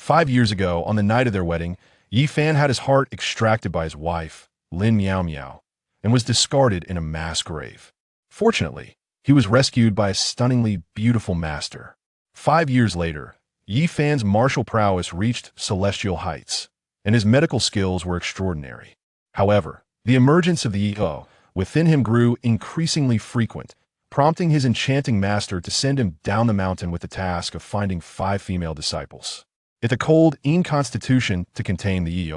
5 years ago, on the night of their wedding, Yi Fan had his heart extracted by his wife, Lin Miao Miao, and was discarded in a mass grave. Fortunately, he was rescued by a stunningly beautiful master. 5 years later, Yi Fan's martial prowess reached celestial heights, and his medical skills were extraordinary. However, the emergence of the Yi within him grew increasingly frequent, prompting his enchanting master to send him down the mountain with the task of finding 5 female disciples. It the cold constitution to contain the Yi.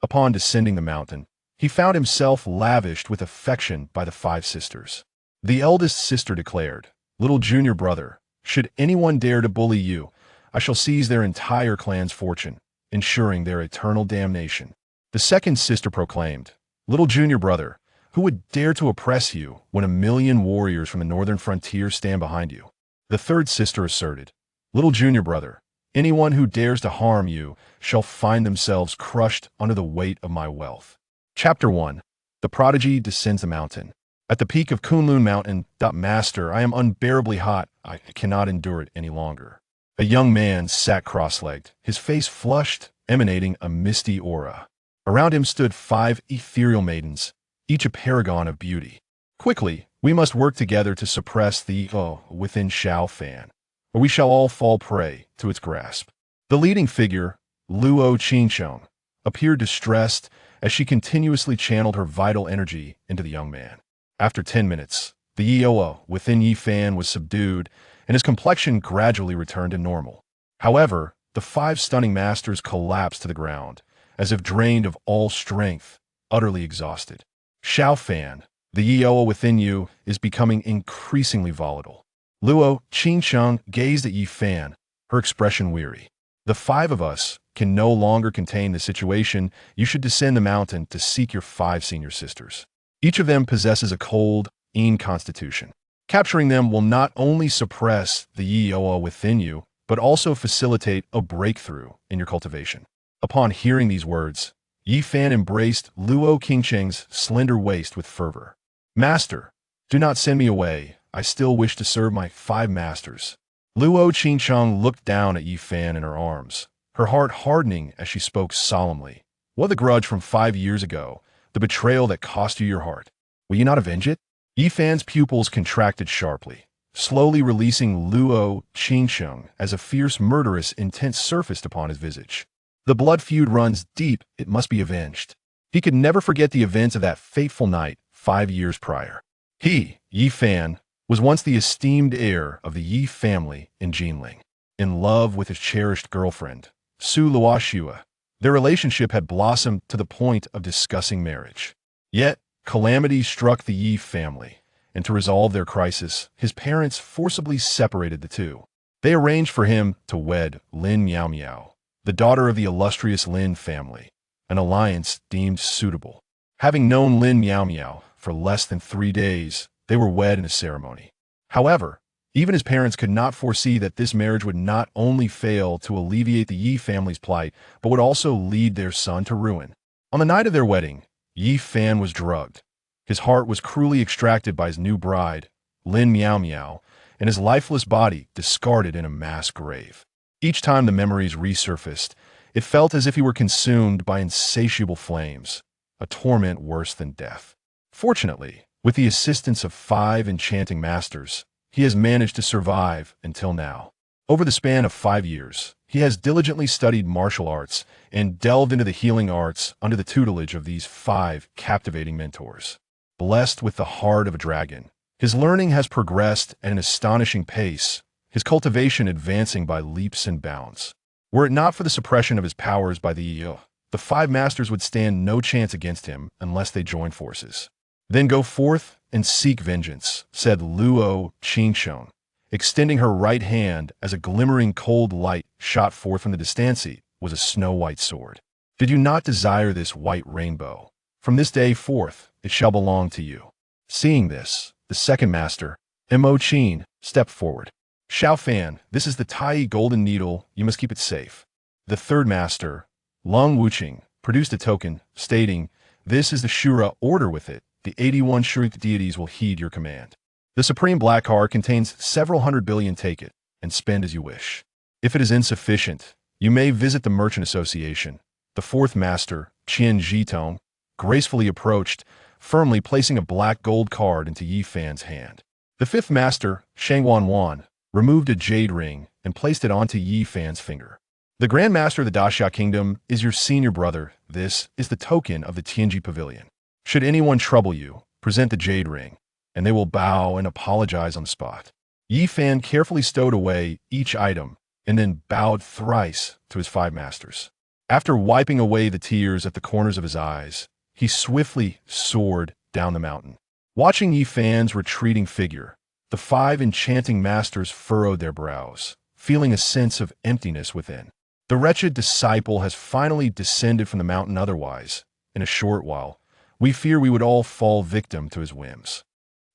Upon descending the mountain, he found himself lavished with affection by the 5 sisters. The eldest sister declared, "Little junior brother, should anyone dare to bully you, I shall seize their entire clan's fortune, ensuring their eternal damnation." The second sister proclaimed, "Little junior brother, who would dare to oppress you when 1,000,000 warriors from the northern frontier stand behind you?" The third sister asserted, "Little junior brother, anyone who dares to harm you shall find themselves crushed under the weight of my wealth." Chapter 1. The Prodigy Descends the Mountain. At the peak of Linghuan Mountain, "Master, I am unbearably hot. I cannot endure it any longer." A young man sat cross-legged, his face flushed, emanating a misty aura. Around him stood 5 ethereal maidens, each a paragon of beauty. "Quickly, we must work together to suppress the within Xiao Fan, or we shall all fall prey to its grasp." The leading figure, Luo Qingsheng, appeared distressed as she continuously channeled her vital energy into the young man. After 10 minutes, the Yi within Yi Fan was subdued, and his complexion gradually returned to normal. However, the 5 stunning masters collapsed to the ground, as if drained of all strength, utterly exhausted. "Xiao Fan, the Yi within you is becoming increasingly volatile." Luo Qingsheng gazed at Yi Fan, her expression weary. "The 5 of us can no longer contain the situation. You should descend the mountain to seek your 5 senior sisters. Each of them possesses a cold, constitution. Capturing them will not only suppress the Yi within you, but also facilitate a breakthrough in your cultivation." Upon hearing these words, Yi Fan embraced Luo Qingsheng's slender waist with fervor. "Master, do not send me away. I still wish to serve my 5 masters." Luo Qingsheng looked down at Yi Fan in her arms, her heart hardening as she spoke solemnly. "What the grudge from 5 years ago, the betrayal that cost you your heart? Will you not avenge it?" Yi Fan's pupils contracted sharply, slowly releasing Luo Qingsheng as a fierce murderous intent surfaced upon his visage. "The blood feud runs deep. It must be avenged." He could never forget the events of that fateful night 5 years prior. He, Yi Fan, was once the esteemed heir of the Yi family in Jinling. In love with his cherished girlfriend, Su Luoxua, their relationship had blossomed to the point of discussing marriage. Yet, calamity struck the Yi family, and to resolve their crisis, his parents forcibly separated the two. They arranged for him to wed Lin Miao Miao, the daughter of the illustrious Lin family, an alliance deemed suitable. Having known Lin Miao Miao for less than 3 days, they were wed in a ceremony. However, even his parents could not foresee that this marriage would not only fail to alleviate the Yi family's plight, but would also lead their son to ruin. On the night of their wedding, Yi Fan was drugged. His heart was cruelly extracted by his new bride, Lin Miao Miao, and his lifeless body discarded in a mass grave. Each time the memories resurfaced, it felt as if he were consumed by insatiable flames, a torment worse than death. Fortunately, with the assistance of 5 enchanting masters, he has managed to survive until now. Over the span of 5 years, he has diligently studied martial arts and delved into the healing arts under the tutelage of these 5 captivating mentors. Blessed with the heart of a dragon, his learning has progressed at an astonishing pace, his cultivation advancing by leaps and bounds. Were it not for the suppression of his powers by the Yi, the 5 masters would stand no chance against him unless they joined forces. "Then go forth and seek vengeance," said Luo Qingsheng, extending her right hand as a glimmering cold light shot forth from the distancy was a snow-white sword. "Did you not desire this white rainbow? From this day forth, it shall belong to you." Seeing this, the second master, Mo Qin, stepped forward. "Xiao Fan, this is the Tai golden needle. You must keep it safe." The third master, Lung Wuqing, produced a token, stating, "This is the Shura. Order with it. The 81 shrieked deities will heed your command. The supreme black heart contains several hundred billion. Take it, and spend as you wish. If it is insufficient, You may visit the Merchant Association. The fourth master, Qian Jitong, gracefully approached, firmly placing a black gold card into Yi Fan's hand. The fifth master, Shangwan Wan, removed a jade ring and placed it onto Yi Fan's finger. The Grand Master of the Daxia Kingdom is your senior brother. This is the token of the Tianji Pavilion. Should anyone trouble you, present the jade ring, and they will bow and apologize on the spot. Yi Fan carefully stowed away each item and then bowed thrice to his five masters. After wiping away the tears at the corners of his eyes, he swiftly soared down the mountain. Watching Yi Fan's retreating figure, the five enchanting masters furrowed their brows, feeling a sense of emptiness within. The wretched disciple has finally descended from the mountain. Otherwise, in a short while, we fear we would all fall victim to his whims.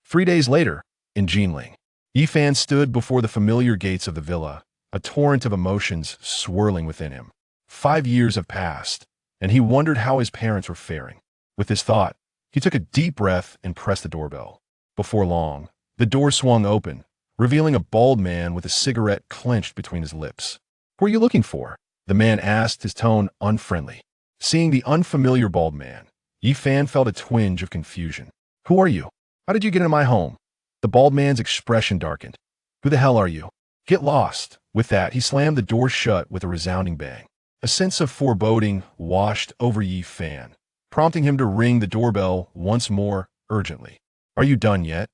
3 days later, in Jinling, Yi Fan stood before the familiar gates of the villa, a torrent of emotions swirling within him. 5 years have passed, and he wondered how his parents were faring. With this thought, he took a deep breath and pressed the doorbell. Before long, the door swung open, revealing a bald man with a cigarette clenched between his lips. "Who are you looking for?" the man asked, his tone unfriendly. Seeing the unfamiliar bald man, Yi Fan felt a twinge of confusion. "Who are you? How did you get into my home?" The bald man's expression darkened. "Who the hell are you? Get lost." With that, he slammed the door shut with a resounding bang. A sense of foreboding washed over Yi Fan, prompting him to ring the doorbell once more urgently. "Are you done yet?"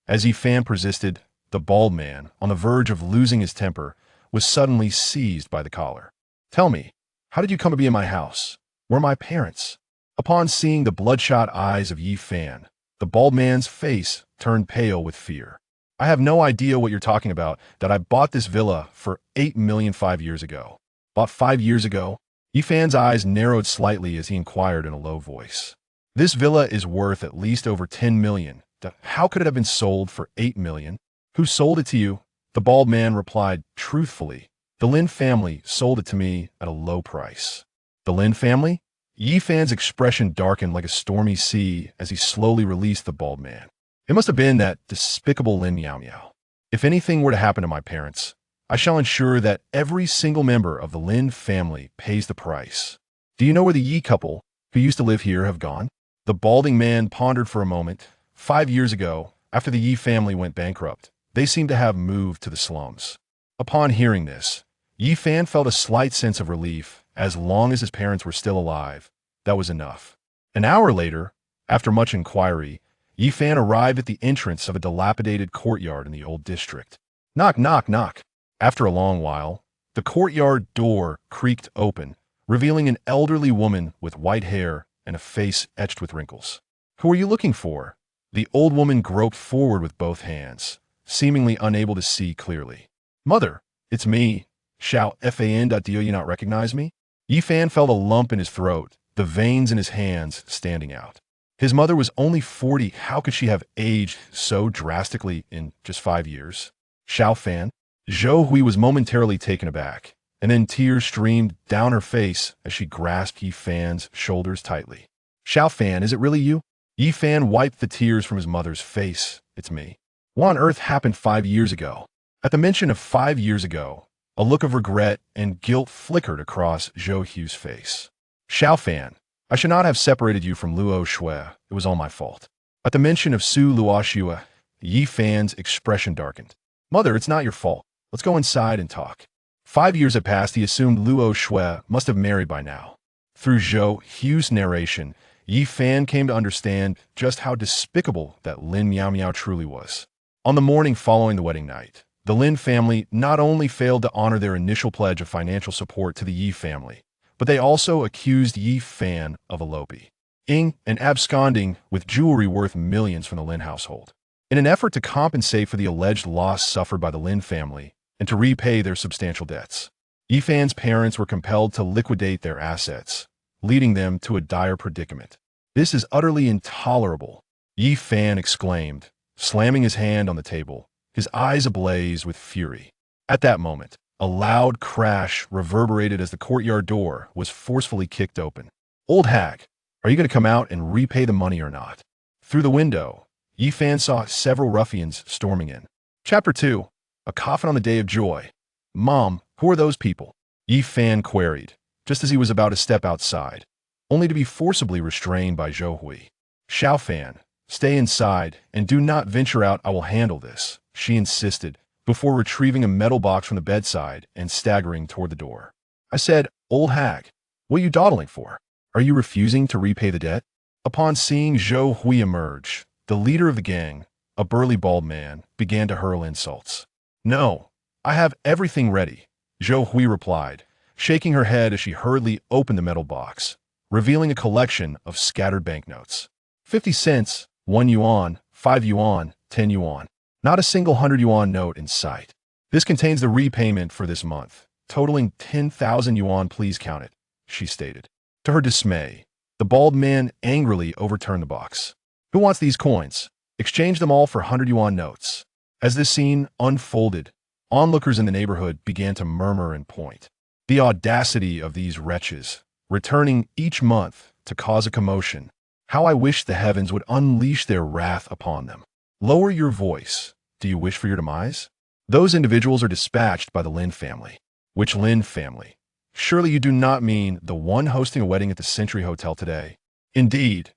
As Yi Fan persisted, the bald man, on the verge of losing his temper, was suddenly seized by the collar. "Tell me, how did you come to be in my house? Where are my parents?" Upon seeing the bloodshot eyes of Yi Fan, the bald man's face turned pale with fear. "I have no idea what you're talking about. That I bought this villa for 8 million 5 years ago. Bought 5 years ago?" Yi Fan's eyes narrowed slightly as he inquired in a low voice. "This villa is worth at least over 10 million. How could it have been sold for 8 million? Who sold it to you?" The bald man replied truthfully. "The Lin family sold it to me at a low price." "The Lin family?" Yi Fan's expression darkened like a stormy sea as he slowly released the bald man. "It must have been that despicable Lin Miao. If anything were to happen to my parents, I shall ensure that every single member of the Lin family pays the price. Do you know where the Yi couple, who used to live here, have gone?" The balding man pondered for a moment. 5 years ago, after the Yi family went bankrupt, they seemed to have moved to the slums. Upon hearing this, Yi Fan felt a slight sense of relief. As long as his parents were still alive, that was enough. An hour later, after much inquiry, Yi Fan arrived at the entrance of a dilapidated courtyard in the old district. Knock, knock, knock. After a long while, the courtyard door creaked open, revealing an elderly woman with white hair and a face etched with wrinkles. "Who are you looking for?" The old woman groped forward with both hands, seemingly unable to see clearly. "Mother, it's me. Shao Fan. Do you not recognize me?" Yi Fan felt a lump in his throat, the veins in his hands standing out. His mother was only 40. How could she have aged so drastically in just 5 years? "Shao Fan?" Zhou Hui was momentarily taken aback, and then tears streamed down her face as she grasped Yi Fan's shoulders tightly. "Shao Fan, is it really you?" Yi Fan wiped the tears from his mother's face. "It's me." "What on earth happened 5 years ago?" At the mention of 5 years ago, a look of regret and guilt flickered across Zhou Hui's face. "Shao Fan, I should not have separated you from Luo Shui. It was all my fault." At the mention of Su Luo Shui, Yi Fan's expression darkened. "Mother, it's not your fault. Let's go inside and talk." 5 years had passed. He assumed Luo Shui must have married by now. Through Zhou Hui's narration, Yi Fan came to understand just how despicable that Lin Miao truly was. On the morning following the wedding night, the Lin family not only failed to honor their initial pledge of financial support to the Yi family, but they also accused Yi Fan of eloping and absconding with jewelry worth millions from the Lin household. In an effort to compensate for the alleged loss suffered by the Lin family and to repay their substantial debts, Yi Fan's parents were compelled to liquidate their assets, leading them to a dire predicament. "This is utterly intolerable," Yi Fan exclaimed, slamming his hand on the table, his eyes ablaze with fury. At that moment, a loud crash reverberated as the courtyard door was forcefully kicked open. "Old hag, are you going to come out and repay the money or not?" Through the window, Yi Fan saw several ruffians storming in. Chapter 2. A Coffin on the Day of Joy. "Mom, who are those people?" Yi Fan queried, just as he was about to step outside, only to be forcibly restrained by Zhou Hui. Xiao Fan, stay inside and do not venture out. I will handle this, she insisted, before retrieving a metal box from the bedside and staggering toward the door. I said, old hag, what are you dawdling for? Are you refusing to repay the debt? Upon seeing Zhou Hui emerge, the leader of the gang, a burly bald man, began to hurl insults. No, I have everything ready, Zhou Hui replied, shaking her head as she hurriedly opened the metal box, revealing a collection of scattered banknotes. 50 cents, 1 yuan, 5 yuan, 10 yuan. Not a single 100 yuan note in sight. This contains the repayment for this month, totaling 10,000 yuan. Please count it, she stated. To her dismay, the bald man angrily overturned the box. Who wants these coins? Exchange them all for 100 yuan notes. As this scene unfolded, onlookers in the neighborhood began to murmur and point. The audacity of these wretches, returning each month to cause a commotion. How I wish the heavens would unleash their wrath upon them. Lower your voice. Do you wish for your demise? Those individuals are dispatched by the Lin family. Which Lin family? Surely you do not mean the one hosting a wedding at the Century Hotel today. Indeed,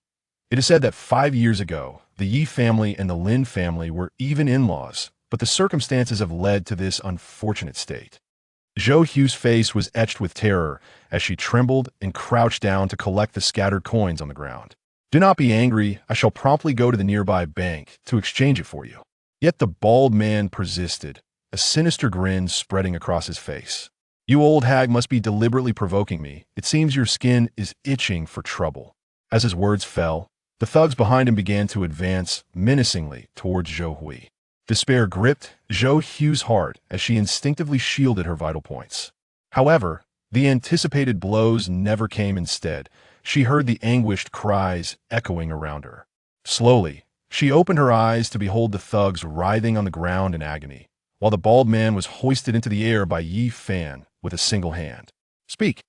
it is said that 5 years ago, the Yi family and the Lin family were even in-laws, but the circumstances have led to this unfortunate state. Zhou Hu's face was etched with terror as she trembled and crouched down to collect the scattered coins on the ground. Do not be angry, I shall promptly go to the nearby bank to exchange it for you. Yet the bald man persisted, a sinister grin spreading across his face. You old hag must be deliberately provoking me. It seems your skin is itching for trouble. As his words fell, the thugs behind him began to advance menacingly towards Zhou Hui. Despair gripped Zhou Hu's heart as she instinctively shielded her vital points. However, the anticipated blows never came. Instead, she heard the anguished cries echoing around her. Slowly, she opened her eyes to behold the thugs writhing on the ground in agony, while the bald man was hoisted into the air by Yi Fan with a single hand. Speak.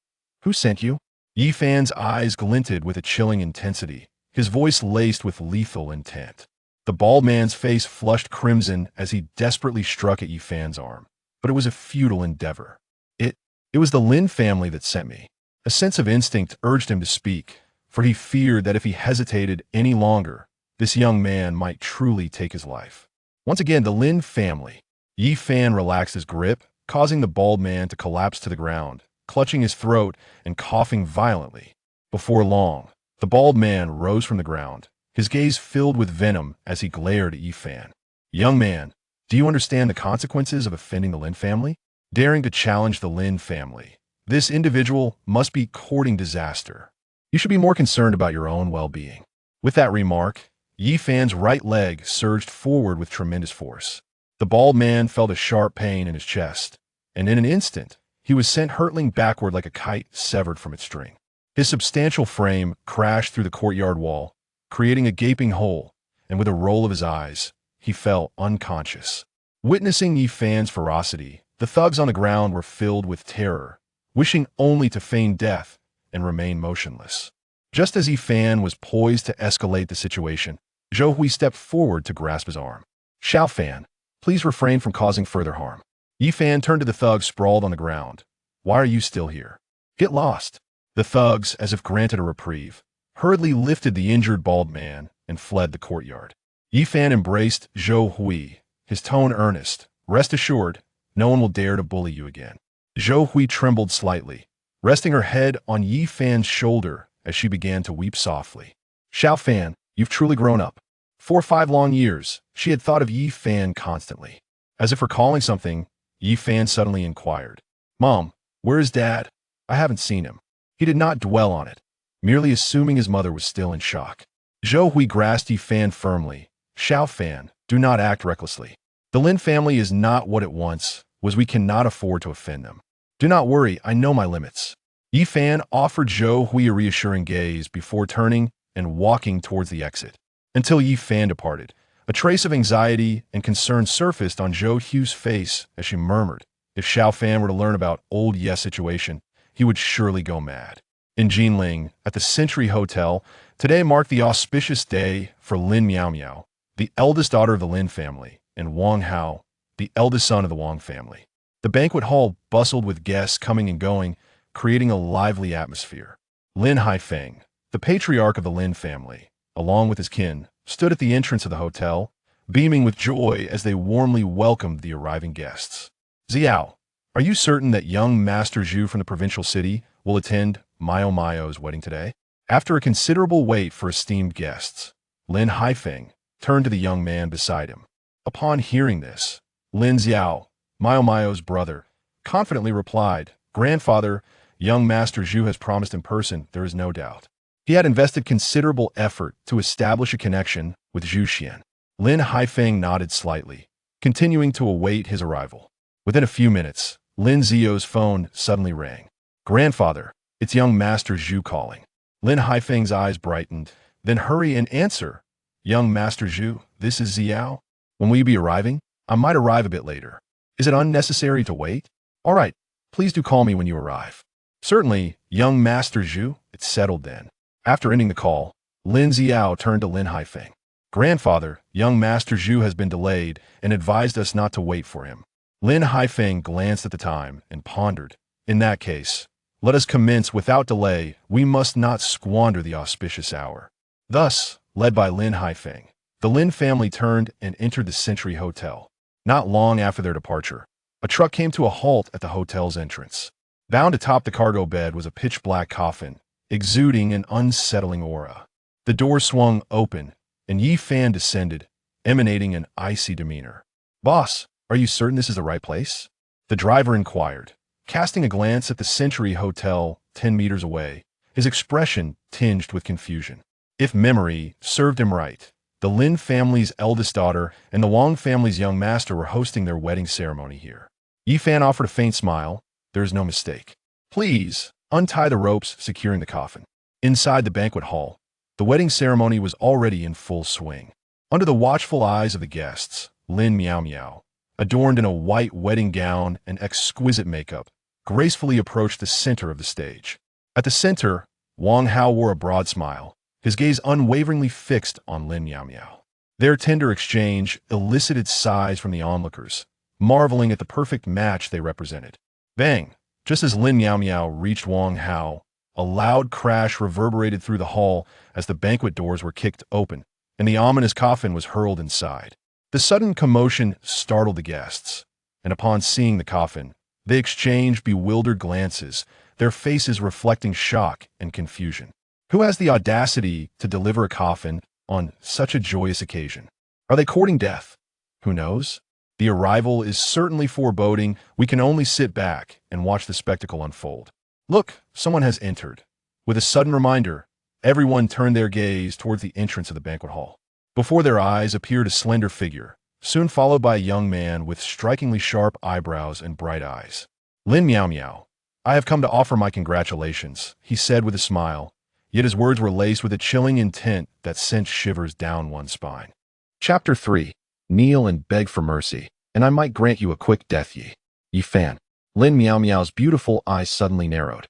Who sent you? Yi Fan's eyes glinted with a chilling intensity, his voice laced with lethal intent. The bald man's face flushed crimson as he desperately struck at Yi Fan's arm, but it was a futile endeavor. It was the Lin family that sent me. A sense of instinct urged him to speak, for he feared that if he hesitated any longer, this young man might truly take his life. Once again, the Lin family. Yi Fan relaxed his grip, causing the bald man to collapse to the ground, clutching his throat and coughing violently. Before long, the bald man rose from the ground, his gaze filled with venom as he glared at Yi Fan. Young man, do you understand the consequences of offending the Lin family? Daring to challenge the Lin family. This individual must be courting disaster. You should be more concerned about your own well-being. With that remark, Yi Fan's right leg surged forward with tremendous force. The bald man felt a sharp pain in his chest, and in an instant, he was sent hurtling backward like a kite severed from its string. His substantial frame crashed through the courtyard wall, creating a gaping hole, and with a roll of his eyes, he fell unconscious. Witnessing Yi Fan's ferocity, the thugs on the ground were filled with terror, wishing only to feign death and remain motionless. Just as Yi Fan was poised to escalate the situation, Zhou Hui stepped forward to grasp his arm. Xiao Fan, please refrain from causing further harm. Yi Fan turned to the thugs sprawled on the ground. Why are you still here? Get lost. The thugs, as if granted a reprieve, hurriedly lifted the injured bald man and fled the courtyard. Yi Fan embraced Zhou Hui, his tone earnest. Rest assured, no one will dare to bully you again. Zhou Hui trembled slightly, resting her head on Yi Fan's shoulder as she began to weep softly. Xiao Fan, you've truly grown up. For 5 long years, she had thought of Yi Fan constantly. As if recalling something, Yi Fan suddenly inquired. Mom, where is Dad? I haven't seen him. He did not dwell on it, merely assuming his mother was still in shock. Zhou Hui grasped Yi Fan firmly. Xiao Fan, do not act recklessly. The Lin family is not what it once was. We cannot afford to offend them. Do not worry, I know my limits. Yi Fan offered Zhou Hui a reassuring gaze before turning and walking towards the exit. Until Yi Fan departed, a trace of anxiety and concern surfaced on Zhou Hu's face as she murmured, if Xiao Fan were to learn about old Ye's situation, he would surely go mad. In Jinling, at the Century Hotel, today marked the auspicious day for Lin Miao Miao, the eldest daughter of the Lin family, and Wang Hao, the eldest son of the Wang family. The banquet hall bustled with guests coming and going, creating a lively atmosphere. Lin Haifeng, the patriarch of the Lin family, along with his kin, stood at the entrance of the hotel, beaming with joy as they warmly welcomed the arriving guests. Xiao, are you certain that young Master Zhu from the provincial city will attend Mao's wedding today? After a considerable wait for esteemed guests, Lin Haifeng turned to the young man beside him. Upon hearing this, Lin Xiao, Mao's brother, confidently replied, "Grandfather, young Master Zhu has promised in person, there is no doubt." He had invested considerable effort to establish a connection with Zhu Xian. Lin Haifeng nodded slightly, continuing to await his arrival. Within a few minutes, Lin Xiao's phone suddenly rang. "Grandfather, it's young Master Zhu calling." Lin Haifeng's eyes brightened, then hurry and answer. "Young Master Zhu, this is Xiao. When will you be arriving? I might arrive a bit later. Is it unnecessary to wait? All right, please do call me when you arrive." "Certainly, young Master Zhu." It's settled then. After ending the call, Lin Xiao turned to Lin Haifeng. "Grandfather, young Master Zhu has been delayed and advised us not to wait for him." Lin Haifeng glanced at the time and pondered. "In that case, let us commence without delay. We must not squander the auspicious hour." Thus, led by Lin Haifeng, the Lin family turned and entered the Century Hotel. Not long after their departure, a truck came to a halt at the hotel's entrance. Bound atop the cargo bed was a pitch-black coffin, exuding an unsettling aura. The door swung open, and Yi Fan descended, emanating an icy demeanor. "Boss, are you certain this is the right place?" the driver inquired, casting a glance at the Century Hotel 10 meters away, his expression tinged with confusion. If memory served him right, the Lin family's eldest daughter and the Wang family's young master were hosting their wedding ceremony here. Yi Fan offered a faint smile. "There is no mistake. Please, untie the ropes securing the coffin." Inside the banquet hall, the wedding ceremony was already in full swing. Under the watchful eyes of the guests, Lin Miao, adorned in a white wedding gown and exquisite makeup, gracefully approached the center of the stage. At the center, Wang Hao wore a broad smile, his gaze unwaveringly fixed on Lin Miao. Their tender exchange elicited sighs from the onlookers, marveling at the perfect match they represented. Bang! Just as Lin Miao reached Wang Hao, a loud crash reverberated through the hall as the banquet doors were kicked open, and the ominous coffin was hurled inside. The sudden commotion startled the guests, and upon seeing the coffin, they exchanged bewildered glances, their faces reflecting shock and confusion. Who has the audacity to deliver a coffin on such a joyous occasion? Are they courting death? Who knows? The arrival is certainly foreboding. We can only sit back and watch the spectacle unfold. Look, someone has entered. With a sudden reminder, everyone turned their gaze towards the entrance of the banquet hall. Before their eyes appeared a slender figure, soon followed by a young man with strikingly sharp eyebrows and bright eyes. "Lin Miao, I have come to offer my congratulations," he said with a smile, yet his words were laced with a chilling intent that sent shivers down one's spine. Chapter 3. Kneel and beg for mercy, and I might grant you a quick death, Yi Fan. Lin Miao's beautiful eyes suddenly narrowed,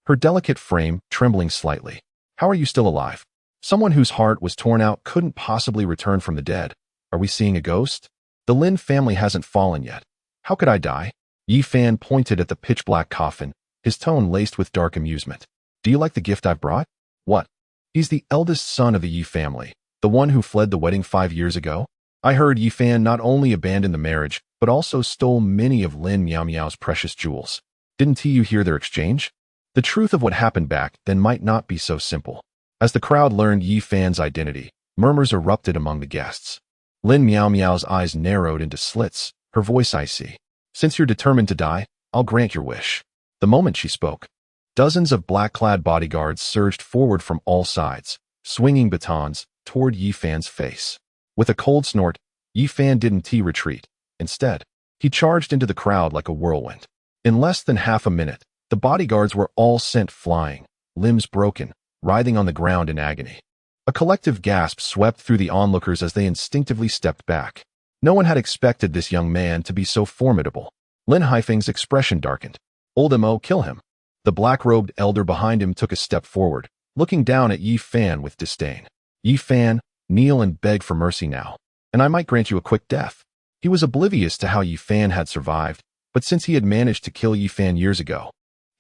her delicate frame trembling slightly. "How are you still alive? Someone whose heart was torn out couldn't possibly return from the dead. Are we seeing a ghost? The Lin family hasn't fallen yet. How could I die?" Yi Fan pointed at the pitch-black coffin, his tone laced with dark amusement. "Do you like the gift I've brought?" "What?" "He's the eldest son of the Yi family, the one who fled the wedding 5 years ago. I heard Yi Fan not only abandoned the marriage, but also stole many of Lin Miao's precious jewels. Didn't you hear their exchange?" The truth of what happened back then might not be so simple. As the crowd learned Yi Fan's identity, murmurs erupted among the guests. Lin Miao's eyes narrowed into slits, her voice icy. "Since you're determined to die, I'll grant your wish." The moment she spoke, dozens of black-clad bodyguards surged forward from all sides, swinging batons toward Yi Fan's face. With a cold snort, Yi Fan didn't retreat. Instead, he charged into the crowd like a whirlwind. In less than half a minute, the bodyguards were all sent flying, limbs broken, writhing on the ground in agony. A collective gasp swept through the onlookers as they instinctively stepped back. No one had expected this young man to be so formidable. Lin Haifeng's expression darkened. "Old Mo, kill him." The black-robed elder behind him took a step forward, looking down at Yi Fan with disdain. "Yi Fan, kneel and beg for mercy now, and I might grant you a quick death." He was oblivious to how Yi Fan had survived, But since he had managed to kill Yi Fan years ago,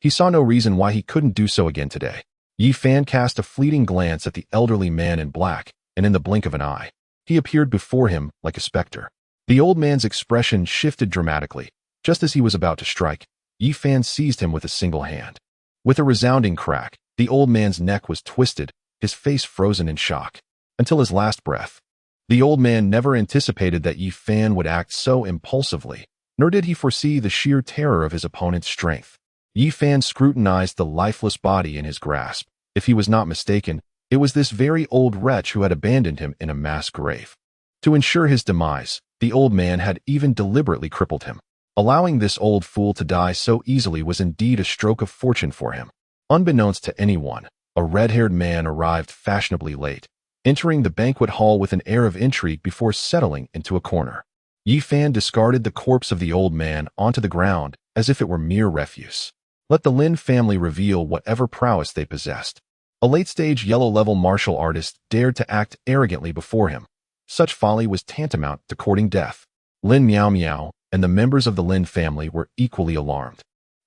he saw no reason why he couldn't do so again today. Yi Fan cast a fleeting glance at the elderly man in black, and in the blink of an eye, he appeared before him like a specter. The old man's expression shifted dramatically. Just as he was about to strike, Yi Fan seized him with a single hand. With a resounding crack, the old man's neck was twisted, his face frozen in shock, until his last breath. The old man never anticipated that Yi Fan would act so impulsively, nor did he foresee the sheer terror of his opponent's strength. Yi Fan scrutinized the lifeless body in his grasp. If he was not mistaken, it was this very old wretch who had abandoned him in a mass grave. To ensure his demise, the old man had even deliberately crippled him. Allowing this old fool to die so easily was indeed a stroke of fortune for him. Unbeknownst to anyone, a red-haired man arrived fashionably late, entering the banquet hall with an air of intrigue before settling into a corner. Yi Fan discarded the corpse of the old man onto the ground as if it were mere refuse. Let the Lin family reveal whatever prowess they possessed. A late-stage yellow-level martial artist dared to act arrogantly before him. Such folly was tantamount to courting death. Lin Miao Miao and the members of the Lin family were equally alarmed.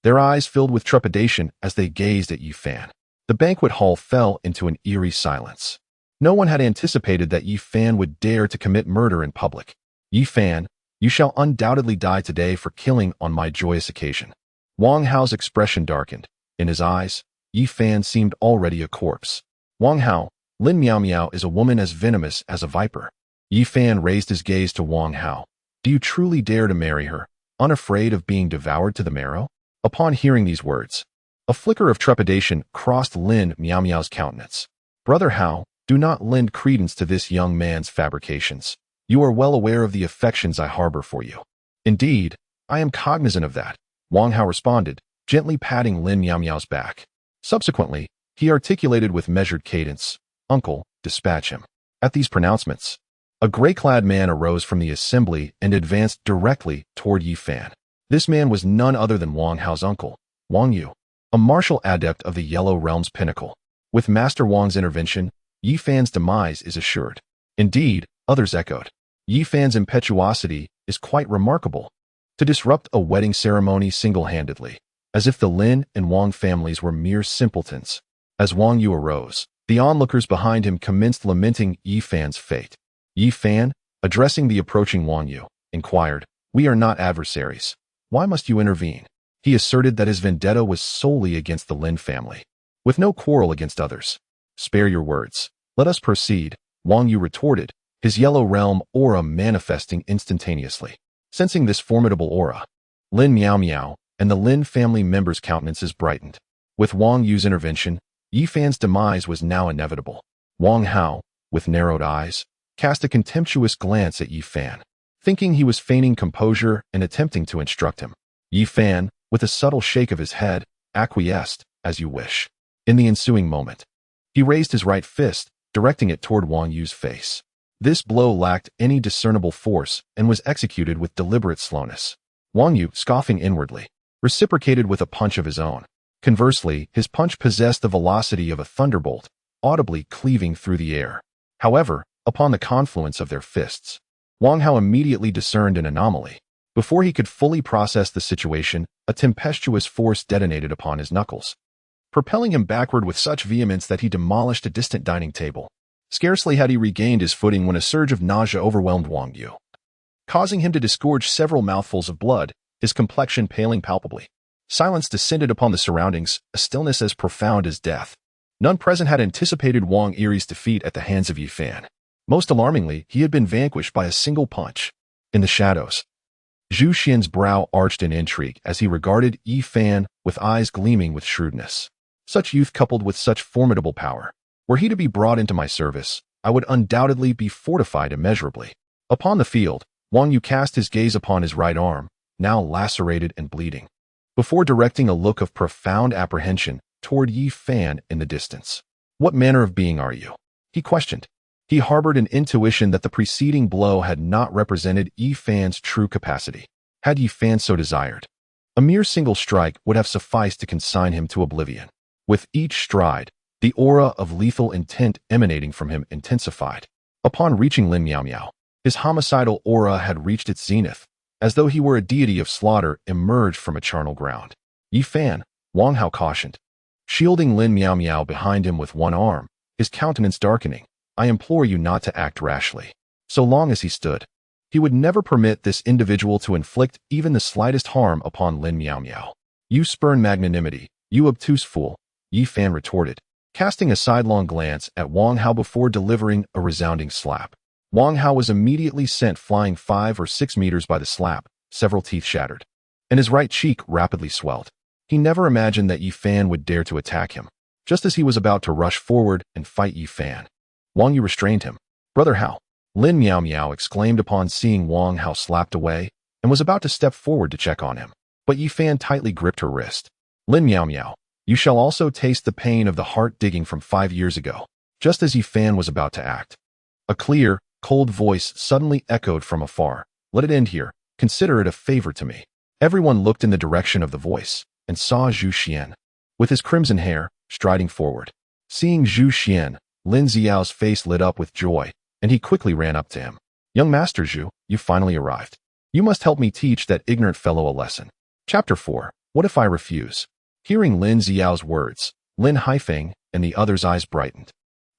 Their eyes filled with trepidation as they gazed at Yi Fan. The banquet hall fell into an eerie silence. No one had anticipated that Yi Fan would dare to commit murder in public. Yi Fan, you shall undoubtedly die today for killing on my joyous occasion. Wang Hao's expression darkened. In his eyes, Yi Fan seemed already a corpse. Wang Hao, Lin Miao Miao is a woman as venomous as a viper. Yi Fan raised his gaze to Wang Hao. Do you truly dare to marry her, unafraid of being devoured to the marrow? Upon hearing these words, a flicker of trepidation crossed Lin Miao Miao's countenance. Brother Hao, do not lend credence to this young man's fabrications. You are well aware of the affections I harbor for you. Indeed, I am cognizant of that, Wang Hao responded, gently patting Lin Miao Miao's back. Subsequently, he articulated with measured cadence, Uncle, dispatch him. At these pronouncements, a gray-clad man arose from the assembly and advanced directly toward Yi Fan. This man was none other than Wang Hao's uncle, Wang Yu, a martial adept of the Yellow Realm's pinnacle. With Master Wang's intervention, Yi Fan's demise is assured. Indeed, others echoed. Yi Fan's impetuosity is quite remarkable. To disrupt a wedding ceremony single-handedly, as if the Lin and Wang families were mere simpletons. As Wang Yu arose, the onlookers behind him commenced lamenting Yi Fan's fate. Yi Fan, addressing the approaching Wang Yu, inquired, We are not adversaries. Why must you intervene? He asserted that his vendetta was solely against the Lin family, with no quarrel against others. Spare your words. Let us proceed, Wang Yu retorted, his Yellow Realm aura manifesting instantaneously. Sensing this formidable aura, Lin Miao Miao and the Lin family members' countenances brightened. With Wang Yu's intervention, Yi Fan's demise was now inevitable. Wang Hao, with narrowed eyes, cast a contemptuous glance at Yi Fan, thinking he was feigning composure and attempting to instruct him. Yi Fan, with a subtle shake of his head, acquiesced, as you wish. In the ensuing moment, he raised his right fist, directing it toward Wang Yu's face. This blow lacked any discernible force and was executed with deliberate slowness. Wang Yu, scoffing inwardly, reciprocated with a punch of his own. Conversely, his punch possessed the velocity of a thunderbolt, audibly cleaving through the air. However, upon the confluence of their fists, Wang Hao immediately discerned an anomaly. Before he could fully process the situation, a tempestuous force detonated upon his knuckles, propelling him backward with such vehemence that he demolished a distant dining table. Scarcely had he regained his footing when a surge of nausea overwhelmed Wang Yu, causing him to disgorge several mouthfuls of blood, his complexion paling palpably. Silence descended upon the surroundings, a stillness as profound as death. None present had anticipated Wang Yi's defeat at the hands of Yi Fan. Most alarmingly, he had been vanquished by a single punch. In the shadows, Zhu Xian's brow arched in intrigue as he regarded Yi Fan with eyes gleaming with shrewdness. Such youth coupled with such formidable power. Were he to be brought into my service, I would undoubtedly be fortified immeasurably. Upon the field, Wang Yu cast his gaze upon his right arm, now lacerated and bleeding, before directing a look of profound apprehension toward Yi Fan in the distance. What manner of being are you? He questioned. He harbored an intuition that the preceding blow had not represented Yi Fan's true capacity. Had Yi Fan so desired, a mere single strike would have sufficed to consign him to oblivion. With each stride, the aura of lethal intent emanating from him intensified. Upon reaching Lin Miao Miao, his homicidal aura had reached its zenith, as though he were a deity of slaughter emerged from a charnel ground. Yi Fan, Wang Hao cautioned, shielding Lin Miao Miao behind him with one arm, his countenance darkening. I implore you not to act rashly. So long as he stood, he would never permit this individual to inflict even the slightest harm upon Lin Miao Miao. You spurn magnanimity, you obtuse fool, Yi Fan retorted, casting a sidelong glance at Wang Hao before delivering a resounding slap. Wang Hao was immediately sent flying 5 or 6 meters by the slap, several teeth shattered, and his right cheek rapidly swelled. He never imagined that Yi Fan would dare to attack him. Just as he was about to rush forward and fight Yi Fan, Wang Yu restrained him. Brother Hao, Lin Miao Miao exclaimed upon seeing Wang Hao slapped away, and was about to step forward to check on him. But Yi Fan tightly gripped her wrist. Lin Miao Miao, you shall also taste the pain of the heart digging from 5 years ago. Just as Yi Fan was about to act, a clear, cold voice suddenly echoed from afar. Let it end here. Consider it a favor to me. Everyone looked in the direction of the voice, and saw Zhu Xian, with his crimson hair, striding forward. Seeing Zhu Xian, Lin Xiao's face lit up with joy, and he quickly ran up to him. Young Master Zhu, you finally arrived. You must help me teach that ignorant fellow a lesson. Chapter 4. What if I refuse? Hearing Lin Xiao's words, Lin Haifeng and the others' eyes brightened.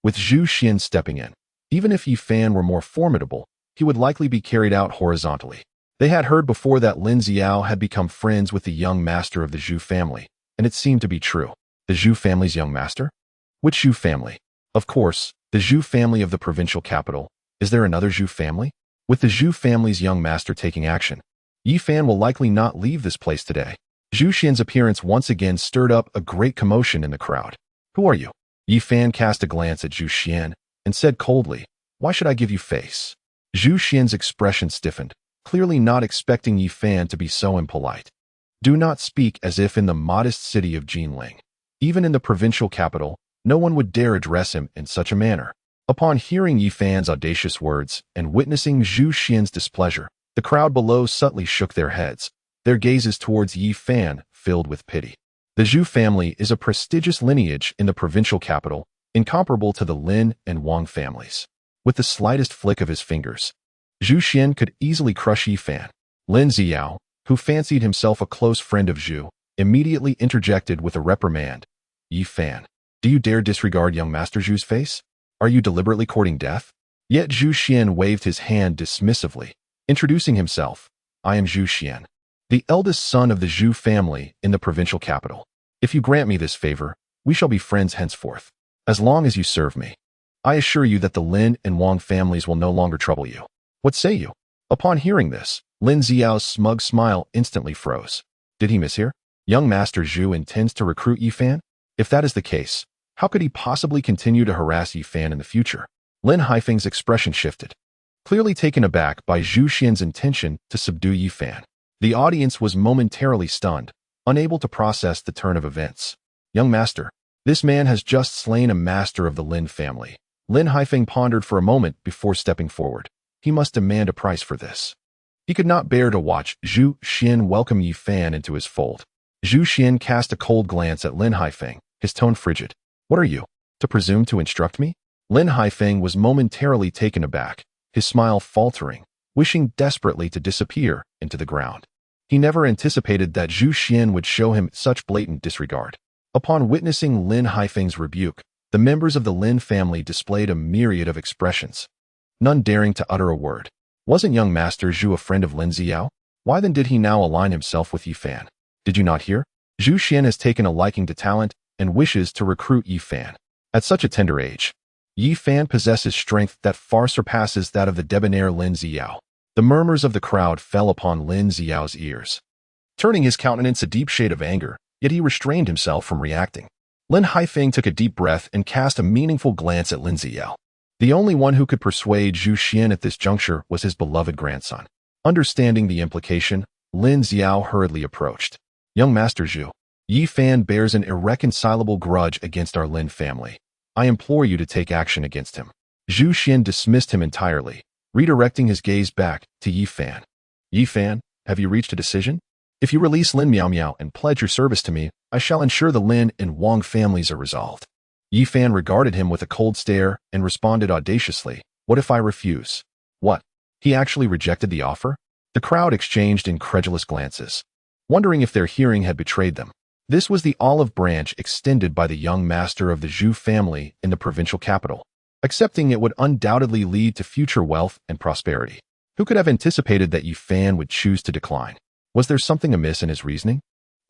With Zhu Xian stepping in, even if Yi Fan were more formidable, he would likely be carried out horizontally. They had heard before that Lin Xiao had become friends with the young master of the Zhu family, and it seemed to be true. The Zhu family's young master? Which Zhu family? Of course, the Zhu family of the provincial capital. Is there another Zhu family? With the Zhu family's young master taking action, Yi Fan will likely not leave this place today. Zhu Xian's appearance once again stirred up a great commotion in the crowd. Who are you? Yi Fan cast a glance at Zhu Xian and said coldly, why should I give you face? Zhu Xian's expression stiffened, clearly not expecting Yi Fan to be so impolite. Do not speak as if in the modest city of Jinling. Even in the provincial capital, no one would dare address him in such a manner. Upon hearing Yi Fan's audacious words and witnessing Zhu Xian's displeasure, the crowd below subtly shook their heads, their gazes towards Yi Fan filled with pity. The Zhu family is a prestigious lineage in the provincial capital, incomparable to the Lin and Wang families. With the slightest flick of his fingers, Zhu Xian could easily crush Yi Fan. Lin Xiao, who fancied himself a close friend of Zhu, immediately interjected with a reprimand. Yi Fan, do you dare disregard young Master Zhu's face? Are you deliberately courting death? Yet Zhu Xian waved his hand dismissively, introducing himself. I am Zhu Xian, the eldest son of the Zhu family in the provincial capital. If you grant me this favor, we shall be friends henceforth, as long as you serve me. I assure you that the Lin and Wang families will no longer trouble you. What say you? Upon hearing this, Lin Xiao's smug smile instantly froze. Did he mishear? Young Master Zhu intends to recruit Yi Fan? If that is the case, how could he possibly continue to harass Yi Fan in the future? Lin Haifeng's expression shifted, clearly taken aback by Zhu Xian's intention to subdue Yi Fan. The audience was momentarily stunned, unable to process the turn of events. Young Master, this man has just slain a master of the Lin family. Lin Haifeng pondered for a moment before stepping forward. He must demand a price for this. He could not bear to watch Zhu Xian welcome Yi Fan into his fold. Zhu Xian cast a cold glance at Lin Haifeng, his tone frigid. What are you, to presume to instruct me? Lin Haifeng was momentarily taken aback, his smile faltering, wishing desperately to disappear into the ground. He never anticipated that Zhu Xian would show him such blatant disregard. Upon witnessing Lin Haifeng's rebuke, the members of the Lin family displayed a myriad of expressions, none daring to utter a word. Wasn't young Master Zhu a friend of Lin Xiao? Why then did he now align himself with Yi Fan? Did you not hear? Zhu Xian has taken a liking to talent and wishes to recruit Yi Fan. At such a tender age, Yi Fan possesses strength that far surpasses that of the debonair Lin Xiao. The murmurs of the crowd fell upon Lin Xiao's ears, turning his countenance a deep shade of anger, yet he restrained himself from reacting. Lin Haifeng took a deep breath and cast a meaningful glance at Lin Xiao. The only one who could persuade Zhu Xian at this juncture was his beloved grandson. Understanding the implication, Lin Xiao hurriedly approached. Young Master Zhu, Yi Fan bears an irreconcilable grudge against our Lin family. I implore you to take action against him. Zhu Xian dismissed him entirely, redirecting his gaze back to Yi Fan. Yi Fan, have you reached a decision? If you release Lin Miao Miao and pledge your service to me, I shall ensure the Lin and Wang families are resolved. Yi Fan regarded him with a cold stare and responded audaciously, what if I refuse? What? He actually rejected the offer? The crowd exchanged incredulous glances, wondering if their hearing had betrayed them. This was the olive branch extended by the young master of the Zhu family in the provincial capital. Accepting it would undoubtedly lead to future wealth and prosperity. Who could have anticipated that Yi Fan would choose to decline? Was there something amiss in his reasoning?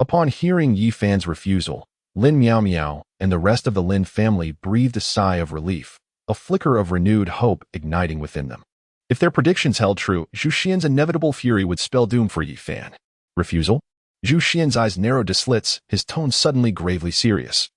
Upon hearing Yi Fan's refusal, Lin Miao Miao and the rest of the Lin family breathed a sigh of relief, a flicker of renewed hope igniting within them. If their predictions held true, Zhu Xian's inevitable fury would spell doom for Yi Fan. Refusal? Zhu Xian's eyes narrowed to slits, his tone suddenly gravely serious.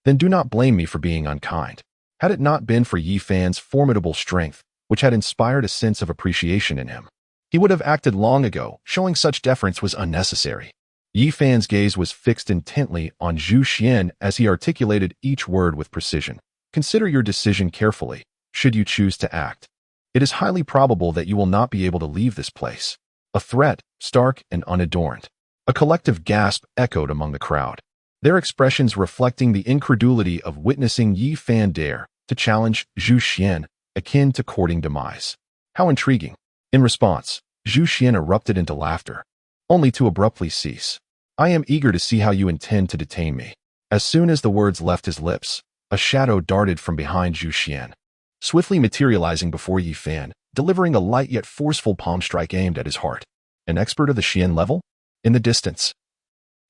Then do not blame me for being unkind. Had it not been for Yi Fan's formidable strength, which had inspired a sense of appreciation in him, he would have acted long ago. Showing such deference was unnecessary. Yi Fan's gaze was fixed intently on Zhu Xian as he articulated each word with precision. Consider your decision carefully, should you choose to act. It is highly probable that you will not be able to leave this place. A threat, stark and unadorned. A collective gasp echoed among the crowd, their expressions reflecting the incredulity of witnessing Yi Fan dare to challenge Zhu Xian, akin to courting demise. How intriguing. In response, Zhu Xian erupted into laughter, only to abruptly cease. I am eager to see how you intend to detain me. As soon as the words left his lips, a shadow darted from behind Zhu Xian, swiftly materializing before Yi Fan, delivering a light yet forceful palm strike aimed at his heart. An expert of the Xian level? In the distance,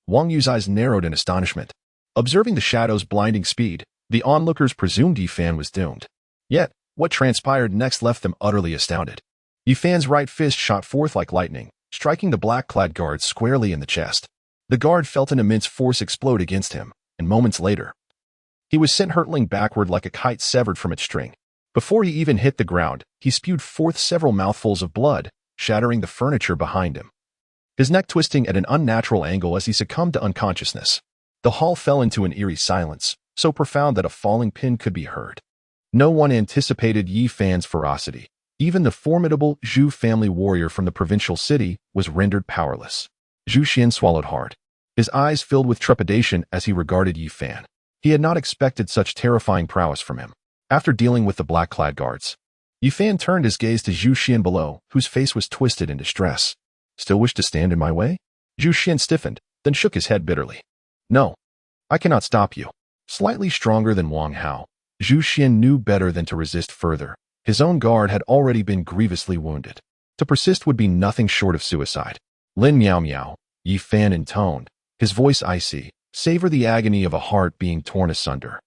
Wang Yu's eyes narrowed in astonishment. Observing the shadow's blinding speed, the onlookers presumed Yi Fan was doomed. Yet, what transpired next left them utterly astounded. Yi Fan's right fist shot forth like lightning, striking the black-clad guard squarely in the chest. The guard felt an immense force explode against him, and moments later, he was sent hurtling backward like a kite severed from its string. Before he even hit the ground, he spewed forth several mouthfuls of blood, shattering the furniture behind him, his neck twisting at an unnatural angle as he succumbed to unconsciousness. The hall fell into an eerie silence, so profound that a falling pin could be heard. No one anticipated Yi Fan's ferocity. Even the formidable Zhu family warrior from the provincial city was rendered powerless. Zhu Xian swallowed hard, his eyes filled with trepidation as he regarded Yi Fan. He had not expected such terrifying prowess from him. After dealing with the black-clad guards, Yi Fan turned his gaze to Zhu Xian below, whose face was twisted in distress. Still wish to stand in my way? Zhu Xian stiffened, then shook his head bitterly. No, I cannot stop you. Slightly stronger than Wang Hao, Zhu Xian knew better than to resist further. His own guard had already been grievously wounded. To persist would be nothing short of suicide. Lin Miao Miao, Yi Fan intoned, his voice icy, savor the agony of a heart being torn asunder.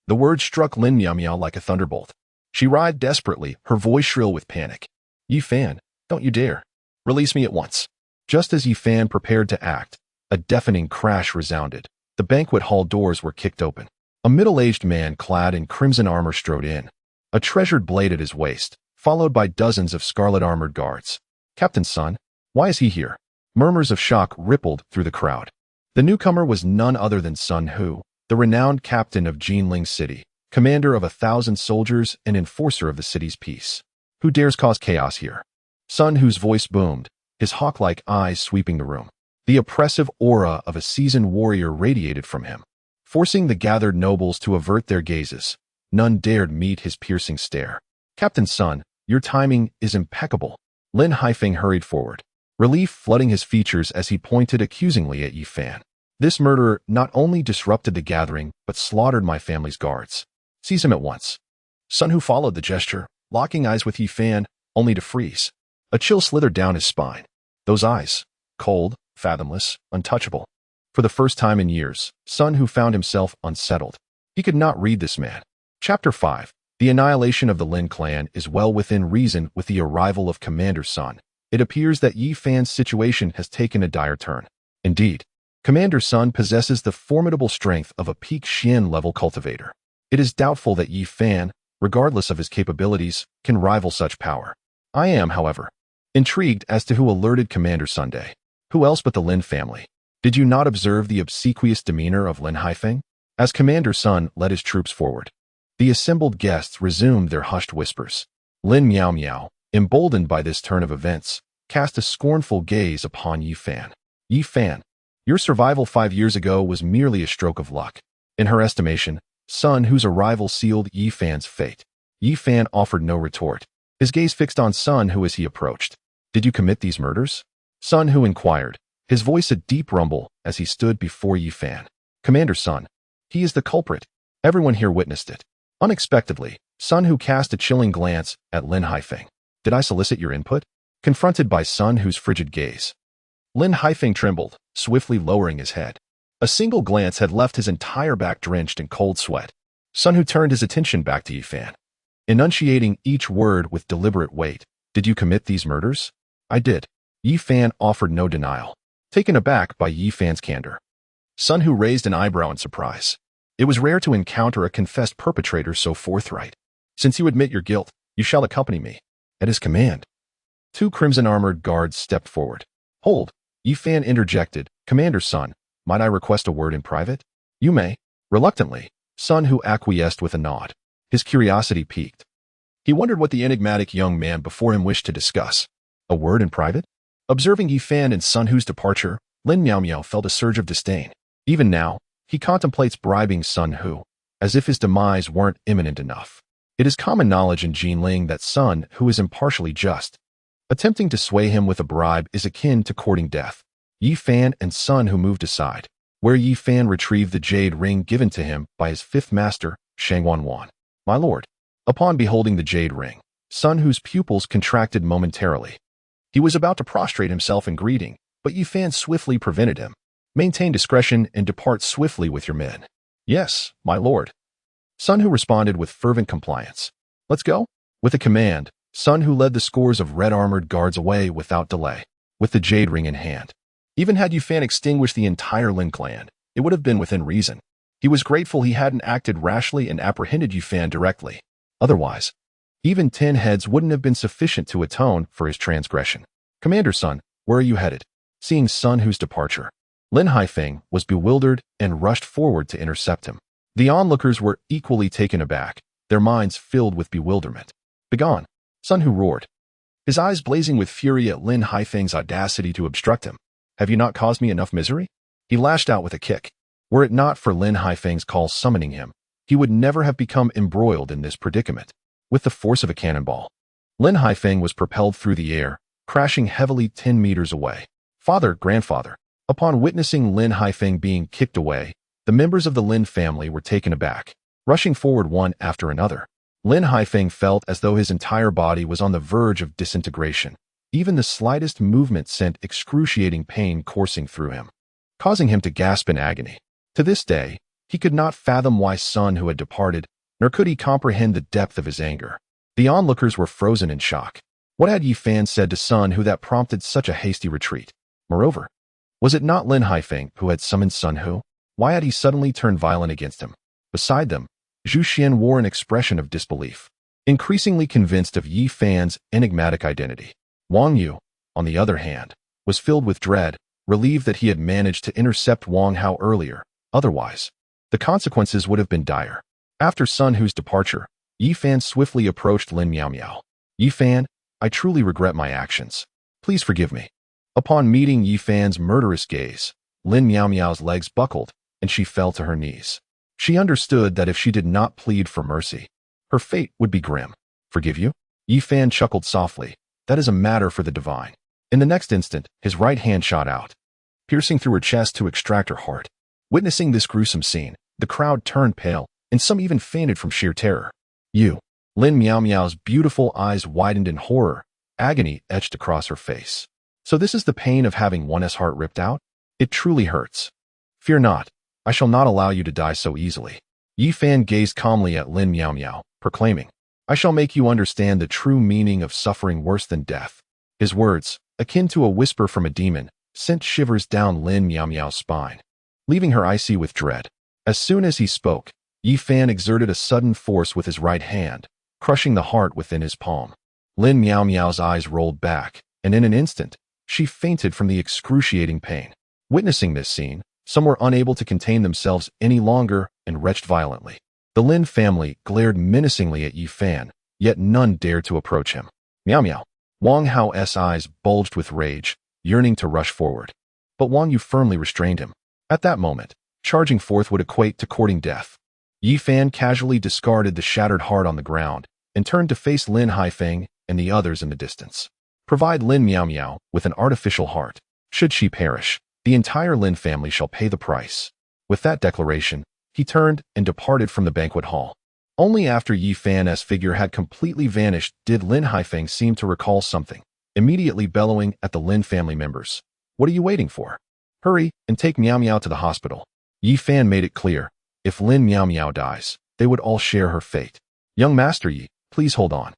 The words struck Lin Miao Miao like a thunderbolt. She writhed desperately, her voice shrill with panic. Yi Fan, don't you dare. Release me at once. Just as Yi Fan prepared to act, a deafening crash resounded. The banquet hall doors were kicked open. A middle-aged man clad in crimson armor strode in, a treasured blade at his waist, followed by dozens of scarlet-armored guards. Captain Sun, why is he here? Murmurs of shock rippled through the crowd. The newcomer was none other than Sun Hu, the renowned captain of Jinling City, commander of 1,000 soldiers and enforcer of the city's peace. Who dares cause chaos here? Sun Hu's voice boomed, his hawk-like eyes sweeping the room. The oppressive aura of a seasoned warrior radiated from him, forcing the gathered nobles to avert their gazes. None dared meet his piercing stare. Captain Sun, your timing is impeccable. Lin Haifeng hurried forward, relief flooding his features as he pointed accusingly at Yi Fan. This murderer not only disrupted the gathering, but slaughtered my family's guards. Seize him at once. Sun Hu followed the gesture, locking eyes with Yi Fan, only to freeze. A chill slithered down his spine. Those eyes, cold, fathomless, untouchable. For the first time in years, Sun Hu found himself unsettled. He could not read this man. Chapter 5. The annihilation of the Lin clan is well within reason with the arrival of Commander Sun. It appears that Yi Fan's situation has taken a dire turn. Indeed, Commander Sun possesses the formidable strength of a peak Xian-level cultivator. It is doubtful that Yi Fan, regardless of his capabilities, can rival such power. I am, however, intrigued as to who alerted Commander Sunday. Who else but the Lin family? Did you not observe the obsequious demeanor of Lin Haifeng? As Commander Sun led his troops forward, the assembled guests resumed their hushed whispers. Lin Miao Miao, emboldened by this turn of events, cast a scornful gaze upon Yi Fan. Yi Fan, your survival 5 years ago was merely a stroke of luck. In her estimation, Sun Hu's arrival sealed Yi Fan's fate. Yi Fan offered no retort, his gaze fixed on Sun Hu as he approached. Did you commit these murders? Sun Hu inquired, his voice a deep rumble as he stood before Yi Fan. Commander Sun, he is the culprit. Everyone here witnessed it. Unexpectedly, Sun Hu cast a chilling glance at Lin Haifeng. Did I solicit your input? Confronted by Sun Hu's frigid gaze, Lin Haifeng trembled, swiftly lowering his head. A single glance had left his entire back drenched in cold sweat. Sun Hu turned his attention back to Yi Fan, enunciating each word with deliberate weight. Did you commit these murders? I did. Yi Fan offered no denial, taken aback by Yi Fan's candor. Sun Hu raised an eyebrow in surprise. It was rare to encounter a confessed perpetrator so forthright. Since you admit your guilt, you shall accompany me. At his command. Two crimson-armored guards stepped forward. Hold, Yi Fan interjected. Commander Sun, might I request a word in private? You may. Reluctantly, Sun Hu acquiesced with a nod. His curiosity piqued. He wondered what the enigmatic young man before him wished to discuss. A word in private? Observing Yi Fan and Sun Hu's departure, Lin Miao felt a surge of disdain. Even now, he contemplates bribing Sun Hu, as if his demise weren't imminent enough. It is common knowledge in Jinling that Sun Hu is impartially just. Attempting to sway him with a bribe is akin to courting death. Yi Fan and Sun Hu moved aside, where Yi Fan retrieved the jade ring given to him by his fifth master, Shangwan Wan. My lord. Upon beholding the jade ring, Sun Hu's pupils contracted momentarily. He was about to prostrate himself in greeting, but Yi Fan swiftly prevented him. Maintain discretion and depart swiftly with your men. Yes, my lord. Sun Hu responded with fervent compliance. Let's go. With a command, Sun Hu led the scores of red-armored guards away without delay, with the jade ring in hand. Even had Yi Fan extinguished the entire Lin clan, it would have been within reason. He was grateful he hadn't acted rashly and apprehended Yi Fan directly. Otherwise, even 10 heads wouldn't have been sufficient to atone for his transgression. Commander Sun, where are you headed? Seeing Sun Hu's departure, Lin Haifeng was bewildered and rushed forward to intercept him. The onlookers were equally taken aback, their minds filled with bewilderment. Begone, Sun Hu roared, his eyes blazing with fury at Lin Haifeng's audacity to obstruct him. Have you not caused me enough misery? He lashed out with a kick. Were it not for Lin Haifeng's call summoning him, he would never have become embroiled in this predicament. With the force of a cannonball, Lin Haifeng was propelled through the air, crashing heavily 10 meters away. Father, grandfather. Upon witnessing Lin Haifeng being kicked away, the members of the Lin family were taken aback, rushing forward one after another. Lin Haifeng felt as though his entire body was on the verge of disintegration. Even the slightest movement sent excruciating pain coursing through him, causing him to gasp in agony. To this day, he could not fathom why Sun Hu had departed, nor could he comprehend the depth of his anger. The onlookers were frozen in shock. What had Yi Fan said to Sun Hu that prompted such a hasty retreat? Moreover, was it not Lin Haifeng who had summoned Sun Hu? Why had he suddenly turned violent against him? Beside them, Zhu Xian wore an expression of disbelief, increasingly convinced of Yi Fan's enigmatic identity. Wang Yu, on the other hand, was filled with dread, relieved that he had managed to intercept Wang Hao earlier. Otherwise, the consequences would have been dire. After Sun Hu's departure, Yi Fan swiftly approached Lin Miao. Yi Fan, I truly regret my actions. Please forgive me. Upon meeting Yi Fan's murderous gaze, Lin Miao's legs buckled, and she fell to her knees. She understood that if she did not plead for mercy, her fate would be grim. Forgive you? Yi Fan chuckled softly. That is a matter for the divine. In the next instant, his right hand shot out, piercing through her chest to extract her heart. Witnessing this gruesome scene, the crowd turned pale, and some even fainted from sheer terror. You. Lin Miao's beautiful eyes widened in horror, agony etched across her face. So this is the pain of having one's heart ripped out? It truly hurts. Fear not, I shall not allow you to die so easily. Yi Fan gazed calmly at Lin Miao, proclaiming, I shall make you understand the true meaning of suffering worse than death. His words, akin to a whisper from a demon, sent shivers down Lin Miao's spine, leaving her icy with dread. As soon as he spoke, Yi Fan exerted a sudden force with his right hand, crushing the heart within his palm. Lin Miao's eyes rolled back, and in an instant, she fainted from the excruciating pain. Witnessing this scene, some were unable to contain themselves any longer and retched violently. The Lin family glared menacingly at Yi Fan, yet none dared to approach him. Miao. Wang Hao's eyes bulged with rage, yearning to rush forward. But Wang Yu firmly restrained him. At that moment, charging forth would equate to courting death. Yi Fan casually discarded the shattered heart on the ground and turned to face Lin Haifeng and the others in the distance. Provide Lin Miao Miao with an artificial heart. Should she perish, the entire Lin family shall pay the price. With that declaration, he turned and departed from the banquet hall. Only after Yi Fan's figure had completely vanished did Lin Haifeng seem to recall something, immediately bellowing at the Lin family members. What are you waiting for? Hurry and take Miao Miao to the hospital. Yi Fan made it clear, if Lin Miao Miao dies, they would all share her fate. Young Master Yi, please hold on.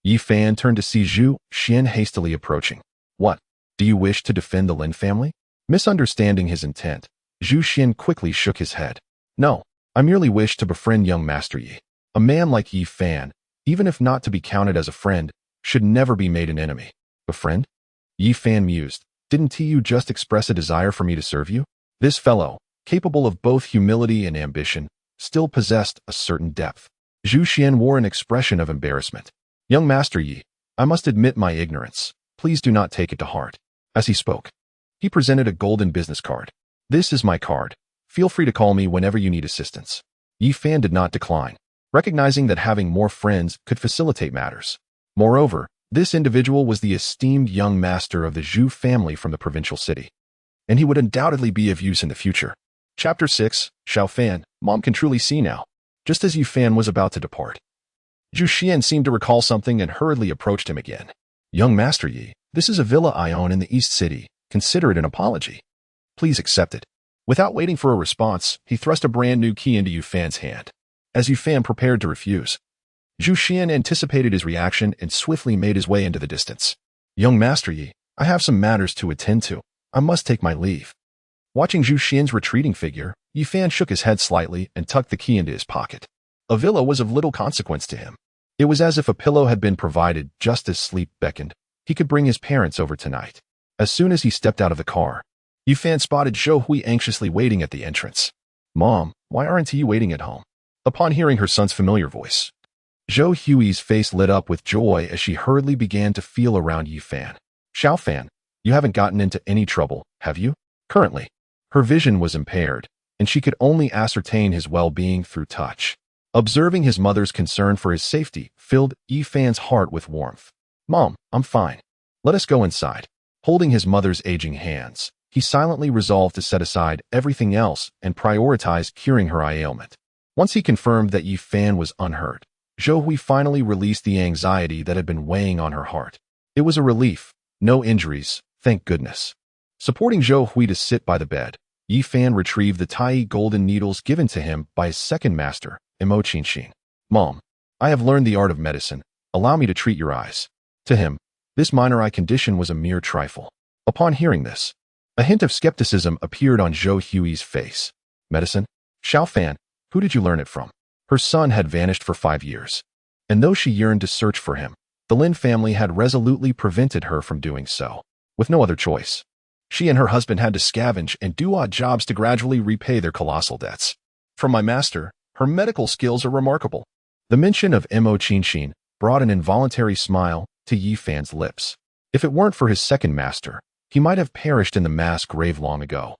Yi Fan turned to see Zhu Xian hastily approaching. What? Do you wish to defend the Lin family? Misunderstanding his intent, Zhu Xian quickly shook his head. No, I merely wish to befriend young Master Yi. A man like Yi Fan, even if not to be counted as a friend, should never be made an enemy. Befriend? Yi Fan mused. Didn't you just express a desire for me to serve you? This fellow, capable of both humility and ambition, still possessed a certain depth. Zhu Xian wore an expression of embarrassment. Young Master Yi, I must admit my ignorance. Please do not take it to heart. As he spoke, he presented a golden business card. This is my card. Feel free to call me whenever you need assistance. Yi Fan did not decline, recognizing that having more friends could facilitate matters. Moreover, this individual was the esteemed young master of the Zhu family from the provincial city, and he would undoubtedly be of use in the future. Chapter 6, Xiao Fan, Mom can truly see now. Just as Yi Fan was about to depart, Zhu Xian seemed to recall something and hurriedly approached him again. Young Master Yi, this is a villa I own in the East City. Consider it an apology. Please accept it. Without waiting for a response, he thrust a brand new key into Yi Fan's hand. As Yi Fan prepared to refuse, Zhu Xian anticipated his reaction and swiftly made his way into the distance. Young Master Yi, I have some matters to attend to. I must take my leave. Watching Zhu Xian's retreating figure, Yi Fan shook his head slightly and tucked the key into his pocket. A villa was of little consequence to him. It was as if a pillow had been provided just as sleep beckoned. He could bring his parents over tonight. As soon as he stepped out of the car, Yi Fan spotted Zhou Hui anxiously waiting at the entrance. Mom, why aren't you waiting at home? Upon hearing her son's familiar voice, Zhou Hui's face lit up with joy as she hurriedly began to feel around Yi Fan. Xiao Fan, you haven't gotten into any trouble, have you? Currently, her vision was impaired, and she could only ascertain his well-being through touch. Observing his mother's concern for his safety filled Yi Fan's heart with warmth. Mom, I'm fine. Let us go inside. Holding his mother's aging hands, he silently resolved to set aside everything else and prioritize curing her ailment. Once he confirmed that Yi Fan was unhurt, Zhou Hui finally released the anxiety that had been weighing on her heart. It was a relief. No injuries, thank goodness. Supporting Zhou Hui to sit by the bed, Yi Fan retrieved the tiny golden needles given to him by his second master, enshrouded. Mom, I have learned the art of medicine. Allow me to treat your eyes. To him, this minor eye condition was a mere trifle. Upon hearing this, a hint of skepticism appeared on Zhou Hui's face. Medicine? Xiao Fan, who did you learn it from? Her son had vanished for 5 years, and though she yearned to search for him, the Lin family had resolutely prevented her from doing so. With no other choice, she and her husband had to scavenge and do odd jobs to gradually repay their colossal debts. From my master, her medical skills are remarkable. The mention of enshrouded brought an involuntary smile to Yi Fan's lips. If it weren't for his second master, he might have perished in the mass grave long ago,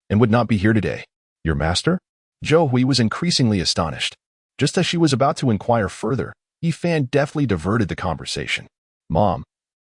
and would not be here today. Your master? Zhou Hui was increasingly astonished. Just as she was about to inquire further, Yi Fan deftly diverted the conversation. Mom,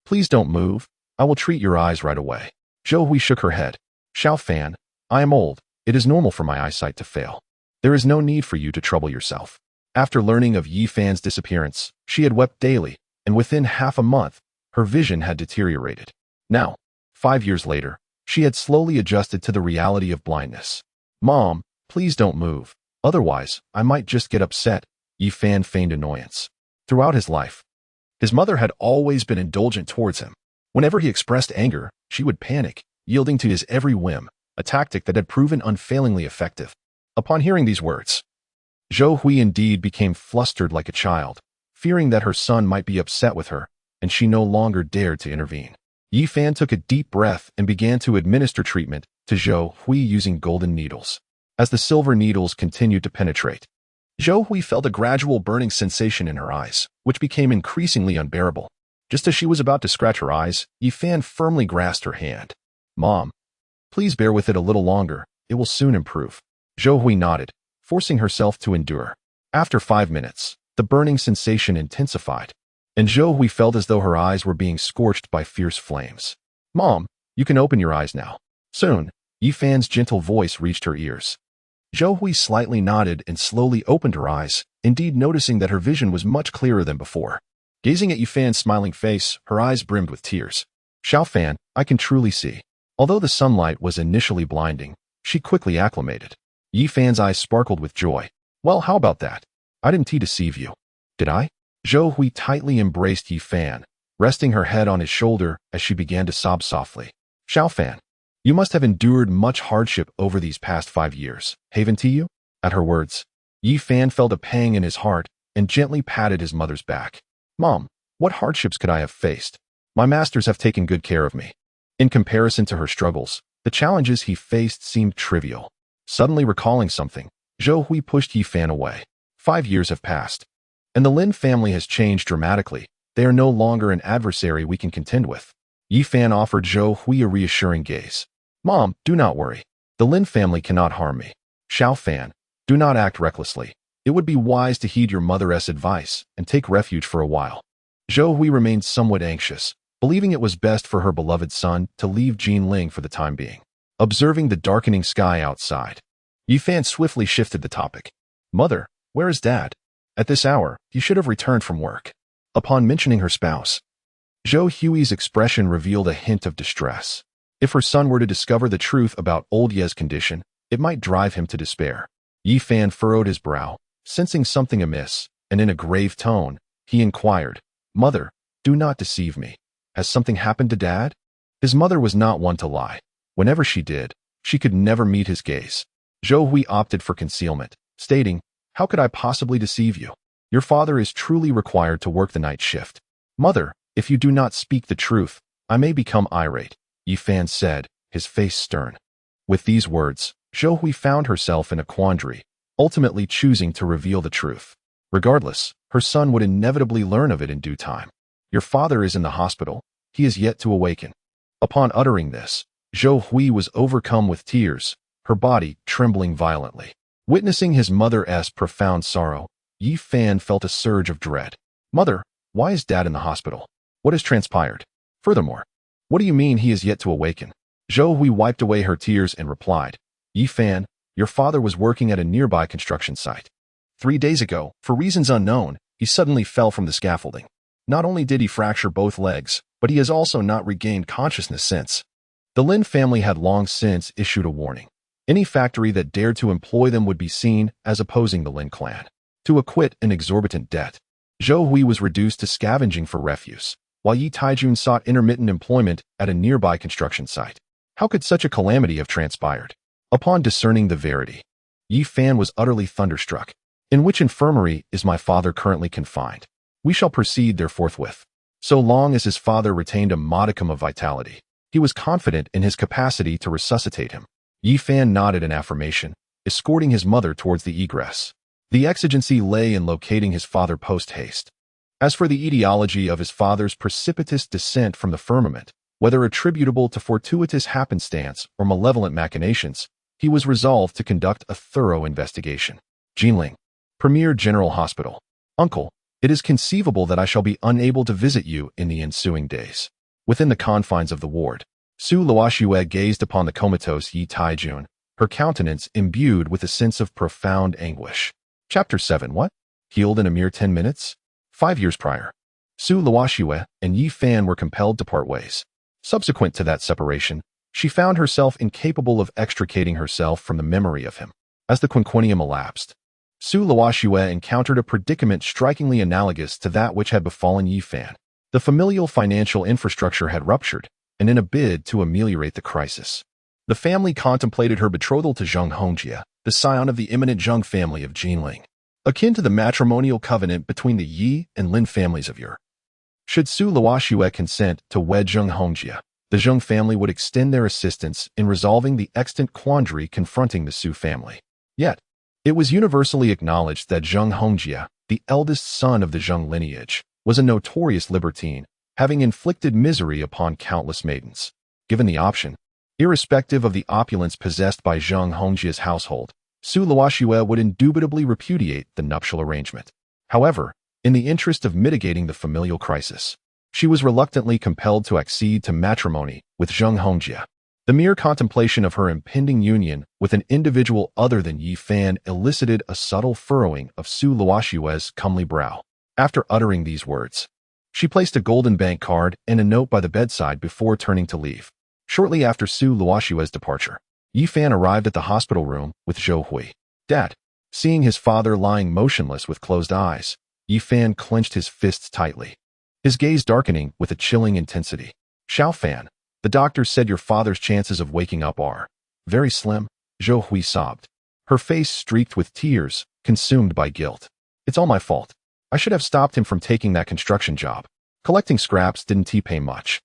please don't move. I will treat your eyes right away. Zhou Hui shook her head. Xiao Fan, I am old. It is normal for my eyesight to fail. There is no need for you to trouble yourself. After learning of Yi Fan's disappearance, she had wept daily, and within half a month, her vision had deteriorated. Now, 5 years later, she had slowly adjusted to the reality of blindness. Mom, please don't move. Otherwise, I might just get upset. Yi Fan feigned annoyance. Throughout his life, his mother had always been indulgent towards him. Whenever he expressed anger, she would panic, yielding to his every whim, a tactic that had proven unfailingly effective. Upon hearing these words, Zhou Hui indeed became flustered like a child, fearing that her son might be upset with her, and she no longer dared to intervene. Yi Fan took a deep breath and began to administer treatment to Zhou Hui using golden needles. As the silver needles continued to penetrate, Zhou Hui felt a gradual burning sensation in her eyes, which became increasingly unbearable. Just as she was about to scratch her eyes, Yi Fan firmly grasped her hand. Mom, please bear with it a little longer. It will soon improve. Zhou Hui nodded, forcing herself to endure. After 5 minutes, the burning sensation intensified, and Zhou Hui felt as though her eyes were being scorched by fierce flames. "Mom, you can open your eyes now. Soon." Yi Fan's gentle voice reached her ears. Zhou Hui slightly nodded and slowly opened her eyes, indeed noticing that her vision was much clearer than before. Gazing at Yi Fan's smiling face, her eyes brimmed with tears. "Xiao Fan, I can truly see." Although the sunlight was initially blinding, she quickly acclimated. Yi Fan's eyes sparkled with joy. "Well, how about that? I didn't deceive you, did I?" Zhou Hui tightly embraced Yi Fan, resting her head on his shoulder as she began to sob softly. "Xiao Fan, you must have endured much hardship over these past 5 years, haven't you?" At her words, Yi Fan felt a pang in his heart and gently patted his mother's back. "Mom, what hardships could I have faced? My masters have taken good care of me." In comparison to her struggles, the challenges he faced seemed trivial. Suddenly recalling something, Zhou Hui pushed Yi Fan away. 5 years have passed, and the Lin family has changed dramatically. They are no longer an adversary we can contend with. Yi Fan offered Zhou Hui a reassuring gaze. "Mom, do not worry. The Lin family cannot harm me. Xiao Fan, do not act recklessly. It would be wise to heed your mother's advice and take refuge for a while." Zhou Hui remained somewhat anxious, believing it was best for her beloved son to leave Jinling for the time being. Observing the darkening sky outside, Yi Fan swiftly shifted the topic. "Mother, where is Dad? At this hour, he should have returned from work." Upon mentioning her spouse, Zhou Hui's expression revealed a hint of distress. If her son were to discover the truth about old Ye's condition, it might drive him to despair. Yi Fan furrowed his brow, sensing something amiss, and in a grave tone, he inquired, "Mother, do not deceive me. Has something happened to Dad?" His mother was not one to lie. Whenever she did, she could never meet his gaze. Zhou Hui opted for concealment, stating, "How could I possibly deceive you? Your father is truly required to work the night shift." "Mother, if you do not speak the truth, I may become irate," Yi Fan said, his face stern. With these words, Zhou Hui found herself in a quandary, ultimately choosing to reveal the truth. Regardless, her son would inevitably learn of it in due time. "Your father is in the hospital. He is yet to awaken." Upon uttering this, Zhou Hui was overcome with tears, her body trembling violently. Witnessing his mother's profound sorrow, Yi Fan felt a surge of dread. "Mother, why is Dad in the hospital? What has transpired? Furthermore, what do you mean he is yet to awaken?" Zhou Hui wiped away her tears and replied, "Yi Fan, your father was working at a nearby construction site. 3 days ago, for reasons unknown, he suddenly fell from the scaffolding. Not only did he fracture both legs, but he has also not regained consciousness since. The Lin family had long since issued a warning. Any factory that dared to employ them would be seen as opposing the Lin clan. To acquit an exorbitant debt, Zhou Hui was reduced to scavenging for refuse, while Yi Taijun sought intermittent employment at a nearby construction site. How could such a calamity have transpired?" Upon discerning the verity, Yi Fan was utterly thunderstruck. "In which infirmary is my father currently confined? We shall proceed there forthwith." So long as his father retained a modicum of vitality, he was confident in his capacity to resuscitate him. Yi Fan nodded in affirmation, escorting his mother towards the egress. The exigency lay in locating his father post-haste. As for the etiology of his father's precipitous descent from the firmament, whether attributable to fortuitous happenstance or malevolent machinations, he was resolved to conduct a thorough investigation. Jinling, Premier General Hospital. "Uncle, it is conceivable that I shall be unable to visit you in the ensuing days." Within the confines of the ward, Su Luoxue gazed upon the comatose Yi Taijun, her countenance imbued with a sense of profound anguish. Chapter 7. What? Healed in a mere 10 minutes? 5 years prior, Su Luoxue and Yi Fan were compelled to part ways. Subsequent to that separation, she found herself incapable of extricating herself from the memory of him. As the quinquennium elapsed, Su Luoxue encountered a predicament strikingly analogous to that which had befallen Yi Fan. The familial financial infrastructure had ruptured, and in a bid to ameliorate the crisis, the family contemplated her betrothal to Zheng Hongjie, the scion of the eminent Zheng family of Jinling, akin to the matrimonial covenant between the Yi and Lin families of Ur. Should Su Luoxue consent to wed Zheng Hongjie, the Zheng family would extend their assistance in resolving the extant quandary confronting the Su family. Yet, it was universally acknowledged that Zheng Hongjie, the eldest son of the Zheng lineage, was a notorious libertine, having inflicted misery upon countless maidens. Given the option, irrespective of the opulence possessed by Zheng Hongjie's household, Su Luoxue would indubitably repudiate the nuptial arrangement. However, in the interest of mitigating the familial crisis. She was reluctantly compelled to accede to matrimony with Zheng Hongjie. The mere contemplation of her impending union with an individual other than Yi Fan elicited a subtle furrowing of Su Luoxue's comely brow. After uttering these words, she placed a golden bank card and a note by the bedside before turning to leave. Shortly after Su Luoxue's departure, Yi Fan arrived at the hospital room with Zhou Hui. Dad. Seeing his father lying motionless with closed eyes, Yi Fan clenched his fists tightly, his gaze darkening with a chilling intensity. Xiao Fan, the doctor said your father's chances of waking up are very slim, Zhou Hui sobbed, her face streaked with tears, consumed by guilt. It's all my fault. I should have stopped him from taking that construction job. Collecting scraps didn't pay much,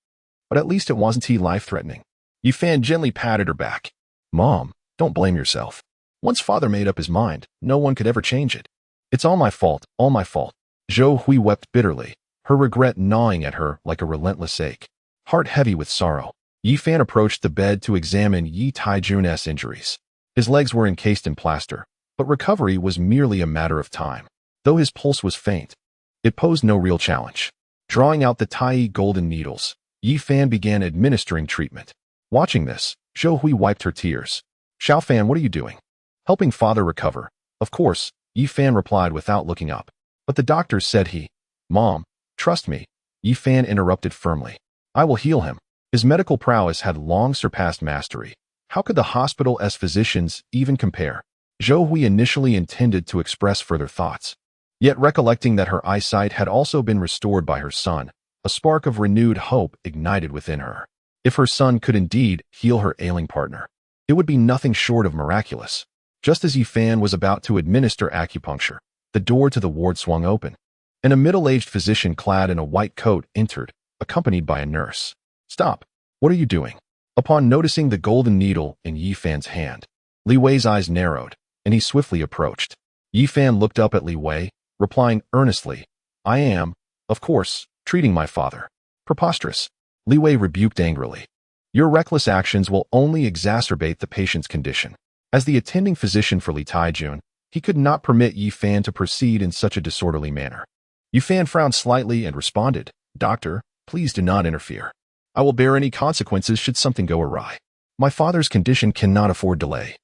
but at least it wasn't life-threatening. Yi Fan gently patted her back. Mom, don't blame yourself. Once father made up his mind, no one could ever change it. It's all my fault, all my fault. Zhou Hui wept bitterly, her regret gnawing at her like a relentless ache. Heart heavy with sorrow, Yi Fan approached the bed to examine Yi Taijun's injuries. His legs were encased in plaster, but recovery was merely a matter of time. Though his pulse was faint, it posed no real challenge. Drawing out the Tai golden needles, Yi Fan began administering treatment. Watching this, Zhou Hui wiped her tears. Xiao Fan, what are you doing? Helping father recover. Of course, Yi Fan replied without looking up. But the doctor said Mom, trust me, Yi Fan interrupted firmly. I will heal him. His medical prowess had long surpassed mastery. How could the hospital's physicians even compare? Zhou Hui initially intended to express further thoughts. Yet recollecting that her eyesight had also been restored by her son, a spark of renewed hope ignited within her. If her son could indeed heal her ailing partner, it would be nothing short of miraculous. Just as Yi Fan was about to administer acupuncture, the door to the ward swung open, and a middle-aged physician clad in a white coat entered, accompanied by a nurse. Stop! What are you doing? Upon noticing the golden needle in Yi Fan's hand, Li Wei's eyes narrowed, and he swiftly approached. Yi Fan looked up at Li Wei, replying earnestly, I am, of course, treating my father. Preposterous. Li Wei rebuked angrily. Your reckless actions will only exacerbate the patient's condition. As the attending physician for Li Taijun, he could not permit Yi Fan to proceed in such a disorderly manner. Yi Fan frowned slightly and responded, Doctor, please do not interfere. I will bear any consequences should something go awry. My father's condition cannot afford delay.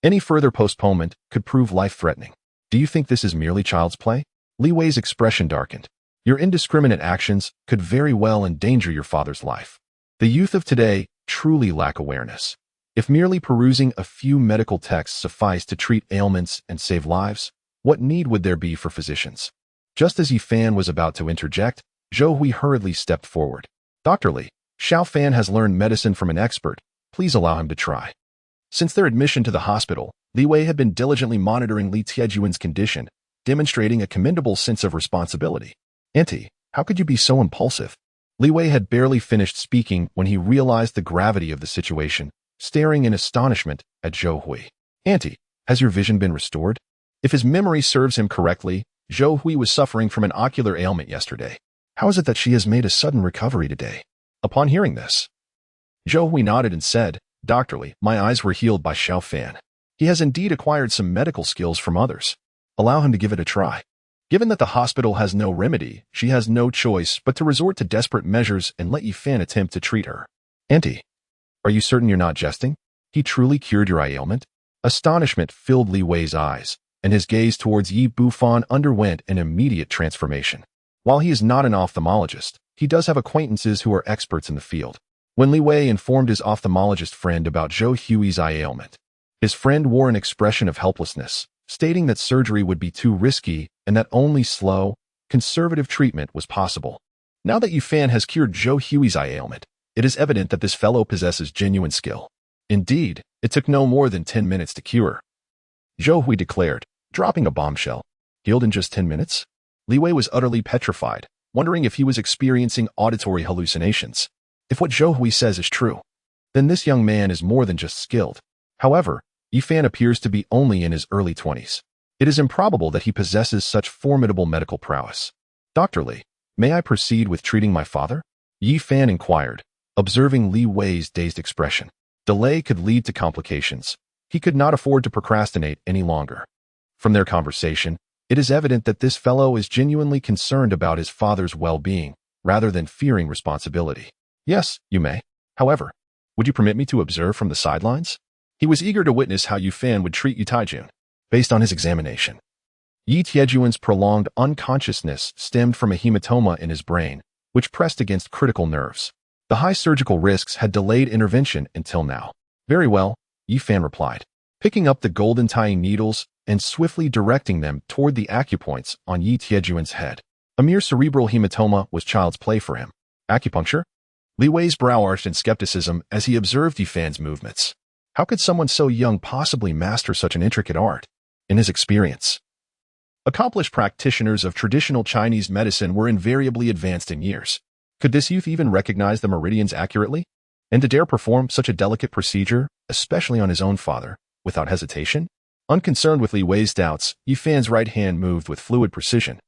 Any further postponement could prove life-threatening. Do you think this is merely child's play? Li Wei's expression darkened. Your indiscriminate actions could very well endanger your father's life. The youth of today truly lack awareness. If merely perusing a few medical texts suffice to treat ailments and save lives, what need would there be for physicians? Just as Yi Fan was about to interject, Zhou Hui hurriedly stepped forward. Dr. Li, Xiao Fan has learned medicine from an expert. Please allow him to try. Since their admission to the hospital, Li Wei had been diligently monitoring Li Tiejuan's condition, demonstrating a commendable sense of responsibility. Auntie, how could you be so impulsive? Li Wei had barely finished speaking when he realized the gravity of the situation, staring in astonishment at Zhou Hui. Auntie, has your vision been restored? If his memory serves him correctly, Zhou Hui was suffering from an ocular ailment yesterday. How is it that she has made a sudden recovery today? Upon hearing this, Zhou Hui nodded and said, Dr. Li, my eyes were healed by Xiao Fan. He has indeed acquired some medical skills from others. Allow him to give it a try. Given that the hospital has no remedy, she has no choice but to resort to desperate measures and let Yi Fan attempt to treat her. Auntie, are you certain you're not jesting? He truly cured your eye ailment? Astonishment filled Li Wei's eyes, and his gaze towards Yi Bufan underwent an immediate transformation. While he is not an ophthalmologist, he does have acquaintances who are experts in the field. When Li Wei informed his ophthalmologist friend about Zhou Hui's eye ailment, his friend wore an expression of helplessness, stating that surgery would be too risky and that only slow, conservative treatment was possible. Now that Yi Fan has cured Zhou Hui's eye ailment, it is evident that this fellow possesses genuine skill. Indeed, it took no more than 10 minutes to cure. Zhou Hui declared, dropping a bombshell. Healed in just 10 minutes? Li Wei was utterly petrified, wondering if he was experiencing auditory hallucinations. If what Zhou Hui says is true, then this young man is more than just skilled. However, Yi Fan appears to be only in his early 20s. It is improbable that he possesses such formidable medical prowess. Dr. Li, may I proceed with treating my father? Yi Fan inquired, observing Li Wei's dazed expression. Delay could lead to complications. He could not afford to procrastinate any longer. From their conversation, It is evident that this fellow is genuinely concerned about his father's well-being, rather than fearing responsibility. Yes, you may. However, would you permit me to observe from the sidelines? He was eager to witness how Yu Fan would treat Yi Taijun, based on his examination. Yi Tiejun's prolonged unconsciousness stemmed from a hematoma in his brain, which pressed against critical nerves. The high surgical risks had delayed intervention until now. Very well, Yi Fan replied, picking up the golden tying needles and swiftly directing them toward the acupoints on Yi Tiejun's head. A mere cerebral hematoma was child's play for him. Acupuncture? Li Wei's brow arched in skepticism as he observed Yi Fan's movements. How could someone so young possibly master such an intricate art? In his experience, accomplished practitioners of traditional Chinese medicine were invariably advanced in years. Could this youth even recognize the meridians accurately? And to dare perform such a delicate procedure, especially on his own father, without hesitation? Unconcerned with Li Wei's doubts, Yi Fan's right hand moved with fluid precision,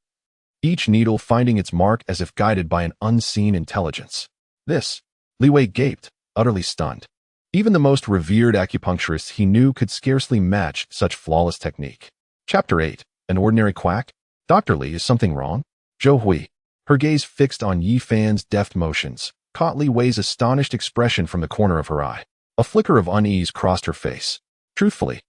each needle finding its mark as if guided by an unseen intelligence. This, Li Wei gaped, utterly stunned. Even the most revered acupuncturists he knew could scarcely match such flawless technique. Chapter 8. An ordinary quack? Dr. Li, is something wrong? Zhou Hui, her gaze fixed on Yi Fan's deft motions, caught Li Wei's astonished expression from the corner of her eye. A flicker of unease crossed her face. Truthfully,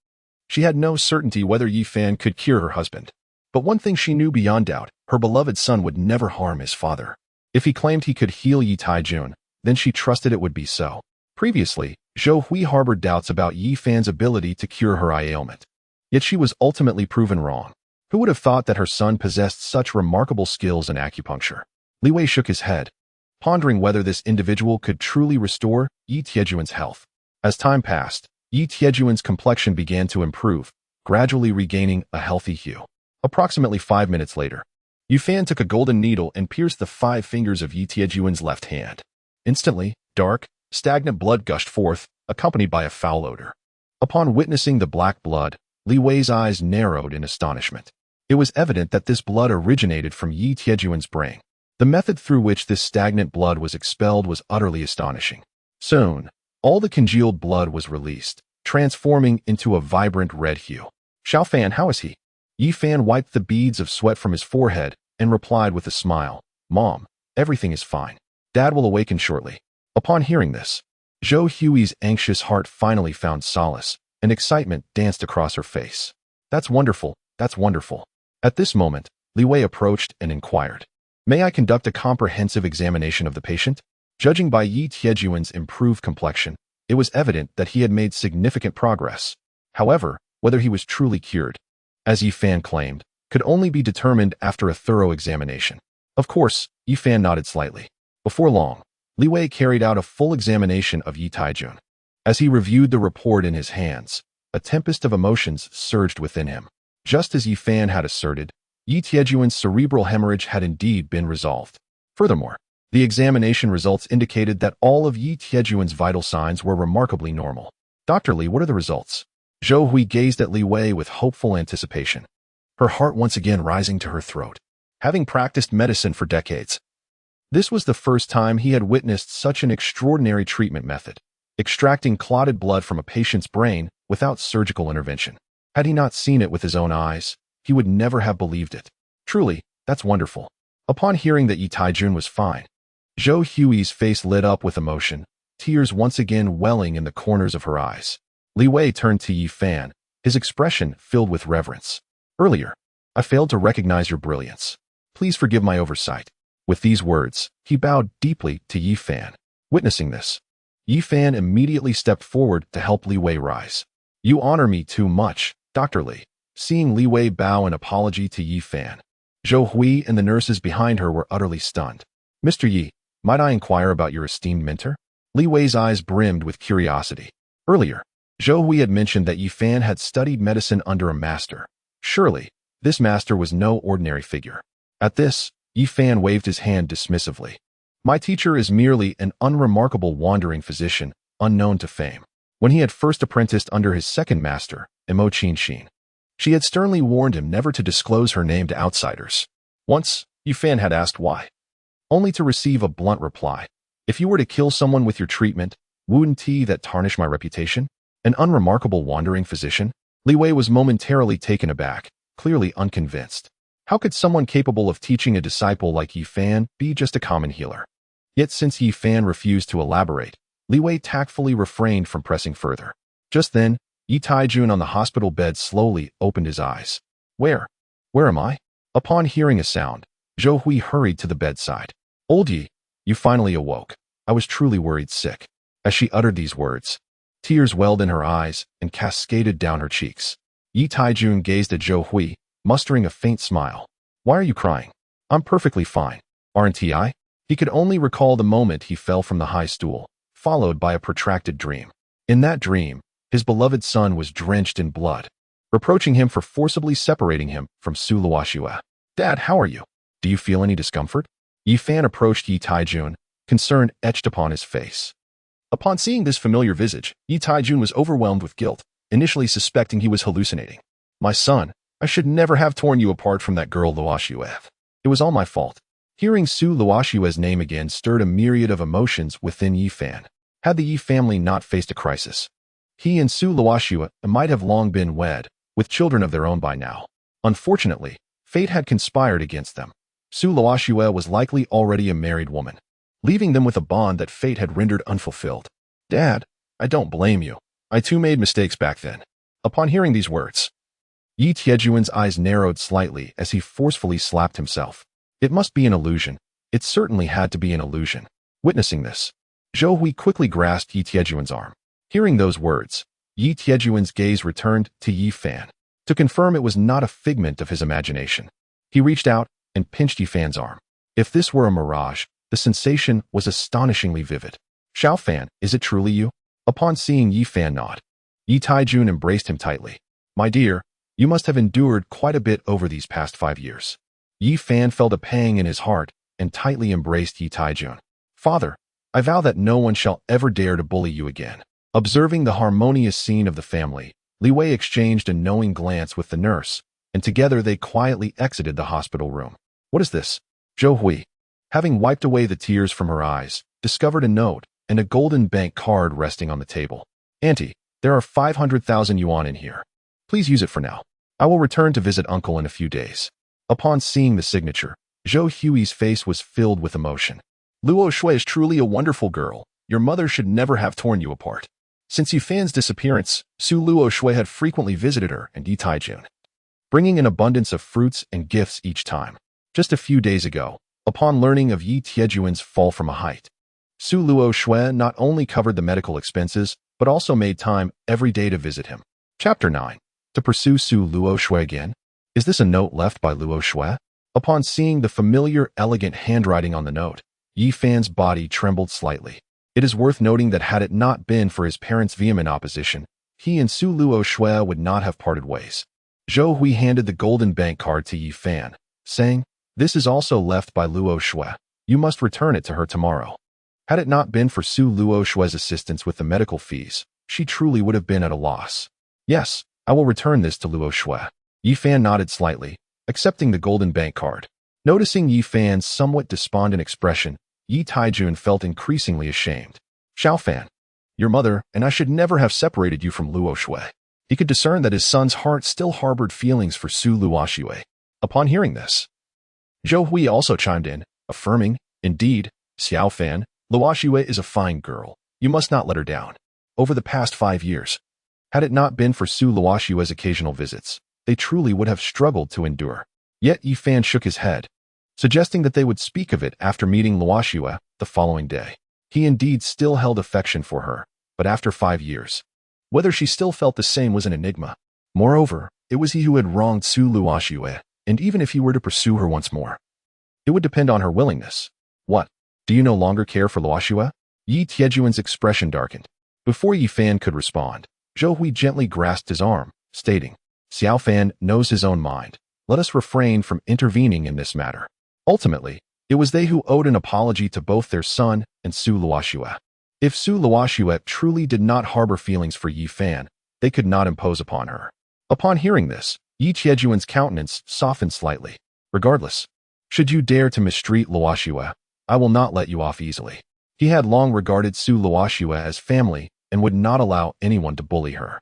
she had no certainty whether Yi Fan could cure her husband. But one thing she knew beyond doubt, her beloved son would never harm his father. If he claimed he could heal Yi Taijun, then she trusted it would be so. Previously, Zhou Hui harbored doubts about Yi Fan's ability to cure her eye ailment. Yet she was ultimately proven wrong. Who would have thought that her son possessed such remarkable skills in acupuncture? Li Wei shook his head, pondering whether this individual could truly restore Yi Tiejun's health. As time passed, Yi Tiejun's complexion began to improve, gradually regaining a healthy hue. Approximately 5 minutes later, Yu Fan took a golden needle and pierced the 5 fingers of Yi Tiejun's left hand. Instantly, dark, stagnant blood gushed forth, accompanied by a foul odor. Upon witnessing the black blood, Li Wei's eyes narrowed in astonishment. It was evident that this blood originated from Yi Tiejun's brain. The method through which this stagnant blood was expelled was utterly astonishing. Soon, all the congealed blood was released, transforming into a vibrant red hue. Xiao Fan, how is he? Yi Fan wiped the beads of sweat from his forehead and replied with a smile, Mom, everything is fine. Dad will awaken shortly. Upon hearing this, Zhou Hui's anxious heart finally found solace, and excitement danced across her face. That's wonderful, that's wonderful. At this moment, Li Wei approached and inquired, May I conduct a comprehensive examination of the patient? Judging by Yi Tiejun's improved complexion, it was evident that he had made significant progress. However, whether he was truly cured, as Yi Fan claimed, could only be determined after a thorough examination. Of course, Yi Fan nodded slightly. Before long, Li Wei carried out a full examination of Yi Taijun. As he reviewed the report in his hands, a tempest of emotions surged within him. Just as Yi Fan had asserted, Yi Tiejun's cerebral hemorrhage had indeed been resolved. Furthermore, the examination results indicated that all of Yi Tiejun's vital signs were remarkably normal. Dr. Li, what are the results? Zhou Hui gazed at Li Wei with hopeful anticipation, her heart once again rising to her throat. Having practiced medicine for decades, this was the first time he had witnessed such an extraordinary treatment method, extracting clotted blood from a patient's brain without surgical intervention. Had he not seen it with his own eyes, he would never have believed it. Truly, that's wonderful. Upon hearing that Yi Taijun was fine, Zhou Hui's face lit up with emotion, tears once again welling in the corners of her eyes. Li Wei turned to Yi Fan, his expression filled with reverence. Earlier, I failed to recognize your brilliance. Please forgive my oversight. With these words, he bowed deeply to Yi Fan. Witnessing this, Yi Fan immediately stepped forward to help Li Wei rise. You honor me too much, Dr. Li. Seeing Li Wei bow in apology to Yi Fan, Zhou Hui and the nurses behind her were utterly stunned. Mr. Yi, might I inquire about your esteemed mentor? Li Wei's eyes brimmed with curiosity. Earlier, Zhou Hui had mentioned that Yi Fan had studied medicine under a master. Surely, this master was no ordinary figure. At this, Yi Fan waved his hand dismissively. My teacher is merely an unremarkable wandering physician, unknown to fame. When he had first apprenticed under his second master, Imo Xin, she had sternly warned him never to disclose her name to outsiders. Once, Yi Fan had asked why, only to receive a blunt reply. If you were to kill someone with your treatment, wouldn't that tarnish my reputation? An unremarkable wandering physician? Li Wei was momentarily taken aback, clearly unconvinced. How could someone capable of teaching a disciple like Yi Fan be just a common healer? Yet since Yi Fan refused to elaborate, Li Wei tactfully refrained from pressing further. Just then, Yi Taijun on the hospital bed slowly opened his eyes. Where am I? Upon hearing a sound, Zhou Hui hurried to the bedside. Old Yi, you finally awoke. I was truly worried sick. As she uttered these words, tears welled in her eyes and cascaded down her cheeks. Yi Taijun gazed at Zhou Hui, mustering a faint smile. Why are you crying? I'm perfectly fine. Aren't I? He could only recall the moment he fell from the high stool, followed by a protracted dream. In that dream, his beloved son was drenched in blood, reproaching him for forcibly separating him from Su Luoxue. Dad, how are you? Do you feel any discomfort? Yi Fan approached Yi Taijun, concern etched upon his face. Upon seeing this familiar visage, Yi Taijun was overwhelmed with guilt, initially suspecting he was hallucinating. My son, I should never have torn you apart from that girl Luoxue. It was all my fault. Hearing Su Luoxue's name again stirred a myriad of emotions within Yi Fan. Had the Yi family not faced a crisis, he and Su Luoxue might have long been wed, with children of their own by now. Unfortunately, fate had conspired against them. Su Luoxue was likely already a married woman, leaving them with a bond that fate had rendered unfulfilled. Dad, I don't blame you. I too made mistakes back then. Upon hearing these words, Yi Tiejuan's eyes narrowed slightly as he forcefully slapped himself. It must be an illusion. It certainly had to be an illusion. Witnessing this, Zhou Hui quickly grasped Yi Tiejuan's arm. Hearing those words, Yi Tiejuan's gaze returned to Yi Fan. To confirm it was not a figment of his imagination, he reached out and pinched Yi Fan's arm. If this were a mirage, the sensation was astonishingly vivid. Xiao Fan, is it truly you? Upon seeing Yi Fan nod, Yi Taijun embraced him tightly. My dear, you must have endured quite a bit over these past 5 years. Yi Fan felt a pang in his heart and tightly embraced Yi Taijun. Father, I vow that no one shall ever dare to bully you again. Observing the harmonious scene of the family, Li Wei exchanged a knowing glance with the nurse, and together they quietly exited the hospital room. What is this? Zhou Hui, having wiped away the tears from her eyes, discovered a note and a golden bank card resting on the table. Auntie, there are 500,000 yuan in here. Please use it for now. I will return to visit uncle in a few days. Upon seeing the signature, Zhou Hui's face was filled with emotion. Luo Shui is truly a wonderful girl. Your mother should never have torn you apart. Since Yi Fan's disappearance, Su Luo Shui had frequently visited her and Yi Taijun, bringing an abundance of fruits and gifts each time. Just a few days ago, upon learning of Yi Tiejuan's fall from a height, Su Luo Shui not only covered the medical expenses, but also made time every day to visit him. Chapter 9. To pursue Su Luo Shui again? Is this a note left by Luo Shui? Upon seeing the familiar, elegant handwriting on the note, Yi Fan's body trembled slightly. It is worth noting that had it not been for his parents' vehement opposition, he and Su Luo Shui would not have parted ways. Zhou Hui handed the golden bank card to Yi Fan, saying, This is also left by Luo Shui. You must return it to her tomorrow. Had it not been for Su Luo Shui's assistance with the medical fees, she truly would have been at a loss. Yes, I will return this to Luo Shui. Yi Fan nodded slightly, accepting the golden bank card. Noticing Yi Fan's somewhat despondent expression, Yi Taijun felt increasingly ashamed. Xiao Fan, your mother and I should never have separated you from Luo Shui. He could discern that his son's heart still harbored feelings for Su Luoxue. Upon hearing this, Zhou Hui also chimed in, affirming, Indeed, Xiao Fan, Luoxue is a fine girl. You must not let her down. Over the past 5 years, had it not been for Su Luoxue's occasional visits, they truly would have struggled to endure. Yet Yi Fan shook his head, suggesting that they would speak of it after meeting Luoxue the following day. He indeed still held affection for her, but after 5 years, whether she still felt the same was an enigma. Moreover, it was he who had wronged Su Luoxue, and even if he were to pursue her once more, it would depend on her willingness. What? Do you no longer care for Luoxue? Yi Tiejuan's expression darkened. Before Yi Fan could respond, Zhou Hui gently grasped his arm, stating, Xiao Fan knows his own mind. Let us refrain from intervening in this matter. Ultimately, it was they who owed an apology to both their son and Su Luoxue. If Su Luoxue truly did not harbor feelings for Yi Fan, they could not impose upon her. Upon hearing this, Yi Tiejuan's countenance softened slightly. Regardless, should you dare to mistreat Luoxue, I will not let you off easily. He had long regarded Su Luoxue as family and would not allow anyone to bully her.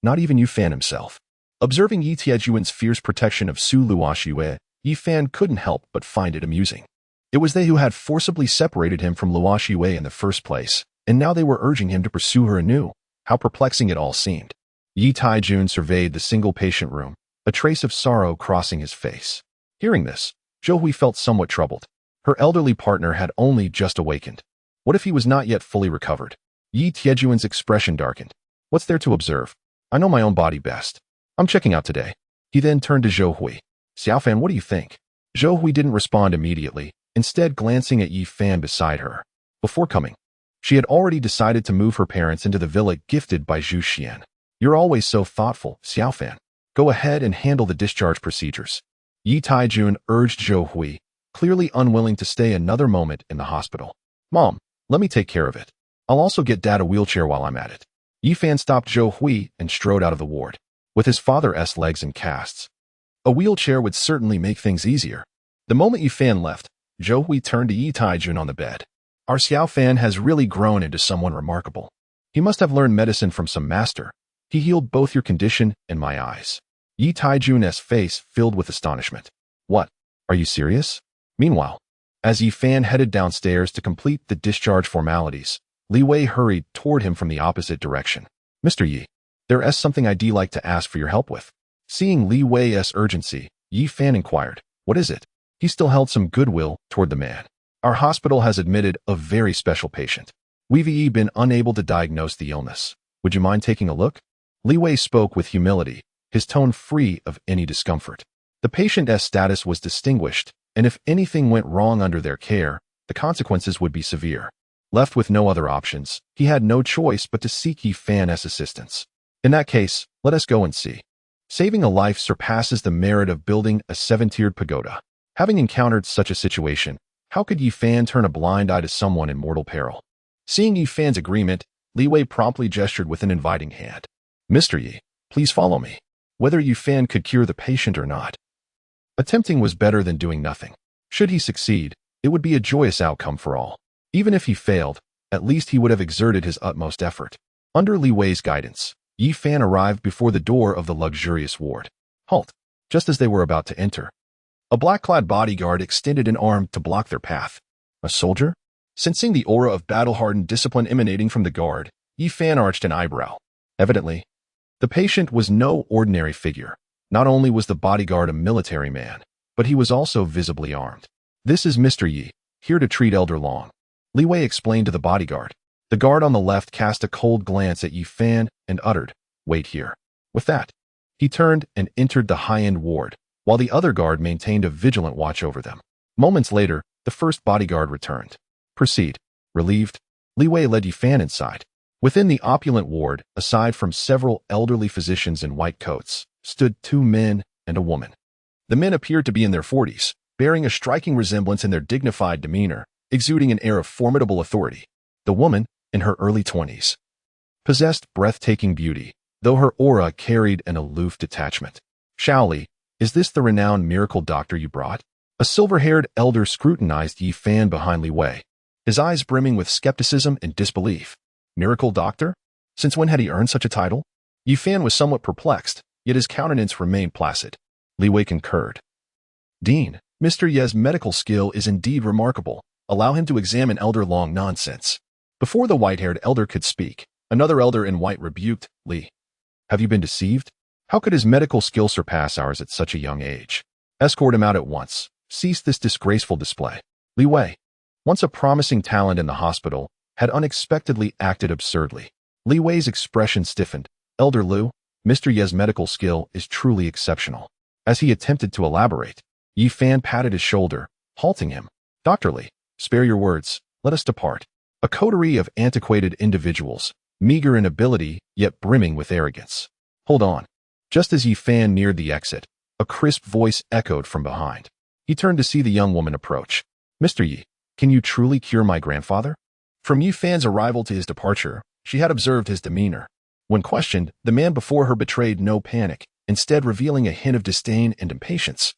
Not even Yi Fan himself. Observing Yi Tiejuan's fierce protection of Su Luoxue, Yi Fan couldn't help but find it amusing. It was they who had forcibly separated him from Luoxue in the first place, and now they were urging him to pursue her anew. How perplexing it all seemed. Yi Taijun surveyed the single patient room, a trace of sorrow crossing his face. Hearing this, Zhou Hui felt somewhat troubled. Her elderly partner had only just awakened. What if he was not yet fully recovered? Yi Tiejuan's expression darkened. What's there to observe? I know my own body best. I'm checking out today. He then turned to Zhou Hui. Xiaofan, what do you think? Zhou Hui didn't respond immediately, instead glancing at Yi Fan beside her. Before coming, she had already decided to move her parents into the villa gifted by Zhu Xian. You're always so thoughtful, Xiaofan. Go ahead and handle the discharge procedures. Yi Taijun urged Zhou Hui, clearly unwilling to stay another moment in the hospital. Mom, let me take care of it. I'll also get Dad a wheelchair while I'm at it. Yi Fan stopped Zhou Hui and strode out of the ward. With his father's legs in casts, a wheelchair would certainly make things easier. The moment Yi Fan left, Zhou Hui turned to Yi Taijun on the bed. Our Xiaofan has really grown into someone remarkable. He must have learned medicine from some master. He healed both your condition and my eyes. Yi Taijun's face filled with astonishment. What? Are you serious? Meanwhile, as Yi Fan headed downstairs to complete the discharge formalities, Li Wei hurried toward him from the opposite direction. Mr. Yi, there's something I'd like to ask for your help with. Seeing Li Wei's urgency, Yi Fan inquired, what is it? He still held some goodwill toward the man. Our hospital has admitted a very special patient. We've been unable to diagnose the illness. Would you mind taking a look? Li Wei spoke with humility, his tone free of any discomfort. The patient's status was distinguished, and if anything went wrong under their care, the consequences would be severe. Left with no other options, he had no choice but to seek Yi Fan's assistance. In that case, let us go and see. Saving a life surpasses the merit of building a 7-tiered pagoda. Having encountered such a situation, how could Yi Fan turn a blind eye to someone in mortal peril? Seeing Yi Fan's agreement, Li Wei promptly gestured with an inviting hand. Mr. Yi, please follow me. Whether Yi Fan could cure the patient or not, attempting was better than doing nothing. Should he succeed, it would be a joyous outcome for all. Even if he failed, at least he would have exerted his utmost effort. Under Li Wei's guidance, Yi Fan arrived before the door of the luxurious ward. Halt! Just as they were about to enter, a black-clad bodyguard extended an arm to block their path. A soldier? Sensing the aura of battle-hardened discipline emanating from the guard, Yi Fan arched an eyebrow. Evidently, the patient was no ordinary figure. Not only was the bodyguard a military man, but he was also visibly armed. This is Mr. Yi, here to treat Elder Long. Li Wei explained to the bodyguard. The guard on the left cast a cold glance at Yi Fan and uttered, wait here. With that, he turned and entered the high-end ward, while the other guard maintained a vigilant watch over them. Moments later, the first bodyguard returned. Proceed. Relieved, Li Wei led Yi Fan inside. Within the opulent ward, aside from several elderly physicians in white coats, stood 2 men and a woman. The men appeared to be in their 40s, bearing a striking resemblance in their dignified demeanor, exuding an air of formidable authority. The woman, in her early 20s, possessed breathtaking beauty, though her aura carried an aloof detachment. Shaoli, is this the renowned miracle doctor you brought? A silver-haired elder scrutinized Yi Fan behind Li Wei, his eyes brimming with skepticism and disbelief. Miracle doctor? Since when had he earned such a title? Yi Fan was somewhat perplexed, yet his countenance remained placid. Li Wei concurred. Dean, Mr. Ye's medical skill is indeed remarkable. Allow him to examine Elder Long nonsense. Before the white-haired elder could speak, another elder in white rebuked, Li. Have you been deceived? How could his medical skill surpass ours at such a young age? Escort him out at once. Cease this disgraceful display. Li Wei, once a promising talent in the hospital, had unexpectedly acted absurdly. Li Wei's expression stiffened. Elder Lu, Mr. Ye's medical skill is truly exceptional. As he attempted to elaborate, Yi Fan patted his shoulder, halting him. Dr. Li, spare your words. Let us depart. A coterie of antiquated individuals, meager in ability, yet brimming with arrogance. Hold on. Just as Yi Fan neared the exit, a crisp voice echoed from behind. He turned to see the young woman approach. Mr. Yi, can you truly cure my grandfather? From Yi Fan's arrival to his departure, she had observed his demeanor. When questioned, the man before her betrayed no panic, instead revealing a hint of disdain and impatience.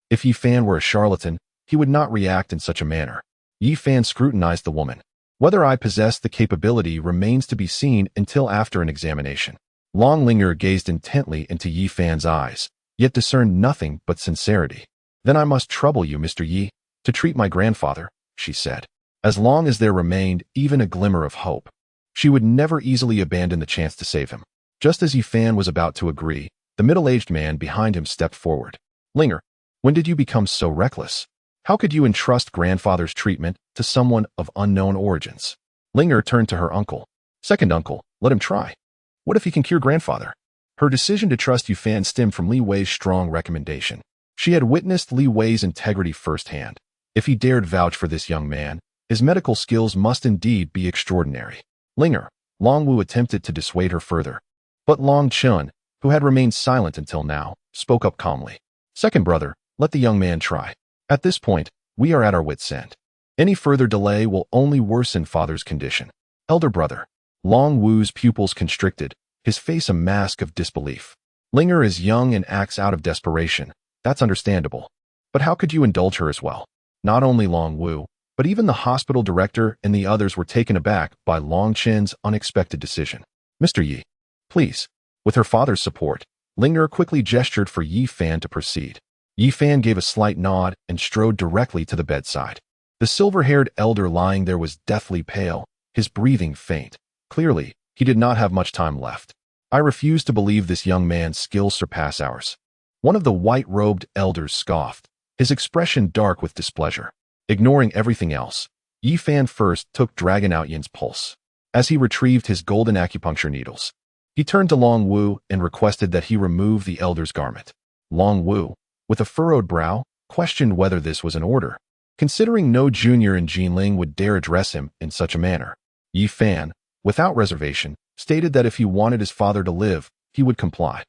If Yi Fan were a charlatan, he would not react in such a manner. Yi Fan scrutinized the woman. Whether I possess the capability remains to be seen until after an examination. Long Linger gazed intently into Yi Fan's eyes, yet discerned nothing but sincerity. "Then I must trouble you, Mr. Yi, to treat my grandfather," she said. As long as there remained even a glimmer of hope, she would never easily abandon the chance to save him. Just as Yi Fan was about to agree, the middle-aged man behind him stepped forward. "Linger, when did you become so reckless? How could you entrust grandfather's treatment to someone of unknown origins?" Linger turned to her uncle. "Second uncle, let him try. What if he can cure grandfather?" Her decision to trust Yi Fan stemmed from Li Wei's strong recommendation. She had witnessed Li Wei's integrity firsthand. If he dared vouch for this young man, his medical skills must indeed be extraordinary. "Linger," Long Wu attempted to dissuade her further. But Long Chun, who had remained silent until now, spoke up calmly. "Second brother, let the young man try. At this point, we are at our wits' end. Any further delay will only worsen father's condition." "Elder brother." Long Wu's pupils constricted, his face a mask of disbelief. "Linger is young and acts out of desperation. That's understandable. But how could you indulge her as well?" Not only Long Wu, but even the hospital director and the others were taken aback by Long Chen's unexpected decision. "Mr. Yi, please." With her father's support, Linger quickly gestured for Yi Fan to proceed. Yi Fan gave a slight nod and strode directly to the bedside. The silver-haired elder lying there was deathly pale, his breathing faint. Clearly, he did not have much time left. "I refuse to believe this young man's skills surpass ours." One of the white-robed elders scoffed, his expression dark with displeasure. Ignoring everything else, Yi Fan first took Dragon Outyan's pulse. As he retrieved his golden acupuncture needles, he turned to Long Wu and requested that he remove the elder's garment. Long Wu, with a furrowed brow, questioned whether this was an order, considering no junior in Jinling would dare address him in such a manner. Yi Fan, without reservation, stated that if he wanted his father to live, he would comply.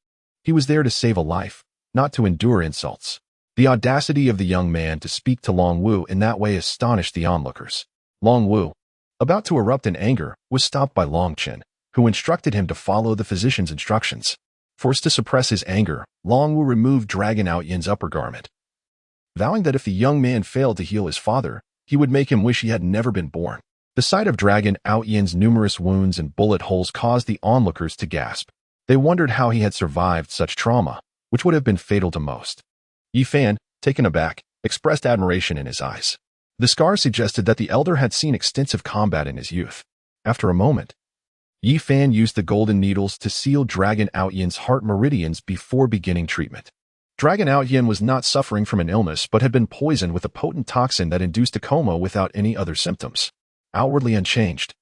He was there to save a life, not to endure insults. The audacity of the young man to speak to Long Wu in that way astonished the onlookers. Long Wu, about to erupt in anger, was stopped by Long Chen, who instructed him to follow the physician's instructions. Forced to suppress his anger, Long Wu removed Dragon Outyan's upper garment, vowing that if the young man failed to heal his father, he would make him wish he had never been born. The sight of Dragon Outyan's numerous wounds and bullet holes caused the onlookers to gasp. They wondered how he had survived such trauma, which would have been fatal to most. Yi Fan, taken aback, expressed admiration in his eyes. The scars suggested that the elder had seen extensive combat in his youth. After a moment, Yi Fan used the golden needles to seal Dragon Outyan's heart meridians before beginning treatment. Dragon Outyan was not suffering from an illness but had been poisoned with a potent toxin that induced a coma without any other symptoms. Outwardly unchanged.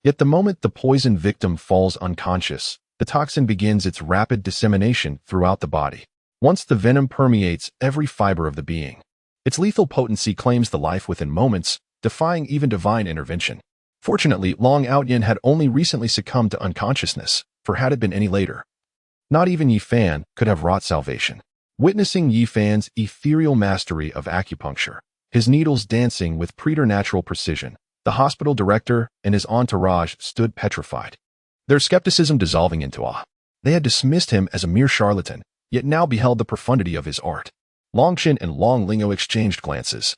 Yet the moment the poison victim falls unconscious, the toxin begins its rapid dissemination throughout the body. Once the venom permeates every fiber of the being, its lethal potency claims the life within moments, defying even divine intervention. Fortunately, Long Outyan had only recently succumbed to unconsciousness, for had it been any later, not even Yi Fan could have wrought salvation. Witnessing Yi Fan's ethereal mastery of acupuncture, his needles dancing with preternatural precision, the hospital director and his entourage stood petrified, their skepticism dissolving into awe. They had dismissed him as a mere charlatan, yet now beheld the profundity of his art. Long Chen and Long Lingo exchanged glances,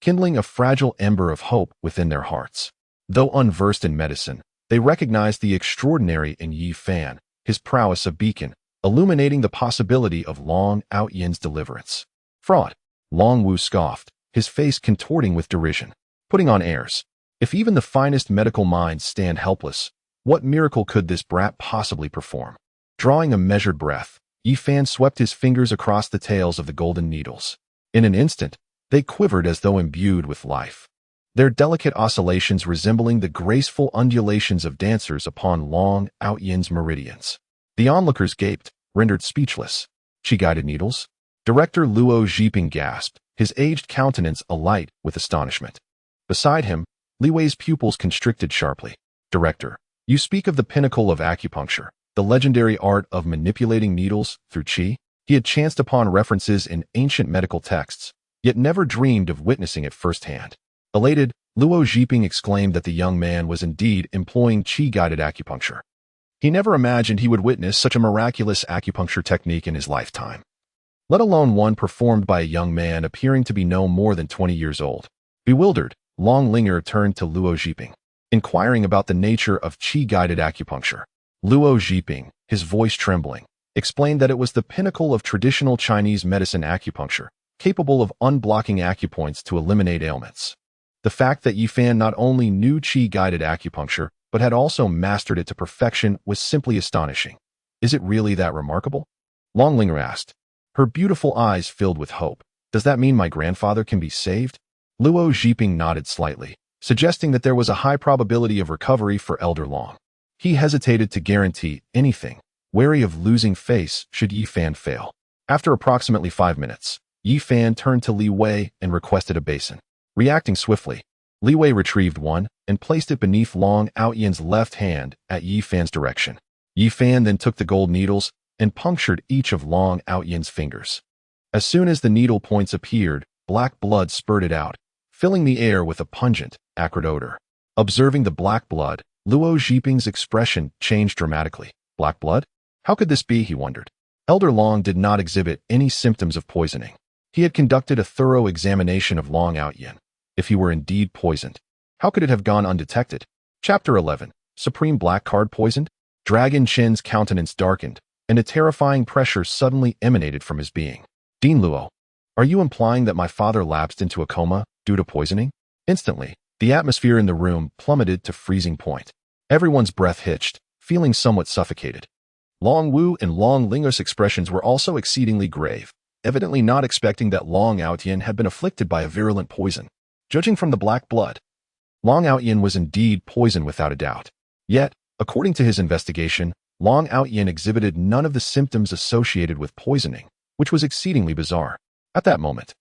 kindling a fragile ember of hope within their hearts. Though unversed in medicine, they recognized the extraordinary in Yi Fan, his prowess a beacon, illuminating the possibility of Long Outyan's deliverance. "Fraud," Long Wu scoffed, his face contorting with derision. "Putting on airs. If even the finest medical minds stand helpless, what miracle could this brat possibly perform?" Drawing a measured breath, Yi Fan swept his fingers across the tails of the golden needles. In an instant, they quivered as though imbued with life, their delicate oscillations resembling the graceful undulations of dancers upon Long Outyan's meridians. The onlookers gaped, rendered speechless. "Qi-guided needles?" Director Luo Zhiping gasped, his aged countenance alight with astonishment. Beside him, Li Wei's pupils constricted sharply. "Director, you speak of the pinnacle of acupuncture, the legendary art of manipulating needles through qi?" He had chanced upon references in ancient medical texts, yet never dreamed of witnessing it firsthand. Elated, Luo Zhiping exclaimed that the young man was indeed employing qi-guided acupuncture. He never imagined he would witness such a miraculous acupuncture technique in his lifetime, let alone one performed by a young man appearing to be no more than 20 years old. Bewildered, Long Linger turned to Luo Zhiping, inquiring about the nature of qi-guided acupuncture. Luo Zhiping, his voice trembling, explained that it was the pinnacle of traditional Chinese medicine acupuncture, capable of unblocking acupoints to eliminate ailments. The fact that Yifan not only knew qi-guided acupuncture, but had also mastered it to perfection was simply astonishing. Is it really that remarkable? Longlinger asked. Her beautiful eyes filled with hope. Does that mean my grandfather can be saved? Luo Zhiping nodded slightly, suggesting that there was a high probability of recovery for Elder Long. He hesitated to guarantee anything, wary of losing face should Yifan fail. After approximately 5 minutes, Yifan turned to Li Wei and requested a basin. Reacting swiftly, Li Wei retrieved one and placed it beneath Long Outyan's left hand at Yifan's direction. Yifan then took the gold needles and punctured each of Long Outyan's fingers. As soon as the needle points appeared, black blood spurted out, filling the air with a pungent, acrid odor. Observing the black blood, Luo Zhiping's expression changed dramatically. Black blood? How could this be, he wondered. Elder Long did not exhibit any symptoms of poisoning. He had conducted a thorough examination of Long Outyan. If he were indeed poisoned, how could it have gone undetected? Chapter 11. Supreme Black Card Poisoned? Dragon Chen's countenance darkened, and a terrifying pressure suddenly emanated from his being. Dean Luo, are you implying that my father lapsed into a coma due to poisoning? Instantly, the atmosphere in the room plummeted to freezing point. Everyone's breath hitched, feeling somewhat suffocated. Long Wu and Long Linghuan's expressions were also exceedingly grave, evidently not expecting that Long Outyan had been afflicted by a virulent poison. Judging from the black blood, Long Outyan was indeed poisoned without a doubt. Yet, according to his investigation, Long Outyan exhibited none of the symptoms associated with poisoning, which was exceedingly bizarre. At that moment,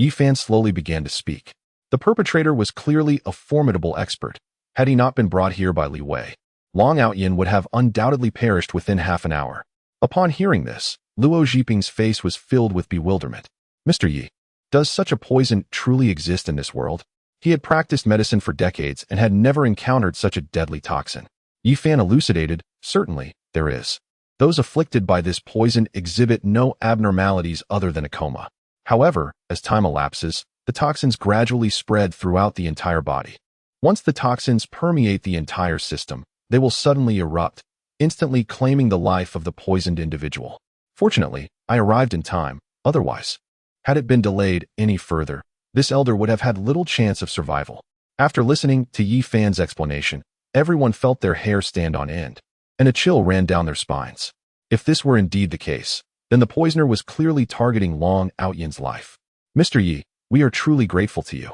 Yifan slowly began to speak. The perpetrator was clearly a formidable expert. Had he not been brought here by Li Wei, Long Outyan would have undoubtedly perished within half an hour. Upon hearing this, Luo Zhiping's face was filled with bewilderment. Mr. Yi, does such a poison truly exist in this world? He had practiced medicine for decades and had never encountered such a deadly toxin. Yifan elucidated, certainly, there is. Those afflicted by this poison exhibit no abnormalities other than a coma. However, as time elapses, the toxins gradually spread throughout the entire body. Once the toxins permeate the entire system, they will suddenly erupt, instantly claiming the life of the poisoned individual. Fortunately, I arrived in time, otherwise, had it been delayed any further, this elder would have had little chance of survival. After listening to Yifan's explanation, everyone felt their hair stand on end, and a chill ran down their spines. If this were indeed the case, then the poisoner was clearly targeting Long Outyan's life. Mr. Yi, we are truly grateful to you.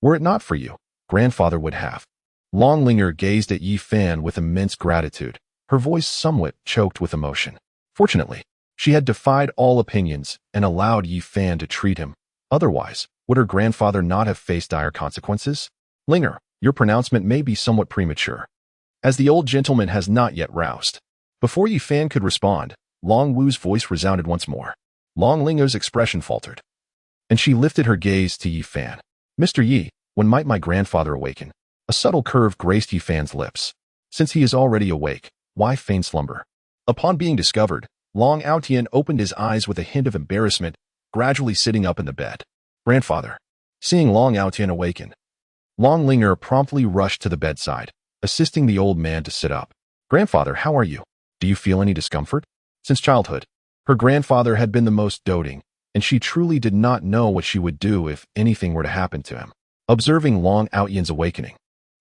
Were it not for you, grandfather would have. Long Linghuan gazed at Yifan with immense gratitude, her voice somewhat choked with emotion. Fortunately, she had defied all opinions and allowed Yifan to treat him. Otherwise, would her grandfather not have faced dire consequences? Linghuan, your pronouncement may be somewhat premature, as the old gentleman has not yet roused. Before Yifan could respond, Long Wu's voice resounded once more. Long Linghuan's expression faltered, and she lifted her gaze to Yifan. Mr. Yi, when might my grandfather awaken? A subtle curve graced Yifan's lips. Since he is already awake, why feign slumber? Upon being discovered, Long Outyan opened his eyes with a hint of embarrassment, gradually sitting up in the bed. Grandfather. Seeing Long Outyan awaken, Long Linghuan promptly rushed to the bedside, assisting the old man to sit up. Grandfather, how are you? Do you feel any discomfort? Since childhood, her grandfather had been the most doting, and she truly did not know what she would do if anything were to happen to him. Observing Long Outyan's awakening,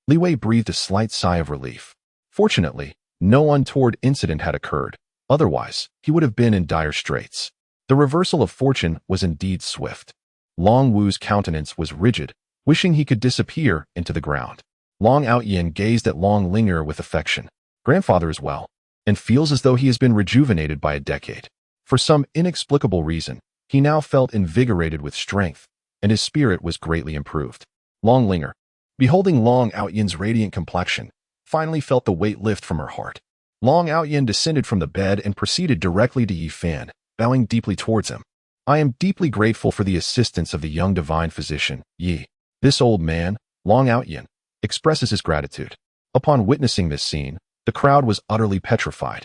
Li Wei breathed a slight sigh of relief. Fortunately, no untoward incident had occurred. Otherwise, he would have been in dire straits. The reversal of fortune was indeed swift. Long Wu's countenance was rigid, wishing he could disappear into the ground. Long Outyan gazed at Long Linghuan with affection. Grandfather is well, and feels as though he has been rejuvenated by a decade. For some inexplicable reason, he now felt invigorated with strength, and his spirit was greatly improved. Long Linghuan, beholding Long Outyan's radiant complexion, finally felt the weight lift from her heart. Long Outyan descended from the bed and proceeded directly to Yifan, bowing deeply towards him. I am deeply grateful for the assistance of the young divine physician, Yi. This old man, Long Outyan, expresses his gratitude. Upon witnessing this scene, the crowd was utterly petrified.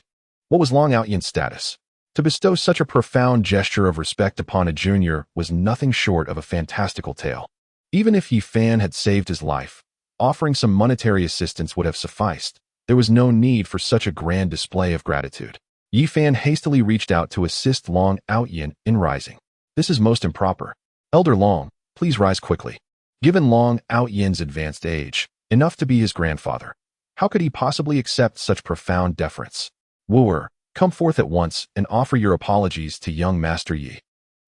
What was Long Outyan's status? To bestow such a profound gesture of respect upon a junior was nothing short of a fantastical tale. Even if Yifan had saved his life, offering some monetary assistance would have sufficed. There was no need for such a grand display of gratitude. Yi Fan hastily reached out to assist Long Outyin in rising. This is most improper. Elder Long, please rise quickly. Given Long Outyin's advanced age, enough to be his grandfather, how could he possibly accept such profound deference? Wooer, come forth at once and offer your apologies to young Master Yi.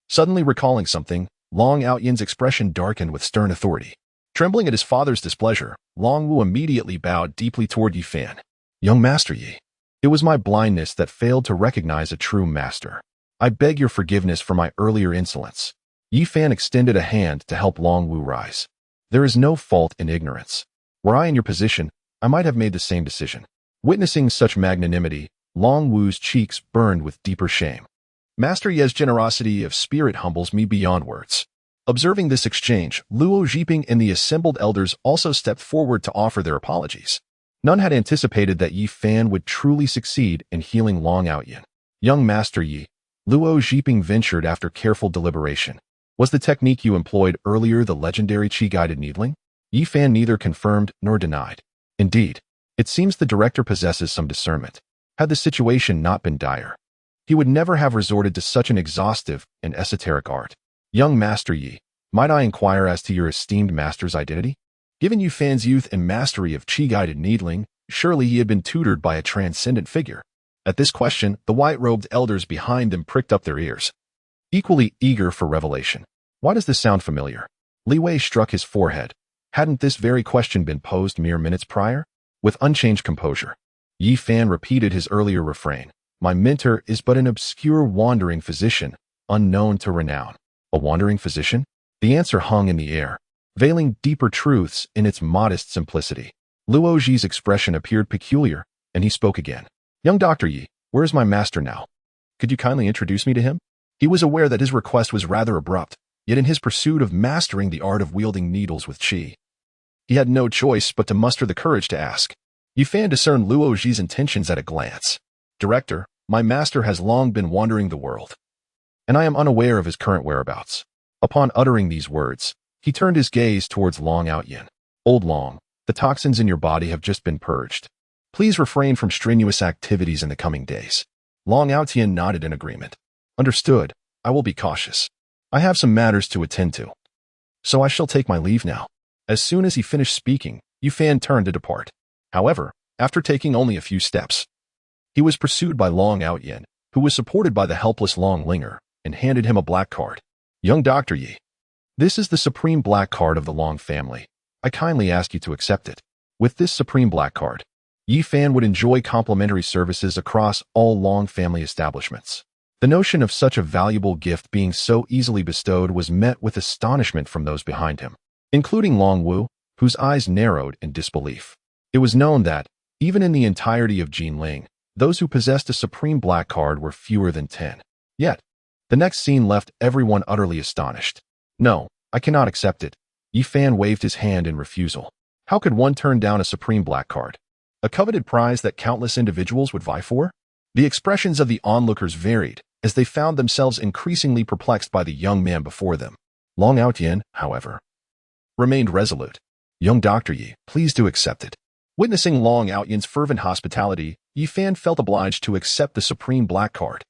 Suddenly recalling something, Long Outyin's expression darkened with stern authority. Trembling at his father's displeasure, Long Wu immediately bowed deeply toward Yi Fan. Young Master Yi, it was my blindness that failed to recognize a true master. I beg your forgiveness for my earlier insolence. Yi Fan extended a hand to help Long Wu rise. There is no fault in ignorance. Were I in your position, I might have made the same decision. Witnessing such magnanimity, Long Wu's cheeks burned with deeper shame. Master Ye's generosity of spirit humbles me beyond words. Observing this exchange, Luo Zhiping and the assembled elders also stepped forward to offer their apologies. None had anticipated that Yi Fan would truly succeed in healing Long Outyin. Young Master Yi, Luo Zhiping ventured after careful deliberation. Was the technique you employed earlier the legendary Qi-guided needling? Yi Fan neither confirmed nor denied. Indeed, it seems the director possesses some discernment. Had the situation not been dire, he would never have resorted to such an exhaustive and esoteric art. Young Master Yi, might I inquire as to your esteemed master's identity? Given Yi Fan's youth and mastery of Qi-guided needling, surely he had been tutored by a transcendent figure. At this question, the white-robed elders behind them pricked up their ears, equally eager for revelation. Why does this sound familiar? Li Wei struck his forehead. Hadn't this very question been posed mere minutes prior? With unchanged composure, Yi Fan repeated his earlier refrain. My mentor is but an obscure wandering physician, unknown to renown. A wandering physician? The answer hung in the air, veiling deeper truths in its modest simplicity. Luo Zhi's expression appeared peculiar, and he spoke again. Young Dr. Yi, where is my master now? Could you kindly introduce me to him? He was aware that his request was rather abrupt, yet in his pursuit of mastering the art of wielding needles with qi, he had no choice but to muster the courage to ask. Yi Fan discerned Luo Zhi's intentions at a glance. Director, my master has long been wandering the world, and I am unaware of his current whereabouts. Upon uttering these words, he turned his gaze towards Long Outyin. Old Long, the toxins in your body have just been purged. Please refrain from strenuous activities in the coming days. Long Outyin nodded in agreement. Understood. I will be cautious. I have some matters to attend to, so I shall take my leave now. As soon as he finished speaking, Yi Fan turned to depart. However, after taking only a few steps, he was pursued by Long Outyin, who was supported by the helpless Long Linger, and handed him a black card. Young Dr. Yi, this is the supreme black card of the Long family. I kindly ask you to accept it. With this supreme black card, Yi Fan would enjoy complimentary services across all Long family establishments. The notion of such a valuable gift being so easily bestowed was met with astonishment from those behind him, including Long Wu, whose eyes narrowed in disbelief. It was known that, even in the entirety of Jinling, those who possessed a supreme black card were fewer than 10. Yet, the next scene left everyone utterly astonished. No, I cannot accept it. Yi Fan waved his hand in refusal. How could one turn down a supreme black card? A coveted prize that countless individuals would vie for? The expressions of the onlookers varied, as they found themselves increasingly perplexed by the young man before them. Long Outyin, however, remained resolute. Young Dr. Yi, please do accept it. Witnessing Long Outyin's fervent hospitality, Yi Fan felt obliged to accept the supreme black card.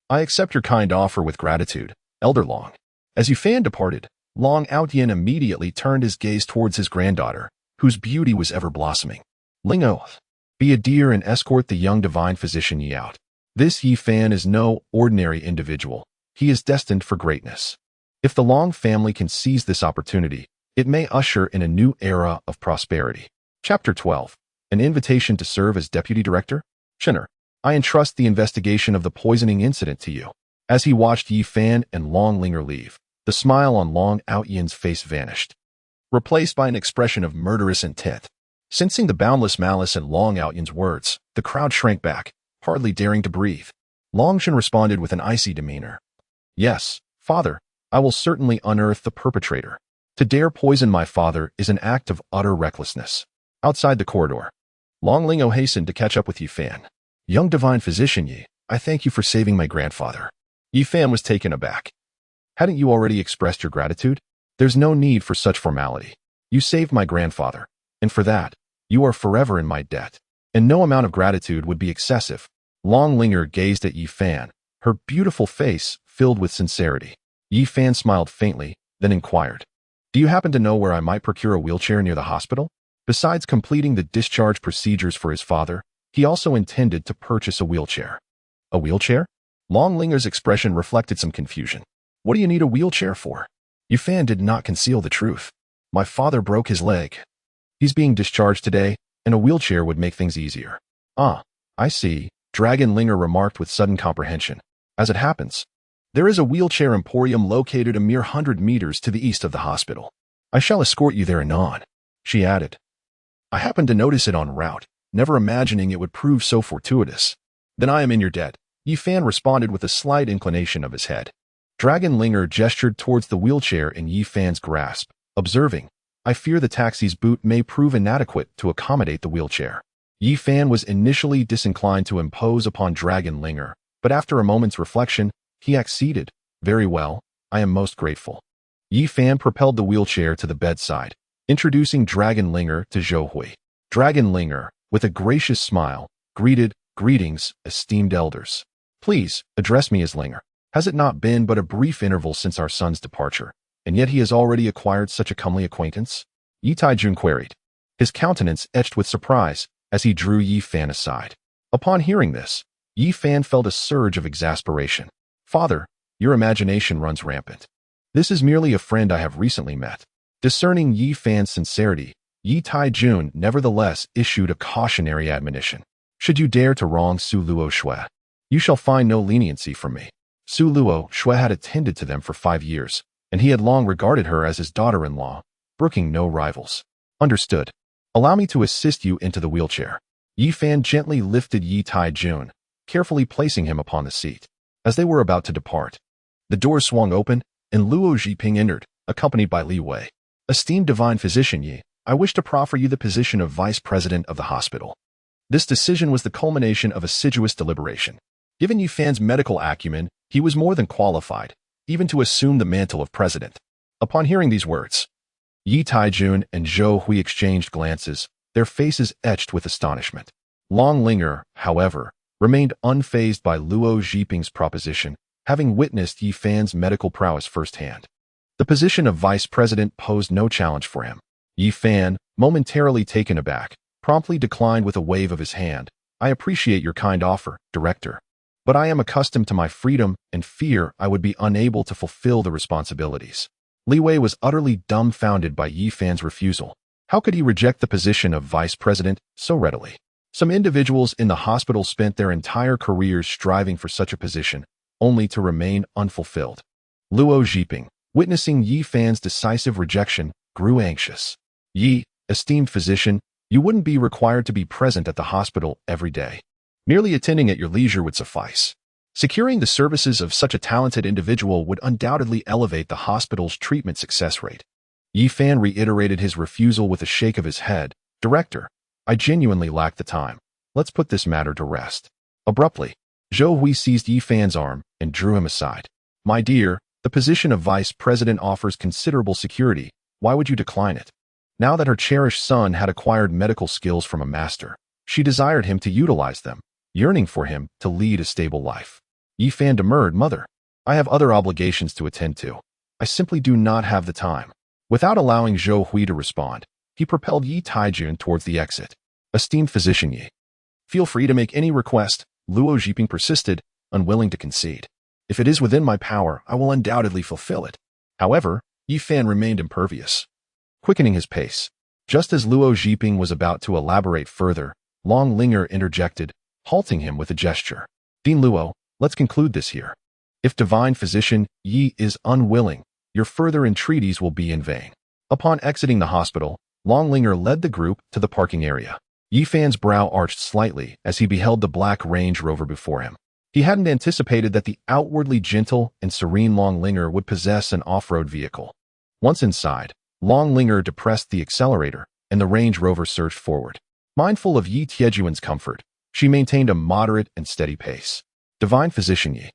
I accept your kind offer with gratitude, Elder Long. As Yi Fan departed, Long Outyin immediately turned his gaze towards his granddaughter, whose beauty was ever blossoming. Linghuan, be a dear and escort the young divine physician Yi out. This Yi Fan is no ordinary individual. He is destined for greatness. If the Long family can seize this opportunity, it may usher in a new era of prosperity. Chapter 12. An invitation to serve as deputy director? Shinner, I entrust the investigation of the poisoning incident to you. As he watched Yi Fan and Long Linger leave, the smile on Long Outyin's face vanished, replaced by an expression of murderous intent. Sensing the boundless malice in Long Outyin's words, the crowd shrank back, hardly daring to breathe. Longshan responded with an icy demeanor. Yes, father, I will certainly unearth the perpetrator. To dare poison my father is an act of utter recklessness. Outside the corridor, Long Lingo hastened to catch up with Yi Fan. Young divine physician Yi, I thank you for saving my grandfather. Yi Fan was taken aback. Hadn't you already expressed your gratitude? There's no need for such formality. You saved my grandfather, and for that, you are forever in my debt. And no amount of gratitude would be excessive. Long Linger gazed at Yi Fan, her beautiful face filled with sincerity. Yi Fan smiled faintly, then inquired, "Do you happen to know where I might procure a wheelchair near the hospital?" Besides completing the discharge procedures for his father, he also intended to purchase a wheelchair. A wheelchair? Long Linger's expression reflected some confusion. "What do you need a wheelchair for?" Yi Fan did not conceal the truth. "My father broke his leg. He's being discharged today, and a wheelchair would make things easier." "Ah, I see," Dragon Linger remarked with sudden comprehension. "As it happens, there is a wheelchair emporium located a mere 100 meters to the east of the hospital. I shall escort you there anon," she added. "I happened to notice it en route, never imagining it would prove so fortuitous." "Then I am in your debt," Yi Fan responded with a slight inclination of his head. Dragon Linger gestured towards the wheelchair in Yi Fan's grasp, observing, "I fear the taxi's boot may prove inadequate to accommodate the wheelchair." Yi Fan was initially disinclined to impose upon Dragon Linger, but after a moment's reflection, he acceded, "Very well, I am most grateful." Yi Fan propelled the wheelchair to the bedside, introducing Dragon Linger to Zhou Hui. Dragon Linger, with a gracious smile, greeted, "Greetings, esteemed elders. Please, address me as Linger. Has it not been but a brief interval since our son's departure, and yet he has already acquired such a comely acquaintance?" Yi Taijun queried, his countenance etched with surprise as he drew Yi Fan aside. Upon hearing this, Yi Fan felt a surge of exasperation. "Father, your imagination runs rampant. This is merely a friend I have recently met." Discerning Yi Fan's sincerity, Yi Taijun nevertheless issued a cautionary admonition. "Should you dare to wrong Su Luo Shui, you shall find no leniency from me." Su Luo Shui had attended to them for 5 years, and he had long regarded her as his daughter-in-law, brooking no rivals. "Understood. Allow me to assist you into the wheelchair." Yi Fan gently lifted Yi Taijun, carefully placing him upon the seat. As they were about to depart, the door swung open, and Luo Zhiping entered, accompanied by Li Wei. "Esteemed divine physician Yi, I wish to proffer you the position of vice president of the hospital." This decision was the culmination of assiduous deliberation. Given Yi Fan's medical acumen, he was more than qualified, even to assume the mantle of president. Upon hearing these words, Yi Taijun and Zhou Hui exchanged glances, their faces etched with astonishment. Long Linger, however, remained unfazed by Luo Zhiping's proposition, having witnessed Yi Fan's medical prowess firsthand. The position of vice president posed no challenge for him. Yi Fan, momentarily taken aback, promptly declined with a wave of his hand. "I appreciate your kind offer, Director, but I am accustomed to my freedom and fear I would be unable to fulfill the responsibilities." Li Wei was utterly dumbfounded by Yi Fan's refusal. How could he reject the position of vice president so readily? Some individuals in the hospital spent their entire careers striving for such a position, only to remain unfulfilled. Luo Zhiping, witnessing Yi Fan's decisive rejection, grew anxious. "Yi, esteemed physician, you wouldn't be required to be present at the hospital every day. Merely attending at your leisure would suffice. Securing the services of such a talented individual would undoubtedly elevate the hospital's treatment success rate." Yi Fan reiterated his refusal with a shake of his head. "Director, I genuinely lack the time. Let's put this matter to rest." Abruptly, Zhou Hui seized Yi Fan's arm and drew him aside. "My dear, the position of vice president offers considerable security. Why would you decline it?" Now that her cherished son had acquired medical skills from a master, she desired him to utilize them, yearning for him to lead a stable life. Yi Fan demurred, "Mother, I have other obligations to attend to. I simply do not have the time." Without allowing Zhou Hui to respond, he propelled Yi Taijun towards the exit. "Esteemed physician Yi, feel free to make any request," Luo Zhiping persisted, unwilling to concede. "If it is within my power, I will undoubtedly fulfill it." However, Yi Fan remained impervious, quickening his pace. Just as Luo Zhiping was about to elaborate further, Long Linger interjected, halting him with a gesture. "Dean Luo, let's conclude this here. If divine physician Yi is unwilling, your further entreaties will be in vain." Upon exiting the hospital, Long Linger led the group to the parking area. Yi Fan's brow arched slightly as he beheld the black Range Rover before him. He hadn't anticipated that the outwardly gentle and serene Long Linger would possess an off-road vehicle. Once inside, Long Linger depressed the accelerator, and the Range Rover surged forward. Mindful of Yi Tiejuan's comfort, she maintained a moderate and steady pace. "Divine physician Yi,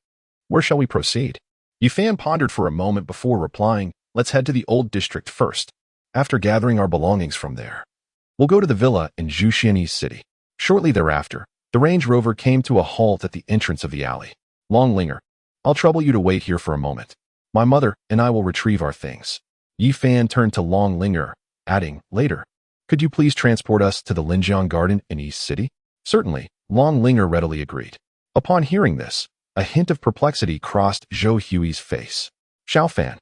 where shall we proceed?" Yi Fan pondered for a moment before replying, "Let's head to the old district first. After gathering our belongings from there, we'll go to the villa in Zhuxianyi City. Shortly thereafter, The Range Rover came to a halt at the entrance of the alley. Long Linger, I'll trouble you to wait here for a moment. My mother and I will retrieve our things. Yi Fan turned to Long Linger, adding, later. Could you please transport us to the Linjiang Garden in East City? Certainly, Long Linger readily agreed. Upon hearing this, a hint of perplexity crossed Zhou Hui's face. Xiao Fan,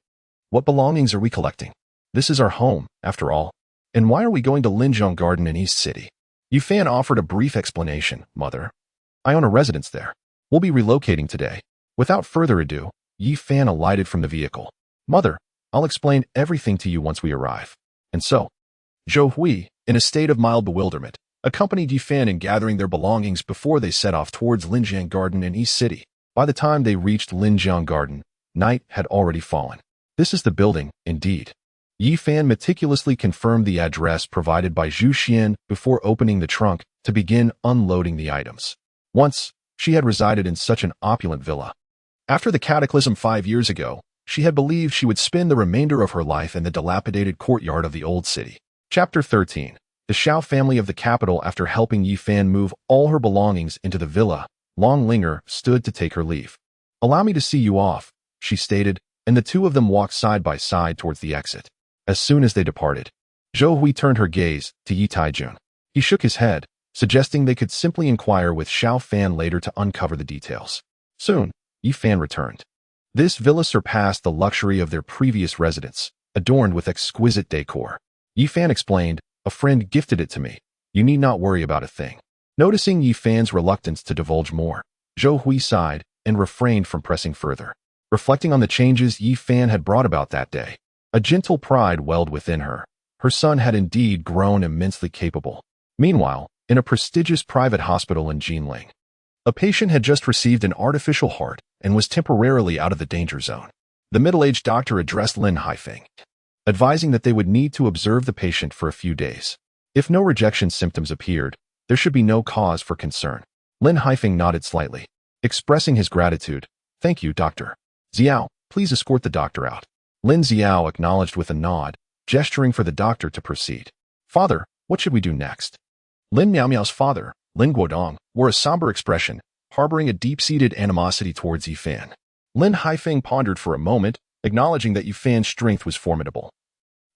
what belongings are we collecting? This is our home, after all. And why are we going to Linjiang Garden in East City? Yi Fan offered a brief explanation, Mother. I own a residence there. We'll be relocating today. Without further ado, Yi Fan alighted from the vehicle. Mother, I'll explain everything to you once we arrive. And so, Zhou Hui, in a state of mild bewilderment, accompanied Yi Fan in gathering their belongings before they set off towards Linjiang Garden in East City. By the time they reached Linjiang Garden, night had already fallen. This is the building, indeed. Yi Fan meticulously confirmed the address provided by Zhu Xian before opening the trunk to begin unloading the items. Once, she had resided in such an opulent villa. After the cataclysm 5 years ago, she had believed she would spend the remainder of her life in the dilapidated courtyard of the old city. Chapter 13. The Xiao family of the capital. After helping Yi Fan move all her belongings into the villa, Long Linger stood to take her leave. Allow me to see you off, she stated, and the two of them walked side by side towards the exit. As soon as they departed, Zhou Hui turned her gaze to Yi Taijun. He shook his head, suggesting they could simply inquire with Xiao Fan later to uncover the details. Soon, Yi Fan returned. This villa surpassed the luxury of their previous residence, adorned with exquisite decor. Yi Fan explained, a friend gifted it to me. You need not worry about a thing. Noticing Yi Fan's reluctance to divulge more, Zhou Hui sighed and refrained from pressing further. Reflecting on the changes Yi Fan had brought about that day, a gentle pride welled within her. Her son had indeed grown immensely capable. Meanwhile, in a prestigious private hospital in Jinling, a patient had just received an artificial heart and was temporarily out of the danger zone. The middle-aged doctor addressed Lin Haifeng, advising that they would need to observe the patient for a few days. If no rejection symptoms appeared, there should be no cause for concern. Lin Haifeng nodded slightly, expressing his gratitude. Thank you, doctor. Xiao, please escort the doctor out. Lin Xiao acknowledged with a nod, gesturing for the doctor to proceed. Father, what should we do next? Lin Miaomiao's father, Lin Guodong, wore a somber expression, harboring a deep-seated animosity towards Yi Fan. Lin Haifeng pondered for a moment, acknowledging that Yi Fan's strength was formidable,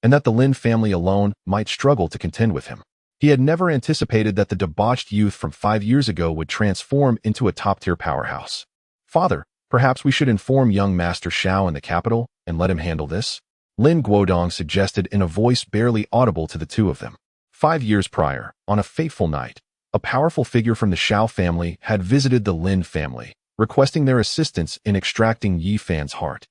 and that the Lin family alone might struggle to contend with him. He had never anticipated that the debauched youth from 5 years ago would transform into a top-tier powerhouse. Father, perhaps we should inform young Master Xiao in the capital and let him handle this? Lin Guodong suggested in a voice barely audible to the two of them. 5 years prior, on a fateful night, a powerful figure from the Xiao family had visited the Lin family, requesting their assistance in extracting Yi Fan's heart,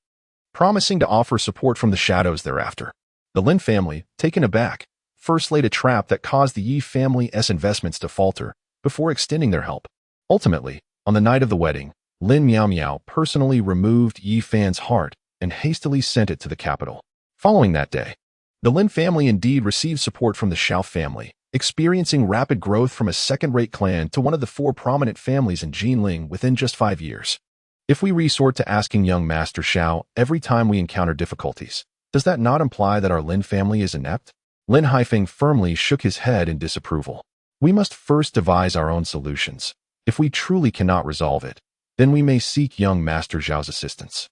promising to offer support from the shadows thereafter. The Lin family, taken aback, first laid a trap that caused the Yi family's investments to falter before extending their help. Ultimately, on the night of the wedding, Lin Miaomiao personally removed Yi Fan's heart and hastily sent it to the capital. Following that day, the Lin family indeed received support from the Xiao family, experiencing rapid growth from a second-rate clan to one of the 4 prominent families in Jinling within just 5 years. If we resort to asking young Master Xiao every time we encounter difficulties, does that not imply that our Lin family is inept? Lin Haifeng firmly shook his head in disapproval. We must first devise our own solutions. If we truly cannot resolve it, then we may seek young Master Zhao's assistance.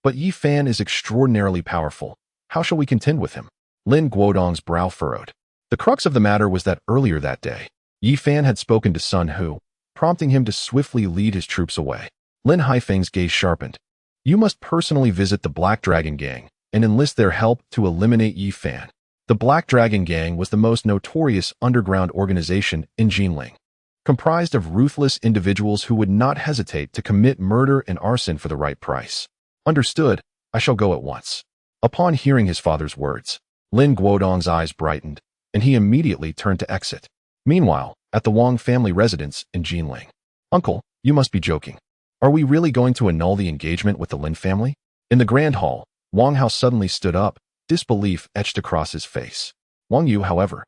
But Yi Fan is extraordinarily powerful. How shall we contend with him? Lin Guodong's brow furrowed. The crux of the matter was that earlier that day, Yi Fan had spoken to Sun Hu, prompting him to swiftly lead his troops away. Lin Haifeng's gaze sharpened. You must personally visit the Black Dragon Gang and enlist their help to eliminate Yi Fan. The Black Dragon Gang was the most notorious underground organization in Jinling, comprised of ruthless individuals who would not hesitate to commit murder and arson for the right price. Understood, I shall go at once. Upon hearing his father's words, Lin Guodong's eyes brightened, and he immediately turned to exit. Meanwhile, at the Wang family residence in Jinling. Uncle, you must be joking. Are we really going to annul the engagement with the Lin family? In the grand hall, Wang Hao suddenly stood up, disbelief etched across his face. Wang Yu, however,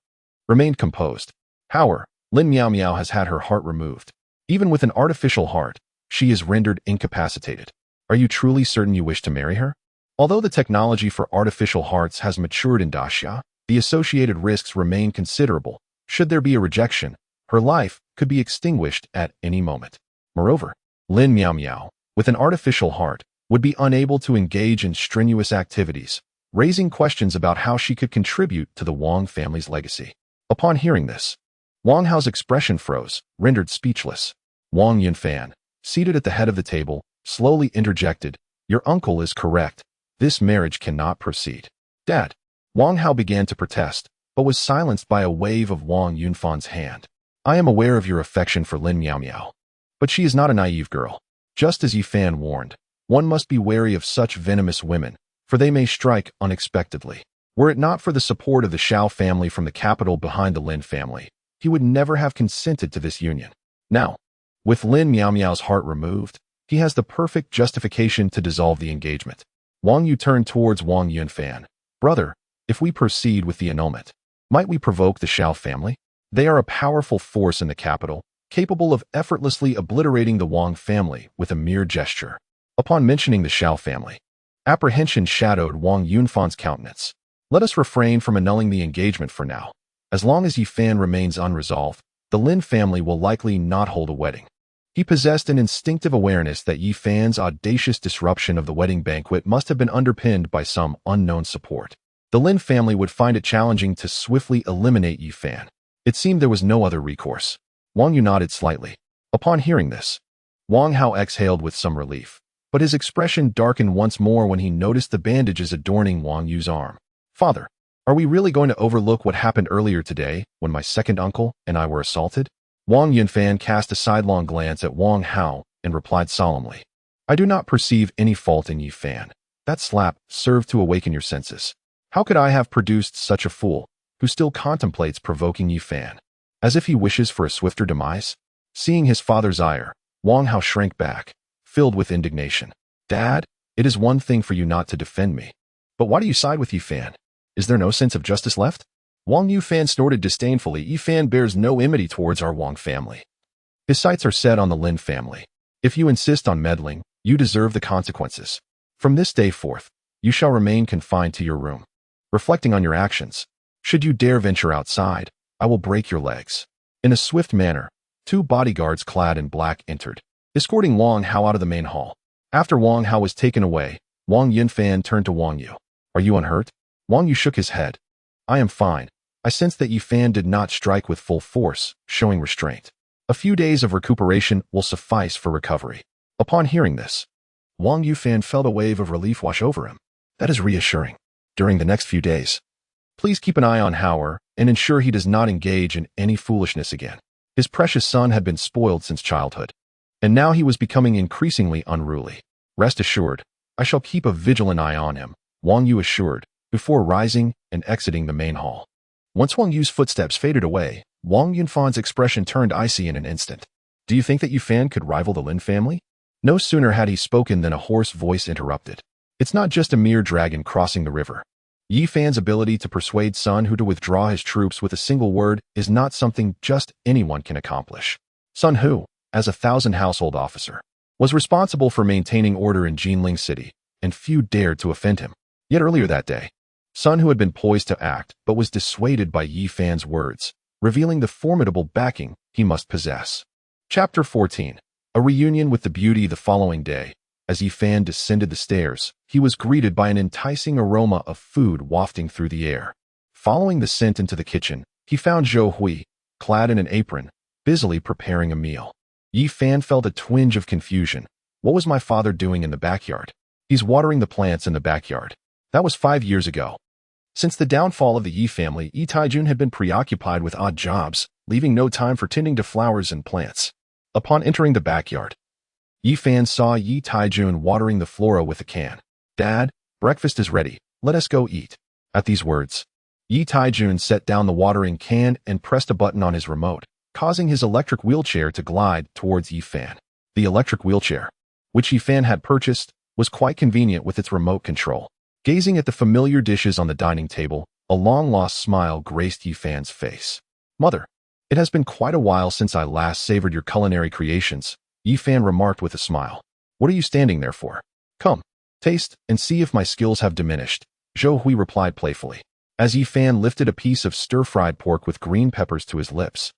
remained composed. However, Lin Miaomiao has had her heart removed. Even with an artificial heart, she is rendered incapacitated. Are you truly certain you wish to marry her? Although the technology for artificial hearts has matured in Daxia, the associated risks remain considerable. Should there be a rejection, Her life could be extinguished at any moment. Moreover, Lin Miao Miao, with an artificial heart, would be unable to engage in strenuous activities, raising questions about how she could contribute to the Wang family's legacy. Upon hearing this, Wang Hao's expression froze, rendered speechless. Wang Yunfan, seated at the head of the table, slowly interjected, "Your uncle is correct. This marriage cannot proceed." "Dad." Wang Hao began to protest, but was silenced by a wave of Wang Yunfan's hand. "I am aware of your affection for Lin Miao Miao, but she is not a naive girl. Just as Yifan warned, one must be wary of such venomous women, for they may strike unexpectedly. Were it not for the support of the Shao family from the capital behind the Lin family, he would never have consented to this union. Now, with Lin Miao Miao's heart removed, he has the perfect justification to dissolve the engagement." Wang Yu turned towards Wang Yunfan. "Brother, if we proceed with the annulment, might we provoke the Shao family? They are a powerful force in the capital, capable of effortlessly obliterating the Wang family with a mere gesture." Upon mentioning the Shao family, apprehension shadowed Wang Yunfan's countenance. "Let us refrain from annulling the engagement for now. As long as Yifan remains unresolved, the Lin family will likely not hold a wedding." He possessed an instinctive awareness that Yifan's audacious disruption of the wedding banquet must have been underpinned by some unknown support. The Lin family would find it challenging to swiftly eliminate Yifan. It seemed there was no other recourse. Wang Yu nodded slightly. Upon hearing this, Wang Hao exhaled with some relief, but his expression darkened once more when he noticed the bandages adorning Wang Yu's arm. "Father, are we really going to overlook what happened earlier today when my second uncle and I were assaulted?" Wang Yunfan cast a sidelong glance at Wang Hao and replied solemnly, "I do not perceive any fault in Yifan. That slap served to awaken your senses. How could I have produced such a fool who still contemplates provoking Yifan, as if he wishes for a swifter demise?" Seeing his father's ire, Wang Hao shrank back, filled with indignation. "Dad, it is one thing for you not to defend me, but why do you side with Yifan? Is there no sense of justice left?" Wang Yunfan snorted disdainfully. "Yifan bears no enmity towards our Wang family. His sights are set on the Lin family. If you insist on meddling, you deserve the consequences. From this day forth, you shall remain confined to your room, reflecting on your actions. Should you dare venture outside, I will break your legs." In a swift manner, 2 bodyguards clad in black entered, escorting Wang Hao out of the main hall. After Wang Hao was taken away, Wang Yunfan turned to Wang Yu. "Are you unhurt?" Wang Yu shook his head. "I am fine. I sensed that Yifan did not strike with full force, showing restraint. A few days of recuperation will suffice for recovery." Upon hearing this, Wang Yunfan felt a wave of relief wash over him. "That is reassuring. During the next few days, please keep an eye on Hauer and ensure he does not engage in any foolishness again." His precious son had been spoiled since childhood, and now he was becoming increasingly unruly. "Rest assured, I shall keep a vigilant eye on him," Wang Yu assured, before rising and exiting the main hall. Once Wang Yu's footsteps faded away, Wang Yunfan's expression turned icy in an instant. "Do you think that Yifan could rival the Lin family?" No sooner had he spoken than a hoarse voice interrupted. "It's not just a mere dragon crossing the river. Yifan's ability to persuade Sun Hu to withdraw his troops with a single word is not something just anyone can accomplish. Sun Hu, as a 1,000 household officer, was responsible for maintaining order in Jinling City, and few dared to offend him. Yet earlier that day, Sun Hu had been poised to act, but was dissuaded by Yifan's words, revealing the formidable backing he must possess." Chapter 14. A reunion with the beauty the following day. As Yifan descended the stairs, he was greeted by an enticing aroma of food wafting through the air. Following the scent into the kitchen, he found Zhou Hui, clad in an apron, busily preparing a meal. Yifan felt a twinge of confusion. What was my father doing in the backyard? He's watering the plants in the backyard. That was 5 years ago. Since the downfall of the Yi family, Yi Taijun had been preoccupied with odd jobs, leaving no time for tending to flowers and plants. Upon entering the backyard, Yifan saw Yi Taijun watering the flora with a can. "Dad, breakfast is ready. Let us go eat." At these words, Yi Taijun set down the watering can and pressed a button on his remote, causing his electric wheelchair to glide towards Yifan. The electric wheelchair, which Yifan had purchased, was quite convenient with its remote control. Gazing at the familiar dishes on the dining table, a long-lost smile graced Yifan's face. "Mother, it has been quite a while since I last savored your culinary creations," Yifan remarked with a smile. "What are you standing there for? Come, taste and see if my skills have diminished," Zhou Hui replied playfully, as Yifan lifted a piece of stir-fried pork with green peppers to his lips.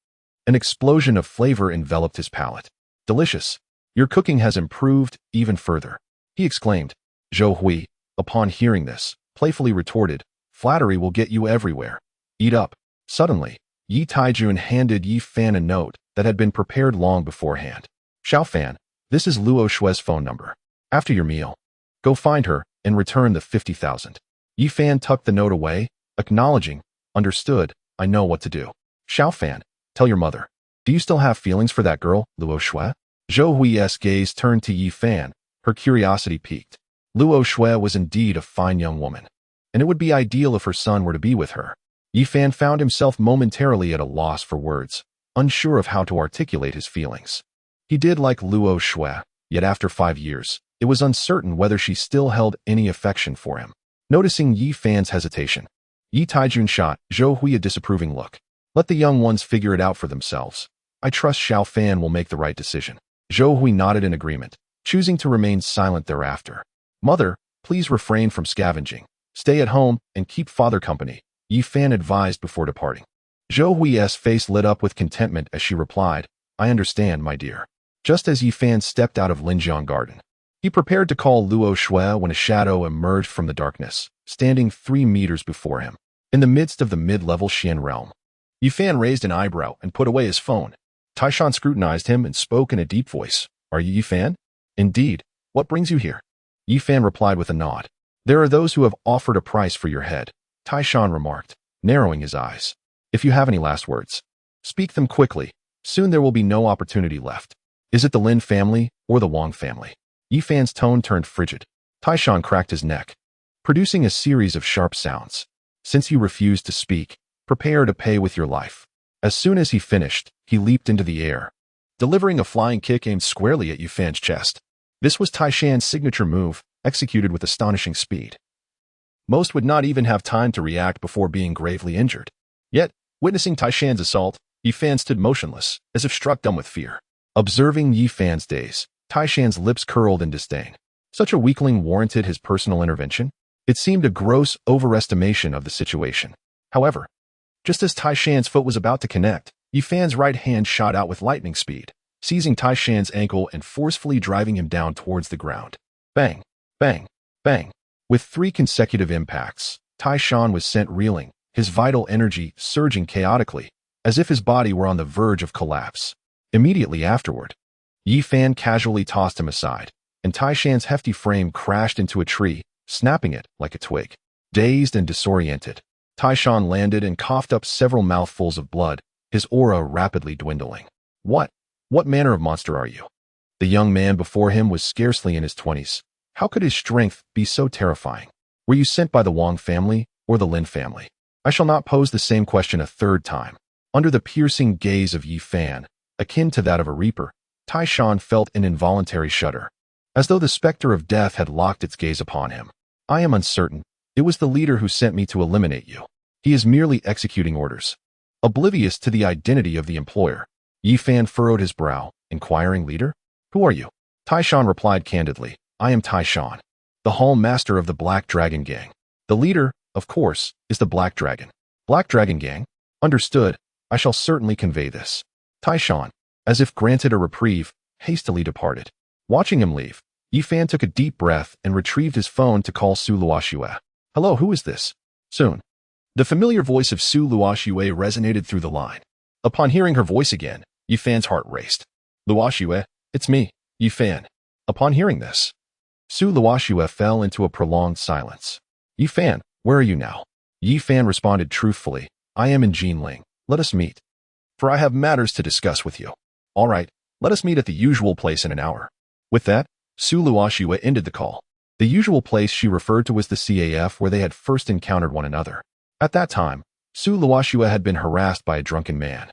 An explosion of flavor enveloped his palate. Delicious. Your cooking has improved even further, he exclaimed. Zhou Hui, upon hearing this, playfully retorted, flattery will get you everywhere. Eat up. Suddenly, Yi Taijun handed Yi Fan a note that had been prepared long beforehand. Xiao Fan, this is Luo Shue's phone number. After your meal, go find her and return the 50,000. Yi Fan tucked the note away, acknowledging, understood, I know what to do. Xiao Fan, tell your mother. Do you still have feelings for that girl, Luo Shue? Zhou Hui's gaze turned to Yi Fan, her curiosity piqued. Luo Shue was indeed a fine young woman, and it would be ideal if her son were to be with her. Yi Fan found himself momentarily at a loss for words, unsure of how to articulate his feelings. He did like Luo Shue, yet after 5 years, it was uncertain whether she still held any affection for him. Noticing Yi Fan's hesitation, Yi Taijun shot Zhou Hui a disapproving look. Let the young ones figure it out for themselves. I trust Xiao Fan will make the right decision. Zhou Hui nodded in agreement, choosing to remain silent thereafter. Mother, please refrain from scavenging. Stay at home and keep father company, Yi Fan advised before departing. Zhou Hui's face lit up with contentment as she replied, I understand, my dear. Just as Yi Fan stepped out of Linjiang Garden, he prepared to call Luo Shue when a shadow emerged from the darkness, standing 3 meters before him. In the midst of the mid-level Xian realm, Yi Fan raised an eyebrow and put away his phone. Taishan scrutinized him and spoke in a deep voice. Are you Yi Fan? Indeed. What brings you here? Yi Fan replied with a nod. There are those who have offered a price for your head, Taishan remarked, narrowing his eyes. If you have any last words, speak them quickly. Soon there will be no opportunity left. Is it the Lin family or the Wang family? Yi Fan's tone turned frigid. Taishan cracked his neck, producing a series of sharp sounds. Since you refused to speak, prepare to pay with your life. As soon as he finished, he leaped into the air, delivering a flying kick aimed squarely at Yi Fan's chest. This was Taishan's signature move, executed with astonishing speed. Most would not even have time to react before being gravely injured. Yet, witnessing Taishan's assault, Yi Fan stood motionless, as if struck dumb with fear. Observing Yi Fan's daze, Taishan's lips curled in disdain. Such a weakling warranted his personal intervention? It seemed a gross overestimation of the situation. However, just as Taishan's foot was about to connect, Yi Fan's right hand shot out with lightning speed, seizing Taishan's ankle and forcefully driving him down towards the ground. Bang, bang, bang. With 3 consecutive impacts, Taishan was sent reeling, his vital energy surging chaotically, as if his body were on the verge of collapse. Immediately afterward, Yi Fan casually tossed him aside, and Taishan's hefty frame crashed into a tree, snapping it like a twig. Dazed and disoriented, Taishan landed and coughed up several mouthfuls of blood, his aura rapidly dwindling. What manner of monster are you? The young man before him was scarcely in his 20s. How could his strength be so terrifying? Were you sent by the Wang family or the Lin family? I shall not pose the same question a third time. Under the piercing gaze of Yi Fan, akin to that of a reaper, Taishan felt an involuntary shudder, as though the specter of death had locked its gaze upon him. I am uncertain. It was the leader who sent me to eliminate you. He is merely executing orders. Oblivious to the identity of the employer, Yi Fan furrowed his brow, inquiring, leader? Who are you? Taishan replied candidly, I am Taishan, the hall master of the Black Dragon Gang. The leader, of course, is the Black Dragon. Black Dragon Gang? Understood. I shall certainly convey this. Taishan, as if granted a reprieve, hastily departed. Watching him leave, Yi Fan took a deep breath and retrieved his phone to call Su Luoxue. Hello, who is this? Soon. The familiar voice of Su Luoxue resonated through the line. Upon hearing her voice again, Yi Fan's heart raced. Luoxue, it's me, Yi Fan. Upon hearing this, Su Luoxue fell into a prolonged silence. Yi Fan, where are you now? Yi Fan responded truthfully, I am in Jinling. Let us meet. For I have matters to discuss with you. All right, let us meet at the usual place in an hour. With that, Su Luoxue ended the call. The usual place she referred to was the CAF where they had first encountered one another. At that time, Su Luoxue had been harassed by a drunken man,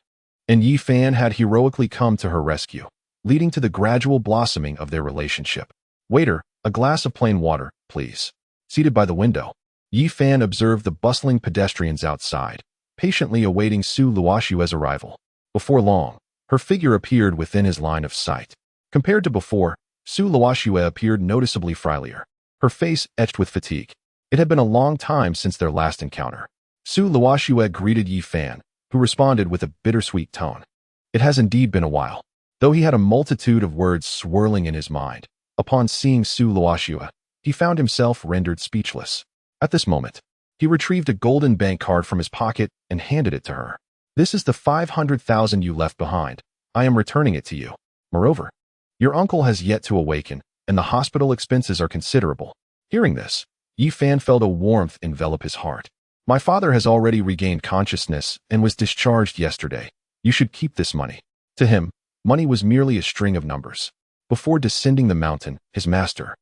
and Yi Fan had heroically come to her rescue, leading to the gradual blossoming of their relationship. Waiter, a glass of plain water, please. Seated by the window, Yi Fan observed the bustling pedestrians outside, patiently awaiting Su Luoxue's arrival. Before long, her figure appeared within his line of sight. Compared to before, Su Luoxue appeared noticeably frilier, her face etched with fatigue. It had been a long time since their last encounter. Su Luoxue greeted Yi Fan, who responded with a bittersweet tone. It has indeed been a while. Though he had a multitude of words swirling in his mind, upon seeing Su Luoxue, he found himself rendered speechless. At this moment, he retrieved a golden bank card from his pocket and handed it to her. This is the 500,000 you left behind. I am returning it to you. Moreover, your uncle has yet to awaken, and the hospital expenses are considerable. Hearing this, Yi Fan felt a warmth envelop his heart. My father has already regained consciousness and was discharged yesterday. You should keep this money. To him, money was merely a string of numbers. Before descending the mountain, his master,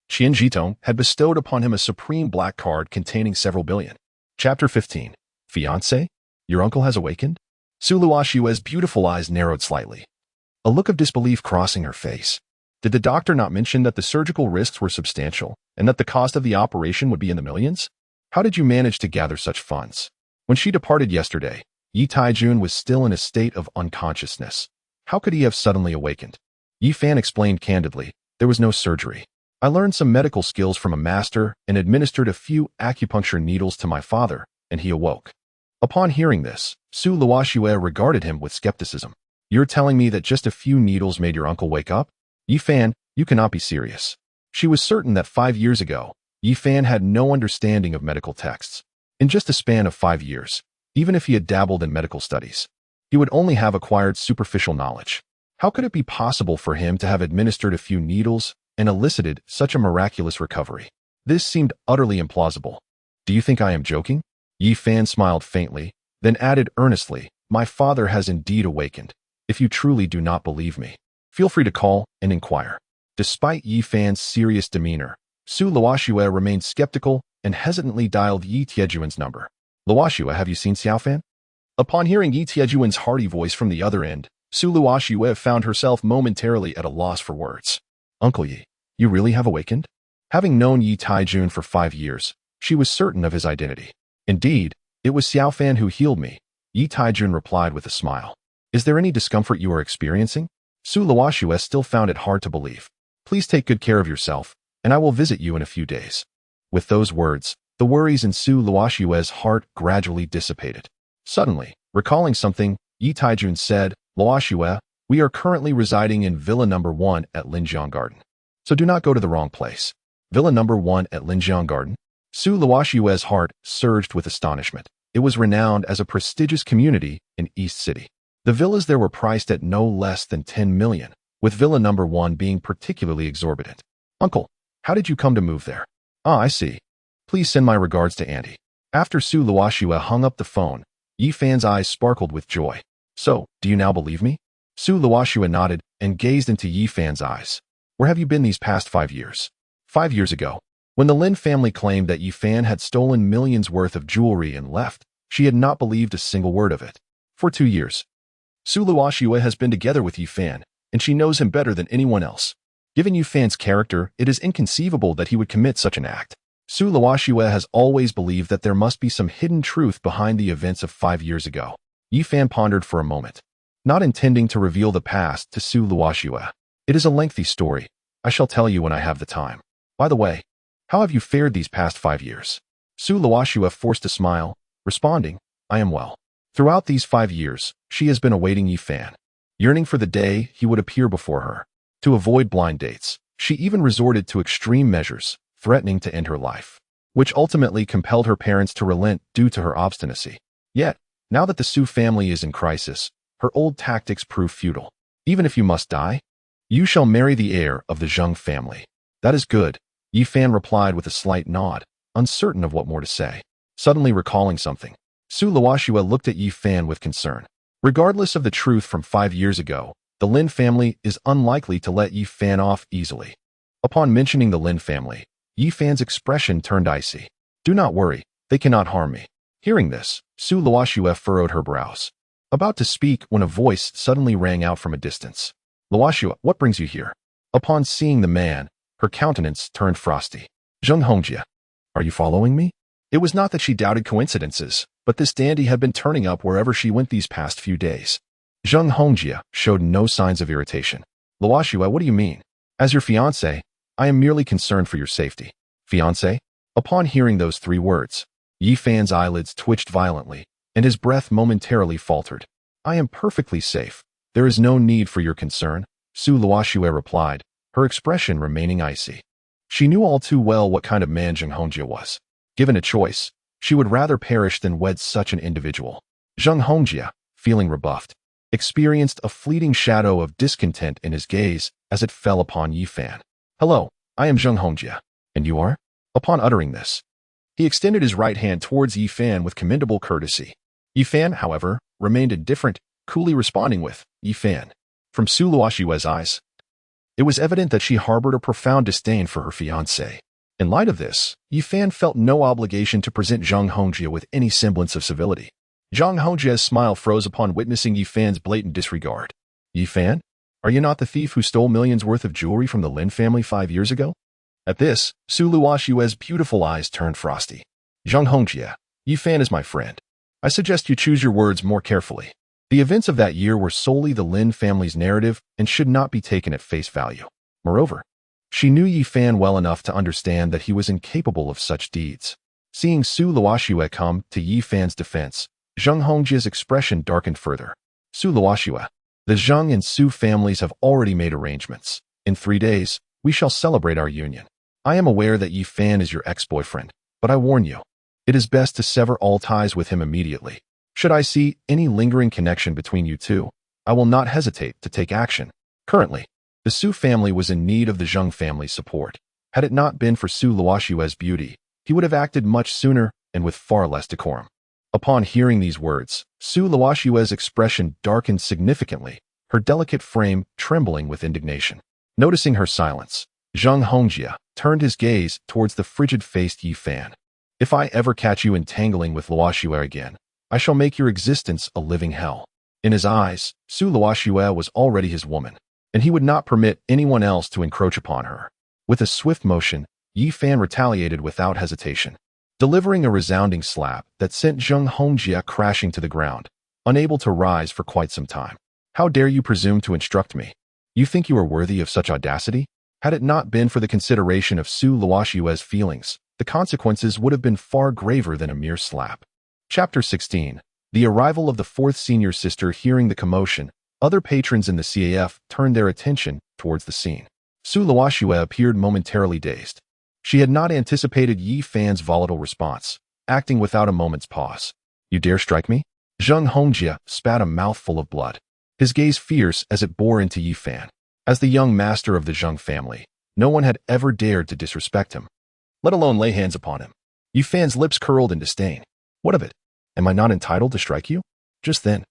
Qian Jitong, had bestowed upon him a supreme black card containing several billion. Chapter 15. Fiancé? Your uncle has awakened? Su Luoxue's beautiful eyes narrowed slightly, a look of disbelief crossing her face. Did the doctor not mention that the surgical risks were substantial and that the cost of the operation would be in the millions? How did you manage to gather such funds? When she departed yesterday, Yi Taijun was still in a state of unconsciousness. How could he have suddenly awakened? Yi Fan explained candidly, there was no surgery. I learned some medical skills from a master and administered a few acupuncture needles to my father, and he awoke. Upon hearing this, Su Luoxue regarded him with skepticism. You're telling me that just a few needles made your uncle wake up? Yi Fan, you cannot be serious. She was certain that 5 years ago, Yi Fan had no understanding of medical texts. In just a span of 5 years, even if he had dabbled in medical studies, he would only have acquired superficial knowledge. How could it be possible for him to have administered a few needles and elicited such a miraculous recovery? This seemed utterly implausible. Do you think I am joking? Yi Fan smiled faintly, then added earnestly, my father has indeed awakened. If you truly do not believe me, feel free to call and inquire. Despite Yi Fan's serious demeanor, Su Luoxue remained skeptical and hesitantly dialed Yi Tiejuan's number. Luoxue, have you seen Xiao Fan? Upon hearing Yi Tiejuan's hearty voice from the other end, Su Luoxue found herself momentarily at a loss for words. Uncle Yi, you really have awakened? Having known Yi Taijun for 5 years, she was certain of his identity. Indeed, it was Xiao Fan who healed me, Yi Taijun replied with a smile. Is there any discomfort you are experiencing? Su Luoxue still found it hard to believe. Please take good care of yourself, and I will visit you in a few days. With those words, the worries in Su Luoxue's heart gradually dissipated. Suddenly, recalling something, Yi Taijun said, Luoxue, we are currently residing in Villa No. 1 at Linjiang Garden. So do not go to the wrong place. Villa No. 1 at Linjiang Garden? Su Luoxue's heart surged with astonishment. It was renowned as a prestigious community in East City. The villas there were priced at no less than 10 million, with Villa No. 1 being particularly exorbitant. Uncle, how did you come to move there? Ah, I see. Please send my regards to Auntie. After Su Luoxue hung up the phone, Yi Fan's eyes sparkled with joy. So, do you now believe me? Su Luoxue nodded and gazed into Yi Fan's eyes. Where have you been these past 5 years? 5 years ago, when the Lin family claimed that Yi Fan had stolen millions worth of jewelry and left, she had not believed a single word of it. For 2 years, Su Luoxue has been together with Yi Fan, and she knows him better than anyone else. Given Yi Fan's character, it is inconceivable that he would commit such an act. Su Luoxue has always believed that there must be some hidden truth behind the events of 5 years ago. Yi Fan pondered for a moment, not intending to reveal the past to Su Luoxue. It is a lengthy story. I shall tell you when I have the time. By the way, how have you fared these past 5 years? Su Luoxue forced a smile, responding, I am well. Throughout these 5 years, she has been awaiting Yi Fan, yearning for the day he would appear before her. To avoid blind dates, she even resorted to extreme measures, threatening to end her life, which ultimately compelled her parents to relent due to her obstinacy. Yet, now that the Su family is in crisis, her old tactics prove futile. Even if you must die, you shall marry the heir of the Zheng family. That is good, Yi Fan replied with a slight nod, uncertain of what more to say. Suddenly recalling something, Su Luoxue looked at Yi Fan with concern. Regardless of the truth from 5 years ago, the Lin family is unlikely to let Yi Fan off easily. Upon mentioning the Lin family, Yi Fan's expression turned icy. Do not worry, they cannot harm me. Hearing this, Su Luoxue furrowed her brows, about to speak when a voice suddenly rang out from a distance. Luoxue, what brings you here? Upon seeing the man, her countenance turned frosty. Zheng Hongjie, are you following me? It was not that she doubted coincidences, but this dandy had been turning up wherever she went these past few days. Zheng Hongjie showed no signs of irritation. Luoxue, what do you mean? As your fiancé, I am merely concerned for your safety. Fiancé? Upon hearing those 3 words, Yi Fan's eyelids twitched violently, and his breath momentarily faltered. I am perfectly safe. "There is no need for your concern," Su Luoxue replied, her expression remaining icy. She knew all too well what kind of man Zheng Hongjie was. Given a choice, she would rather perish than wed such an individual. Zheng Hongjie, feeling rebuffed, experienced a fleeting shadow of discontent in his gaze as it fell upon Yi Fan. "Hello, I am Zheng Hongjie. And you are?" Upon uttering this, he extended his right hand towards Yi Fan with commendable courtesy. Yi Fan, however, remained indifferent, coolly responding with, "Yi Fan." From Su Luoxue's eyes, it was evident that she harbored a profound disdain for her fiancé. In light of this, Yi Fan felt no obligation to present Zheng Hongjie with any semblance of civility. Zheng Hongjie's smile froze upon witnessing Yi Fan's blatant disregard. "Yi Fan, are you not the thief who stole millions worth of jewelry from the Lin family 5 years ago?" At this, Su Luoxue's beautiful eyes turned frosty. "Zheng Hongjie, Yi Fan is my friend. I suggest you choose your words more carefully. The events of that year were solely the Lin family's narrative and should not be taken at face value." Moreover, she knew Yi Fan well enough to understand that he was incapable of such deeds. Seeing Su Luoxue come to Yi Fan's defense, Zheng Hongjie's expression darkened further. "Su Luoxue, the Zheng and Su families have already made arrangements. In 3 days, we shall celebrate our union. I am aware that Yi Fan is your ex-boyfriend, but I warn you, it is best to sever all ties with him immediately. Should I see any lingering connection between you two, I will not hesitate to take action." Currently, the Su family was in need of the Zheng family's support. Had it not been for Su Luoxue's beauty, he would have acted much sooner and with far less decorum. Upon hearing these words, Su Luoxue's expression darkened significantly, her delicate frame trembling with indignation. Noticing her silence, Zheng Hongjie turned his gaze towards the frigid-faced Yi Fan. "If I ever catch you entangling with Luoxue again, I shall make your existence a living hell." In his eyes, Su Luoxue was already his woman, and he would not permit anyone else to encroach upon her. With a swift motion, Yi Fan retaliated without hesitation, delivering a resounding slap that sent Zheng Hongjie crashing to the ground, unable to rise for quite some time. "How dare you presume to instruct me? You think you are worthy of such audacity?" Had it not been for the consideration of Su Luoxue's feelings, the consequences would have been far graver than a mere slap. Chapter 16. The arrival of the fourth senior sister. Hearing the commotion, other patrons in the CAF turned their attention towards the scene. Su Luoxue appeared momentarily dazed. She had not anticipated Yi Fan's volatile response, acting without a moment's pause. "You dare strike me?" Zheng Hongjie spat a mouthful of blood, his gaze fierce as it bore into Yi Fan. As the young master of the Zheng family, no one had ever dared to disrespect him, let alone lay hands upon him. Yi Fan's lips curled in disdain. "What of it? Am I not entitled to strike you?" Just then,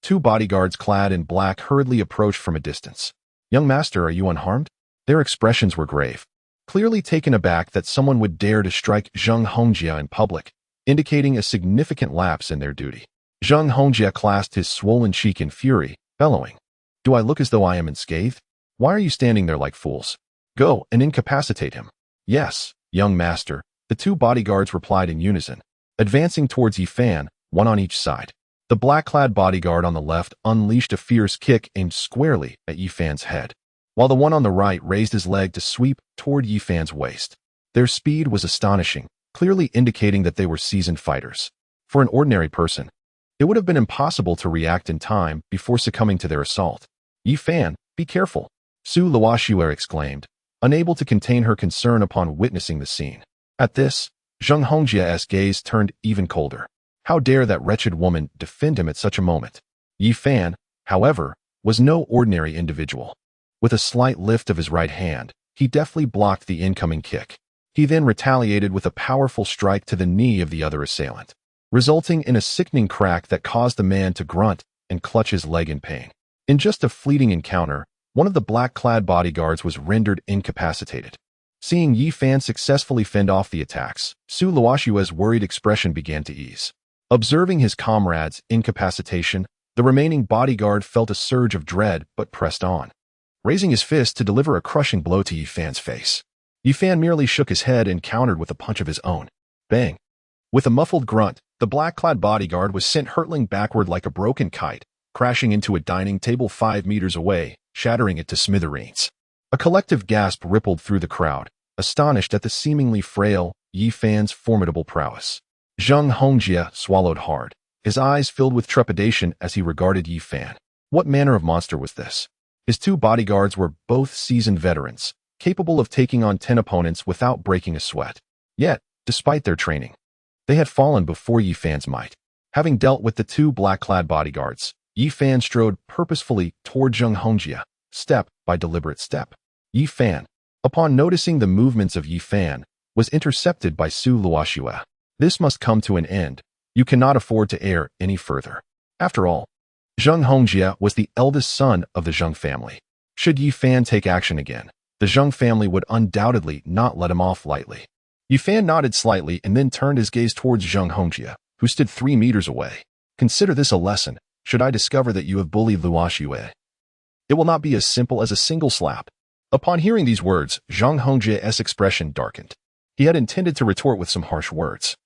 2 bodyguards clad in black hurriedly approached from a distance. "Young master, are you unharmed?" Their expressions were grave, clearly taken aback that someone would dare to strike Zheng Hongjie in public, indicating a significant lapse in their duty. Zheng Hongjie clasped his swollen cheek in fury, bellowing, "Do I look as though I am unscathed? Why are you standing there like fools? Go and incapacitate him." "Yes, young master," the 2 bodyguards replied in unison, advancing towards Yi Fan, one on each side. The black-clad bodyguard on the left unleashed a fierce kick aimed squarely at Yi Fan's head, while the one on the right raised his leg to sweep toward Yi Fan's waist. Their speed was astonishing, clearly indicating that they were seasoned fighters. For an ordinary person, it would have been impossible to react in time before succumbing to their assault. "Yi Fan, be careful," Su Luoxue exclaimed, unable to contain her concern upon witnessing the scene. At this, Zheng Hongjie's gaze turned even colder. How dare that wretched woman defend him at such a moment? Yi Fan, however, was no ordinary individual. With a slight lift of his right hand, he deftly blocked the incoming kick. He then retaliated with a powerful strike to the knee of the other assailant, resulting in a sickening crack that caused the man to grunt and clutch his leg in pain. In just a fleeting encounter, one of the black-clad bodyguards was rendered incapacitated. Seeing Yi Fan successfully fend off the attacks, Su Luoxue's worried expression began to ease. Observing his comrade's incapacitation, the remaining bodyguard felt a surge of dread but pressed on, raising his fist to deliver a crushing blow to Yi Fan's face. Yi Fan merely shook his head and countered with a punch of his own. Bang! With a muffled grunt, the black-clad bodyguard was sent hurtling backward like a broken kite, crashing into a dining table 5 meters away, shattering it to smithereens. A collective gasp rippled through the crowd, astonished at the seemingly frail Yi Fan's formidable prowess. Zheng Hongjie swallowed hard, his eyes filled with trepidation as he regarded Yi Fan. What manner of monster was this? His two bodyguards were both seasoned veterans, capable of taking on 10 opponents without breaking a sweat. Yet, despite their training, they had fallen before Yi Fan's might. Having dealt with the two black-clad bodyguards, Yi Fan strode purposefully toward Zheng Hongjie, step by deliberate step. Yi Fan, upon noticing the movements of Yi Fan, was intercepted by Su Luoxue. This must come to an end. You cannot afford to err any further. After all, Zheng Hongjie was the eldest son of the Zheng family. Should Yi Fan take action again, the Zheng family would undoubtedly not let him off lightly. Yi Fan nodded slightly and then turned his gaze towards Zheng Hongjie, who stood 3 meters away. Consider this a lesson. Should I discover that you have bullied Luoxue, it will not be as simple as a single slap. Upon hearing these words, Zheng Hongjie's expression darkened. He had intended to retort with some harsh words.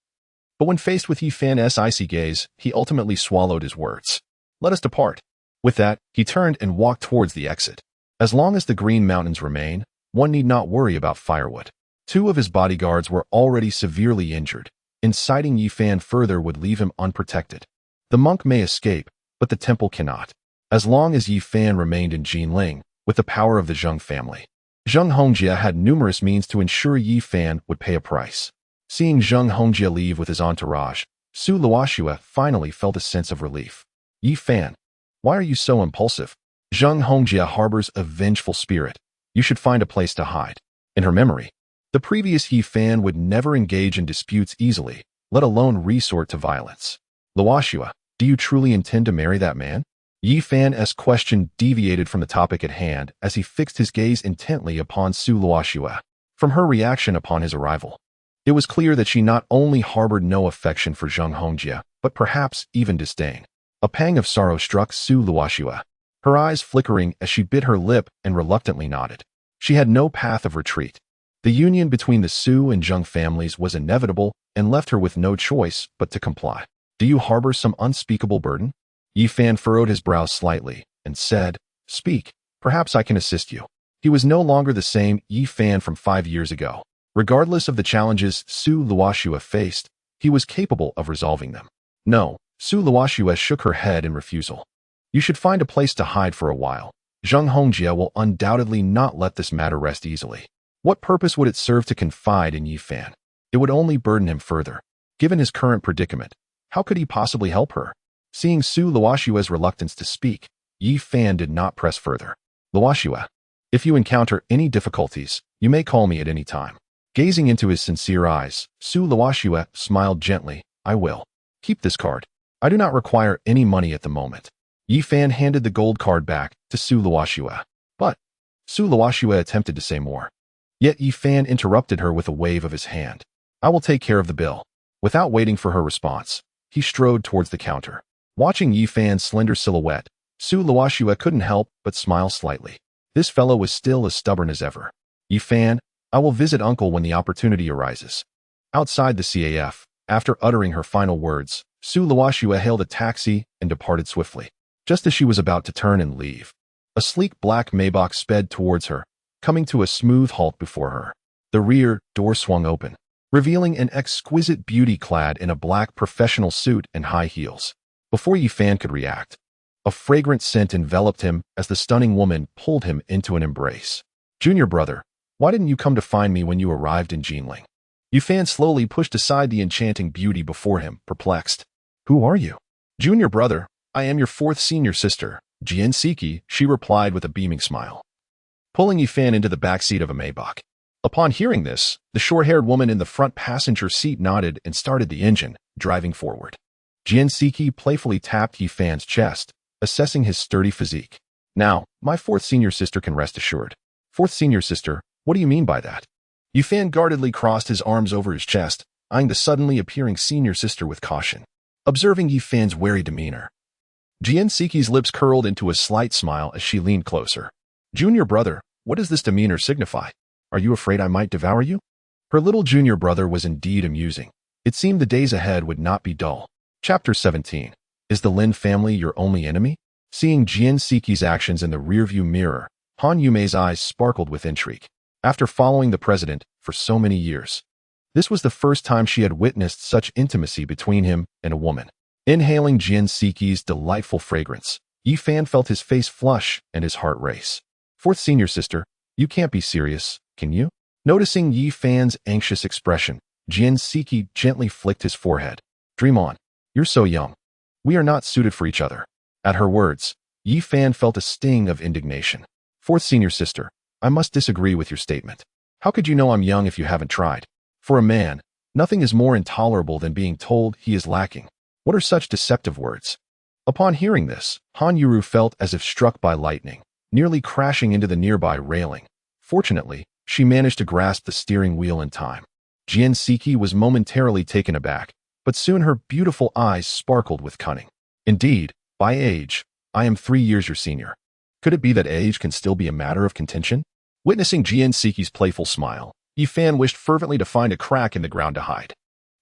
But when faced with Yi Fan's icy gaze, he ultimately swallowed his words. Let us depart. With that, he turned and walked towards the exit. As long as the Green Mountains remain, one need not worry about firewood. 2 of his bodyguards were already severely injured. Inciting Yi Fan further would leave him unprotected. The monk may escape, but the temple cannot. As long as Yi Fan remained in Jinling, with the power of the Zheng family, Zheng Hongjie had numerous means to ensure Yi Fan would pay a price. Seeing Zheng Hongjie leave with his entourage, Su Luoxue finally felt a sense of relief. Yi Fan, why are you so impulsive? Zheng Hongjie harbors a vengeful spirit. You should find a place to hide. In her memory, the previous Yi Fan would never engage in disputes easily, let alone resort to violence. Luoxue, do you truly intend to marry that man? Yi Fan's question deviated from the topic at hand as he fixed his gaze intently upon Su Luoxue. From her reaction upon his arrival, it was clear that she not only harbored no affection for Zheng Hongjie, but perhaps even disdain. A pang of sorrow struck Su Luoxue, her eyes flickering as she bit her lip and reluctantly nodded. She had no path of retreat. The union between the Su and Zheng families was inevitable and left her with no choice but to comply. Do you harbor some unspeakable burden? Yi Fan furrowed his brow slightly and said, Speak, perhaps I can assist you. He was no longer the same Yi Fan from 5 years ago. Regardless of the challenges Su Luoxue faced, he was capable of resolving them. No, Su Luoxue shook her head in refusal. You should find a place to hide for a while. Zheng Hongjie will undoubtedly not let this matter rest easily. What purpose would it serve to confide in Yi Fan? It would only burden him further. Given his current predicament, how could he possibly help her? Seeing Su Luoxue's reluctance to speak, Yi Fan did not press further. Luoxue, if you encounter any difficulties, you may call me at any time. Gazing into his sincere eyes, Su Luoxue smiled gently. I will. Keep this card. I do not require any money at the moment. Yi Fan handed the gold card back to Su Luoxue. But Su Luoxue attempted to say more. Yet Yi Fan interrupted her with a wave of his hand. I will take care of the bill. Without waiting for her response, he strode towards the counter. Watching Yi Fan's slender silhouette, Su Luoxue couldn't help but smile slightly. This fellow was still as stubborn as ever. Yi Fan, I will visit uncle when the opportunity arises. Outside the CAF, after uttering her final words, Su Luoxue hailed a taxi and departed swiftly. Just as she was about to turn and leave, a sleek black Maybach sped towards her, coming to a smooth halt before her. The rear door swung open, revealing an exquisite beauty clad in a black professional suit and high heels. Before Yi Fan could react, a fragrant scent enveloped him as the stunning woman pulled him into an embrace. Junior brother, why didn't you come to find me when you arrived in Jinling? Yi Fan slowly pushed aside the enchanting beauty before him, perplexed. Who are you? Junior brother, I am your 4th senior sister, Jian Siki, she replied with a beaming smile, pulling Yi Fan into the backseat of a Maybach. Upon hearing this, the short-haired woman in the front passenger seat nodded and started the engine, driving forward. Jian Siki playfully tapped Yi Fan's chest, assessing his sturdy physique. Now, my 4th senior sister can rest assured. 4th senior sister, what do you mean by that? Yi Fan guardedly crossed his arms over his chest, eyeing the suddenly appearing senior sister with caution. Observing Yi Fan's wary demeanor, Jian Siki's lips curled into a slight smile as she leaned closer. Junior brother, what does this demeanor signify? Are you afraid I might devour you? Her little junior brother was indeed amusing. It seemed the days ahead would not be dull. Chapter 17. Is the Lin family your only enemy? Seeing Jian Siki's actions in the rearview mirror, Han Yumei's eyes sparkled with intrigue. After following the president for so many years, this was the first time she had witnessed such intimacy between him and a woman. Inhaling Jian Siki's delightful fragrance, Yi Fan felt his face flush and his heart race. Fourth senior sister, you can't be serious, can you? Noticing Yi Fan's anxious expression, Jian Siki gently flicked his forehead. Dream on. You're so young. We are not suited for each other. At her words, Yi Fan felt a sting of indignation. Fourth senior sister, I must disagree with your statement. How could you know I'm young if you haven't tried? For a man, nothing is more intolerable than being told he is lacking. What are such deceptive words? Upon hearing this, Han Yuru felt as if struck by lightning, nearly crashing into the nearby railing. Fortunately, she managed to grasp the steering wheel in time. Jian Siki was momentarily taken aback, but soon her beautiful eyes sparkled with cunning. Indeed, by age, I am 3 years your senior. Could it be that age can still be a matter of contention? Witnessing Jian Siki's playful smile, Yi Fan wished fervently to find a crack in the ground to hide.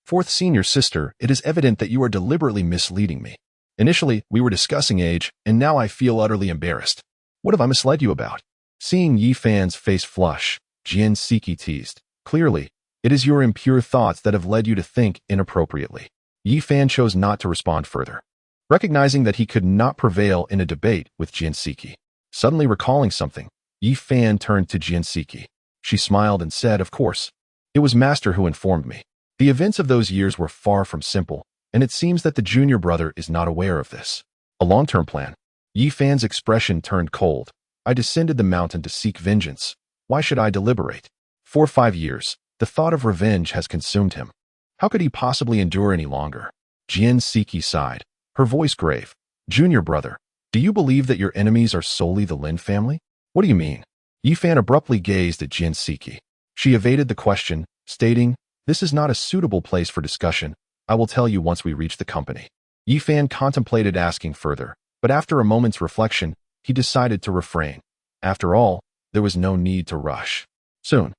Fourth senior sister, it is evident that you are deliberately misleading me. Initially, we were discussing age, and now I feel utterly embarrassed. What have I misled you about? Seeing Yi Fan's face flush, Jian Siki teased. Clearly, it is your impure thoughts that have led you to think inappropriately. Yi Fan chose not to respond further, recognizing that he could not prevail in a debate with Jian Siki. Suddenly recalling something, Yi Fan turned to Jian Siki. She smiled and said, of course. It was Master who informed me. The events of those years were far from simple, and it seems that the junior brother is not aware of this. A long-term plan. Yi Fan's expression turned cold. I descended the mountain to seek vengeance. Why should I deliberate? For 5 years, the thought of revenge has consumed him. How could he possibly endure any longer? Jian Siki sighed, her voice grave. Junior brother, do you believe that your enemies are solely the Lin family? What do you mean? Yi Fan abruptly gazed at Jian Siki. She evaded the question, stating, this is not a suitable place for discussion. I will tell you once we reach the company. Yi Fan contemplated asking further, but after a moment's reflection, he decided to refrain. After all, there was no need to rush. Soon,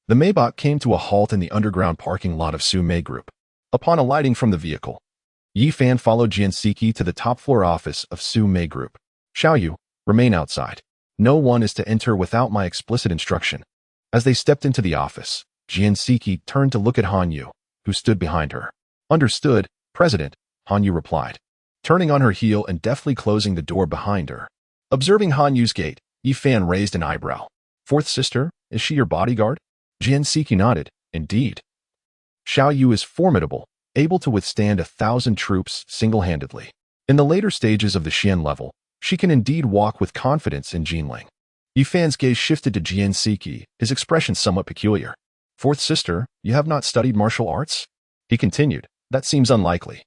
the Maybach came to a halt in the underground parking lot of Su Mei Group. Upon alighting from the vehicle, Yi Fan followed Jian Siki to the top-floor office of Su Mei Group. Xiaoyu, remain outside. No one is to enter without my explicit instruction. As they stepped into the office, Jian Siki turned to look at Han Yu, who stood behind her. Understood, President, Han Yu replied, turning on her heel and deftly closing the door behind her. Observing Han Yu's gait, Yi Fan raised an eyebrow. Fourth sister, is she your bodyguard? Jian Siki nodded. Indeed. Xiaoyu is formidable, able to withstand 1,000 troops single-handedly. In the later stages of the Xian level, she can indeed walk with confidence in Jinling. Yi Fan's gaze shifted to Jian Siki, his expression somewhat peculiar. Fourth sister, you have not studied martial arts? He continued. That seems unlikely.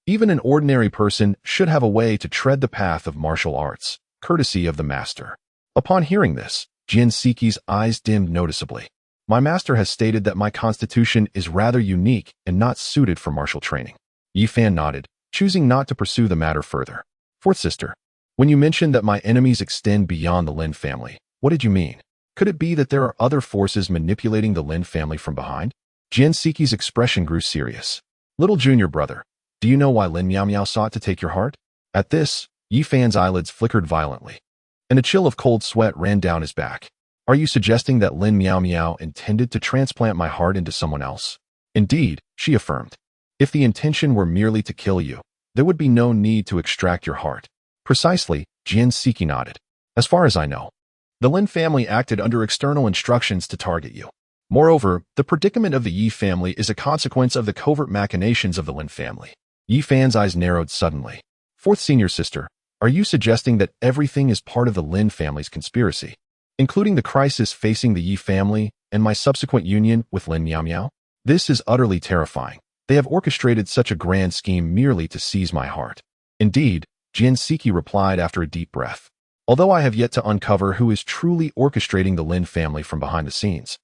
Even an ordinary person should have a way to tread the path of martial arts, courtesy of the master. Upon hearing this, Jian Siki's eyes dimmed noticeably. My master has stated that my constitution is rather unique and not suited for martial training. Yi Fan nodded, choosing not to pursue the matter further. Fourth sister, when you mentioned that my enemies extend beyond the Lin family, what did you mean? Could it be that there are other forces manipulating the Lin family from behind? Jian Siki's expression grew serious. Little junior brother, do you know why Lin Miao Miao sought to take your heart? At this, Yi Fan's eyelids flickered violently, and a chill of cold sweat ran down his back. Are you suggesting that Lin Miao Miao intended to transplant my heart into someone else? Indeed, she affirmed. If the intention were merely to kill you, there would be no need to extract your heart. Precisely, Jian Siki nodded. As far as I know, the Lin family acted under external instructions to target you. Moreover, the predicament of the Yi family is a consequence of the covert machinations of the Lin family. Yi Fan's eyes narrowed suddenly. Fourth senior sister, are you suggesting that everything is part of the Lin family's conspiracy, including the crisis facing the Yi family and my subsequent union with Lin Miao Miao? This is utterly terrifying. They have orchestrated such a grand scheme merely to seize my heart. Indeed, Jian Siki replied after a deep breath. Although I have yet to uncover who is truly orchestrating the Lin family from behind the scenes,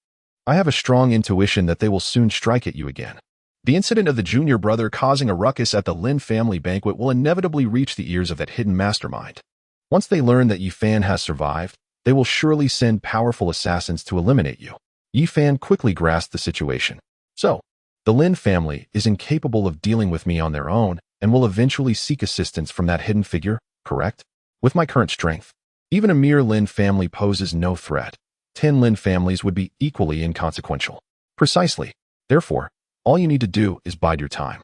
I have a strong intuition that they will soon strike at you again. The incident of the junior brother causing a ruckus at the Lin family banquet will inevitably reach the ears of that hidden mastermind. Once they learn that Yi Fan has survived, they will surely send powerful assassins to eliminate you. Yi Fan quickly grasped the situation. So, the Lin family is incapable of dealing with me on their own and will eventually seek assistance from that hidden figure, correct? With my current strength, even a mere Lin family poses no threat. 10 Lin families would be equally inconsequential. Precisely. Therefore, all you need to do is bide your time.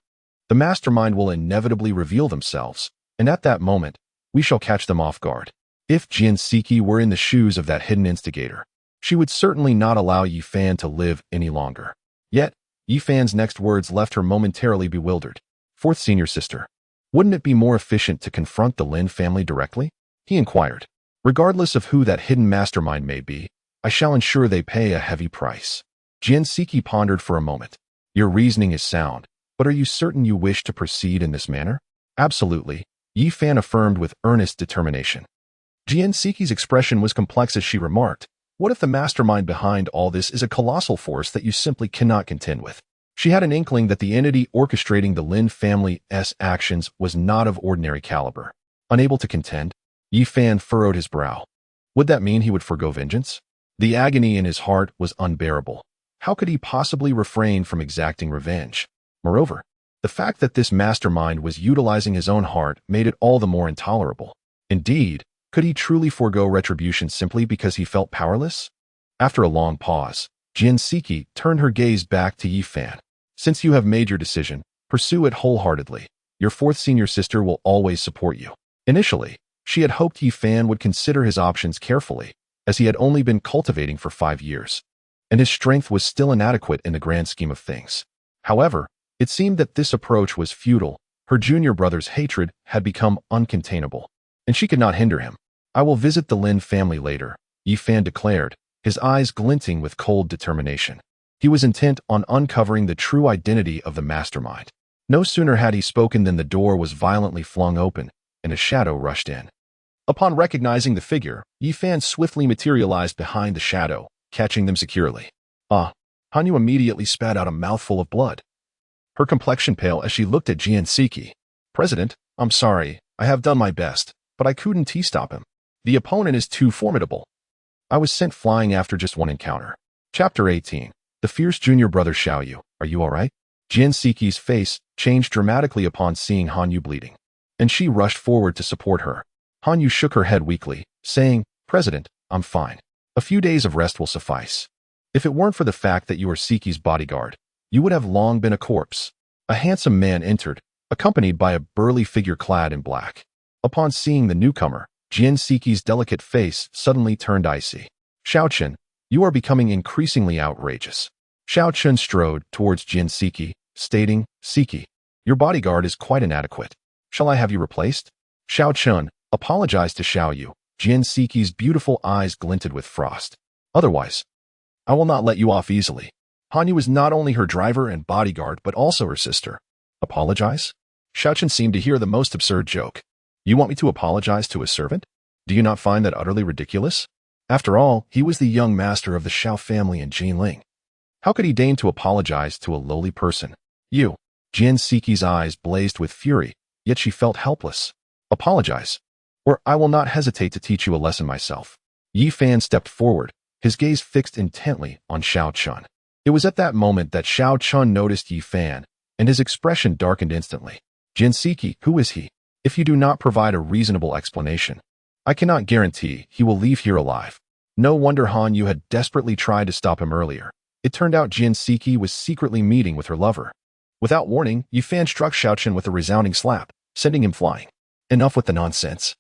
The mastermind will inevitably reveal themselves, and at that moment, We shall catch them off guard. If Jian Siki were in the shoes of that hidden instigator, she would certainly not allow Yi Fan to live any longer. Yet, Yi Fan's next words left her momentarily bewildered. Fourth senior sister. Wouldn't it be more efficient to confront the Lin family directly? He inquired. Regardless of who that hidden mastermind may be, I shall ensure they pay a heavy price. Jian Siki pondered for a moment. Your reasoning is sound, but are you certain you wish to proceed in this manner? Absolutely, Yi Fan affirmed with earnest determination. Jian Siki's expression was complex as she remarked, what if the mastermind behind all this is a colossal force that you simply cannot contend with? She had an inkling that the entity orchestrating the Lin family's actions was not of ordinary caliber. Unable to contend, Yi Fan furrowed his brow. Would that mean he would forgo vengeance? The agony in his heart was unbearable. How could he possibly refrain from exacting revenge? Moreover, the fact that this mastermind was utilizing his own heart made it all the more intolerable. Indeed, could he truly forego retribution simply because he felt powerless? After a long pause, Jian Siki turned her gaze back to Yi Fan. Since you have made your decision, pursue it wholeheartedly. Your fourth senior sister will always support you. Initially, she had hoped Yi Fan would consider his options carefully, as he had only been cultivating for 5 years, and his strength was still inadequate in the grand scheme of things. However, it seemed that this approach was futile. Her junior brother's hatred had become uncontainable, and she could not hinder him. I will visit the Lin family later, Yi Fan declared, his eyes glinting with cold determination. He was intent on uncovering the true identity of the mastermind. No sooner had he spoken than the door was violently flung open, and a shadow rushed in. Upon recognizing the figure, Yi Fan swiftly materialized behind the shadow, catching them securely. Hanyu immediately spat out a mouthful of blood. Her complexion pale as she looked at Jian Siki. President, I'm sorry, I have done my best, but I couldn't stop him. The opponent is too formidable. I was sent flying after just one encounter. Chapter 18. The fierce junior brother Xiaoyu. Are you alright? Jian Siki's face changed dramatically upon seeing Hanyu bleeding, and she rushed forward to support her. Hanyu shook her head weakly, saying, President, I'm fine. A few days of rest will suffice. If it weren't for the fact that you are Siki's bodyguard, you would have long been a corpse. A handsome man entered, accompanied by a burly figure clad in black. Upon seeing the newcomer, Jian Siki's delicate face suddenly turned icy. Xiao Chen, you are becoming increasingly outrageous. Xiao Chen strode towards Jian Siki, stating, Siki, your bodyguard is quite inadequate. Shall I have you replaced? Xiao Chen apologized to Xiaoyu. Jian Siki's beautiful eyes glinted with frost. Otherwise, I will not let you off easily. Hanyu is not only her driver and bodyguard, but also her sister. Apologize? Xiao Chen seemed to hear the most absurd joke. You want me to apologize to a servant? Do you not find that utterly ridiculous? After all, he was the young master of the Xiao family in Jinling. How could he deign to apologize to a lowly person? You. Jian Siki's eyes blazed with fury, yet she felt helpless. Apologize, or I will not hesitate to teach you a lesson myself. Yi Fan stepped forward, his gaze fixed intently on Xiao Chun. It was at that moment that Xiao Chun noticed Yi Fan, and his expression darkened instantly. Jian Siki, who is he? If you do not provide a reasonable explanation, I cannot guarantee he will leave here alive. No wonder Hanyu had desperately tried to stop him earlier. It turned out Jian Siki was secretly meeting with her lover. Without warning, Yi Fan struck Xiao Chen with a resounding slap, sending him flying. Enough with the nonsense.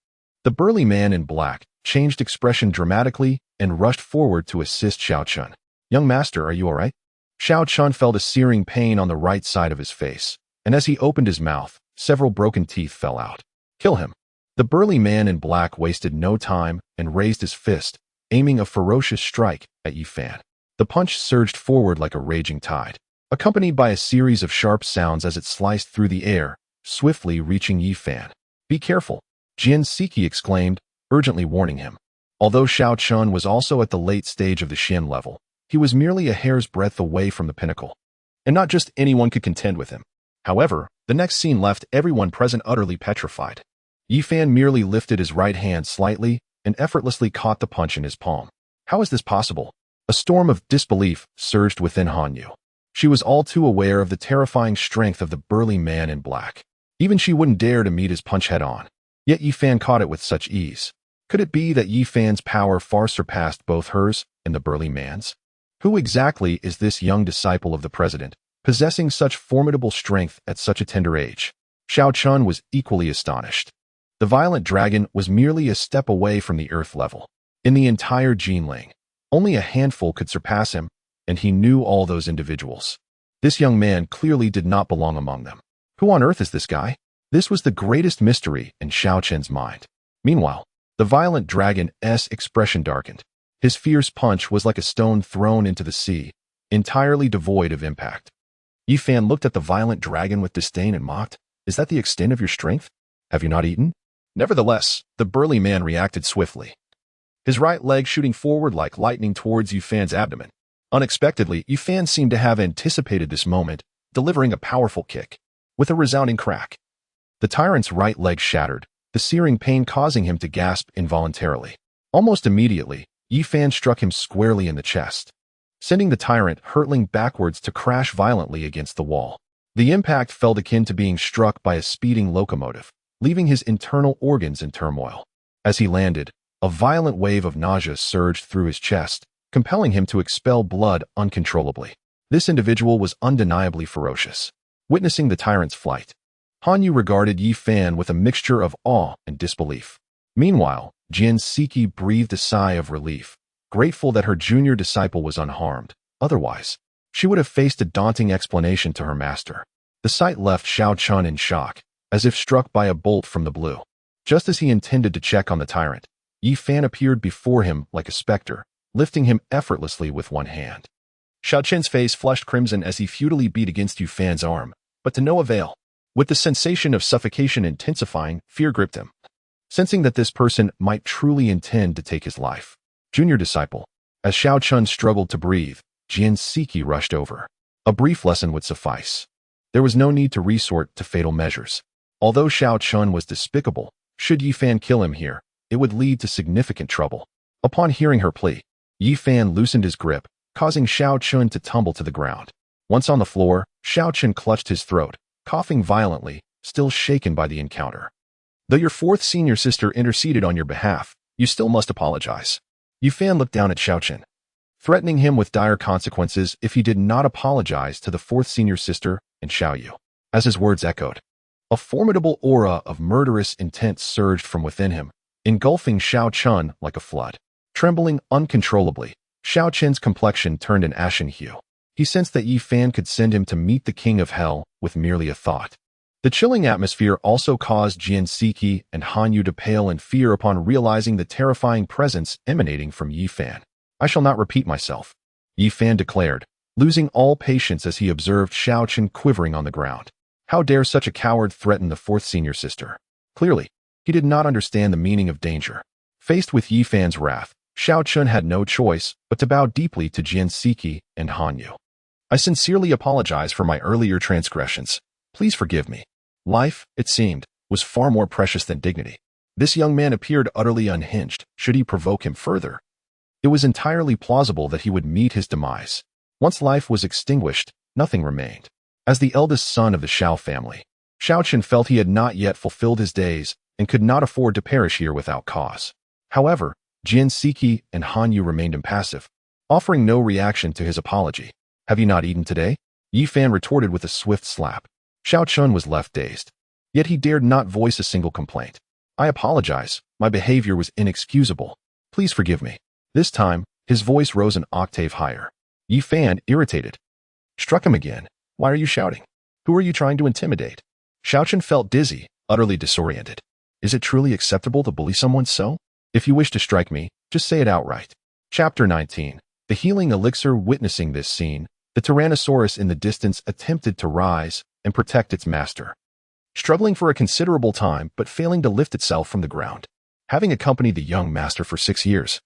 The burly man in black changed expression dramatically and rushed forward to assist Xiao Chun. Young master, are you all right? Xiao Chun felt a searing pain on the right side of his face, and as he opened his mouth, several broken teeth fell out. Kill him. The burly man in black wasted no time and raised his fist, aiming a ferocious strike at Yi Fan. The punch surged forward like a raging tide, accompanied by a series of sharp sounds as it sliced through the air, swiftly reaching Yi Fan. Be careful, Jian Siki exclaimed, urgently warning him. Although Xiao Chun was also at the late stage of the Xian level, he was merely a hair's breadth away from the pinnacle, and not just anyone could contend with him. However, the next scene left everyone present utterly petrified. Yi Fan merely lifted his right hand slightly and effortlessly caught the punch in his palm. How is this possible? A storm of disbelief surged within Hanyu. She was all too aware of the terrifying strength of the burly man in black. Even she wouldn't dare to meet his punch head-on. Yet Yi Fan caught it with such ease. Could it be that Yi Fan's power far surpassed both hers and the burly man's? Who exactly is this young disciple of the president, possessing such formidable strength at such a tender age? Xiao Chun was equally astonished. The violent dragon was merely a step away from the earth level. In the entire Jinling, only a handful could surpass him, and he knew all those individuals. This young man clearly did not belong among them. Who on earth is this guy? This was the greatest mystery in Xiao Chen's mind. Meanwhile, the violent dragon's expression darkened. His fierce punch was like a stone thrown into the sea, entirely devoid of impact. Yi Fan looked at the violent dragon with disdain and mocked. Is that the extent of your strength? Have you not eaten? Nevertheless, the burly man reacted swiftly, his right leg shooting forward like lightning towards Yi Fan's abdomen. Unexpectedly, Yi Fan seemed to have anticipated this moment, delivering a powerful kick. With a resounding crack, the tyrant's right leg shattered, the searing pain causing him to gasp involuntarily. Almost immediately, Yi Fan struck him squarely in the chest, sending the tyrant hurtling backwards to crash violently against the wall. The impact felt akin to being struck by a speeding locomotive, leaving his internal organs in turmoil. As he landed, a violent wave of nausea surged through his chest, compelling him to expel blood uncontrollably. This individual was undeniably ferocious. Witnessing the tyrant's flight, Han Yu regarded Yi Fan with a mixture of awe and disbelief. Meanwhile, Jian Siki breathed a sigh of relief, grateful that her junior disciple was unharmed. Otherwise, she would have faced a daunting explanation to her master. The sight left Xiao Chun in shock, as if struck by a bolt from the blue. Just as he intended to check on the tyrant, Yi Fan appeared before him like a specter, lifting him effortlessly with one hand. Xiao Chen's face flushed crimson as he futilely beat against Yu Fan's arm, but to no avail. With the sensation of suffocation intensifying, fear gripped him, sensing that this person might truly intend to take his life. Junior disciple. As Xiao Chun struggled to breathe, Jian Siki rushed over. A brief lesson would suffice. There was no need to resort to fatal measures. Although Xiao Chun was despicable, should Yi Fan kill him here, it would lead to significant trouble. Upon hearing her plea, Yi Fan loosened his grip, causing Xiao Chun to tumble to the ground. Once on the floor, Xiao Chun clutched his throat, coughing violently, still shaken by the encounter. Though your fourth senior sister interceded on your behalf, you still must apologize. Yi Fan looked down at Xiao Chun, threatening him with dire consequences if he did not apologize to the fourth senior sister and Xiao Yu. As his words echoed, a formidable aura of murderous intent surged from within him, engulfing Xiao Chun like a flood. Trembling uncontrollably, Xiao Chun's complexion turned an ashen hue. He sensed that Yi Fan could send him to meet the king of hell with merely a thought. The chilling atmosphere also caused Jian Siki and Han Yu to pale in fear upon realizing the terrifying presence emanating from Yi Fan. I shall not repeat myself, Yi Fan declared, losing all patience as he observed Xiao Chun quivering on the ground. How dare such a coward threaten the fourth senior sister? Clearly, he did not understand the meaning of danger. Faced with Yi Fan's wrath, Xiao Chun had no choice but to bow deeply to Jian Siki and Han Yu. I sincerely apologize for my earlier transgressions. Please forgive me. Life, it seemed, was far more precious than dignity. This young man appeared utterly unhinged. Should he provoke him further? It was entirely plausible that he would meet his demise. Once life was extinguished, nothing remained. As the eldest son of the Xiao family, Xiao Chun felt he had not yet fulfilled his days and could not afford to perish here without cause. However, Jian Siki and Han Yu remained impassive, offering no reaction to his apology. Have you not eaten today? Yi Fan retorted with a swift slap. Xiao Chun was left dazed. Yet he dared not voice a single complaint. I apologize. My behavior was inexcusable. Please forgive me. This time, his voice rose an octave higher. Yi Fan, irritated, struck him again. Why are you shouting? Who are you trying to intimidate? Xiao Chun felt dizzy, utterly disoriented. Is it truly acceptable to bully someone so? If you wish to strike me, just say it outright. Chapter 19. The healing elixir. Witnessing this scene, the Tyrannosaurus in the distance attempted to rise and protect its master, struggling for a considerable time but failing to lift itself from the ground. Having accompanied the young master for 6 years,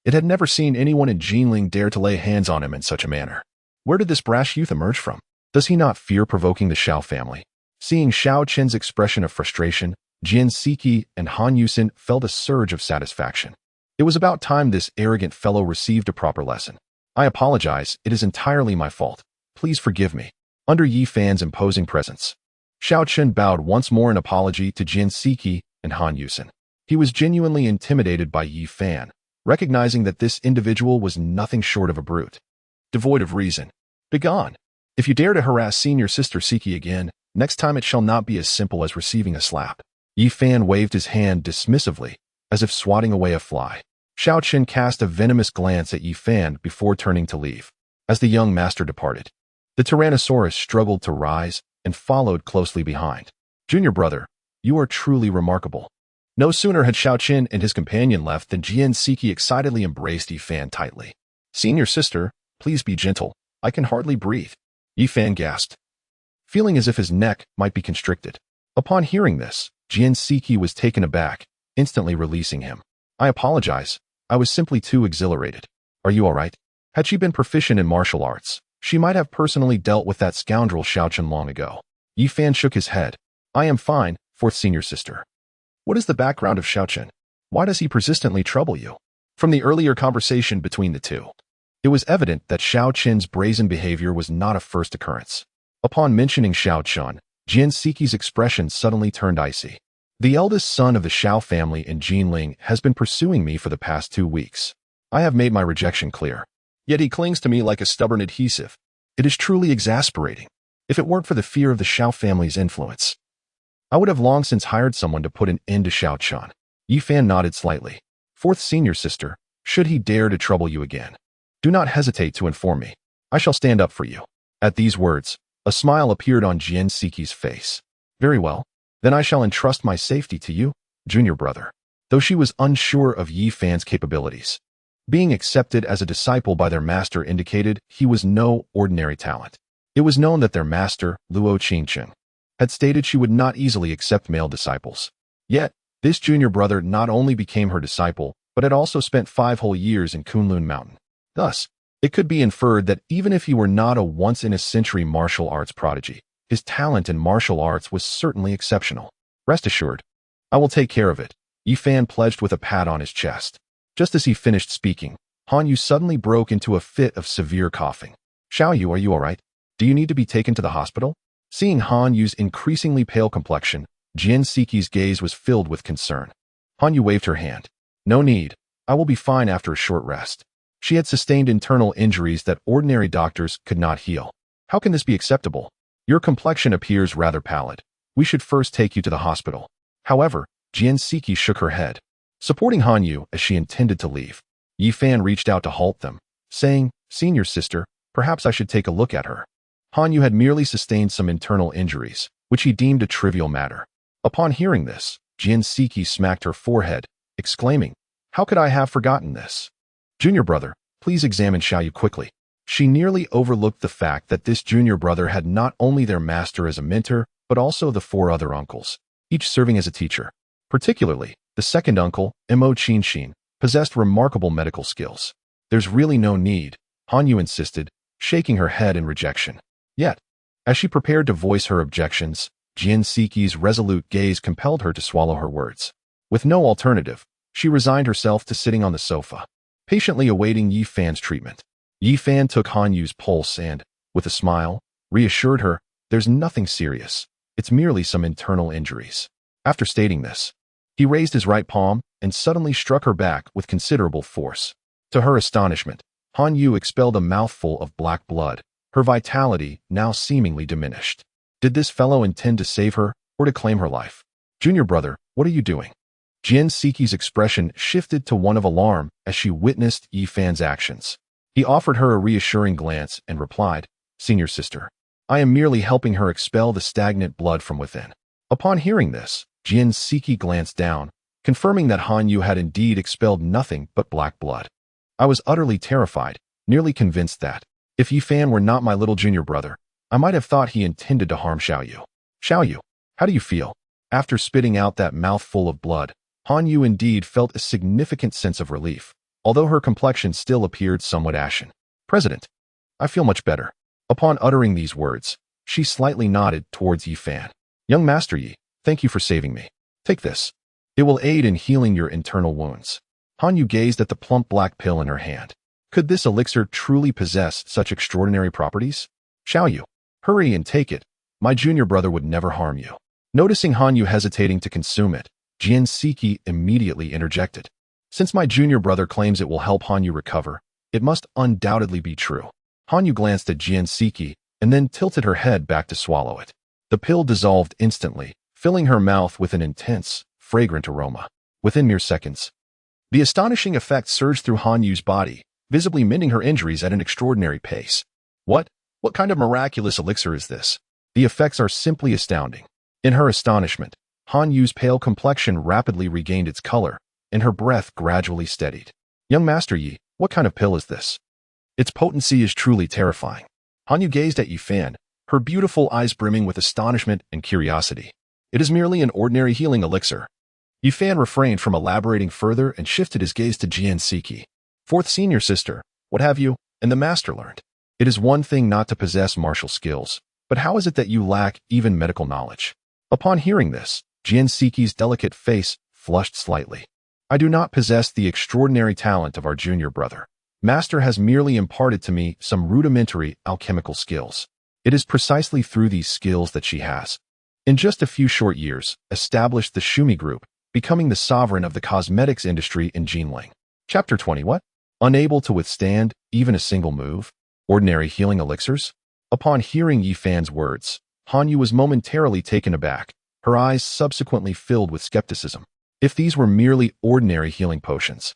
it had never seen anyone in Jinling dare to lay hands on him in such a manner. Where did this brash youth emerge from? Does he not fear provoking the Xiao family? Seeing Xiao Chen's expression of frustration, Jian Siki and Han Yusin felt a surge of satisfaction. It was about time this arrogant fellow received a proper lesson. I apologize, it is entirely my fault. Please forgive me. Under Yi Fan's imposing presence, Xiao Chen bowed once more in apology to Jian Siki and Han Yusin. He was genuinely intimidated by Yi Fan, recognizing that this individual was nothing short of a brute, devoid of reason. Begone! If you dare to harass senior sister Siki again, next time it shall not be as simple as receiving a slap. Yi Fan waved his hand dismissively, as if swatting away a fly. Xiao Qin cast a venomous glance at Yi Fan before turning to leave. As the young master departed, the Tyrannosaurus struggled to rise and followed closely behind. Junior brother, you are truly remarkable. No sooner had Xiao Qin and his companion left than Jian Siki excitedly embraced Yi Fan tightly. Senior sister, please be gentle. I can hardly breathe. Yi Fan gasped, feeling as if his neck might be constricted. Upon hearing this, Jian Siki was taken aback, instantly releasing him. I apologize. I was simply too exhilarated. Are you all right? Had she been proficient in martial arts, she might have personally dealt with that scoundrel Xiao Qin long ago. Yi Fan shook his head. I am fine, fourth senior sister. What is the background of Xiao Qin? Why does he persistently trouble you? From the earlier conversation between the two, it was evident that Xiao Qin's brazen behavior was not a first occurrence. Upon mentioning Xiao Qin, Jian Siki's expression suddenly turned icy. The eldest son of the Xiao family in Jinling has been pursuing me for the past 2 weeks. I have made my rejection clear. Yet he clings to me like a stubborn adhesive. It is truly exasperating. If it weren't for the fear of the Xiao family's influence, I would have long since hired someone to put an end to Xiao Qin. Yi Fan nodded slightly. Fourth senior sister, should he dare to trouble you again, do not hesitate to inform me. I shall stand up for you. At these words, a smile appeared on Jian Siki's face. Very well. Then I shall entrust my safety to you, junior brother. Though she was unsure of Yi Fan's capabilities, being accepted as a disciple by their master indicated he was no ordinary talent. It was known that their master, Luo Qingqing, had stated she would not easily accept male disciples. Yet, this junior brother not only became her disciple, but had also spent 5 whole years in Linghuan Mountain. Thus, it could be inferred that even if he were not a once-in-a-century martial arts prodigy, his talent in martial arts was certainly exceptional. Rest assured, I will take care of it, Yi Fan pledged with a pat on his chest. Just as he finished speaking, Han Yu suddenly broke into a fit of severe coughing. Xiao Yu, are you all right? Do you need to be taken to the hospital? Seeing Han Yu's increasingly pale complexion, Jian Siki's gaze was filled with concern. Han Yu waved her hand. No need. I will be fine after a short rest. She had sustained internal injuries that ordinary doctors could not heal. How can this be acceptable? Your complexion appears rather pallid. We should first take you to the hospital. However, Jian Siki shook her head, supporting Han Yu as she intended to leave. Yi Fan reached out to halt them, saying, Senior sister, perhaps I should take a look at her. Han Yu had merely sustained some internal injuries, which he deemed a trivial matter. Upon hearing this, Jian Siki smacked her forehead, exclaiming, How could I have forgotten this? Junior brother, please examine Xiao Yu quickly. She nearly overlooked the fact that this junior brother had not only their master as a mentor, but also the 4 other uncles, each serving as a teacher. Particularly, the second uncle, Mo Qinxin, possessed remarkable medical skills. There's really no need, Han Yu insisted, shaking her head in rejection. Yet, as she prepared to voice her objections, Jian Siki's resolute gaze compelled her to swallow her words. With no alternative, she resigned herself to sitting on the sofa, patiently awaiting Yi Fan's treatment. Yi Fan took Han Yu's pulse and, with a smile, reassured her, there's nothing serious. It's merely some internal injuries. After stating this, he raised his right palm and suddenly struck her back with considerable force. To her astonishment, Han Yu expelled a mouthful of black blood, her vitality now seemingly diminished. Did this fellow intend to save her or to claim her life? Junior brother, what are you doing? Jian Siki's expression shifted to one of alarm as she witnessed Yi Fan's actions. He offered her a reassuring glance and replied, Senior sister, I am merely helping her expel the stagnant blood from within. Upon hearing this, Jian Siki glanced down, confirming that Han Yu had indeed expelled nothing but black blood. I was utterly terrified, nearly convinced that, if Yi Fan were not my little junior brother, I might have thought he intended to harm Xiao Yu. Xiao Yu, how do you feel? After spitting out that mouthful of blood, Han Yu indeed felt a significant sense of relief, although her complexion still appeared somewhat ashen. President, I feel much better. Upon uttering these words, she slightly nodded towards Yi Fan. Young Master Yi, thank you for saving me. Take this. It will aid in healing your internal wounds. Han Yu gazed at the plump black pill in her hand. Could this elixir truly possess such extraordinary properties? Xiao Yu, hurry and take it. My junior brother would never harm you. Noticing Han Yu hesitating to consume it, Jian Siki immediately interjected. Since my junior brother claims it will help Han Yu recover, it must undoubtedly be true. Han Yu glanced at Jian Siki and then tilted her head back to swallow it. The pill dissolved instantly, filling filling her mouth with an intense, fragrant aroma. Within mere seconds, the astonishing effect surged through Han Yu's body, visibly mending her injuries at an extraordinary pace. What kind of miraculous elixir is this? The effects are simply astounding. In her astonishment, Han Yu's pale complexion rapidly regained its color, and her breath gradually steadied. Young Master Yi, what kind of pill is this? Its potency is truly terrifying. Han Yu gazed at Yi Fan, her beautiful eyes brimming with astonishment and curiosity. It is merely an ordinary healing elixir. Yi Fan refrained from elaborating further and shifted his gaze to Jian Siki. Fourth senior sister, what have you and the master learned? It is one thing not to possess martial skills, but how is it that you lack even medical knowledge? Upon hearing this, Jian Siki's delicate face flushed slightly. I do not possess the extraordinary talent of our junior brother. Master has merely imparted to me some rudimentary alchemical skills. It is precisely through these skills that she has, in just a few short years, established the Shumi Group, becoming the sovereign of the cosmetics industry in Jinling. Chapter 20. What? Unable to withstand even a single move? Ordinary healing elixirs? Upon hearing Yi Fan's words, Han Yu was momentarily taken aback, her eyes subsequently filled with skepticism. If these were merely ordinary healing potions,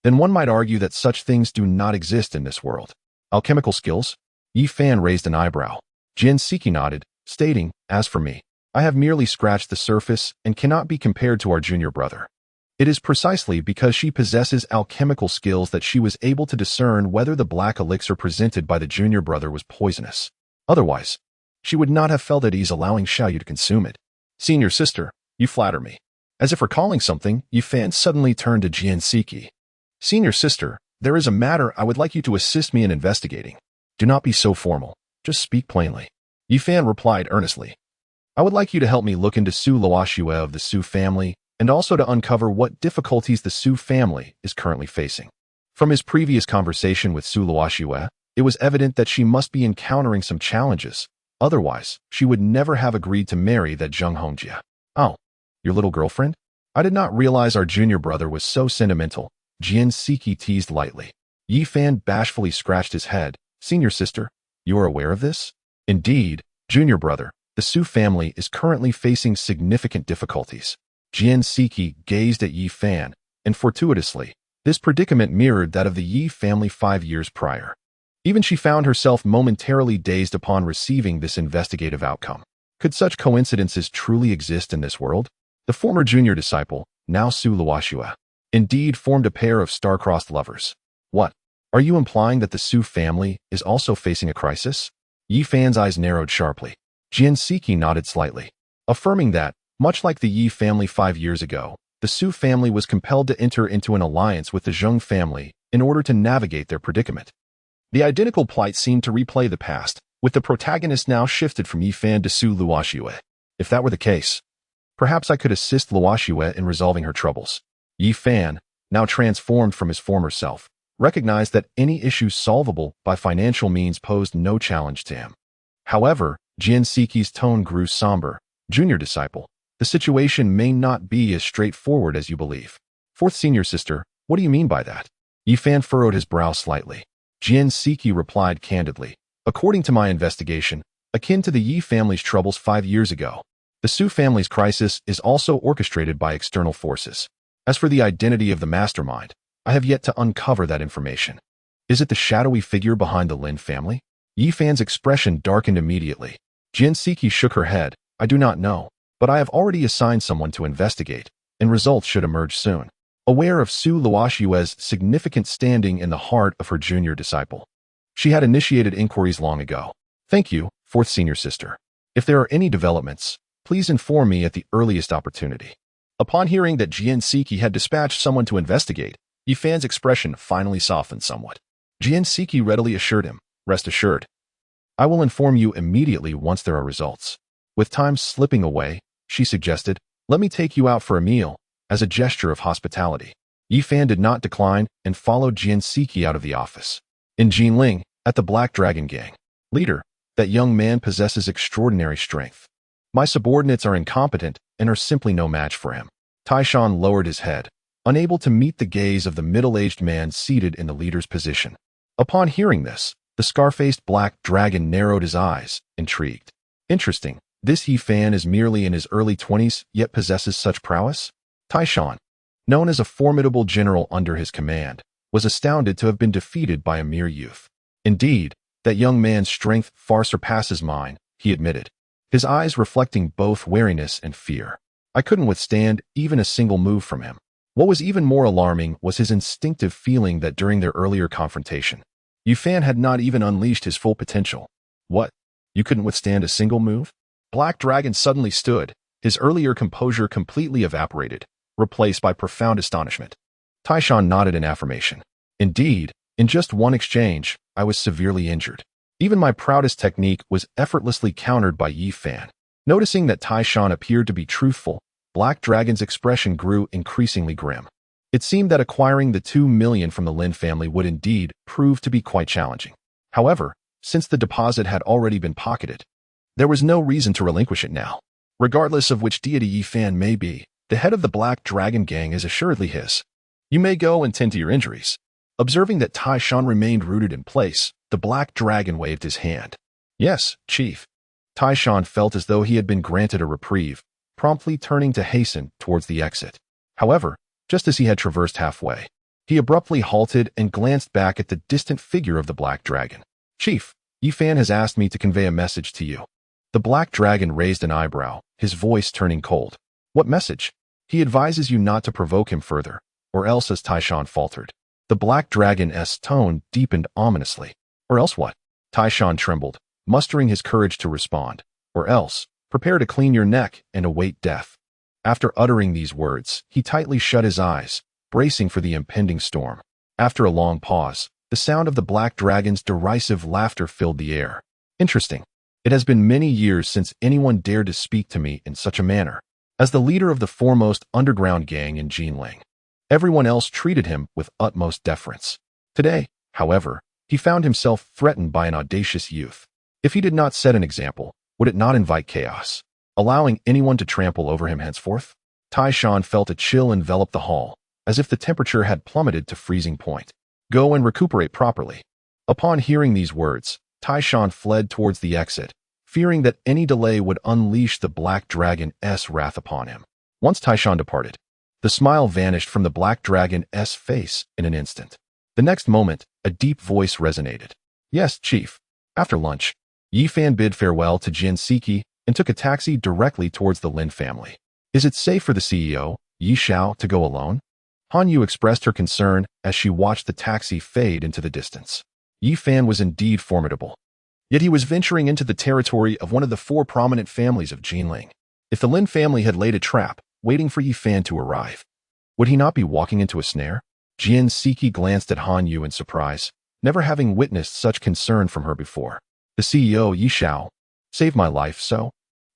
then one might argue that such things do not exist in this world. Alchemical skills? Yi Fan raised an eyebrow. Jian Siki nodded, stating, as for me, I have merely scratched the surface and cannot be compared to our junior brother. It is precisely because she possesses alchemical skills that she was able to discern whether the black elixir presented by the junior brother was poisonous. Otherwise, she would not have felt at ease allowing Xiaoyu to consume it. Senior sister, you flatter me. As if recalling something, Yi Fan suddenly turned to Jian Siki. Senior sister, there is a matter I would like you to assist me in investigating. Do not be so formal. Just speak plainly. Yi Fan replied earnestly. I would like you to help me look into Su Luoxue of the Su family and also to uncover what difficulties the Su family is currently facing. From his previous conversation with Su Luoxue, it was evident that she must be encountering some challenges. Otherwise, she would never have agreed to marry that Zheng Hongjie. Oh, your little girlfriend? I did not realize our junior brother was so sentimental, Jian Siki teased lightly. Yi Fan bashfully scratched his head. Senior sister, you are aware of this? Indeed, junior brother, the Su family is currently facing significant difficulties. Jian Siki gazed at Yi Fan, and fortuitously, this predicament mirrored that of the Yi family 5 years prior. Even she found herself momentarily dazed upon receiving this investigative outcome. Could such coincidences truly exist in this world? The former junior disciple, now Su Luoxue, indeed formed a pair of star-crossed lovers. What? Are you implying that the Su family is also facing a crisis? Yi Fan's eyes narrowed sharply. Jian Siki nodded slightly, affirming that, much like the Yi family 5 years ago, the Su family was compelled to enter into an alliance with the Zheng family in order to navigate their predicament. The identical plight seemed to replay the past, with the protagonist now shifted from Yi Fan to Su Luoxue. If that were the case, perhaps I could assist Luoxue in resolving her troubles. Yi Fan, now transformed from his former self, recognized that any issue solvable by financial means posed no challenge to him. However, Jian Siki's tone grew somber. Junior disciple, the situation may not be as straightforward as you believe. Fourth senior sister, what do you mean by that? Yi Fan furrowed his brow slightly. Jian Siki replied candidly. According to my investigation, akin to the Yi family's troubles 5 years ago, the Su family's crisis is also orchestrated by external forces. As for the identity of the mastermind, I have yet to uncover that information. Is it the shadowy figure behind the Lin family? Yi Fan's expression darkened immediately. Jian Siki shook her head. I do not know, but I have already assigned someone to investigate, and results should emerge soon. Aware of Su Luoxue's significant standing in the heart of her junior disciple, she had initiated inquiries long ago. Thank you, fourth senior sister. If there are any developments, please inform me at the earliest opportunity. Upon hearing that Jian Siki had dispatched someone to investigate, Yi Fan's expression finally softened somewhat. Jian Siki readily assured him, rest assured. I will inform you immediately once there are results. With time slipping away, she suggested, let me take you out for a meal, as a gesture of hospitality. Yi Fan did not decline and followed Jian Siki out of the office. In Jinling, at the Black Dragon Gang, leader, that young man possesses extraordinary strength. My subordinates are incompetent and are simply no match for him. Taishan lowered his head, unable to meet the gaze of the middle-aged man seated in the leader's position. Upon hearing this, the scar-faced black dragon narrowed his eyes, intrigued. Interesting, This Yi Fan is merely in his early 20s, yet possesses such prowess? Taishan, known as a formidable general under his command, was astounded to have been defeated by a mere youth. Indeed, that young man's strength far surpasses mine, he admitted, his eyes reflecting both wariness and fear. I couldn't withstand even a single move from him. What was even more alarming was his instinctive feeling that during their earlier confrontation, Yi Fan had not even unleashed his full potential. What? You couldn't withstand a single move? Black Dragon suddenly stood, his earlier composure completely evaporated, replaced by profound astonishment. Taishan nodded in affirmation. Indeed, in just one exchange, I was severely injured. Even my proudest technique was effortlessly countered by Yi Fan. Noticing that Taishan appeared to be truthful, Black Dragon's expression grew increasingly grim. It seemed that acquiring the 2 million from the Lin family would indeed prove to be quite challenging. However, since the deposit had already been pocketed, there was no reason to relinquish it now. Regardless of which deity Yi Fan may be, the head of the Black Dragon gang is assuredly his. You may go and tend to your injuries. Observing that Taishan remained rooted in place, the Black Dragon waved his hand. Yes, Chief. Taishan felt as though he had been granted a reprieve, promptly turning to hasten towards the exit. However, just as he had traversed halfway, he abruptly halted and glanced back at the distant figure of the Black Dragon. Chief, Yi Fan has asked me to convey a message to you. The Black Dragon raised an eyebrow, his voice turning cold. What message? He advises you not to provoke him further, or else, as Taishan faltered. The Black Dragon's tone deepened ominously. Or else what? Taishan trembled, mustering his courage to respond. Or else, prepare to clean your neck and await death. After uttering these words, he tightly shut his eyes, bracing for the impending storm. After a long pause, the sound of the Black Dragon's derisive laughter filled the air. Interesting. It has been many years since anyone dared to speak to me in such a manner. As the leader of the foremost underground gang in Jinling, everyone else treated him with utmost deference. Today, however, he found himself threatened by an audacious youth. If he did not set an example, would it not invite chaos, allowing anyone to trample over him henceforth? Taishan felt a chill envelop the hall, as if the temperature had plummeted to freezing point. Go and recuperate properly. Upon hearing these words, Taishan fled towards the exit, fearing that any delay would unleash the Black Dragon's wrath upon him. Once Taishan departed, the smile vanished from the Black Dragon's face in an instant. The next moment, a deep voice resonated. Yes, Chief. After lunch, Yi Fan bid farewell to Jin Siki and took a taxi directly towards the Lin family. Is it safe for the CEO, Yi Xiao, to go alone? Han Yu expressed her concern as she watched the taxi fade into the distance. Yi Fan was indeed formidable. Yet he was venturing into the territory of one of the 4 prominent families of Jinling. If the Lin family had laid a trap, waiting for Yi Fan to arrive, would he not be walking into a snare? Jin Siki glanced at Han Yu in surprise, never having witnessed such concern from her before. The CEO, Yi Xiao, saved my life, so?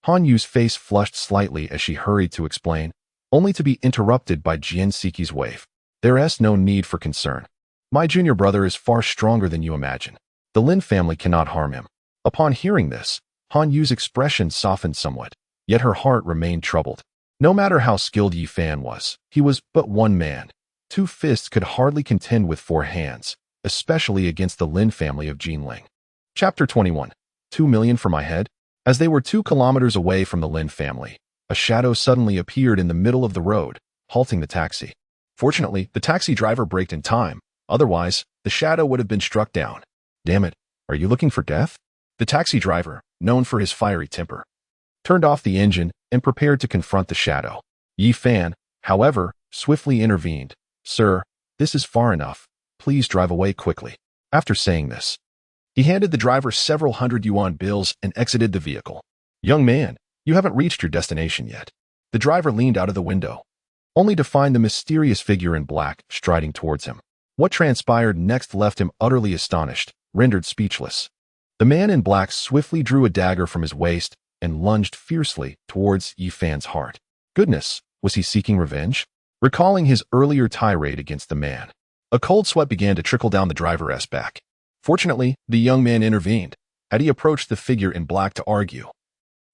Han Yu's face flushed slightly as she hurried to explain, only to be interrupted by Jin Siki's wave. There's no need for concern. My junior brother is far stronger than you imagine. The Lin family cannot harm him. Upon hearing this, Han Yu's expression softened somewhat, yet her heart remained troubled. No matter how skilled Yi Fan was, he was but one man. 2 fists could hardly contend with 4 hands, especially against the Lin family of Jinling. Chapter 21. 2 million for my head? As they were 2 kilometers away from the Lin family, a shadow suddenly appeared in the middle of the road, halting the taxi. Fortunately, the taxi driver braked in time. Otherwise, the shadow would have been struck down. Damn it, are you looking for death? The taxi driver, known for his fiery temper, turned off the engine and prepared to confront the shadow. Yi Fan, however, swiftly intervened. Sir, this is far enough. Please drive away quickly. After saying this, he handed the driver several hundred yuan bills and exited the vehicle. Young man, you haven't reached your destination yet. The driver leaned out of the window, only to find the mysterious figure in black striding towards him. What transpired next left him utterly astonished, rendered speechless. The man in black swiftly drew a dagger from his waist and lunged fiercely towards Yi Fan's heart. Goodness, was he seeking revenge? Recalling his earlier tirade against the man, a cold sweat began to trickle down the driver's back. Fortunately, the young man intervened. Had he approached the figure in black to argue,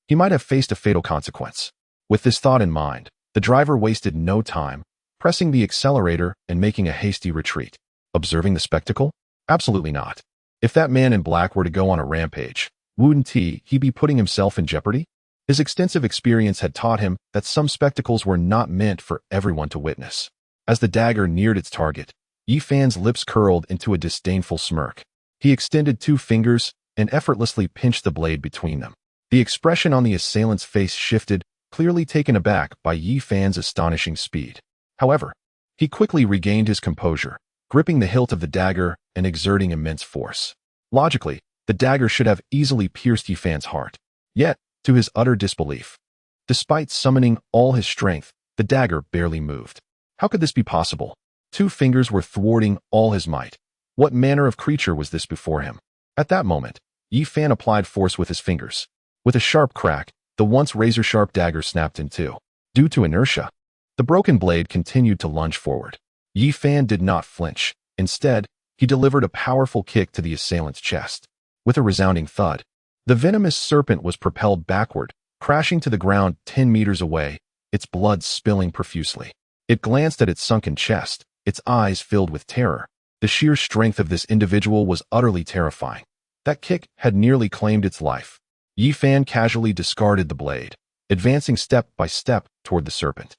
he might have faced a fatal consequence. With this thought in mind, the driver wasted no time, pressing the accelerator and making a hasty retreat. Observing the spectacle? Absolutely not. If that man in black were to go on a rampage, wouldn't he be putting himself in jeopardy? His extensive experience had taught him that some spectacles were not meant for everyone to witness. As the dagger neared its target, Yi Fan's lips curled into a disdainful smirk. He extended 2 fingers and effortlessly pinched the blade between them. The expression on the assailant's face shifted, clearly taken aback by Yi Fan's astonishing speed. However, he quickly regained his composure, gripping the hilt of the dagger and exerting immense force. Logically, the dagger should have easily pierced Yi Fan's heart. Yet, to his utter disbelief, despite summoning all his strength, the dagger barely moved. How could this be possible? 2 fingers were thwarting all his might. What manner of creature was this before him? At that moment, Yi Fan applied force with his fingers. With a sharp crack, the once razor-sharp dagger snapped in 2. Due to inertia, the broken blade continued to lunge forward. Yi Fan did not flinch. Instead, he delivered a powerful kick to the assailant's chest. With a resounding thud, the venomous serpent was propelled backward, crashing to the ground 10 meters away, its blood spilling profusely. It glanced at its sunken chest, its eyes filled with terror. The sheer strength of this individual was utterly terrifying. That kick had nearly claimed its life. Yi Fan casually discarded the blade, advancing step by step toward the serpent.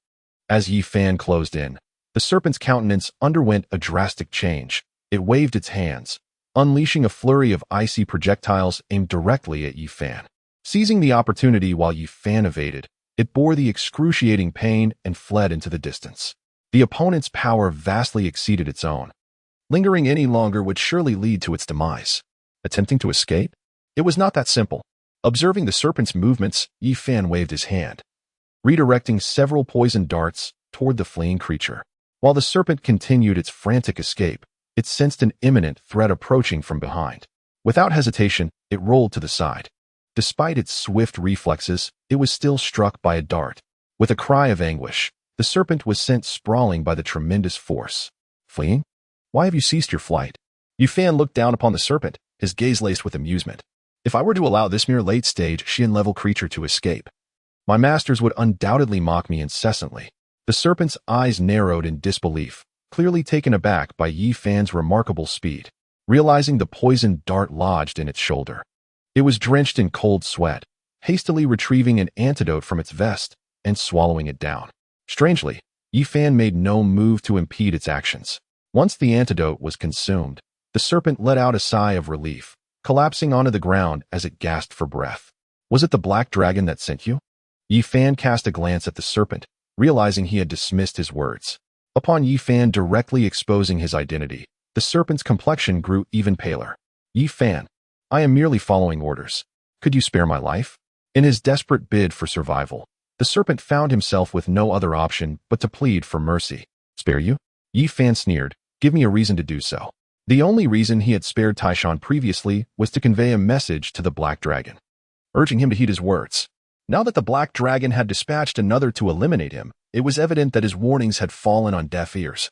As Yi Fan closed in, the serpent's countenance underwent a drastic change. It waved its hands, unleashing a flurry of icy projectiles aimed directly at Yi Fan. Seizing the opportunity while Yi Fan evaded, it bore the excruciating pain and fled into the distance. The opponent's power vastly exceeded its own. Lingering any longer would surely lead to its demise. Attempting to escape? It was not that simple. Observing the serpent's movements, Yi Fan waved his hand, redirecting several poisoned darts toward the fleeing creature. While the serpent continued its frantic escape, it sensed an imminent threat approaching from behind. Without hesitation, it rolled to the side. Despite its swift reflexes, it was still struck by a dart. With a cry of anguish, the serpent was sent sprawling by the tremendous force. Fleeing? Why have you ceased your flight? Yi Fan looked down upon the serpent, his gaze laced with amusement. If I were to allow this mere late-stage, Xian-level creature to escape, my masters would undoubtedly mock me incessantly. The serpent's eyes narrowed in disbelief, clearly taken aback by Yi Fan's remarkable speed. Realizing the poisoned dart lodged in its shoulder, it was drenched in cold sweat, hastily retrieving an antidote from its vest and swallowing it down. Strangely, Yi Fan made no move to impede its actions. Once the antidote was consumed, the serpent let out a sigh of relief, collapsing onto the ground as it gasped for breath. Was it the black dragon that sent you? Yi Fan cast a glance at the serpent, realizing he had dismissed his words. Upon Yi Fan directly exposing his identity, the serpent's complexion grew even paler. Yi Fan, I am merely following orders. Could you spare my life? In his desperate bid for survival, the serpent found himself with no other option but to plead for mercy. Spare you? Yi Fan sneered. Give me a reason to do so. The only reason he had spared Taishan previously was to convey a message to the Black Dragon, urging him to heed his words. Now that the Black Dragon had dispatched another to eliminate him, it was evident that his warnings had fallen on deaf ears,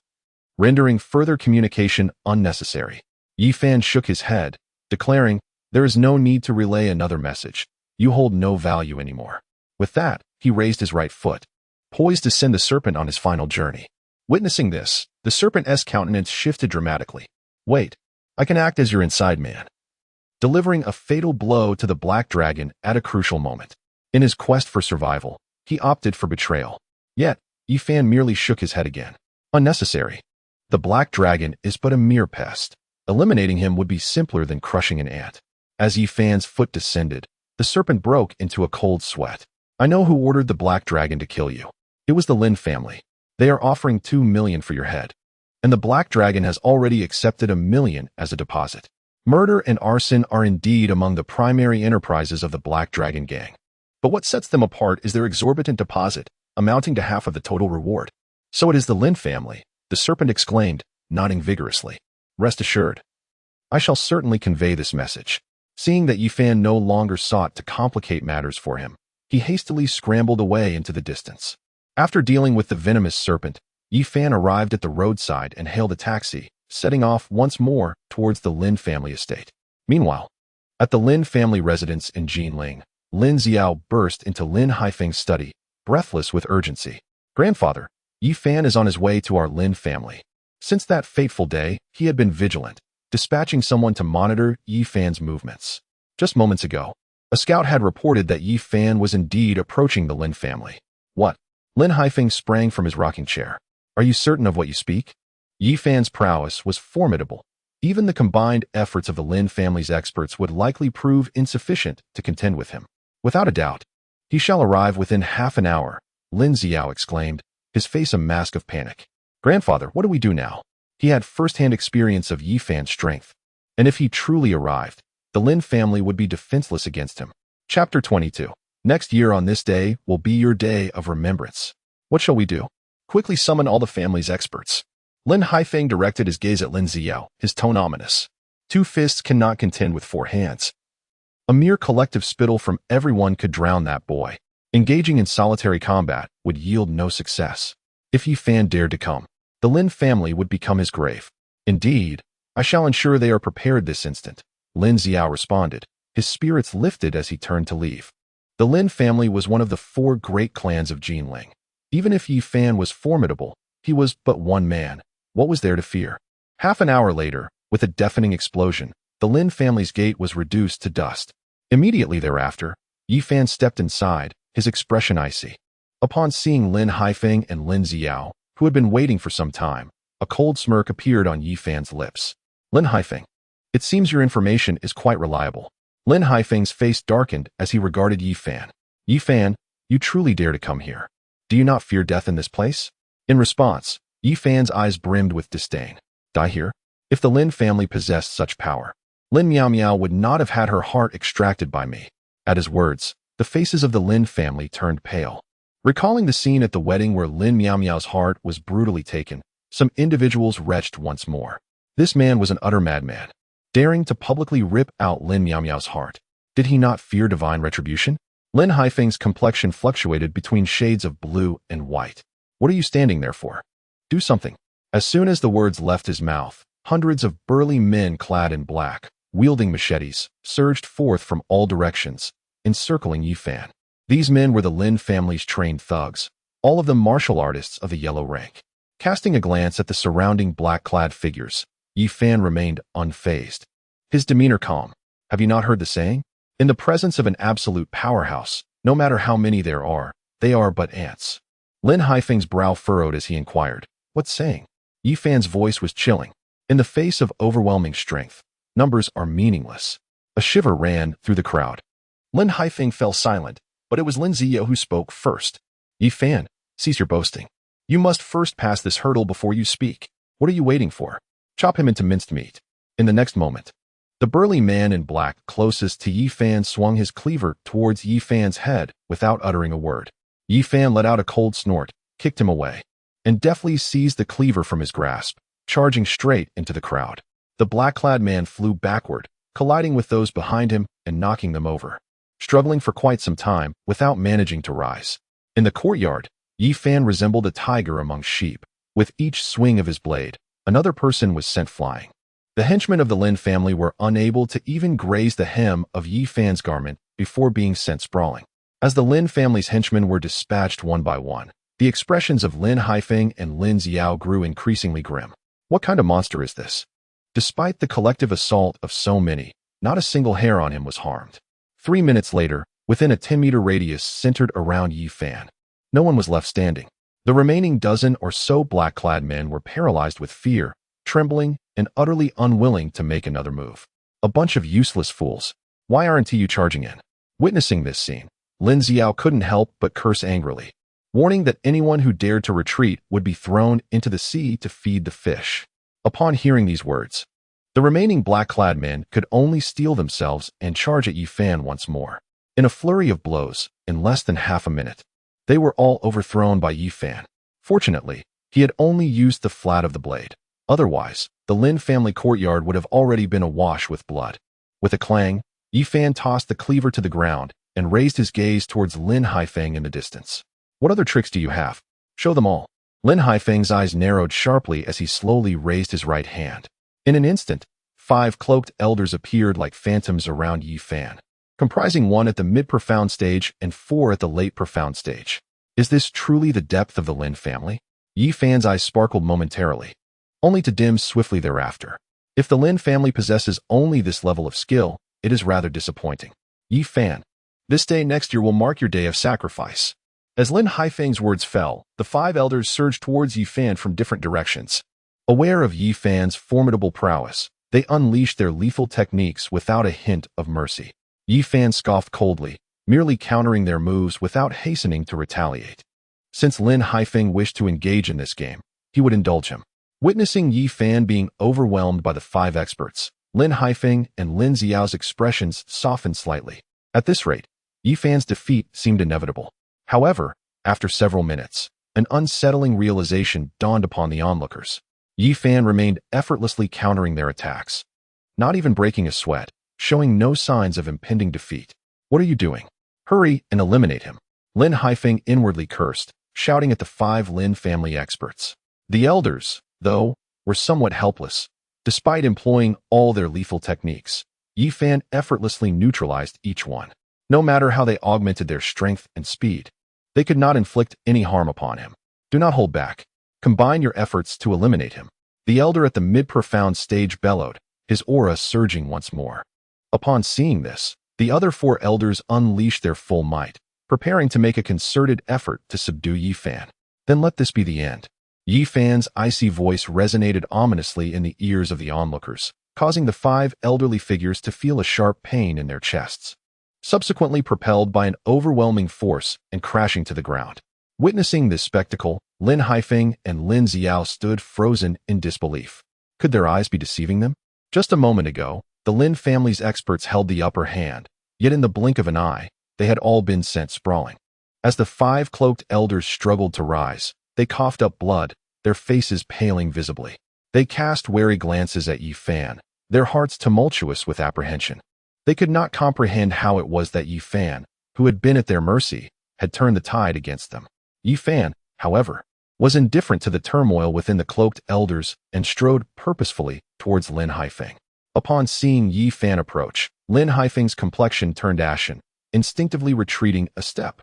rendering further communication unnecessary. Yi Fan shook his head, declaring, there is no need to relay another message. You hold no value anymore. With that, he raised his right foot, poised to send the serpent on his final journey. Witnessing this, the serpent's countenance shifted dramatically. Wait, I can act as your inside man. Delivering a fatal blow to the Black Dragon at a crucial moment. In his quest for survival, he opted for betrayal. Yet, Yi Fan merely shook his head again. Unnecessary. The Black Dragon is but a mere pest. Eliminating him would be simpler than crushing an ant. As Yi Fan's foot descended, the serpent broke into a cold sweat. I know who ordered the Black Dragon to kill you. It was the Lin family. They are offering 2 million for your head. And the Black Dragon has already accepted 1 million as a deposit. Murder and arson are indeed among the primary enterprises of the Black Dragon gang. But what sets them apart is their exorbitant deposit, amounting to half of the total reward. So it is the Lin family, the serpent exclaimed, nodding vigorously. Rest assured, I shall certainly convey this message. Seeing that Yi Fan no longer sought to complicate matters for him, he hastily scrambled away into the distance. After dealing with the venomous serpent, Yi Fan arrived at the roadside and hailed a taxi, setting off once more towards the Lin family estate. Meanwhile, at the Lin family residence in Jinling, Lin Xiao burst into Lin Haifeng's study, breathless with urgency. Grandfather, Yi Fan is on his way to our Lin family. Since that fateful day, he had been vigilant, dispatching someone to monitor Yi Fan's movements. Just moments ago, A scout had reported that Yi Fan was indeed approaching the Lin family. What? Lin Haifeng sprang from his rocking chair. Are you certain of what you speak? Yi Fan's prowess was formidable. Even the combined efforts of the Lin family's experts would likely prove insufficient to contend with him. Without a doubt. He shall arrive within half an hour, Lin Xiao exclaimed, his face a mask of panic. Grandfather, what do we do now? He had first-hand experience of Yi Fan's strength. And if he truly arrived, the Lin family would be defenseless against him. Chapter 22. Next year on this day will be your day of remembrance. What shall we do? Quickly summon all the family's experts. Lin Haifeng directed his gaze at Lin Xiao, his tone ominous. 2 fists cannot contend with 4 hands. A mere collective spittle from everyone could drown that boy. Engaging in solitary combat would yield no success. If Yi Fan dared to come, the Lin family would become his grave. Indeed, I shall ensure they are prepared this instant, Lin Xiao responded, his spirits lifted as he turned to leave. The Lin family was one of the 4 great clans of Jinling. Even if Yi Fan was formidable, he was but one man. What was there to fear? Half an hour later, with a deafening explosion, the Lin family's gate was reduced to dust. Immediately thereafter, Yi Fan stepped inside, his expression icy. Upon seeing Lin Haifeng and Lin Xiao, who had been waiting for some time, a cold smirk appeared on Yi Fan's lips. Lin Haifeng, it seems your information is quite reliable. Lin Haifeng's face darkened as he regarded Yi Fan. Yi Fan, you truly dare to come here. Do you not fear death in this place? In response, Yi Fan's eyes brimmed with disdain. Die here? If the Lin family possessed such power, Lin Miao Miao would not have had her heart extracted by me. At his words, the faces of the Lin family turned pale. Recalling the scene at the wedding where Lin Miao Miao's heart was brutally taken, some individuals retched once more. This man was an utter madman, daring to publicly rip out Lin Miao Miao's heart. Did he not fear divine retribution? Lin Haifeng's complexion fluctuated between shades of blue and white. What are you standing there for? Do something. As soon as the words left his mouth, hundreds of burly men clad in black, wielding machetes, surged forth from all directions, encircling Yi Fan. These men were the Lin family's trained thugs, all of them martial artists of the yellow rank. Casting a glance at the surrounding black-clad figures, Yi Fan remained unfazed. His demeanor calm. Have you not heard the saying? In the presence of an absolute powerhouse, no matter how many there are, they are but ants. Lin Haifeng's brow furrowed as he inquired, what saying? Yi Fan's voice was chilling. In the face of overwhelming strength, numbers are meaningless. A shiver ran through the crowd. Lin Haifeng fell silent, but it was Lin Xiao who spoke first. Yi Fan, cease your boasting. You must first pass this hurdle before you speak. What are you waiting for? Chop him into minced meat. In the next moment, the burly man in black closest to Yi Fan swung his cleaver towards Yi Fan's head without uttering a word. Yi Fan let out a cold snort, kicked him away, and deftly seized the cleaver from his grasp, charging straight into the crowd. The black-clad man flew backward, colliding with those behind him and knocking them over, struggling for quite some time without managing to rise. In the courtyard, Yi Fan resembled a tiger among sheep. With each swing of his blade, another person was sent flying. The henchmen of the Lin family were unable to even graze the hem of Yi Fan's garment before being sent sprawling. As the Lin family's henchmen were dispatched one by one, the expressions of Lin Haifeng and Lin Xiao grew increasingly grim. What kind of monster is this? Despite the collective assault of so many, not a single hair on him was harmed. 3 minutes later, within a 10-meter radius centered around Yi Fan, no one was left standing. The remaining dozen or so black-clad men were paralyzed with fear, trembling, and utterly unwilling to make another move. A bunch of useless fools. Why aren't you charging in? Witnessing this scene, Lin Xiao couldn't help but curse angrily, warning that anyone who dared to retreat would be thrown into the sea to feed the fish. Upon hearing these words, the remaining black-clad men could only steel themselves and charge at Yi Fan once more. In a flurry of blows, in less than half a minute, they were all overthrown by Yi Fan. Fortunately, he had only used the flat of the blade. Otherwise, the Lin family courtyard would have already been awash with blood. With a clang, Yi Fan tossed the cleaver to the ground and raised his gaze towards Lin Haifeng in the distance. What other tricks do you have? Show them all. Lin Haifeng's eyes narrowed sharply as he slowly raised his right hand. In an instant, 5 cloaked elders appeared like phantoms around Yi Fan, comprising 1 at the mid-profound stage and 4 at the late-profound stage. Is this truly the depth of the Lin family? Yi Fan's eyes sparkled momentarily, only to dim swiftly thereafter. If the Lin family possesses only this level of skill, it is rather disappointing. Yi Fan. This day next year will mark your day of sacrifice. As Lin Haifeng's words fell, the 5 elders surged towards Yi Fan from different directions. Aware of Yi Fan's formidable prowess, they unleashed their lethal techniques without a hint of mercy. Yi Fan scoffed coldly, merely countering their moves without hastening to retaliate. Since Lin Haifeng wished to engage in this game, he would indulge him. Witnessing Yi Fan being overwhelmed by the 5 experts, Lin Haifeng and Lin Xiao's expressions softened slightly. At this rate, Yi Fan's defeat seemed inevitable. However, after several minutes, an unsettling realization dawned upon the onlookers. Yi Fan remained effortlessly countering their attacks, not even breaking a sweat, showing no signs of impending defeat. What are you doing? Hurry and eliminate him. Lin Haifeng inwardly cursed, shouting at the 5 Lin family experts. The elders, though, were somewhat helpless. Despite employing all their lethal techniques, Yi Fan effortlessly neutralized each one. No matter how they augmented their strength and speed, they could not inflict any harm upon him. Do not hold back. Combine your efforts to eliminate him. The elder at the mid-profound stage bellowed, his aura surging once more. Upon seeing this, the other 4 elders unleashed their full might, preparing to make a concerted effort to subdue Yi Fan. Then let this be the end. Yi Fan's icy voice resonated ominously in the ears of the onlookers, causing the 5 elderly figures to feel a sharp pain in their chests. Subsequently propelled by an overwhelming force and crashing to the ground. Witnessing this spectacle, Lin Haifeng and Lin Xiao stood frozen in disbelief. Could their eyes be deceiving them? Just a moment ago, the Lin family's experts held the upper hand, yet in the blink of an eye, they had all been sent sprawling. As the 5 cloaked elders struggled to rise, they coughed up blood, their faces paling visibly. They cast wary glances at Yi Fan, their hearts tumultuous with apprehension. They could not comprehend how it was that Yi Fan, who had been at their mercy, had turned the tide against them. Yi Fan, however, was indifferent to the turmoil within the cloaked elders and strode purposefully towards Lin Haifeng. Upon seeing Yi Fan approach, Lin Haifeng's complexion turned ashen, instinctively retreating a step.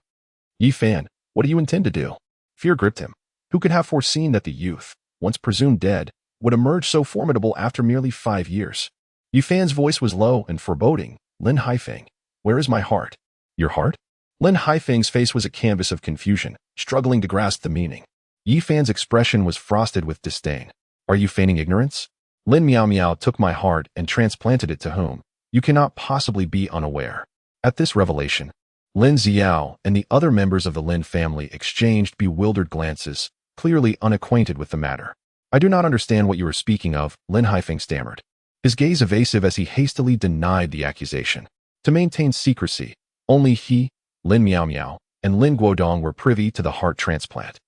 Yi Fan, what do you intend to do? Fear gripped him. Who could have foreseen that the youth, once presumed dead, would emerge so formidable after merely 5 years? Yi Fan's voice was low and foreboding. Lin Haifeng, where is my heart? Your heart? Lin Haifeng's face was a canvas of confusion, struggling to grasp the meaning. Yi Fan's expression was frosted with disdain. Are you feigning ignorance? Lin Miao Miao took my heart and transplanted it to whom? You cannot possibly be unaware. At this revelation, Lin Xiao and the other members of the Lin family exchanged bewildered glances, clearly unacquainted with the matter. I do not understand what you are speaking of, Lin Haifeng stammered, his gaze evasive as he hastily denied the accusation. To maintain secrecy, only he, Lin Miao Miao, and Lin Guodong were privy to the heart transplant.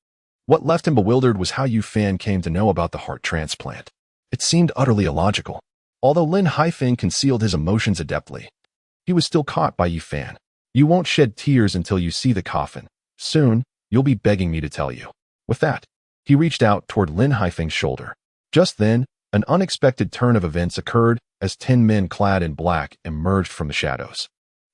What left him bewildered was how Yi Fan came to know about the heart transplant. It seemed utterly illogical. Although Lin Haifeng concealed his emotions adeptly, he was still caught by Yi Fan. You won't shed tears until you see the coffin. Soon, you'll be begging me to tell you. With that, he reached out toward Lin Haifeng's shoulder. Just then, an unexpected turn of events occurred as 10 men clad in black emerged from the shadows,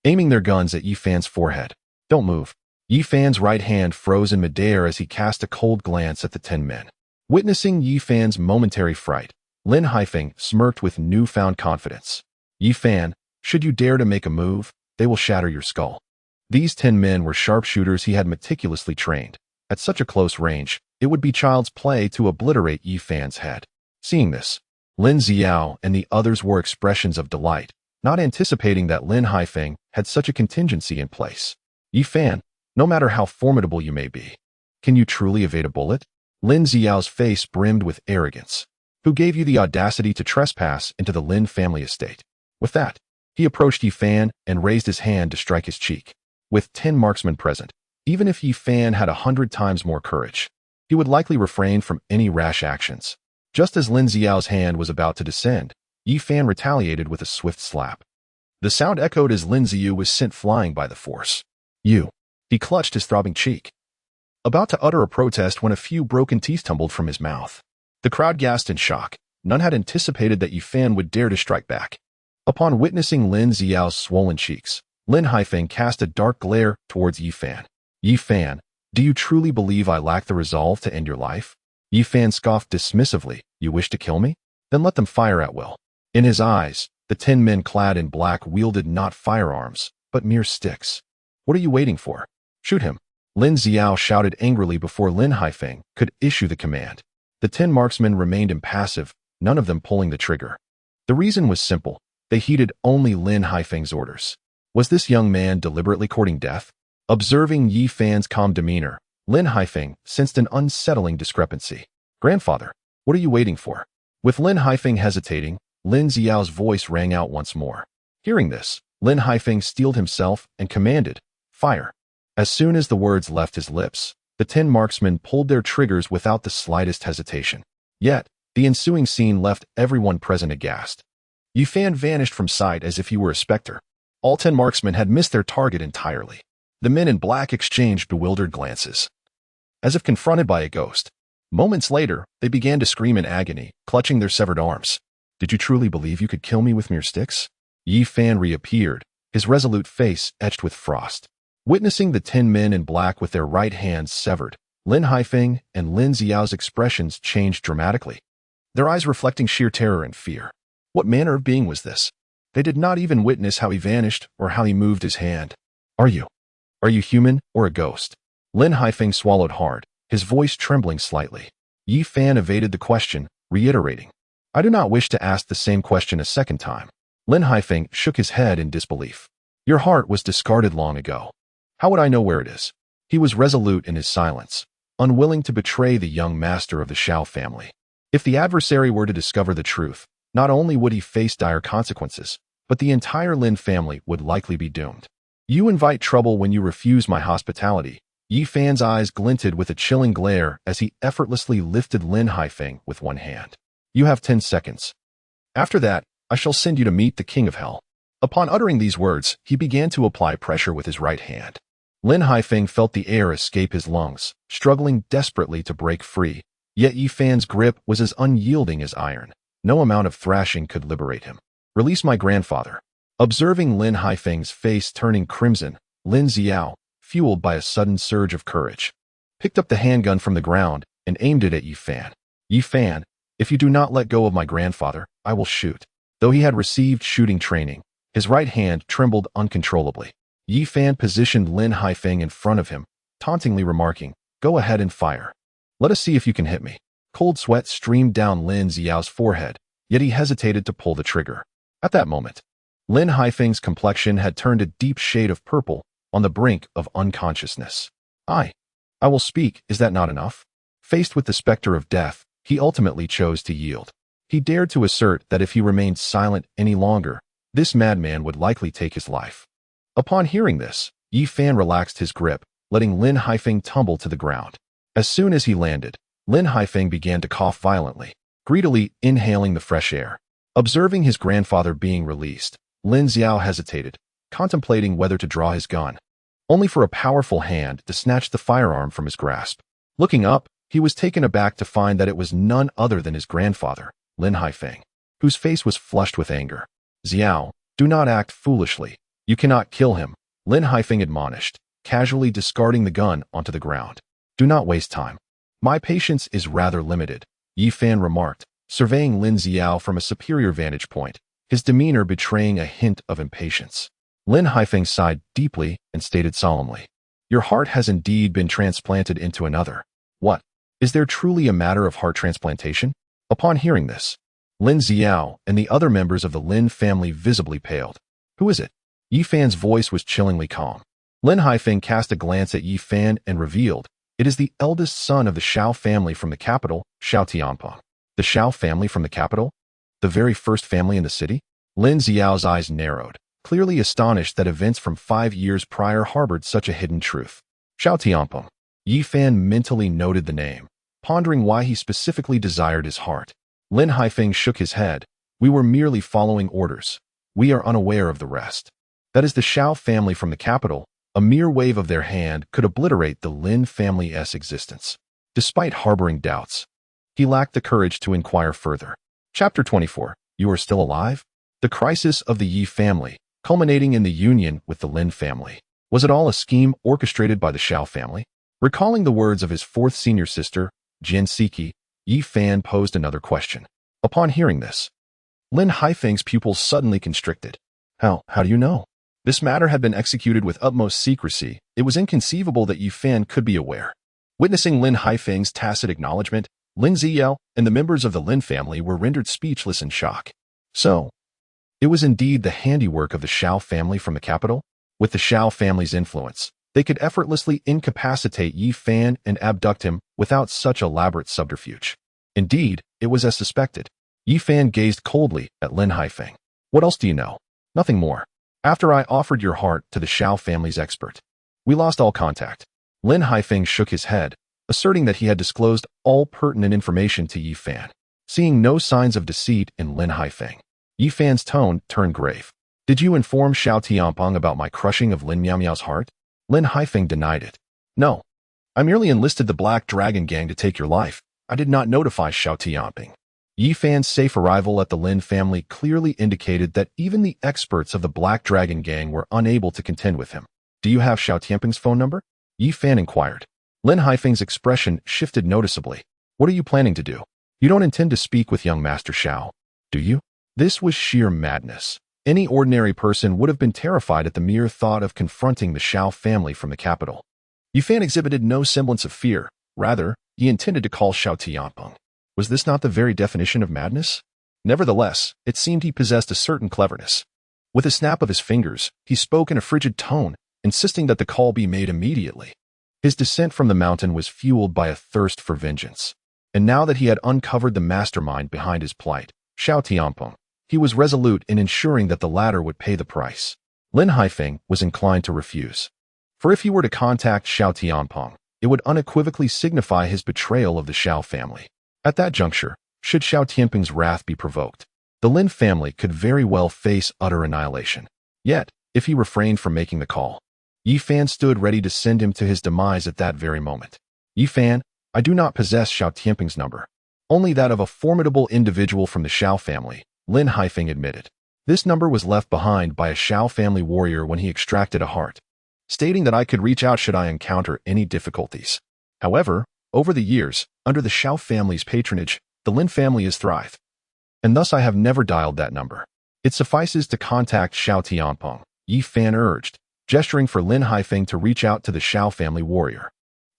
aiming their guns at Yi Fan's forehead. Don't move. Yi Fan's right hand froze in midair as he cast a cold glance at the 10 men. Witnessing Yi Fan's momentary fright, Lin Haifeng smirked with newfound confidence. Yi Fan, should you dare to make a move, they will shatter your skull. These 10 men were sharpshooters he had meticulously trained. At such a close range, it would be child's play to obliterate Yi Fan's head. Seeing this, Lin Xiao and the others wore expressions of delight, not anticipating that Lin Haifeng had such a contingency in place. Yi Fan, no matter how formidable you may be, can you truly evade a bullet? Lin Xiao's face brimmed with arrogance. Who gave you the audacity to trespass into the Lin family estate? With that, he approached Yi Fan and raised his hand to strike his cheek. With 10 marksmen present, even if Yi Fan had 100 times more courage, he would likely refrain from any rash actions. Just as Lin Xiao's hand was about to descend, Yi Fan retaliated with a swift slap. The sound echoed as Lin Xiu was sent flying by the force. You. He clutched his throbbing cheek, about to utter a protest when a few broken teeth tumbled from his mouth. The crowd gasped in shock. None had anticipated that Yi Fan would dare to strike back. Upon witnessing Lin Xiao's swollen cheeks, Lin Haifeng cast a dark glare towards Yi Fan. Yi Fan, do you truly believe I lack the resolve to end your life? Yi Fan scoffed dismissively. You wish to kill me? Then let them fire at will. In his eyes, the 10 men clad in black wielded not firearms, but mere sticks. What are you waiting for? Shoot him. Lin Xiao shouted angrily before Lin Haifeng could issue the command. The 10 marksmen remained impassive, none of them pulling the trigger. The reason was simple. They heeded only Lin Haifeng's orders. Was this young man deliberately courting death? Observing Yi Fan's calm demeanor, Lin Haifeng sensed an unsettling discrepancy. Grandfather, what are you waiting for? With Lin Haifeng hesitating, Lin Xiao's voice rang out once more. Hearing this, Lin Haifeng steeled himself and commanded, "Fire." As soon as the words left his lips, the 10 marksmen pulled their triggers without the slightest hesitation. Yet, the ensuing scene left everyone present aghast. Yi Fan vanished from sight as if he were a specter. All 10 marksmen had missed their target entirely. The men in black exchanged bewildered glances, as if confronted by a ghost. Moments later, they began to scream in agony, clutching their severed arms. Did you truly believe you could kill me with mere sticks? Yi Fan reappeared, his resolute face etched with frost. Witnessing the 10 men in black with their right hands severed, Lin Haifeng and Lin Xiao's expressions changed dramatically, their eyes reflecting sheer terror and fear. What manner of being was this? They did not even witness how he vanished or how he moved his hand. Are you human or a ghost? Lin Haifeng swallowed hard, his voice trembling slightly. Yi Fan evaded the question, reiterating, I do not wish to ask the same question a second time. Lin Haifeng shook his head in disbelief. Your heart was discarded long ago. How would I know where it is? He was resolute in his silence, unwilling to betray the young master of the Shao family. If the adversary were to discover the truth, not only would he face dire consequences, but the entire Lin family would likely be doomed. You invite trouble when you refuse my hospitality. Yi Fan's eyes glinted with a chilling glare as he effortlessly lifted Lin Haifeng with one hand. You have 10 seconds. After that, I shall send you to meet the King of Hell. Upon uttering these words, he began to apply pressure with his right hand. Lin Haifeng felt the air escape his lungs, struggling desperately to break free. Yet Yi Fan's grip was as unyielding as iron. No amount of thrashing could liberate him. Release my grandfather. Observing Lin Haifeng's face turning crimson, Lin Xiao, fueled by a sudden surge of courage, picked up the handgun from the ground and aimed it at Yi Fan. Yi Fan, if you do not let go of my grandfather, I will shoot. Though he had received shooting training, his right hand trembled uncontrollably. Yi Fan positioned Lin Haifeng in front of him, tauntingly remarking, Go ahead and fire. Let us see if you can hit me. Cold sweat streamed down Lin Xiao's forehead, yet he hesitated to pull the trigger. At that moment, Lin Haifeng's complexion had turned a deep shade of purple, on the brink of unconsciousness. I will speak, is that not enough? Faced with the specter of death, he ultimately chose to yield. He dared to assert that if he remained silent any longer, this madman would likely take his life. Upon hearing this, Yi Fan relaxed his grip, letting Lin Haifeng tumble to the ground. As soon as he landed, Lin Haifeng began to cough violently, greedily inhaling the fresh air. Observing his grandfather being released, Lin Xiao hesitated, contemplating whether to draw his gun, only for a powerful hand to snatch the firearm from his grasp. Looking up, he was taken aback to find that it was none other than his grandfather, Lin Haifeng, whose face was flushed with anger. Xiao, do not act foolishly. You cannot kill him, Lin Haifeng admonished, casually discarding the gun onto the ground. Do not waste time. My patience is rather limited, Yi Fan remarked, surveying Lin Xiao from a superior vantage point, his demeanor betraying a hint of impatience. Lin Haifeng sighed deeply and stated solemnly, Your heart has indeed been transplanted into another. What? Is there truly a matter of heart transplantation? Upon hearing this, Lin Xiao and the other members of the Lin family visibly paled. Who is it? Yi Fan's voice was chillingly calm. Lin Haifeng cast a glance at Yi Fan and revealed, It is the eldest son of the Shao family from the capital, Shao Tianpeng. The Shao family from the capital? The very first family in the city? Lin Xiao's eyes narrowed, clearly astonished that events from 5 years prior harbored such a hidden truth. Shao Tianpeng. Yi Fan mentally noted the name, pondering why he specifically desired his heart. Lin Haifeng shook his head. We were merely following orders. We are unaware of the rest. That is the Shao family from the capital. A mere wave of their hand could obliterate the Lin family's existence. Despite harboring doubts, he lacked the courage to inquire further. Chapter 24. You are still alive? The crisis of the Yi family, culminating in the union with the Lin family. Was it all a scheme orchestrated by the Shao family? Recalling the words of his fourth senior sister, Jin Siki, Yi Fan posed another question. Upon hearing this, Lin Haifeng's pupils suddenly constricted. How do you know? This matter had been executed with utmost secrecy. It was inconceivable that Yi Fan could be aware. Witnessing Lin Haifeng's tacit acknowledgement, Lin Ziyao and the members of the Lin family were rendered speechless in shock. So, it was indeed the handiwork of the Shao family from the capital? With the Shao family's influence, they could effortlessly incapacitate Yi Fan and abduct him without such elaborate subterfuge. Indeed, it was as suspected. Yi Fan gazed coldly at Lin Haifeng. What else do you know? Nothing more. After I offered your heart to the Shao family's expert, we lost all contact. Lin Haifeng shook his head, asserting that he had disclosed all pertinent information to Yi Fan. Seeing no signs of deceit in Lin Haifeng, Yi Fan's tone turned grave. Did you inform Xiao Tianpeng about my crushing of Lin Miao's heart? Lin Haifeng denied it. No. I merely enlisted the Black Dragon Gang to take your life. I did not notify Xiao Tianpeng. Yi Fan's safe arrival at the Lin family clearly indicated that even the experts of the Black Dragon Gang were unable to contend with him. Do you have Xiao Tianpeng's phone number? Yi Fan inquired. Lin Haifeng's expression shifted noticeably. What are you planning to do? You don't intend to speak with young Master Xiao, do you? This was sheer madness. Any ordinary person would have been terrified at the mere thought of confronting the Shao family from the capital. Yi Fan exhibited no semblance of fear. Rather, he intended to call Xiao Tianpeng. Was this not the very definition of madness? Nevertheless, it seemed he possessed a certain cleverness. With a snap of his fingers, he spoke in a frigid tone, insisting that the call be made immediately. His descent from the mountain was fueled by a thirst for vengeance. And now that he had uncovered the mastermind behind his plight, Xiao Tianpeng, he was resolute in ensuring that the latter would pay the price. Lin Haifeng was inclined to refuse. For if he were to contact Xiao Tianpeng, it would unequivocally signify his betrayal of the Shao family. At that juncture, should Xiao Tianpeng's wrath be provoked, the Lin family could very well face utter annihilation. Yet, if he refrained from making the call, Yi Fan stood ready to send him to his demise at that very moment. Yi Fan, I do not possess Xiao Tianpeng's number. Only that of a formidable individual from the Shao family, Lin Haifeng admitted. This number was left behind by a Shao family warrior when he extracted a heart, stating that I could reach out should I encounter any difficulties. However, over the years, under the Shao family's patronage, the Lin family has thrived. And thus I have never dialed that number. It suffices to contact Xiao Tianpeng, Yi Fan urged, gesturing for Lin Haifeng to reach out to the Shao family warrior.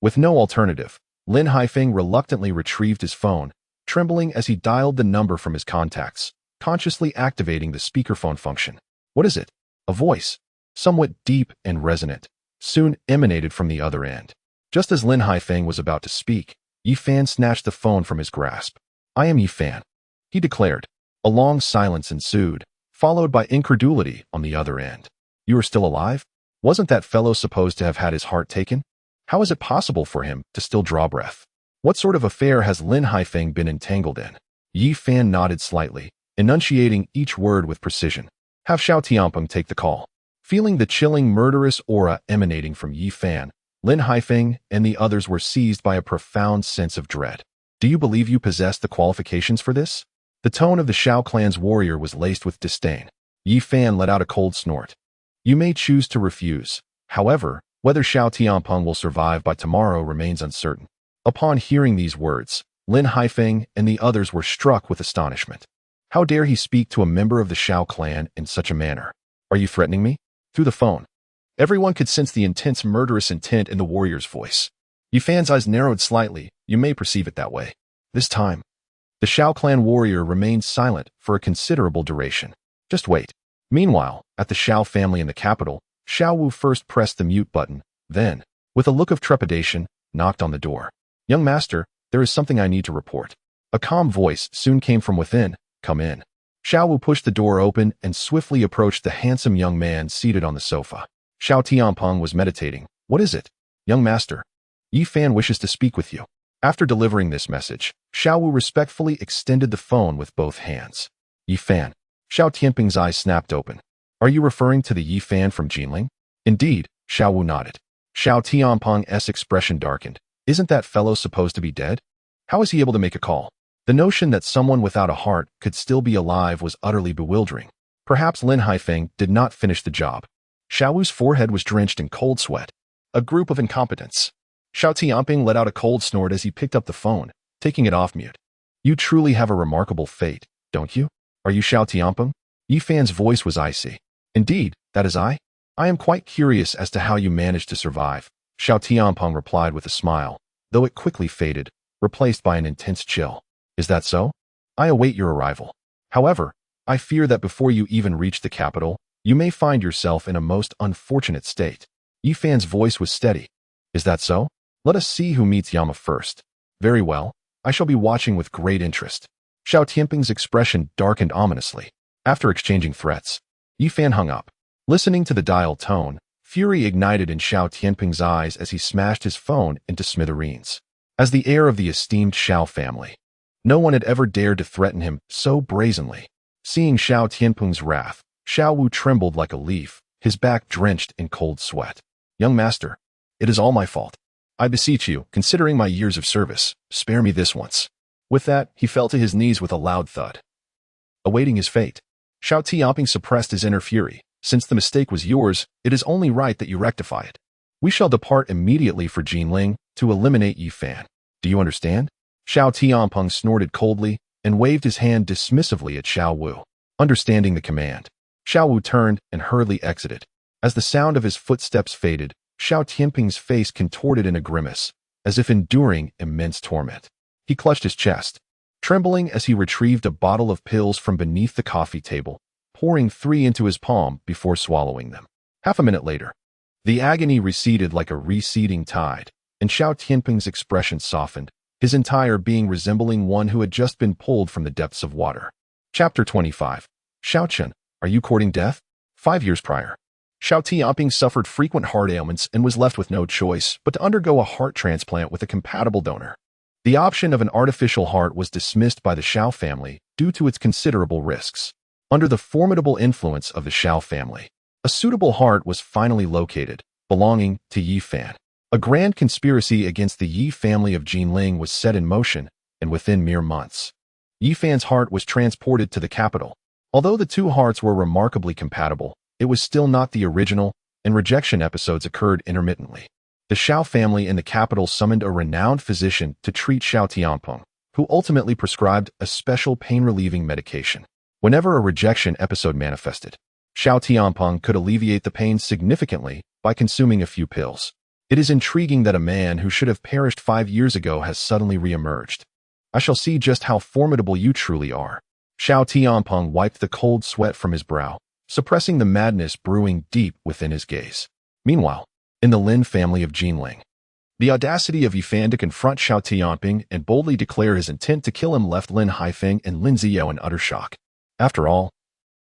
With no alternative, Lin Haifeng reluctantly retrieved his phone, trembling as he dialed the number from his contacts, consciously activating the speakerphone function. What is it? A voice, somewhat deep and resonant, soon emanated from the other end. Just as Lin Haifeng was about to speak, Yi Fan snatched the phone from his grasp. I am Yi Fan, he declared. A long silence ensued, followed by incredulity on the other end. You are still alive? Wasn't that fellow supposed to have had his heart taken? How is it possible for him to still draw breath? What sort of affair has Lin Haifeng been entangled in? Yi Fan nodded slightly, enunciating each word with precision. Have Xiao Tianpeng take the call. Feeling the chilling murderous aura emanating from Yi Fan, Lin Haifeng and the others were seized by a profound sense of dread. Do you believe you possess the qualifications for this? The tone of the Shao clan's warrior was laced with disdain. Yi Fan let out a cold snort. You may choose to refuse. However, whether Xiao Tianpeng will survive by tomorrow remains uncertain. Upon hearing these words, Lin Haifeng and the others were struck with astonishment. How dare he speak to a member of the Shao clan in such a manner? Are you threatening me? Through the phone, everyone could sense the intense murderous intent in the warrior's voice. Yi Fan's eyes narrowed slightly. You may perceive it that way. This time, the Shao clan warrior remained silent for a considerable duration. Just wait. Meanwhile, at the Shao family in the capital, Xiao Wu first pressed the mute button, then, with a look of trepidation, knocked on the door. Young master, there is something I need to report. A calm voice soon came from within. Come in. Xiao Wu pushed the door open and swiftly approached the handsome young man seated on the sofa. Xiao Tianpeng was meditating. What is it? Young master, Yi Fan wishes to speak with you. After delivering this message, Xiao Wu respectfully extended the phone with both hands. Yi Fan. Xiao Tianpeng's eyes snapped open. Are you referring to the Yi Fan from Jinling? Indeed, Xiao Wu nodded. Xiao Tianpeng's expression darkened. Isn't that fellow supposed to be dead? How is he able to make a call? The notion that someone without a heart could still be alive was utterly bewildering. Perhaps Lin Haifeng did not finish the job. Xiao Wu's forehead was drenched in cold sweat. A group of incompetents. Xiao Tianpeng let out a cold snort as he picked up the phone, taking it off mute. You truly have a remarkable fate, don't you? Are you Xiao Tianpeng? Yi Fan's voice was icy. Indeed, that is I. I am quite curious as to how you managed to survive, Xiao Tianpeng replied with a smile, though it quickly faded, replaced by an intense chill. Is that so? I await your arrival. However, I fear that before you even reach the capital, you may find yourself in a most unfortunate state. Yi Fan's voice was steady. Is that so? Let us see who meets Yama first. Very well. I shall be watching with great interest. Xiao Tianpeng's expression darkened ominously. After exchanging threats, Yi Fan hung up. Listening to the dial tone, fury ignited in Xiao Tianpeng's eyes as he smashed his phone into smithereens. As the heir of the esteemed Xiao family, no one had ever dared to threaten him so brazenly. Seeing Xiao Tianpeng's wrath, Xiao Wu trembled like a leaf, his back drenched in cold sweat. Young master, it is all my fault. I beseech you, considering my years of service, spare me this once. With that, he fell to his knees with a loud thud. Awaiting his fate, Xiao Tianpeng suppressed his inner fury. Since the mistake was yours, it is only right that you rectify it. We shall depart immediately for Jinling to eliminate Yi Fan. Do you understand? Xiao Tianpeng snorted coldly and waved his hand dismissively at Xiao Wu. Understanding the command, Xiao Wu turned and hurriedly exited. As the sound of his footsteps faded, Xiao Tianpeng's face contorted in a grimace, as if enduring immense torment. He clutched his chest, trembling as he retrieved a bottle of pills from beneath the coffee table, pouring 3 into his palm before swallowing them. Half a minute later, the agony receded like a receding tide, and Xiao Tianpeng's expression softened, his entire being resembling one who had just been pulled from the depths of water. Chapter 25. Xiao Chen, are you courting death? 5 years prior, Xiao Tianpeng suffered frequent heart ailments and was left with no choice but to undergo a heart transplant with a compatible donor. The option of an artificial heart was dismissed by the Xiao family due to its considerable risks. Under the formidable influence of the Xiao family, a suitable heart was finally located, belonging to Yi Fan. A grand conspiracy against the Yi family of Jinling was set in motion, and within mere months, Yi Fan's heart was transported to the capital. Although the two hearts were remarkably compatible, it was still not the original, and rejection episodes occurred intermittently. The Xiao family in the capital summoned a renowned physician to treat Xiao Tianpeng, who ultimately prescribed a special pain-relieving medication. Whenever a rejection episode manifested, Xiao Tianpeng could alleviate the pain significantly by consuming a few pills. It is intriguing that a man who should have perished 5 years ago has suddenly re-emerged. I shall see just how formidable you truly are. Xiao Tianpeng wiped the cold sweat from his brow, suppressing the madness brewing deep within his gaze. Meanwhile, in the Lin family of Jinling, the audacity of Yi Fan to confront Xiao Tianpeng and boldly declare his intent to kill him left Lin Haifeng and Lin Ziyo in utter shock. After all,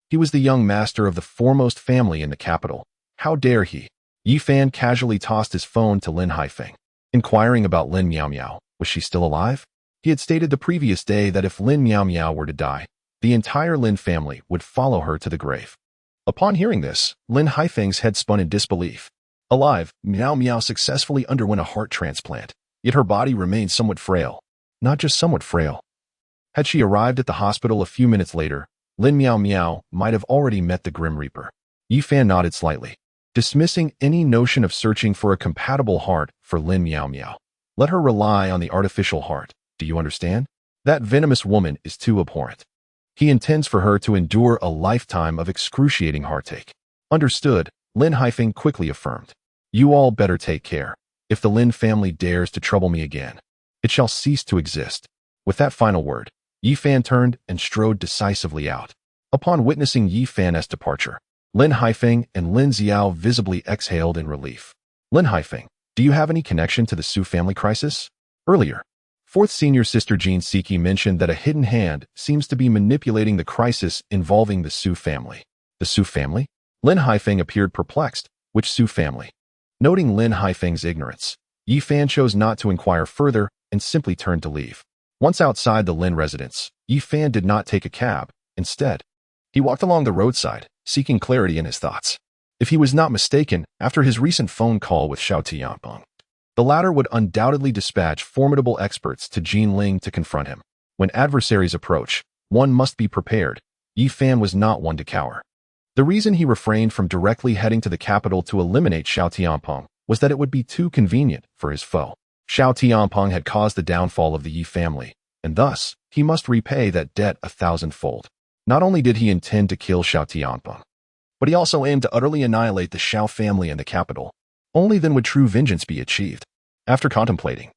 he was the young master of the foremost family in the capital. How dare he? Yi Fan casually tossed his phone to Lin Haifeng, inquiring about Lin Miao Miao. Was she still alive? He had stated the previous day that if Lin Miao Miao were to die, the entire Lin family would follow her to the grave. Upon hearing this, Lin Haifeng's head spun in disbelief. Alive, Miao Miao successfully underwent a heart transplant, yet her body remained somewhat frail. Not just somewhat frail. Had she arrived at the hospital a few minutes later, Lin Miao Miao might have already met the Grim Reaper. Yi Fan nodded slightly, dismissing any notion of searching for a compatible heart for Lin Miao Miao. Let her rely on the artificial heart. Do you understand? That venomous woman is too abhorrent. He intends for her to endure a lifetime of excruciating heartache. Understood, Lin Haifeng quickly affirmed. You all better take care. If the Lin family dares to trouble me again, it shall cease to exist. With that final word, Yi Fan turned and strode decisively out. Upon witnessing Yi Fan's departure, Lin Haifeng and Lin Ziao visibly exhaled in relief. Lin Haifeng, do you have any connection to the Su family crisis? Earlier, fourth senior sister Jean Siki mentioned that a hidden hand seems to be manipulating the crisis involving the Su family. The Su family? Lin Haifeng appeared perplexed. Which Su family? Noting Lin Haifeng's ignorance, Yi Fan chose not to inquire further and simply turned to leave. Once outside the Lin residence, Yi Fan did not take a cab. Instead, he walked along the roadside, seeking clarity in his thoughts. If he was not mistaken, after his recent phone call with Xiao Tianpeng, the latter would undoubtedly dispatch formidable experts to Jinling to confront him. When adversaries approach, one must be prepared. Yi Fan was not one to cower. The reason he refrained from directly heading to the capital to eliminate Xiao Tianpeng was that it would be too convenient for his foe. Xiao Tianpeng had caused the downfall of the Yi family, and thus, he must repay that debt 1,000-fold. Not only did he intend to kill Xiao Tianpeng, but he also aimed to utterly annihilate the Xiao family and the capital. Only then would true vengeance be achieved. After contemplating,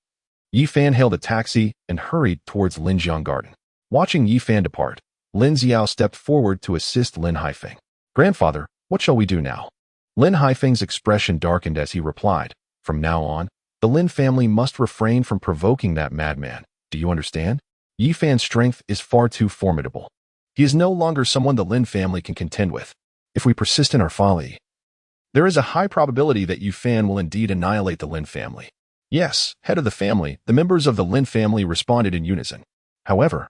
Yi Fan hailed a taxi and hurried towards Linjiang Garden. Watching Yi Fan depart, Lin Xiao stepped forward to assist Lin Haifeng. "Grandfather, what shall we do now?" Lin Haifeng's expression darkened as he replied, "From now on, the Lin family must refrain from provoking that madman. Do you understand? Yi Fan's strength is far too formidable. He is no longer someone the Lin family can contend with. If we persist in our folly, there is a high probability that Yi Fan will indeed annihilate the Lin family." "Yes, head of the family," the members of the Lin family responded in unison. However,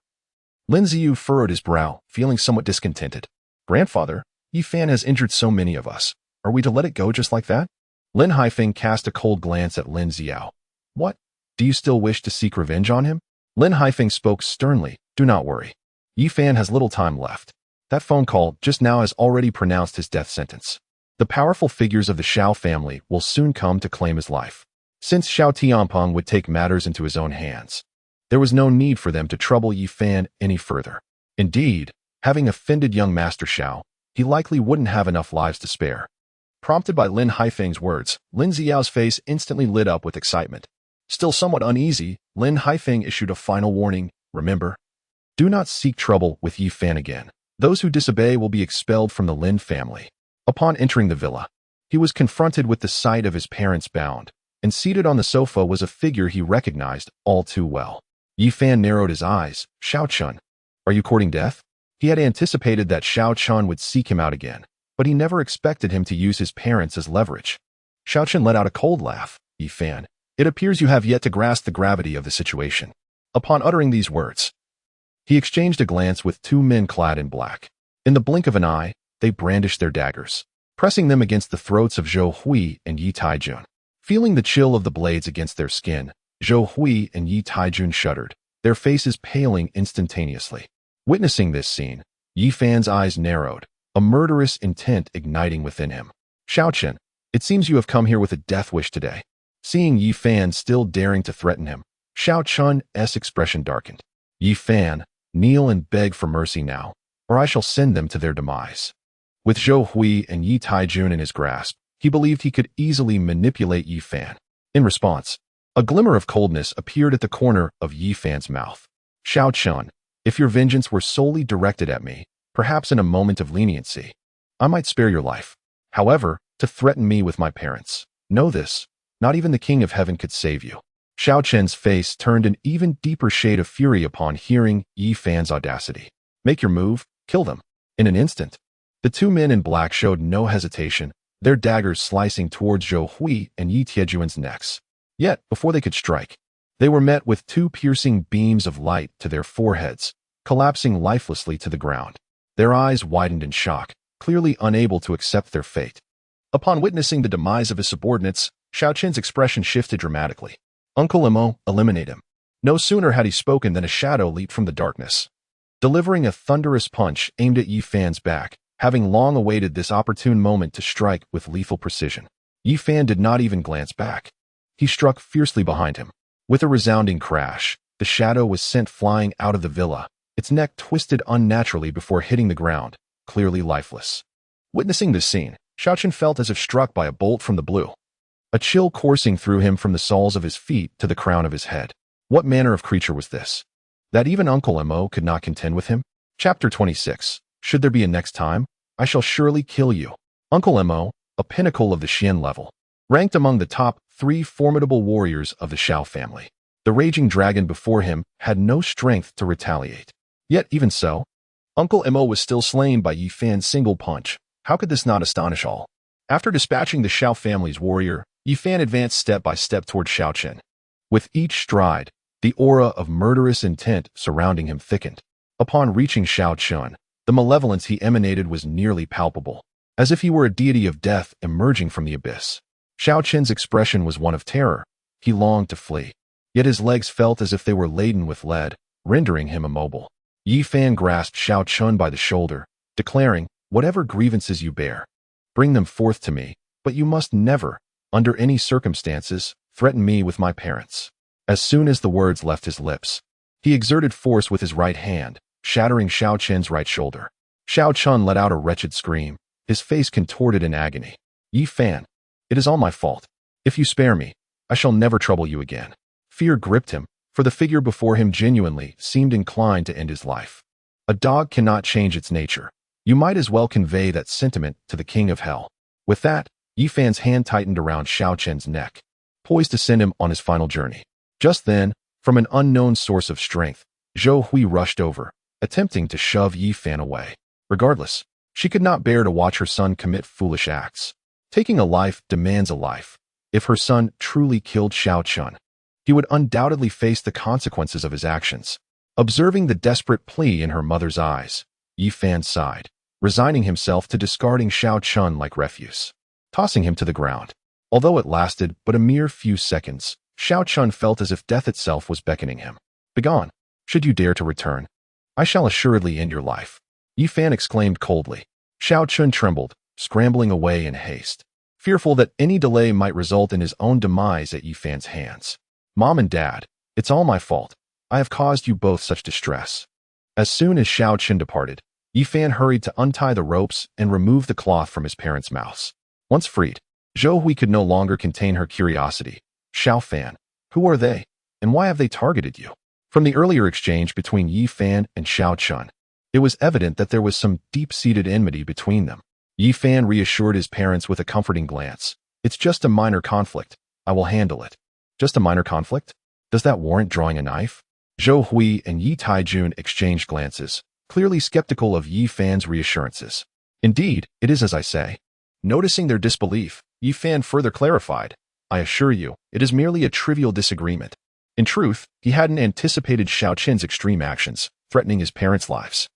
Lin Ziyu furrowed his brow, feeling somewhat discontented. "Grandfather, Yi Fan has injured so many of us. Are we to let it go just like that?" Lin Haifeng cast a cold glance at Lin Xiao. "What? Do you still wish to seek revenge on him?" Lin Haifeng spoke sternly. "Do not worry. Yi Fan has little time left. That phone call just now has already pronounced his death sentence. The powerful figures of the Xiao family will soon come to claim his life. Since Xiao Tianpeng would take matters into his own hands, there was no need for them to trouble Yi Fan any further. Indeed, having offended young Master Xiao, he likely wouldn't have enough lives to spare." Prompted by Lin Haifeng's words, Lin Xiao's face instantly lit up with excitement. Still somewhat uneasy, Lin Haifeng issued a final warning. "Remember, do not seek trouble with Yi Fan again. Those who disobey will be expelled from the Lin family." Upon entering the villa, he was confronted with the sight of his parents bound, and seated on the sofa was a figure he recognized all too well. Yi Fan narrowed his eyes. "Xiao Chun, are you courting death?" He had anticipated that Xiao Chun would seek him out again, but he never expected him to use his parents as leverage. Xiao Chun let out a cold laugh. "Yi Fan, it appears you have yet to grasp the gravity of the situation." Upon uttering these words, he exchanged a glance with two men clad in black. In the blink of an eye, they brandished their daggers, pressing them against the throats of Zhou Hui and Yi Taijun. Feeling the chill of the blades against their skin, Zhou Hui and Yi Taijun shuddered, their faces paling instantaneously. Witnessing this scene, Yi Fan's eyes narrowed, a murderous intent igniting within him. "Xiao Chen, it seems you have come here with a death wish today." Seeing Yi Fan still daring to threaten him, Xiao Chun's expression darkened. "Yi Fan, kneel and beg for mercy now, or I shall send them to their demise." With Zhou Hui and Yi Taijun in his grasp, he believed he could easily manipulate Yi Fan. In response, a glimmer of coldness appeared at the corner of Yi Fan's mouth. "Xiao Chun, if your vengeance were solely directed at me, perhaps in a moment of leniency, I might spare your life. However, to threaten me with my parents, know this, not even the King of Heaven could save you." Xiao Chen's face turned an even deeper shade of fury upon hearing Yi Fan's audacity. "Make your move, kill them." In an instant, the two men in black showed no hesitation, their daggers slicing towards Zhou Hui and Yi Tiejun's necks. Yet, before they could strike, they were met with two piercing beams of light to their foreheads, collapsing lifelessly to the ground. Their eyes widened in shock, clearly unable to accept their fate. Upon witnessing the demise of his subordinates, Xiao Chen's expression shifted dramatically. "Uncle Emo, eliminate him." No sooner had he spoken than a shadow leaped from the darkness, delivering a thunderous punch aimed at Yi Fan's back, having long awaited this opportune moment to strike with lethal precision. Yi Fan did not even glance back. He struck fiercely behind him. With a resounding crash, the shadow was sent flying out of the villa, its neck twisted unnaturally before hitting the ground, clearly lifeless. Witnessing this scene, Xiao Chen felt as if struck by a bolt from the blue, a chill coursing through him from the soles of his feet to the crown of his head. What manner of creature was this, that even Uncle Mo could not contend with him? Chapter 26. Should there be a next time, I shall surely kill you. Uncle Mo, a pinnacle of the Xian level, ranked among the top 3 formidable warriors of the Xiao family. The raging dragon before him had no strength to retaliate. Yet even so, Uncle Mo was still slain by Yi Fan's single punch. How could this not astonish all? After dispatching the Xiao family's warrior, Yi Fan advanced step by step toward Xiao Chen. With each stride, the aura of murderous intent surrounding him thickened. Upon reaching Xiao Chen, the malevolence he emanated was nearly palpable, as if he were a deity of death emerging from the abyss. Xiao Chen's expression was one of terror. He longed to flee, yet his legs felt as if they were laden with lead, rendering him immobile. Yi Fan grasped Xiao Chen by the shoulder, declaring, "Whatever grievances you bear, bring them forth to me, but you must never, under any circumstances, threaten me with my parents." As soon as the words left his lips, he exerted force with his right hand, shattering Xiao Chen's right shoulder. Xiao Chen let out a wretched scream, his face contorted in agony. Yi Fan, it is all my fault. If you spare me, I shall never trouble you again. Fear gripped him, for the figure before him genuinely seemed inclined to end his life. A dog cannot change its nature. You might as well convey that sentiment to the king of hell. With that, Yi Fan's hand tightened around Xiao Chen's neck, poised to send him on his final journey. Just then, from an unknown source of strength, Zhou Hui rushed over, attempting to shove Yi Fan away. Regardless, she could not bear to watch her son commit foolish acts. Taking a life demands a life. If her son truly killed Xiao Chun, he would undoubtedly face the consequences of his actions. Observing the desperate plea in her mother's eyes, Yi Fan sighed, resigning himself to discarding Xiao Chun like refuse, tossing him to the ground. Although it lasted but a mere few seconds, Xiao Chun felt as if death itself was beckoning him. Begone, should you dare to return. I shall assuredly end your life. Yi Fan exclaimed coldly. Xiao Chun trembled, scrambling away in haste, fearful that any delay might result in his own demise at Yi Fan's hands. Mom and Dad, it's all my fault. I have caused you both such distress. As soon as Xiao Chun departed, Yi Fan hurried to untie the ropes and remove the cloth from his parents' mouths. Once freed, Zhou Hui could no longer contain her curiosity. Xiao Fan, who are they, and why have they targeted you? From the earlier exchange between Yi Fan and Xiao Chun, it was evident that there was some deep-seated enmity between them. Yi Fan reassured his parents with a comforting glance. It's just a minor conflict. I will handle it. Just a minor conflict? Does that warrant drawing a knife? Zhou Hui and Yi Taijun exchanged glances, clearly skeptical of Yi Fan's reassurances. Indeed, it is as I say. Noticing their disbelief, Yi Fan further clarified, I assure you, it is merely a trivial disagreement. In truth, he hadn't anticipated Xiao Chen's extreme actions, threatening his parents' lives.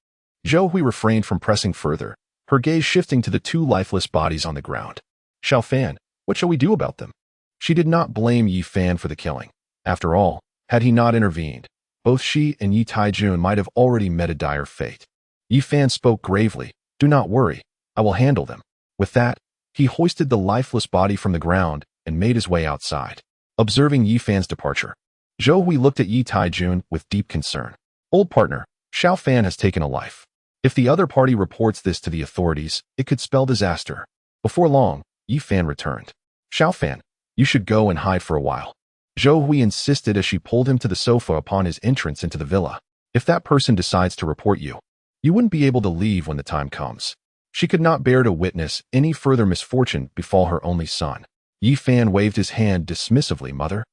Zhou Hui refrained from pressing further, her gaze shifting to the two lifeless bodies on the ground. Xiao Fan, what shall we do about them? She did not blame Yi Fan for the killing. After all, had he not intervened, both she and Yi Taijun might have already met a dire fate. Yi Fan spoke gravely, do not worry, I will handle them. With that, he hoisted the lifeless body from the ground and made his way outside. Observing Yi Fan's departure, Zhou Hui looked at Yi Taijun with deep concern. Old partner, Xiao Fan has taken a life. If the other party reports this to the authorities, it could spell disaster. Before long, Yi Fan returned. Xiao Fan, you should go and hide for a while. Zhou Hui insisted as she pulled him to the sofa upon his entrance into the villa. If that person decides to report you, you wouldn't be able to leave when the time comes. She could not bear to witness any further misfortune befall her only son. Yi Fan waved his hand dismissively, Mother.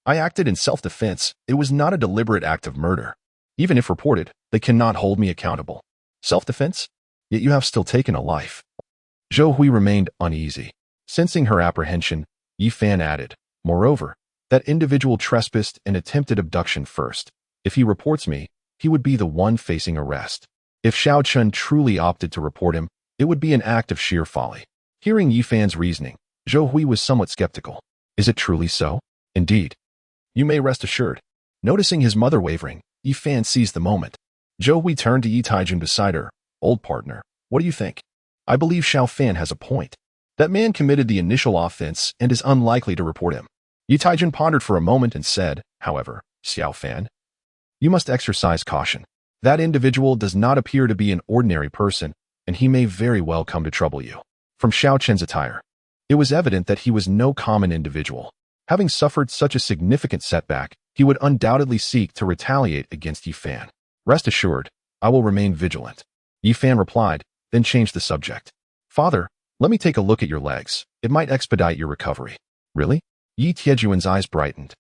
I acted in self-defense. It was not a deliberate act of murder. Even if reported, they cannot hold me accountable. Self-defense? Yet you have still taken a life. Zhou Hui remained uneasy. Sensing her apprehension, Yi Fan added, moreover, that individual trespassed and attempted abduction first. If he reports me, he would be the one facing arrest. If Xiao Chun truly opted to report him, it would be an act of sheer folly. Hearing Yi Fan's reasoning, Zhou Hui was somewhat skeptical. Is it truly so? Indeed. You may rest assured. Noticing his mother wavering, Yi Fan seized the moment. Zhou Hui turned to Yi Taijun beside her. Old partner, what do you think? I believe Xiao Fan has a point. That man committed the initial offense and is unlikely to report him. Yi Taijun pondered for a moment and said, however, Xiao Fan, you must exercise caution. That individual does not appear to be an ordinary person, and he may very well come to trouble you. From Xiao Chen's attire, it was evident that he was no common individual. Having suffered such a significant setback, he would undoubtedly seek to retaliate against Yi Fan. Rest assured, I will remain vigilant. Yi Fan replied, then changed the subject. Father, let me take a look at your legs. It might expedite your recovery. Really? Yi Tiejuan's eyes brightened.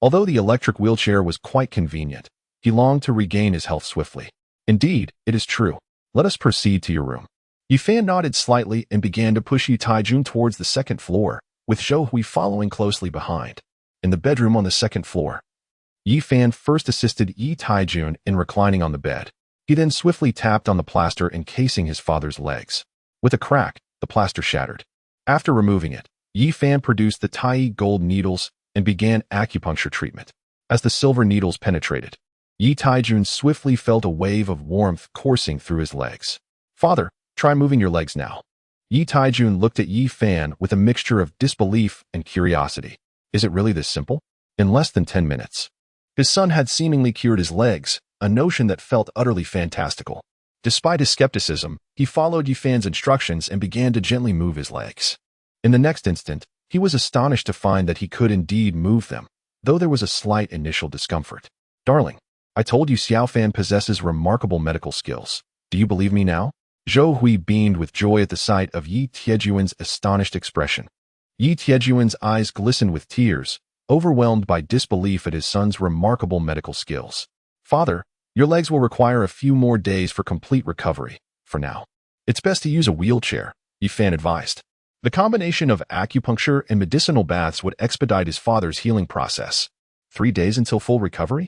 Although the electric wheelchair was quite convenient, he longed to regain his health swiftly. Indeed, it is true. Let us proceed to your room. Yi Fan nodded slightly and began to push Yi Taijun towards the second floor, with Zhou Hui following closely behind. In the bedroom on the second floor, Yi Fan first assisted Yi Taijun in reclining on the bed. He then swiftly tapped on the plaster encasing his father's legs. With a crack, the plaster shattered. After removing it, Yi Fan produced the Tai gold needles and began acupuncture treatment. As the silver needles penetrated, Yi Taijun swiftly felt a wave of warmth coursing through his legs. Father, try moving your legs now. Yi Taijun looked at Yi Fan with a mixture of disbelief and curiosity. Is it really this simple? In less than 10 minutes, his son had seemingly cured his legs, a notion that felt utterly fantastical. Despite his skepticism, he followed Yi Fan's instructions and began to gently move his legs. In the next instant, he was astonished to find that he could indeed move them, though there was a slight initial discomfort. "Darling, I told you Xiao Fan possesses remarkable medical skills. Do you believe me now?" Zhou Hui beamed with joy at the sight of Yi Tiejuan's astonished expression. Yi Tiejuan's eyes glistened with tears, overwhelmed by disbelief at his son's remarkable medical skills. "Father, your legs will require a few more days for complete recovery. For now, it's best to use a wheelchair," Yi Fan advised. The combination of acupuncture and medicinal baths would expedite his father's healing process. 3 days until full recovery?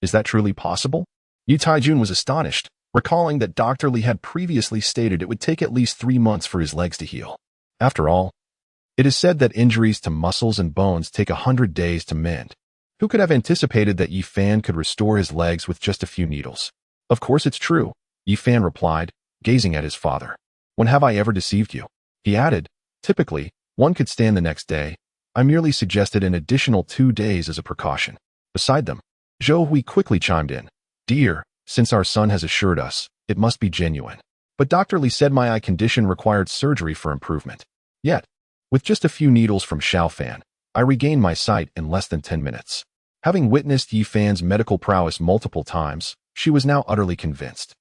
Is that truly possible? Yi Taijun was astonished, recalling that Dr. Li had previously stated it would take at least 3 months for his legs to heal. After all, it is said that injuries to muscles and bones take 100 days to mend. Who could have anticipated that Yi Fan could restore his legs with just a few needles? "Of course it's true," Yi Fan replied, gazing at his father. "When have I ever deceived you?" He added, "Typically, one could stand the next day. I merely suggested an additional 2 days as a precaution." Beside them, Zhou Hui quickly chimed in. "Dear, since our son has assured us, it must be genuine. But Dr. Li said my eye condition required surgery for improvement. Yet, with just a few needles from Xiao Fan, I regained my sight in less than 10 minutes. Having witnessed Yi Fan's medical prowess multiple times, she was now utterly convinced.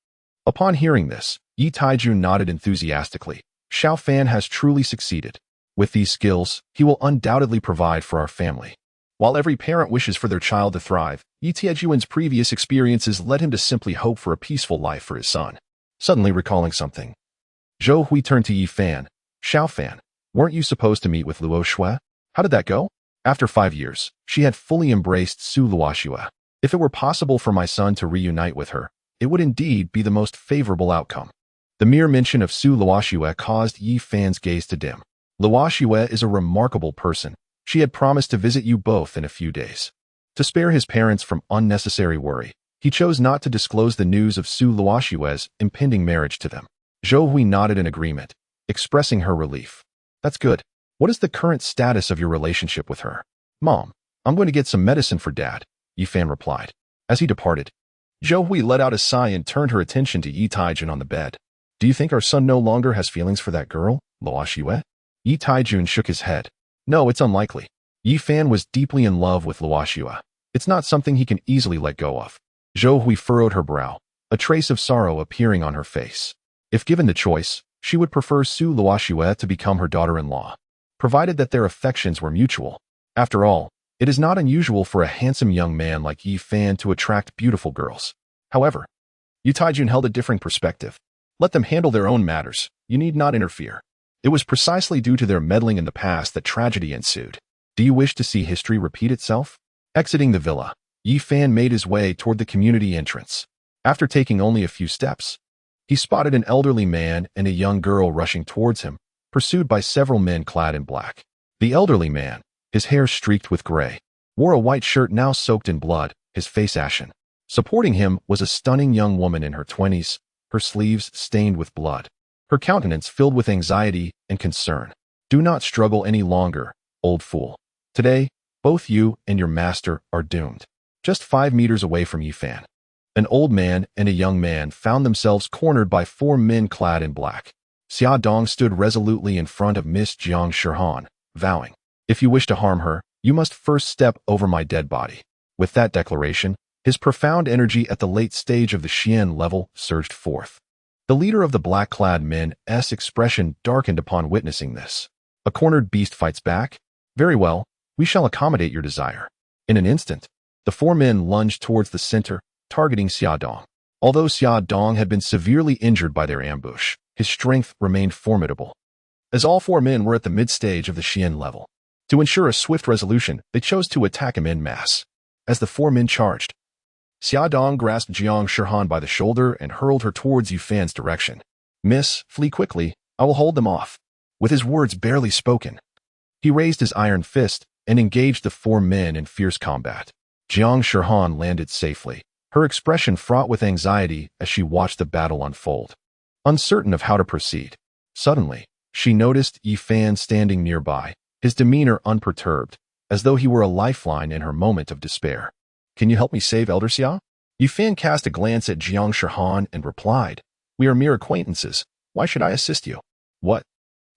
Upon hearing this, Yi Taijun nodded enthusiastically. "Xiao Fan has truly succeeded. With these skills, he will undoubtedly provide for our family." While every parent wishes for their child to thrive, Yi Tiejuan's previous experiences led him to simply hope for a peaceful life for his son. Suddenly recalling something, Zhou Hui turned to Yi Fan. "Xiao Fan, weren't you supposed to meet with Luo Shui? How did that go?" After 5 years, she had fully embraced Su Luoxue. If it were possible for my son to reunite with her, it would indeed be the most favorable outcome. The mere mention of Su Luoxue caused Yi Fan's gaze to dim. "Luoxue is a remarkable person. She had promised to visit you both in a few days." To spare his parents from unnecessary worry, he chose not to disclose the news of Su Luoxue's impending marriage to them. Zhou Hui nodded in agreement, expressing her relief. "That's good. What is the current status of your relationship with her?" "Mom, I'm going to get some medicine for Dad," Yi Fan replied. As he departed, Zhou Hui let out a sigh and turned her attention to Yi Taijun on the bed. "Do you think our son no longer has feelings for that girl, Luoxue?" Yi Taijun shook his head. "No, it's unlikely. Yi Fan was deeply in love with Luoxue. It's not something he can easily let go of." Zhou Hui furrowed her brow, a trace of sorrow appearing on her face. If given the choice, she would prefer Su Luoxue to become her daughter-in-law, provided that their affections were mutual. After all, it is not unusual for a handsome young man like Yi Fan to attract beautiful girls. However, Yi Taijun held a different perspective. Let them handle their own matters. You need not interfere. It was precisely due to their meddling in the past that tragedy ensued. Do you wish to see history repeat itself? Exiting the villa, Yi Fan made his way toward the community entrance. After taking only a few steps, he spotted an elderly man and a young girl rushing towards him, pursued by several men clad in black. The elderly man, his hair streaked with gray, wore a white shirt now soaked in blood, his face ashen. Supporting him was a stunning young woman in her 20s, her sleeves stained with blood, her countenance filled with anxiety and concern. "Do not struggle any longer, old fool. Today, both you and your master are doomed." Just 5 meters away from Yi Fan, an old man and a young man found themselves cornered by 4 men clad in black. Xia Dong stood resolutely in front of Miss Jiang Shihan, vowing, "If you wish to harm her, you must first step over my dead body." With that declaration, his profound energy at the late stage of the Xian level surged forth. The leader of the black-clad men's expression darkened upon witnessing this. "A cornered beast fights back? Very well, we shall accommodate your desire." In an instant, the 4 men lunged towards the center, targeting Xia Dong. Although Xia Dong had been severely injured by their ambush, his strength remained formidable. As all 4 men were at the mid-stage of the Xian level, to ensure a swift resolution, they chose to attack him en masse. As the 4 men charged, Xia Dong grasped Jiang Shihan by the shoulder and hurled her towards Yi Fan's direction. "Miss, flee quickly, I will hold them off." With his words barely spoken, he raised his iron fist and engaged the 4 men in fierce combat. Jiang Shihan landed safely, her expression fraught with anxiety as she watched the battle unfold. Uncertain of how to proceed, suddenly, she noticed Yi Fan standing nearby, his demeanor unperturbed, as though he were a lifeline in her moment of despair. "Can you help me save Elder Xia?" Yi Fan cast a glance at Jiang Shihan and replied, We are mere acquaintances. Why should I assist you? What?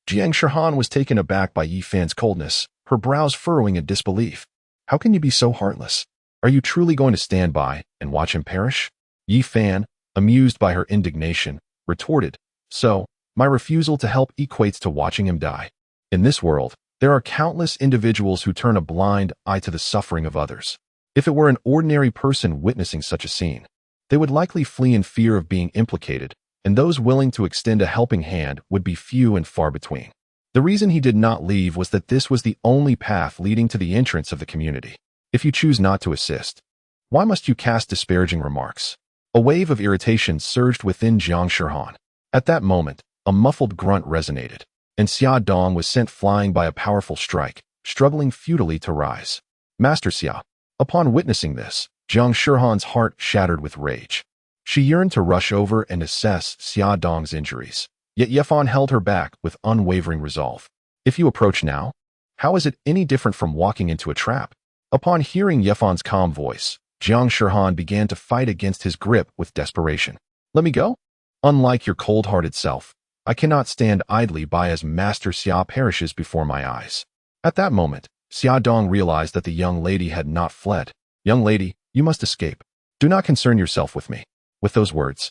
Jiang Shihan was taken aback by Yi Fan's coldness, her brows furrowing in disbelief. How can you be so heartless? Are you truly going to stand by and watch him perish? Yi Fan, amused by her indignation, retorted, So, my refusal to help equates to watching him die. In this world, there are countless individuals who turn a blind eye to the suffering of others. If it were an ordinary person witnessing such a scene, they would likely flee in fear of being implicated, and those willing to extend a helping hand would be few and far between. The reason he did not leave was that this was the only path leading to the entrance of the community. If you choose not to assist, why must you cast disparaging remarks? A wave of irritation surged within Jiang Shihan. At that moment, a muffled grunt resonated, and Xia Dong was sent flying by a powerful strike, struggling futilely to rise. Master Xia. Upon witnessing this, Jiang Shihan's heart shattered with rage. She yearned to rush over and assess Xia Dong's injuries, yet Yefan held her back with unwavering resolve. If you approach now, how is it any different from walking into a trap? Upon hearing Yefan's calm voice, Jiang Shihan began to fight against his grip with desperation. Let me go? Unlike your cold-hearted self, I cannot stand idly by as Master Xia perishes before my eyes. At that moment, Xia Dong realized that the young lady had not fled. Young lady, you must escape. Do not concern yourself with me. With those words,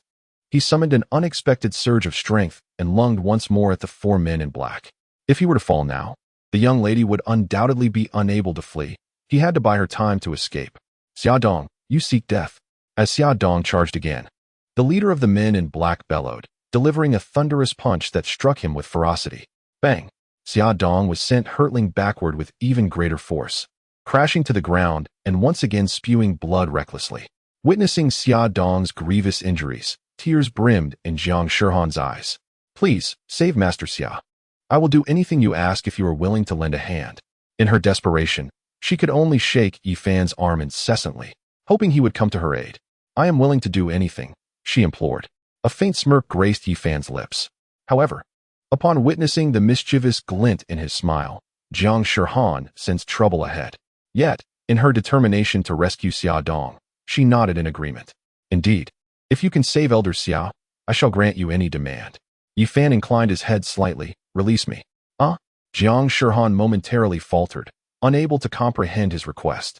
he summoned an unexpected surge of strength and lunged once more at the four men in black. If he were to fall now, the young lady would undoubtedly be unable to flee. He had to buy her time to escape. Xia Dong, you seek death. As Xia Dong charged again, the leader of the men in black bellowed, delivering a thunderous punch that struck him with ferocity. Bang! Xia Dong was sent hurtling backward with even greater force, crashing to the ground and once again spewing blood recklessly. Witnessing Xia Dong's grievous injuries, tears brimmed in Jiang Shihan's eyes. Please, save Master Xia. I will do anything you ask if you are willing to lend a hand. In her desperation, she could only shake Yi Fan's arm incessantly, hoping he would come to her aid. I am willing to do anything, she implored. A faint smirk graced Yi Fan's lips. However, upon witnessing the mischievous glint in his smile, Jiang Shihan sensed trouble ahead. Yet, in her determination to rescue Xia Dong, she nodded in agreement. Indeed, if you can save Elder Xia, I shall grant you any demand. Yi Fan inclined his head slightly. Release me. Jiang Shihan momentarily faltered, unable to comprehend his request.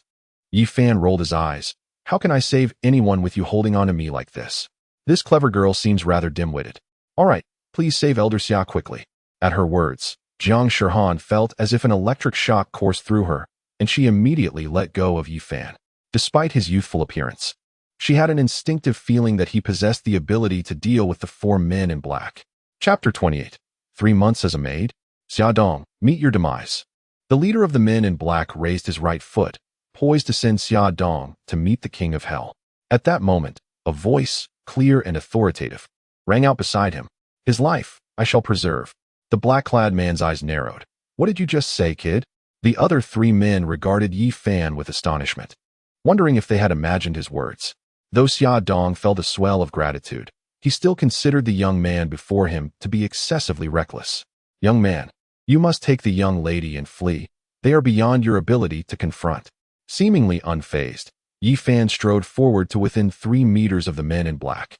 Yi Fan rolled his eyes. How can I save anyone with you holding on to me like this? This clever girl seems rather dim-witted. All right, please save Elder Xia quickly. At her words, Jiang Shihan felt as if an electric shock coursed through her, and she immediately let go of Yi Fan. Despite his youthful appearance, she had an instinctive feeling that he possessed the ability to deal with the four men in black. Chapter 28. 3 months as a maid? Xia Dong, meet your demise. The leader of the men in black raised his right foot, poised to send Xia Dong to meet the king of hell. At that moment, a voice, clear and authoritative, rang out beside him. His life, I shall preserve. The black-clad man's eyes narrowed. What did you just say, kid? The other 3 men regarded Yi Fan with astonishment, wondering if they had imagined his words. Though Xia Dong felt a swell of gratitude, he still considered the young man before him to be excessively reckless. Young man, you must take the young lady and flee. They are beyond your ability to confront. Seemingly unfazed, Yi Fan strode forward to within 3 meters of the man in black.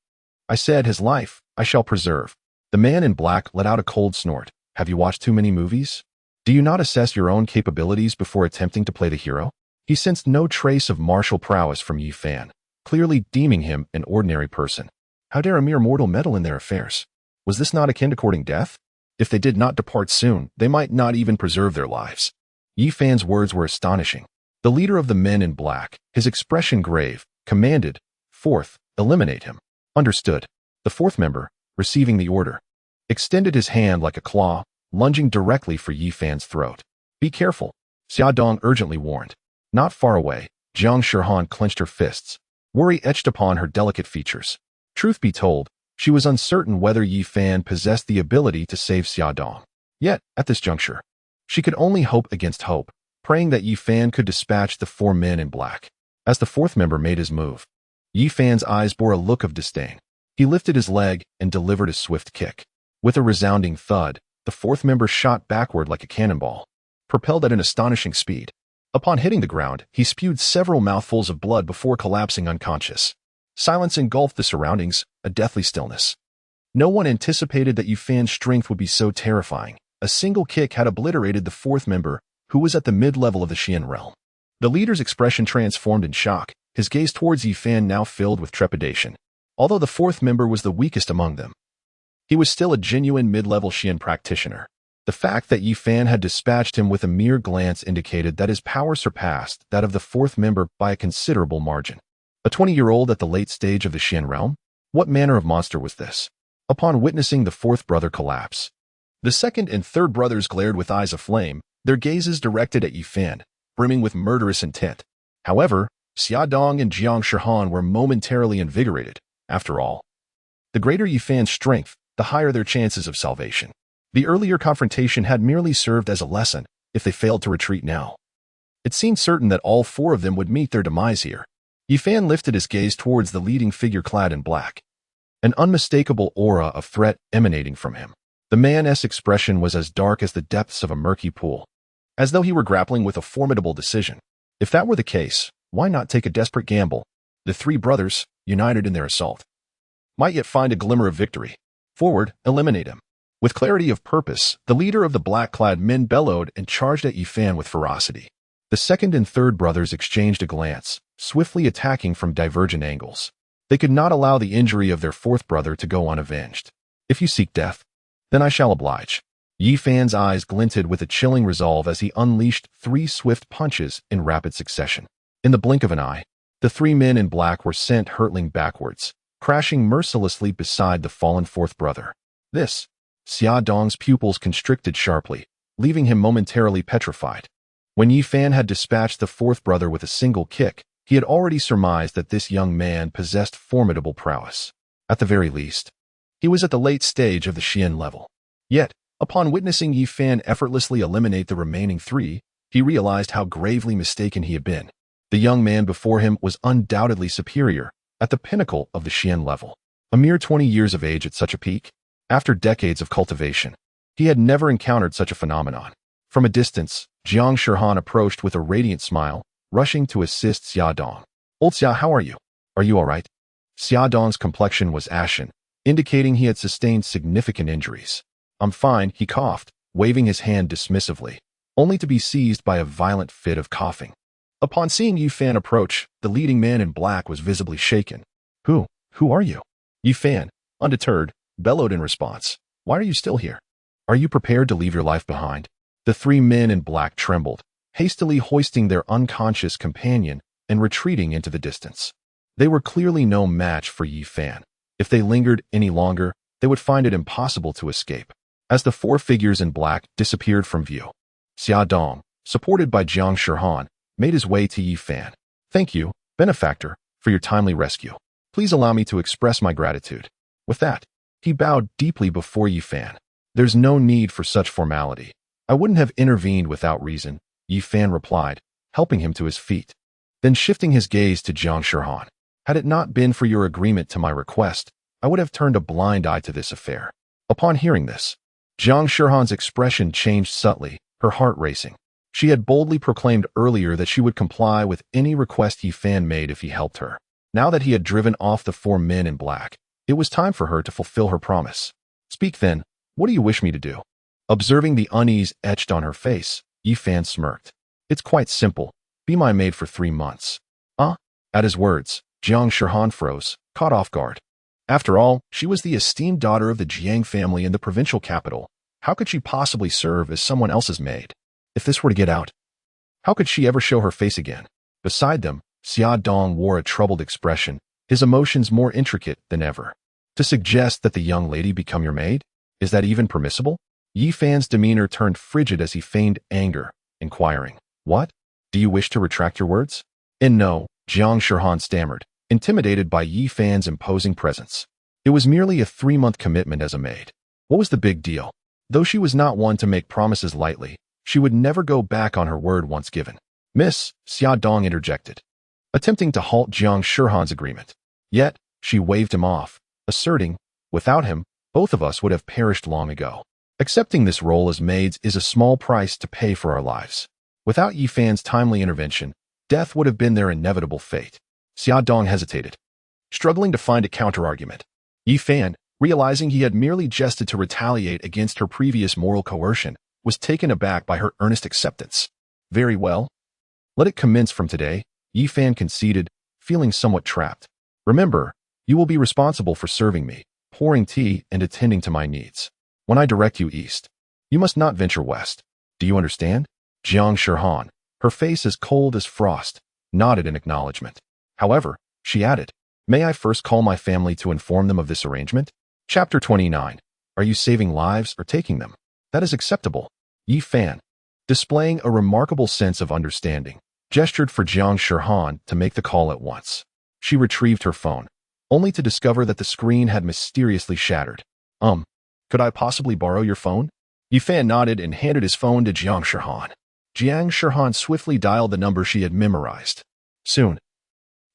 I said his life, I shall preserve. The man in black let out a cold snort. Have you watched too many movies? Do you not assess your own capabilities before attempting to play the hero? He sensed no trace of martial prowess from Yi Fan, clearly deeming him an ordinary person. How dare a mere mortal meddle in their affairs? Was this not akin to courting death? If they did not depart soon, they might not even preserve their lives. Yi Fan's words were astonishing. The leader of the men in black, his expression grave, commanded, "Fourth, eliminate him." Understood. The 4th member, receiving the order, extended his hand like a claw, lunging directly for Yi Fan's throat. Be careful, Xia Dong urgently warned. Not far away, Jiang Shihan clenched her fists, worry etched upon her delicate features. Truth be told, she was uncertain whether Yi Fan possessed the ability to save Xia Dong. Yet, at this juncture, she could only hope against hope, praying that Yi Fan could dispatch the 4 men in black. As the 4th member made his move, Yi Fan's eyes bore a look of disdain. He lifted his leg and delivered a swift kick. With a resounding thud, the 4th member shot backward like a cannonball, propelled at an astonishing speed. Upon hitting the ground, he spewed several mouthfuls of blood before collapsing unconscious. Silence engulfed the surroundings, a deathly stillness. No one anticipated that Yi Fan's strength would be so terrifying. A single kick had obliterated the fourth member, who was at the mid-level of the Xian realm. The leader's expression transformed in shock, his gaze towards Yi Fan now filled with trepidation. Although the fourth member was the weakest among them, he was still a genuine mid-level Xian practitioner. The fact that Yi Fan had dispatched him with a mere glance indicated that his power surpassed that of the fourth member by a considerable margin. A 20-year-old at the late stage of the Xian realm? What manner of monster was this? Upon witnessing the fourth brother collapse, the second and third brothers glared with eyes aflame, their gazes directed at Yi Fan, brimming with murderous intent. However, Xia Dong and Jiang Shihan were momentarily invigorated. After all, the greater Yi Fan's strength, the higher their chances of salvation. The earlier confrontation had merely served as a lesson if they failed to retreat now. It seemed certain that all four of them would meet their demise here. Yi Fan lifted his gaze towards the leading figure clad in black, an unmistakable aura of threat emanating from him. The man's expression was as dark as the depths of a murky pool, as though he were grappling with a formidable decision. If that were the case, why not take a desperate gamble? The three brothers, united in their assault, might yet find a glimmer of victory. Forward, eliminate him. With clarity of purpose, the leader of the black-clad men bellowed and charged at Yi Fan with ferocity. The second and third brothers exchanged a glance, swiftly attacking from divergent angles. They could not allow the injury of their fourth brother to go unavenged. If you seek death, then I shall oblige. Yi Fan's eyes glinted with a chilling resolve as he unleashed three swift punches in rapid succession. In the blink of an eye, the three men in black were sent hurtling backwards, crashing mercilessly beside the fallen fourth brother. This, Xia Dong's pupils constricted sharply, leaving him momentarily petrified. When Yi Fan had dispatched the fourth brother with a single kick, he had already surmised that this young man possessed formidable prowess. At the very least, he was at the late stage of the Xian level. Yet, upon witnessing Yi Fan effortlessly eliminate the remaining three, he realized how gravely mistaken he had been. The young man before him was undoubtedly superior, at the pinnacle of the Xian level. A mere 20 years of age at such a peak? After decades of cultivation, he had never encountered such a phenomenon. From a distance, Jiang Shihan approached with a radiant smile, rushing to assist Xia Dong. "Old Xia, how are you? Are you all right?" Xia Dong's complexion was ashen, indicating he had sustained significant injuries. "I'm fine," he coughed, waving his hand dismissively, only to be seized by a violent fit of coughing. Upon seeing Yi Fan approach, the leading man in black was visibly shaken. Who are you?" Yi Fan, undeterred, bellowed in response. "Why are you still here? Are you prepared to leave your life behind?" The three men in black trembled, hastily hoisting their unconscious companion and retreating into the distance. They were clearly no match for Yi Fan. If they lingered any longer, they would find it impossible to escape. As the four figures in black disappeared from view, Xia Dong, supported by Jiang Shihan, made his way to Yi Fan. "Thank you, benefactor, for your timely rescue. Please allow me to express my gratitude." With that, he bowed deeply before Yi Fan. "There's no need for such formality. I wouldn't have intervened without reason," Yi Fan replied, helping him to his feet. Then shifting his gaze to Jiang Shihan. "Had it not been for your agreement to my request, I would have turned a blind eye to this affair." Upon hearing this, Jiang Shihan's expression changed subtly, her heart racing. She had boldly proclaimed earlier that she would comply with any request Yi Fan made if he helped her. Now that he had driven off the four men in black, it was time for her to fulfill her promise. "Speak then, what do you wish me to do?" Observing the unease etched on her face, Yi Fan smirked. "It's quite simple. Be my maid for 3 months. At his words, Jiang Shihan froze, caught off guard. After all, she was the esteemed daughter of the Jiang family in the provincial capital. How could she possibly serve as someone else's maid? If this were to get out, how could she ever show her face again? Beside them, Xia Dong wore a troubled expression, his emotions more intricate than ever. "To suggest that the young lady become your maid? Is that even permissible?" Yi Fan's demeanor turned frigid as he feigned anger, inquiring, "What? Do you wish to retract your words?" "And no," Jiang Shihan stammered, intimidated by Yi Fan's imposing presence. It was merely a 3-month commitment as a maid. What was the big deal? Though she was not one to make promises lightly, she would never go back on her word once given. "Miss," Xia Dong interjected, attempting to halt Jiang Shihan's agreement. Yet, she waved him off, asserting, "Without him, both of us would have perished long ago. Accepting this role as maids is a small price to pay for our lives." Without Yi Fan's timely intervention, death would have been their inevitable fate. Xia Dong hesitated, struggling to find a counter-argument. "Yi Fan, realizing he had merely jested to retaliate against her previous moral coercion, was taken aback by her earnest acceptance. Very well. Let it commence from today, Yi Fan conceded, feeling somewhat trapped. Remember, you will be responsible for serving me, pouring tea, and attending to my needs. When I direct you east, you must not venture west. Do you understand? Jiang Shihan, her face as cold as frost, nodded in acknowledgement. However, she added, may I first call my family to inform them of this arrangement? Chapter 29. Are you saving lives or taking them? That is acceptable. Yi Fan, displaying a remarkable sense of understanding, gestured for Jiang Shihan to make the call at once. She retrieved her phone, only to discover that the screen had mysteriously shattered. Could I possibly borrow your phone? Yi Fan nodded and handed his phone to Jiang Shihan. Jiang Shihan swiftly dialed the number she had memorized. Soon,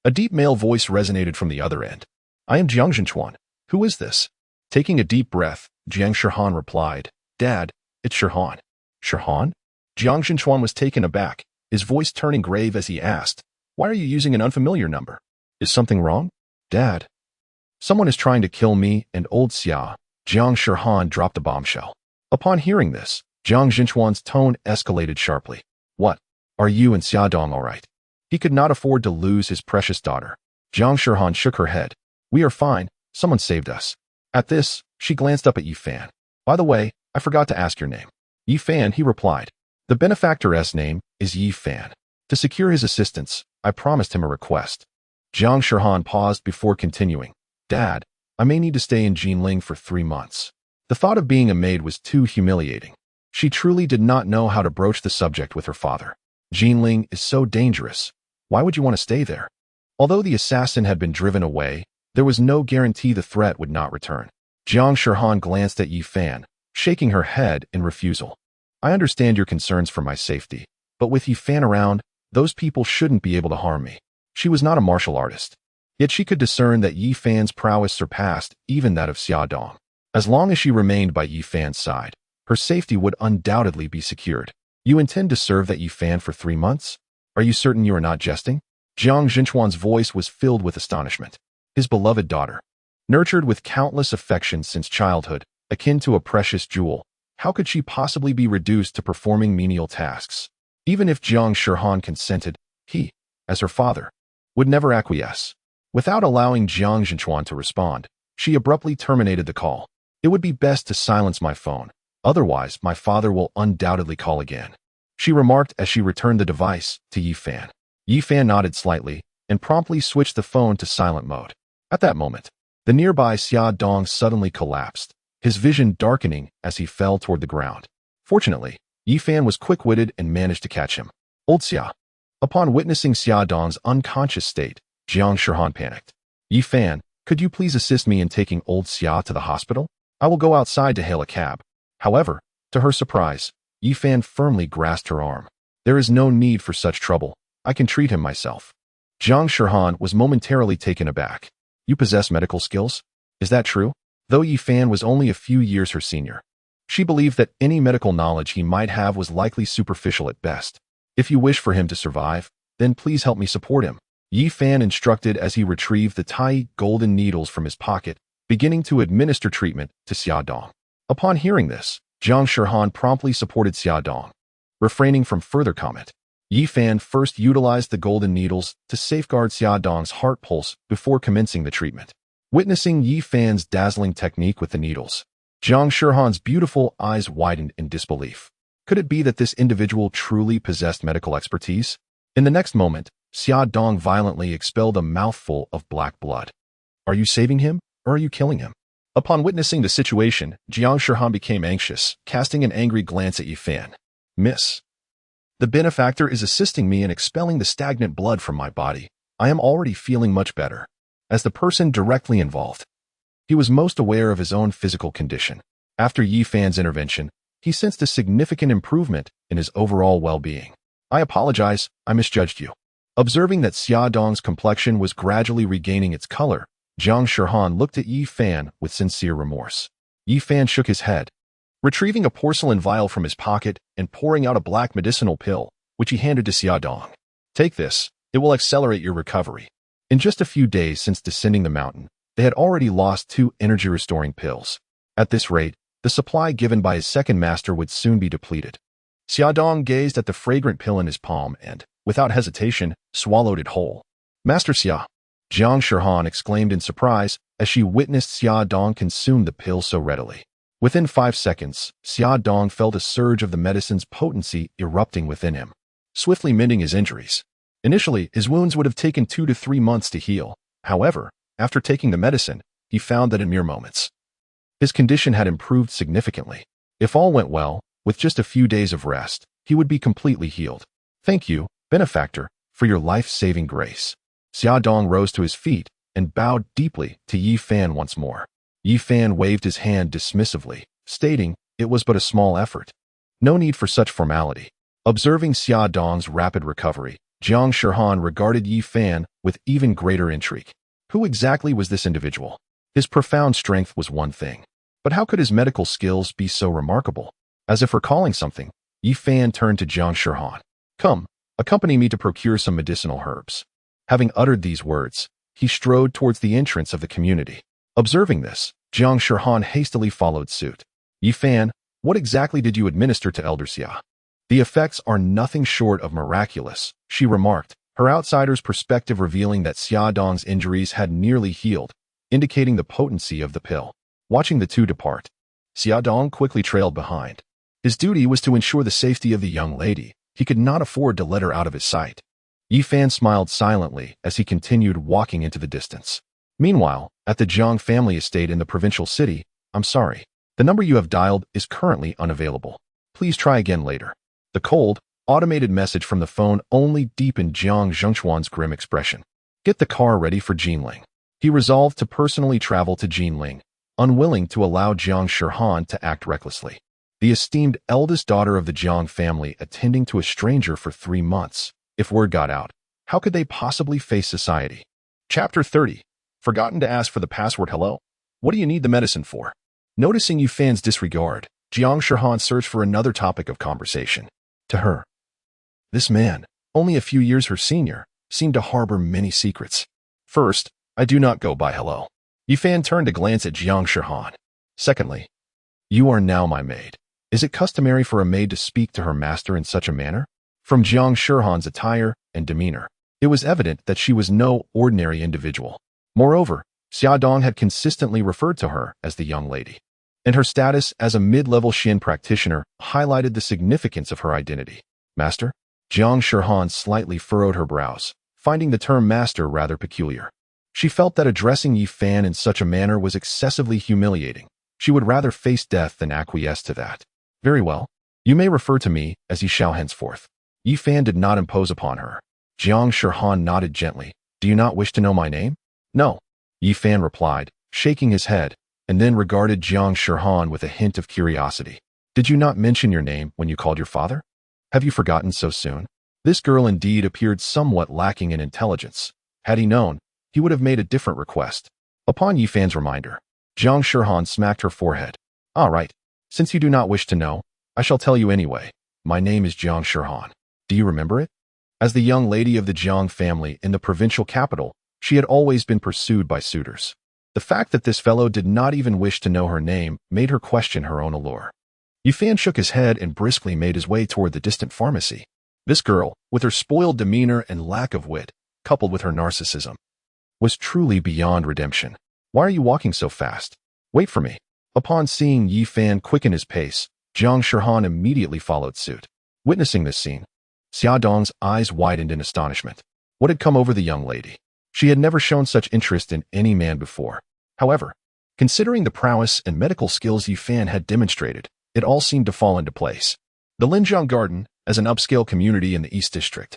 a deep male voice resonated from the other end. I am Jiang Zhenchuan. Who is this? Taking a deep breath, Jiang Shihan replied, Dad, it's Shihan. Shihan? Jiang Zhenchuan was taken aback, his voice turning grave as he asked, why are you using an unfamiliar number? Is something wrong? Dad. Someone is trying to kill me and old Xia. Jiang Shihan dropped a bombshell. Upon hearing this, Jiang Zhenchuan's tone escalated sharply. What? Are you and Xia Dong all right? He could not afford to lose his precious daughter. Jiang Shihan shook her head. We are fine. Someone saved us. At this, she glanced up at Yi Fan. By the way, I forgot to ask your name. Yi Fan, he replied. The benefactor's name is Yi Fan. To secure his assistance, I promised him a request. Jiang Shihan paused before continuing. Dad, I may need to stay in Jinling for 3 months. The thought of being a maid was too humiliating. She truly did not know how to broach the subject with her father. Jinling is so dangerous. Why would you want to stay there? Although the assassin had been driven away, there was no guarantee the threat would not return. Jiang Shihan glanced at Yi Fan, shaking her head in refusal. I understand your concerns for my safety, but with Yi Fan around, those people shouldn't be able to harm me. She was not a martial artist. Yet she could discern that Yi Fan's prowess surpassed even that of Xia Dong. As long as she remained by Yi Fan's side, her safety would undoubtedly be secured. You intend to serve that Yi Fan for 3 months? Are you certain you are not jesting? Jiang Zhenchuan's voice was filled with astonishment. His beloved daughter, nurtured with countless affections since childhood, akin to a precious jewel, how could she possibly be reduced to performing menial tasks? Even if Jiang Shihan consented, he, as her father, would never acquiesce. Without allowing Jiang Zhenchuan to respond, she abruptly terminated the call. It would be best to silence my phone, otherwise my father will undoubtedly call again, she remarked as she returned the device to Yi Fan. Yi Fan nodded slightly and promptly switched the phone to silent mode. At that moment, the nearby Xia Dong suddenly collapsed, his vision darkening as he fell toward the ground. Fortunately, Yi Fan was quick-witted and managed to catch him. Old Xia. Upon witnessing Xia Dong's unconscious state, Jiang Shihan panicked. Yi Fan, could you please assist me in taking old Xia to the hospital? I will go outside to hail a cab. However, to her surprise, Yi Fan firmly grasped her arm. There is no need for such trouble. I can treat him myself. Jiang Shihan was momentarily taken aback. You possess medical skills? Is that true? Though Yi Fan was only a few years her senior, she believed that any medical knowledge he might have was likely superficial at best. If you wish for him to survive, then please help me support him. Yi Fan instructed as he retrieved the tiny golden needles from his pocket, beginning to administer treatment to Xia Dong. Upon hearing this, Jiang Shihan promptly supported Xia Dong. Refraining from further comment, Yi Fan first utilized the golden needles to safeguard Xia Dong's heart pulse before commencing the treatment. Witnessing Yi Fan's dazzling technique with the needles, Jiang Shihan's beautiful eyes widened in disbelief. Could it be that this individual truly possessed medical expertise? In the next moment, Xia Dong violently expelled a mouthful of black blood. Are you saving him, or are you killing him? Upon witnessing the situation, Jiang Shihan became anxious, casting an angry glance at Yi Fan. Miss, the benefactor is assisting me in expelling the stagnant blood from my body. I am already feeling much better. As the person directly involved, he was most aware of his own physical condition. After Yi Fan's intervention, he sensed a significant improvement in his overall well-being. I apologize, I misjudged you. Observing that Xia Dong's complexion was gradually regaining its color, Jiang Shihan looked at Yi Fan with sincere remorse. Yi Fan shook his head, retrieving a porcelain vial from his pocket and pouring out a black medicinal pill, which he handed to Xia Dong. Take this, it will accelerate your recovery. In just a few days since descending the mountain, They had already lost 2 energy-restoring pills. At this rate, the supply given by his second master would soon be depleted. Xiaodong gazed at the fragrant pill in his palm and, without hesitation, swallowed it whole. "Master Xia!" Jiang Shihan exclaimed in surprise as she witnessed Xiaodong consume the pill so readily. Within 5 seconds, Xiaodong felt a surge of the medicine's potency erupting within him, swiftly mending his injuries. Initially, his wounds would have taken 2 to 3 months to heal. However, after taking the medicine, he found that in mere moments, his condition had improved significantly. If all went well, with just a few days of rest, he would be completely healed. "Thank you, benefactor, for your life-saving grace." Xiaodong rose to his feet and bowed deeply to Yi Fan once more. Yi Fan waved his hand dismissively, stating it was but a small effort. No need for such formality. Observing Xiaodong's rapid recovery, Jiang Shihan regarded Yi Fan with even greater intrigue. Who exactly was this individual? His profound strength was one thing, but how could his medical skills be so remarkable? As if recalling something, Yi Fan turned to Jiang Shihan. "Come, accompany me to procure some medicinal herbs." Having uttered these words, he strode towards the entrance of the community. Observing this, Jiang Shihan hastily followed suit. "Yi Fan, what exactly did you administer to Elder Xia?" "The effects are nothing short of miraculous," she remarked, her outsider's perspective revealing that Xiaodong's injuries had nearly healed, indicating the potency of the pill. Watching the two depart, Xiaodong quickly trailed behind. His duty was to ensure the safety of the young lady. He could not afford to let her out of his sight. Yi Fan smiled silently as he continued walking into the distance. Meanwhile, at the Jiang family estate in the provincial city, "I'm sorry. The number you have dialed is currently unavailable. Please try again later." The cold, automated message from the phone only deepened Jiang Zhengchuan's grim expression. "Get the car ready for Jinling." He resolved to personally travel to Jinling, unwilling to allow Jiang Shihan to act recklessly. The esteemed eldest daughter of the Jiang family attending to a stranger for 3 months. If word got out, how could they possibly face society? Chapter 30. Forgotten to ask for the password hello? What do you need the medicine for? Noticing Yi Fan's disregard, Jiang Shihan searched for another topic of conversation. To her, this man, only a few years her senior, seemed to harbor many secrets. First, I do not go by hello. Yi Fan turned to glance at Jiang Shihan. Secondly, you are now my maid. Is it customary for a maid to speak to her master in such a manner? From Jiang Shihan's attire and demeanor, it was evident that she was no ordinary individual. Moreover, Xiaodong had consistently referred to her as the young lady, and her status as a mid-level Xian practitioner highlighted the significance of her identity. Master? Jiang Shihan slightly furrowed her brows, finding the term master rather peculiar. She felt that addressing Yi Fan in such a manner was excessively humiliating. She would rather face death than acquiesce to that. Very well. You may refer to me as Yi Xiao henceforth. Yi Fan did not impose upon her. Jiang Shihan nodded gently. Do you not wish to know my name? No. Yi Fan replied, shaking his head, and then regarded Jiang Shihan with a hint of curiosity. Did you not mention your name when you called your father? Have you forgotten so soon? This girl indeed appeared somewhat lacking in intelligence. Had he known, he would have made a different request. Upon Yi Fan's reminder, Jiang Shihan smacked her forehead. All right. Since you do not wish to know, I shall tell you anyway. My name is Jiang Shihan. Do you remember it? As the young lady of the Jiang family in the provincial capital, she had always been pursued by suitors. The fact that this fellow did not even wish to know her name made her question her own allure. Yi Fan shook his head and briskly made his way toward the distant pharmacy. This girl, with her spoiled demeanor and lack of wit, coupled with her narcissism, was truly beyond redemption. Why are you walking so fast? Wait for me. Upon seeing Yi Fan quicken his pace, Jiang Shihan immediately followed suit. Witnessing this scene, Xiaodong's eyes widened in astonishment. What had come over the young lady? She had never shown such interest in any man before. However, considering the prowess and medical skills Yi Fan had demonstrated, it all seemed to fall into place. The Linjiang Garden, as an upscale community in the East District,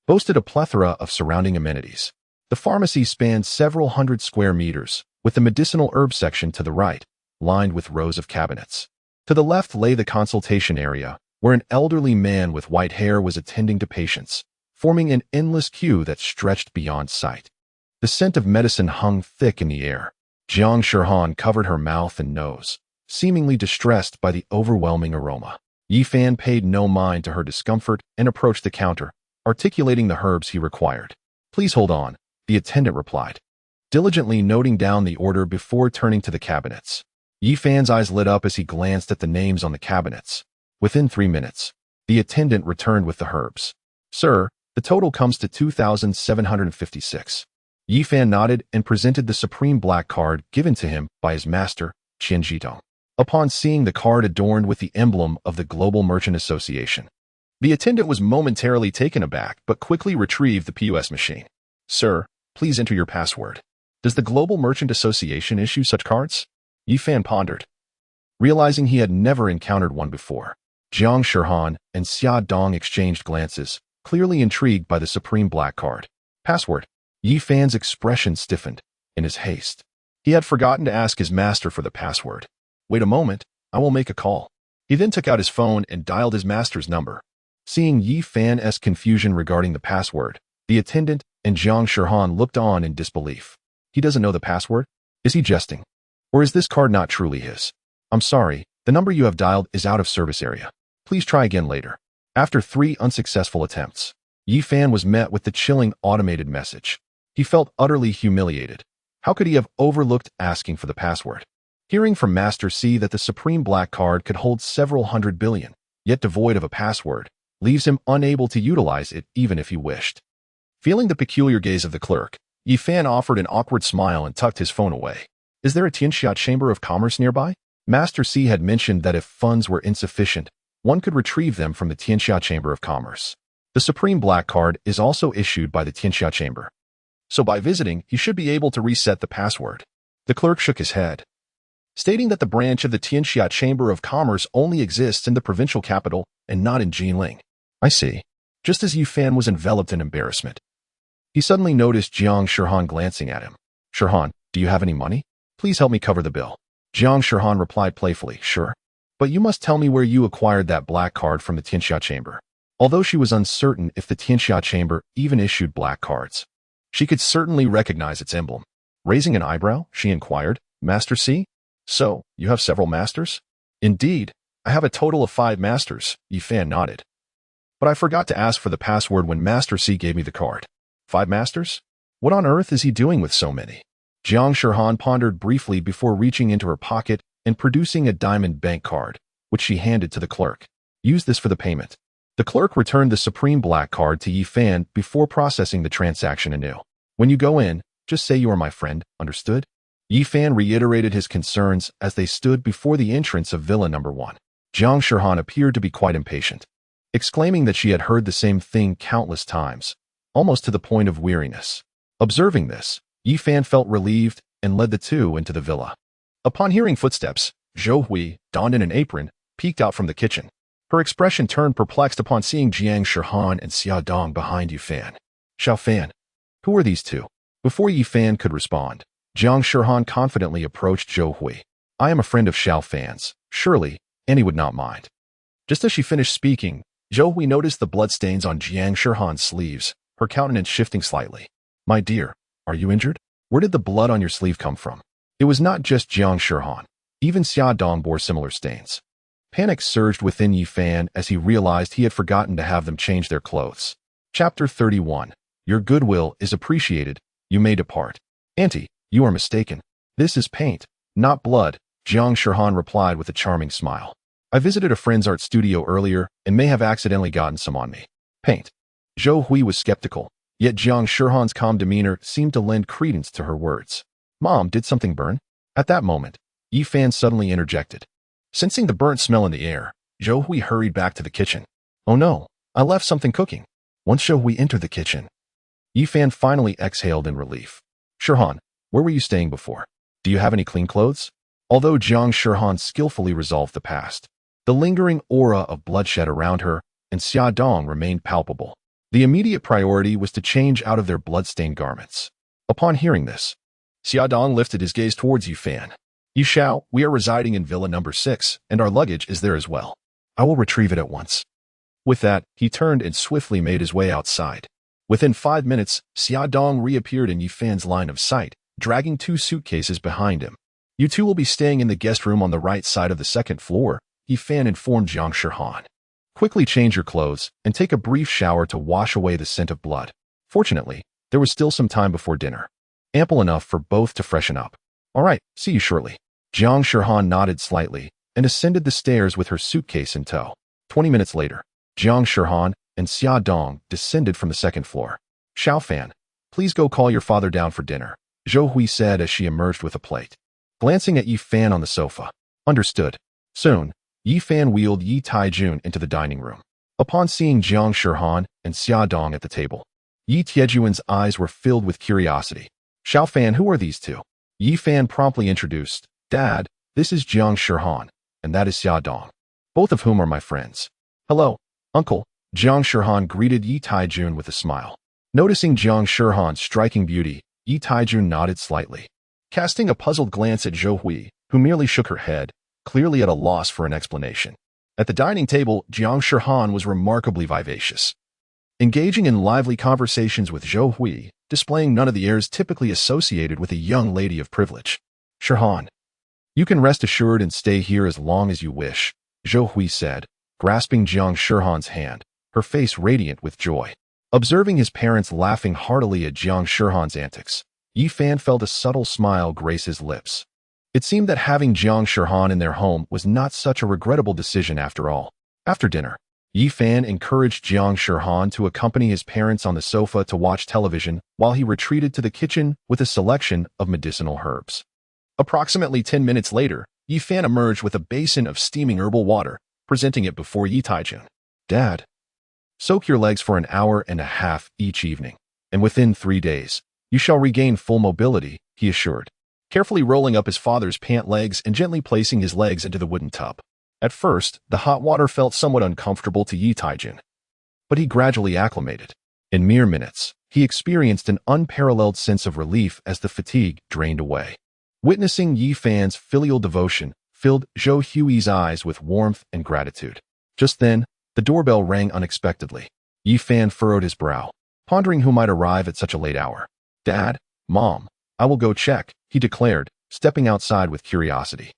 boasted a plethora of surrounding amenities. The pharmacy spanned several hundred square meters, with the medicinal herb section to the right, lined with rows of cabinets. To the left lay the consultation area, where an elderly man with white hair was attending to patients, forming an endless queue that stretched beyond sight. The scent of medicine hung thick in the air. Jiang Shihan covered her mouth and nose, seemingly distressed by the overwhelming aroma. Yi Fan paid no mind to her discomfort and approached the counter, articulating the herbs he required. Please hold on, the attendant replied. diligently noting down the order before turning to the cabinets. Yi Fan's eyes lit up as he glanced at the names on the cabinets. Within 3 minutes, the attendant returned with the herbs. Sir, the total comes to 2,756. Yi Fan nodded and presented the supreme black card given to him by his master, Qian Jitong. Upon seeing the card adorned with the emblem of the Global Merchant Association, the attendant was momentarily taken aback but quickly retrieved the POS machine. Sir, please enter your password. Does the Global Merchant Association issue such cards? Yi Fan pondered. Realizing he had never encountered one before, Jiang Shihan and Xia Dong exchanged glances, clearly intrigued by the supreme black card. Password. Yi Fan's expression stiffened in his haste. He had forgotten to ask his master for the password. Wait a moment, I will make a call. He then took out his phone and dialed his master's number. Seeing Yi Fan's confusion regarding the password, the attendant and Jiang Shihan looked on in disbelief. He doesn't know the password? Is he jesting? Or is this card not truly his? I'm sorry, the number you have dialed is out of service area. Please try again later. After 3 unsuccessful attempts, Yi Fan was met with the chilling automated message. He felt utterly humiliated. How could he have overlooked asking for the password? Hearing from Master C that the supreme black card could hold several hundred billion, yet devoid of a password, leaves him unable to utilize it even if he wished. Feeling the peculiar gaze of the clerk, Yi Fan offered an awkward smile and tucked his phone away. Is there a Tianxia Chamber of Commerce nearby? Master C had mentioned that if funds were insufficient, one could retrieve them from the Tianxia Chamber of Commerce. The supreme black card is also issued by the Tianxia Chamber, so by visiting, he should be able to reset the password. The clerk shook his head, stating that the branch of the Tianxia Chamber of Commerce only exists in the provincial capital and not in Jinling. I see. Just as Yi Fan was enveloped in embarrassment, he suddenly noticed Jiang Shihan glancing at him. Shihan, do you have any money? Please help me cover the bill. Jiang Shihan replied playfully, sure. But you must tell me where you acquired that black card from the Tianxia Chamber. Although she was uncertain if the Tianxia Chamber even issued black cards, she could certainly recognize its emblem. Raising an eyebrow, she inquired, Master C? So, you have several masters? Indeed, I have a total of 5 masters, Yi Fan nodded. But I forgot to ask for the password when Master C gave me the card. 5 masters? What on earth is he doing with so many? Jiang Shihan pondered briefly before reaching into her pocket and producing a diamond bank card, which she handed to the clerk. Use this for the payment. The clerk returned the supreme black card to Yi Fan before processing the transaction anew. When you go in, just say you are my friend, understood? Yi Fan reiterated his concerns as they stood before the entrance of Villa No. 1. Jiang Shihan appeared to be quite impatient, exclaiming that she had heard the same thing countless times, almost to the point of weariness. Observing this, Yi Fan felt relieved and led the two into the villa. Upon hearing footsteps, Zhou Hui, donned in an apron, peeked out from the kitchen. Her expression turned perplexed upon seeing Jiang Shihan and Xia Dong behind Yi Fan. Xiao Fan. Who are these two? Before Yi Fan could respond, Jiang Shihan confidently approached Zhou Hui. I am a friend of Xiao Fan's. Surely, Annie would not mind. Just as she finished speaking, Zhou Hui noticed the bloodstains on Jiang Shihan's sleeves, her countenance shifting slightly. My dear, are you injured? Where did the blood on your sleeve come from? It was not just Jiang Shihan. Even Xia Dong bore similar stains. Panic surged within Yi Fan as he realized he had forgotten to have them change their clothes. Chapter 31. Your goodwill is appreciated. You may depart. Auntie, you are mistaken. This is paint, not blood, Jiang Shihan replied with a charming smile. I visited a friend's art studio earlier and may have accidentally gotten some on me. Paint. Zhou Hui was skeptical, yet Jiang Shihan's calm demeanor seemed to lend credence to her words. Mom, did something burn? At that moment, Yi Fan suddenly interjected. Sensing the burnt smell in the air, Zhou Hui hurried back to the kitchen. Oh no, I left something cooking. Once Zhou Hui entered the kitchen, Yi Fan finally exhaled in relief. Shihan, where were you staying before? Do you have any clean clothes? Although Jiang Shihan skillfully resolved the past, the lingering aura of bloodshed around her and Xia Dong remained palpable. The immediate priority was to change out of their blood-stained garments. Upon hearing this, Xia Dong lifted his gaze towards Yi Fan. Yi Xiao, we are residing in Villa No. 6, and our luggage is there as well. I will retrieve it at once. With that, he turned and swiftly made his way outside. Within 5 minutes, Xia Dong reappeared in Yi Fan's line of sight, dragging 2 suitcases behind him. You two will be staying in the guest room on the right side of the 2nd floor, Yi Fan informed Jiang Shihan. Quickly change your clothes and take a brief shower to wash away the scent of blood. Fortunately, there was still some time before dinner. ample enough for both to freshen up. All right, see you shortly. Jiang Shirhan nodded slightly and ascended the stairs with her suitcase in tow. 20 minutes later, Jiang Shirhan and Xia Dong descended from the second floor. Xiao Fan, please go call your father down for dinner, Zhou Hui said as she emerged with a plate. Glancing at Yi Fan on the sofa. Understood. Soon, Yi Fan wheeled Yi Taijun into the dining room. Upon seeing Jiang Shirhan and Xia Dong at the table, Yi Tiejuan's eyes were filled with curiosity. Xiao Fan, who are these two? Yi Fan promptly introduced, Dad, this is Jiang Shirhan, and that is Xia Dong, both of whom are my friends. Hello, Uncle. Jiang Shirhan greeted Yi Taijun with a smile. Noticing Jiang Shirhan's striking beauty, Yi Taijun nodded slightly. Casting a puzzled glance at Zhou Hui, who merely shook her head, clearly at a loss for an explanation. At the dining table, Jiang Shirhan was remarkably vivacious, engaging in lively conversations with Zhou Hui, displaying none of the airs typically associated with a young lady of privilege. Shirhan, you can rest assured and stay here as long as you wish, Zhou Hui said, grasping Jiang Shirhan's hand, her face radiant with joy. Observing his parents laughing heartily at Jiang Shirhan's antics, Yi Fan felt a subtle smile grace his lips. It seemed that having Jiang Shirhan in their home was not such a regrettable decision after all. After dinner, Yi Fan encouraged Jiang Shirhan to accompany his parents on the sofa to watch television while he retreated to the kitchen with a selection of medicinal herbs. Approximately 10 minutes later, Yi Fan emerged with a basin of steaming herbal water, presenting it before Yi Taijun. Dad, soak your legs for an hour and a half each evening, and within 3 days, you shall regain full mobility, he assured, carefully rolling up his father's pant legs and gently placing his legs into the wooden tub. At first, the hot water felt somewhat uncomfortable to Yi Taijun, but he gradually acclimated. In mere minutes, he experienced an unparalleled sense of relief as the fatigue drained away. Witnessing Yi Fan's filial devotion filled Zhou Hui's eyes with warmth and gratitude. Just then, the doorbell rang unexpectedly. Yi Fan furrowed his brow, pondering who might arrive at such a late hour. Dad, Mom, I will go check, he declared, stepping outside with curiosity.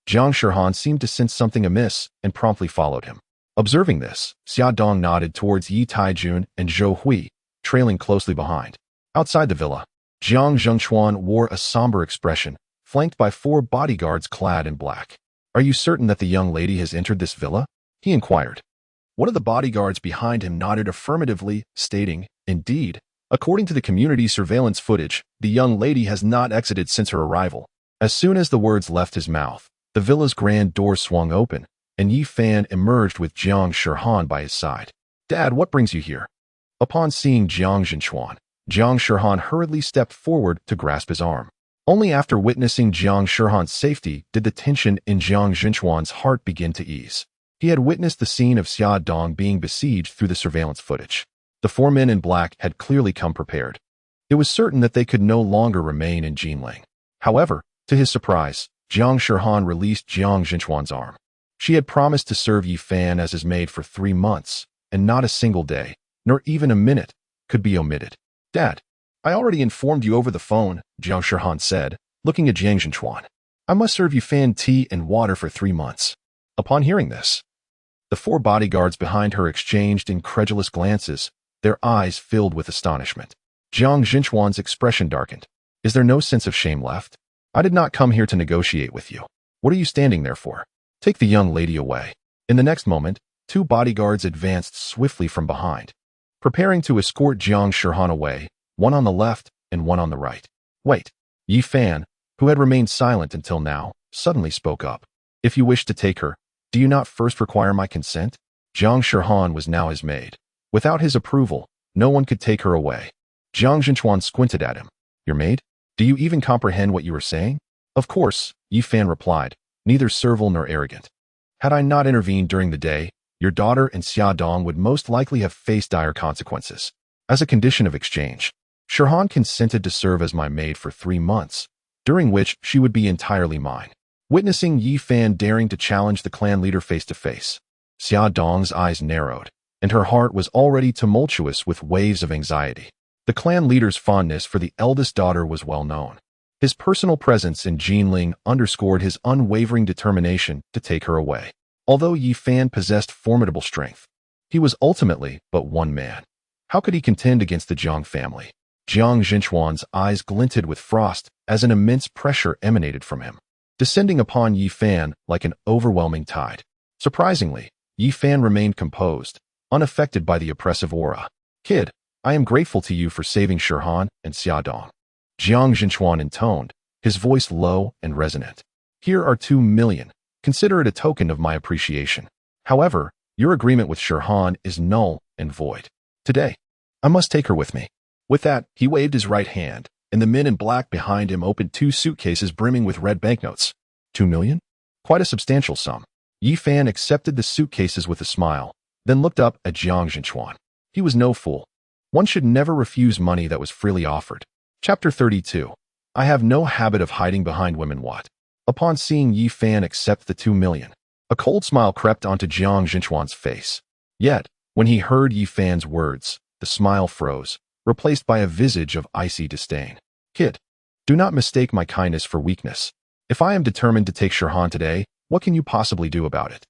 Jiang Shirhan seemed to sense something amiss and promptly followed him. Observing this, Xia Dong nodded towards Yi Taijun and Zhou Hui, trailing closely behind. Outside the villa, Jiang Zhengchuan wore a somber expression, flanked by 4 bodyguards clad in black. Are you certain that the young lady has entered this villa? He inquired. One of the bodyguards behind him nodded affirmatively, stating, Indeed, according to the community surveillance footage, the young lady has not exited since her arrival. As soon as the words left his mouth, the villa's grand door swung open, and Yi Fan emerged with Jiang Shirhan by his side. Dad, what brings you here? Upon seeing Jiang Zhengchuan, Jiang Shirhan hurriedly stepped forward to grasp his arm. Only after witnessing Jiang Shirhan's safety did the tension in Jiang Zhengchuan's heart begin to ease. He had witnessed the scene of Xia Dong being besieged through the surveillance footage. The 4 men in black had clearly come prepared. It was certain that they could no longer remain in Jinling. However, to his surprise, Jiang Shirhan released Jiang Zhengchuan's arm. She had promised to serve Yi Fan as his maid for 3 months, and not a single day, nor even a minute, could be omitted. Dad, I already informed you over the phone, Jiang Shirhan said, looking at Jiang Zhengchuan. I must serve Yi Fan tea and water for 3 months. Upon hearing this, the 4 bodyguards behind her exchanged incredulous glances, their eyes filled with astonishment. Jiang Zhengchuan's expression darkened. Is there no sense of shame left? I did not come here to negotiate with you. What are you standing there for? Take the young lady away. In the next moment, 2 bodyguards advanced swiftly from behind, preparing to escort Jiang Shirhan away, one on the left and one on the right. Wait. Yi Fan, who had remained silent until now, suddenly spoke up. If you wish to take her, do you not first require my consent? Jiang Shirhan was now his maid. Without his approval, no one could take her away. Jiang Zhengchuan squinted at him. Your maid? Do you even comprehend what you are saying? Of course, Yi Fan replied, neither servile nor arrogant. Had I not intervened during the day, your daughter and Xia Dong would most likely have faced dire consequences. As a condition of exchange, Shirhan consented to serve as my maid for 3 months, during which she would be entirely mine. Witnessing Yi Fan daring to challenge the clan leader face to face, Xia Dong's eyes narrowed, and her heart was already tumultuous with waves of anxiety. The clan leader's fondness for the eldest daughter was well known. His personal presence in Jinling underscored his unwavering determination to take her away. Although Yi Fan possessed formidable strength, he was ultimately but one man. How could he contend against the Jiang family? Jiang Zhenchuan's eyes glinted with frost as an immense pressure emanated from him, descending upon Yi Fan like an overwhelming tide. Surprisingly, Yi Fan remained composed, unaffected by the oppressive aura. "Kid, I am grateful to you for saving Shirhan and Xiaodong," Jiang Zhenchuan intoned, his voice low and resonant. "Here are 2 million. Consider it a token of my appreciation. However, your agreement with Shirhan is null and void. Today, I must take her with me." With that, he waved his right hand, and the men in black behind him opened 2 suitcases brimming with red banknotes. 2 million? Quite a substantial sum. Yi Fan accepted the suitcases with a smile, then looked up at Jiang Zhenchuan. He was no fool. One should never refuse money that was freely offered. Chapter 32. I have no habit of hiding behind women. What? Upon seeing Yi Fan accept the 2 million, a cold smile crept onto Jiang Zhenchuan's face. Yet, when he heard Yi Fan's words, the smile froze, replaced by a visage of icy disdain. "Kid, do not mistake my kindness for weakness. If I am determined to take Shirhan today, what can you possibly do about it?"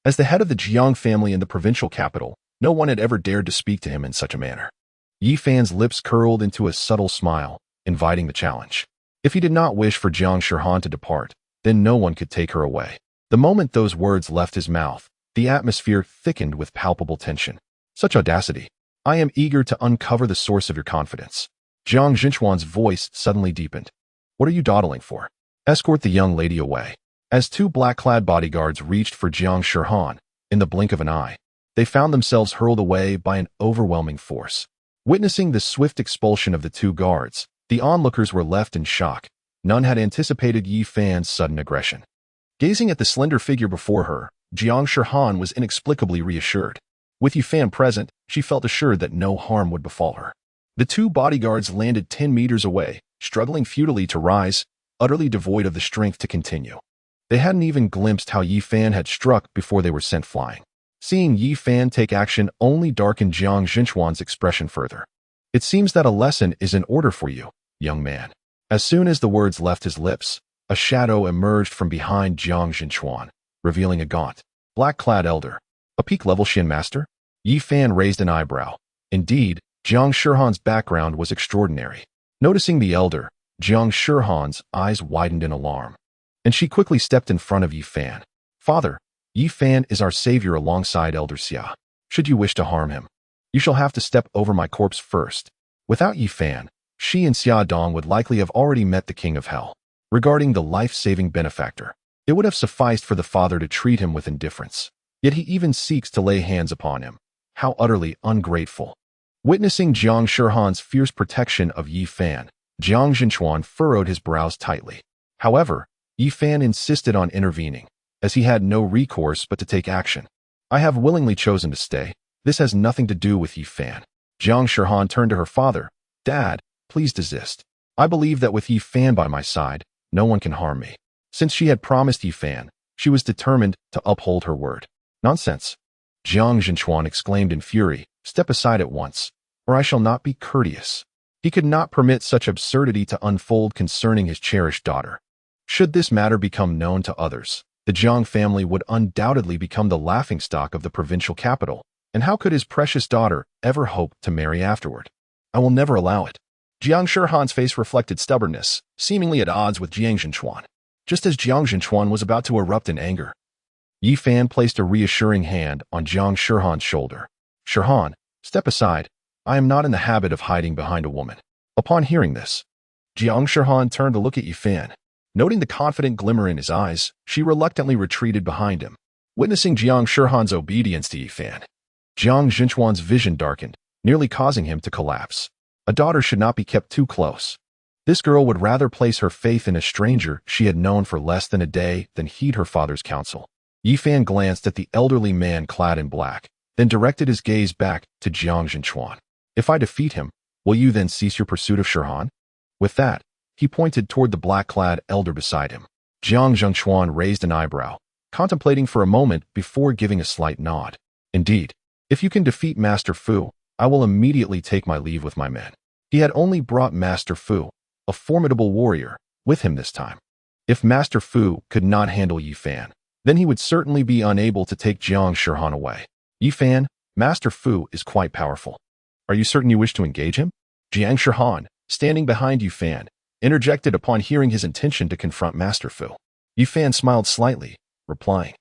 As the head of the Jiang family in the provincial capital, no one had ever dared to speak to him in such a manner. Yi Fan's lips curled into a subtle smile, inviting the challenge. If he did not wish for Jiang Shirhan to depart, then no one could take her away. The moment those words left his mouth, the atmosphere thickened with palpable tension. Such audacity! "I am eager to uncover the source of your confidence." Jiang Zhenchuan's voice suddenly deepened. "What are you dawdling for? Escort the young lady away." As 2 black-clad bodyguards reached for Jiang Shirhan, in the blink of an eye, they found themselves hurled away by an overwhelming force. Witnessing the swift expulsion of the 2 guards, the onlookers were left in shock. None had anticipated Yi Fan's sudden aggression. Gazing at the slender figure before her, Jiang Shirhan was inexplicably reassured. With Yi Fan present, she felt assured that no harm would befall her. The 2 bodyguards landed 10 meters away, struggling futilely to rise, utterly devoid of the strength to continue. They hadn't even glimpsed how Yi Fan had struck before they were sent flying. Seeing Yi Fan take action only darkened Jiang Zhenchuan's expression further. "It seems that a lesson is in order for you, young man." As soon as the words left his lips, a shadow emerged from behind Jiang Zhenchuan, revealing a gaunt, black-clad elder. "A peak-level Shin master?" Yi Fan raised an eyebrow. Indeed, Jiang Shirhan's background was extraordinary. Noticing the elder, Jiang Shirhan's eyes widened in alarm, and she quickly stepped in front of Yi Fan. "Father, Yi Fan is our savior alongside Elder Xia. Should you wish to harm him, you shall have to step over my corpse first." Without Yi Fan, she and Xiaodong would likely have already met the King of Hell. Regarding the life-saving benefactor, it would have sufficed for the father to treat him with indifference. Yet he even seeks to lay hands upon him. How utterly ungrateful. Witnessing Jiang Shirhan's fierce protection of Yi Fan, Jiang Zhenchuan furrowed his brows tightly. However, Yi Fan insisted on intervening, as he had no recourse but to take action. "I have willingly chosen to stay. This has nothing to do with Yi Fan." Jiang Shirhan turned to her father. "Dad, please desist. I believe that with Yi Fan by my side, no one can harm me." Since she had promised Yi Fan, she was determined to uphold her word. "Nonsense!" Jiang Zhenchuan exclaimed in fury. "Step aside at once, or I shall not be courteous." He could not permit such absurdity to unfold concerning his cherished daughter. Should this matter become known to others, the Jiang family would undoubtedly become the laughingstock of the provincial capital, and how could his precious daughter ever hope to marry afterward? "I will never allow it." Jiang Shirhan's face reflected stubbornness, seemingly at odds with Jiang Zhenchuan. Just as Jiang Zhenchuan was about to erupt in anger, Yi Fan placed a reassuring hand on Jiang Shirhan's shoulder. "Shirhan, step aside. I am not in the habit of hiding behind a woman." Upon hearing this, Jiang Shirhan turned to look at Yi Fan. Noting the confident glimmer in his eyes, she reluctantly retreated behind him. Witnessing Jiang Shirhan's obedience to Yi Fan, Jiang Zhenchuan's vision darkened, nearly causing him to collapse. A daughter should not be kept too close. This girl would rather place her faith in a stranger she had known for less than a day than heed her father's counsel. Yi Fan glanced at the elderly man clad in black, then directed his gaze back to Jiang Zhenchuan. "If I defeat him, will you then cease your pursuit of Shirhan?" With that, he pointed toward the black-clad elder beside him. Jiang Zhenchuan raised an eyebrow, contemplating for a moment before giving a slight nod. "Indeed, if you can defeat Master Fu, I will immediately take my leave with my men." He had only brought Master Fu, a formidable warrior, with him this time. If Master Fu could not handle Yi Fan, then he would certainly be unable to take Jiang Shirhan away. "Yi Fan, Master Fu is quite powerful. Are you certain you wish to engage him?" Jiang Shihan, standing behind Yu Fan, interjected upon hearing his intention to confront Master Fu. Yu Fan smiled slightly, replying,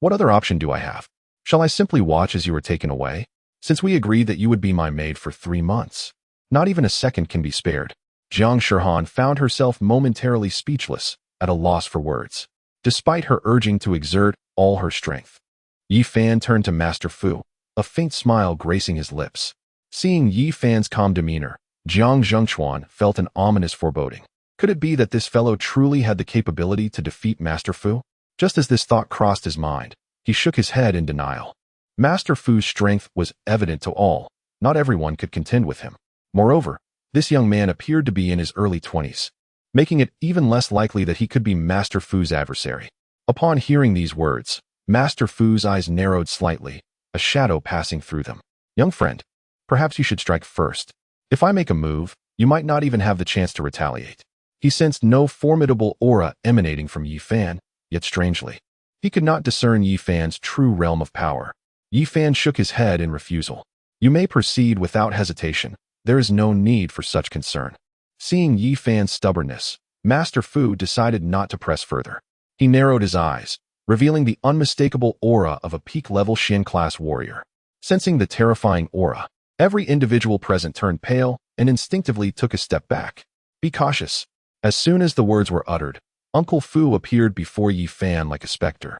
"What other option do I have? Shall I simply watch as you are taken away? Since we agreed that you would be my maid for 3 months. Not even a second can be spared." Jiang Shihan found herself momentarily speechless, at a loss for words. Despite her urging to exert all her strength, Yi Fan turned to Master Fu, a faint smile gracing his lips. Seeing Yi Fan's calm demeanor, Jiang Zhengchuan felt an ominous foreboding. Could it be that this fellow truly had the capability to defeat Master Fu? Just as this thought crossed his mind, he shook his head in denial. Master Fu's strength was evident to all. Not everyone could contend with him. Moreover, this young man appeared to be in his early 20s, making it even less likely that he could be Master Fu's adversary. Upon hearing these words, Master Fu's eyes narrowed slightly, a shadow passing through them. "Young friend, perhaps you should strike first. If I make a move, you might not even have the chance to retaliate." He sensed no formidable aura emanating from Yi Fan, yet strangely, he could not discern Yi Fan's true realm of power. Yi Fan shook his head in refusal. "You may proceed without hesitation. There is no need for such concern." Seeing Yi Fan's stubbornness, Master Fu decided not to press further. He narrowed his eyes, revealing the unmistakable aura of a peak-level Xin-class warrior. Sensing the terrifying aura, every individual present turned pale and instinctively took a step back. "Be cautious." As soon as the words were uttered, Uncle Fu appeared before Yi Fan like a specter,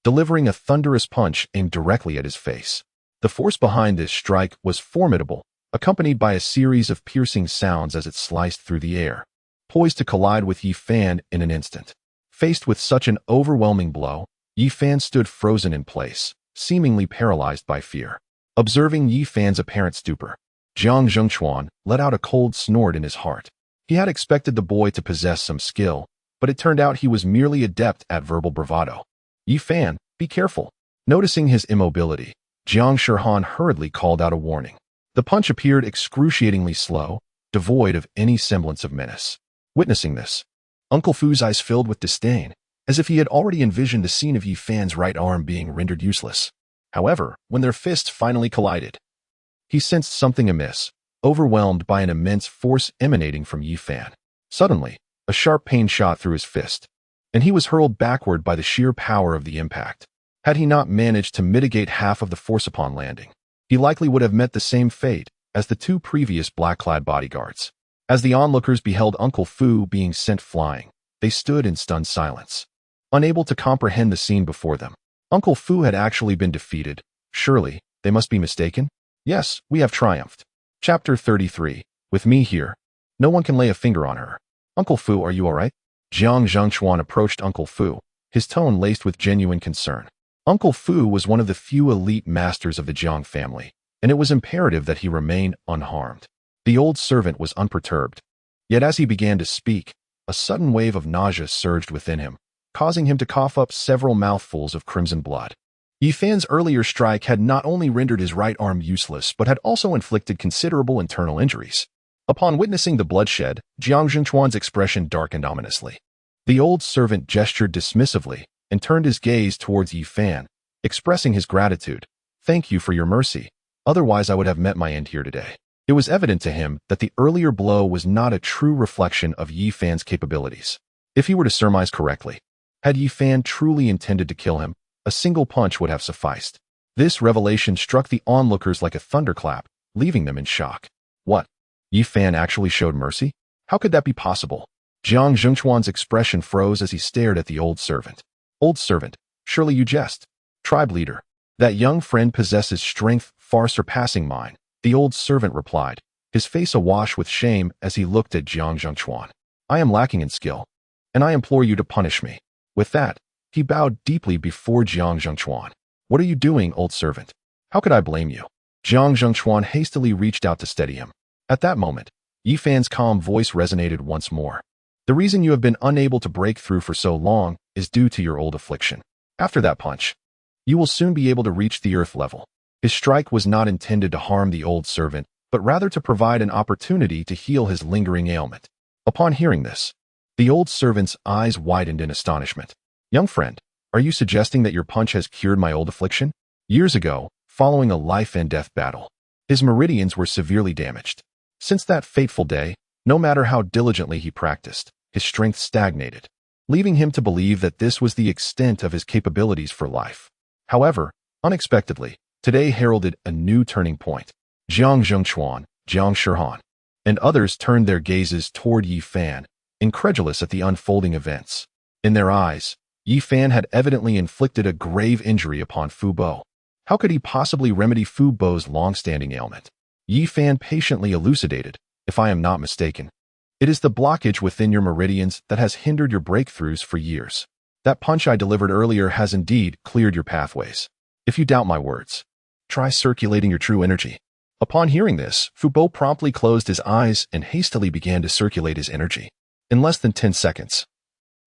delivering a thunderous punch aimed directly at his face. The force behind this strike was formidable, accompanied by a series of piercing sounds as it sliced through the air, poised to collide with Yi Fan in an instant. Faced with such an overwhelming blow, Yi Fan stood frozen in place, seemingly paralyzed by fear. Observing Yi Fan's apparent stupor, Jiang Zhengchuan let out a cold snort in his heart. He had expected the boy to possess some skill, but it turned out he was merely adept at verbal bravado. "Yi Fan, be careful." Noticing his immobility, Jiang Shihan hurriedly called out a warning. The punch appeared excruciatingly slow, devoid of any semblance of menace. Witnessing this, Uncle Fu's eyes filled with disdain, as if he had already envisioned the scene of Yi Fan's right arm being rendered useless. However, when their fists finally collided, he sensed something amiss, overwhelmed by an immense force emanating from Yi Fan. Suddenly, a sharp pain shot through his fist, and he was hurled backward by the sheer power of the impact. Had he not managed to mitigate half of the force upon landing, he likely would have met the same fate as the 2 previous black-clad bodyguards. As the onlookers beheld Uncle Fu being sent flying, they stood in stunned silence, unable to comprehend the scene before them. Uncle Fu had actually been defeated. Surely, they must be mistaken? Yes, we have triumphed. Chapter 33. With me here, no one can lay a finger on her. "Uncle Fu, are you all right?" Jiang Zhengchuan approached Uncle Fu, his tone laced with genuine concern. Uncle Fu was one of the few elite masters of the Jiang family, and it was imperative that he remain unharmed. The old servant was unperturbed. Yet as he began to speak, a sudden wave of nausea surged within him, causing him to cough up several mouthfuls of crimson blood. Yi Fan's earlier strike had not only rendered his right arm useless, but had also inflicted considerable internal injuries. Upon witnessing the bloodshed, Jiang Zhengchuan's expression darkened ominously. The old servant gestured dismissively and turned his gaze towards Yi Fan, expressing his gratitude. "Thank you for your mercy. Otherwise I would have met my end here today." It was evident to him that the earlier blow was not a true reflection of Yi Fan's capabilities. If he were to surmise correctly, had Yi Fan truly intended to kill him, a single punch would have sufficed. This revelation struck the onlookers like a thunderclap, leaving them in shock. What? Yi Fan actually showed mercy? How could that be possible? Jiang Zhengchuan's expression froze as he stared at the old servant. "Old servant, surely you jest. Tribe leader, that young friend possesses strength far surpassing mine," the old servant replied, his face awash with shame as he looked at Jiang Zhengchuan. "I am lacking in skill, and I implore you to punish me." With that, he bowed deeply before Jiang Zhengchuan. "What are you doing, old servant? How could I blame you?" Jiang Zhengchuan hastily reached out to steady him. At that moment, Yi Fan's calm voice resonated once more. "The reason you have been unable to break through for so long is due to your old affliction. After that punch, you will soon be able to reach the earth level." His strike was not intended to harm the old servant, but rather to provide an opportunity to heal his lingering ailment. Upon hearing this, the old servant's eyes widened in astonishment. "Young friend, are you suggesting that your punch has cured my old affliction?" Years ago, following a life-and-death battle, his meridians were severely damaged. Since that fateful day, no matter how diligently he practiced, his strength stagnated, leaving him to believe that this was the extent of his capabilities for life. However, unexpectedly, today heralded a new turning point. Jiang Zhengchuan, Jiang Shihan, and others turned their gazes toward Yi Fan, incredulous at the unfolding events. In their eyes, Yi Fan had evidently inflicted a grave injury upon Fu Bo. How could he possibly remedy Fu Bo's long-standing ailment? Yi Fan patiently elucidated, if I am not mistaken. It is the blockage within your meridians that has hindered your breakthroughs for years. That punch I delivered earlier has indeed cleared your pathways. If you doubt my words, try circulating your true energy. Upon hearing this, Fu Bo promptly closed his eyes and hastily began to circulate his energy. In less than 10 seconds,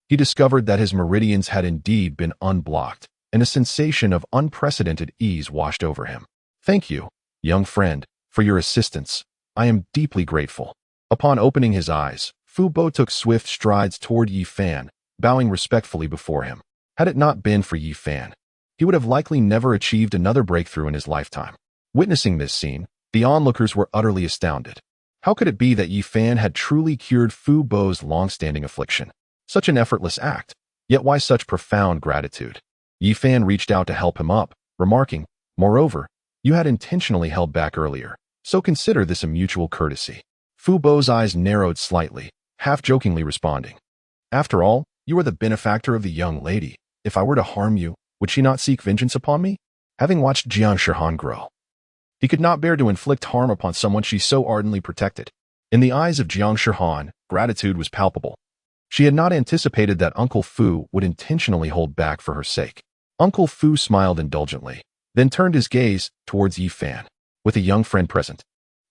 he discovered that his meridians had indeed been unblocked, and a sensation of unprecedented ease washed over him. Thank you, young friend, for your assistance. I am deeply grateful. Upon opening his eyes, Fu Bo took swift strides toward Yi Fan, bowing respectfully before him. Had it not been for Yi Fan, he would have likely never achieved another breakthrough in his lifetime. Witnessing this scene, the onlookers were utterly astounded. How could it be that Yi Fan had truly cured Fu Bo's long-standing affliction? Such an effortless act, yet why such profound gratitude? Yi Fan reached out to help him up, remarking, moreover, you had intentionally held back earlier, so consider this a mutual courtesy. Fu Bo's eyes narrowed slightly, half-jokingly responding, after all, you are the benefactor of the young lady. If I were to harm you, would she not seek vengeance upon me? Having watched Jiang Shihan grow, he could not bear to inflict harm upon someone she so ardently protected. In the eyes of Jiang Shihan, gratitude was palpable. She had not anticipated that Uncle Fu would intentionally hold back for her sake. Uncle Fu smiled indulgently, then turned his gaze towards Yi Fan. With a young friend present,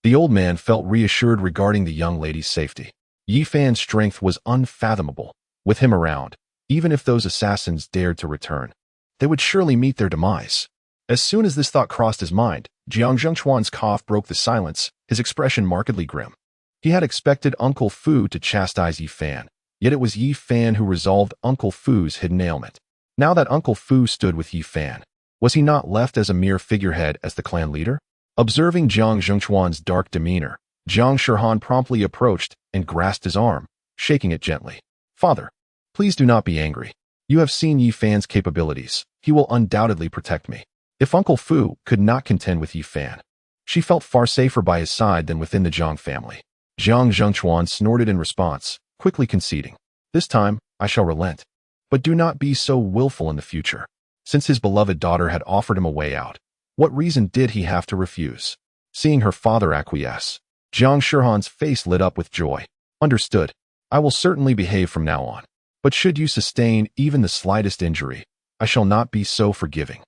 the old man felt reassured regarding the young lady's safety. Yi Fan's strength was unfathomable. With him around, even if those assassins dared to return, they would surely meet their demise. As soon as this thought crossed his mind, Jiang Zhengchuan's cough broke the silence, his expression markedly grim. He had expected Uncle Fu to chastise Yi Fan, yet it was Yi Fan who resolved Uncle Fu's hidden ailment. Now that Uncle Fu stood with Yi Fan, was he not left as a mere figurehead as the clan leader? Observing Jiang Zhengchuan's dark demeanor, Jiang Shihan promptly approached and grasped his arm, shaking it gently. Father, please do not be angry. You have seen Yi Fan's capabilities. He will undoubtedly protect me. If Uncle Fu could not contend with Yi Fan, she felt far safer by his side than within the Jiang family. Jiang Zhengchuan snorted in response, quickly conceding, this time, I shall relent. But do not be so willful in the future. Since his beloved daughter had offered him a way out, what reason did he have to refuse? Seeing her father acquiesce, Jiang Shihan's face lit up with joy. Understood. I will certainly behave from now on. But should you sustain even the slightest injury, I shall not be so forgiving.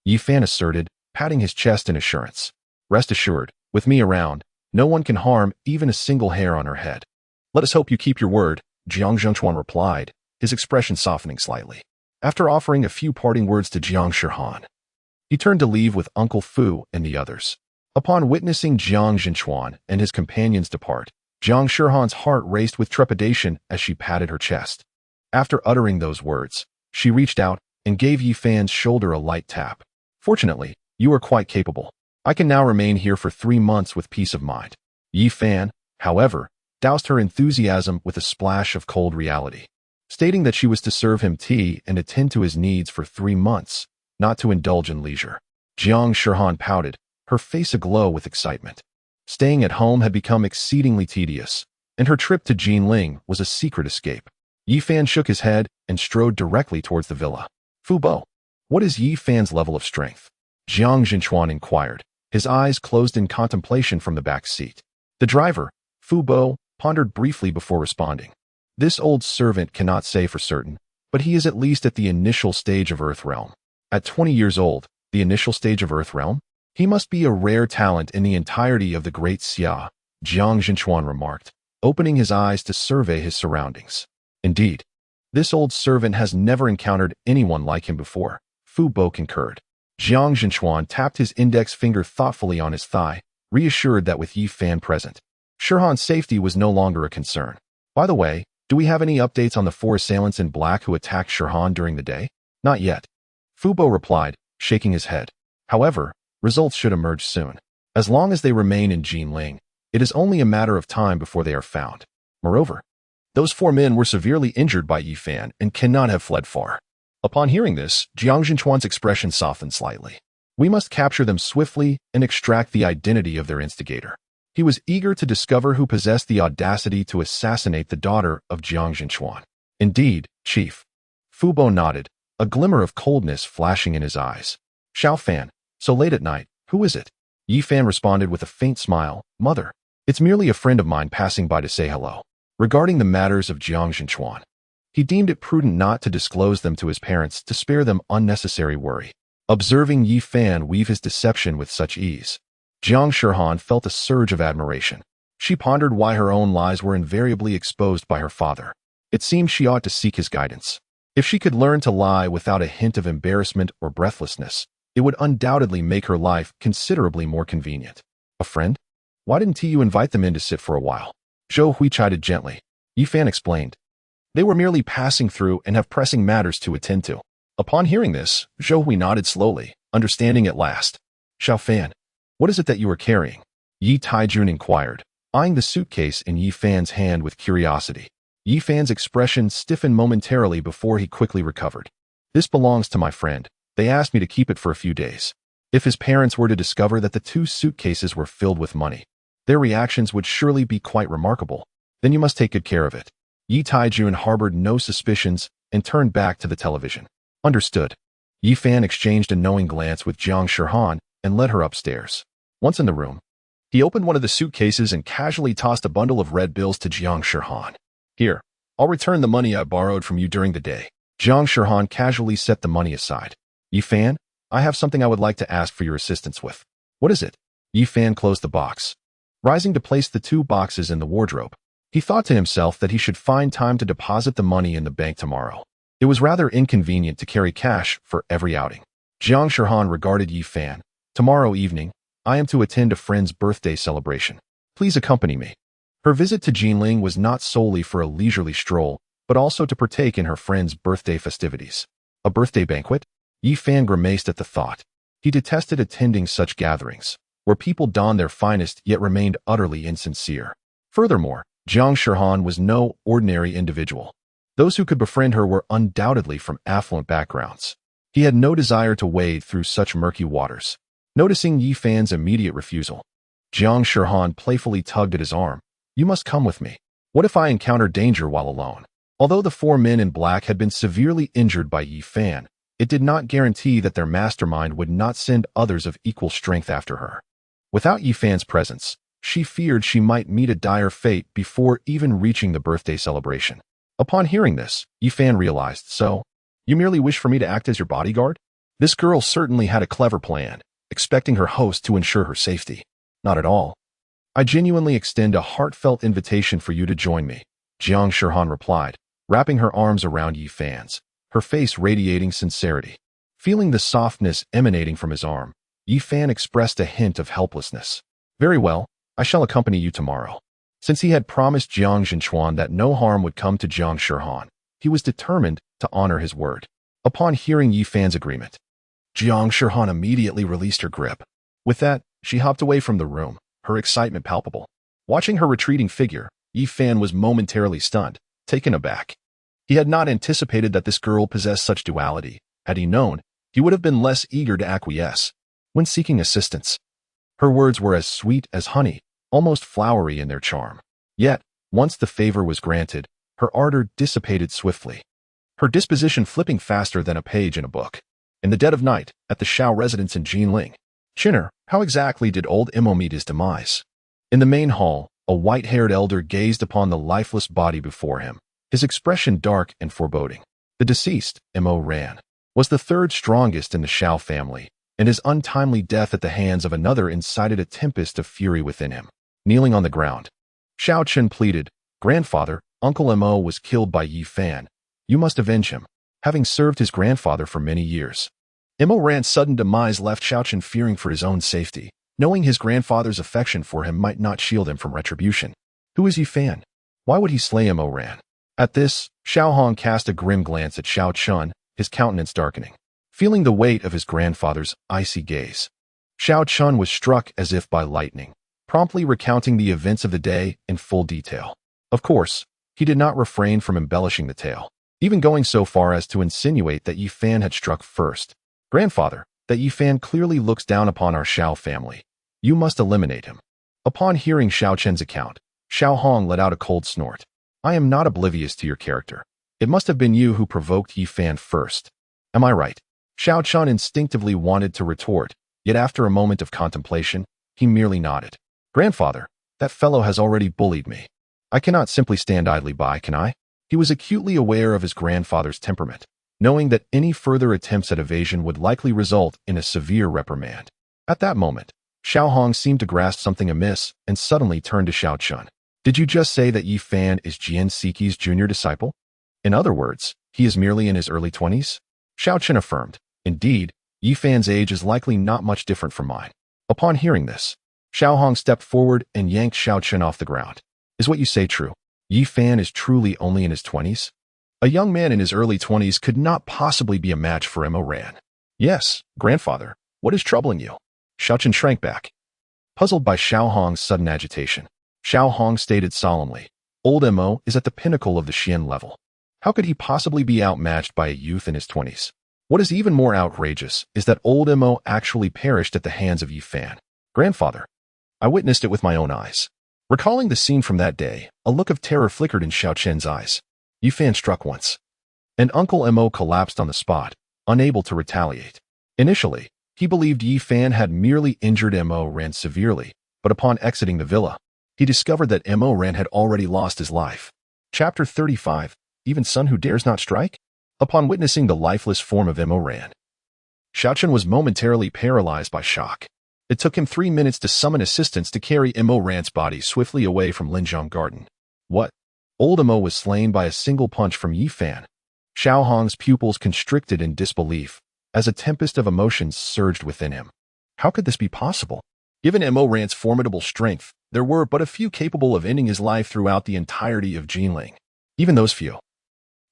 Yi Fan asserted, patting his chest in assurance. Rest assured, with me around, no one can harm even a single hair on her head. Let us hope you keep your word, Jiang Zhengchuan replied, his expression softening slightly. After offering a few parting words to Jiang Shihan, he turned to leave with Uncle Fu and the others. Upon witnessing Jiang Zhengchuan and his companions depart, Jiang Shihan's heart raced with trepidation as she patted her chest. After uttering those words, she reached out and gave Yi Fan's shoulder a light tap. Fortunately, you are quite capable. I can now remain here for 3 months with peace of mind. Yi Fan, however, doused her enthusiasm with a splash of cold reality, stating that she was to serve him tea and attend to his needs for 3 months, not to indulge in leisure. Jiang Shihan pouted, her face aglow with excitement. Staying at home had become exceedingly tedious, and her trip to Jinling was a secret escape. Yi Fan shook his head and strode directly towards the villa. Fu Bo, what is Yi Fan's level of strength? Jiang Zhengchuan inquired, his eyes closed in contemplation from the back seat. The driver, Fu Bo, pondered briefly before responding. This old servant cannot say for certain, but he is at least at the initial stage of Earthrealm. At 20 years old, the initial stage of Earthrealm? He must be a rare talent in the entirety of the Great Xia, Jiang Zhengchuan remarked, opening his eyes to survey his surroundings. Indeed, this old servant has never encountered anyone like him before, Fu Bo concurred. Jiang Zhengchuan tapped his index finger thoughtfully on his thigh, reassured that with Yi Fan present, Shihan's safety was no longer a concern. By the way, do we have any updates on the 4 assailants in black who attacked Shihan during the day? Not yet. Fu Bo replied, shaking his head. However, results should emerge soon. As long as they remain in Jinling, It is only a matter of time before they are found. Moreover, those 4 men were severely injured by Yi Fan and cannot have fled far. Upon hearing this, Jiang Zhenchuan's expression softened slightly. We must capture them swiftly and extract the identity of their instigator. He was eager to discover who possessed the audacity to assassinate the daughter of Jiang Zhenchuan. Indeed, Chief. Fu Bo nodded, a glimmer of coldness flashing in his eyes. Xiao Fan, so late at night, who is it? Yi Fan responded with a faint smile, Mother. It's merely a friend of mine passing by to say hello. Regarding the matters of Jiang Zhenchuan, he deemed it prudent not to disclose them to his parents to spare them unnecessary worry. Observing Yi Fan weave his deception with such ease, Jiang Shihan felt a surge of admiration. She pondered why her own lies were invariably exposed by her father. It seemed she ought to seek his guidance. If she could learn to lie without a hint of embarrassment or breathlessness, it would undoubtedly make her life considerably more convenient. A friend? Why didn't you invite them in to sit for a while? Zhou Hui chided gently. Yi Fan explained. They were merely passing through and have pressing matters to attend to. Upon hearing this, Zhou Hui nodded slowly, understanding at last. Xiao Fan, what is it that you are carrying? Yi Taijun inquired, eyeing the suitcase in Yi Fan's hand with curiosity. Yi Fan's expression stiffened momentarily before he quickly recovered. This belongs to my friend. They asked me to keep it for a few days. If his parents were to discover that the 2 suitcases were filled with money, their reactions would surely be quite remarkable. Then you must take good care of it. Yi Taijun harbored no suspicions and turned back to the television. Understood. Yi Fan exchanged a knowing glance with Jiang Shihan and led her upstairs. Once in the room, he opened one of the suitcases and casually tossed a bundle of red bills to Jiang Shihan. Here, I'll return the money I borrowed from you during the day. Jiang Shihan casually set the money aside. Yi Fan, I have something I would like to ask for your assistance with. What is it? Yi Fan closed the box. Rising to place the 2 boxes in the wardrobe, he thought to himself that he should find time to deposit the money in the bank tomorrow. It was rather inconvenient to carry cash for every outing. Jiang Shihan regarded Yi Fan. Tomorrow evening, I am to attend a friend's birthday celebration. Please accompany me. Her visit to Jinling was not solely for a leisurely stroll, but also to partake in her friend's birthday festivities. A birthday banquet? Yi Fan grimaced at the thought. He detested attending such gatherings, where people donned their finest yet remained utterly insincere. Furthermore, Jiang Shihan was no ordinary individual. Those who could befriend her were undoubtedly from affluent backgrounds. He had no desire to wade through such murky waters. Noticing Yi Fan's immediate refusal, Jiang Shihan playfully tugged at his arm. You must come with me. What if I encounter danger while alone? Although the 4 men in black had been severely injured by Yi Fan, it did not guarantee that their mastermind would not send others of equal strength after her. Without Yi Fan's presence, she feared she might meet a dire fate before even reaching the birthday celebration. Upon hearing this, Yi Fan realized, so, you merely wish for me to act as your bodyguard? This girl certainly had a clever plan, expecting her host to ensure her safety. Not at all. I genuinely extend a heartfelt invitation for you to join me, Jiang Shihan replied, wrapping her arms around Yi Fan's, her face radiating sincerity. Feeling the softness emanating from his arm, Yi Fan expressed a hint of helplessness. Very well, I shall accompany you tomorrow. Since he had promised Jiang Zhenchuan that no harm would come to Jiang Shihan, he was determined to honor his word. Upon hearing Yi Fan's agreement, Jiang Shihan immediately released her grip. With that, she hopped away from the room, her excitement palpable. Watching her retreating figure, Yi Fan was momentarily stunned, taken aback. He had not anticipated that this girl possessed such duality. Had he known, he would have been less eager to acquiesce. When seeking assistance, her words were as sweet as honey, almost flowery in their charm. Yet, once the favor was granted, her ardor dissipated swiftly, her disposition flipping faster than a page in a book. In the dead of night, at the Shao residence in Jinling, Chinner, how exactly did old Imo meet his demise? In the main hall, a white-haired elder gazed upon the lifeless body before him, his expression dark and foreboding. The deceased, Imo Ran, was the 3rd strongest in the Shao family, and his untimely death at the hands of another incited a tempest of fury within him. Kneeling on the ground, Shao Chen pleaded, Grandfather, Uncle Imo was killed by Yi Fan. You must avenge him, having served his grandfather for many years. Imo Ran's sudden demise left Shao Chen fearing for his own safety, knowing his grandfather's affection for him might not shield him from retribution. Who is Yi Fan? Why would he slay Imo Ran? At this, Xiao Hong cast a grim glance at Shao Chun, his countenance darkening. Feeling the weight of his grandfather's icy gaze, Xiao Chun was struck as if by lightning. promptly recounting the events of the day in full detail. Of course, he did not refrain from embellishing the tale, even going so far as to insinuate that Yi Fan had struck first. Grandfather, that Yi Fan clearly looks down upon our Xiao family. You must eliminate him. Upon hearing Xiao Chen's account, Xiao Hong let out a cold snort. I am not oblivious to your character. It must have been you who provoked Yi Fan first. Am I right? Xiao Chun instinctively wanted to retort, yet after a moment of contemplation, he merely nodded. Grandfather, that fellow has already bullied me. I cannot simply stand idly by, can I? He was acutely aware of his grandfather's temperament, knowing that any further attempts at evasion would likely result in a severe reprimand. At that moment, Xiao Hong seemed to grasp something amiss and suddenly turned to Xiao Chun. Did you just say that Yi Fan is Jian Siqi's junior disciple? In other words, he is merely in his early 20s? Xiao Chun affirmed. Indeed, Yi Fan's age is likely not much different from mine. Upon hearing this, Xiao Hong stepped forward and yanked Xiao Chun off the ground. Is what you say true? Yi Fan is truly only in his 20s? A young man in his early 20s could not possibly be a match for Mo Ran. Yes, grandfather, what is troubling you? Xiao Chun shrank back. Puzzled by Xiao Hong's sudden agitation, Xiao Hong stated solemnly, Old Mo is at the pinnacle of the Xian level. How could he possibly be outmatched by a youth in his 20s? What is even more outrageous is that Old Mo actually perished at the hands of Yi Fan. Grandfather, I witnessed it with my own eyes. Recalling the scene from that day, a look of terror flickered in Xiao Chen's eyes. Yi Fan struck once, and Uncle Mo collapsed on the spot, unable to retaliate. Initially, he believed Yi Fan had merely injured Mo Ran severely, but upon exiting the villa, he discovered that Mo Ran had already lost his life. Chapter 35, Even Son Who Dares Not Strike? Upon witnessing the lifeless form of Mo Ran, Xiao Chun was momentarily paralyzed by shock. It took him 3 minutes to summon assistance to carry Mo Ran's body swiftly away from Linjiang Garden. What? Old Mo was slain by a single punch from Yi Fan. Xiao Hong's pupils constricted in disbelief, as a tempest of emotions surged within him. How could this be possible? Given Mo Ran's formidable strength, there were but a few capable of ending his life throughout the entirety of Jinling. Even those few,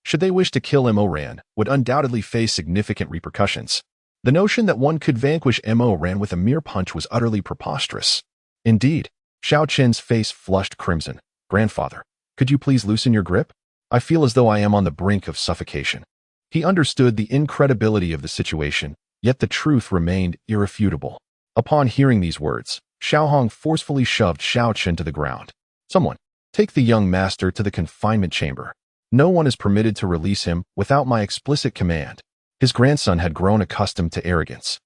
should they wish to kill Mo Ran, would undoubtedly face significant repercussions. The notion that one could vanquish Mo Ran with a mere punch was utterly preposterous. Indeed, Xiao Chen's face flushed crimson. Grandfather, could you please loosen your grip? I feel as though I am on the brink of suffocation. He understood the incredibility of the situation, yet the truth remained irrefutable. Upon hearing these words, Xiao Hong forcefully shoved Xiao Chen to the ground. Someone, take the young master to the confinement chamber. No one is permitted to release him without my explicit command. His grandson had grown accustomed to arrogance,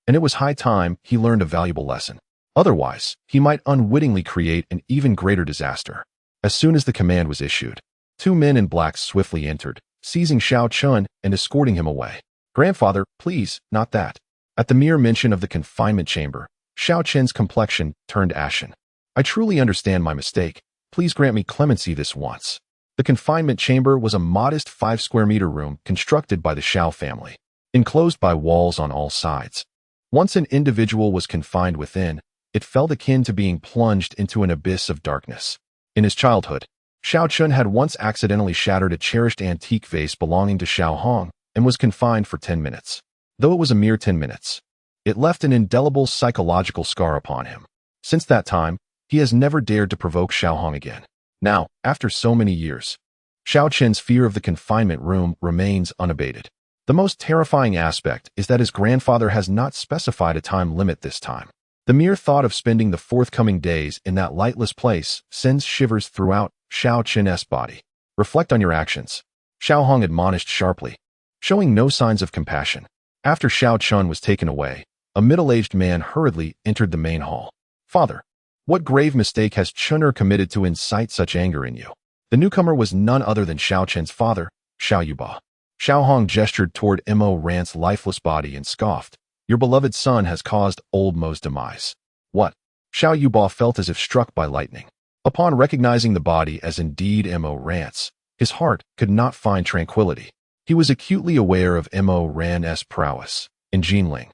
and it was high time he learned a valuable lesson. Otherwise, he might unwittingly create an even greater disaster. As soon as the command was issued, 2 men in black swiftly entered, seizing Xiao Chun and escorting him away. Grandfather, please, not that. At the mere mention of the confinement chamber, Xiao Chen's complexion turned ashen. I truly understand my mistake. Please grant me clemency this once. The confinement chamber was a modest 5-square-meter room constructed by the Xiao family, enclosed by walls on all sides. Once an individual was confined within, it felt akin to being plunged into an abyss of darkness. In his childhood, Xiao Chun had once accidentally shattered a cherished antique vase belonging to Xiao Hong and was confined for 10 minutes. Though it was a mere 10 minutes, it left an indelible psychological scar upon him. Since that time, he has never dared to provoke Xiao Hong again. Now, after so many years, Xiao Chen's fear of the confinement room remains unabated. The most terrifying aspect is that his grandfather has not specified a time limit this time. The mere thought of spending the forthcoming days in that lightless place sends shivers throughout Xiao Chen's body. Reflect on your actions, Xiao Hong admonished sharply, showing no signs of compassion. After Xiao Chun was taken away, a middle-aged man hurriedly entered the main hall. Father, what grave mistake has Chun'er committed to incite such anger in you? The newcomer was none other than Xiao Chen's father, Xiao Yuba. Xiao Hong gestured toward Mo Ran's lifeless body and scoffed. Your beloved son has caused old Mo's demise. What? Xiao Yuba felt as if struck by lightning. Upon recognizing the body as indeed Mo Ran's, his heart could not find tranquility. He was acutely aware of Mo Ran's prowess. In Jinling,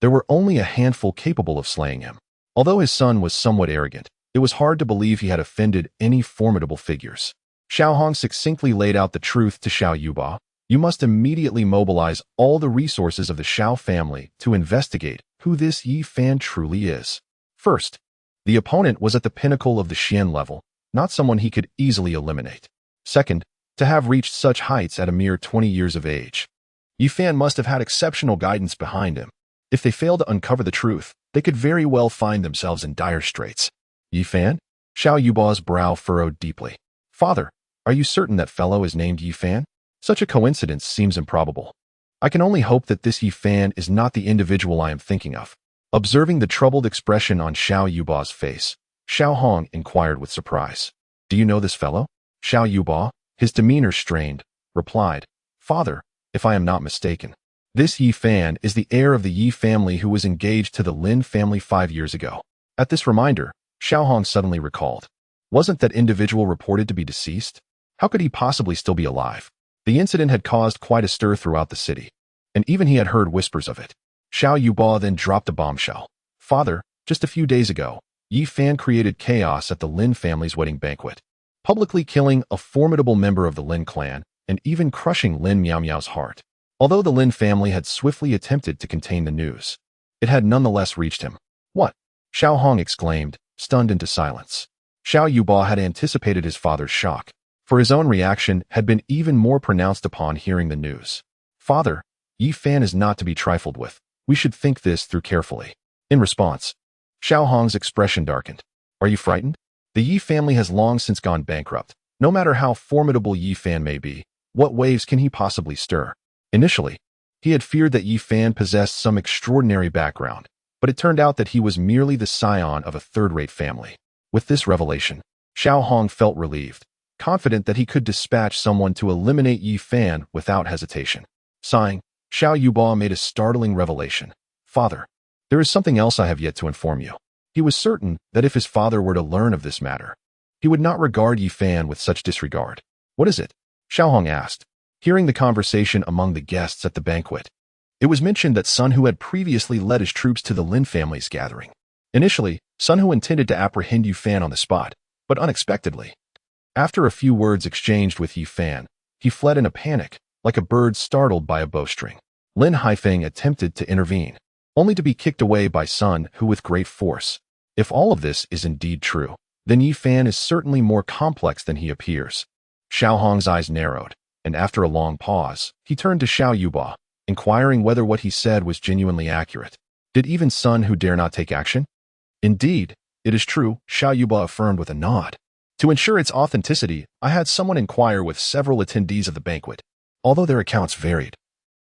there were only a handful capable of slaying him. Although his son was somewhat arrogant, it was hard to believe he had offended any formidable figures. Xiao Hong succinctly laid out the truth to Xiao Yuba. You must immediately mobilize all the resources of the Xiao family to investigate who this Yi Fan truly is. First, The opponent was at the pinnacle of the Xian level, not someone he could easily eliminate. Second, to have reached such heights at a mere 20 years of age. Yi Fan must have had exceptional guidance behind him. If they failed to uncover the truth, they could very well find themselves in dire straits. Yi Fan? Xiao Yuba's brow furrowed deeply. Father, are you certain that fellow is named Yi Fan? Such a coincidence seems improbable. I can only hope that this Yi Fan is not the individual I am thinking of. Observing the troubled expression on Xiao Yuba's face, Xiao Hong inquired with surprise. Do you know this fellow? Xiao Yuba, his demeanor strained, replied, Father, if I am not mistaken, this Yi Fan is the heir of the Yi family who was engaged to the Lin family 5 years ago. At this reminder, Xiao Hong suddenly recalled. Wasn't that individual reported to be deceased? How could he possibly still be alive? The incident had caused quite a stir throughout the city, and even he had heard whispers of it. Xiao Yuba then dropped a bombshell. Father, just a few days ago, Yi Fan created chaos at the Lin family's wedding banquet, publicly killing a formidable member of the Lin clan and even crushing Lin Miao Miao's heart. Although the Lin family had swiftly attempted to contain the news, it had nonetheless reached him. What? Xiao Hong exclaimed, stunned into silence. Xiao Yuba had anticipated his father's shock, for his own reaction had been even more pronounced upon hearing the news. Father, Yi Fan is not to be trifled with. We should think this through carefully. In response, Xiao Hong's expression darkened. Are you frightened? The Yi family has long since gone bankrupt. No matter how formidable Yi Fan may be, what waves can he possibly stir? Initially, he had feared that Yi Fan possessed some extraordinary background, but it turned out that he was merely the scion of a third-rate family. With this revelation, Xiao Hong felt relieved, confident that he could dispatch someone to eliminate Yi Fan without hesitation. Sighing, Xiao Yuba made a startling revelation. Father, there is something else I have yet to inform you. He was certain that if his father were to learn of this matter, he would not regard Yi Fan with such disregard. What is it? Xiao Hong asked, hearing the conversation among the guests at the banquet. It was mentioned that Sun Hu had previously led his troops to the Lin family's gathering. Initially, Sun Hu intended to apprehend Yi Fan on the spot, but unexpectedly, after a few words exchanged with Yi Fan, he fled in a panic, like a bird startled by a bowstring. Lin Haifeng attempted to intervene, only to be kicked away by Sun Hu with great force. If all of this is indeed true, then Yi Fan is certainly more complex than he appears. Xiao Hong's eyes narrowed, and after a long pause, he turned to Xiao Yuba, inquiring whether what he said was genuinely accurate. Did even Sun Hu dare not take action? Indeed, it is true, Xiao Yuba affirmed with a nod. To ensure its authenticity, I had someone inquire with several attendees of the banquet. Although their accounts varied,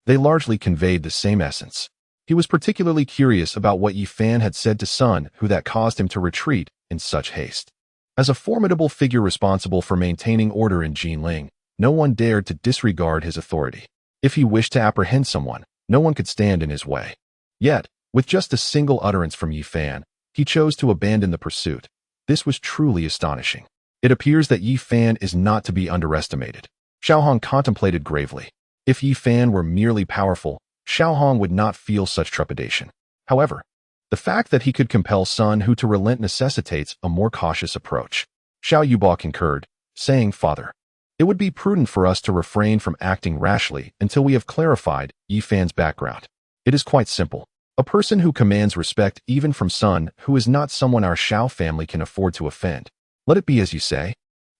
they largely conveyed the same essence. He was particularly curious about what Yi Fan had said to Sun Hu that caused him to retreat in such haste. As a formidable figure responsible for maintaining order in Jinling, no one dared to disregard his authority. If he wished to apprehend someone, no one could stand in his way. Yet, with just a single utterance from Yi Fan, he chose to abandon the pursuit. This was truly astonishing. It appears that Yi Fan is not to be underestimated. Xiao Hong contemplated gravely. If Yi Fan were merely powerful, Xiao Hong would not feel such trepidation. However, the fact that he could compel Sun Hu to relent necessitates a more cautious approach. Xiao Yuba concurred, saying, Father, it would be prudent for us to refrain from acting rashly until we have clarified Yi Fan's background. It is quite simple. A person who commands respect even from Sun Hu is not someone our Xiao family can afford to offend. Let it be as you say.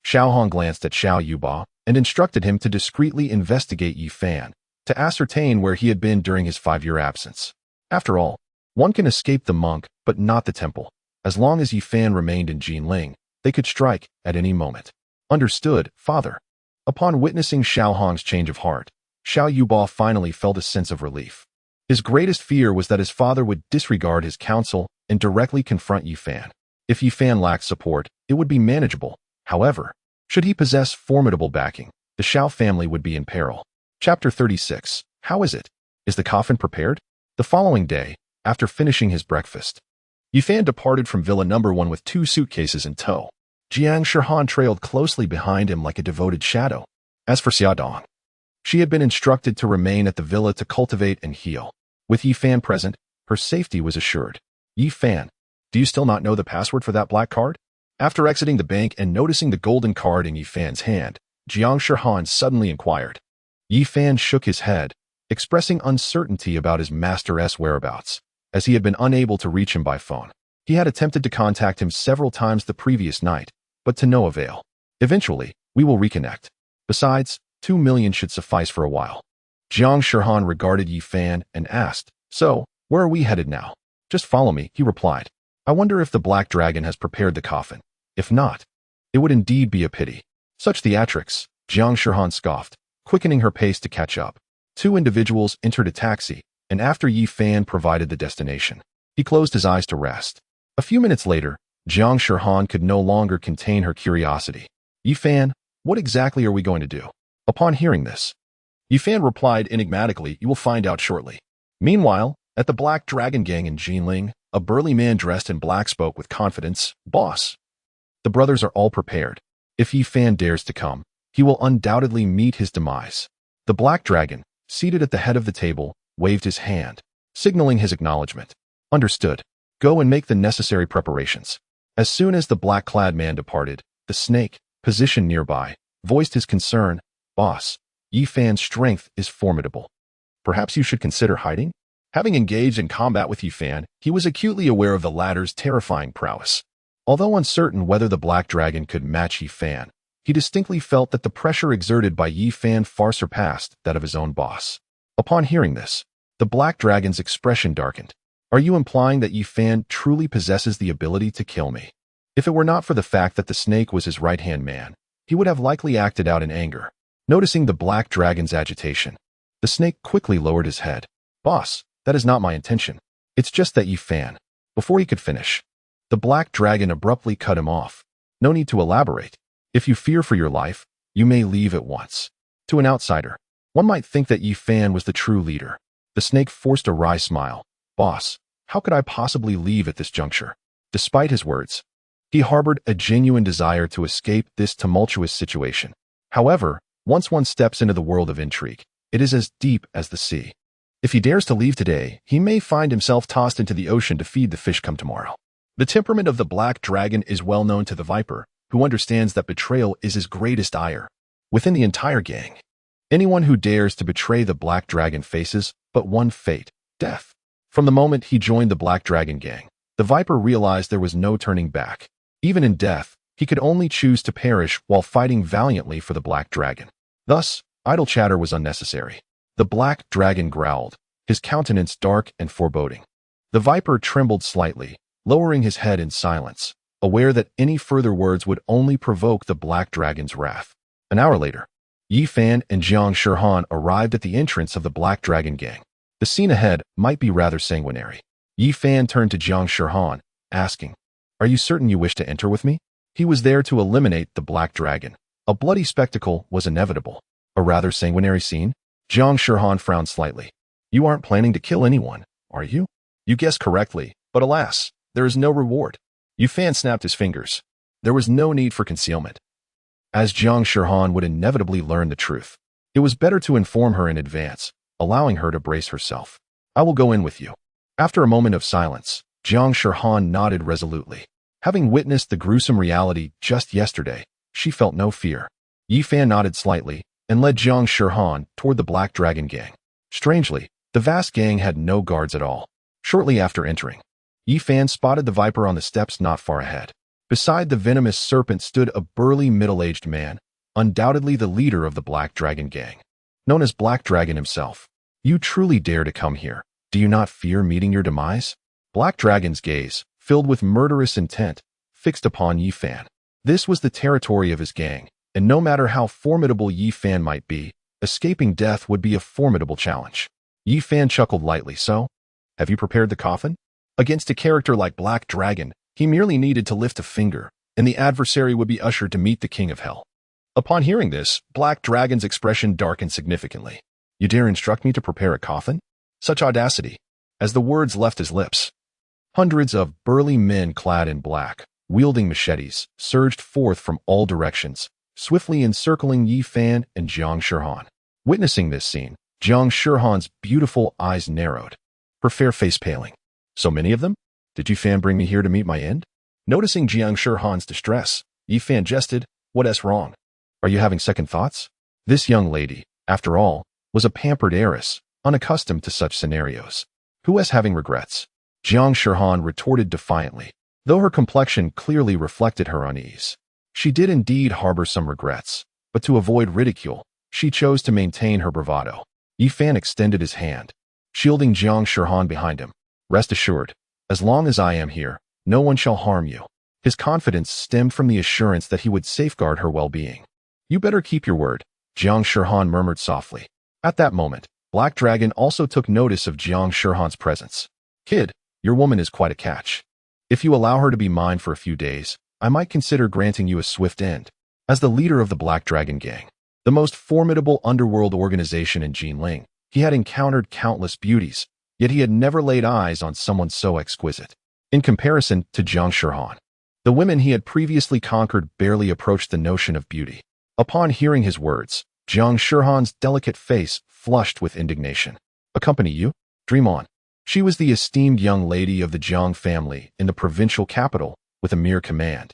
Xiao Hong glanced at Xiao Yuba and instructed him to discreetly investigate Yi Fan, to ascertain where he had been during his 5-year absence. After all, one can escape the monk, but not the temple. As long as Yi Fan remained in Jinling, they could strike at any moment. Understood, Father. Upon witnessing Xiao Hong's change of heart, Xiao Yuba finally felt a sense of relief. His greatest fear was that his father would disregard his counsel and directly confront Yi Fan. If Yi Fan lacked support, it would be manageable. However, should he possess formidable backing, the Xiao family would be in peril. Chapter 36. How is it? Is the coffin prepared? The following day, after finishing his breakfast, Yi Fan departed from Villa No. 1 with 2 suitcases in tow. Jiang Shihan trailed closely behind him like a devoted shadow. As for Xia Dong, she had been instructed to remain at the villa to cultivate and heal. With Yi Fan present, her safety was assured. Yi Fan, do you still not know the password for that black card? After exiting the bank and noticing the golden card in Yi Fan's hand, Jiang Shihan suddenly inquired. Yi Fan shook his head, expressing uncertainty about his master's whereabouts, as he had been unable to reach him by phone. He had attempted to contact him several times the previous night, but to no avail. Eventually, we will reconnect. Besides, 2 million should suffice for a while. Jiang Shirhan regarded Yi Fan and asked, "So, where are we headed now?" "Just follow me," he replied. "I wonder if the Black Dragon has prepared the coffin. If not, it would indeed be a pity." "Such theatrics," Jiang Shirhan scoffed, quickening her pace to catch up. Two individuals entered a taxi, and after Yi Fan provided the destination, he closed his eyes to rest. A few minutes later, Jiang Shirhan could no longer contain her curiosity. "Yi Fan, what exactly are we going to do?" Upon hearing this, Yi Fan replied enigmatically, "You will find out shortly." Meanwhile, at the Black Dragon Gang in Jinling, a burly man dressed in black spoke with confidence, "Boss, the brothers are all prepared. If Yi Fan dares to come, he will undoubtedly meet his demise." The Black Dragon, seated at the head of the table, waved his hand, signaling his acknowledgement. "Understood. Go and make the necessary preparations." As soon as the black-clad man departed, the snake, positioned nearby, voiced his concern. "Boss, Yi Fan's strength is formidable. Perhaps you should consider hiding?" Having engaged in combat with Yi Fan, he was acutely aware of the latter's terrifying prowess. Although uncertain whether the Black Dragon could match Yi Fan, he distinctly felt that the pressure exerted by Yi Fan far surpassed that of his own boss. Upon hearing this, the Black Dragon's expression darkened. "Are you implying that Yi Fan truly possesses the ability to kill me?" If it were not for the fact that the snake was his right-hand man, he would have likely acted out in anger. Noticing the Black Dragon's agitation, the snake quickly lowered his head. "Boss, that is not my intention. It's just that Yi Fan..." Before he could finish, the Black Dragon abruptly cut him off. "No need to elaborate. If you fear for your life, you may leave at once." To an outsider, one might think that Yi Fan was the true leader. The snake forced a wry smile. "Boss, how could I possibly leave at this juncture?" Despite his words, he harbored a genuine desire to escape this tumultuous situation. However, once one steps into the world of intrigue, it is as deep as the sea. If he dares to leave today, he may find himself tossed into the ocean to feed the fish come tomorrow. The temperament of the Black Dragon is well known to the Viper, who understands that betrayal is his greatest ire. Within the entire gang, anyone who dares to betray the Black Dragon faces but one fate: death. From the moment he joined the Black Dragon Gang, the Viper realized there was no turning back. Even in death, he could only choose to perish while fighting valiantly for the Black Dragon. Thus, idle chatter was unnecessary. The Black Dragon growled, his countenance dark and foreboding. The Viper trembled slightly, lowering his head in silence, aware that any further words would only provoke the Black Dragon's wrath. An hour later, Yi Fan and Jiang Shirhan arrived at the entrance of the Black Dragon Gang. The scene ahead might be rather sanguinary. Yi Fan turned to Jiang Shirhan, asking, "Are you certain you wish to enter with me?" He was there to eliminate the Black Dragon. A bloody spectacle was inevitable. A rather sanguinary scene? Jiang Shirhan frowned slightly. "You aren't planning to kill anyone, are you?" "You guessed correctly, but alas, there is no reward." Yi Fan snapped his fingers. There was no need for concealment. As Jiang Shirhan would inevitably learn the truth, it was better to inform her in advance, allowing her to brace herself. "I will go in with you." After a moment of silence, Jiang Shirhan nodded resolutely. Having witnessed the gruesome reality just yesterday, she felt no fear. Yi Fan nodded slightly and led Jiang Shirhan toward the Black Dragon Gang. Strangely, the vast gang had no guards at all. Shortly after entering, Yi Fan spotted the Viper on the steps not far ahead. Beside the venomous serpent stood a burly middle-aged man, undoubtedly the leader of the Black Dragon Gang. Known as Black Dragon himself. "You truly dare to come here. Do you not fear meeting your demise?" Black Dragon's gaze, filled with murderous intent, fixed upon Yi Fan. This was the territory of his gang, and no matter how formidable Yi Fan might be, escaping death would be a formidable challenge. Yi Fan chuckled lightly. "So, have you prepared the coffin?" Against a character like Black Dragon, he merely needed to lift a finger, and the adversary would be ushered to meet the King of Hell. Upon hearing this, Black Dragon's expression darkened significantly. "You dare instruct me to prepare a coffin?" Such audacity. As the words left his lips, hundreds of burly men clad in black, wielding machetes, surged forth from all directions, swiftly encircling Yi Fan and Jiang Shirhan. Witnessing this scene, Jiang Shirhan's beautiful eyes narrowed, her fair face paling. "So many of them? Did Yi Fan bring me here to meet my end?" Noticing Jiang Shirhan's distress, Yi Fan jested, "What is wrong? Are you having second thoughts?" This young lady, after all, was a pampered heiress, unaccustomed to such scenarios. Who was having regrets? Jiang Shihan retorted defiantly, though her complexion clearly reflected her unease. She did indeed harbor some regrets, but to avoid ridicule, she chose to maintain her bravado. Yi Fan extended his hand, shielding Jiang Shihan behind him. Rest assured, as long as I am here, no one shall harm you. His confidence stemmed from the assurance that he would safeguard her well-being. You better keep your word, Jiang Shihan murmured softly. At that moment, Black Dragon also took notice of Jiang Shihan's presence. Kid, your woman is quite a catch. If you allow her to be mine for a few days, I might consider granting you a swift end. As the leader of the Black Dragon Gang, the most formidable underworld organization in Jinling, he had encountered countless beauties, yet he had never laid eyes on someone so exquisite. In comparison to Jiang Shihan, the women he had previously conquered barely approached the notion of beauty. Upon hearing his words, Jiang Shihan's delicate face flushed with indignation. Accompany you? Dream on. She was the esteemed young lady of the Jiang family in the provincial capital with a mere command.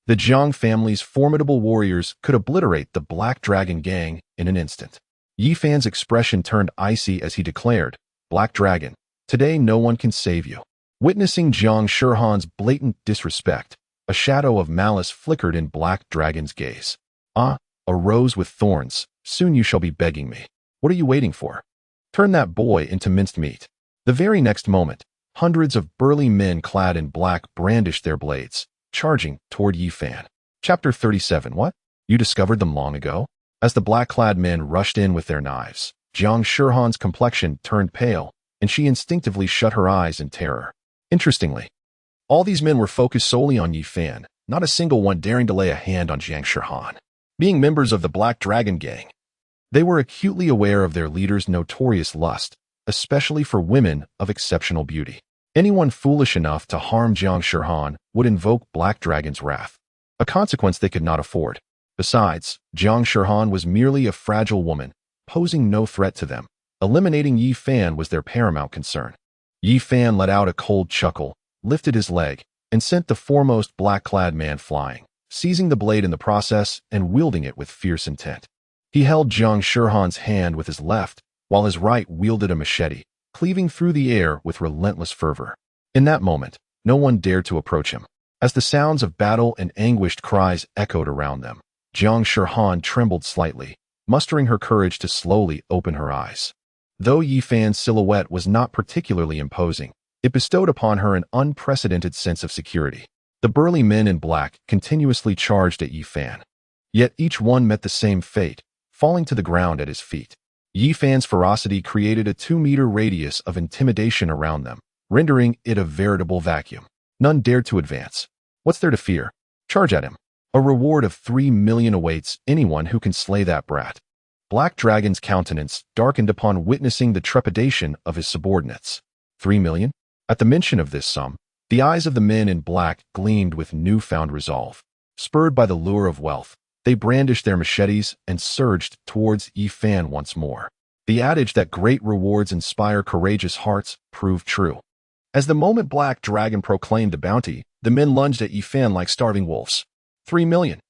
The Jiang family's formidable warriors could obliterate the Black Dragon Gang in an instant. Yi Fan's expression turned icy as he declared, Black Dragon, today no one can save you. Witnessing Jiang Shihan's blatant disrespect, a shadow of malice flickered in Black Dragon's gaze. Ah, a rose with thorns, soon you shall be begging me. What are you waiting for? Turn that boy into minced meat. The very next moment, hundreds of burly men clad in black brandished their blades, charging toward Yi Fan. Chapter 37. What? You discovered them long ago? As the black-clad men rushed in with their knives, Jiang Shihan's complexion turned pale, and she instinctively shut her eyes in terror. Interestingly, all these men were focused solely on Yi Fan, not a single one daring to lay a hand on Jiang Shihan. Being members of the Black Dragon Gang, they were acutely aware of their leader's notorious lust, especially for women of exceptional beauty. Anyone foolish enough to harm Jiang Shihan would invoke Black Dragon's wrath, a consequence they could not afford. Besides, Jiang Shihan was merely a fragile woman, posing no threat to them. Eliminating Yi Fan was their paramount concern. Yi Fan let out a cold chuckle, lifted his leg, and sent the foremost black-clad man flying, seizing the blade in the process and wielding it with fierce intent. He held Jiang Shihan's hand with his left, while his right wielded a machete, cleaving through the air with relentless fervor. In that moment, no one dared to approach him. As the sounds of battle and anguished cries echoed around them, Jiang Shihan trembled slightly, mustering her courage to slowly open her eyes. Though Yi Fan's silhouette was not particularly imposing, it bestowed upon her an unprecedented sense of security. The burly men in black continuously charged at Yi Fan. Yet each one met the same fate, falling to the ground at his feet. Yi Fan's ferocity created a 2-meter radius of intimidation around them, rendering it a veritable vacuum. None dared to advance. What's there to fear? Charge at him. A reward of 3 million awaits anyone who can slay that brat. Black Dragon's countenance darkened upon witnessing the trepidation of his subordinates. 3 million? At the mention of this sum, the eyes of the men in black gleamed with newfound resolve. Spurred by the lure of wealth, they brandished their machetes and surged towards Yi Fan once more. The adage that great rewards inspire courageous hearts proved true. As the moment Black Dragon proclaimed the bounty, the men lunged at Yi Fan like starving wolves. 3 million.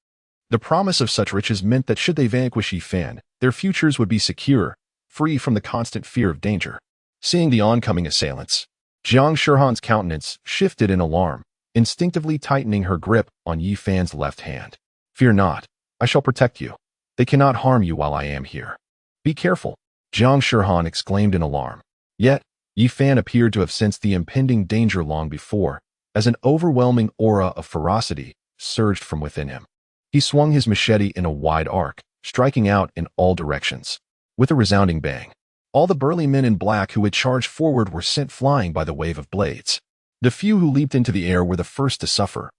The promise of such riches meant that should they vanquish Yi Fan, their futures would be secure, free from the constant fear of danger. Seeing the oncoming assailants, Jiang Shihan's countenance shifted in alarm, instinctively tightening her grip on Yi Fan's left hand. Fear not, I shall protect you. They cannot harm you while I am here. Be careful, Jiang Shihan exclaimed in alarm. Yet, Yi Fan appeared to have sensed the impending danger long before, as an overwhelming aura of ferocity surged from within him. He swung his machete in a wide arc, striking out in all directions. With a resounding bang, all the burly men in black who had charged forward were sent flying by the wave of blades. The few who leaped into the air were the first to suffer.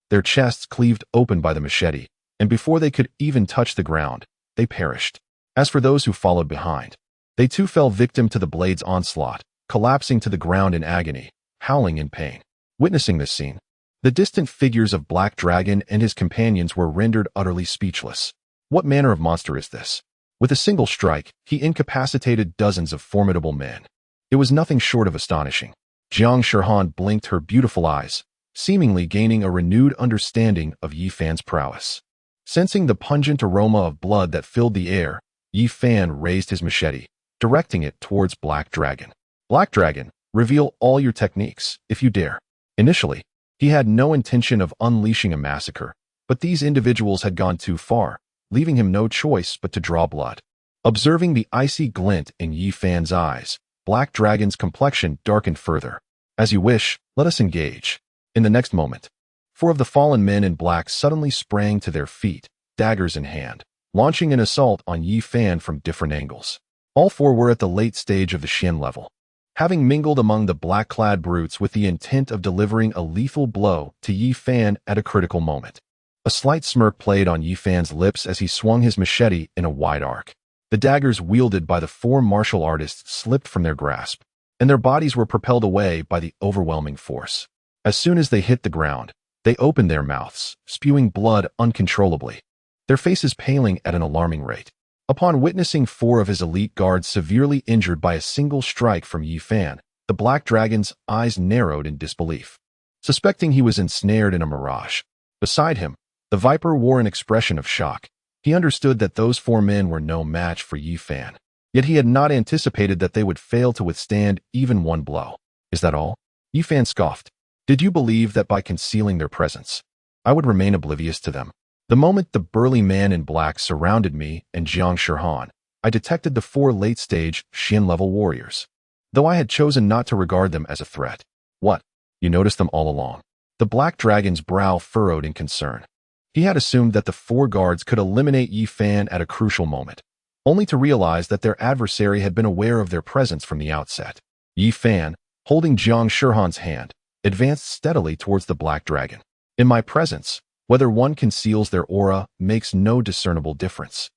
Their chests cleaved open by the machete, and before they could even touch the ground, they perished. As for those who followed behind, they too fell victim to the blade's onslaught, collapsing to the ground in agony, howling in pain. Witnessing this scene, the distant figures of Black Dragon and his companions were rendered utterly speechless. What manner of monster is this? With a single strike, he incapacitated dozens of formidable men. It was nothing short of astonishing. Jiang Shihan blinked her beautiful eyes, seemingly gaining a renewed understanding of Yi Fan's prowess. Sensing the pungent aroma of blood that filled the air, Yi Fan raised his machete, directing it towards Black Dragon. Black Dragon, Reveal all your techniques, if you dare. Initially, he had no intention of unleashing a massacre, but these individuals had gone too far, leaving him no choice but to draw blood. Observing the icy glint in Yi Fan's eyes, Black Dragon's complexion darkened further. As you wish, let us engage. In the next moment, four of the fallen men in black suddenly sprang to their feet, daggers in hand, launching an assault on Yi Fan from different angles. All four were at the late stage of the Shin level, having mingled among the black-clad brutes with the intent of delivering a lethal blow to Yi Fan at a critical moment. A slight smirk played on Yi Fan's lips as he swung his machete in a wide arc. The daggers wielded by the four martial artists slipped from their grasp, and their bodies were propelled away by the overwhelming force. As soon as they hit the ground, they opened their mouths, spewing blood uncontrollably, their faces paling at an alarming rate. Upon witnessing four of his elite guards severely injured by a single strike from Yi Fan, the Black Dragon's eyes narrowed in disbelief, suspecting he was ensnared in a mirage. Beside him, the Viper wore an expression of shock. He understood that those four men were no match for Yi Fan, yet he had not anticipated that they would fail to withstand even one blow. Is that all? Yi Fan scoffed. Did you believe that by concealing their presence, I would remain oblivious to them? The moment the burly man in black surrounded me and Jiang Shihan, I detected the four late-stage Shin-level warriors, though I had chosen not to regard them as a threat. What? You noticed them all along? The Black Dragon's brow furrowed in concern. He had assumed that the four guards could eliminate Yi Fan at a crucial moment, only to realize that their adversary had been aware of their presence from the outset. Yi Fan, holding Jiang Shihan's hand, advanced steadily towards the Black Dragon. In my presence, whether one conceals their aura makes no discernible difference.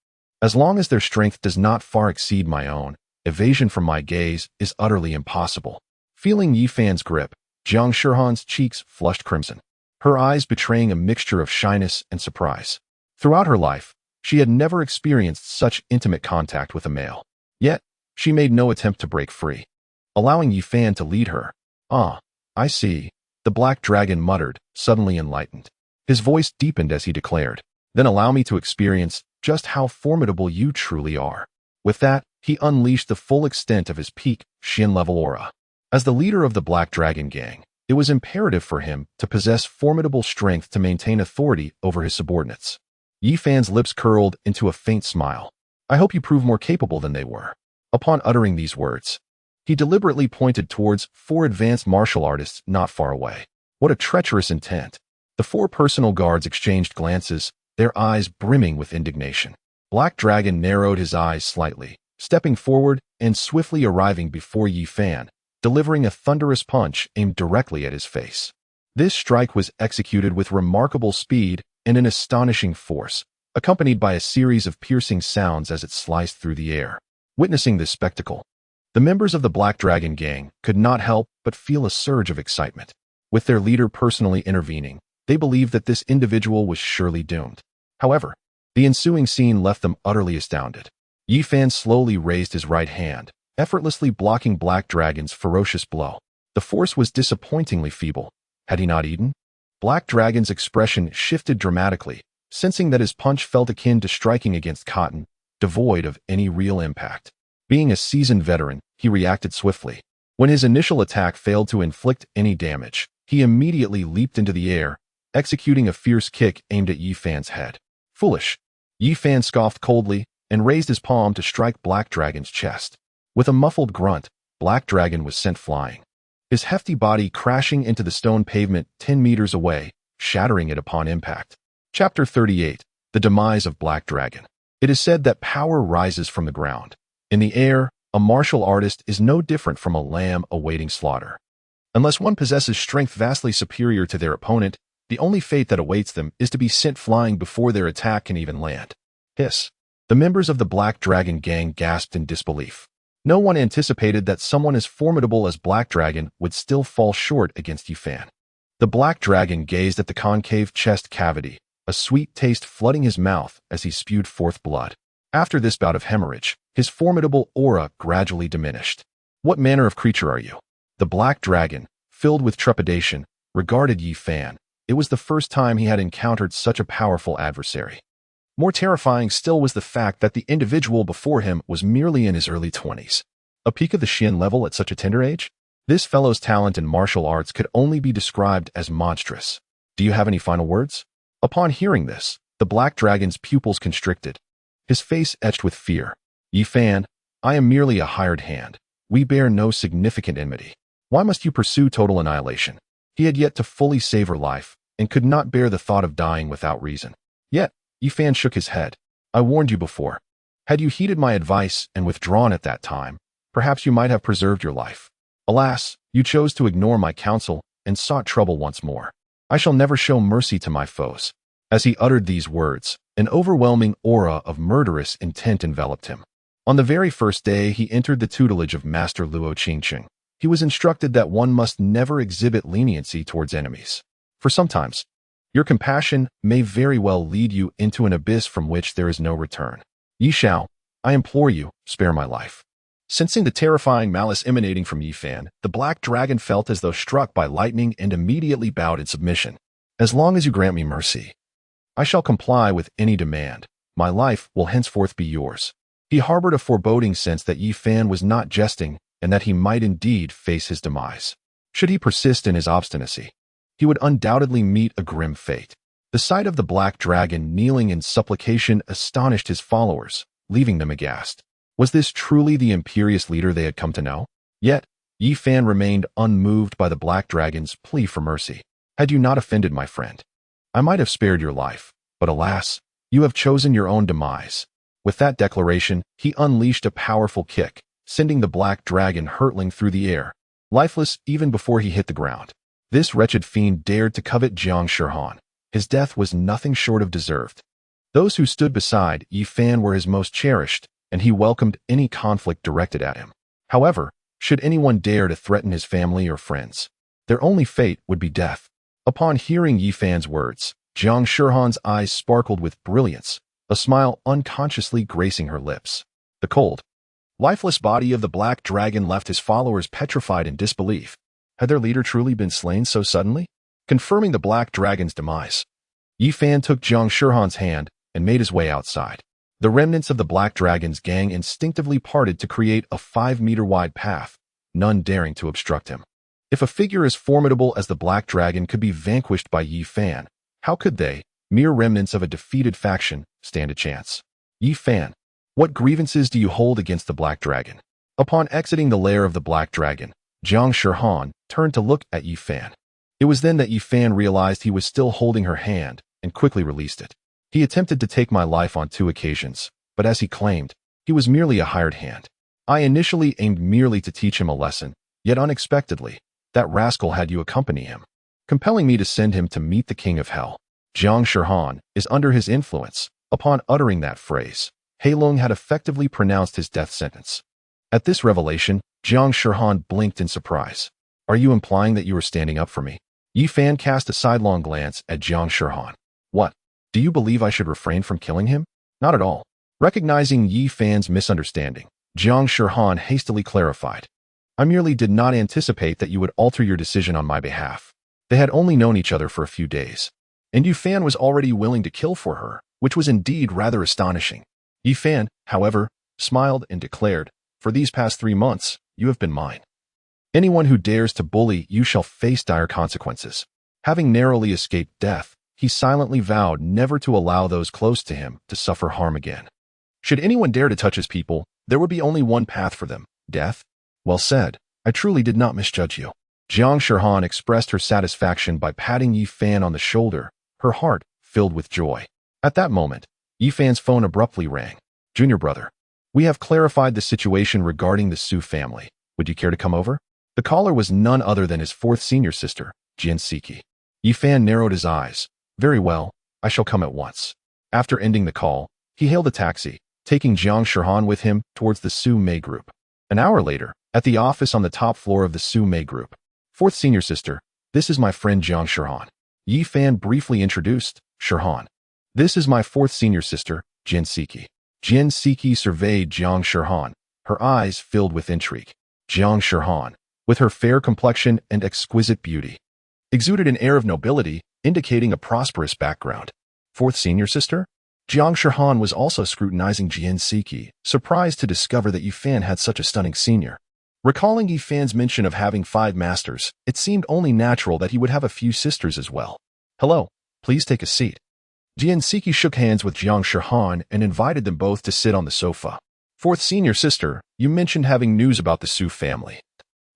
As long as their strength does not far exceed my own, evasion from my gaze is utterly impossible. Feeling Yi Fan's grip, Jiang Shihan's cheeks flushed crimson, her eyes betraying a mixture of shyness and surprise. Throughout her life, she had never experienced such intimate contact with a male. Yet, she made no attempt to break free, allowing Yi Fan to lead her. Ah, I see, the Black Dragon muttered, suddenly enlightened. His voice deepened as he declared, then allow me to experience just how formidable you truly are. With that, he unleashed the full extent of his peak Shin-level aura. As the leader of the Black Dragon gang, it was imperative for him to possess formidable strength to maintain authority over his subordinates. Yi Fan's lips curled into a faint smile. I hope you prove more capable than they were. Upon uttering these words, he deliberately pointed towards four advanced martial artists not far away. What a treacherous intent. The four personal guards exchanged glances, their eyes brimming with indignation. Black Dragon narrowed his eyes slightly, stepping forward and swiftly arriving before Yi Fan, delivering a thunderous punch aimed directly at his face. This strike was executed with remarkable speed and an astonishing force, accompanied by a series of piercing sounds as it sliced through the air. Witnessing this spectacle, the members of the Black Dragon gang could not help but feel a surge of excitement. With their leader personally intervening, they believed that this individual was surely doomed. However, the ensuing scene left them utterly astounded. Yi Fan slowly raised his right hand, effortlessly blocking Black Dragon's ferocious blow. The force was disappointingly feeble. Had he not eaten? Black Dragon's expression shifted dramatically, sensing that his punch felt akin to striking against cotton, devoid of any real impact. Being a seasoned veteran, he reacted swiftly. When his initial attack failed to inflict any damage, he immediately leaped into the air, executing a fierce kick aimed at Yi Fan's head. Foolish. Yi Fan scoffed coldly and raised his palm to strike Black Dragon's chest. With a muffled grunt, Black Dragon was sent flying, his hefty body crashing into the stone pavement 10 meters away, shattering it upon impact. Chapter 38. The Demise of Black Dragon. It is said that power rises from the ground. In the air, a martial artist is no different from a lamb awaiting slaughter. Unless one possesses strength vastly superior to their opponent, the only fate that awaits them is to be sent flying before their attack can even land. Hiss. The members of the Black Dragon gang gasped in disbelief. No one anticipated that someone as formidable as Black Dragon would still fall short against Yi Fan. The Black Dragon gazed at the concave chest cavity, a sweet taste flooding his mouth as he spewed forth blood. After this bout of hemorrhage, his formidable aura gradually diminished. What manner of creature are you? The Black Dragon, filled with trepidation, regarded Yi Fan. It was the first time he had encountered such a powerful adversary. More terrifying still was the fact that the individual before him was merely in his early 20s. A peak of the Shin level at such a tender age? This fellow's talent in martial arts could only be described as monstrous. Do you have any final words? Upon hearing this, the black dragon's pupils constricted, his face etched with fear. Yi Fan, I am merely a hired hand. We bear no significant enmity. Why must you pursue total annihilation? He had yet to fully savor life, and could not bear the thought of dying without reason. Yet, Yi Fan shook his head. I warned you before. Had you heeded my advice and withdrawn at that time, perhaps you might have preserved your life. Alas, you chose to ignore my counsel and sought trouble once more. I shall never show mercy to my foes. As he uttered these words, an overwhelming aura of murderous intent enveloped him. On the very first day he entered the tutelage of Master Luo Qingqing, he was instructed that one must never exhibit leniency towards enemies. For sometimes, your compassion may very well lead you into an abyss from which there is no return. Yi Xiao, I implore you, spare my life. Sensing the terrifying malice emanating from Yi Fan, the black dragon felt as though struck by lightning and immediately bowed in submission. As long as you grant me mercy, I shall comply with any demand. My life will henceforth be yours. He harbored a foreboding sense that Yi Fan was not jesting and that he might indeed face his demise. Should he persist in his obstinacy, he would undoubtedly meet a grim fate. The sight of the black dragon kneeling in supplication astonished his followers, leaving them aghast. Was this truly the imperious leader they had come to know? Yet, Yi Fan remained unmoved by the black dragon's plea for mercy. Had you not offended my friend, I might have spared your life, but alas, you have chosen your own demise. With that declaration, he unleashed a powerful kick, sending the black dragon hurtling through the air, lifeless even before he hit the ground. This wretched fiend dared to covet Jiang Shihan. His death was nothing short of deserved. Those who stood beside Yi Fan were his most cherished, and he welcomed any conflict directed at him. However, should anyone dare to threaten his family or friends, their only fate would be death. Upon hearing Yi Fan's words, Jiang Shihan's eyes sparkled with brilliance, a smile unconsciously gracing her lips. The cold, lifeless body of the black dragon left his followers petrified in disbelief. Had their leader truly been slain so suddenly? Confirming the black dragon's demise, Yi Fan took Jiang Shihan's hand and made his way outside. The remnants of the black dragon's gang instinctively parted to create a 5-meter-wide path, none daring to obstruct him. If a figure as formidable as the black dragon could be vanquished by Yi Fan, how could they, mere remnants of a defeated faction, stand a chance? Yi Fan, what grievances do you hold against the black dragon? Upon exiting the lair of the black dragon, Jiang Shihan turned to look at Yi Fan. It was then that Yi Fan realized he was still holding her hand and quickly released it. He attempted to take my life on 2 occasions, but as he claimed, he was merely a hired hand. I initially aimed merely to teach him a lesson, yet unexpectedly, that rascal had you accompany him, compelling me to send him to meet the king of hell. Jiang Shihan is under his influence. Upon uttering that phrase, Heilong had effectively pronounced his death sentence. At this revelation, Jiang Shihan blinked in surprise. Are you implying that you are standing up for me? Yi Fan cast a sidelong glance at Jiang Shihan. What? Do you believe I should refrain from killing him? Not at all. Recognizing Yi Fan's misunderstanding, Jiang Shihan hastily clarified. I merely did not anticipate that you would alter your decision on my behalf. They had only known each other for a few days, and Yi Fan was already willing to kill for her, which was indeed rather astonishing. Yi Fan, however, smiled and declared, for these past 3 months, you have been mine. Anyone who dares to bully you shall face dire consequences. Having narrowly escaped death, he silently vowed never to allow those close to him to suffer harm again. Should anyone dare to touch his people, there would be only one path for them, death. Well said. I truly did not misjudge you. Jiang Shihan expressed her satisfaction by patting Yi Fan on the shoulder, her heart filled with joy. At that moment, Yi Fan's phone abruptly rang. Junior brother, we have clarified the situation regarding the Su family. Would you care to come over? The caller was none other than his 4th senior sister, Jian Siki. Yi Fan narrowed his eyes. Very well, I shall come at once. After ending the call, he hailed a taxi, taking Jiang Shihan with him towards the Su Mei group. An hour later, at the office on the top floor of the Su Mei group. 4th senior sister, this is my friend Jiang Shihan. Yi Fan briefly introduced Shihan. This is my 4th senior sister, Jian Siki. Jian Siki surveyed Jiang Shihan, her eyes filled with intrigue. Jiang Shihan, with her fair complexion and exquisite beauty, exuded an air of nobility, indicating a prosperous background. 4th senior sister? Jiang Shihan was also scrutinizing Jian Siki, surprised to discover that Yi Fan had such a stunning senior. Recalling Yi Fan's mention of having 5 masters, it seemed only natural that he would have a few sisters as well. Hello, please take a seat. Jian Siki shook hands with Jiang Shihan and invited them both to sit on the sofa. Fourth senior sister, you mentioned having news about the Su family.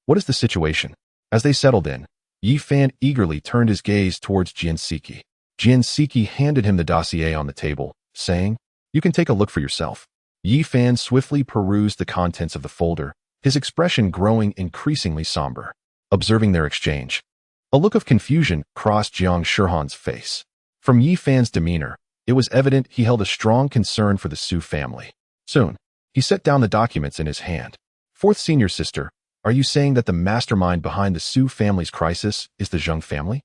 What is the situation? As they settled in, Yi Fan eagerly turned his gaze towards Jian Siki. Jian Siki handed him the dossier on the table, saying, "You can take a look for yourself." Yi Fan swiftly perused the contents of the folder, his expression growing increasingly somber. Observing their exchange, a look of confusion crossed Jiang Shihan's face. From Yi Fan's demeanor, it was evident he held a strong concern for the Su family. Soon, he set down the documents in his hand. Fourth senior sister, are you saying that the mastermind behind the Su family's crisis is the Zheng family?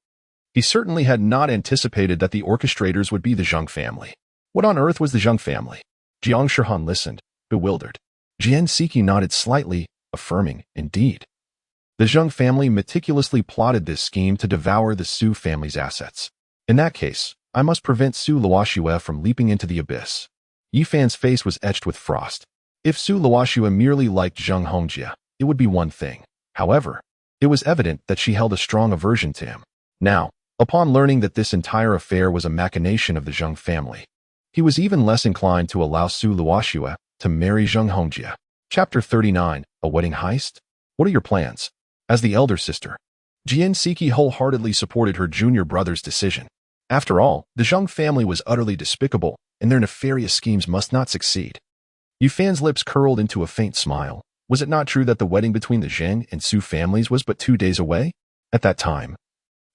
He certainly had not anticipated that the orchestrators would be the Zheng family. What on earth was the Zheng family? Jiang Shihan listened, bewildered. Jian Siki nodded slightly, affirming, indeed. The Zheng family meticulously plotted this scheme to devour the Su family's assets. In that case, I must prevent Su Luoxue from leaping into the abyss. Yi Fan's face was etched with frost. If Su Luoxue merely liked Zheng Hongjie, it would be one thing. However, it was evident that she held a strong aversion to him. Now, upon learning that this entire affair was a machination of the Zheng family, he was even less inclined to allow Su Luoxue to marry Zheng Hongjie. Chapter 39, A Wedding Heist? What are your plans? As the elder sister, Jian Siki wholeheartedly supported her junior brother's decision. After all, the Zheng family was utterly despicable, and their nefarious schemes must not succeed. Yi Fan's lips curled into a faint smile. Was it not true that the wedding between the Zheng and Su families was but 2 days away? At that time,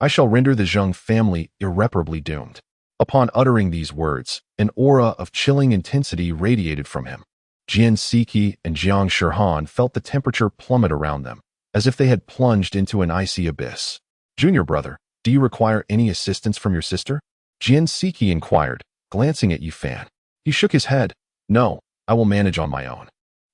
I shall render the Zheng family irreparably doomed. Upon uttering these words, an aura of chilling intensity radiated from him. Jian Siki and Jiang Shihan felt the temperature plummet around them, as if they had plunged into an icy abyss. Junior brother, do you require any assistance from your sister? Jian Siki inquired, glancing at Yi Fan. He shook his head. No, I will manage on my own.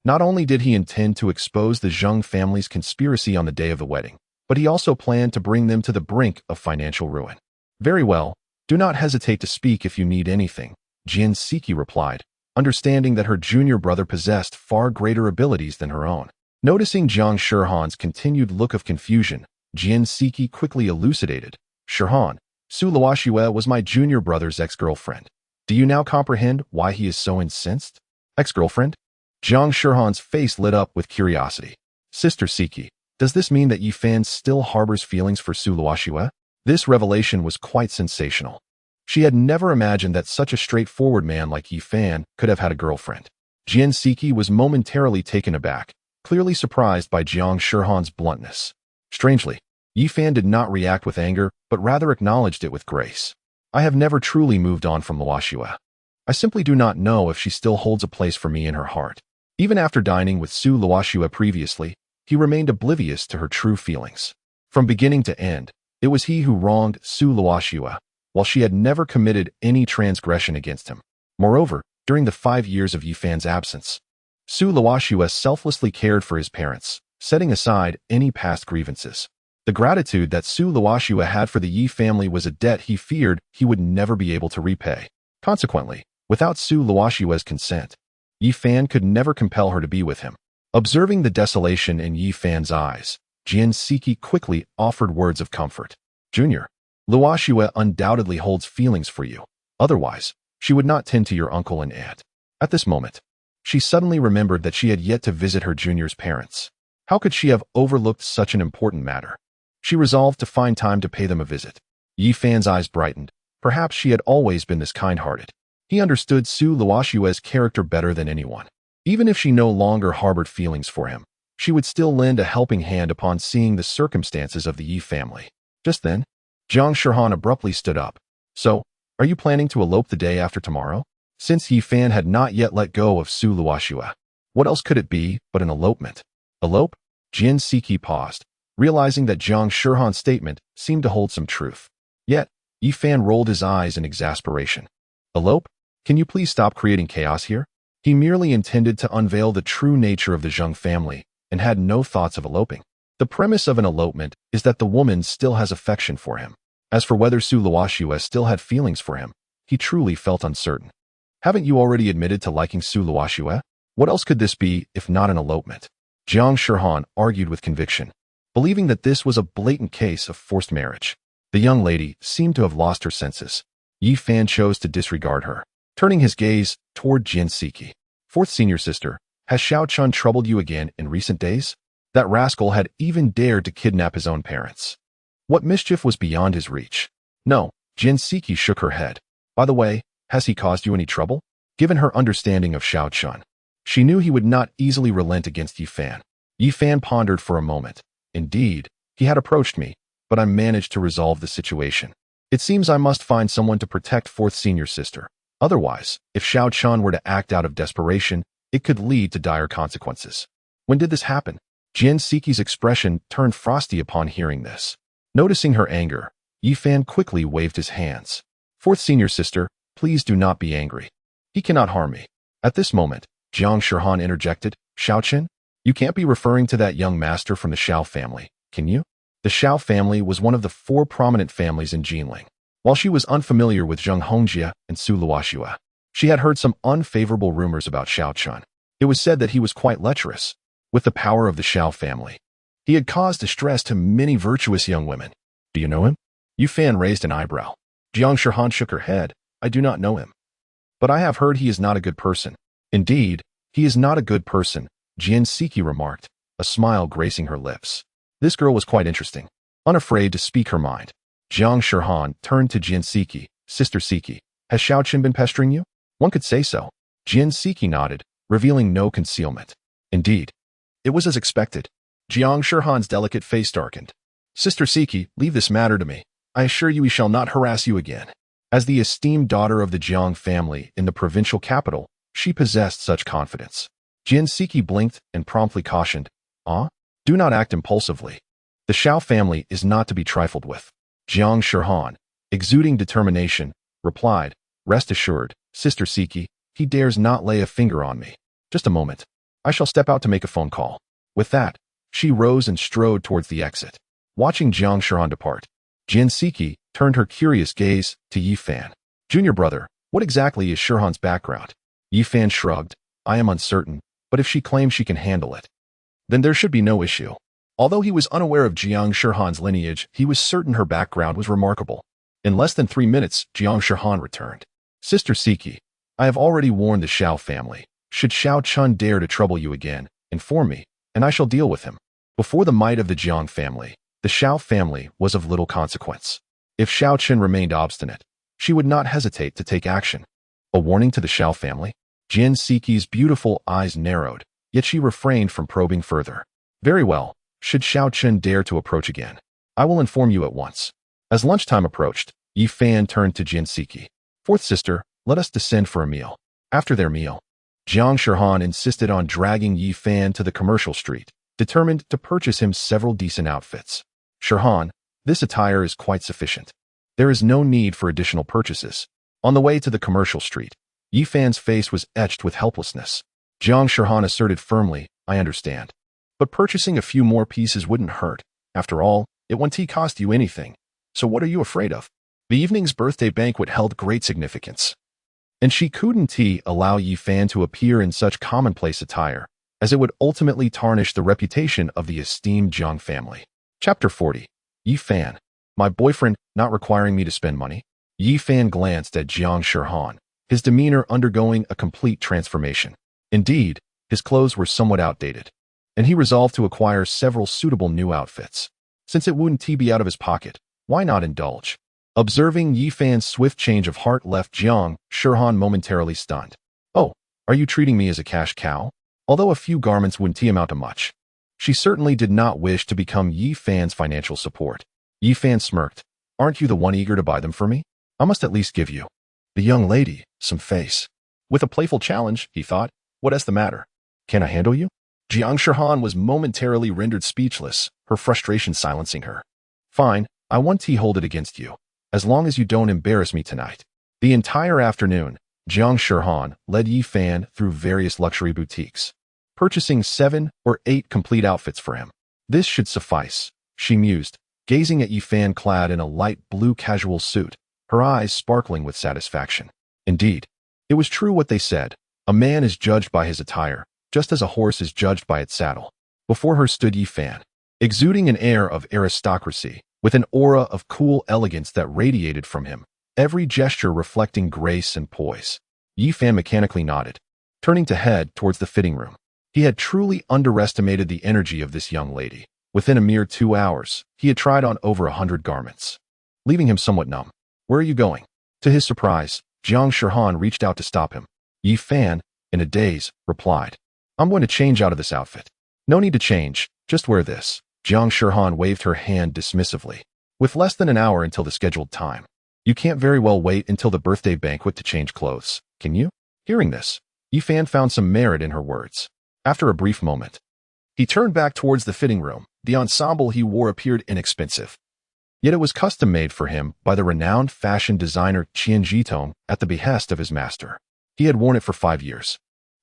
Not only did he intend to expose the Zheng family's conspiracy on the day of the wedding, but he also planned to bring them to the brink of financial ruin. Very well, do not hesitate to speak if you need anything, Jian Siki replied, understanding that her junior brother possessed far greater abilities than her own. Noticing Jiang Shihan's continued look of confusion, Jian Siki quickly elucidated. Shihan, Su Luoxue was my junior brother's ex-girlfriend. Do you now comprehend why he is so incensed? Ex-girlfriend? Jiang Shihan's face lit up with curiosity. Sister Siki, does this mean that Yi Fan still harbors feelings for Su Luoxue? This revelation was quite sensational. She had never imagined that such a straightforward man like Yi Fan could have had a girlfriend. Jian Siki was momentarily taken aback, clearly surprised by Jiang Shihan's bluntness. Strangely, Yi Fan did not react with anger, but rather acknowledged it with grace. I have never truly moved on from Luoxue. I simply do not know if she still holds a place for me in her heart. Even after dining with Su Luoxue previously, he remained oblivious to her true feelings. From beginning to end, it was he who wronged Su Luoxue, while she had never committed any transgression against him. Moreover, during the 5 years of Yi Fan's absence, Su Luoxue selflessly cared for his parents, setting aside any past grievances. The gratitude that Su Luoxue had for the Yi family was a debt he feared he would never be able to repay. Consequently, without Su Luoxue's consent, Yi Fan could never compel her to be with him. Observing the desolation in Yi Fan's eyes, Jian Siki quickly offered words of comfort. Junior, Luoxue undoubtedly holds feelings for you. Otherwise, she would not tend to your uncle and aunt. At this moment, she suddenly remembered that she had yet to visit her junior's parents. How could she have overlooked such an important matter? She resolved to find time to pay them a visit. Yi Fan's eyes brightened. Perhaps she had always been this kind-hearted. He understood Su Luoxue's character better than anyone. Even if she no longer harbored feelings for him, she would still lend a helping hand upon seeing the circumstances of the Yi family. Just then, Jiang Shihan abruptly stood up. So, are you planning to elope the day after tomorrow? Since Yi Fan had not yet let go of Su Luoxue, what else could it be but an elopement? Elope? Jian Siki paused, realizing that Jiang Shihan's statement seemed to hold some truth. Yet, Yi Fan rolled his eyes in exasperation. Elope? Can you please stop creating chaos here? He merely intended to unveil the true nature of the Zheng family and had no thoughts of eloping. The premise of an elopement is that the woman still has affection for him. As for whether Su Luoxue still had feelings for him, he truly felt uncertain. Haven't you already admitted to liking Su Luoxue? What else could this be if not an elopement? Jiang Shihan argued with conviction, believing that this was a blatant case of forced marriage. The young lady seemed to have lost her senses. Yi Fan chose to disregard her, turning his gaze toward Jin Siki. Fourth senior sister, has Xiao Chun troubled you again in recent days? That rascal had even dared to kidnap his own parents. What mischief was beyond his reach? No, Jin Siki shook her head. By the way, has he caused you any trouble? Given her understanding of Xiao Chun, she knew he would not easily relent against Yi Fan. Yi Fan pondered for a moment. Indeed, he had approached me, but I managed to resolve the situation. It seems I must find someone to protect fourth senior sister. Otherwise, if Xiao Chun were to act out of desperation, it could lead to dire consequences. When did this happen? Jin Siki's expression turned frosty upon hearing this. Noticing her anger, Yi Fan quickly waved his hands. Fourth senior sister, please do not be angry. He cannot harm me. At this moment, Jiang Shihan interjected, Xiao Chen? You can't be referring to that young master from the Xiao family, can you? The Xiao family was one of the 4 prominent families in Jinling. While she was unfamiliar with Zheng Hongjie and Su Luoxue, she had heard some unfavorable rumors about Xiao Chun. It was said that he was quite lecherous. With the power of the Xiao family, he had caused distress to many virtuous young women. Do you know him? Yi Fan raised an eyebrow. Jiang Shihan shook her head. I do not know him. But I have heard he is not a good person. Indeed, he is not a good person, Jin Siki remarked, a smile gracing her lips. This girl was quite interesting. Unafraid to speak her mind, Jiang Shihan turned to Jin Siki. Sister Siki, has Xiao Chen been pestering you? One could say so. Jin Siki nodded, revealing no concealment. Indeed. It was as expected. Jiang Shihan's delicate face darkened. Sister Siki, leave this matter to me. I assure you he shall not harass you again. As the esteemed daughter of the Jiang family in the provincial capital, she possessed such confidence. Jin Siki blinked and promptly cautioned, do not act impulsively. The Xiao family is not to be trifled with. Jiang Shihan, exuding determination, replied, Rest assured, Sister Siki, he dares not lay a finger on me. Just a moment. I shall step out to make a phone call. With that, she rose and strode towards the exit. Watching Jiang Shihan depart, Jin Siki turned her curious gaze to Yi Fan. Junior brother, what exactly is Shihan's background? Yi Fan shrugged. I am uncertain, but if she claims she can handle it, then there should be no issue. Although he was unaware of Jiang Shihan's lineage, he was certain her background was remarkable. In less than 3 minutes, Jiang Shihan returned. Sister Siki, I have already warned the Xiao family. Should Xiao Chun dare to trouble you again, inform me, and I shall deal with him. Before the might of the Jiang family, the Xiao family was of little consequence. If Xiao Chun remained obstinate, she would not hesitate to take action. A warning to the Xiao family? Jin Siki's beautiful eyes narrowed, yet she refrained from probing further. Very well, should Xiao Chun dare to approach again, I will inform you at once. As lunchtime approached, Yi Fan turned to Jin Siki. Fourth sister, let us descend for a meal. After their meal, Jiang Shihan insisted on dragging Yi Fan to the commercial street, determined to purchase him several decent outfits. Shihan, this attire is quite sufficient. There is no need for additional purchases. On the way to the commercial street, Yi Fan's face was etched with helplessness. Jiang Shihan asserted firmly, I understand. But purchasing a few more pieces wouldn't hurt. After all, it won't cost you anything. So what are you afraid of? The evening's birthday banquet held great significance, and she couldn't allow Yi Fan to appear in such commonplace attire, as it would ultimately tarnish the reputation of the esteemed Jiang family. Chapter 40. Yi Fan. My boyfriend not requiring me to spend money? Yi Fan glanced at Jiang Shihan, his demeanor undergoing a complete transformation. Indeed, his clothes were somewhat outdated, and he resolved to acquire several suitable new outfits. Since it wouldn't be out of his pocket, why not indulge? Observing Yi Fan's swift change of heart left Jiang Shihan momentarily stunned. Oh, are you treating me as a cash cow? Although a few garments wouldn't amount to much, she certainly did not wish to become Yi Fan's financial support. Yi Fan smirked. Aren't you the one eager to buy them for me? I must at least give you, the young lady, some face. With a playful challenge, he thought, what is the matter? Can I handle you? Jiang Shihan was momentarily rendered speechless, her frustration silencing her. Fine, I won't hold it against you, as long as you don't embarrass me tonight. The entire afternoon, Jiang Shihan led Yi Fan through various luxury boutiques, purchasing 7 or 8 complete outfits for him. This should suffice, she mused, gazing at Yi Fan clad in a light blue casual suit, her eyes sparkling with satisfaction. Indeed, it was true what they said. A man is judged by his attire, just as a horse is judged by its saddle. Before her stood Yi Fan, exuding an air of aristocracy, with an aura of cool elegance that radiated from him, every gesture reflecting grace and poise. Yi Fan mechanically nodded, turning to head towards the fitting room. He had truly underestimated the energy of this young lady. Within a mere 2 hours, he had tried on over 100 garments, leaving him somewhat numb. Where are you going? To his surprise, Jiang Shihan reached out to stop him. Yi Fan, in a daze, replied, I'm going to change out of this outfit. No need to change, just wear this. Jiang Shihan waved her hand dismissively. With less than an hour until the scheduled time, you can't very well wait until the birthday banquet to change clothes, can you? Hearing this, Yi Fan found some merit in her words. After a brief moment, he turned back towards the fitting room. The ensemble he wore appeared inexpensive, yet it was custom-made for him by the renowned fashion designer Qian Jitong at the behest of his master. He had worn it for 5 years,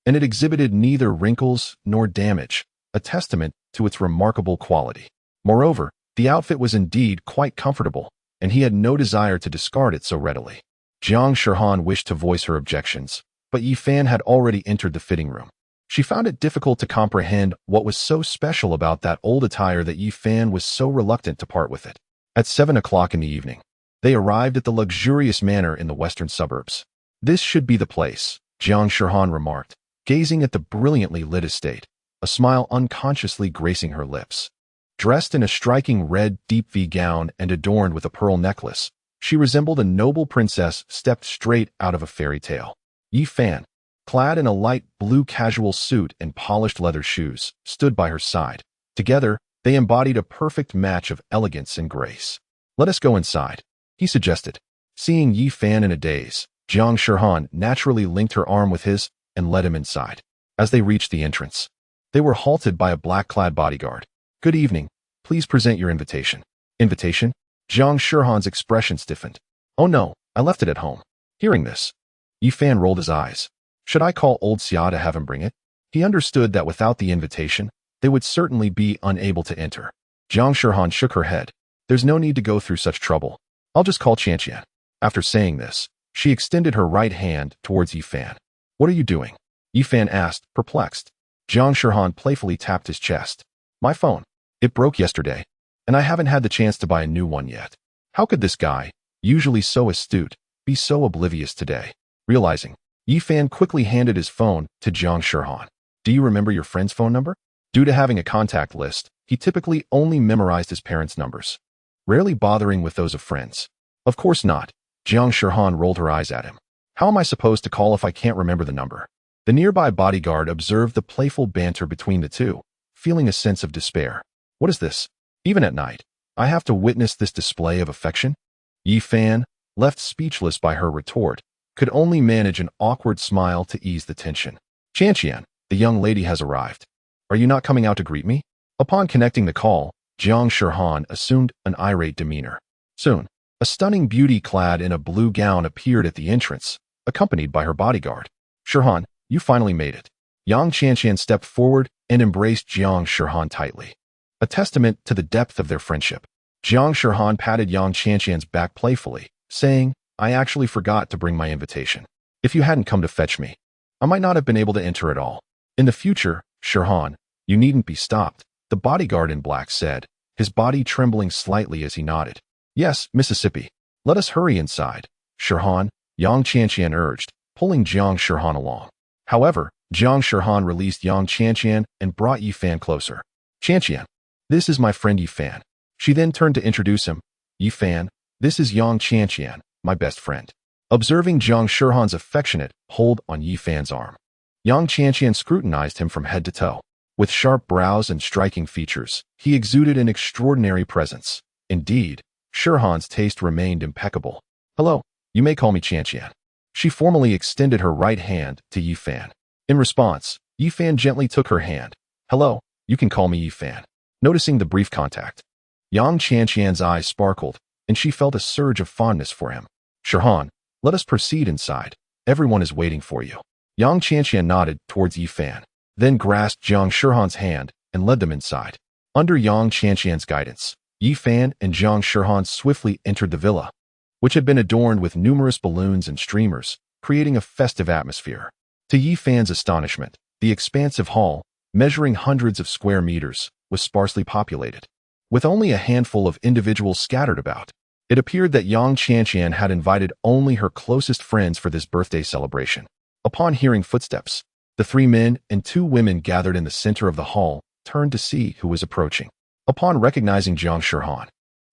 and it exhibited neither wrinkles nor damage, a testament to its remarkable quality. Moreover, the outfit was indeed quite comfortable, and he had no desire to discard it so readily. Jiang Shihan wished to voice her objections, but Yi Fan had already entered the fitting room. She found it difficult to comprehend what was so special about that old attire that Yi Fan was so reluctant to part with it. At 7 o'clock in the evening, they arrived at the luxurious manor in the western suburbs. This should be the place, Jiang Shihan remarked, gazing at the brilliantly lit estate, a smile unconsciously gracing her lips. Dressed in a striking red deep V gown and adorned with a pearl necklace, she resembled a noble princess stepped straight out of a fairy tale. Yi Fan, clad in a light blue casual suit and polished leather shoes, stood by her side. Together, they embodied a perfect match of elegance and grace. Let us go inside, he suggested. Seeing Yi Fan in a daze, Jiang Shihan naturally linked her arm with his and led him inside. As they reached the entrance, they were halted by a black-clad bodyguard. Good evening. Please present your invitation. Invitation? Jiang Shihan's expression stiffened. Oh no, I left it at home. Hearing this, Yi Fan rolled his eyes. Should I call old Xia to have him bring it? He understood that without the invitation, they would certainly be unable to enter. Jiang Shihan shook her head. There's no need to go through such trouble. I'll just call Qianqian. After saying this, she extended her right hand towards Yi Fan. What are you doing? Yi Fan asked, perplexed. Jiang Shihan playfully tapped his chest. My phone. It broke yesterday, and I haven't had the chance to buy a new one yet. How could this guy, usually so astute, be so oblivious today? Realizing, Yi Fan quickly handed his phone to Jiang Shihan. Do you remember your friend's phone number? Due to having a contact list, he typically only memorized his parents' numbers, rarely bothering with those of friends. Of course not. Jiang Shihan rolled her eyes at him. How am I supposed to call if I can't remember the number? The nearby bodyguard observed the playful banter between the two, feeling a sense of despair. What is this? Even at night, I have to witness this display of affection? Yi Fan, left speechless by her retort, could only manage an awkward smile to ease the tension. Qianqian, the young lady has arrived. Are you not coming out to greet me? Upon connecting the call, Jiang Shihan assumed an irate demeanor. Soon, a stunning beauty clad in a blue gown appeared at the entrance, accompanied by her bodyguard. Shihan, you finally made it. Yang Qianqian stepped forward and embraced Jiang Shihan tightly, a testament to the depth of their friendship. Jiang Shihan patted Yang Qianqian's back playfully, saying, I actually forgot to bring my invitation. If you hadn't come to fetch me, I might not have been able to enter at all. In the future, Shihan, you needn't be stopped, the bodyguard in black said, his body trembling slightly as he nodded. Yes, Mississippi. Let us hurry inside. Shihan, Yang Qianqian urged, pulling Jiang Shihan along. However, Jiang Shihan released Yang Qianqian and brought Yi Fan closer. Qianqian, this is my friend Yi Fan. She then turned to introduce him. Yi Fan, this is Yang Qianqian, my best friend. Observing Jiang Shihan's affectionate hold on Yi Fan's arm, Yang Qianqian scrutinized him from head to toe. With sharp brows and striking features, he exuded an extraordinary presence. Indeed, Shihan's taste remained impeccable. Hello, you may call me Qianqian. She formally extended her right hand to Yi Fan. In response, Yi Fan gently took her hand. Hello, you can call me Yi Fan. Noticing the brief contact, Yang Qianqian's eyes sparkled, and she felt a surge of fondness for him. Shihan, let us proceed inside. Everyone is waiting for you. Yang Qianqian nodded towards Yi Fan, then grasped Jiang Shihan's hand and led them inside. Under Yang Qianqian's guidance, Yi Fan and Jiang Shihan swiftly entered the villa, which had been adorned with numerous balloons and streamers, creating a festive atmosphere. To Yi Fan's astonishment, the expansive hall, measuring hundreds of square meters, was sparsely populated. With only a handful of individuals scattered about, it appeared that Yang Qianqian had invited only her closest friends for this birthday celebration. Upon hearing footsteps, the 3 men and 2 women gathered in the center of the hall turned to see who was approaching. Upon recognizing Jiang Shihan,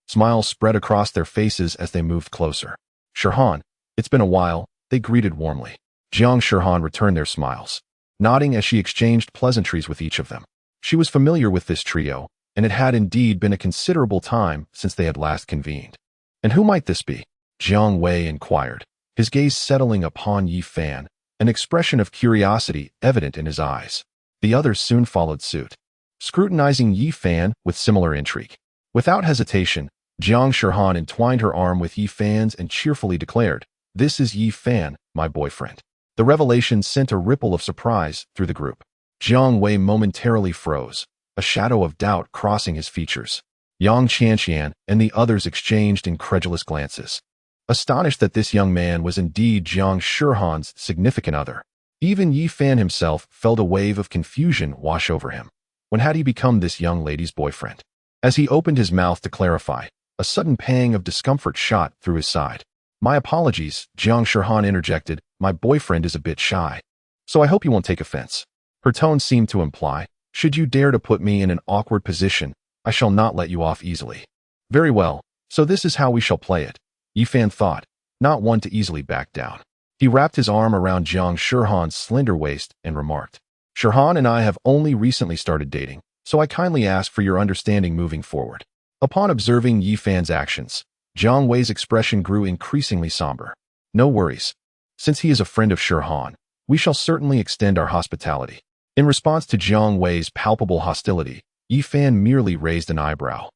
smiles spread across their faces as they moved closer. "Shihan, it's been a while," they greeted warmly. Jiang Shihan returned their smiles, nodding as she exchanged pleasantries with each of them. She was familiar with this trio, and it had indeed been a considerable time since they had last convened. "And who might this be?" Jiang Wei inquired, his gaze settling upon Yi Fan, an expression of curiosity evident in his eyes. The others soon followed suit, scrutinizing Yi Fan with similar intrigue. Without hesitation, Jiang Shihan entwined her arm with Yi Fan's and cheerfully declared, "This is Yi Fan, my boyfriend." The revelation sent a ripple of surprise through the group. Jiang Wei momentarily froze, a shadow of doubt crossing his features. Yang Qianqian and the others exchanged incredulous glances, astonished that this young man was indeed Jiang Shihan's significant other. Even Yi Fan himself felt a wave of confusion wash over him. When had he become this young lady's boyfriend? As he opened his mouth to clarify, a sudden pang of discomfort shot through his side. "My apologies," Jiang Shihan interjected. "My boyfriend is a bit shy, so I hope you won't take offense." Her tone seemed to imply, "Should you dare to put me in an awkward position, I shall not let you off easily." "Very well, so this is how we shall play it," Yi Fan thought, not one to easily back down. He wrapped his arm around Jiang Shihan's slender waist and remarked, "Shihan and I have only recently started dating, so I kindly ask for your understanding moving forward." Upon observing Yi Fan's actions, Jiang Wei's expression grew increasingly somber. "No worries. Since he is a friend of Shihan, we shall certainly extend our hospitality." In response to Jiang Wei's palpable hostility, Yi Fan merely raised an eyebrow,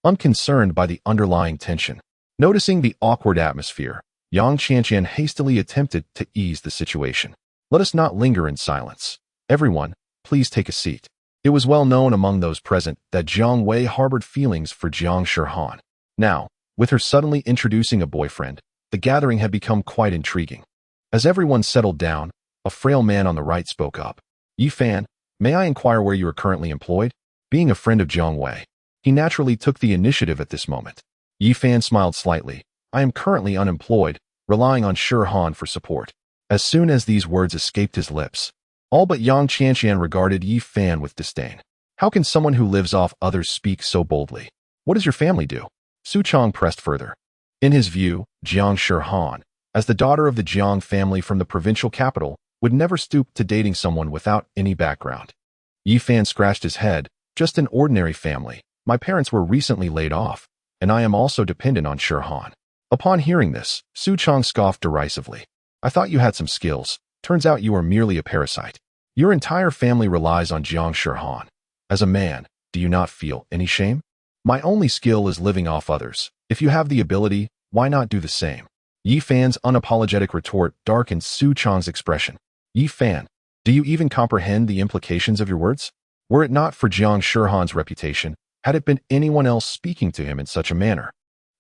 unconcerned by the underlying tension. Noticing the awkward atmosphere, Yang Qianqian hastily attempted to ease the situation. "Let us not linger in silence. Everyone, please take a seat." It was well known among those present that Jiang Wei harbored feelings for Jiang Shihan. Now, with her suddenly introducing a boyfriend, the gathering had become quite intriguing. As everyone settled down, a frail man on the right spoke up. "Yi Fan, may I inquire where you are currently employed?" Being a friend of Jiang Wei, he naturally took the initiative at this moment. Yi Fan smiled slightly. "I am currently unemployed, relying on Shihan for support." As soon as these words escaped his lips, all but Yang Qianqian regarded Yi Fan with disdain. How can someone who lives off others speak so boldly? "What does your family do?" Su Chong pressed further. In his view, Jiang Shihan, as the daughter of the Jiang family from the provincial capital, would never stoop to dating someone without any background. Yi Fan scratched his head. "Just an ordinary family. My parents were recently laid off, and I am also dependent on Shihan." Upon hearing this, Su Chong scoffed derisively. "I thought you had some skills. Turns out you are merely a parasite. Your entire family relies on Jiang Shihan. As a man, do you not feel any shame?" "My only skill is living off others. If you have the ability, why not do the same?" Yi Fan's unapologetic retort darkened Su Chong's expression. "Yi Fan, do you even comprehend the implications of your words? Were it not for Jiang Shihan's reputation, had it been anyone else speaking to him in such a manner,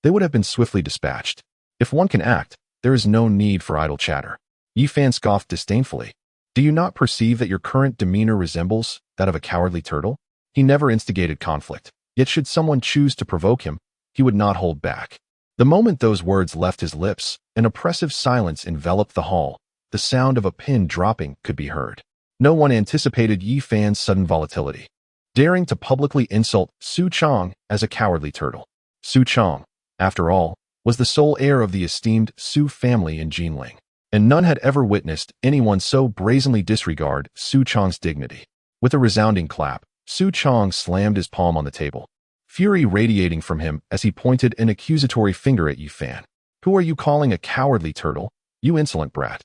they would have been swiftly dispatched. If one can act, there is no need for idle chatter." Yi Fan scoffed disdainfully. "Do you not perceive that your current demeanor resembles that of a cowardly turtle? He never instigated conflict, yet should someone choose to provoke him, he would not hold back." The moment those words left his lips, an oppressive silence enveloped the hall. The sound of a pin dropping could be heard. No one anticipated Yi Fan's sudden volatility, daring to publicly insult Su Chong as a cowardly turtle. Su Chong, after all, was the sole heir of the esteemed Su family in Jinling, and none had ever witnessed anyone so brazenly disregard Su Chong's dignity. With a resounding clap, Su Chong slammed his palm on the table, fury radiating from him as he pointed an accusatory finger at Yi Fan. "Who are you calling a cowardly turtle, you insolent brat?"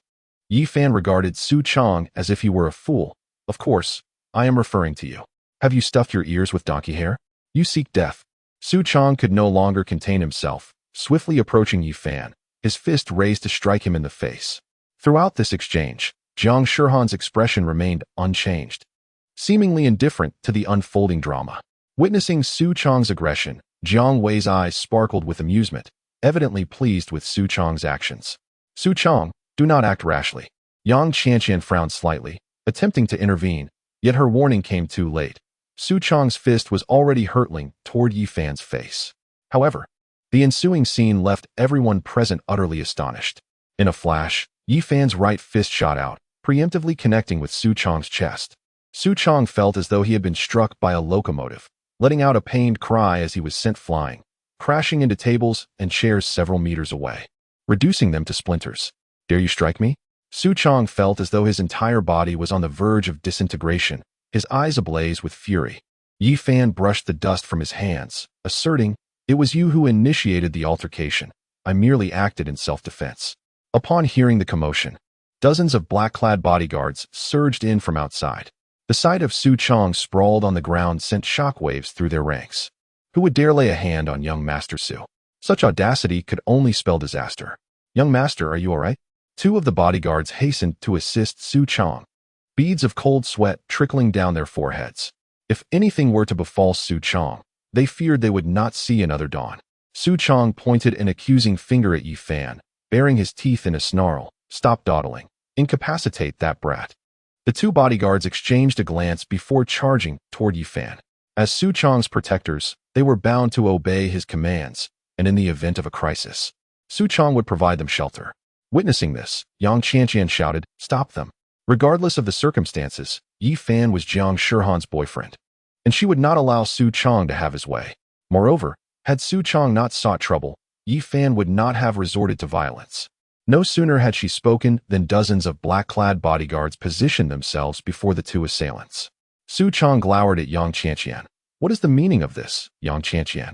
Yi Fan regarded Su Chong as if he were a fool. "Of course, I am referring to you. Have you stuffed your ears with donkey hair? You seek death." Su Chong could no longer contain himself, swiftly approaching Yi Fan, his fist raised to strike him in the face. Throughout this exchange, Jiang Shihan's expression remained unchanged, seemingly indifferent to the unfolding drama. Witnessing Su Chong's aggression, Jiang Wei's eyes sparkled with amusement, evidently pleased with Su Chong's actions. "Su Chong, do not act rashly." Yang Qianqian frowned slightly, attempting to intervene. Yet her warning came too late. Su Chong's fist was already hurtling toward Yi Fan's face. However, the ensuing scene left everyone present utterly astonished. In a flash, Yi Fan's right fist shot out, preemptively connecting with Su Chong's chest. Su Chong felt as though he had been struck by a locomotive, letting out a pained cry as he was sent flying, crashing into tables and chairs several meters away, reducing them to splinters. Dare you strike me? Su Chong felt as though his entire body was on the verge of disintegration, his eyes ablaze with fury. Yi Fan brushed the dust from his hands, asserting, "It was you who initiated the altercation. I merely acted in self-defense." Upon hearing the commotion, dozens of black-clad bodyguards surged in from outside. The sight of Su Chong sprawled on the ground sent shockwaves through their ranks. Who would dare lay a hand on young Master Su? Such audacity could only spell disaster. "Young Master, are you all right?" Two of the bodyguards hastened to assist Su Chong, beads of cold sweat trickling down their foreheads. If anything were to befall Su Chong, they feared they would not see another dawn. Su Chong pointed an accusing finger at Yi Fan, baring his teeth in a snarl. "Stop dawdling. Incapacitate that brat." The two bodyguards exchanged a glance before charging toward Yi Fan. As Su Chong's protectors, they were bound to obey his commands, and in the event of a crisis, Su Chong would provide them shelter. Witnessing this, Yang Qianqian shouted, "Stop them." Regardless of the circumstances, Yi Fan was Jiang Shihan's boyfriend, and she would not allow Su Chong to have his way. Moreover, had Su Chong not sought trouble, Yi Fan would not have resorted to violence. No sooner had she spoken than dozens of black-clad bodyguards positioned themselves before the two assailants. Su Chong glowered at Yang Qianqian. "What is the meaning of this, Yang Qianqian?"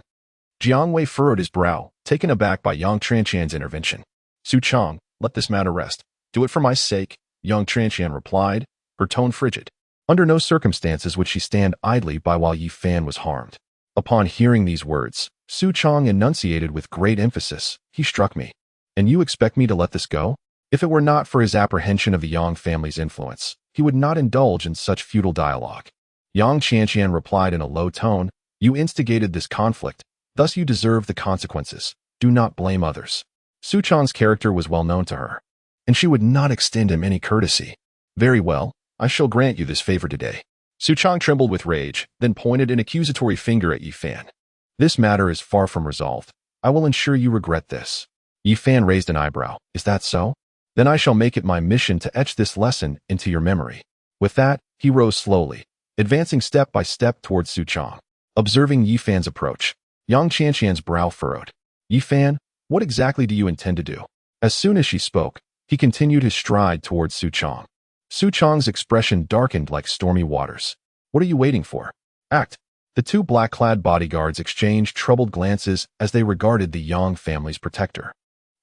Jiang Wei furrowed his brow, taken aback by Yang Qianqian's intervention. "Su Chong, let this matter rest. Do it for my sake," Yang Qianqian replied, her tone frigid. Under no circumstances would she stand idly by while Yi Fan was harmed. Upon hearing these words, Su Chong enunciated with great emphasis, "He struck me. And you expect me to let this go?" If it were not for his apprehension of the Yang family's influence, he would not indulge in such futile dialogue. Yang Qianqian replied in a low tone, "You instigated this conflict, thus you deserve the consequences. Do not blame others." Su Chong's character was well known to her, and she would not extend him any courtesy. "Very well, I shall grant you this favor today." Su Chong trembled with rage, then pointed an accusatory finger at Yi Fan. "This matter is far from resolved. I will ensure you regret this." Yi Fan raised an eyebrow. "Is that so? Then I shall make it my mission to etch this lesson into your memory." With that, he rose slowly, advancing step by step towards Su Chong. Observing Yi Fan's approach, Yang Qianqian's brow furrowed. "Yi Fan, what exactly do you intend to do?" As soon as she spoke, he continued his stride towards Su Chong. Su Chong's expression darkened like stormy waters. "What are you waiting for? Act." The two black-clad bodyguards exchanged troubled glances as they regarded the Yang family's protector.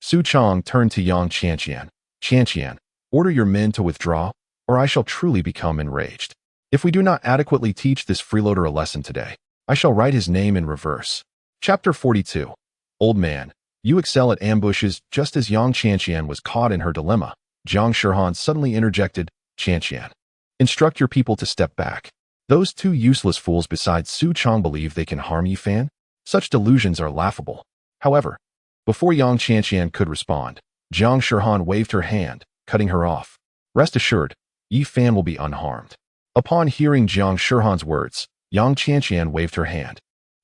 Su Chong turned to Yang Qianqian. "Qianqian, order your men to withdraw, or I shall truly become enraged. If we do not adequately teach this freeloader a lesson today, I shall write his name in reverse." Chapter 42. Old man, you excel at ambushes. Just as Yang Qianqian was caught in her dilemma, Jiang Shihan suddenly interjected, "Qianqian, instruct your people to step back. Those two useless fools besides Su Chong believe they can harm Yi Fan? Such delusions are laughable." However, before Yang Qianqian could respond, Jiang Shihan waved her hand, cutting her off. "Rest assured, Yi Fan will be unharmed." Upon hearing Jiang Shihan's words, Yang Qianqian waved her hand,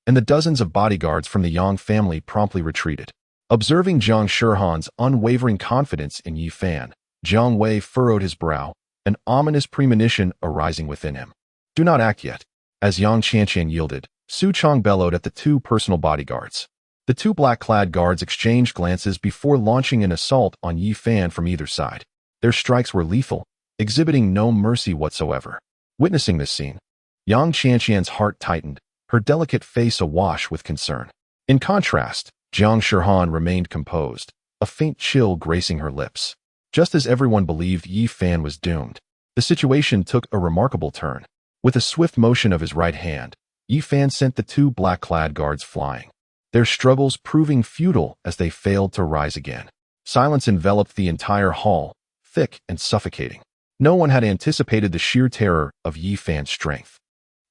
and the dozens of bodyguards from the Yang family promptly retreated. Observing Jiang Shihan's unwavering confidence in Yi Fan, Jiang Wei furrowed his brow, an ominous premonition arising within him. "Do not act yet." As Yang Qianqian yielded, Su Chong bellowed at the two personal bodyguards. The two black-clad guards exchanged glances before launching an assault on Yi Fan from either side. Their strikes were lethal, exhibiting no mercy whatsoever. Witnessing this scene, Yang Qianqian's heart tightened, her delicate face awash with concern. In contrast, Jiang Shihan remained composed, a faint chill gracing her lips. Just as everyone believed Yi Fan was doomed, the situation took a remarkable turn. With a swift motion of his right hand, Yi Fan sent the two black-clad guards flying, their struggles proving futile as they failed to rise again. Silence enveloped the entire hall, thick and suffocating. No one had anticipated the sheer terror of Yi Fan's strength.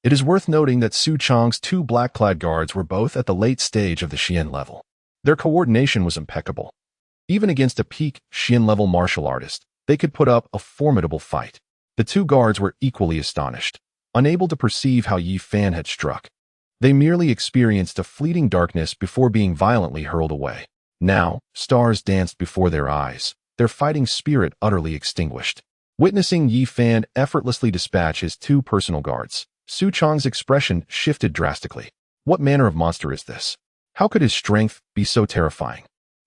It is worth noting that Su Chong's two black-clad guards were both at the late stage of the Xian level. Their coordination was impeccable. Even against a peak Xian-level martial artist, they could put up a formidable fight. The two guards were equally astonished. unable to perceive how Yi Fan had struck. They merely experienced a fleeting darkness before being violently hurled away. Now, stars danced before their eyes, their fighting spirit utterly extinguished. Witnessing Yi Fan effortlessly dispatch his two personal guards, Su Chang's expression shifted drastically. What manner of monster is this? How could his strength be so terrifying?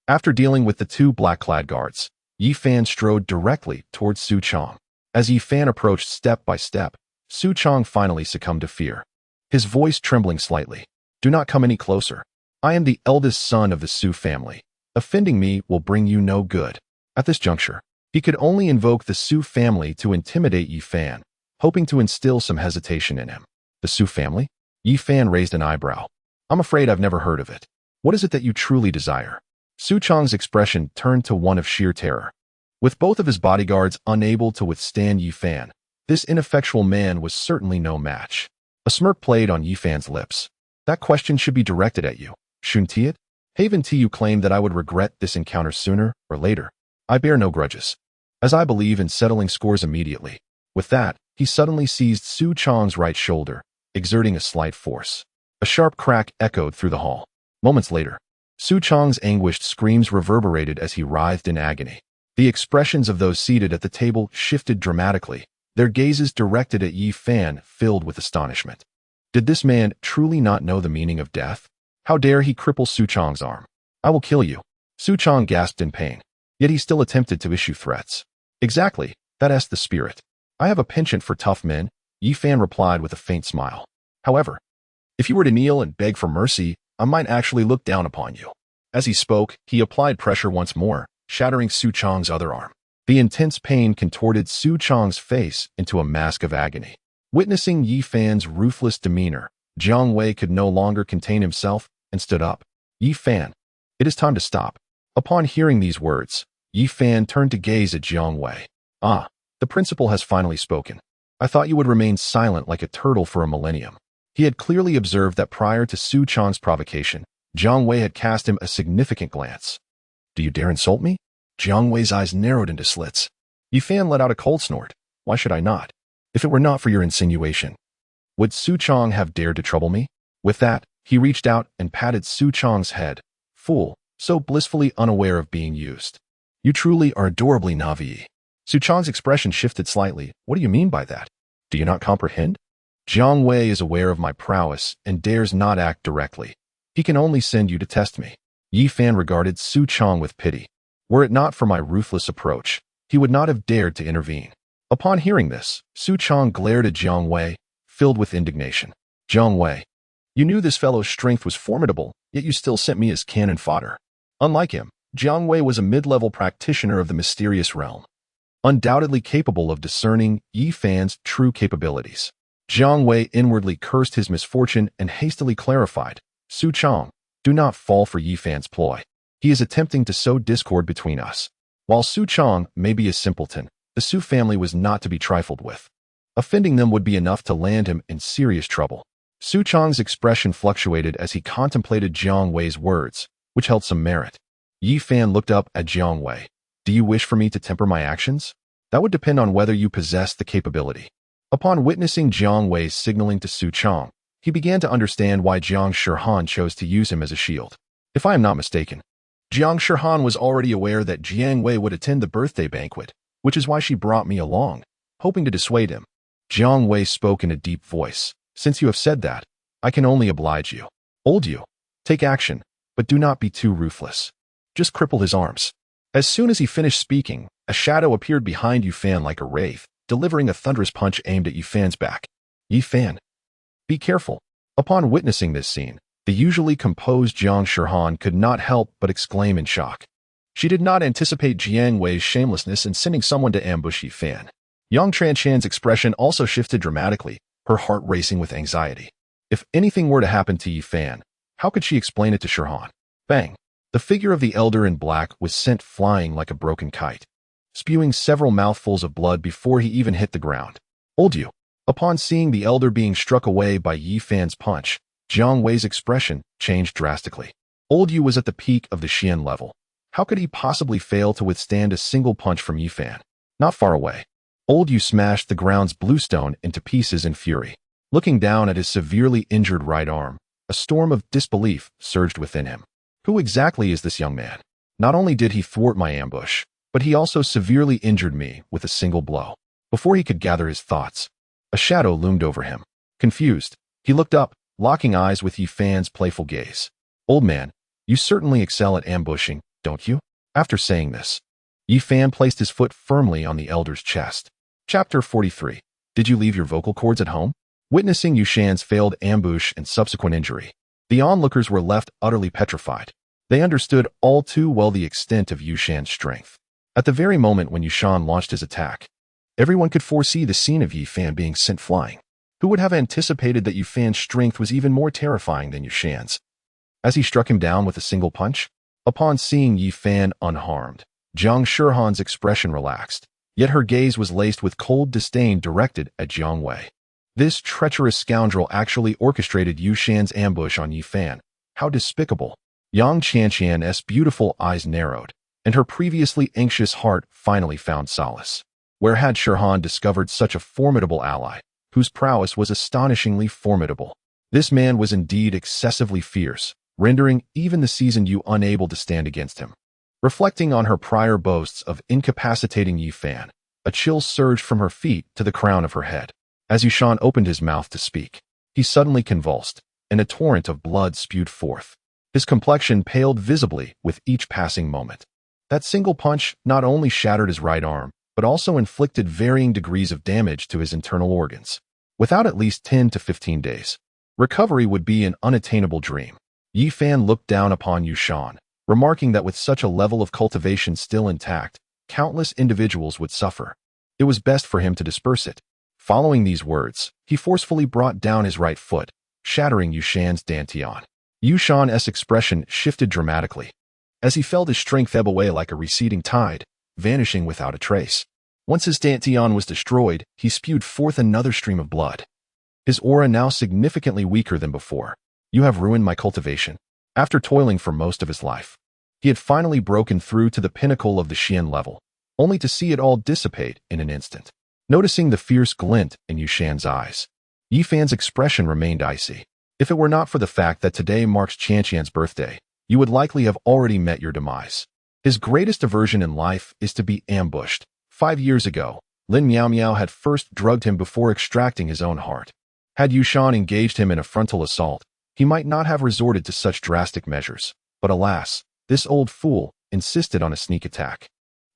After dealing with the two black-clad guards, Yi Fan strode directly towards Su Chang. As Yi Fan approached step by step, Su Chang finally succumbed to fear, his voice trembling slightly. Do not come any closer. I am the eldest son of the Su family. Offending me will bring you no good. At this juncture, he could only invoke the Su family to intimidate Yi Fan, hoping to instill some hesitation in him. The Su family? Yi Fan raised an eyebrow. I'm afraid I've never heard of it. What is it that you truly desire? Su Chang's expression turned to one of sheer terror. With both of his bodyguards unable to withstand Yi Fan, this ineffectual man was certainly no match. A smirk played on Yi Fan's lips. That question should be directed at you, shouldn't it? Haven't you claimed that I would regret this encounter sooner or later? I bear no grudges, as I believe in settling scores immediately. With that, he suddenly seized Su Chang's right shoulder, exerting a slight force. A sharp crack echoed through the hall. Moments later, Su Chang's anguished screams reverberated as he writhed in agony. The expressions of those seated at the table shifted dramatically, their gazes directed at Yi Fan filled with astonishment. Did this man truly not know the meaning of death? How dare he cripple Su Chang's arm? I will kill you. Su Chang gasped in pain, yet he still attempted to issue threats. Exactly, that's the spirit. I have a penchant for tough men, Yi Fan replied with a faint smile. However, if you were to kneel and beg for mercy, I might actually look down upon you. As he spoke, he applied pressure once more, shattering Su Chang's other arm. The intense pain contorted Su Chang's face into a mask of agony. Witnessing Yi Fan's ruthless demeanor, Jiang Wei could no longer contain himself and stood up. Yi Fan, it is time to stop. Upon hearing these words, Yi Fan turned to gaze at Jiang Wei. Ah, the principal has finally spoken. I thought you would remain silent like a turtle for a millennium. He had clearly observed that prior to Su Chang's provocation, Jiang Wei had cast him a significant glance. Do you dare insult me? Jiang Wei's eyes narrowed into slits. Yi Fan let out a cold snort. Why should I not? If it were not for your insinuation, would Su Chang have dared to trouble me? With that, he reached out and patted Su Chang's head. Fool, so blissfully unaware of being used. You truly are adorably naive. Su Chang's expression shifted slightly. What do you mean by that? Do you not comprehend? Jiang Wei is aware of my prowess and dares not act directly. He can only send you to test me. Yi Fan regarded Su Chang with pity. Were it not for my ruthless approach, he would not have dared to intervene. Upon hearing this, Su Chang glared at Jiang Wei, filled with indignation. Jiang Wei, you knew this fellow's strength was formidable, yet you still sent me as cannon fodder. Unlike him, Jiang Wei was a mid-level practitioner of the mysterious realm, undoubtedly capable of discerning Yi Fan's true capabilities. Jiang Wei inwardly cursed his misfortune and hastily clarified, Su Chang, do not fall for Yi Fan's ploy. He is attempting to sow discord between us. While Su Chang may be a simpleton, the Su family was not to be trifled with. Offending them would be enough to land him in serious trouble. Su Chang's expression fluctuated as he contemplated Jiang Wei's words, which held some merit. Yi Fan looked up at Jiang Wei. Do you wish for me to temper my actions? That would depend on whether you possess the capability. Upon witnessing Jiang Wei's signaling to Su Chang, he began to understand why Jiang Shihan chose to use him as a shield. If I am not mistaken, Jiang Shihan was already aware that Jiang Wei would attend the birthday banquet, which is why she brought me along, hoping to dissuade him. Jiang Wei spoke in a deep voice. Since you have said that, I can only oblige you. Old you, take action, but do not be too ruthless. Just cripple his arms. As soon as he finished speaking, a shadow appeared behind Yi Fan like a wraith, delivering a thunderous punch aimed at Yi Fan's back. Yi Fan, be careful. Upon witnessing this scene, the usually composed Jiang Shihan could not help but exclaim in shock. She did not anticipate Jiang Wei's shamelessness in sending someone to ambush Yi Fan. Yang Transhan's expression also shifted dramatically, her heart racing with anxiety. If anything were to happen to Yi Fan, how could she explain it to Shihan? Bang! The figure of the elder in black was sent flying like a broken kite, spewing several mouthfuls of blood before he even hit the ground. Old you. Upon seeing the elder being struck away by Yi Fan's punch, Jiang Wei's expression changed drastically. Old Yu was at the peak of the Xian level. How could he possibly fail to withstand a single punch from Yi Fan? Not far away, Old Yu smashed the ground's bluestone into pieces in fury. Looking down at his severely injured right arm, a storm of disbelief surged within him. Who exactly is this young man? Not only did he thwart my ambush, but he also severely injured me with a single blow. Before he could gather his thoughts, a shadow loomed over him. Confused, he looked up, locking eyes with Yi Fan's playful gaze. Old man, you certainly excel at ambushing, don't you? After saying this, Yi Fan placed his foot firmly on the elder's chest. Chapter 43. Did you leave your vocal cords at home? Witnessing Yu Shan's failed ambush and subsequent injury, the onlookers were left utterly petrified. They understood all too well the extent of Yu Shan's strength. At the very moment when Yu Shan launched his attack, everyone could foresee the scene of Yi Fan being sent flying. Who would have anticipated that Yu Fan's strength was even more terrifying than Yu Shan's? As he struck him down with a single punch, upon seeing Yi Fan unharmed, Jiang Shihan's expression relaxed, yet her gaze was laced with cold disdain directed at Jiang Wei. This treacherous scoundrel actually orchestrated Yu Shan's ambush on Yi Fan. How despicable! Yang Qianqian's beautiful eyes narrowed, and her previously anxious heart finally found solace. Where had Shihan discovered such a formidable ally, whose prowess was astonishingly formidable? This man was indeed excessively fierce, rendering even the seasoned Yu unable to stand against him. Reflecting on her prior boasts of incapacitating Yi Fan, a chill surged from her feet to the crown of her head. As Yu Shan opened his mouth to speak, he suddenly convulsed, and a torrent of blood spewed forth. His complexion paled visibly with each passing moment. That single punch not only shattered his right arm, but also inflicted varying degrees of damage to his internal organs. Without at least 10 to 15 days, recovery would be an unattainable dream. Yi Fan looked down upon Yu Shan, remarking that with such a level of cultivation still intact, countless individuals would suffer. It was best for him to disperse it. Following these words, he forcefully brought down his right foot, shattering Yu Shan's dantian. Yu Shan's expression shifted dramatically, as he felt his strength ebb away like a receding tide, vanishing without a trace. Once his dantian was destroyed, he spewed forth another stream of blood. His aura now significantly weaker than before. You have ruined my cultivation. After toiling for most of his life, he had finally broken through to the pinnacle of the Xian level, only to see it all dissipate in an instant. Noticing the fierce glint in Yu Shan's eyes, Yi Fan's expression remained icy. If it were not for the fact that today marks Qianqian's birthday, you would likely have already met your demise. His greatest aversion in life is to be ambushed. 5 years ago, Lin Miao had first drugged him before extracting his own heart. Had Yu Shan engaged him in a frontal assault, he might not have resorted to such drastic measures. But alas, this old fool insisted on a sneak attack.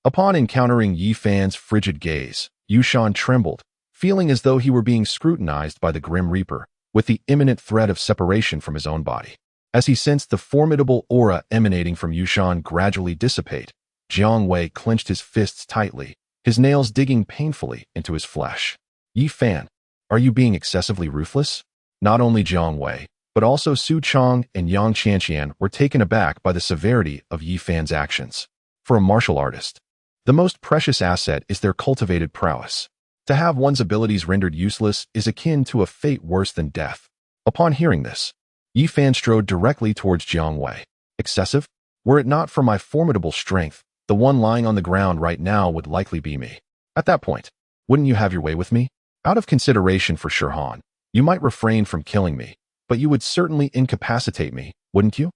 Upon encountering Yi Fan's frigid gaze, Yu Shan trembled, feeling as though he were being scrutinized by the Grim Reaper, with the imminent threat of separation from his own body. As he sensed the formidable aura emanating from Yu Shan gradually dissipate, Jiang Wei clenched his fists tightly, his nails digging painfully into his flesh. Yi Fan, are you being excessively ruthless? Not only Jiang Wei, but also Su Chong and Yang Qianqian were taken aback by the severity of Yi Fan's actions. For a martial artist, the most precious asset is their cultivated prowess. To have one's abilities rendered useless is akin to a fate worse than death. Upon hearing this, Yi Fan strode directly towards Jiang Wei. Excessive? Were it not for my formidable strength, the one lying on the ground right now would likely be me. At that point, wouldn't you have your way with me? Out of consideration for Shihan, you might refrain from killing me, but you would certainly incapacitate me, wouldn't you?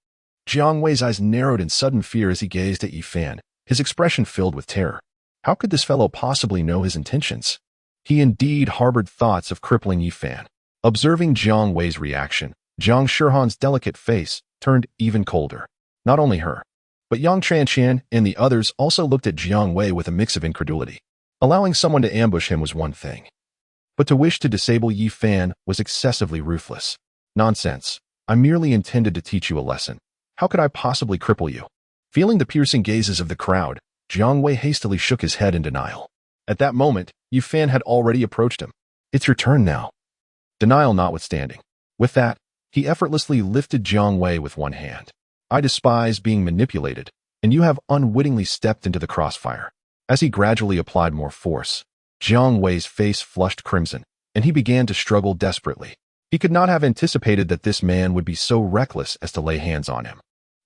Jiang Wei's eyes narrowed in sudden fear as he gazed at Yi Fan, his expression filled with terror. How could this fellow possibly know his intentions? He indeed harbored thoughts of crippling Yi Fan. Observing Jiang Wei's reaction, Jiang Shihan's delicate face turned even colder. Not only her, but Yang Qianqian and the others also looked at Jiang Wei with a mix of incredulity. Allowing someone to ambush him was one thing, but to wish to disable Yi Fan was excessively ruthless. Nonsense. I merely intended to teach you a lesson. How could I possibly cripple you? Feeling the piercing gazes of the crowd, Jiang Wei hastily shook his head in denial. At that moment, Yi Fan had already approached him. It's your turn now. Denial notwithstanding. With that, he effortlessly lifted Jiang Wei with one hand. I despise being manipulated, and you have unwittingly stepped into the crossfire. As he gradually applied more force, Jiang Wei's face flushed crimson, and he began to struggle desperately. He could not have anticipated that this man would be so reckless as to lay hands on him.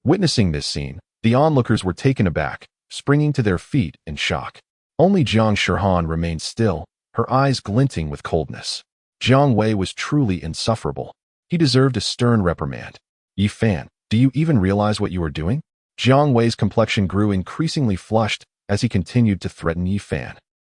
Witnessing this scene, the onlookers were taken aback, springing to their feet in shock. Only Jiang Shihan remained still, her eyes glinting with coldness. Jiang Wei was truly insufferable. He deserved a stern reprimand. Yi Fan, do you even realize what you are doing? Jiang Wei's complexion grew increasingly flushed as he continued to threaten Yi Fan.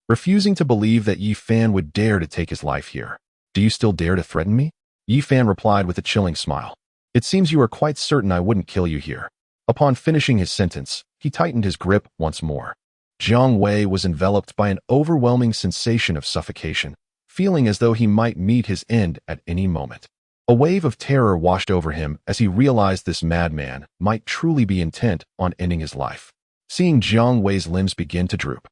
Refusing to believe that Yi Fan would dare to take his life here. Do you still dare to threaten me? Yi Fan replied with a chilling smile. It seems you are quite certain I wouldn't kill you here. Upon finishing his sentence, he tightened his grip once more. Jiang Wei was enveloped by an overwhelming sensation of suffocation, feeling as though he might meet his end at any moment. A wave of terror washed over him as he realized this madman might truly be intent on ending his life. Seeing Jiang Wei's limbs begin to droop,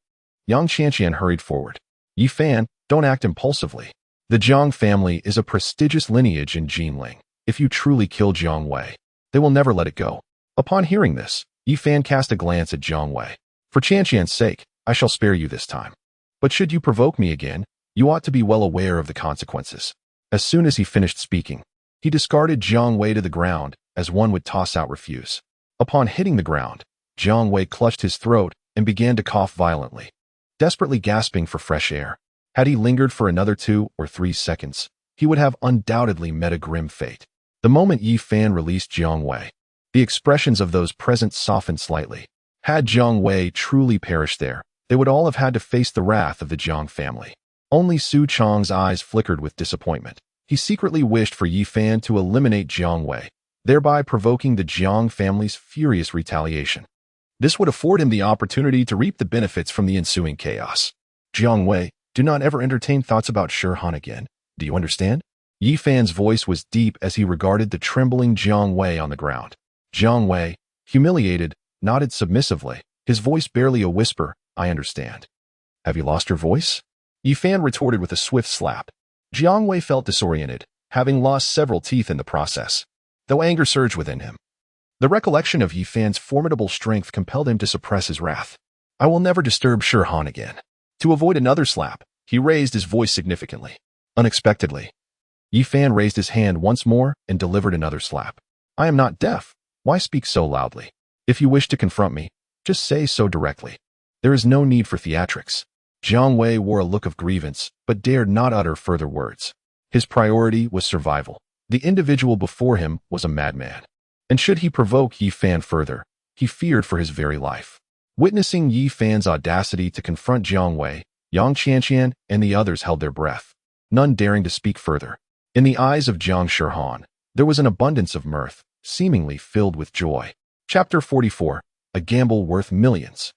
Yang Qianqian hurried forward. Yi Fan, don't act impulsively. The Jiang family is a prestigious lineage in Jinling. If you truly kill Jiang Wei, they will never let it go. Upon hearing this, Yi Fan cast a glance at Jiang Wei. For Qianqian's sake, I shall spare you this time. But should you provoke me again, you ought to be well aware of the consequences. As soon as he finished speaking, he discarded Jiang Wei to the ground as one would toss out refuse. Upon hitting the ground, Jiang Wei clutched his throat and began to cough violently, desperately gasping for fresh air. Had he lingered for another 2 or 3 seconds, he would have undoubtedly met a grim fate. The moment Yi Fan released Jiang Wei, the expressions of those present softened slightly. Had Jiang Wei truly perished there, they would all have had to face the wrath of the Jiang family. Only Su Chang's eyes flickered with disappointment. He secretly wished for Yi Fan to eliminate Jiang Wei, thereby provoking the Jiang family's furious retaliation. This would afford him the opportunity to reap the benefits from the ensuing chaos. Jiang Wei, do not ever entertain thoughts about Shihan again. Do you understand? Yi Fan's voice was deep as he regarded the trembling Jiang Wei on the ground. Jiang Wei, humiliated, nodded submissively, his voice barely a whisper. I understand. Have you lost your voice? Yi Fan retorted with a swift slap. Jiang Wei felt disoriented, having lost several teeth in the process, though anger surged within him. The recollection of Yi Fan's formidable strength compelled him to suppress his wrath. I will never disturb Shihan again. To avoid another slap, he raised his voice significantly. Unexpectedly, Yi Fan raised his hand once more and delivered another slap. I am not deaf. Why speak so loudly? If you wish to confront me, just say so directly. There is no need for theatrics. Jiang Wei wore a look of grievance, but dared not utter further words. His priority was survival. The individual before him was a madman. And should he provoke Yi Fan further, he feared for his very life. Witnessing Yi Fan's audacity to confront Jiang Wei, Yang Qianqian and the others held their breath, none daring to speak further. In the eyes of Jiang Shihan, there was an abundance of mirth, seemingly filled with joy. Chapter 44. A Gamble Worth Millions.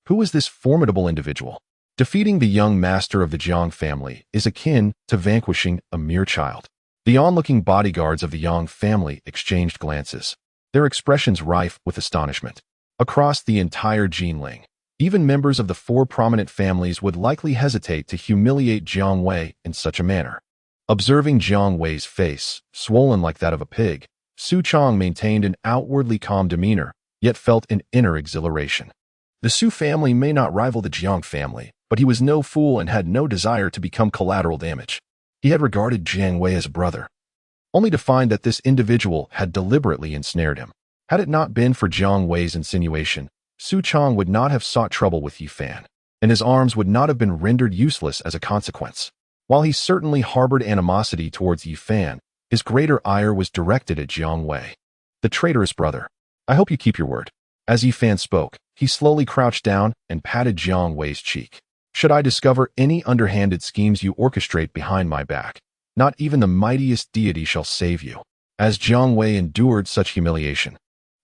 Who was this formidable individual? Defeating the young master of the Jiang family is akin to vanquishing a mere child. The onlooking bodyguards of the Yang family exchanged glances, their expressions rife with astonishment. Across the entire Jinling, even members of the 4 prominent families would likely hesitate to humiliate Jiang Wei in such a manner. Observing Jiang Wei's face, swollen like that of a pig, Su Chang maintained an outwardly calm demeanor, yet felt an inner exhilaration. The Su family may not rival the Jiang family, but he was no fool and had no desire to become collateral damage. He had regarded Jiang Wei as a brother, only to find that this individual had deliberately ensnared him. Had it not been for Jiang Wei's insinuation, Su Chang would not have sought trouble with Yi Fan, and his arms would not have been rendered useless as a consequence. While he certainly harbored animosity towards Yi Fan, his greater ire was directed at Jiang Wei. The traitorous brother. I hope you keep your word. As Yi Fan spoke, he slowly crouched down and patted Jiang Wei's cheek. Should I discover any underhanded schemes you orchestrate behind my back, not even the mightiest deity shall save you. As Jiang Wei endured such humiliation,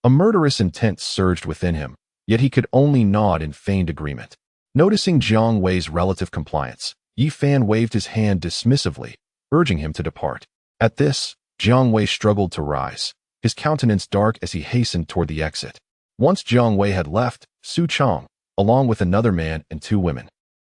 a murderous intent surged within him, yet he could only nod in feigned agreement. Noticing Jiang Wei's relative compliance, Yi Fan waved his hand dismissively, urging him to depart. At this, Jiang Wei struggled to rise, his countenance dark as he hastened toward the exit. Once Jiang Wei had left, Su Chang, along with another man and 2 women,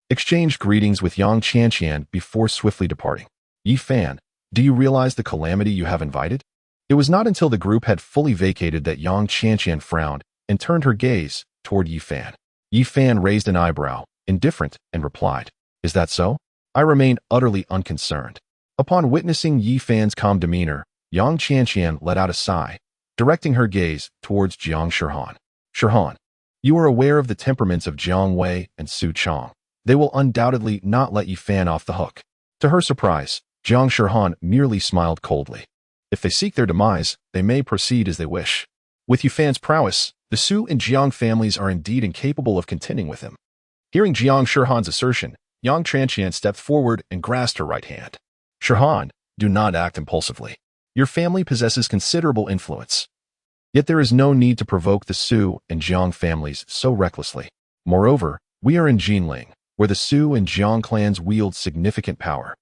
exchanged greetings with Yang Qianqian before swiftly departing. Yi Fan, do you realize the calamity you have invited? It was not until the group had fully vacated that Yang Qianqian frowned and turned her gaze toward Yi Fan. Yi Fan raised an eyebrow, indifferent, and replied, Is that so? I remain utterly unconcerned. Upon witnessing Yi Fan's calm demeanor, Yang Qianqian let out a sigh, directing her gaze towards Jiang Shihan. Shihan, you are aware of the temperaments of Jiang Wei and Su Chang. they will undoubtedly not let Yi Fan off the hook. To her surprise, Jiang Shihan merely smiled coldly. If they seek their demise, they may proceed as they wish. With Yi Fan's prowess, the Su and Jiang families are indeed incapable of contending with him. Hearing Jiang Shihan's assertion, Yang Chanqian stepped forward and grasped her right hand. Shihan, do not act impulsively. Your family possesses considerable influence. Yet there is no need to provoke the Su and Jiang families so recklessly. Moreover, we are in Jinling, where the Su and Jiang clans wield significant power.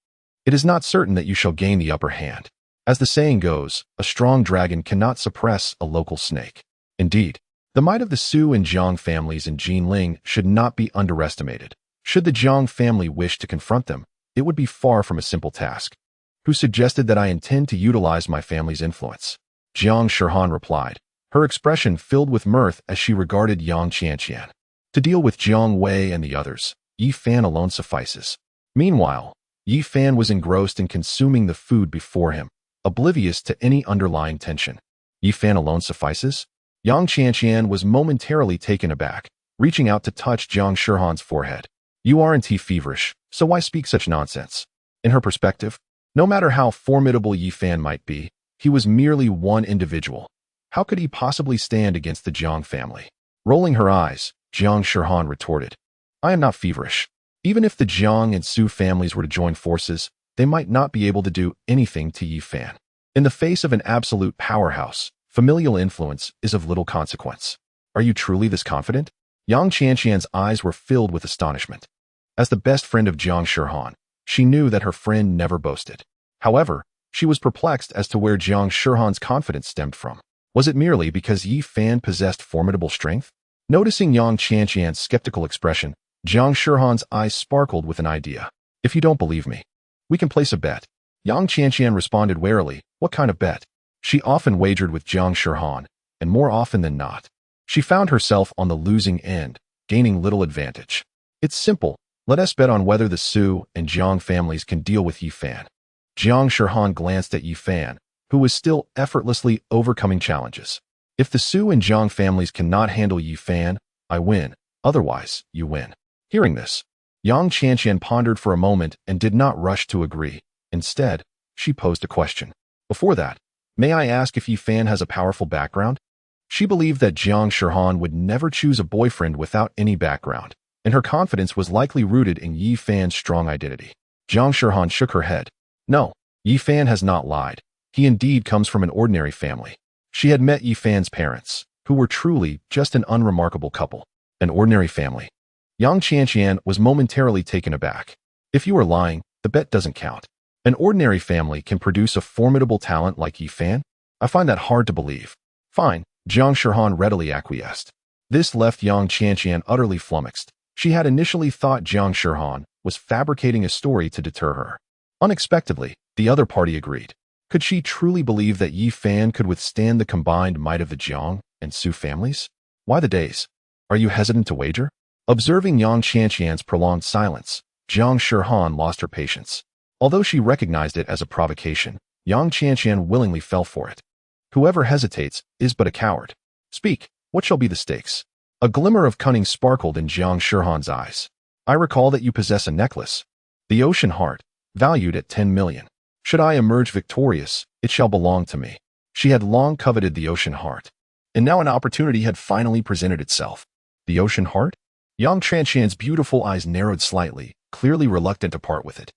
It is not certain that you shall gain the upper hand. As the saying goes, a strong dragon cannot suppress a local snake. Indeed, the might of the Su and Jiang families in Jinling should not be underestimated. Should the Jiang family wish to confront them, it would be far from a simple task. Who suggested that I intend to utilize my family's influence? Jiang Shihan replied, her expression filled with mirth as she regarded Yang Chanqian. To deal with Jiang Wei and the others, Yi Fan alone suffices. Meanwhile, Yi Fan was engrossed in consuming the food before him, oblivious to any underlying tension. Yi Fan alone suffices? Yang Chanqian was momentarily taken aback, reaching out to touch Jiang Shihan's forehead. You aren't feverish, so why speak such nonsense? In her perspective, no matter how formidable Yi Fan might be, he was merely one individual. How could he possibly stand against the Jiang family? Rolling her eyes, Jiang Shihan retorted, I am not feverish. Even if the Jiang and Su families were to join forces, they might not be able to do anything to Yi Fan. In the face of an absolute powerhouse, familial influence is of little consequence. Are you truly this confident? Yang Chanqian's eyes were filled with astonishment. As the best friend of Jiang Shihan, she knew that her friend never boasted. However, she was perplexed as to where Jiang Shihan's confidence stemmed from. Was it merely because Yi Fan possessed formidable strength? Noticing Yang Chanqian's skeptical expression, Jiang Shihan's eyes sparkled with an idea. If you don't believe me, we can place a bet. Yang Chanqian responded warily, what kind of bet? She often wagered with Jiang Shihan, and more often than not, she found herself on the losing end, gaining little advantage. It's simple. Let us bet on whether the Su and Jiang families can deal with Yi Fan. Jiang Shihan glanced at Yi Fan, who was still effortlessly overcoming challenges. If the Su and Jiang families cannot handle Yi Fan, I win. Otherwise, you win. Hearing this, Yang Chanqian pondered for a moment and did not rush to agree. Instead, she posed a question. Before that, may I ask if Yi Fan has a powerful background? She believed that Jiang Shihan would never choose a boyfriend without any background, and her confidence was likely rooted in Yi Fan's strong identity. Jiang Shihan shook her head. No, Yi Fan has not lied. He indeed comes from an ordinary family. She had met Yi Fan's parents, who were truly just an unremarkable couple. An ordinary family. Yang Chanqian was momentarily taken aback. If you are lying, the bet doesn't count. An ordinary family can produce a formidable talent like Yi Fan? I find that hard to believe. Fine, Jiang Shihan readily acquiesced. This left Yang Chanqian utterly flummoxed. She had initially thought Jiang Shihan was fabricating a story to deter her. Unexpectedly, the other party agreed. Could she truly believe that Yi Fan could withstand the combined might of the Jiang and Su families? Why the days? Are you hesitant to wager? Observing Yang Chanqian's prolonged silence, Jiang Shihan lost her patience. Although she recognized it as a provocation, Yang Chanqian willingly fell for it. Whoever hesitates is but a coward. Speak, what shall be the stakes? A glimmer of cunning sparkled in Jiang Shihan's eyes. I recall that you possess a necklace. The ocean heart, valued at 10 million. Should I emerge victorious, it shall belong to me. She had long coveted the ocean heart, and now an opportunity had finally presented itself. The ocean heart? Yang Chanqian's beautiful eyes narrowed slightly, clearly reluctant to part with it.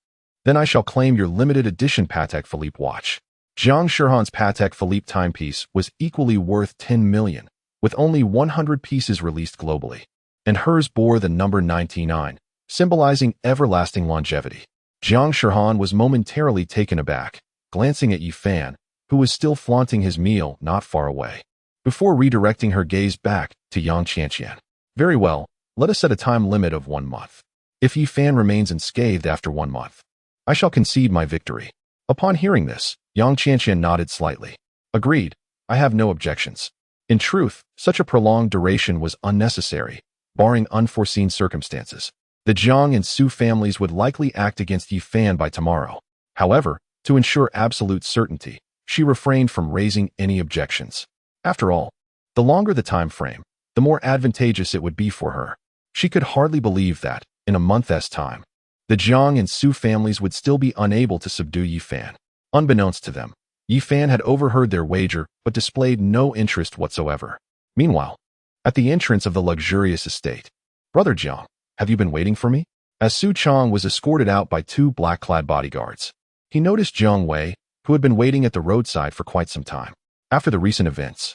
Then I shall claim your limited edition Patek Philippe watch. Jiang Shihan's Patek Philippe timepiece was equally worth 10 million, with only 100 pieces released globally, and hers bore the number 99, symbolizing everlasting longevity. Jiang Shihan was momentarily taken aback, glancing at Yi Fan, who was still flaunting his meal not far away, before redirecting her gaze back to Yang Chanqian. Very well, let us set a time limit of 1 month. If Yi Fan remains unscathed after 1 month, I shall concede my victory. Upon hearing this, Yang Chanqian nodded slightly. Agreed, I have no objections. In truth, such a prolonged duration was unnecessary, barring unforeseen circumstances. The Jiang and Su families would likely act against Yi Fan by tomorrow. However, to ensure absolute certainty, she refrained from raising any objections. After all, the longer the time frame, the more advantageous it would be for her. She could hardly believe that, in a month's time, the Jiang and Su families would still be unable to subdue Yi Fan. Unbeknownst to them, Yi Fan had overheard their wager but displayed no interest whatsoever. Meanwhile, at the entrance of the luxurious estate, "Brother Jiang, have you been waiting for me?" As Su Chong was escorted out by two black-clad bodyguards, he noticed Jiang Wei, who had been waiting at the roadside for quite some time. After the recent events,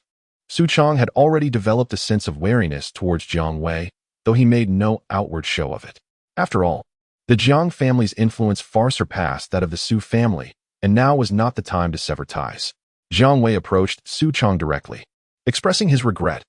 Su Chong had already developed a sense of wariness towards Jiang Wei, though he made no outward show of it. After all, the Jiang family's influence far surpassed that of the Su family, and now was not the time to sever ties. Jiang Wei approached Su Chong directly, expressing his regret.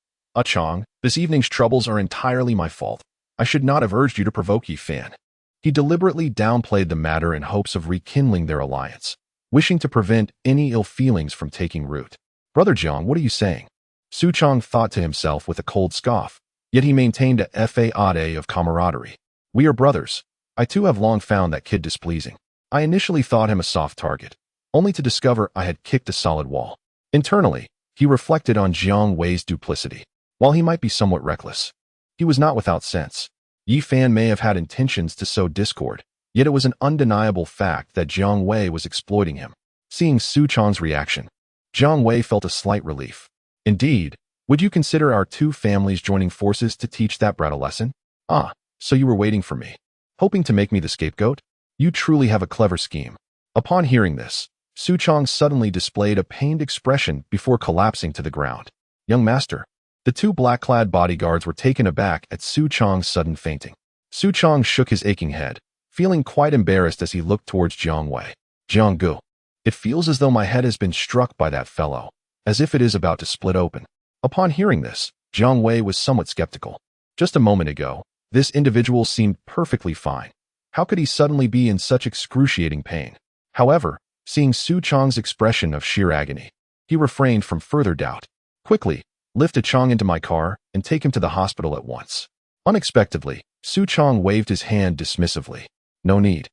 Chong, this evening's troubles are entirely my fault. I should not have urged you to provoke Yi Fan." He deliberately downplayed the matter in hopes of rekindling their alliance, wishing to prevent any ill feelings from taking root. "Brother Jiang, what are you saying?" Su Chong thought to himself with a cold scoff, yet he maintained a facade of camaraderie. "We are brothers. I too have long found that kid displeasing. I initially thought him a soft target, only to discover I had kicked a solid wall." Internally, he reflected on Jiang Wei's duplicity. While he might be somewhat reckless, he was not without sense. Yi Fan may have had intentions to sow discord, yet it was an undeniable fact that Jiang Wei was exploiting him. Seeing Su Chong's reaction, Jiang Wei felt a slight relief. "Indeed, would you consider our two families joining forces to teach that brat a lesson? Ah, so you were waiting for me, hoping to make me the scapegoat? You truly have a clever scheme." Upon hearing this, Su Chong suddenly displayed a pained expression before collapsing to the ground. "Young master." The two black-clad bodyguards were taken aback at Su Chong's sudden fainting. Su Chong shook his aching head, feeling quite embarrassed as he looked towards Jiang Wei. "Jiang Gu, it feels as though my head has been struck by that fellow, as if it is about to split open." Upon hearing this, Jiang Wei was somewhat skeptical. Just a moment ago, this individual seemed perfectly fine. How could he suddenly be in such excruciating pain? However, seeing Su Chong's expression of sheer agony, he refrained from further doubt. "Quickly, lift Chong into my car and take him to the hospital at once." Unexpectedly, Su Chong waved his hand dismissively. "No need.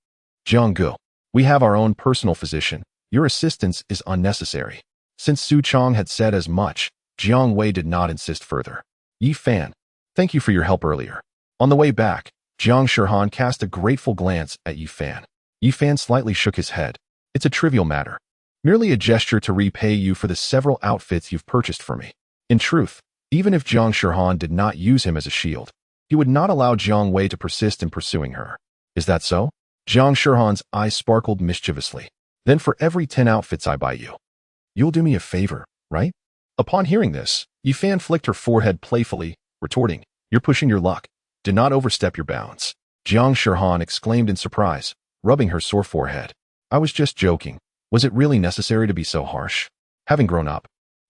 Jiang Gu, we have our own personal physician. Your assistance is unnecessary." Since Su Chong had said as much, Jiang Wei did not insist further. "Yi Fan, thank you for your help earlier." On the way back, Jiang Shihan cast a grateful glance at Yi Fan. Yi Fan slightly shook his head. "It's a trivial matter. Merely a gesture to repay you for the several outfits you've purchased for me." In truth, even if Jiang Shihan did not use him as a shield, he would not allow Jiang Wei to persist in pursuing her. "Is that so?" Jiang Shihan's eyes sparkled mischievously. "Then for every 10 outfits I buy you, you'll do me a favor, right?" Upon hearing this, Yi Fan flicked her forehead playfully, retorting, "You're pushing your luck. Do not overstep your bounds." Jiang Shihan exclaimed in surprise, rubbing her sore forehead. "I was just joking. Was it really necessary to be so harsh?" Having grown up,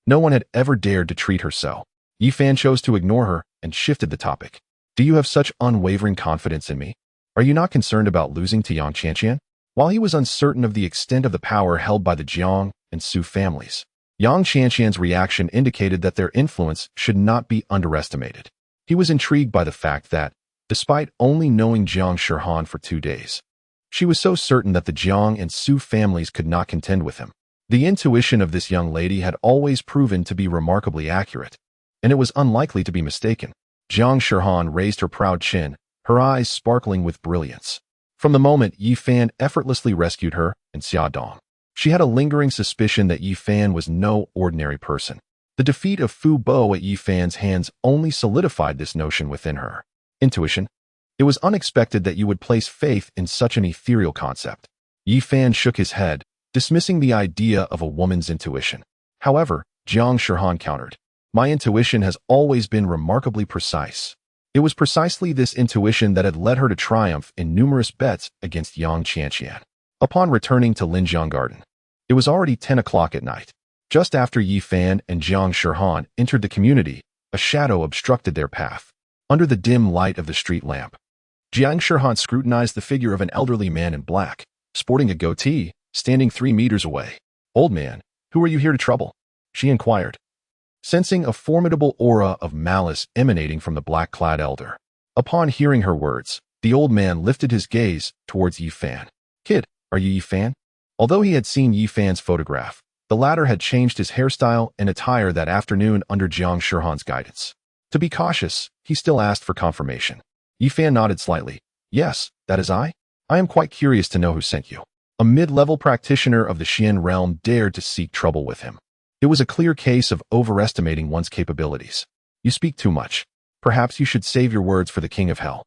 no one had ever dared to treat her so. Yi Fan chose to ignore her and shifted the topic. "Do you have such unwavering confidence in me? Are you not concerned about losing to Yang Qianqian?" While he was uncertain of the extent of the power held by the Jiang and Su families, Yang Qianqian's reaction indicated that their influence should not be underestimated. He was intrigued by the fact that, despite only knowing Jiang Shihan for 2 days, she was so certain that the Jiang and Su families could not contend with him. The intuition of this young lady had always proven to be remarkably accurate, and it was unlikely to be mistaken. Jiang Shihan raised her proud chin, her eyes sparkling with brilliance. From the moment Yi Fan effortlessly rescued her and Xia Dong, she had a lingering suspicion that Yi Fan was no ordinary person. The defeat of Fu Bo at Yi Fan's hands only solidified this notion within her. Intuition? It was unexpected that you would place faith in such an ethereal concept. Yi Fan shook his head, dismissing the idea of a woman's intuition. However, Jiang Shihan countered, "My intuition has always been remarkably precise." It was precisely this intuition that had led her to triumph in numerous bets against Yang Qianqian. Upon returning to Linjiang Garden, it was already 10 o'clock at night. Just after Yi Fan and Jiang Shihan entered the community, a shadow obstructed their path. Under the dim light of the street lamp, Jiang Shihan scrutinized the figure of an elderly man in black, sporting a goatee, standing 3 meters away. "Old man, who are you here to trouble?" she inquired, sensing a formidable aura of malice emanating from the black-clad elder. Upon hearing her words, the old man lifted his gaze towards Yi Fan. "Kid, are you Yi Fan?" Although he had seen Yi Fan's photograph, the latter had changed his hairstyle and attire that afternoon under Jiang Shihan's guidance. To be cautious, he still asked for confirmation. Yi Fan nodded slightly. Yes, that is I. I am quite curious to know who sent you. A mid-level practitioner of the Xian realm dared to seek trouble with him. It was a clear case of overestimating one's capabilities. You speak too much. Perhaps you should save your words for the King of Hell.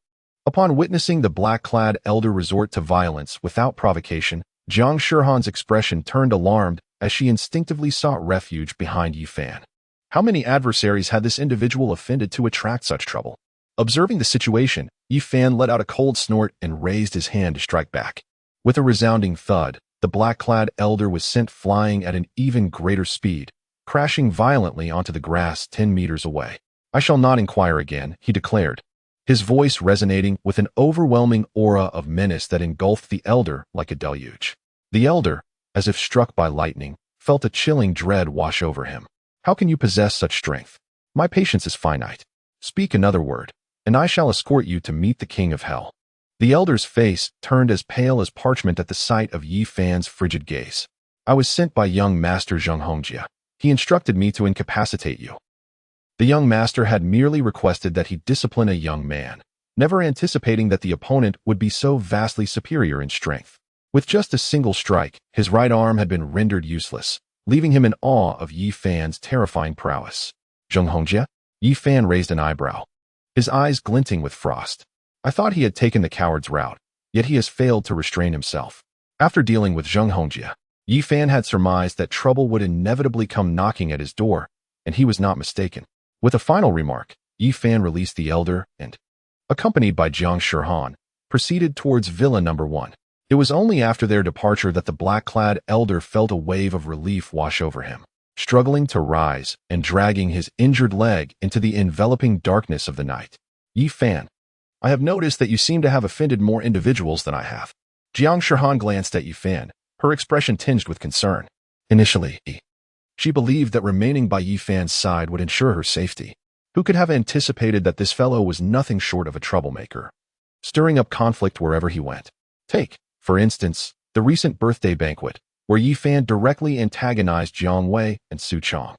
Upon witnessing the black-clad elder resort to violence without provocation, Jiang Shihan's expression turned alarmed as she instinctively sought refuge behind Yi Fan. How many adversaries had this individual offended to attract such trouble? Observing the situation, Yi Fan let out a cold snort and raised his hand to strike back. With a resounding thud, the black-clad elder was sent flying at an even greater speed, crashing violently onto the grass 10 meters away. I shall not inquire again, he declared, his voice resonating with an overwhelming aura of menace that engulfed the elder like a deluge. The elder, as if struck by lightning, felt a chilling dread wash over him. How can you possess such strength? My patience is finite. Speak another word, and I shall escort you to meet the King of Hell. The elder's face turned as pale as parchment at the sight of Yi Fan's frigid gaze. I was sent by young master Zheng Hongjia. He instructed me to incapacitate you. The young master had merely requested that he discipline a young man, never anticipating that the opponent would be so vastly superior in strength. With just a single strike, his right arm had been rendered useless, leaving him in awe of Yi Fan's terrifying prowess. Zheng Hongjia? Yi Fan raised an eyebrow, his eyes glinting with frost. I thought he had taken the coward's route, yet he has failed to restrain himself. After dealing with Zheng Hongjia, Yi Fan had surmised that trouble would inevitably come knocking at his door, and he was not mistaken. With a final remark, Yi Fan released the elder and, accompanied by Jiang Shihan, proceeded towards Villa No. 1. It was only after their departure that the black-clad elder felt a wave of relief wash over him. Struggling to rise and dragging his injured leg into the enveloping darkness of the night. Yi Fan, I have noticed that you seem to have offended more individuals than I have. Jiang Shihan glanced at Yi Fan, her expression tinged with concern. Initially, she believed that remaining by Yi Fan's side would ensure her safety. Who could have anticipated that this fellow was nothing short of a troublemaker, stirring up conflict wherever he went? Take, for instance, the recent birthday banquet, where Yi Fan directly antagonized Jiang Wei and Su Chong.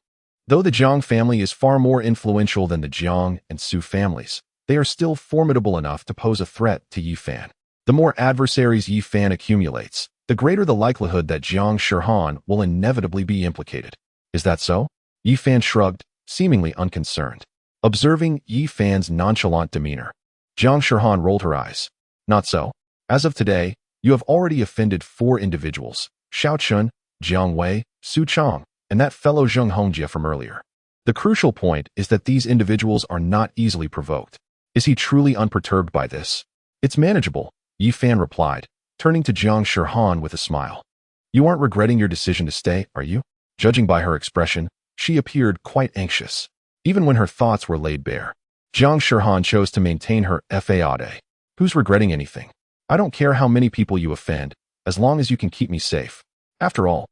Though the Jiang family is far more influential than the Jiang and Su families, they are still formidable enough to pose a threat to Yi Fan. The more adversaries Yi Fan accumulates, the greater the likelihood that Jiang Shihan will inevitably be implicated. Is that so? Yi Fan shrugged, seemingly unconcerned. Observing Yi Fan's nonchalant demeanor, Jiang Shihan rolled her eyes. Not so. As of today, you have already offended 4 individuals, Xiao Chun, Jiang Wei, Su Chong, and that fellow Zheng Hongjia from earlier. The crucial point is that these individuals are not easily provoked. Is he truly unperturbed by this? It's manageable, Yi Fan replied, turning to Jiang Shihan with a smile. You aren't regretting your decision to stay, are you? Judging by her expression, she appeared quite anxious. Even when her thoughts were laid bare, Jiang Shihan chose to maintain her faade. Who's regretting anything? I don't care how many people you offend, as long as you can keep me safe. After all,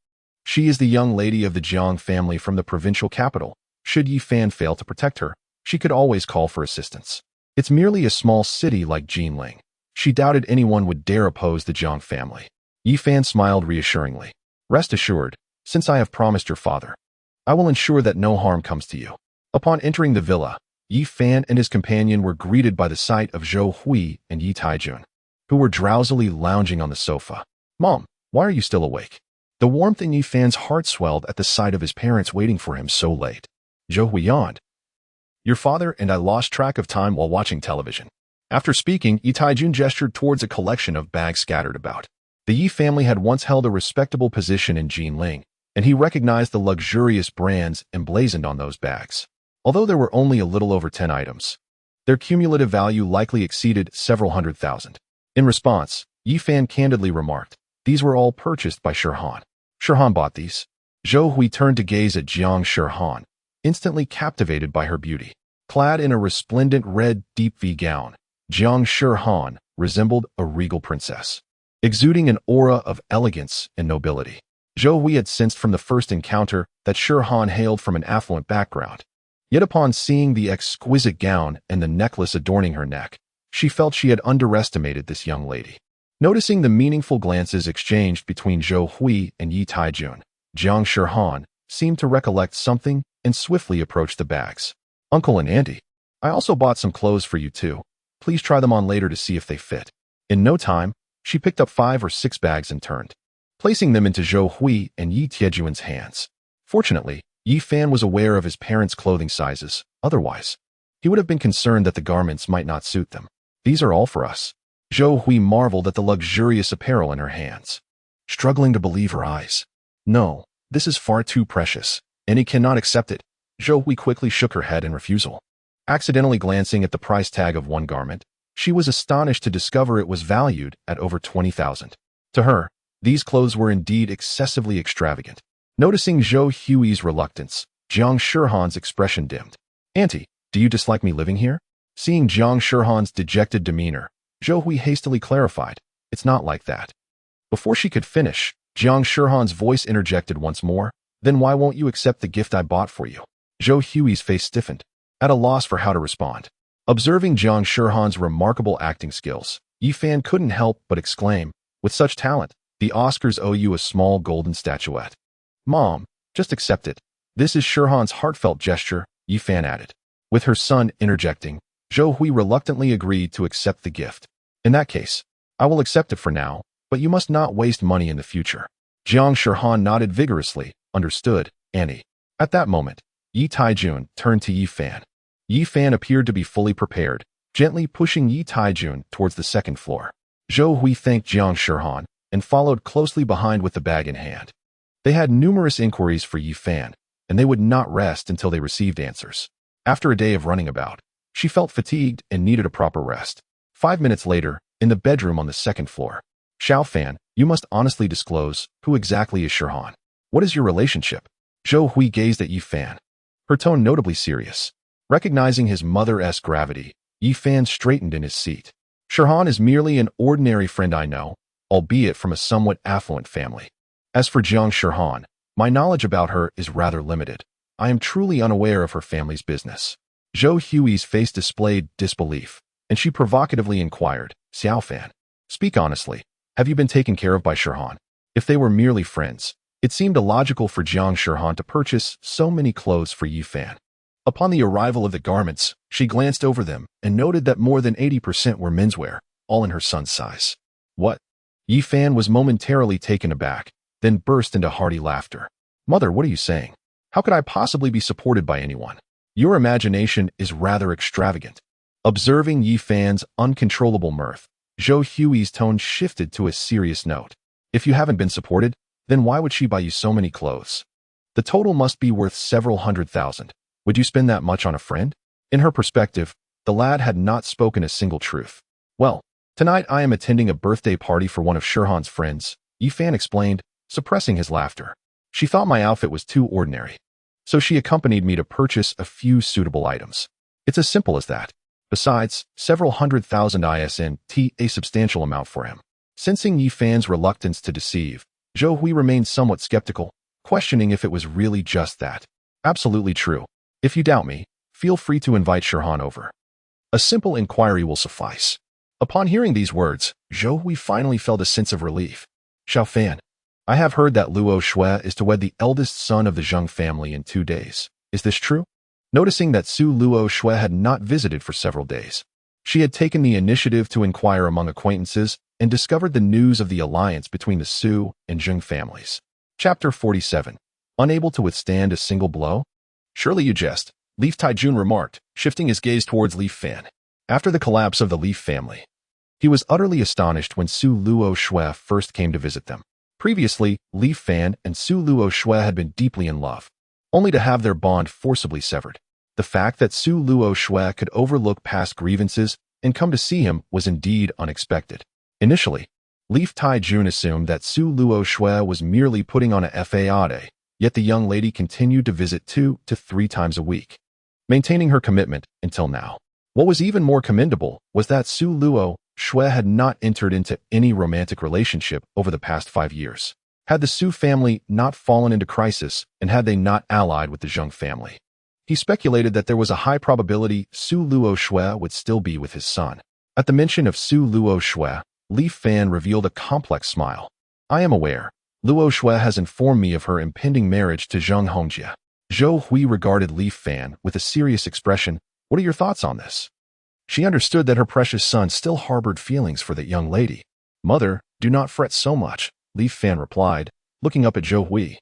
she is the young lady of the Jiang family from the provincial capital. Should Yi Fan fail to protect her, she could always call for assistance. It's merely a small city like Jinling. She doubted anyone would dare oppose the Jiang family. Yi Fan smiled reassuringly. Rest assured, since I have promised your father, I will ensure that no harm comes to you. Upon entering the villa, Yi Fan and his companion were greeted by the sight of Zhou Hui and Yi Taijun, who were drowsily lounging on the sofa. Mom, why are you still awake? The warmth in Yi Fan's heart swelled at the sight of his parents waiting for him so late. Zhou Hui yawned. Your father and I lost track of time while watching television. After speaking, Yi Taijun gestured towards a collection of bags scattered about. The Yi family had once held a respectable position in Jinling, and he recognized the luxurious brands emblazoned on those bags. Although there were only a little over 10 items, their cumulative value likely exceeded several hundred thousand. In response, Yi Fan candidly remarked, these were all purchased by Shihan. Shihan bought these. Zhou Hui turned to gaze at Jiang Shihan, instantly captivated by her beauty. Clad in a resplendent red deep V gown, Jiang Shihan resembled a regal princess, exuding an aura of elegance and nobility. Zhou Hui had sensed from the first encounter that Shihan hailed from an affluent background. Yet upon seeing the exquisite gown and the necklace adorning her neck, she felt she had underestimated this young lady. Noticing the meaningful glances exchanged between Zhou Hui and Yi Taijun, Jiang Shihan seemed to recollect something and swiftly approached the bags. Uncle and Auntie, I also bought some clothes for you too. Please try them on later to see if they fit. In no time, she picked up 5 or 6 bags and turned, placing them into Zhou Hui and Yi Tiejuan's hands. Fortunately, Yi Fan was aware of his parents' clothing sizes. Otherwise, he would have been concerned that the garments might not suit them. These are all for us. Zhou Hui marveled at the luxurious apparel in her hands, struggling to believe her eyes. No, this is far too precious, and he cannot accept it. Zhou Hui quickly shook her head in refusal. Accidentally glancing at the price tag of one garment, she was astonished to discover it was valued at over 20,000. To her, these clothes were indeed excessively extravagant. Noticing Zhou Hui's reluctance, Jiang Shihan's expression dimmed. "Auntie, do you dislike me living here?" Seeing Jiang Shihan's dejected demeanor, Zhou Hui hastily clarified, "It's not like that." Before she could finish, Jiang Shihan's voice interjected once more, "Then why won't you accept the gift I bought for you?" Zhou Hui's face stiffened, at a loss for how to respond. Observing Jiang Shihan's remarkable acting skills, Yi Fan couldn't help but exclaim, "With such talent, the Oscars owe you a small golden statuette." "Mom, just accept it. This is Shihan's heartfelt gesture," Yi Fan added. With her son interjecting, Zhou Hui reluctantly agreed to accept the gift. "In that case, I will accept it for now, but you must not waste money in the future." Jiang Shihan nodded vigorously. "Understood, Annie." At that moment, Yi Taijun turned to Yi Fan. Yi Fan appeared to be fully prepared, gently pushing Yi Taijun towards the second floor. Zhou Hui thanked Jiang Shihan and followed closely behind with the bag in hand. They had numerous inquiries for Yi Fan, and they would not rest until they received answers. After a day of running about, she felt fatigued and needed a proper rest. 5 minutes later, in the bedroom on the second floor, "Xiao Fan, you must honestly disclose, who exactly is Shihan? What is your relationship?" Zhou Hui gazed at Yi Fan, her tone notably serious. Recognizing his mother-esque gravity, Yi Fan straightened in his seat. "Shihan is merely an ordinary friend I know, albeit from a somewhat affluent family. As for Jiang Shihan, my knowledge about her is rather limited. I am truly unaware of her family's business." Zhou Hui's face displayed disbelief, and she provocatively inquired, "Xiao Fan, speak honestly. Have you been taken care of by Shihan?" If they were merely friends, it seemed illogical for Jiang Shihan to purchase so many clothes for Yi Fan. Upon the arrival of the garments, she glanced over them and noted that more than 80% were menswear, all in her son's size. "What?" Yi Fan was momentarily taken aback, then burst into hearty laughter. "Mother, what are you saying? How could I possibly be supported by anyone? Your imagination is rather extravagant." Observing Yi Fan's uncontrollable mirth, Zhou Hui's tone shifted to a serious note. "If you haven't been supported, then why would she buy you so many clothes? The total must be worth several 100,000. Would you spend that much on a friend?" In her perspective, the lad had not spoken a single truth. "Well, tonight I am attending a birthday party for one of Shihan's friends," Yi Fan explained, suppressing his laughter. "She thought my outfit was too ordinary, so she accompanied me to purchase a few suitable items. It's as simple as that. Besides, several 100,000 isn't a substantial amount for him." Sensing Yi Fan's reluctance to deceive, Zhou Hui remained somewhat skeptical, questioning if it was really just that. "Absolutely true. If you doubt me, feel free to invite Shihan over. A simple inquiry will suffice." Upon hearing these words, Zhou Hui finally felt a sense of relief. "Xiao Fan, I have heard that Luo Shui is to wed the eldest son of the Zheng family in 2 days. Is this true?" Noticing that Su Luo Shui had not visited for several days, she had taken the initiative to inquire among acquaintances and discovered the news of the alliance between the Su and Zheng families. Chapter 47. Unable to withstand a single blow? "Surely you jest," Leaf Taijun remarked, shifting his gaze towards Leaf Fan. After the collapse of the Leaf family, he was utterly astonished when Su Luo Shui first came to visit them. Previously, Leaf Fan and Su Luo Shui had been deeply in love, only to have their bond forcibly severed. The fact that Su Luo Shui could overlook past grievances and come to see him was indeed unexpected. Initially, Leaf Taijun assumed that Su Luo Shui was merely putting on a facade, yet the young lady continued to visit 2 to 3 times a week, maintaining her commitment until now. What was even more commendable was that Su Luo Shui had not entered into any romantic relationship over the past 5 years. Had the Su family not fallen into crisis, and had they not allied with the Zheng family, he speculated that there was a high probability Su Luo Shui would still be with his son. At the mention of Su Luo Shui, Leaf Fan revealed a complex smile. "I am aware. Luo Shui has informed me of her impending marriage to Zheng Hongjie." Zhou Hui regarded Leaf Fan with a serious expression. "What are your thoughts on this?" She understood that her precious son still harbored feelings for that young lady. "Mother, do not fret so much," Li Fan replied, looking up at Zhou Hui.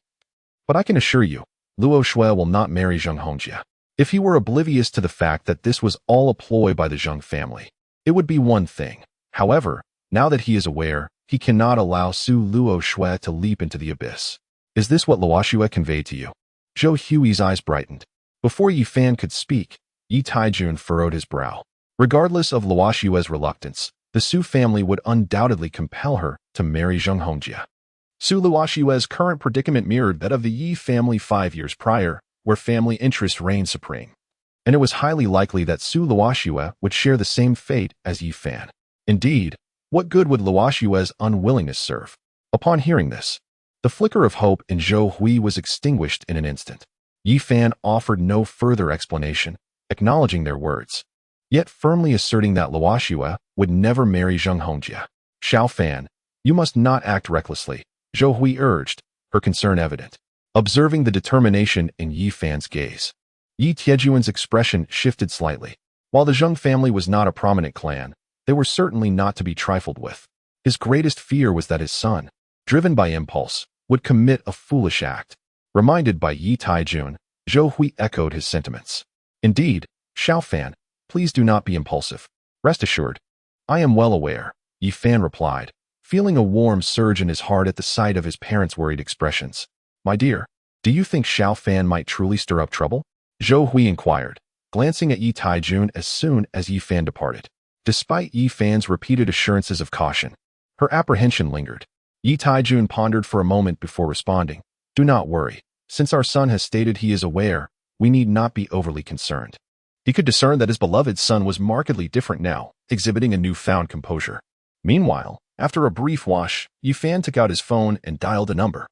"But I can assure you, Luo Shui will not marry Zheng Hongjie." If he were oblivious to the fact that this was all a ploy by the Zheng family, it would be one thing. However, now that he is aware, he cannot allow Su Luo Shui to leap into the abyss. "Is this what Luo Shui conveyed to you?" Zhou Hui's eyes brightened. Before Yi Fan could speak, Yi Taijun furrowed his brow. Regardless of Luo Shui's reluctance, the Su family would undoubtedly compel her to marry Zheng Hongjie. Su Luo Shui's current predicament mirrored that of the Yi family 5 years prior, where family interests reigned supreme. And it was highly likely that Su Luo Shui would share the same fate as Yi Fan. Indeed, what good would Luo Shui's unwillingness serve? Upon hearing this, the flicker of hope in Zhou Hui was extinguished in an instant. Yi Fan offered no further explanation, acknowledging their words, yet firmly asserting that Luo Shui would never marry Zheng Hongjie. "Xiao Fan, you must not act recklessly," Zhou Hui urged, her concern evident. Observing the determination in Yi Fan's gaze, Yi Tiejuan's expression shifted slightly. While the Zheng family was not a prominent clan, they were certainly not to be trifled with. His greatest fear was that his son, driven by impulse, would commit a foolish act. Reminded by Yi Taijun, Zhou Hui echoed his sentiments. "Indeed, Xiao Fan, please do not be impulsive. Rest assured, I am well aware," Yi Fan replied, feeling a warm surge in his heart at the sight of his parents' worried expressions. "My dear, do you think Xiao Fan might truly stir up trouble?" Zhou Hui inquired, glancing at Yi Taijun as soon as Yi Fan departed. Despite Yi Fan's repeated assurances of caution, her apprehension lingered. Yi Taijun pondered for a moment before responding. "Do not worry. Since our son has stated he is aware, we need not be overly concerned." He could discern that his beloved son was markedly different now, exhibiting a newfound composure. Meanwhile, after a brief wash, Yi Fan took out his phone and dialed a number.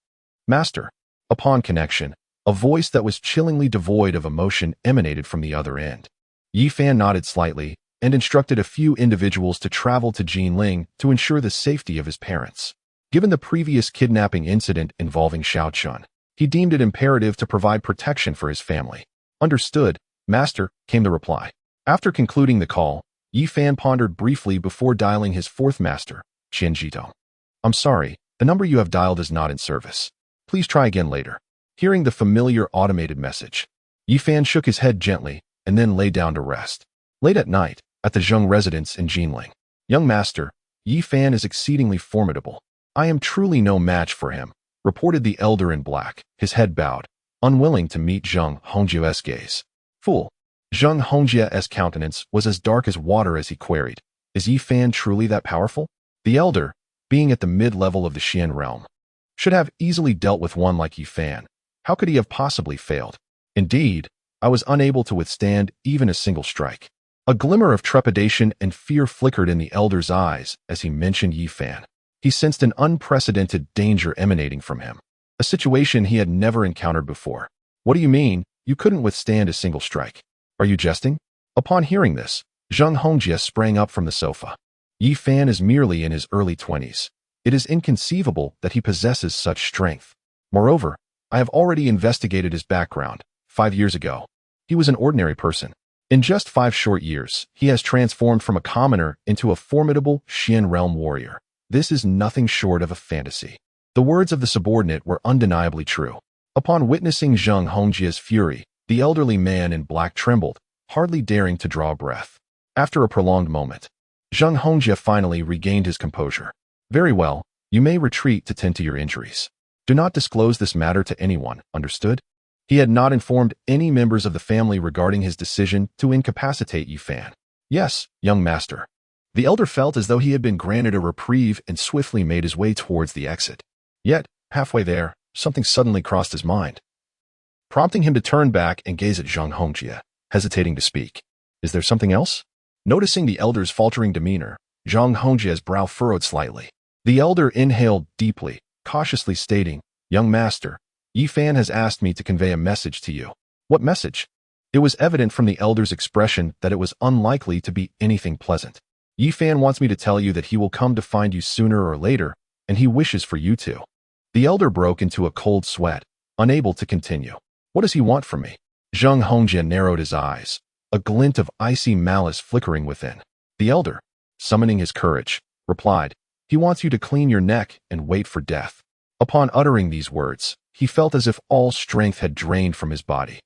"Master." Upon connection, a voice that was chillingly devoid of emotion emanated from the other end. Yi Fan nodded slightly and instructed a few individuals to travel to Jinling to ensure the safety of his parents. Given the previous kidnapping incident involving Xiao Chun, he deemed it imperative to provide protection for his family. "Understood, Master," came the reply. After concluding the call, Yi Fan pondered briefly before dialing his fourth master, Qian Jito. "I'm sorry, the number you have dialed is not in service. Please try again later." Hearing the familiar automated message, Yi Fan shook his head gently and then lay down to rest. Late at night, at the Zheng residence in Jinling. "Young master, Yi Fan is exceedingly formidable. I am truly no match for him," reported the elder in black, his head bowed, unwilling to meet Zheng Hongjie's gaze. "Fool." Zheng Hongjie's countenance was as dark as water as he queried, "Is Yi Fan truly that powerful?" The elder, being at the mid-level of the Xian realm, should have easily dealt with one like Yi Fan. How could he have possibly failed? "Indeed, I was unable to withstand even a single strike." A glimmer of trepidation and fear flickered in the elder's eyes as he mentioned Yi Fan. He sensed an unprecedented danger emanating from him, a situation he had never encountered before. "What do you mean, you couldn't withstand a single strike? Are you jesting?" Upon hearing this, Zheng Hongjie sprang up from the sofa. "Yi Fan is merely in his early 20s. It is inconceivable that he possesses such strength. Moreover, I have already investigated his background. 5 years ago, he was an ordinary person. In just 5 short years, he has transformed from a commoner into a formidable Xian realm warrior. This is nothing short of a fantasy." The words of the subordinate were undeniably true. Upon witnessing Zheng Hongjie's fury, the elderly man in black trembled, hardly daring to draw a breath. After a prolonged moment, Zheng Hongjie finally regained his composure. "Very well, you may retreat to tend to your injuries. Do not disclose this matter to anyone, understood?" He had not informed any members of the family regarding his decision to incapacitate Yi Fan. "Yes, young master." The elder felt as though he had been granted a reprieve and swiftly made his way towards the exit. Yet, halfway there, something suddenly crossed his mind, prompting him to turn back and gaze at Zheng Hongjie, hesitating to speak. "Is there something else?" Noticing the elder's faltering demeanor, Zheng Hongjie's brow furrowed slightly. The elder inhaled deeply, cautiously stating, "Young master, Yi Fan has asked me to convey a message to you." "What message?" It was evident from the elder's expression that it was unlikely to be anything pleasant. "Yi Fan wants me to tell you that he will come to find you sooner or later, and he wishes for you to." The elder broke into a cold sweat, unable to continue. "What does he want from me?" Zheng Hongjie narrowed his eyes, a glint of icy malice flickering within. The elder, summoning his courage, replied, "He wants you to clean your neck and wait for death." Upon uttering these words, he felt as if all strength had drained from his body,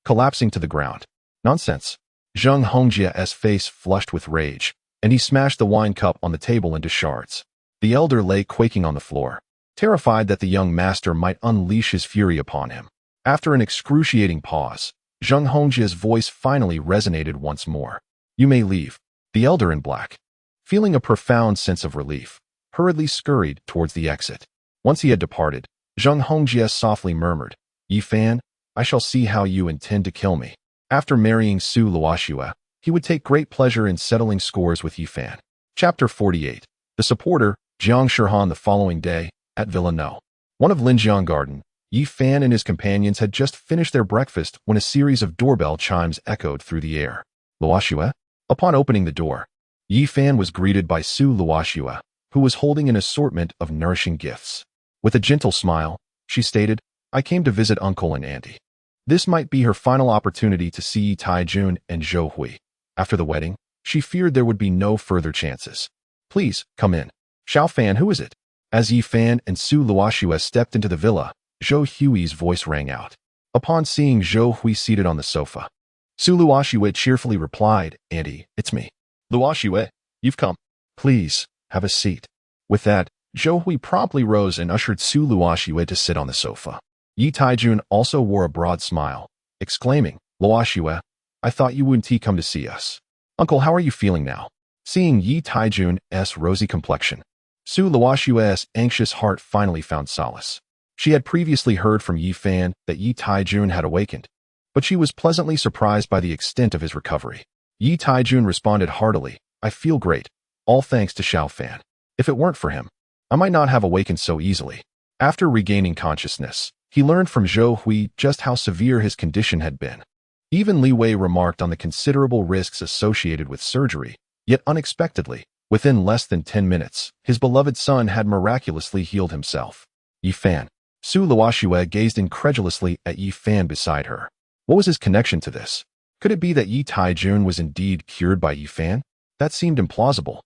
collapsing to the ground. Nonsense. Zheng Hongjia's face flushed with rage, and he smashed the wine cup on the table into shards. The elder lay quaking on the floor, terrified that the young master might unleash his fury upon him. After an excruciating pause, Zheng Hongjia's voice finally resonated once more. "You may leave." The elder in black, feeling a profound sense of relief, hurriedly scurried towards the exit. Once he had departed, Zheng Hongjie softly murmured, "Yi Fan, I shall see how you intend to kill me." After marrying Su Luoxue, he would take great pleasure in settling scores with Yi Fan. Chapter 48. The supporter, Jiang Shihan. The following day, at Villa No. 1 of Linjiang Garden, Yi Fan and his companions had just finished their breakfast when a series of doorbell chimes echoed through the air. Luoxue? Upon opening the door, Yi Fan was greeted by Su Luoxue, who was holding an assortment of nourishing gifts. With a gentle smile, she stated, "I came to visit Uncle and Auntie." This might be her final opportunity to see Yi Taijun and Zhou Hui. After the wedding, she feared there would be no further chances. "Please, come in." "Xiao Fan, who is it?" As Yi Fan and Su Luoxue stepped into the villa, Zhou Hui's voice rang out. Upon seeing Zhou Hui seated on the sofa, Su Luoxue cheerfully replied, "Auntie, it's me." "Luoxue, you've come. Please, have a seat." With that, Zhou Hui promptly rose and ushered Su Luoxue to sit on the sofa. Yi Taijun also wore a broad smile, exclaiming, "Luoxue, I thought you wouldn't come to see us." "Uncle, how are you feeling now?" Seeing Yi Taijun's rosy complexion, Su Luoxue's anxious heart finally found solace. She had previously heard from Yi Fan that Yi Taijun had awakened, but she was pleasantly surprised by the extent of his recovery. Yi Taijun responded heartily, "I feel great, all thanks to Xiao Fan. If it weren't for him, I might not have awakened so easily." After regaining consciousness, he learned from Zhou Hui just how severe his condition had been. Even Li Wei remarked on the considerable risks associated with surgery, yet unexpectedly, within less than 10 minutes, his beloved son had miraculously healed himself. Yi Fan. Su Luoxue gazed incredulously at Yi Fan beside her. What was his connection to this? Could it be that Yi Taijun was indeed cured by Yi Fan? That seemed implausible.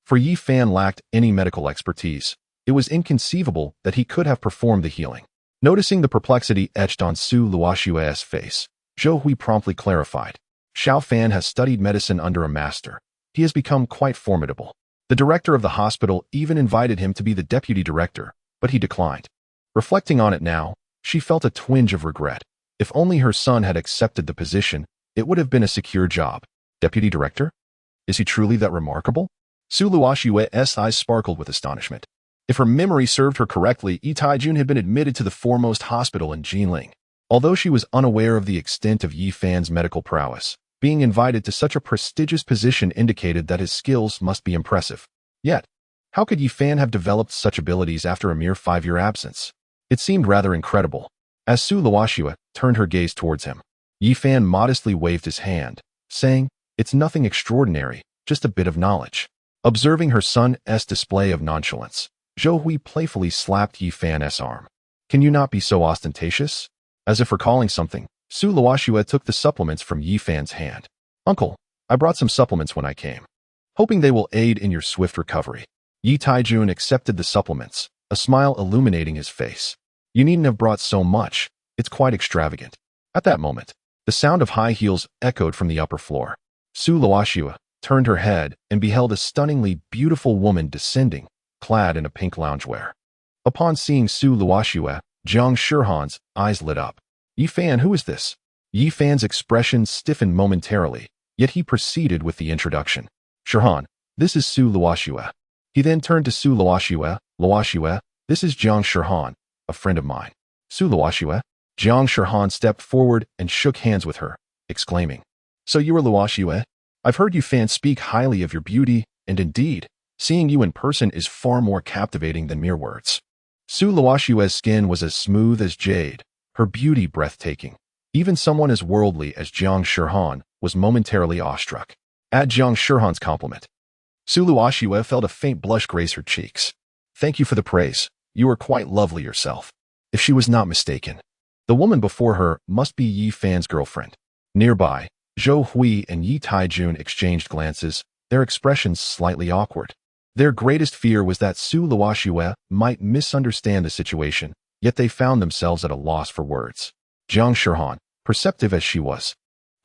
For Yi Fan lacked any medical expertise. It was inconceivable that he could have performed the healing. Noticing the perplexity etched on Su Luoxue's face, Zhou Hui promptly clarified. "Xiao Fan has studied medicine under a master. He has become quite formidable. The director of the hospital even invited him to be the deputy director, but he declined." Reflecting on it now, she felt a twinge of regret. If only her son had accepted the position, it would have been a secure job. Deputy director? Is he truly that remarkable? Su Luoxue's eyes sparkled with astonishment. If her memory served her correctly, Yi Taijun had been admitted to the foremost hospital in Jinling. Although she was unaware of the extent of Yi Fan's medical prowess, being invited to such a prestigious position indicated that his skills must be impressive. Yet, how could Yi Fan have developed such abilities after a mere 5-year absence? It seemed rather incredible. As Su Luoxue turned her gaze towards him, Yi Fan modestly waved his hand, saying, "It's nothing extraordinary, just a bit of knowledge." Observing her son's display of nonchalance, Zhou Hui playfully slapped Yi Fan's arm. "Can you not be so ostentatious?" As if recalling something, Su Luoxue took the supplements from Yi Fan's hand. "Uncle, I brought some supplements when I came, hoping they will aid in your swift recovery." Yi Taijun accepted the supplements, a smile illuminating his face. "You needn't have brought so much. It's quite extravagant." At that moment, the sound of high heels echoed from the upper floor. Su Luoxue turned her head and beheld a stunningly beautiful woman descending, clad in a pink loungewear. Upon seeing Su Luoxue, Jiang Shihan's eyes lit up. "Yi Fan, who is this?" Yi Fan's expression stiffened momentarily, yet he proceeded with the introduction. "Shihan, this is Su Luoxue." He then turned to Su Luoxue. "Luoxue, this is Jiang Shihan, a friend of mine." "Su Luoxue?" Jiang Shihan stepped forward and shook hands with her, exclaiming, "So you are Luoxue? I've heard you fans speak highly of your beauty, and indeed, seeing you in person is far more captivating than mere words." Su Luoxue's skin was as smooth as jade, her beauty breathtaking. Even someone as worldly as Jiang Shihan was momentarily awestruck. At Jiang Shihan's compliment, Su Luoxue felt a faint blush graze her cheeks. "Thank you for the praise. You are quite lovely yourself." If she was not mistaken, the woman before her must be Yi Fan's girlfriend. Nearby, Zhou Hui and Yi Taijun exchanged glances, their expressions slightly awkward. Their greatest fear was that Su Luoxue might misunderstand the situation, yet they found themselves at a loss for words. Jiang Shihan, perceptive as she was,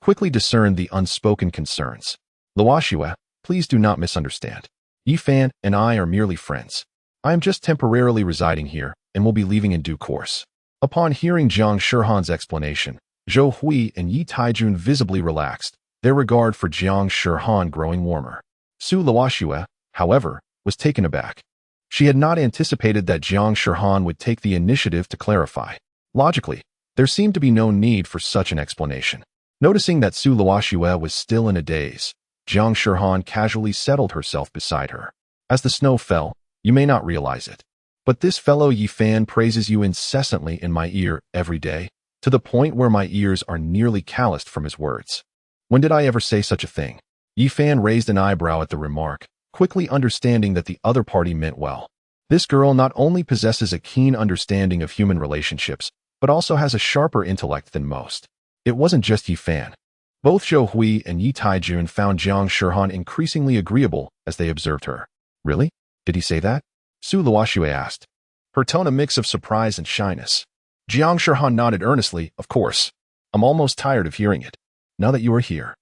quickly discerned the unspoken concerns. Luoxue, please do not misunderstand. Yi Fan and I are merely friends. I am just temporarily residing here and will be leaving in due course. Upon hearing Jiang Shihan's explanation, Zhou Hui and Yi Taijun visibly relaxed, their regard for Jiang Shihan growing warmer. Su Luoxue, however, was taken aback. She had not anticipated that Jiang Shihan would take the initiative to clarify. Logically, there seemed to be no need for such an explanation. Noticing that Su Luoxue was still in a daze, Jiang Shihan casually settled herself beside her. As the snow fell, you may not realize it, but this fellow Yi Fan praises you incessantly in my ear every day, to the point where my ears are nearly calloused from his words. When did I ever say such a thing? Yi Fan raised an eyebrow at the remark, quickly understanding that the other party meant well. This girl not only possesses a keen understanding of human relationships, but also has a sharper intellect than most. It wasn't just Yi Fan. Both Zhou Hui and Yi Taijun found Jiang Shihan increasingly agreeable as they observed her. Really? Did he say that? Su Luoxue asked, her tone a mix of surprise and shyness. Jiang Shihan nodded earnestly, of course. I'm almost tired of hearing it. Now that you are here,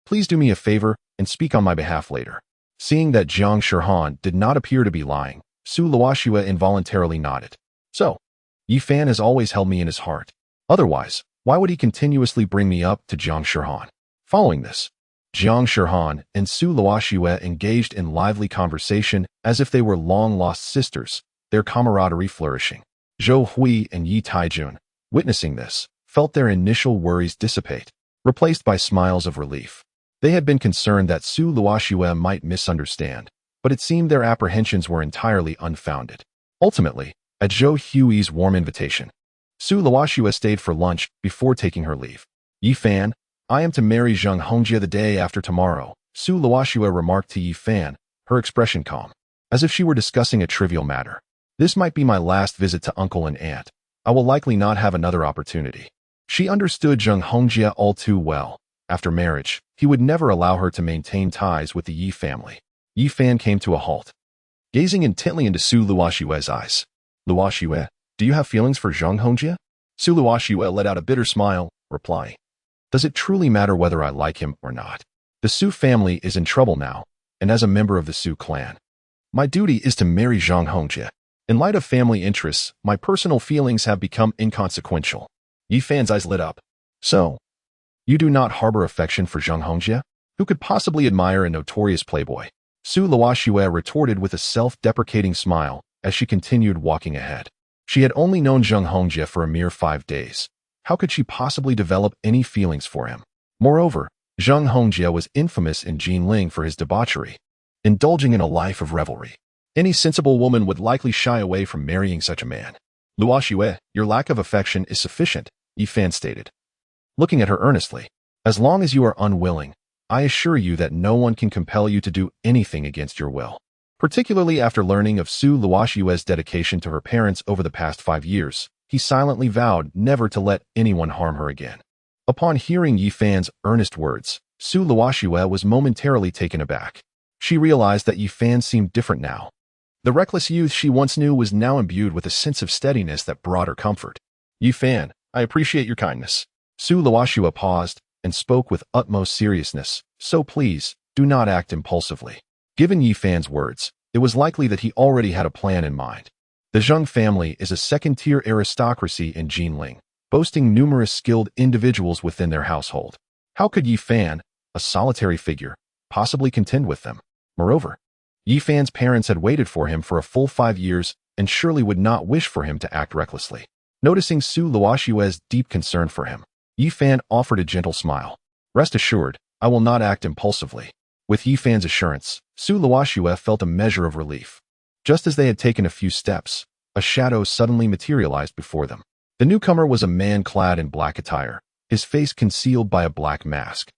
please do me a favor and speak on my behalf later. Seeing that Jiang Shihan did not appear to be lying, Su Luoxue involuntarily nodded. So, Yi Fan has always held me in his heart. Otherwise, why would he continuously bring me up to Jiang Shihan? Following this, Jiang Shihan and Su Luoxue engaged in lively conversation as if they were long-lost sisters, their camaraderie flourishing. Zhou Hui and Yi Taijun, witnessing this, felt their initial worries dissipate, replaced by smiles of relief. They had been concerned that Su Luoxue might misunderstand, but it seemed their apprehensions were entirely unfounded. Ultimately, at Zhou Hui's warm invitation, Su Luoxue stayed for lunch before taking her leave. Yi Fan, I am to marry Zheng Hongjie the day after tomorrow, Su Luoxue remarked to Yi Fan, her expression calm, as if she were discussing a trivial matter. This might be my last visit to uncle and aunt. I will likely not have another opportunity. She understood Zheng Hongjie all too well. After marriage, he would never allow her to maintain ties with the Yi family. Yi Fan came to a halt, gazing intently into Su Luoxue's eyes. Luoxue, do you have feelings for Zheng Hongjie? Su Luoxue let out a bitter smile, replying, does it truly matter whether I like him or not? The Su family is in trouble now, and as a member of the Su clan, my duty is to marry Zheng Hongjie. In light of family interests, my personal feelings have become inconsequential. Yi Fan's eyes lit up. So, you do not harbor affection for Zheng Hongjie? Who could possibly admire a notorious playboy? Su Luoxue retorted with a self-deprecating smile as she continued walking ahead. She had only known Zheng Hongjie for a mere 5 days. How could she possibly develop any feelings for him? Moreover, Zheng Hongjie was infamous in Jinling for his debauchery, indulging in a life of revelry. Any sensible woman would likely shy away from marrying such a man. Luoxue, your lack of affection is sufficient, Yi Fan stated, looking at her earnestly. As long as you are unwilling, I assure you that no one can compel you to do anything against your will. Particularly after learning of Su Luoxue's dedication to her parents over the past 5 years, he silently vowed never to let anyone harm her again. Upon hearing Yi Fan's earnest words, Su Luoxue was momentarily taken aback. She realized that Yi Fan seemed different now. The reckless youth she once knew was now imbued with a sense of steadiness that brought her comfort. Yi Fan, I appreciate your kindness. Su Luoxue paused and spoke with utmost seriousness, so please, do not act impulsively. Given Yi Fan's words, it was likely that he already had a plan in mind. The Zheng family is a second-tier aristocracy in Jinling, boasting numerous skilled individuals within their household. How could Yi Fan, a solitary figure, possibly contend with them? Moreover, Yi Fan's parents had waited for him for a full 5 years and surely would not wish for him to act recklessly. Noticing Su Luoxue's deep concern for him, Yi Fan offered a gentle smile. Rest assured, I will not act impulsively. With Yi Fan's assurance, Su Luoxue felt a measure of relief. Just as they had taken a few steps, a shadow suddenly materialized before them. The newcomer was a man clad in black attire, his face concealed by a black mask,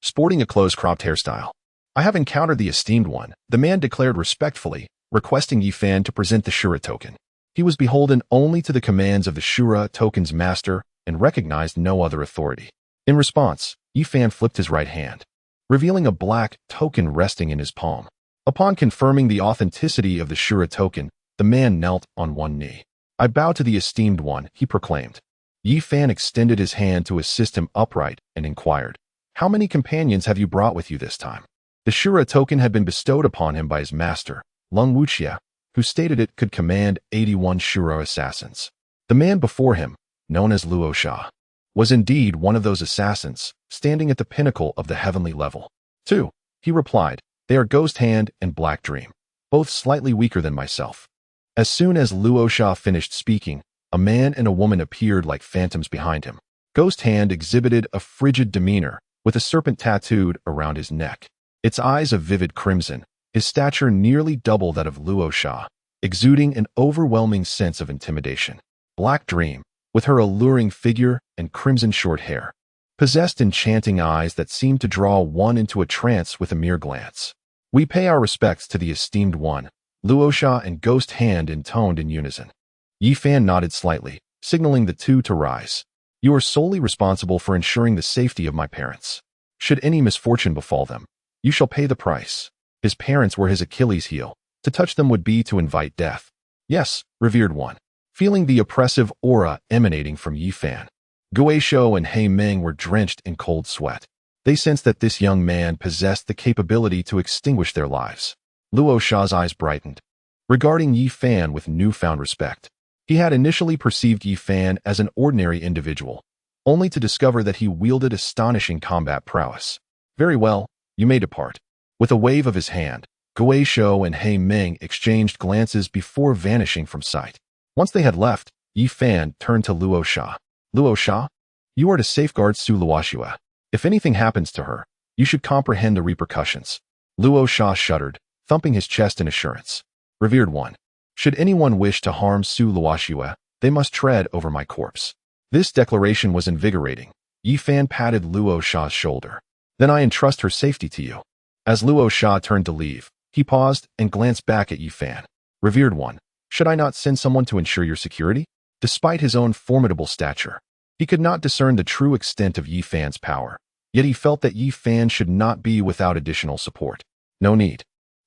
sporting a close-cropped hairstyle. I have encountered the esteemed one, the man declared respectfully, requesting Yi Fan to present the Shura token. He was beholden only to the commands of the Shura token's master and recognized no other authority. In response, Yi Fan flipped his right hand, revealing a black token resting in his palm. Upon confirming the authenticity of the Shura token, the man knelt on one knee. "I bow to the esteemed one," he proclaimed. Yi Fan extended his hand to assist him upright and inquired, "How many companions have you brought with you this time?" The Shura token had been bestowed upon him by his master, Linghuan, who stated it could command 81 Shura assassins. The man before him, known as Luo Sha, was indeed one of those assassins, standing at the pinnacle of the heavenly level. "Two," he replied, "they are Ghost Hand and Black Dream, both slightly weaker than myself." As soon as Luo Sha finished speaking, a man and a woman appeared like phantoms behind him. Ghost Hand exhibited a frigid demeanor, with a serpent tattooed around his neck. Its eyes of vivid crimson, his stature nearly double that of Luo Sha, exuding an overwhelming sense of intimidation. Black Dream, with her alluring figure and crimson short hair, possessed enchanting eyes that seemed to draw one into a trance with a mere glance. "We pay our respects to the esteemed one," Luo Sha and Ghost Hand intoned in unison. Yi Fan nodded slightly, signaling the two to rise. "You are solely responsible for ensuring the safety of my parents. Should any misfortune befall them, you shall pay the price. His parents were his Achilles heel. To touch them would be to invite death." "Yes, revered one." Feeling the oppressive aura emanating from Yi Fan, Gui Shou and He Meng were drenched in cold sweat. They sensed that this young man possessed the capability to extinguish their lives. Luo Sha's eyes brightened, regarding Yi Fan with newfound respect. He had initially perceived Yi Fan as an ordinary individual, only to discover that he wielded astonishing combat prowess. "Very well, you may depart." With a wave of his hand, Gui Shou and He Meng exchanged glances before vanishing from sight. Once they had left, Yi Fan turned to Luo Sha. "Luo Sha, you are to safeguard Su Luoxue. If anything happens to her, you should comprehend the repercussions." Luo Sha shuddered, thumping his chest in assurance. "Revered one, should anyone wish to harm Su Luoxue, they must tread over my corpse." This declaration was invigorating. Yi Fan patted Luo Sha's shoulder. "Then I entrust her safety to you." As Luo Sha turned to leave, he paused and glanced back at Yi Fan. "Revered one, should I not send someone to ensure your security?" Despite his own formidable stature, he could not discern the true extent of Yi Fan's power, yet he felt that Yi Fan should not be without additional support. "No need.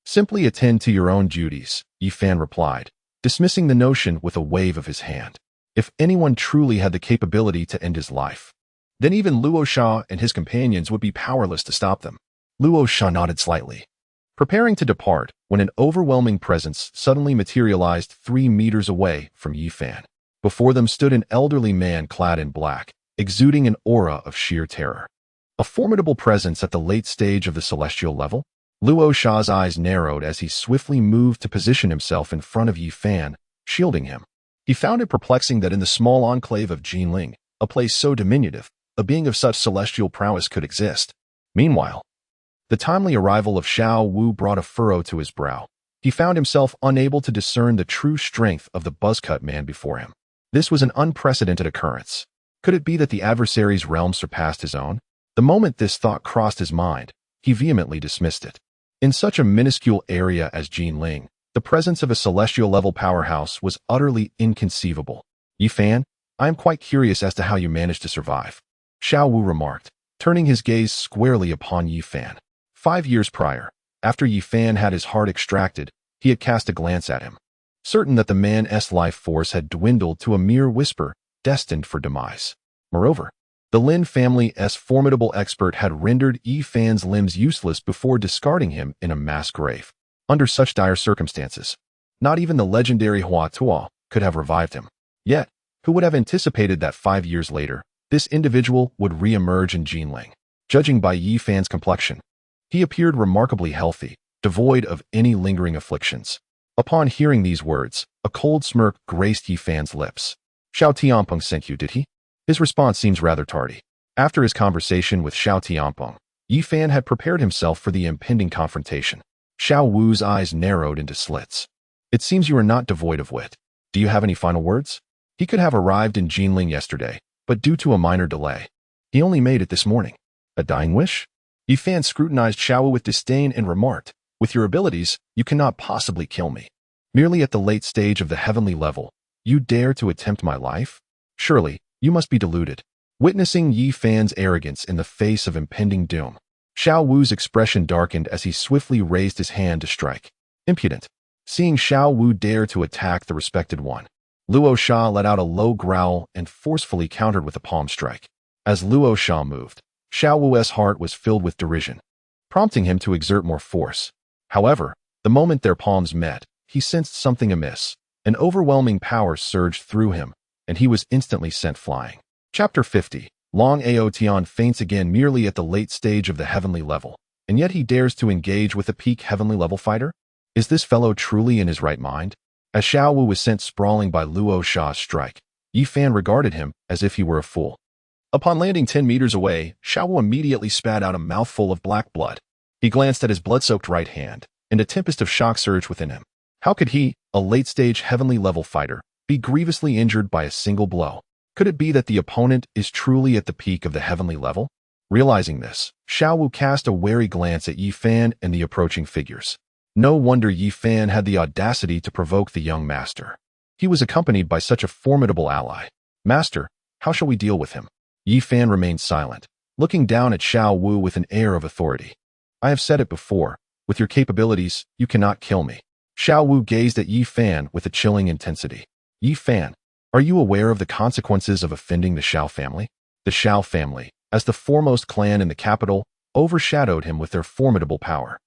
Simply attend to your own duties," Yi Fan replied, dismissing the notion with a wave of his hand. If anyone truly had the capability to end his life, then even Luo Sha and his companions would be powerless to stop them. Luo Sha nodded slightly, preparing to depart when an overwhelming presence suddenly materialized 3 meters away from Yi Fan. Before them stood an elderly man clad in black, exuding an aura of sheer terror. A formidable presence at the late stage of the celestial level? Luo Sha's eyes narrowed as he swiftly moved to position himself in front of Yi Fan, shielding him. He found it perplexing that in the small enclave of Jinling, a place so diminutive, a being of such celestial prowess could exist. Meanwhile, the timely arrival of Xiao Wu brought a furrow to his brow. He found himself unable to discern the true strength of the buzzcut man before him. This was an unprecedented occurrence. Could it be that the adversary's realm surpassed his own? The moment this thought crossed his mind, he vehemently dismissed it. In such a minuscule area as Jinling, the presence of a celestial-level powerhouse was utterly inconceivable. "Yi Fan, I am quite curious as to how you managed to survive," Xiao Wu remarked, turning his gaze squarely upon Yi Fan. 5 years prior, after Yi Fan had his heart extracted, he had cast a glance at him, certain that the man's life force had dwindled to a mere whisper, destined for demise. Moreover, the Lin family's formidable expert had rendered Yi Fan's limbs useless before discarding him in a mass grave. Under such dire circumstances, not even the legendary Hua Tuo could have revived him. Yet, who would have anticipated that 5 years later, this individual would re-emerge in Jinling? Judging by Yi Fan's complexion, he appeared remarkably healthy, devoid of any lingering afflictions. Upon hearing these words, a cold smirk graced Yi Fan's lips. "Xiao Tianpeng sent you, did he?" His response seems rather tardy. After his conversation with Xiao Tianpeng, Yi Fan had prepared himself for the impending confrontation. Xiao Wu's eyes narrowed into slits. "It seems you are not devoid of wit. Do you have any final words?" He could have arrived in Jinling yesterday, but due to a minor delay, he only made it this morning. A dying wish? Yi Fan scrutinized Xiao Wu with disdain and remarked, "With your abilities, you cannot possibly kill me. Merely at the late stage of the heavenly level, you dare to attempt my life? Surely, you must be deluded." Witnessing Yi Fan's arrogance in the face of impending doom, Xiao Wu's expression darkened as he swiftly raised his hand to strike. Impudent. Seeing Xiao Wu dare to attack the respected one, Luo Sha let out a low growl and forcefully countered with a palm strike. As Luo Sha moved, Xiao Wu's heart was filled with derision, prompting him to exert more force. However, the moment their palms met, he sensed something amiss. An overwhelming power surged through him, and he was instantly sent flying. Chapter 50. Long Aotian faints again merely at the late stage of the heavenly level, and yet he dares to engage with a peak heavenly level fighter? Is this fellow truly in his right mind? As Xiao Wu was sent sprawling by Luo Sha's strike, Yi Fan regarded him as if he were a fool. Upon landing 10 meters away, Xiao Wu immediately spat out a mouthful of black blood. He glanced at his blood-soaked right hand, and a tempest of shock surged within him. How could he, a late-stage heavenly level fighter, be grievously injured by a single blow? Could it be that the opponent is truly at the peak of the heavenly level? Realizing this, Xiao Wu cast a wary glance at Yi Fan and the approaching figures. No wonder Yi Fan had the audacity to provoke the young master. He was accompanied by such a formidable ally. Master, how shall we deal with him? Yi Fan remained silent, looking down at Xiao Wu with an air of authority. I have said it before, with your capabilities, you cannot kill me. Xiao Wu gazed at Yi Fan with a chilling intensity. Yi Fan, are you aware of the consequences of offending the Xiao family? The Xiao family, as the foremost clan in the capital, overshadowed him with their formidable power.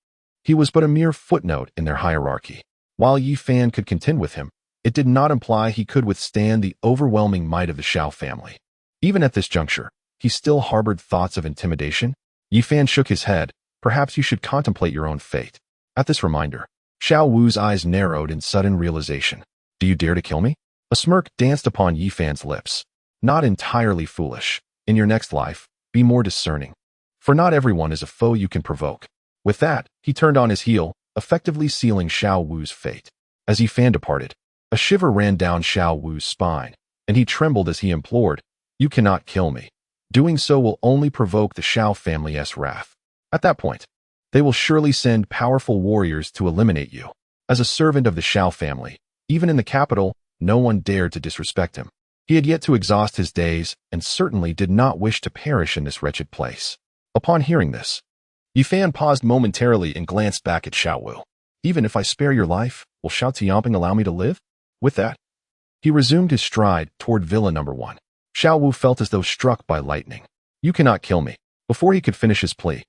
He was but a mere footnote in their hierarchy. While Yi Fan could contend with him, it did not imply he could withstand the overwhelming might of the Xiao family. Even at this juncture, he still harbored thoughts of intimidation. Yi Fan shook his head. Perhaps you should contemplate your own fate. At this reminder, Xiao Wu's eyes narrowed in sudden realization. Do you dare to kill me? A smirk danced upon Yi Fan's lips. Not entirely foolish. In your next life, be more discerning. For not everyone is a foe you can provoke. With that, he turned on his heel, effectively sealing Xiao Wu's fate. As Yi Fan departed, a shiver ran down Xiao Wu's spine, and he trembled as he implored, You cannot kill me. Doing so will only provoke the Xiao family's wrath. At that point, they will surely send powerful warriors to eliminate you. As a servant of the Xiao family, even in the capital, no one dared to disrespect him. He had yet to exhaust his days and certainly did not wish to perish in this wretched place. Upon hearing this, Yi Fan paused momentarily and glanced back at Xiao Wu. Even if I spare your life, will Xiao Tianping allow me to live? With that, he resumed his stride toward Villa Number 1. Xiao Wu felt as though struck by lightning. You cannot kill me. Before he could finish his plea,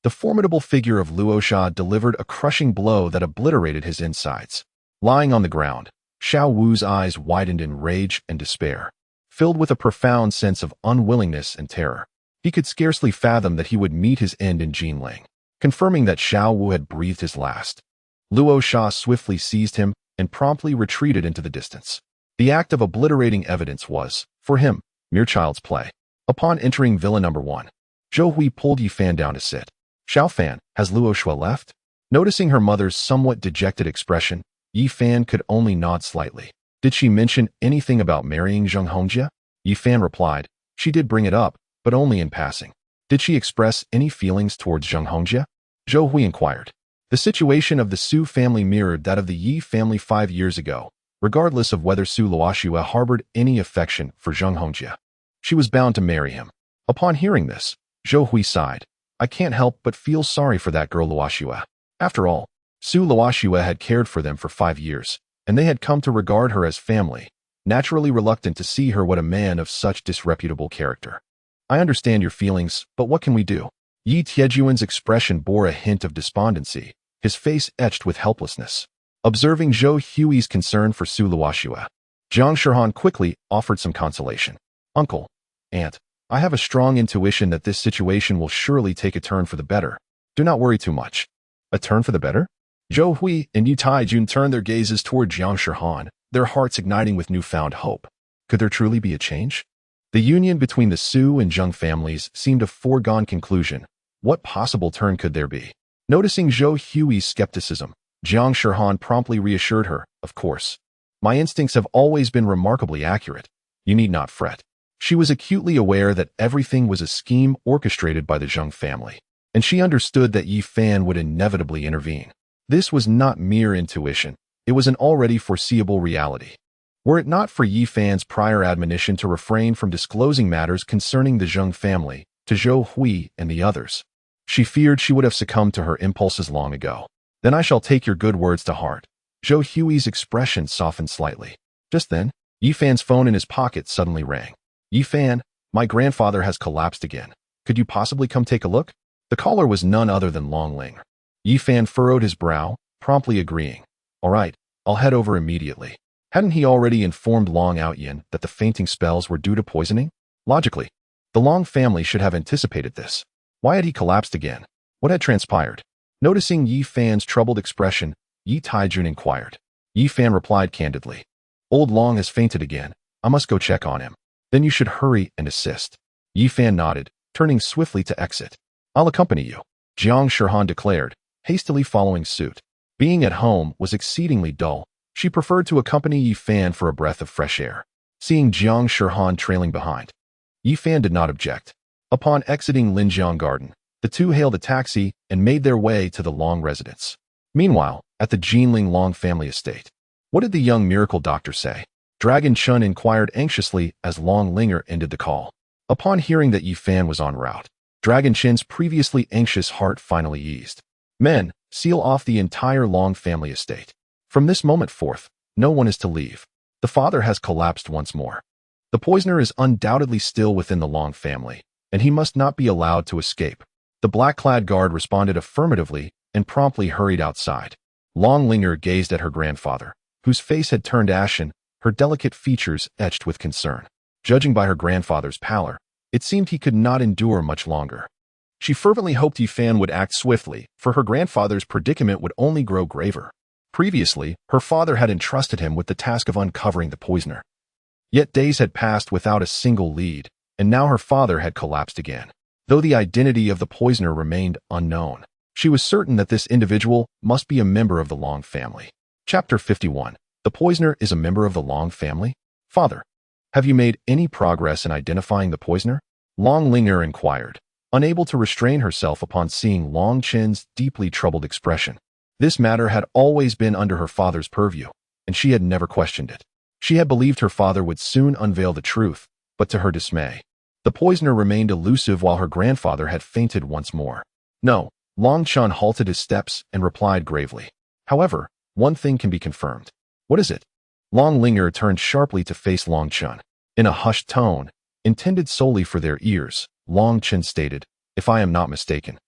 the formidable figure of Luo Sha delivered a crushing blow that obliterated his insides. Lying on the ground, Xiao Wu's eyes widened in rage and despair, filled with a profound sense of unwillingness and terror. He could scarcely fathom that he would meet his end in Jinling, confirming that Xiao Wu had breathed his last. Luo Sha swiftly seized him and promptly retreated into the distance. The act of obliterating evidence was, for him, mere child's play. Upon entering Villa Number 1, Zhou Hui pulled Yi Fan down to sit. Xiao Fan, has Luo Shuo left? Noticing her mother's somewhat dejected expression, Yi Fan could only nod slightly. Did she mention anything about marrying Zheng Hongjie? Yi Fan replied, she did bring it up, but only in passing. Did she express any feelings towards Zheng Hongjie? Zhou Hui inquired. The situation of the Su family mirrored that of the Yi family 5 years ago, regardless of whether Su Luoxue harbored any affection for Zheng Hongjie. She was bound to marry him. Upon hearing this, Zhou Hui sighed. I can't help but feel sorry for that girl Luoxue. After all, Su Luoxue had cared for them for 5 years, and they had come to regard her as family, naturally reluctant to see her with a man of such disreputable character. I understand your feelings, but what can we do? Yi Tiejuan's expression bore a hint of despondency, his face etched with helplessness. Observing Zhou Hui's concern for Su Luoxue, Jiang Shihan quickly offered some consolation. Uncle, Aunt, I have a strong intuition that this situation will surely take a turn for the better. Do not worry too much. A turn for the better? Zhou Hui and Yi Taijun turned their gazes toward Jiang Shihan, their hearts igniting with newfound hope. Could there truly be a change? The union between the Su and Zheng families seemed a foregone conclusion. What possible turn could there be? Noticing Zhou Hui's skepticism, Jiang Shihan promptly reassured her, of course. My instincts have always been remarkably accurate. You need not fret. She was acutely aware that everything was a scheme orchestrated by the Zheng family, and she understood that Yi Fan would inevitably intervene. This was not mere intuition. It was an already foreseeable reality. Were it not for Yi Fan's prior admonition to refrain from disclosing matters concerning the Zheng family to Zhou Hui and the others, she feared she would have succumbed to her impulses long ago. Then I shall take your good words to heart. Zhou Hui's expression softened slightly. Just then, Yi Fan's phone in his pocket suddenly rang. Yi Fan, my grandfather has collapsed again. Could you possibly come take a look? The caller was none other than Long Ling. Yi Fan furrowed his brow, promptly agreeing. All right, I'll head over immediately. Hadn't he already informed Long Outyin that the fainting spells were due to poisoning? Logically, the Long family should have anticipated this. Why had he collapsed again? What had transpired? Noticing Yi Fan's troubled expression, Yi Taijun inquired. Yi Fan replied candidly. Old Long has fainted again. I must go check on him. Then you should hurry and assist. Yi Fan nodded, turning swiftly to exit. I'll accompany you, Jiang Shirhan declared, hastily following suit. Being at home was exceedingly dull. She preferred to accompany Yi Fan for a breath of fresh air. Seeing Jiang Shirhan trailing behind, Yi Fan did not object. Upon exiting Linjiang Garden, the two hailed a taxi and made their way to the Long residence. Meanwhile, at the Jinling Long family estate, what did the young miracle doctor say? Dragon Chun inquired anxiously as Long Linger ended the call. Upon hearing that Yi Fan was en route, Dragon Chin's previously anxious heart finally eased. Men, seal off the entire Long family estate. From this moment forth, no one is to leave. The father has collapsed once more. The poisoner is undoubtedly still within the Long family, and he must not be allowed to escape. The black-clad guard responded affirmatively and promptly hurried outside. Long Linger gazed at her grandfather, whose face had turned ashen, her delicate features etched with concern. Judging by her grandfather's pallor, it seemed he could not endure much longer. She fervently hoped Yi Fan would act swiftly, for her grandfather's predicament would only grow graver. Previously, her father had entrusted him with the task of uncovering the poisoner. Yet days had passed without a single lead, and now her father had collapsed again. Though the identity of the poisoner remained unknown, she was certain that this individual must be a member of the Long family. Chapter 51. The poisoner is a member of the Long family? Father, have you made any progress in identifying the poisoner? Long Linger inquired, unable to restrain herself upon seeing Long Chen's deeply troubled expression. This matter had always been under her father's purview, and she had never questioned it. She had believed her father would soon unveil the truth, but to her dismay, the poisoner remained elusive while her grandfather had fainted once more. No, Long Chun halted his steps and replied gravely. However, one thing can be confirmed. What is it? Long Linger turned sharply to face Long Chun. In a hushed tone, intended solely for their ears, Long Chun stated, if I am not mistaken,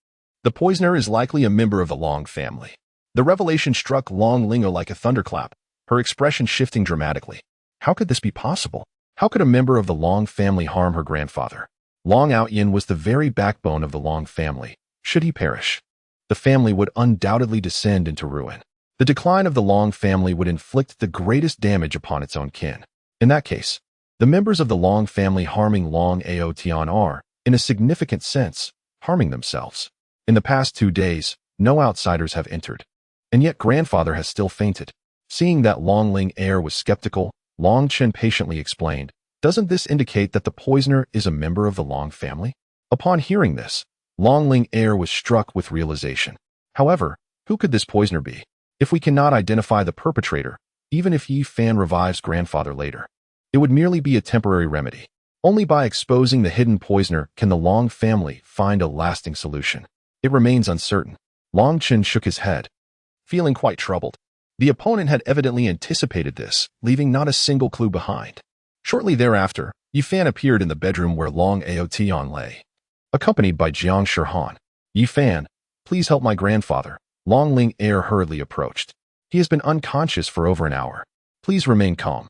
the poisoner is likely a member of the Long family. The revelation struck Long Linger like a thunderclap, her expression shifting dramatically. How could this be possible? How could a member of the Long family harm her grandfather? Long Outyin was the very backbone of the Long family. Should he perish, the family would undoubtedly descend into ruin. The decline of the Long family would inflict the greatest damage upon its own kin. In that case, the members of the Long family harming Long Aotian are, in a significant sense, harming themselves. In the past 2 days, no outsiders have entered, and yet grandfather has still fainted. Seeing that Long Ling heir was skeptical, Long Chen patiently explained, doesn't this indicate that the poisoner is a member of the Long family? Upon hearing this, Long Ling heir was struck with realization. However, who could this poisoner be? If we cannot identify the perpetrator, even if Yi Fan revives grandfather later, it would merely be a temporary remedy. Only by exposing the hidden poisoner can the Long family find a lasting solution. It remains uncertain. Long Chen shook his head, feeling quite troubled. The opponent had evidently anticipated this, leaving not a single clue behind. Shortly thereafter, Yi Fan appeared in the bedroom where Long Aotian lay, accompanied by Jiang Shirhan. Yi Fan, please help my grandfather. Long Ling heir hurriedly approached. He has been unconscious for over an hour. Please remain calm.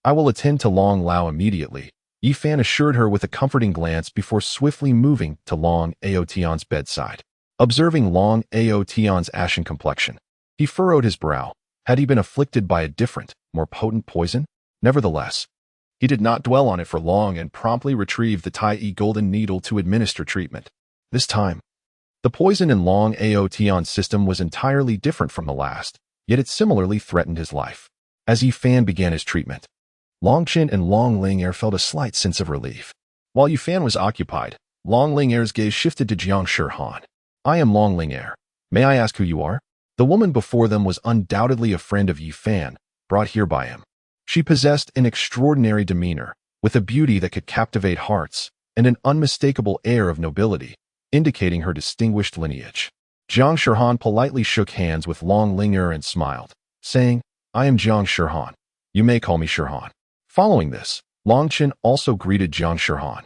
I will attend to Long Lao immediately, Yi Fan assured her with a comforting glance before swiftly moving to Long Aotian's bedside. Observing Long Aotian's ashen complexion, he furrowed his brow. Had he been afflicted by a different, more potent poison? Nevertheless, he did not dwell on it for long and promptly retrieved the Tai golden needle to administer treatment. This time, the poison in Long Aotian's system was entirely different from the last, yet it similarly threatened his life. As Yi Fan began his treatment, Long Chen and Long Ling heir felt a slight sense of relief. While Yi Fan was occupied, Long Ling heir's gaze shifted to Jiang Shirhan. I am Long Ling heir. May I ask who you are? The woman before them was undoubtedly a friend of Yi Fan, brought here by him. She possessed an extraordinary demeanor, with a beauty that could captivate hearts, and an unmistakable air of nobility, indicating her distinguished lineage. Jiang Shihan politely shook hands with Long Ling'er and smiled, saying, "I am Jiang Shihan. You may call me Shihan." Following this, Long Chen also greeted Jiang Shihan,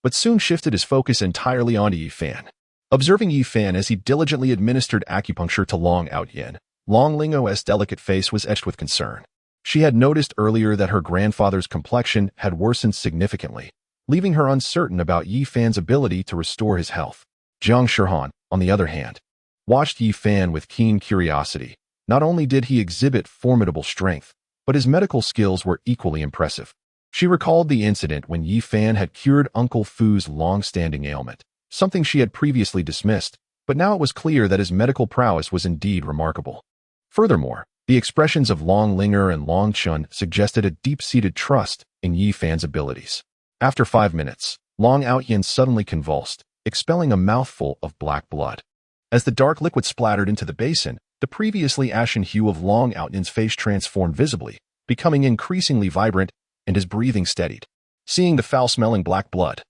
but soon shifted his focus entirely onto Yi Fan. Observing Yi Fan as he diligently administered acupuncture to Long Outyin, Long Ling'er's delicate face was etched with concern. She had noticed earlier that her grandfather's complexion had worsened significantly, leaving her uncertain about Yi Fan's ability to restore his health. Jiang Shihan, on the other hand, watched Yi Fan with keen curiosity. Not only did he exhibit formidable strength, but his medical skills were equally impressive. She recalled the incident when Yi Fan had cured Uncle Fu's long-standing ailment, something she had previously dismissed, but now it was clear that his medical prowess was indeed remarkable. Furthermore, the expressions of Long Ling'er and Long Chun suggested a deep-seated trust in Yi Fan's abilities. After 5 minutes, Long Outyin suddenly convulsed, expelling a mouthful of black blood. As the dark liquid splattered into the basin, the previously ashen hue of Long Outyin's face transformed visibly, becoming increasingly vibrant, and his breathing steadied. Seeing the foul-smelling black blood,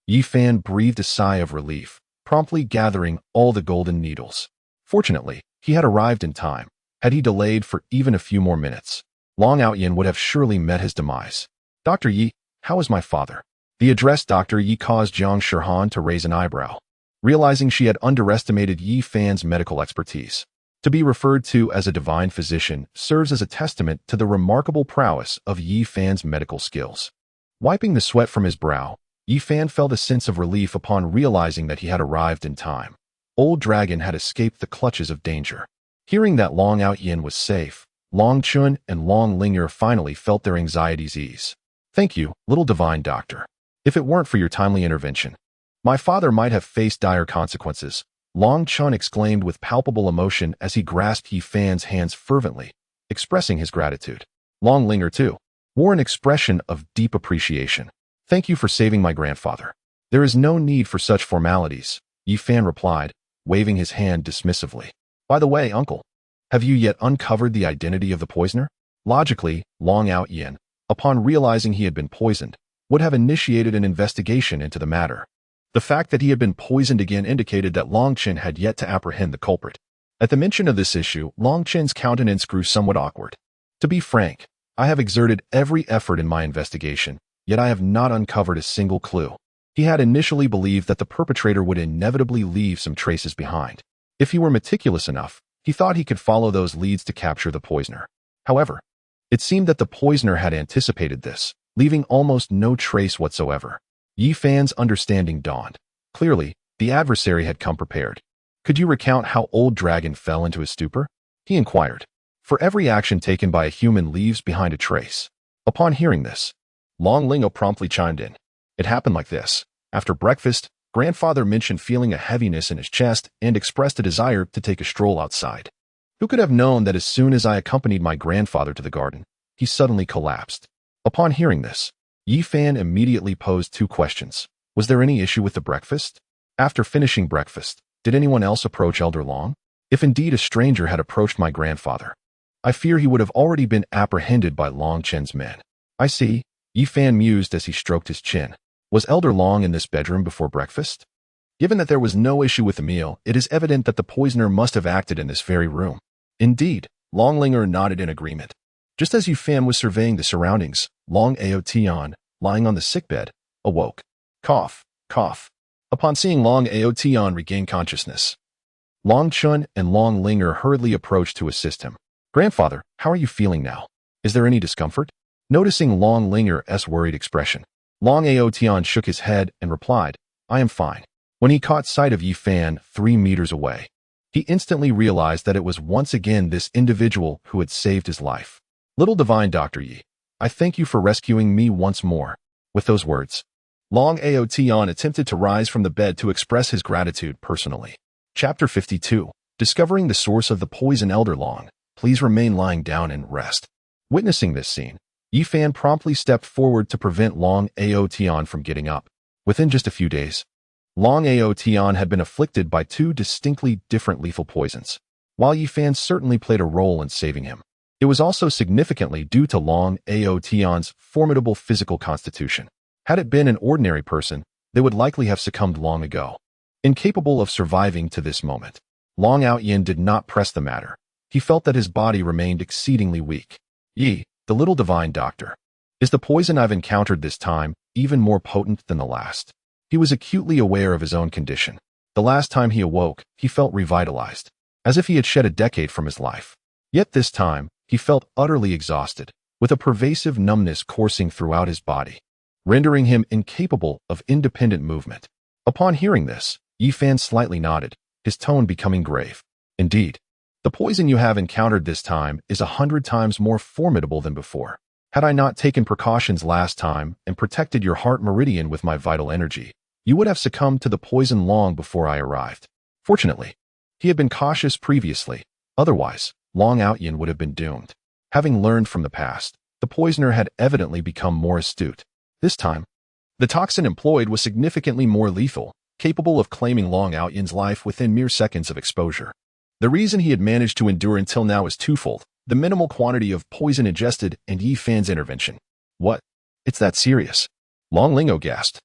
Yi Fan breathed a sigh of relief, promptly gathering all the golden needles. Fortunately, he had arrived in time. Had he delayed for even a few more minutes, Long Outyin would have surely met his demise. "Dr. Yi, how is my father?" The addressed Dr. Yi caused Jiang Shihan to raise an eyebrow, realizing she had underestimated Yi Fan's medical expertise. To be referred to as a divine physician serves as a testament to the remarkable prowess of Yi Fan's medical skills. Wiping the sweat from his brow, Yi Fan felt a sense of relief upon realizing that he had arrived in time. Old Dragon had escaped the clutches of danger. Hearing that Long Outyin was safe, Long Chun and Long Ling'er finally felt their anxieties ease. "Thank you, little divine doctor. If it weren't for your timely intervention, my father might have faced dire consequences," Long Chun exclaimed with palpable emotion as he grasped Yi Fan's hands fervently, expressing his gratitude. Long Ling'er, too, wore an expression of deep appreciation. "Thank you for saving my grandfather." "There is no need for such formalities," Yi Fan replied, waving his hand dismissively. "By the way, uncle, have you yet uncovered the identity of the poisoner?" Logically, Long Outyin, upon realizing he had been poisoned, would have initiated an investigation into the matter. The fact that he had been poisoned again indicated that Long Chen had yet to apprehend the culprit. At the mention of this issue, Long Chen's countenance grew somewhat awkward. "To be frank, I have exerted every effort in my investigation, yet I have not uncovered a single clue." He had initially believed that the perpetrator would inevitably leave some traces behind. If he were meticulous enough, he thought he could follow those leads to capture the poisoner. However, it seemed that the poisoner had anticipated this, leaving almost no trace whatsoever. Yi Fan's understanding dawned. Clearly, the adversary had come prepared. "Could you recount how Old Dragon fell into his stupor?" he inquired. "For every action taken by a human leaves behind a trace." Upon hearing this, Long Ling'er promptly chimed in. "It happened like this. After breakfast, Grandfather mentioned feeling a heaviness in his chest and expressed a desire to take a stroll outside. Who could have known that as soon as I accompanied my grandfather to the garden, he suddenly collapsed?" Upon hearing this, Yi Fan immediately posed 2 questions. Was there any issue with the breakfast? After finishing breakfast, did anyone else approach Elder Long? If indeed a stranger had approached my grandfather, I fear he would have already been apprehended by Long Chen's men. "I see," Yi Fan mused as he stroked his chin. "Was Elder Long in this bedroom before breakfast?" Given that there was no issue with the meal, it is evident that the poisoner must have acted in this very room. Indeed, Long Ling'er nodded in agreement. Just as Yi Fan was surveying the surroundings, Long Aotian, lying on the sickbed, awoke. Cough, cough. Upon seeing Long Aotian regain consciousness, Long Chun and Long Ling'er hurriedly approached to assist him. "Grandfather, how are you feeling now? Is there any discomfort?" Noticing Long Ling'er's worried expression, Long Aotian shook his head and replied, "I am fine." When he caught sight of Yi Fan 3 meters away, he instantly realized that it was once again this individual who had saved his life. "Little divine Dr. Yi, I thank you for rescuing me once more." With those words, Long Aotian attempted to rise from the bed to express his gratitude personally. Chapter 52. Discovering the source of the poison. Elder Long, please remain lying down and rest. Witnessing this scene, Yi Fan promptly stepped forward to prevent Long Aotian from getting up. Within just a few days, Long Aotian had been afflicted by 2 distinctly different lethal poisons. While Yi Fan certainly played a role in saving him, It was also significantly due to Long Ao Tian's formidable physical constitution. Had it been an ordinary person, they would likely have succumbed long ago. Incapable of surviving to this moment, Long Ao Yin did not press the matter. He felt that his body remained exceedingly weak. Yi, the little divine doctor. Is the poison I've encountered this time even more potent than the last? He was acutely aware of his own condition. The last time he awoke, he felt revitalized, as if he had shed a decade from his life. Yet this time, he felt utterly exhausted, with a pervasive numbness coursing throughout his body, rendering him incapable of independent movement. Upon hearing this, Yi Fan slightly nodded, his tone becoming grave. Indeed, the poison you have encountered this time is 100 times more formidable than before. Had I not taken precautions last time and protected your heart meridian with my vital energy, you would have succumbed to the poison long before I arrived. Fortunately, he had been cautious previously. Otherwise, Long Ao Yin would have been doomed. Having learned from the past, the poisoner had evidently become more astute. This time, the toxin employed was significantly more lethal, capable of claiming Long Ao Yin's life within mere seconds of exposure. The reason he had managed to endure until now is twofold: the minimal quantity of poison ingested and Yi Fan's intervention. What? It's that serious? Long Lingo gasped,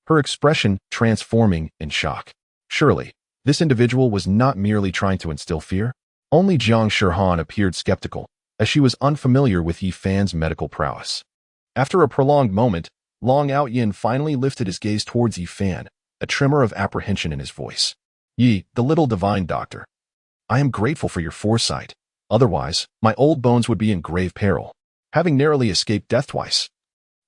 her expression transforming in shock. Surely, this individual was not merely trying to instill fear? Only Jiang Shihan appeared skeptical, as she was unfamiliar with Yi Fan's medical prowess. After a prolonged moment, Long Ao Yin finally lifted his gaze towards Yi Fan, a tremor of apprehension in his voice. Yi, the little divine doctor. I am grateful for your foresight. Otherwise, my old bones would be in grave peril, having narrowly escaped death twice.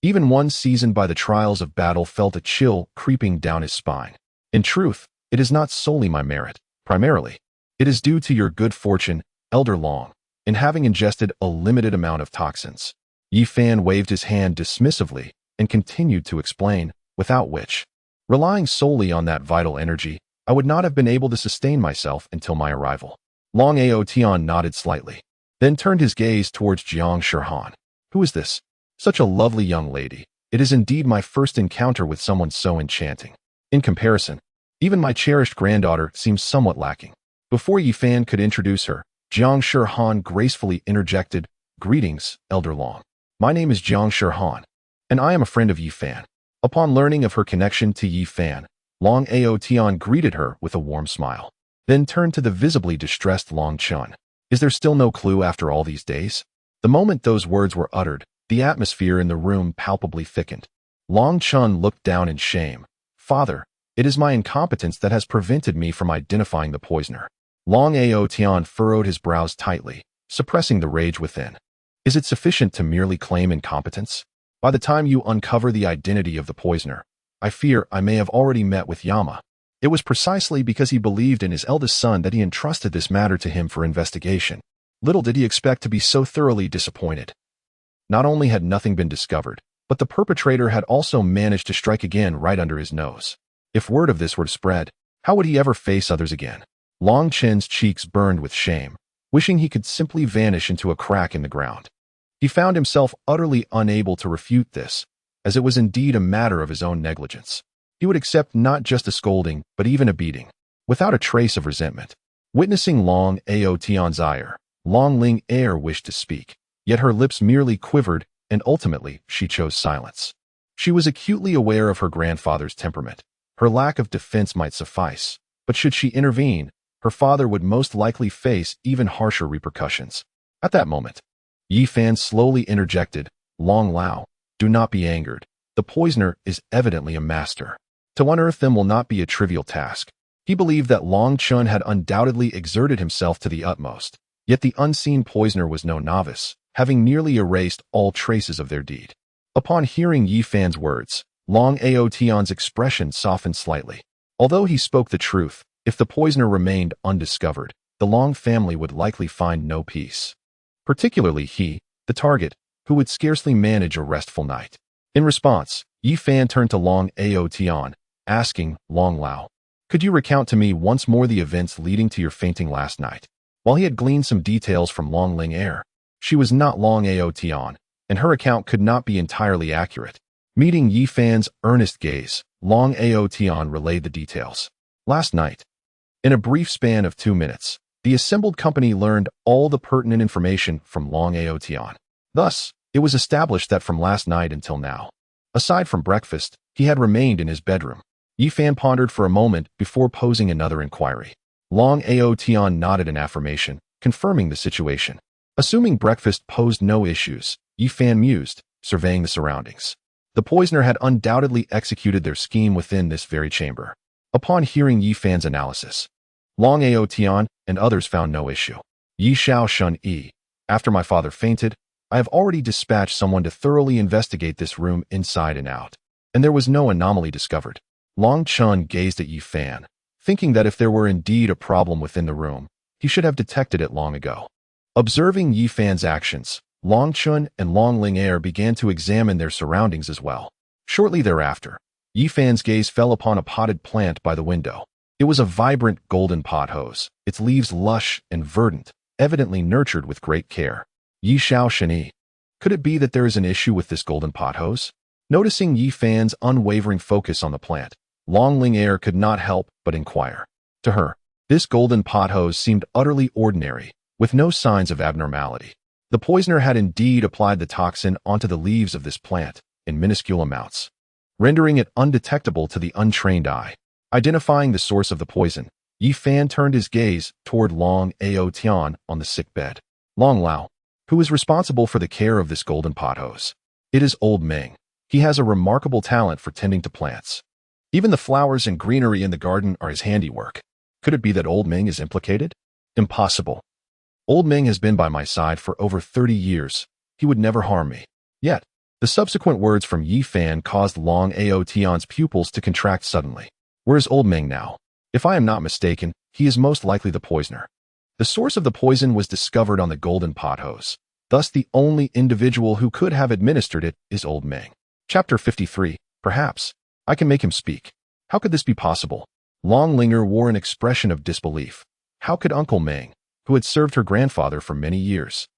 Even one seasoned by the trials of battle felt a chill creeping down his spine. In truth, it is not solely my merit. Primarily, it is due to your good fortune, Elder Long, in having ingested a limited amount of toxins. Yi Fan waved his hand dismissively and continued to explain, without which, relying solely on that vital energy, I would not have been able to sustain myself until my arrival. Long Ao Tian nodded slightly, then turned his gaze towards Jiang Shihan. Who is this? Such a lovely young lady. It is indeed my first encounter with someone so enchanting. In comparison, even my cherished granddaughter seems somewhat lacking. Before Yi Fan could introduce her, Jiang Shihan gracefully interjected, Greetings, Elder Long. My name is Jiang Shihan, and I am a friend of Yi Fan. Upon learning of her connection to Yi Fan, Long Ao Tian greeted her with a warm smile, then turned to the visibly distressed Long Chun. Is there still no clue after all these days? The moment those words were uttered, the atmosphere in the room palpably thickened. Long Chun looked down in shame. Father, it is my incompetence that has prevented me from identifying the poisoner. Long Ao Tian furrowed his brows tightly, suppressing the rage within. Is it sufficient to merely claim incompetence? By the time you uncover the identity of the poisoner, I fear I may have already met with Yama. It was precisely because he believed in his eldest son that he entrusted this matter to him for investigation. Little did he expect to be so thoroughly disappointed. Not only had nothing been discovered, but the perpetrator had also managed to strike again right under his nose. If word of this were to spread, how would he ever face others again? Long Chen's cheeks burned with shame, wishing he could simply vanish into a crack in the ground. He found himself utterly unable to refute this, as it was indeed a matter of his own negligence. He would accept not just a scolding, but even a beating, without a trace of resentment. Witnessing Long Ao Tian's ire, Long Ling Er wished to speak, yet her lips merely quivered, and ultimately she chose silence. She was acutely aware of her grandfather's temperament. Her lack of defense might suffice, but should she intervene, her father would most likely face even harsher repercussions. At that moment, Yi Fan slowly interjected, Long Lao, do not be angered. The poisoner is evidently a master. To unearth them will not be a trivial task. He believed that Long Chun had undoubtedly exerted himself to the utmost, yet the unseen poisoner was no novice, having nearly erased all traces of their deed. Upon hearing Yi Fan's words, Long Ao Tian's expression softened slightly. Although he spoke the truth, if the poisoner remained undiscovered, the Long family would likely find no peace. Particularly he, the target, who would scarcely manage a restful night. In response, Yi Fan turned to Long Ao Tian, asking, Long Lao, could you recount to me once more the events leading to your fainting last night? While he had gleaned some details from Long Ling Er, she was not Long Ao Tian, and her account could not be entirely accurate. Meeting Yi Fan's earnest gaze, Long Ao Tian relayed the details. Last night, in a brief span of 2 minutes, The assembled company learned all the pertinent information from Long Aotian. Thus, it was established that from last night until now, aside from breakfast, he had remained in his bedroom. Yi Fan pondered for a moment before posing another inquiry. Long Aotian nodded in affirmation, confirming the situation. Assuming breakfast posed no issues, Yi Fan mused, surveying the surroundings. The poisoner had undoubtedly executed their scheme within this very chamber. Upon hearing Yi Fan's analysis, Long Aotian and others found no issue. Yi Shao Shun Yi. After my father fainted, I have already dispatched someone to thoroughly investigate this room inside and out, and there was no anomaly discovered. Long Chun gazed at Yi Fan, thinking that if there were indeed a problem within the room, he should have detected it long ago. Observing Yi Fan's actions, Long Chun and Long Ling began to examine their surroundings as well. Shortly thereafter, Yi Fan's gaze fell upon a potted plant by the window. It was a vibrant golden pothose, its leaves lush and verdant, evidently nurtured with great care. Yi Shao Shani. Could it be that there is an issue with this golden pothose? Noticing Yi Fan's unwavering focus on the plant, Long Ling could not help but inquire. To her, this golden pothose seemed utterly ordinary, with no signs of abnormality. The poisoner had indeed applied the toxin onto the leaves of this plant in minuscule amounts, rendering it undetectable to the untrained eye. Identifying the source of the poison, Yi Fan turned his gaze toward Long Aotian on the sick bed. Long Lao, who is responsible for the care of this golden pothose? It is old Meng. He has a remarkable talent for tending to plants. Even the flowers and greenery in the garden are his handiwork. Could it be that old Meng is implicated? Impossible. Old Meng has been by my side for over 30 years. He would never harm me. Yet, the subsequent words from Yi Fan caused Long Aotian's pupils to contract suddenly. Where is old Meng now? If I am not mistaken, he is most likely the poisoner. The source of the poison was discovered on the golden pothose. Thus, the only individual who could have administered it is old Meng. Chapter 53. Perhaps. I can make him speak. How could this be possible? Long Linger wore an expression of disbelief. How could Uncle Meng, who had served her grandfather for many years,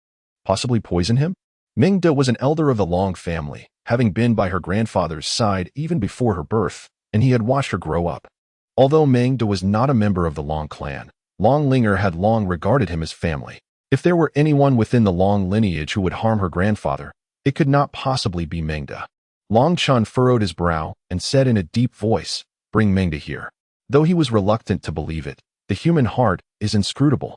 possibly poison him? Meng Da was an elder of the Long family, having been by her grandfather's side even before her birth, and he had watched her grow up. Although Meng Da was not a member of the Long clan, Long Linger had long regarded him as family. If there were anyone within the Long lineage who would harm her grandfather, it could not possibly be Meng Da. Long Chun furrowed his brow and said in a deep voice, "Bring Meng Da here." Though he was reluctant to believe it, the human heart is inscrutable.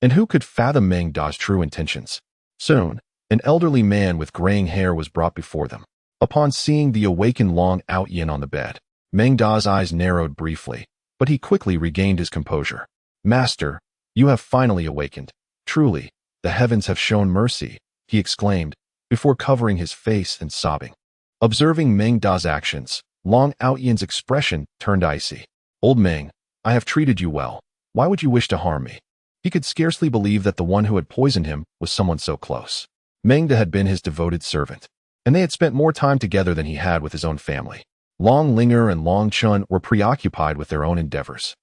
And who could fathom Meng Da's true intentions? Soon, an elderly man with graying hair was brought before them. Upon seeing the awakened Long Aotian on the bed, Meng Da's eyes narrowed briefly, but he quickly regained his composure. "Master, you have finally awakened. Truly, the heavens have shown mercy," he exclaimed, before covering his face and sobbing. Observing Meng Da's actions, Long Aotian's expression turned icy. "Old Meng, I have treated you well. Why would you wish to harm me?" He could scarcely believe that the one who had poisoned him was someone so close. Meng Da had been his devoted servant, and they had spent more time together than he had with his own family. Long Linger and Long Chun were preoccupied with their own endeavors,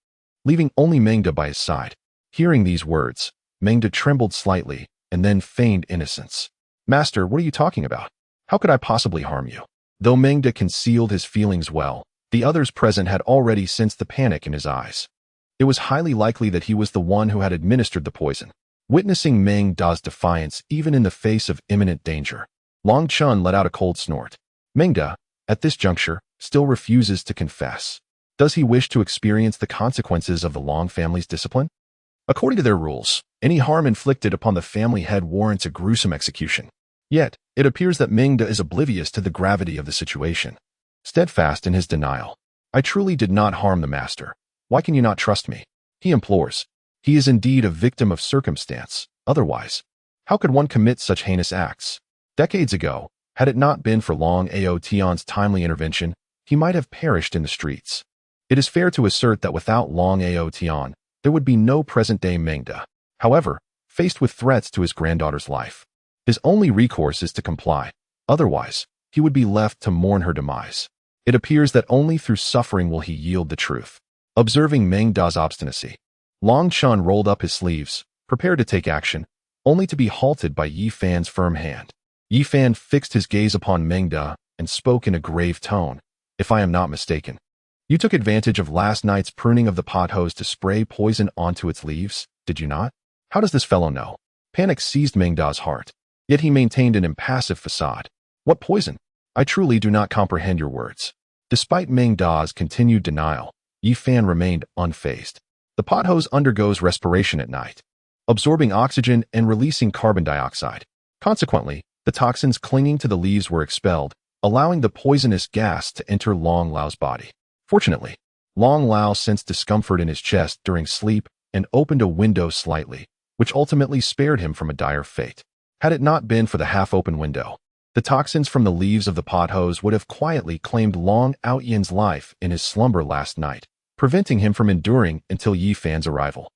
leaving only Meng Da by his side. Hearing these words, Meng Da trembled slightly and then feigned innocence. "Master, what are you talking about? How could I possibly harm you?" Though Meng Da concealed his feelings well, the others present had already sensed the panic in his eyes. It was highly likely that he was the one who had administered the poison. Witnessing Meng Da's defiance even in the face of imminent danger, Long Chun let out a cold snort. Meng Da, at this juncture, still refuses to confess. Does he wish to experience the consequences of the Long family's discipline? According to their rules, any harm inflicted upon the family head warrants a gruesome execution. Yet, it appears that Meng Da is oblivious to the gravity of the situation. Steadfast in his denial, "I truly did not harm the master. Why can you not trust me?" he implores. He is indeed a victim of circumstance. Otherwise, how could one commit such heinous acts? Decades ago, had it not been for Long Aotian's timely intervention, he might have perished in the streets. It is fair to assert that without Long Aotian, there would be no present-day Meng Da. However, faced with threats to his granddaughter's life, his only recourse is to comply. Otherwise, he would be left to mourn her demise. It appears that only through suffering will he yield the truth. Observing Meng Da's obstinacy, Long Chun rolled up his sleeves, prepared to take action, only to be halted by Yi Fan's firm hand. Yi Fan fixed his gaze upon Meng Da and spoke in a grave tone. "If I am not mistaken, you took advantage of last night's pruning of the pothose to spray poison onto its leaves?" did you not? How does this fellow know? Panic seized Meng Da's heart, yet he maintained an impassive facade. What poison? I truly do not comprehend your words. Despite Meng Da's continued denial, Yi Fan remained unfazed. The pothose undergoes respiration at night, absorbing oxygen and releasing carbon dioxide. Consequently, the toxins clinging to the leaves were expelled, allowing the poisonous gas to enter Long Lao's body. Fortunately, Long Lao sensed discomfort in his chest during sleep and opened a window slightly, which ultimately spared him from a dire fate. Had it not been for the half-open window, the toxins from the leaves of the pothose would have quietly claimed Long Aoyan's life in his slumber last night, preventing him from enduring until Yi Fan's arrival.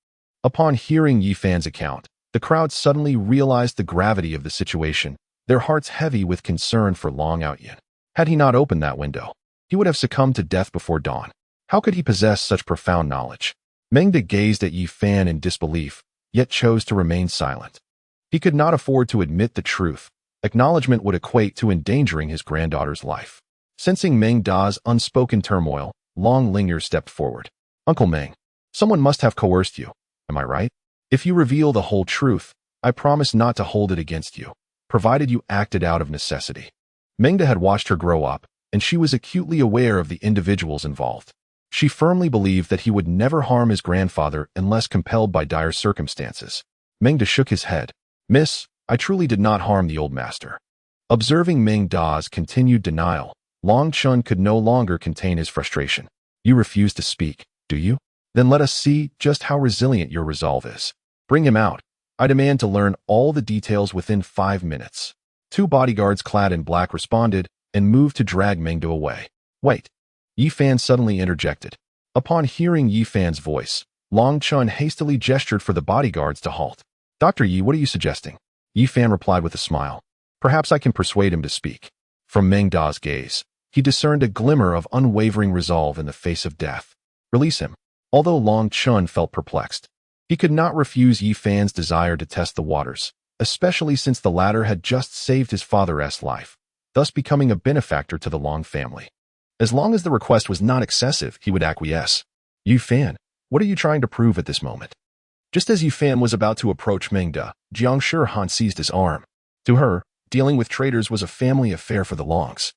Upon hearing Yi Fan's account, the crowd suddenly realized the gravity of the situation, their hearts heavy with concern for Long Aoyan. Had he not opened that window, he would have succumbed to death before dawn. How could he possess such profound knowledge? Meng Da gazed at Yi Fan in disbelief, yet chose to remain silent. He could not afford to admit the truth. Acknowledgement would equate to endangering his granddaughter's life. Sensing Meng Da's unspoken turmoil, Long Lingyer stepped forward. Uncle Meng, someone must have coerced you. Am I right? If you reveal the whole truth, I promise not to hold it against you, provided you acted out of necessity. Meng Da had watched her grow up, and she was acutely aware of the individuals involved. She firmly believed that he would never harm his grandfather unless compelled by dire circumstances. Meng Da shook his head. Miss, I truly did not harm the old master. Observing Meng Da's continued denial, Long Chun could no longer contain his frustration. You refuse to speak, do you? Then let us see just how resilient your resolve is. Bring him out. I demand to learn all the details within 5 minutes. 2 bodyguards clad in black responded and moved to drag Meng Da away. Wait. Yi Fan suddenly interjected. Upon hearing Yi Fan's voice, Long Chun hastily gestured for the bodyguards to halt. Dr. Yi, what are you suggesting? Yi Fan replied with a smile. Perhaps I can persuade him to speak. From Meng Da's gaze, he discerned a glimmer of unwavering resolve in the face of death. Release him. Although Long Chun felt perplexed, he could not refuse Yi Fan's desire to test the waters, especially since the latter had just saved his father's life, thus becoming a benefactor to the Long family. As long as the request was not excessive, he would acquiesce. Yi Fan, what are you trying to prove at this moment? Just as Yi Fan was about to approach Meng Da, Jiang Shihan seized his arm. To her, dealing with traitors was a family affair for the Longs.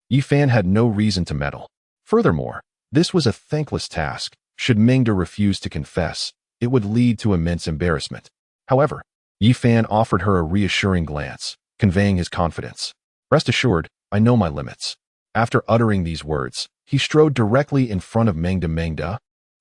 Yi Fan had no reason to meddle. Furthermore, this was a thankless task. Should Meng Da refuse to confess, it would lead to immense embarrassment. However, Yi Fan offered her a reassuring glance, conveying his confidence. Rest assured, I know my limits. After uttering these words, he strode directly in front of Meng Da. Meng Da,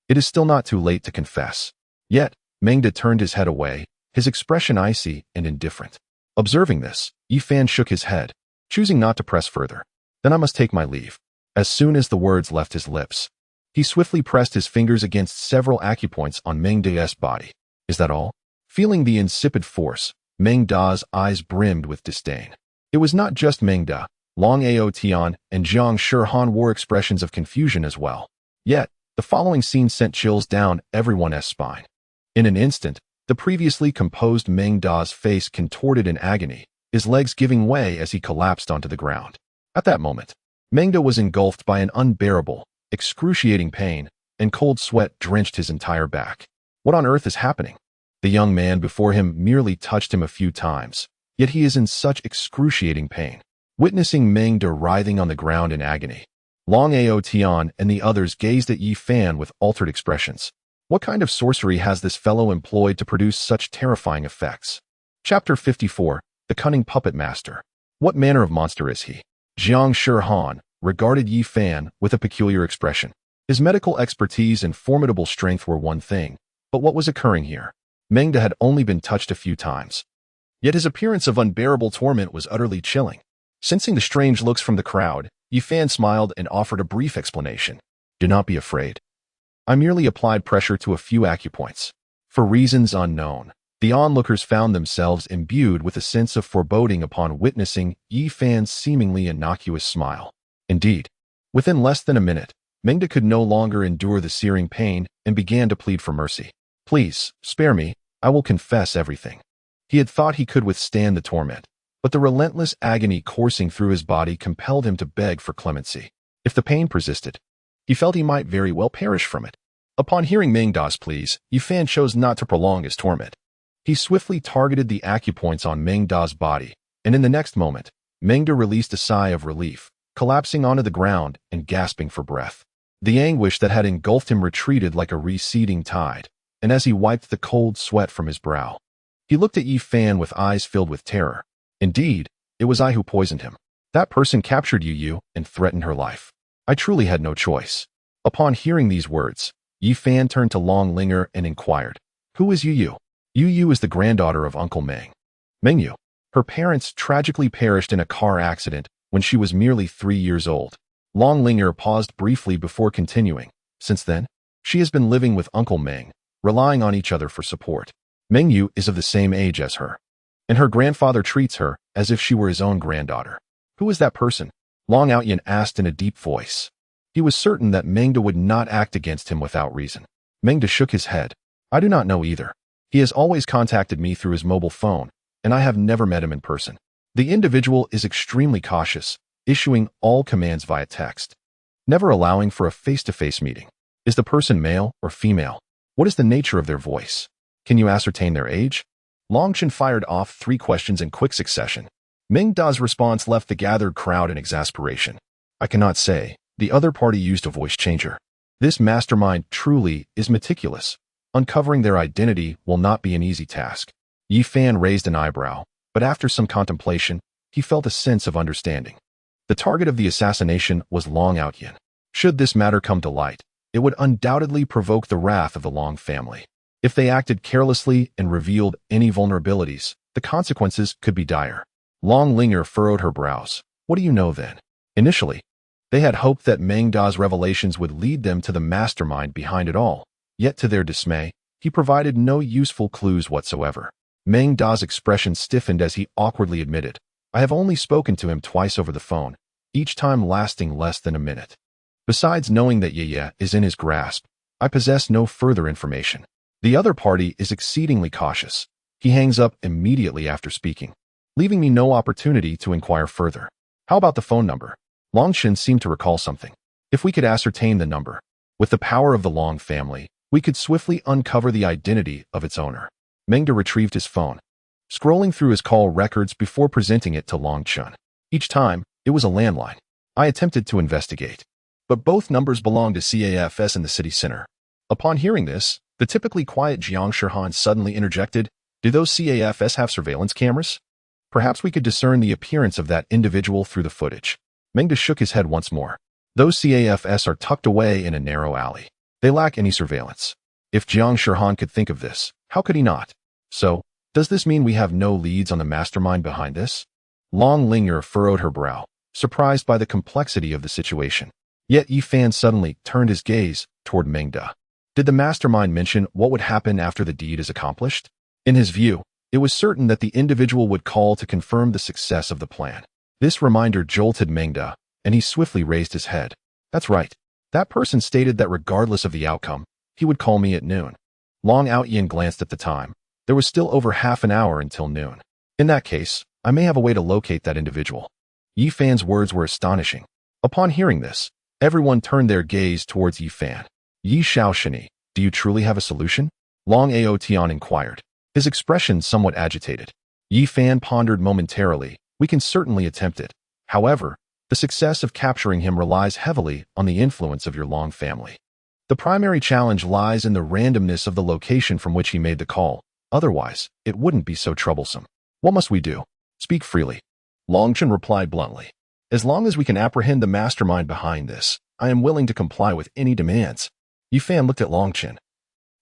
it is still not too late to confess. Yet, Meng Da turned his head away, his expression icy and indifferent. Observing this, Yi Fan shook his head, choosing not to press further. Then I must take my leave. As soon as the words left his lips, he swiftly pressed his fingers against several acupoints on Meng Da's body. Is that all? Feeling the insipid force, Meng Da's eyes brimmed with disdain. It was not just Meng Da. Long Ao Tian and Jiang Shihan wore expressions of confusion as well. Yet, the following scene sent chills down everyone's spine. In an instant, the previously composed Meng Da's face contorted in agony, his legs giving way as he collapsed onto the ground. At that moment, Meng Da was engulfed by an unbearable, excruciating pain, and cold sweat drenched his entire back. What on earth is happening? The young man before him merely touched him a few times, yet he is in such excruciating pain. Witnessing Meng Da writhing on the ground in agony, Long Ao Tian and the others gazed at Yi Fan with altered expressions. What kind of sorcery has this fellow employed to produce such terrifying effects? Chapter 54, The Cunning Puppet Master. What manner of monster is he? Jiang Shihan regarded Yi Fan with a peculiar expression. His medical expertise and formidable strength were one thing, but what was occurring here? Meng Da had only been touched a few times. Yet his appearance of unbearable torment was utterly chilling. Sensing the strange looks from the crowd, Yi Fan smiled and offered a brief explanation. Do not be afraid. I merely applied pressure to a few acupoints. For reasons unknown, the onlookers found themselves imbued with a sense of foreboding upon witnessing Yi Fan's seemingly innocuous smile. Indeed, within less than a minute, Meng Da could no longer endure the searing pain and began to plead for mercy. Please, spare me, I will confess everything. He had thought he could withstand the torment, but the relentless agony coursing through his body compelled him to beg for clemency. If the pain persisted, he felt he might very well perish from it. Upon hearing Meng Da's pleas, Yifan chose not to prolong his torment. He swiftly targeted the acupoints on Meng Da's body, and in the next moment, Meng Da released a sigh of relief, collapsing onto the ground and gasping for breath. The anguish that had engulfed him retreated like a receding tide, and as he wiped the cold sweat from his brow, he looked at Yifan with eyes filled with terror. Indeed, it was I who poisoned him. That person captured Yu and threatened her life. I truly had no choice. Upon hearing these words, Yifan turned to Long Linger and inquired, "Who is Yu? Yu is the granddaughter of Uncle Meng. Mengyu. Her parents tragically perished in a car accident when she was merely 3 years old." Long Linger paused briefly before continuing. Since then, she has been living with Uncle Meng, relying on each other for support. Mengyu is of the same age as her, and her grandfather treats her as if she were his own granddaughter. Who is that person? Long Outyin asked in a deep voice. He was certain that Mengda would not act against him without reason. Mengda shook his head. I do not know either. He has always contacted me through his mobile phone, and I have never met him in person. The individual is extremely cautious, issuing all commands via text, never allowing for a face-to-face meeting. Is the person male or female? What is the nature of their voice? Can you ascertain their age? Longchen fired off 3 questions in quick succession. Meng Da's response left the gathered crowd in exasperation. I cannot say. The other party used a voice changer. This mastermind truly is meticulous. Uncovering their identity will not be an easy task. Yifan raised an eyebrow, but after some contemplation, he felt a sense of understanding. The target of the assassination was Long Outyin. Should this matter come to light, it would undoubtedly provoke the wrath of the Long family. If they acted carelessly and revealed any vulnerabilities, the consequences could be dire. Long Linger furrowed her brows. What do you know then? Initially, they had hoped that Meng Da's revelations would lead them to the mastermind behind it all. Yet to their dismay, he provided no useful clues whatsoever. Meng Da's expression stiffened as he awkwardly admitted, I have only spoken to him twice over the phone, each time lasting less than a minute. Besides knowing that Ye is in his grasp, I possess no further information. The other party is exceedingly cautious. He hangs up immediately after speaking, leaving me no opportunity to inquire further. How about the phone number? Longshin seemed to recall something. If we could ascertain the number, with the power of the Long family, we could swiftly uncover the identity of its owner. Mengda retrieved his phone, scrolling through his call records before presenting it to Long Chun. Each time, it was a landline. I attempted to investigate, but both numbers belonged to CAFS in the city center. Upon hearing this, the typically quiet Jiang Shihan suddenly interjected, Do those CAFS have surveillance cameras? Perhaps we could discern the appearance of that individual through the footage. Mengda shook his head once more. Those CAFS are tucked away in a narrow alley. They lack any surveillance. If Jiang Shihan could think of this, how could he not? So, does this mean we have no leads on the mastermind behind this? Long Linger furrowed her brow, surprised by the complexity of the situation. Yet Yifan suddenly turned his gaze toward Mengda. Did the mastermind mention what would happen after the deed is accomplished? In his view, it was certain that the individual would call to confirm the success of the plan. This reminder jolted Mengda, and he swiftly raised his head. That's right. That person stated that regardless of the outcome, he would call me at noon. Long Outyin glanced at the time. There was still over half an hour until noon. In that case, I may have a way to locate that individual. Yifan's words were astonishing. Upon hearing this, everyone turned their gaze towards Yifan. Yi Shaoshini, do you truly have a solution? Long Aotian inquired, his expression somewhat agitated. Yifan pondered momentarily. We can certainly attempt it. However, the success of capturing him relies heavily on the influence of your Long family. The primary challenge lies in the randomness of the location from which he made the call. Otherwise, it wouldn't be so troublesome. What must we do? Speak freely. Longchen replied bluntly. As long as we can apprehend the mastermind behind this, I am willing to comply with any demands. Yifan looked at Longchen.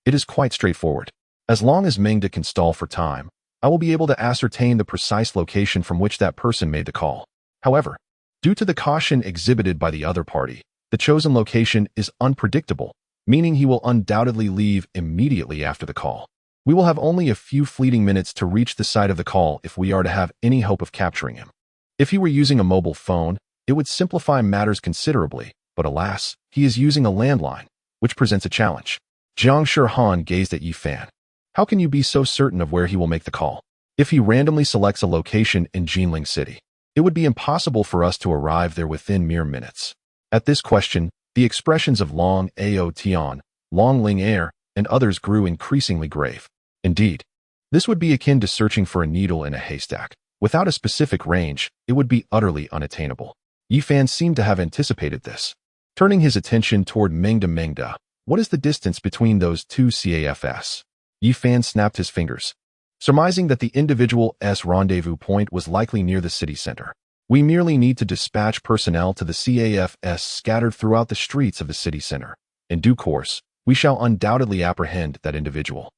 It is quite straightforward. As long as Mengda can stall for time, I will be able to ascertain the precise location from which that person made the call. However, due to the caution exhibited by the other party, the chosen location is unpredictable, meaning he will undoubtedly leave immediately after the call. We will have only a few fleeting minutes to reach the site of the call if we are to have any hope of capturing him. If he were using a mobile phone, it would simplify matters considerably, but alas, he is using a landline, which presents a challenge. Jiang Shihan gazed at Yifan. How can you be so certain of where he will make the call? If he randomly selects a location in Jinling City, it would be impossible for us to arrive there within mere minutes. At this question, the expressions of Long Ao Tian, Long Ling Air, and others grew increasingly grave. Indeed, this would be akin to searching for a needle in a haystack. Without a specific range, it would be utterly unattainable. Yi Fan seemed to have anticipated this. Turning his attention toward Mengda, what is the distance between those two CAFS? Yi Fan snapped his fingers, surmising that the individual rendezvous point was likely near the city center. We merely need to dispatch personnel to the CAFS scattered throughout the streets of the city center. In due course, we shall undoubtedly apprehend that individual.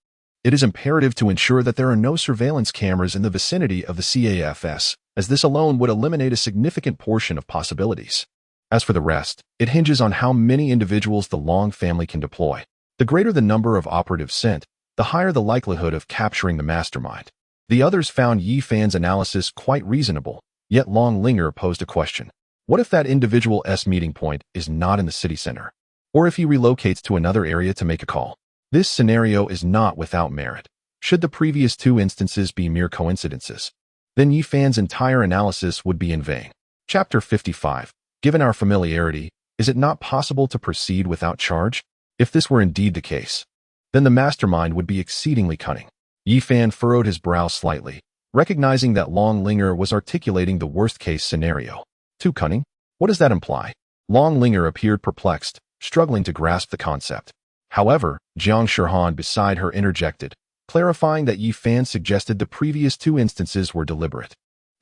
It is imperative to ensure that there are no surveillance cameras in the vicinity of the CAFS, as this alone would eliminate a significant portion of possibilities. As for the rest, it hinges on how many individuals the Long family can deploy. The greater the number of operatives sent, the higher the likelihood of capturing the mastermind. The others found Yi Fan's analysis quite reasonable, yet Long Linger posed a question. What if that individual's meeting point is not in the city center? Or if he relocates to another area to make a call? This scenario is not without merit. Should the previous two instances be mere coincidences, then Yi Fan's entire analysis would be in vain. Chapter 55. Given our familiarity, is it not possible to proceed without charge? If this were indeed the case, then the mastermind would be exceedingly cunning. Yi Fan furrowed his brow slightly, recognizing that Long Linger was articulating the worst-case scenario. Too cunning? What does that imply? Long Linger appeared perplexed, struggling to grasp the concept. However, Jiang Shirhan beside her interjected, clarifying that Yi Fan suggested the previous two instances were deliberate.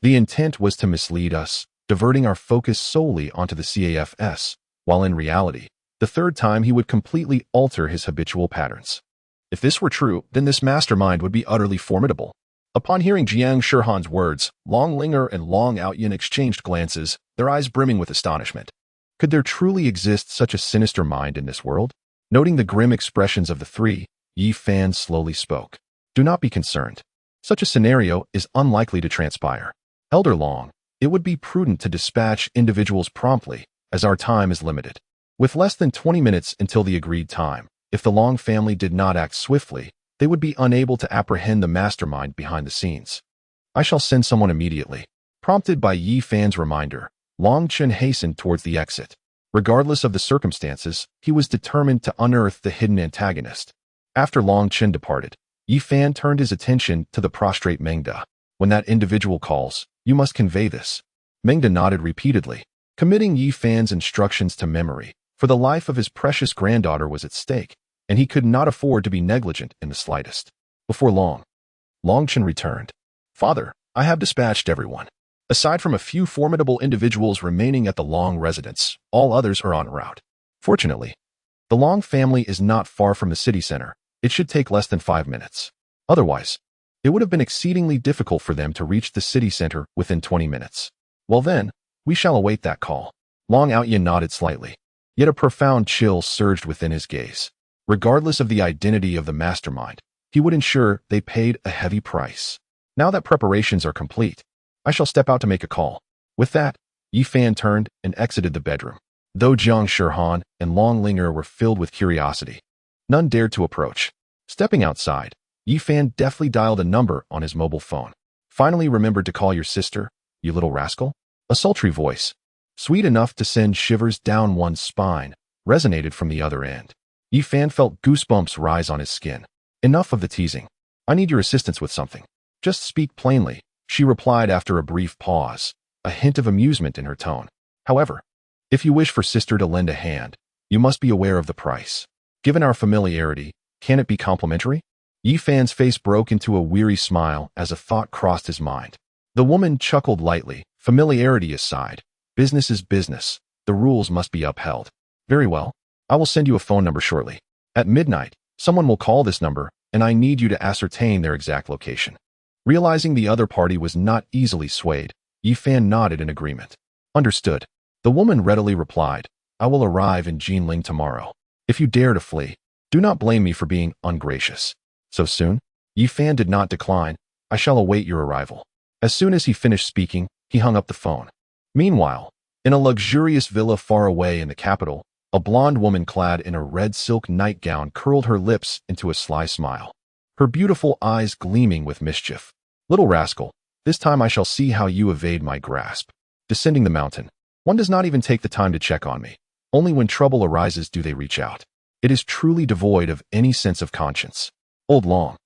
The intent was to mislead us, diverting our focus solely onto the CAFS, while in reality, the third time he would completely alter his habitual patterns. If this were true, then this mastermind would be utterly formidable. Upon hearing Jiang Shirhan's words, Long Linger and Long Outyin exchanged glances, their eyes brimming with astonishment. Could there truly exist such a sinister mind in this world? Noting the grim expressions of the three, Yi Fan slowly spoke. Do not be concerned. Such a scenario is unlikely to transpire. Elder Long, it would be prudent to dispatch individuals promptly, as our time is limited. With less than 20 minutes until the agreed time, if the Long family did not act swiftly, they would be unable to apprehend the mastermind behind the scenes. I shall send someone immediately. Prompted by Yi Fan's reminder, Long Chen hastened towards the exit. Regardless of the circumstances, he was determined to unearth the hidden antagonist. After Long Chen departed, Yi Fan turned his attention to the prostrate Mengda. When that individual calls, you must convey this. Mengda nodded repeatedly, committing Yi Fan's instructions to memory, for the life of his precious granddaughter was at stake, and he could not afford to be negligent in the slightest. Before long, Long Chen returned. Father, I have dispatched everyone. Aside from a few formidable individuals remaining at the Long residence, all others are en route. Fortunately, the Long family is not far from the city center. It should take less than 5 minutes. Otherwise, it would have been exceedingly difficult for them to reach the city center within 20 minutes. Well then, we shall await that call. Long Outyin nodded slightly, yet a profound chill surged within his gaze. Regardless of the identity of the mastermind, he would ensure they paid a heavy price. Now that preparations are complete, I shall step out to make a call. With that, Yi Fan turned and exited the bedroom. Though Jiang Shirhan and Long Linger were filled with curiosity, none dared to approach. Stepping outside, Yi Fan deftly dialed a number on his mobile phone. Finally remembered to call your sister, you little rascal? A sultry voice, sweet enough to send shivers down one's spine, resonated from the other end. Yi Fan felt goosebumps rise on his skin. Enough of the teasing. I need your assistance with something. Just speak plainly, she replied after a brief pause, a hint of amusement in her tone. However, if you wish for sister to lend a hand, you must be aware of the price. Given our familiarity, can it be complimentary? Yi Fan's face broke into a weary smile as a thought crossed his mind. The woman chuckled lightly. Familiarity aside, business is business. The rules must be upheld. Very well. I will send you a phone number shortly. At midnight, someone will call this number, and I need you to ascertain their exact location. Realizing the other party was not easily swayed, Yi Fan nodded in agreement. Understood. The woman readily replied, I will arrive in Jinling tomorrow. If you dare to flee, do not blame me for being ungracious. So soon? Yi Fan did not decline. I shall await your arrival. As soon as he finished speaking, he hung up the phone. Meanwhile, in a luxurious villa far away in the capital, a blonde woman clad in a red silk nightgown curled her lips into a sly smile, her beautiful eyes gleaming with mischief. Little rascal, this time I shall see how you evade my grasp. Descending the mountain, one does not even take the time to check on me. Only when trouble arises do they reach out. It is truly devoid of any sense of conscience. Old Long.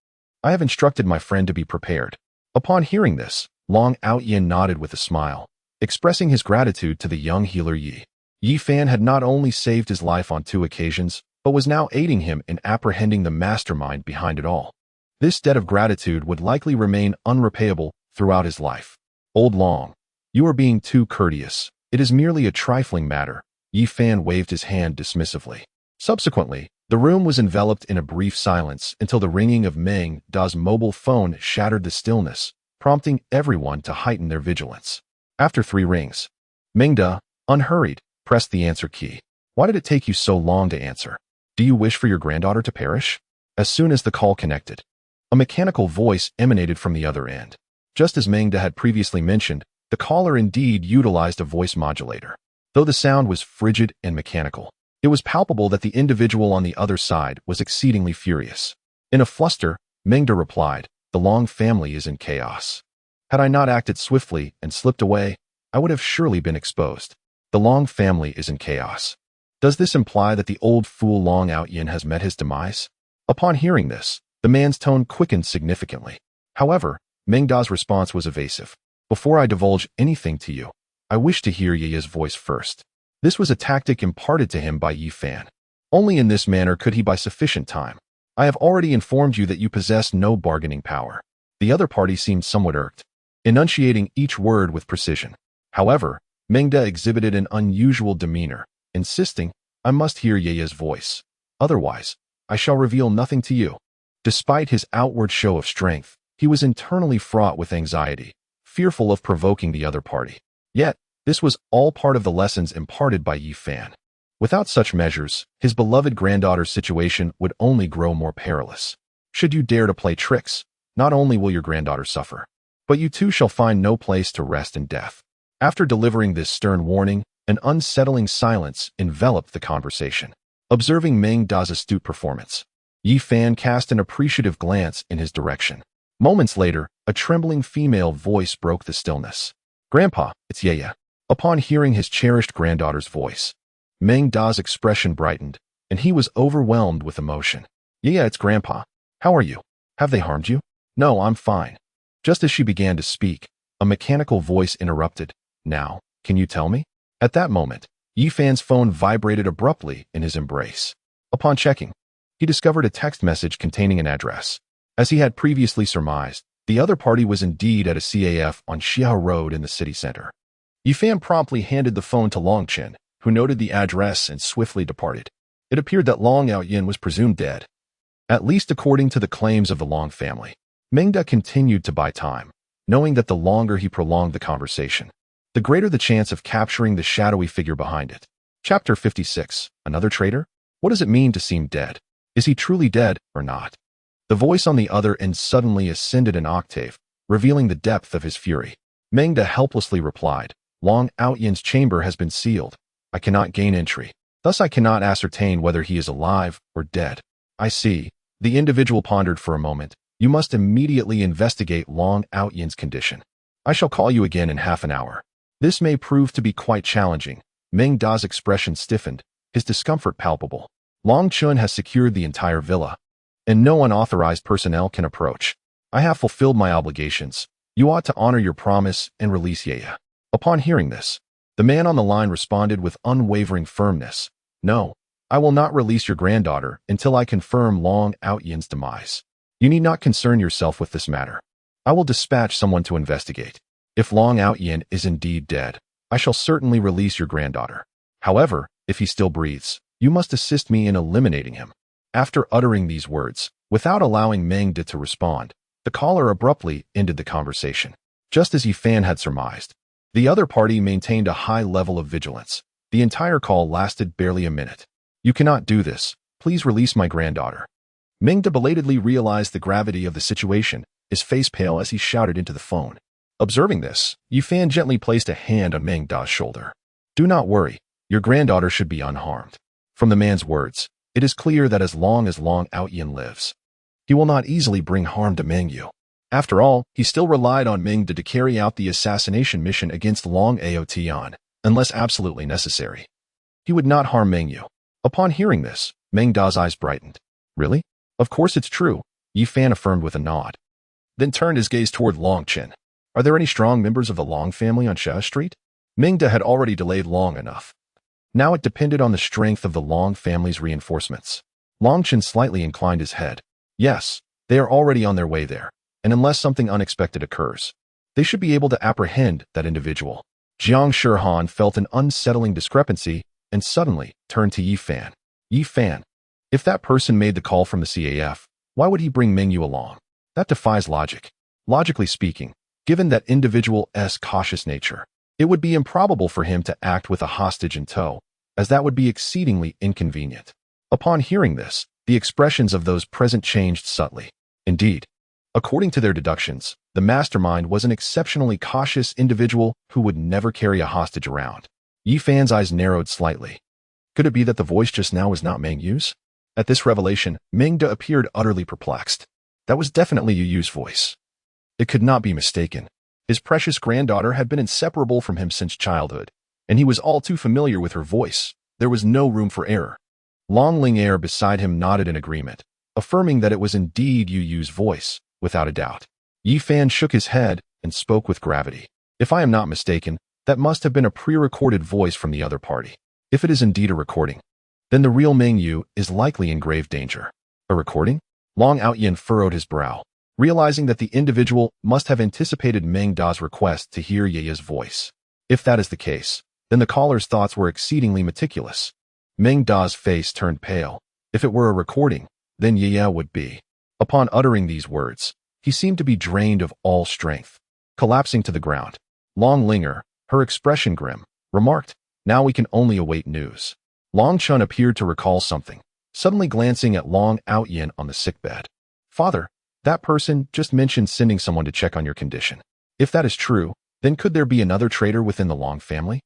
I have instructed my friend to be prepared. Upon hearing this, Long Outyin nodded with a smile, expressing his gratitude to the young healer Yi. Yi Fan had not only saved his life on 2 occasions, but was now aiding him in apprehending the mastermind behind it all. This debt of gratitude would likely remain unrepayable throughout his life. Old Long, you are being too courteous. It is merely a trifling matter. Yi Fan waved his hand dismissively. Subsequently, the room was enveloped in a brief silence until the ringing of Meng Da's mobile phone shattered the stillness, prompting everyone to heighten their vigilance. After 3 rings, Meng Da, unhurried, pressed the answer key. Why did it take you so long to answer? Do you wish for your granddaughter to perish? As soon as the call connected, a mechanical voice emanated from the other end. Just as Meng Da had previously mentioned, the caller indeed utilized a voice modulator. Though the sound was frigid and mechanical, it was palpable that the individual on the other side was exceedingly furious. In a fluster, Meng Da replied, "The Long family is in chaos. Had I not acted swiftly and slipped away, I would have surely been exposed. The Long family is in chaos. Does this imply that the old fool Long Outyin has met his demise?" Upon hearing this, the man's tone quickened significantly. However, Meng Da's response was evasive. "Before I divulge anything to you, I wish to hear Ye's voice first." This was a tactic imparted to him by Yi Fan. Only in this manner could he buy sufficient time. "I have already informed you that you possess no bargaining power." The other party seemed somewhat irked, enunciating each word with precision. However, Meng Da exhibited an unusual demeanor, insisting, "I must hear Ye's voice. Otherwise, I shall reveal nothing to you." Despite his outward show of strength, he was internally fraught with anxiety, fearful of provoking the other party. Yet, this was all part of the lessons imparted by Yi Fan. Without such measures, his beloved granddaughter's situation would only grow more perilous. Should you dare to play tricks, not only will your granddaughter suffer, but you too shall find no place to rest in death. After delivering this stern warning, an unsettling silence enveloped the conversation. Observing Meng Da's astute performance, Yi Fan cast an appreciative glance in his direction. Moments later, a trembling female voice broke the stillness. "Grandpa, it's Ye." Upon hearing his cherished granddaughter's voice, Meng Da's expression brightened, and he was overwhelmed with emotion. "Yeah, it's Grandpa. How are you? Have they harmed you?" "No, I'm fine." Just as she began to speak, a mechanical voice interrupted. "Now, can you tell me?" At that moment, Yi Fan's phone vibrated abruptly in his embrace. Upon checking, he discovered a text message containing an address. As he had previously surmised, the other party was indeed at a CAF on Xiao Road in the city center. Yi Fan promptly handed the phone to Long Chen, who noted the address and swiftly departed. It appeared that Long Outyin was presumed dead, at least according to the claims of the Long family. Meng Da continued to buy time, knowing that the longer he prolonged the conversation, the greater the chance of capturing the shadowy figure behind it. Chapter 56. Another traitor? What does it mean to seem dead? Is he truly dead or not? The voice on the other end suddenly ascended an octave, revealing the depth of his fury. Meng Da helplessly replied, "Long Outyin's chamber has been sealed. I cannot gain entry. Thus I cannot ascertain whether he is alive or dead." "I see." The individual pondered for a moment. "You must immediately investigate Long Outyin's condition. I shall call you again in half an hour." This may prove to be quite challenging. Meng Da's expression stiffened, his discomfort palpable. Long Chun has secured the entire villa, and no unauthorized personnel can approach. I have fulfilled my obligations. You ought to honor your promise and release Ye." Upon hearing this, the man on the line responded with unwavering firmness. "No, I will not release your granddaughter until I confirm Long Outyin's demise. You need not concern yourself with this matter. I will dispatch someone to investigate. If Long Outyin is indeed dead, I shall certainly release your granddaughter. However, if he still breathes, you must assist me in eliminating him." After uttering these words, without allowing Meng Da to respond, the caller abruptly ended the conversation. Just as Yi Fan had surmised, the other party maintained a high level of vigilance. The entire call lasted barely a minute. "You cannot do this. Please release my granddaughter." Meng Da belatedly realized the gravity of the situation, his face pale as he shouted into the phone. Observing this, Yi Fan gently placed a hand on Meng Da's shoulder. "Do not worry. Your granddaughter should be unharmed." From the man's words, it is clear that as Long Outyin lives, he will not easily bring harm to Meng Yu. After all, he still relied on Meng Da to carry out the assassination mission against Long Aotian, unless absolutely necessary. He would not harm Meng Yu. Upon hearing this, Meng Da's eyes brightened. Really? Of course it's true, Yi Fan affirmed with a nod. Then turned his gaze toward Long Chen. Are there any strong members of the Long family on Xia Street? Meng Da had already delayed long enough. Now it depended on the strength of the Long family's reinforcements. Long Chen slightly inclined his head. Yes, they are already on their way there, and unless something unexpected occurs, they should be able to apprehend that individual. Jiang Shihan felt an unsettling discrepancy and suddenly turned to Yi Fan. Yi Fan, if that person made the call from the CAF, why would he bring Mengyu along? That defies logic. Logically speaking, given that individual's cautious nature, it would be improbable for him to act with a hostage in tow, as that would be exceedingly inconvenient. Upon hearing this, the expressions of those present changed subtly. Indeed, according to their deductions, the mastermind was an exceptionally cautious individual who would never carry a hostage around. Yi Fan's eyes narrowed slightly. Could it be that the voice just now was not Meng Yu's? At this revelation, Meng Da appeared utterly perplexed. That was definitely Yu Yu's voice. It could not be mistaken. His precious granddaughter had been inseparable from him since childhood, and he was all too familiar with her voice. There was no room for error. Long Ling beside him nodded in agreement, affirming that it was indeed Yu Yu's voice, without a doubt. Yi Fan shook his head and spoke with gravity. If I am not mistaken, that must have been a pre-recorded voice from the other party. If it is indeed a recording, then the real Meng Yu is likely in grave danger. A recording? Long Outyin furrowed his brow, realizing that the individual must have anticipated Meng Da's request to hear Ye's voice. If that is the case, then the caller's thoughts were exceedingly meticulous. Meng Da's face turned pale. If it were a recording, then Ye would be. Upon uttering these words, he seemed to be drained of all strength. Collapsing to the ground, Long Linger, her expression grim, remarked, now we can only await news. Long Chun appeared to recall something, suddenly glancing at Long Outyin on the sickbed. Father, that person just mentioned sending someone to check on your condition. If that is true, then could there be another traitor within the Long family?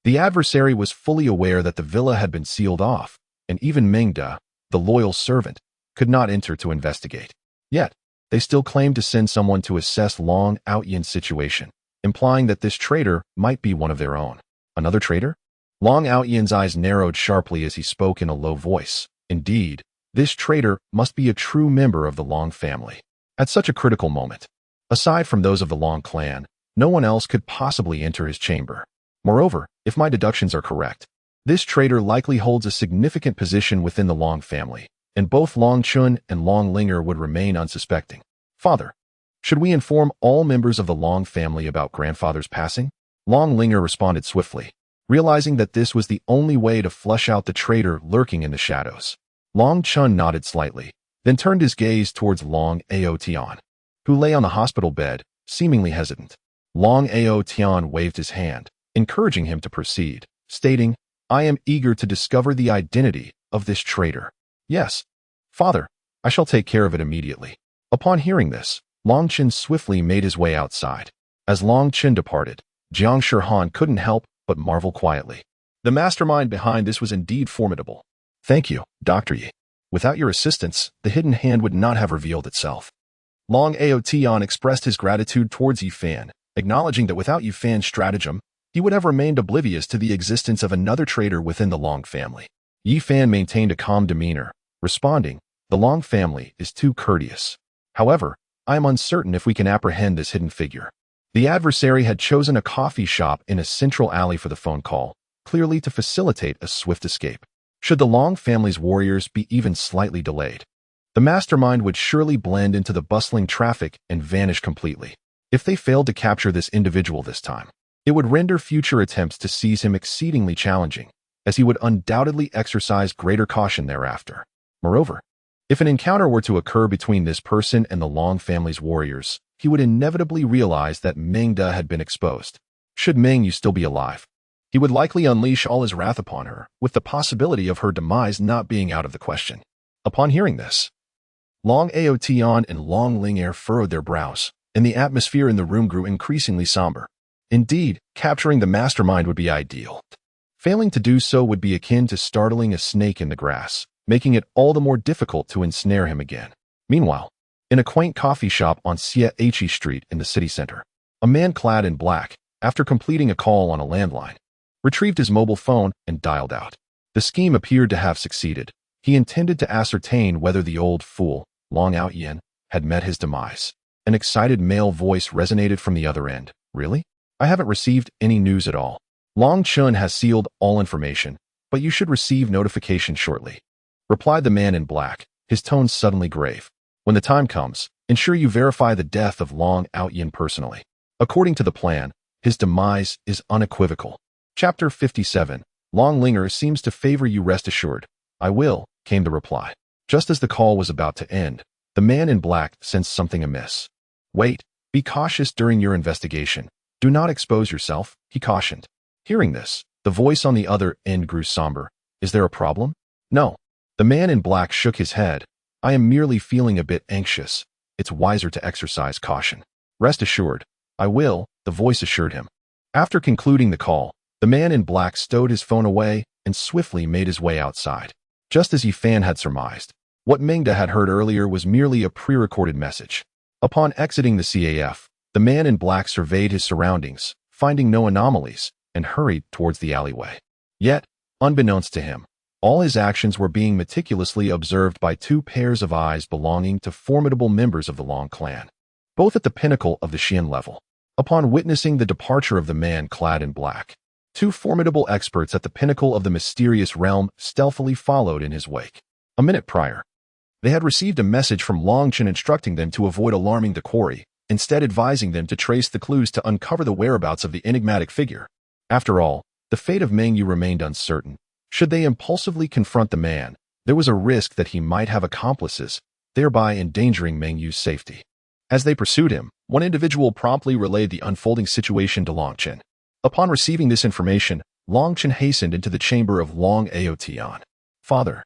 The adversary was fully aware that the villa had been sealed off, and even Meng Da, the loyal servant, could not enter to investigate. Yet, they still claimed to send someone to assess Long Outyin's situation, implying that this traitor might be one of their own. Another traitor? Long Outyin's eyes narrowed sharply as he spoke in a low voice. Indeed, this traitor must be a true member of the Long family. At such a critical moment, aside from those of the Long clan, no one else could possibly enter his chamber. Moreover, if my deductions are correct, this traitor likely holds a significant position within the Long family, and both Long Chun and Long Linger would remain unsuspecting. Father, should we inform all members of the Long family about grandfather's passing? Long Linger responded swiftly, realizing that this was the only way to flush out the traitor lurking in the shadows. Long Chun nodded slightly, then turned his gaze towards Long Ao Tian, who lay on the hospital bed, seemingly hesitant. Long Ao Tian waved his hand, encouraging him to proceed, stating, I am eager to discover the identity of this traitor. Yes, father, I shall take care of it immediately. Upon hearing this, Long Chen swiftly made his way outside. As Long Chen departed, Jiang Shihan couldn't help but marvel quietly. The mastermind behind this was indeed formidable. Thank you, Dr. Yi. Without your assistance, the hidden hand would not have revealed itself. Long Ao Tian expressed his gratitude towards Yi Fan, acknowledging that without Yi Fan's stratagem, he would have remained oblivious to the existence of another traitor within the Long family. Yi Fan maintained a calm demeanor, responding, the Long family is too courteous. However, I am uncertain if we can apprehend this hidden figure. The adversary had chosen a coffee shop in a central alley for the phone call, clearly to facilitate a swift escape. Should the Long family's warriors be even slightly delayed, the mastermind would surely blend into the bustling traffic and vanish completely. If they failed to capture this individual this time, it would render future attempts to seize him exceedingly challenging, as he would undoubtedly exercise greater caution thereafter. Moreover, if an encounter were to occur between this person and the Long family's warriors, he would inevitably realize that Meng Da had been exposed. Should Meng Yu still be alive, he would likely unleash all his wrath upon her, with the possibility of her demise not being out of the question. Upon hearing this, Long Ao Tian and Long Ling furrowed their brows, and the atmosphere in the room grew increasingly somber. Indeed, capturing the mastermind would be ideal. Failing to do so would be akin to startling a snake in the grass, making it all the more difficult to ensnare him again. Meanwhile, in a quaint coffee shop on Xia He Street in the city center, a man clad in black, after completing a call on a landline, retrieved his mobile phone and dialed out. The scheme appeared to have succeeded. He intended to ascertain whether the old fool, Long Outyin, had met his demise. An excited male voice resonated from the other end. Really? I haven't received any news at all. Long Chun has sealed all information, but you should receive notification shortly, replied the man in black, his tone suddenly grave. When the time comes, ensure you verify the death of Long Outyin personally. According to the plan, his demise is unequivocal. Chapter 57. Long Linger seems to favor you, rest assured. I will, came the reply. Just as the call was about to end, the man in black sensed something amiss. Wait, be cautious during your investigation. Do not expose yourself, he cautioned. Hearing this, the voice on the other end grew somber. Is there a problem? No. The man in black shook his head. I am merely feeling a bit anxious. It's wiser to exercise caution. Rest assured. I will, the voice assured him. After concluding the call, the man in black stowed his phone away and swiftly made his way outside. Just as Yi Fan had surmised, what Mingda had heard earlier was merely a pre-recorded message. Upon exiting the CAF, the man in black surveyed his surroundings, finding no anomalies, and hurried towards the alleyway. Yet, unbeknownst to him, all his actions were being meticulously observed by two pairs of eyes belonging to formidable members of the Long clan, both at the pinnacle of the Xian level. Upon witnessing the departure of the man clad in black, two formidable experts at the pinnacle of the mysterious realm stealthily followed in his wake. A minute prior, they had received a message from Long Chen instructing them to avoid alarming the quarry, instead advising them to trace the clues to uncover the whereabouts of the enigmatic figure. After all, the fate of Meng Yu remained uncertain. Should they impulsively confront the man, there was a risk that he might have accomplices, thereby endangering Meng Yu's safety. As they pursued him, one individual promptly relayed the unfolding situation to Long Chen. Upon receiving this information, Long Chen hastened into the chamber of Long Aotian. Father,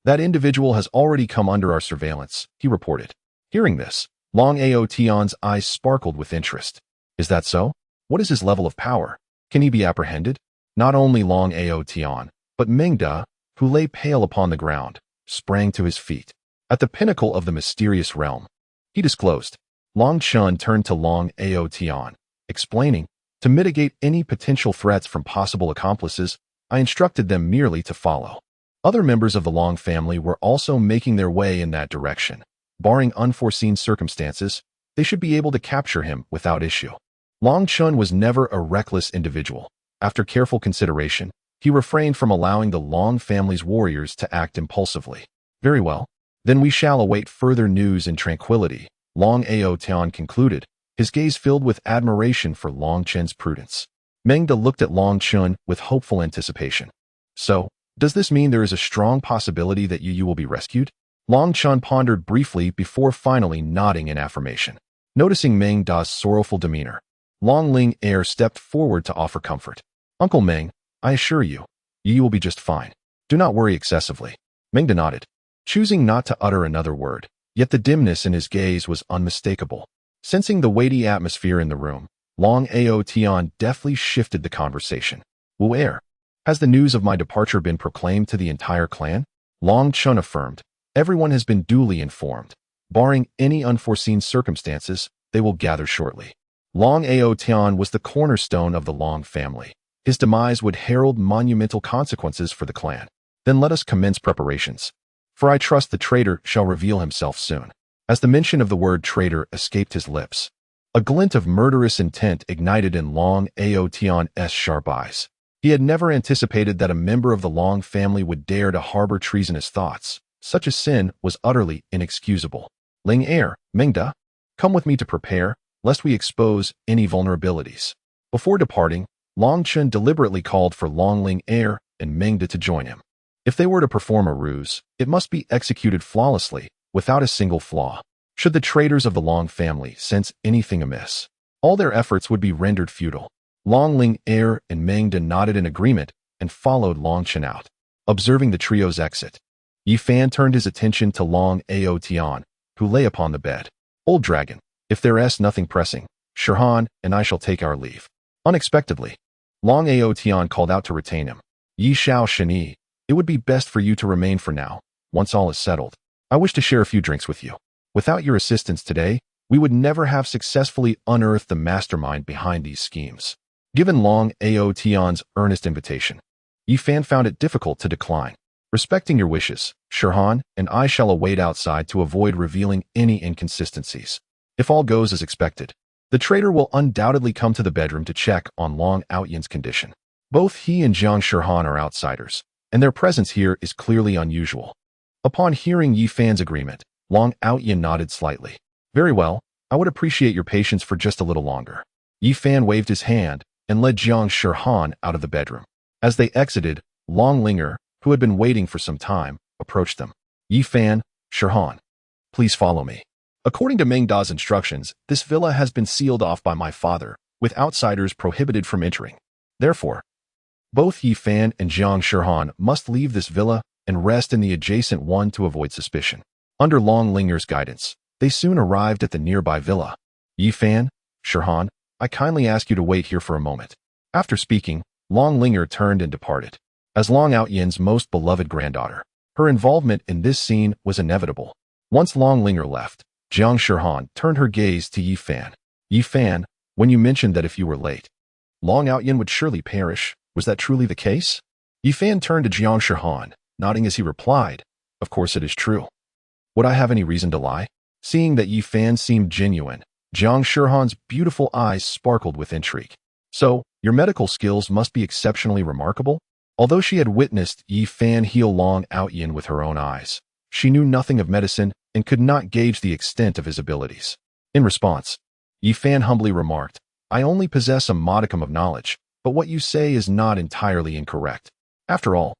that individual has already come under our surveillance, he reported. Hearing this, Long Aotian's eyes sparkled with interest. Is that so? What is his level of power? Can he be apprehended? Not only Long Aotian, but Mingda, who lay pale upon the ground, sprang to his feet. At the pinnacle of the mysterious realm, he disclosed. Long Chun turned to Long Aotian, explaining, to mitigate any potential threats from possible accomplices, I instructed them merely to follow. Other members of the Long family were also making their way in that direction. Barring unforeseen circumstances, they should be able to capture him without issue. Long Chun was never a reckless individual. After careful consideration, he refrained from allowing the Long family's warriors to act impulsively. Very well. Then we shall await further news in tranquility, Long Aotian concluded, his gaze filled with admiration for Long Chen's prudence. Mengda looked at Long Chun with hopeful anticipation. So, does this mean there is a strong possibility that Yu will be rescued? Long Chun pondered briefly before finally nodding in affirmation. Noticing Meng Da's sorrowful demeanor, Long Ling Air stepped forward to offer comfort. Uncle Meng, I assure you, Yu will be just fine. Do not worry excessively. Mengda nodded, choosing not to utter another word, yet the dimness in his gaze was unmistakable. Sensing the weighty atmosphere in the room, Long Aotian deftly shifted the conversation. Wu Air, has the news of my departure been proclaimed to the entire clan? Long Chun affirmed. Everyone has been duly informed. Barring any unforeseen circumstances, they will gather shortly. Long Aotian was the cornerstone of the Long family. His demise would herald monumental consequences for the clan. Then let us commence preparations. For I trust the traitor shall reveal himself soon. As the mention of the word traitor escaped his lips, a glint of murderous intent ignited in Long Aotian's sharp eyes. He had never anticipated that a member of the Long family would dare to harbor treasonous thoughts. Such a sin was utterly inexcusable. Ling Air, Mingda, come with me to prepare, lest we expose any vulnerabilities. Before departing, Long Chun deliberately called for Long Ling Air and Mingda to join him. If they were to perform a ruse, it must be executed flawlessly, without a single flaw. Should the traitors of the Long family sense anything amiss, all their efforts would be rendered futile. Long Ling Air and Mingda nodded in agreement and followed Long Chen out. Observing the trio's exit, Yi Fan turned his attention to Long Aotian, who lay upon the bed. Old dragon, if there's nothing pressing, Shirhan and I shall take our leave. Unexpectedly, Long Aotian called out to retain him. Yi Xiao Shini, it would be best for you to remain for now, once all is settled. I wish to share a few drinks with you. Without your assistance today, we would never have successfully unearthed the mastermind behind these schemes. Given Long Aotian's earnest invitation, Yi Fan found it difficult to decline. Respecting your wishes, Shirhan, and I shall await outside to avoid revealing any inconsistencies. If all goes as expected, the traitor will undoubtedly come to the bedroom to check on Long Outyan's condition. Both he and Jiang Shirhan are outsiders, and their presence here is clearly unusual. Upon hearing Yi Fan's agreement, Long Outyan nodded slightly. Very well, I would appreciate your patience for just a little longer. Yi Fan waved his hand and led Jiang Shirhan out of the bedroom. As they exited, Long Linger, who had been waiting for some time, approached them. Yi Fan, Shirhan, please follow me. According to Meng Da's instructions, this villa has been sealed off by my father, with outsiders prohibited from entering. Therefore, both Yi Fan and Jiang Shirhan must leave this villa and rest in the adjacent one to avoid suspicion. Under Long Linger's guidance, they soon arrived at the nearby villa. Yi Fan, Shirhan, I kindly ask you to wait here for a moment. After speaking, Long Linger turned and departed. As Long Outyan's most beloved granddaughter, her involvement in this scene was inevitable. Once Long Linger left, Jiang Shirhan turned her gaze to Yi Fan. Yi Fan, when you mentioned that if you were late, Long Outyan would surely perish, was that truly the case? Yi Fan turned to Jiang Shirhan, nodding as he replied, of course it is true. Would I have any reason to lie? Seeing that Yi Fan seemed genuine, Jiang Shirhan's beautiful eyes sparkled with intrigue. So, your medical skills must be exceptionally remarkable? Although she had witnessed Yi Fan heal Long Outyan with her own eyes, she knew nothing of medicine and could not gauge the extent of his abilities. In response, Yi Fan humbly remarked, I only possess a modicum of knowledge, but what you say is not entirely incorrect. After all,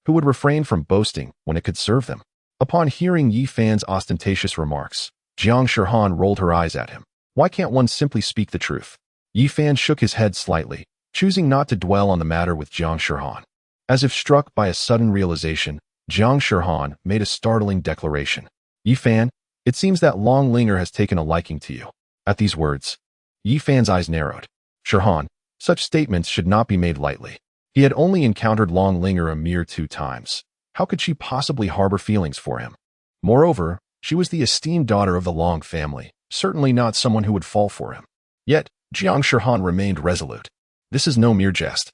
who would refrain from boasting when it could serve them? Upon hearing Yi Fan's ostentatious remarks, Jiang Shirhan rolled her eyes at him. Why can't one simply speak the truth? Yi Fan shook his head slightly, choosing not to dwell on the matter with Jiang Shirhan. As if struck by a sudden realization, Jiang Shirhan made a startling declaration. Yi Fan, it seems that Long Linger has taken a liking to you. At these words, Yi Fan's eyes narrowed. Shirhan, such statements should not be made lightly. He had only encountered Long Linger a mere 2 times. How could she possibly harbor feelings for him? Moreover, she was the esteemed daughter of the Long family, certainly not someone who would fall for him. Yet, Jiang Shirhan remained resolute. This is no mere jest.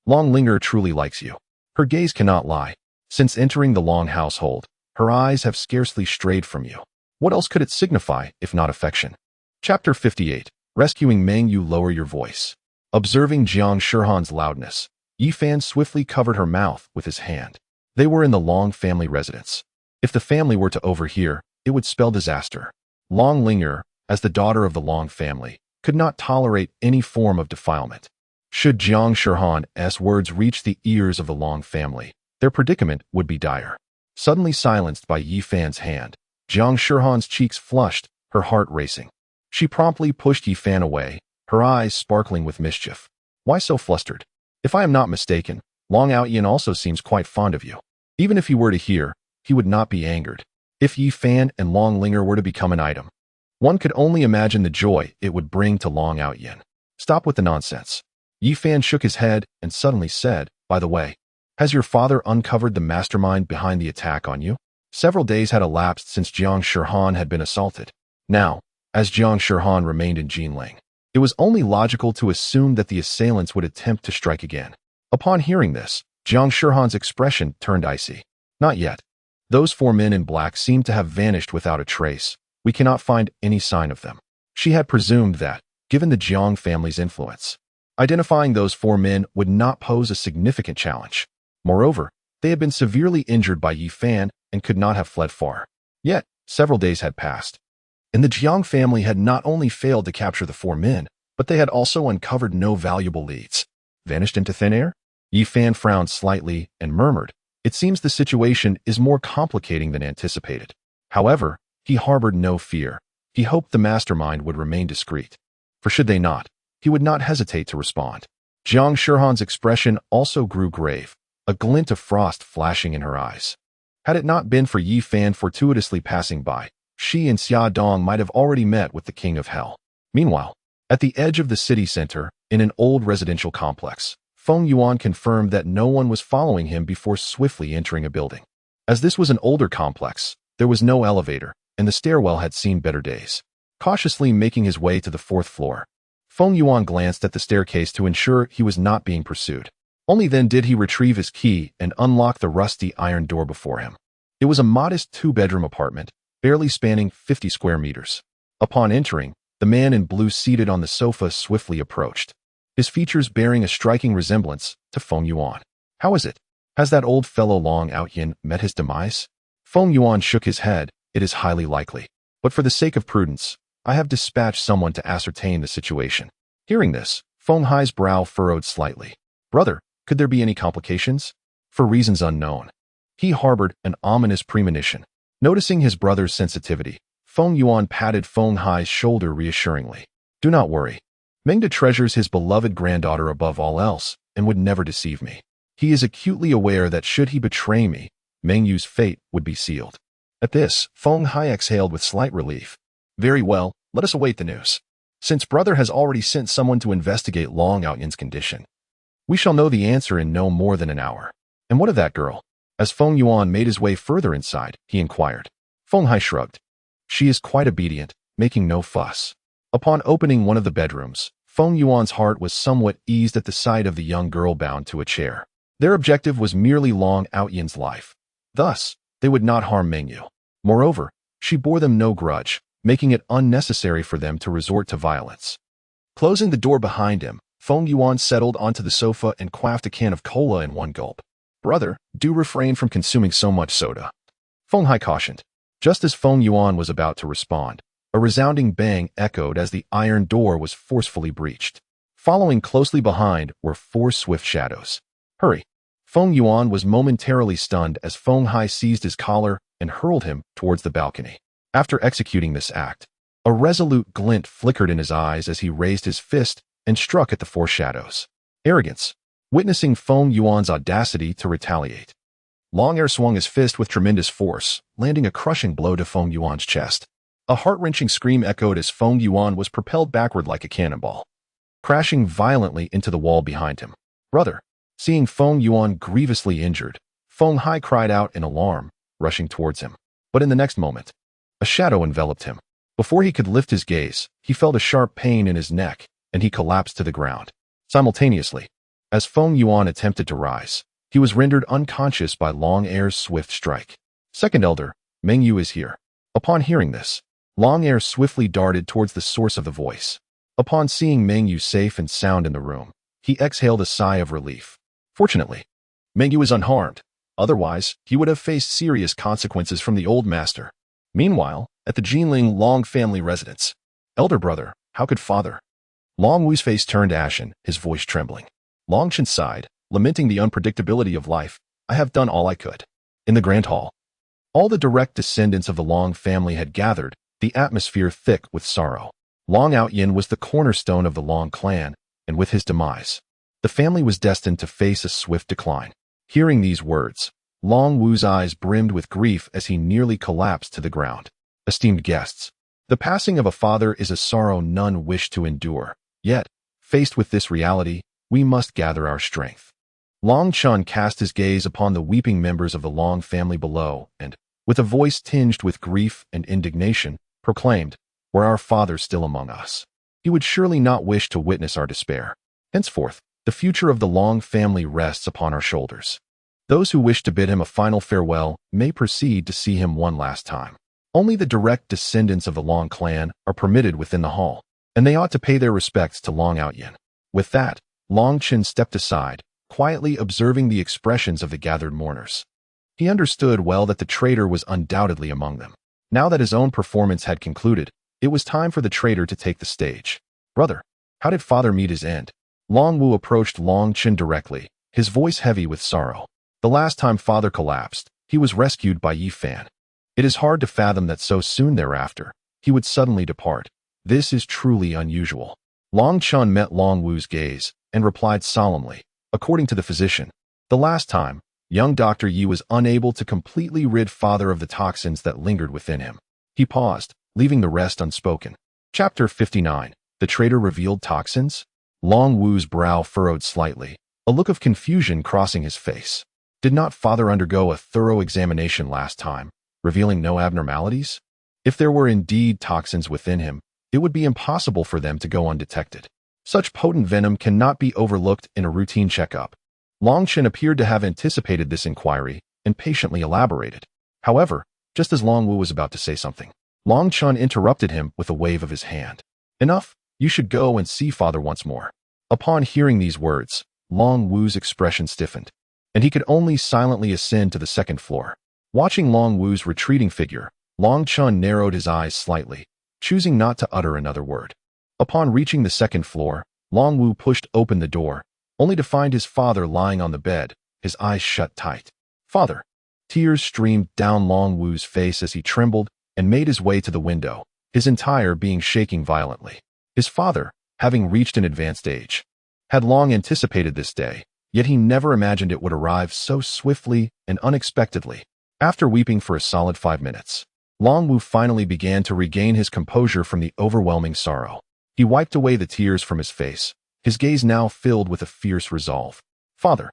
Long Linger truly likes you. Her gaze cannot lie. Since entering the Long household, her eyes have scarcely strayed from you. What else could it signify, if not affection? Chapter 58. Rescuing Meng Yu. Lower your voice. Observing Jiang Shirhan's loudness, Yi Fan swiftly covered her mouth with his hand. They were in the Long family residence. If the family were to overhear, it would spell disaster. Long Linger, as the daughter of the Long family, could not tolerate any form of defilement. Should Jiang Shirhan's words reach the ears of the Long family, their predicament would be dire. Suddenly silenced by Yi Fan's hand, Jiang Shirhan's cheeks flushed, her heart racing. She promptly pushed Yi Fan away, her eyes sparkling with mischief. Why so flustered? If I am not mistaken, Long Outyan also seems quite fond of you. Even if he were to hear, he would not be angered. If Yi Fan and Long Linger were to become an item, one could only imagine the joy it would bring to Long Outyan. Stop with the nonsense. Yi Fan shook his head and suddenly said, by the way, has your father uncovered the mastermind behind the attack on you? Several days had elapsed since Jiang Shirhan had been assaulted. Now, as Jiang Shirhan remained in Jinling, it was only logical to assume that the assailants would attempt to strike again. Upon hearing this, Jiang Shirhan's expression turned icy. Not yet. Those 4 men in black seemed to have vanished without a trace. We cannot find any sign of them. She had presumed that, given the Jiang family's influence, identifying those 4 men would not pose a significant challenge. Moreover, they had been severely injured by Yi Fan and could not have fled far. Yet, several days had passed, and the Jiang family had not only failed to capture the 4 men, but they had also uncovered no valuable leads. Vanished into thin air? Yi Fan frowned slightly and murmured, it seems the situation is more complicating than anticipated. However, he harbored no fear. He hoped the mastermind would remain discreet. For should they not, he would not hesitate to respond. Jiang Shirhan's expression also grew grave, a glint of frost flashing in her eyes. Had it not been for Yi Fan fortuitously passing by, she and Xia Dong might have already met with the King of Hell. Meanwhile, at the edge of the city center, in an old residential complex, Feng Yuan confirmed that no one was following him before swiftly entering a building. As this was an older complex, there was no elevator, and the stairwell had seen better days. Cautiously making his way to the 4th floor, Feng Yuan glanced at the staircase to ensure he was not being pursued. Only then did he retrieve his key and unlock the rusty iron door before him. It was a modest two-bedroom apartment, barely spanning 50 square meters. Upon entering, the man in blue seated on the sofa swiftly approached, his features bearing a striking resemblance to Feng Yuan. How is it? Has that old fellow Long Outyin met his demise? Feng Yuan shook his head. It is highly likely. But for the sake of prudence, I have dispatched someone to ascertain the situation. Hearing this, Feng Hai's brow furrowed slightly. Brother, could there be any complications? For reasons unknown. He harbored an ominous premonition. Noticing his brother's sensitivity, Feng Yuan patted Feng Hai's shoulder reassuringly. Do not worry. Mengde treasures his beloved granddaughter above all else and would never deceive me. He is acutely aware that should he betray me, Meng Yu's fate would be sealed. At this, Feng Hai exhaled with slight relief. Very well, let us await the news. Since brother has already sent someone to investigate Long Outyin's condition, we shall know the answer in no more than an hour. And what of that girl? As Feng Yuan made his way further inside, he inquired. Feng Hai shrugged. She is quite obedient, making no fuss. Upon opening one of the bedrooms, Feng Yuan's heart was somewhat eased at the sight of the young girl bound to a chair. Their objective was merely Long Outyin's life. Thus, they would not harm Meng Yu. Moreover, she bore them no grudge, making it unnecessary for them to resort to violence. Closing the door behind him, Feng Yuan settled onto the sofa and quaffed a can of cola in one gulp. Brother, do refrain from consuming so much soda. Feng Hai cautioned. Just as Feng Yuan was about to respond, a resounding bang echoed as the iron door was forcefully breached. Following closely behind were 4 swift shadows. Hurry! Feng Yuan was momentarily stunned as Feng Hai seized his collar and hurled him towards the balcony. After executing this act, a resolute glint flickered in his eyes as he raised his fist and struck at the 4 shadows. Arrogance. Witnessing Feng Yuan's audacity to retaliate, Long Air swung his fist with tremendous force, landing a crushing blow to Feng Yuan's chest. A heart-wrenching scream echoed as Feng Yuan was propelled backward like a cannonball, crashing violently into the wall behind him. Brother! Seeing Feng Yuan grievously injured, Feng Hai cried out in alarm, rushing towards him. But in the next moment, a shadow enveloped him. Before he could lift his gaze, he felt a sharp pain in his neck, and he collapsed to the ground. Simultaneously, as Feng Yuan attempted to rise, he was rendered unconscious by Long Air's swift strike. Second Elder, Meng Yu is here. Upon hearing this, Long Air swiftly darted towards the source of the voice. Upon seeing Meng Yu safe and sound in the room, he exhaled a sigh of relief. Fortunately, Meng Yu is unharmed. Otherwise, he would have faced serious consequences from the old master. Meanwhile, at the Jinling Long family residence, Elder brother, how could father? Long Wu's face turned ashen, his voice trembling. Long Chen sighed, lamenting the unpredictability of life. I have done all I could. In the grand hall, all the direct descendants of the Long family had gathered, the atmosphere thick with sorrow. Long Outyin was the cornerstone of the Long clan, and with his demise, the family was destined to face a swift decline. Hearing these words, Long Wu's eyes brimmed with grief as he nearly collapsed to the ground. Esteemed guests, the passing of a father is a sorrow none wish to endure. Yet, faced with this reality, we must gather our strength. Long Chun cast his gaze upon the weeping members of the Long family below and, with a voice tinged with grief and indignation, proclaimed, "Were our father still among us, he would surely not wish to witness our despair. Henceforth, the future of the Long family rests upon our shoulders. Those who wish to bid him a final farewell may proceed to see him one last time. Only the direct descendants of the Long clan are permitted within the hall, and they ought to pay their respects to Long Outyin." With that, Long Chen stepped aside, quietly observing the expressions of the gathered mourners. He understood well that the traitor was undoubtedly among them. Now that his own performance had concluded, it was time for the traitor to take the stage. Brother, how did father meet his end? Long Wu approached Long Chen directly, his voice heavy with sorrow. The last time father collapsed, he was rescued by Yi Fan. It is hard to fathom that so soon thereafter, he would suddenly depart. This is truly unusual. Long Chun met Long Wu's gaze and replied solemnly, according to the physician, the last time, young Dr. Yi was unable to completely rid father of the toxins that lingered within him. He paused, leaving the rest unspoken. Chapter 59. The traitor revealed toxins? Long Wu's brow furrowed slightly, a look of confusion crossing his face. Did not father undergo a thorough examination last time, revealing no abnormalities? If there were indeed toxins within him, it would be impossible for them to go undetected. Such potent venom cannot be overlooked in a routine checkup. Long Chen appeared to have anticipated this inquiry and patiently elaborated. However, just as Long Wu was about to say something, Long Chen interrupted him with a wave of his hand. Enough, you should go and see father once more. Upon hearing these words, Long Wu's expression stiffened, and he could only silently ascend to the second floor. Watching Long Wu's retreating figure, Long Chen narrowed his eyes slightly, choosing not to utter another word. Upon reaching the second floor, Long Wu pushed open the door, only to find his father lying on the bed, his eyes shut tight. Father! Tears streamed down Long Wu's face as he trembled and made his way to the window, his entire being shaking violently. His father, having reached an advanced age, had long anticipated this day, yet he never imagined it would arrive so swiftly and unexpectedly. After weeping for a solid 5 minutes, Long Wu finally began to regain his composure from the overwhelming sorrow. He wiped away the tears from his face, his gaze now filled with a fierce resolve. Father,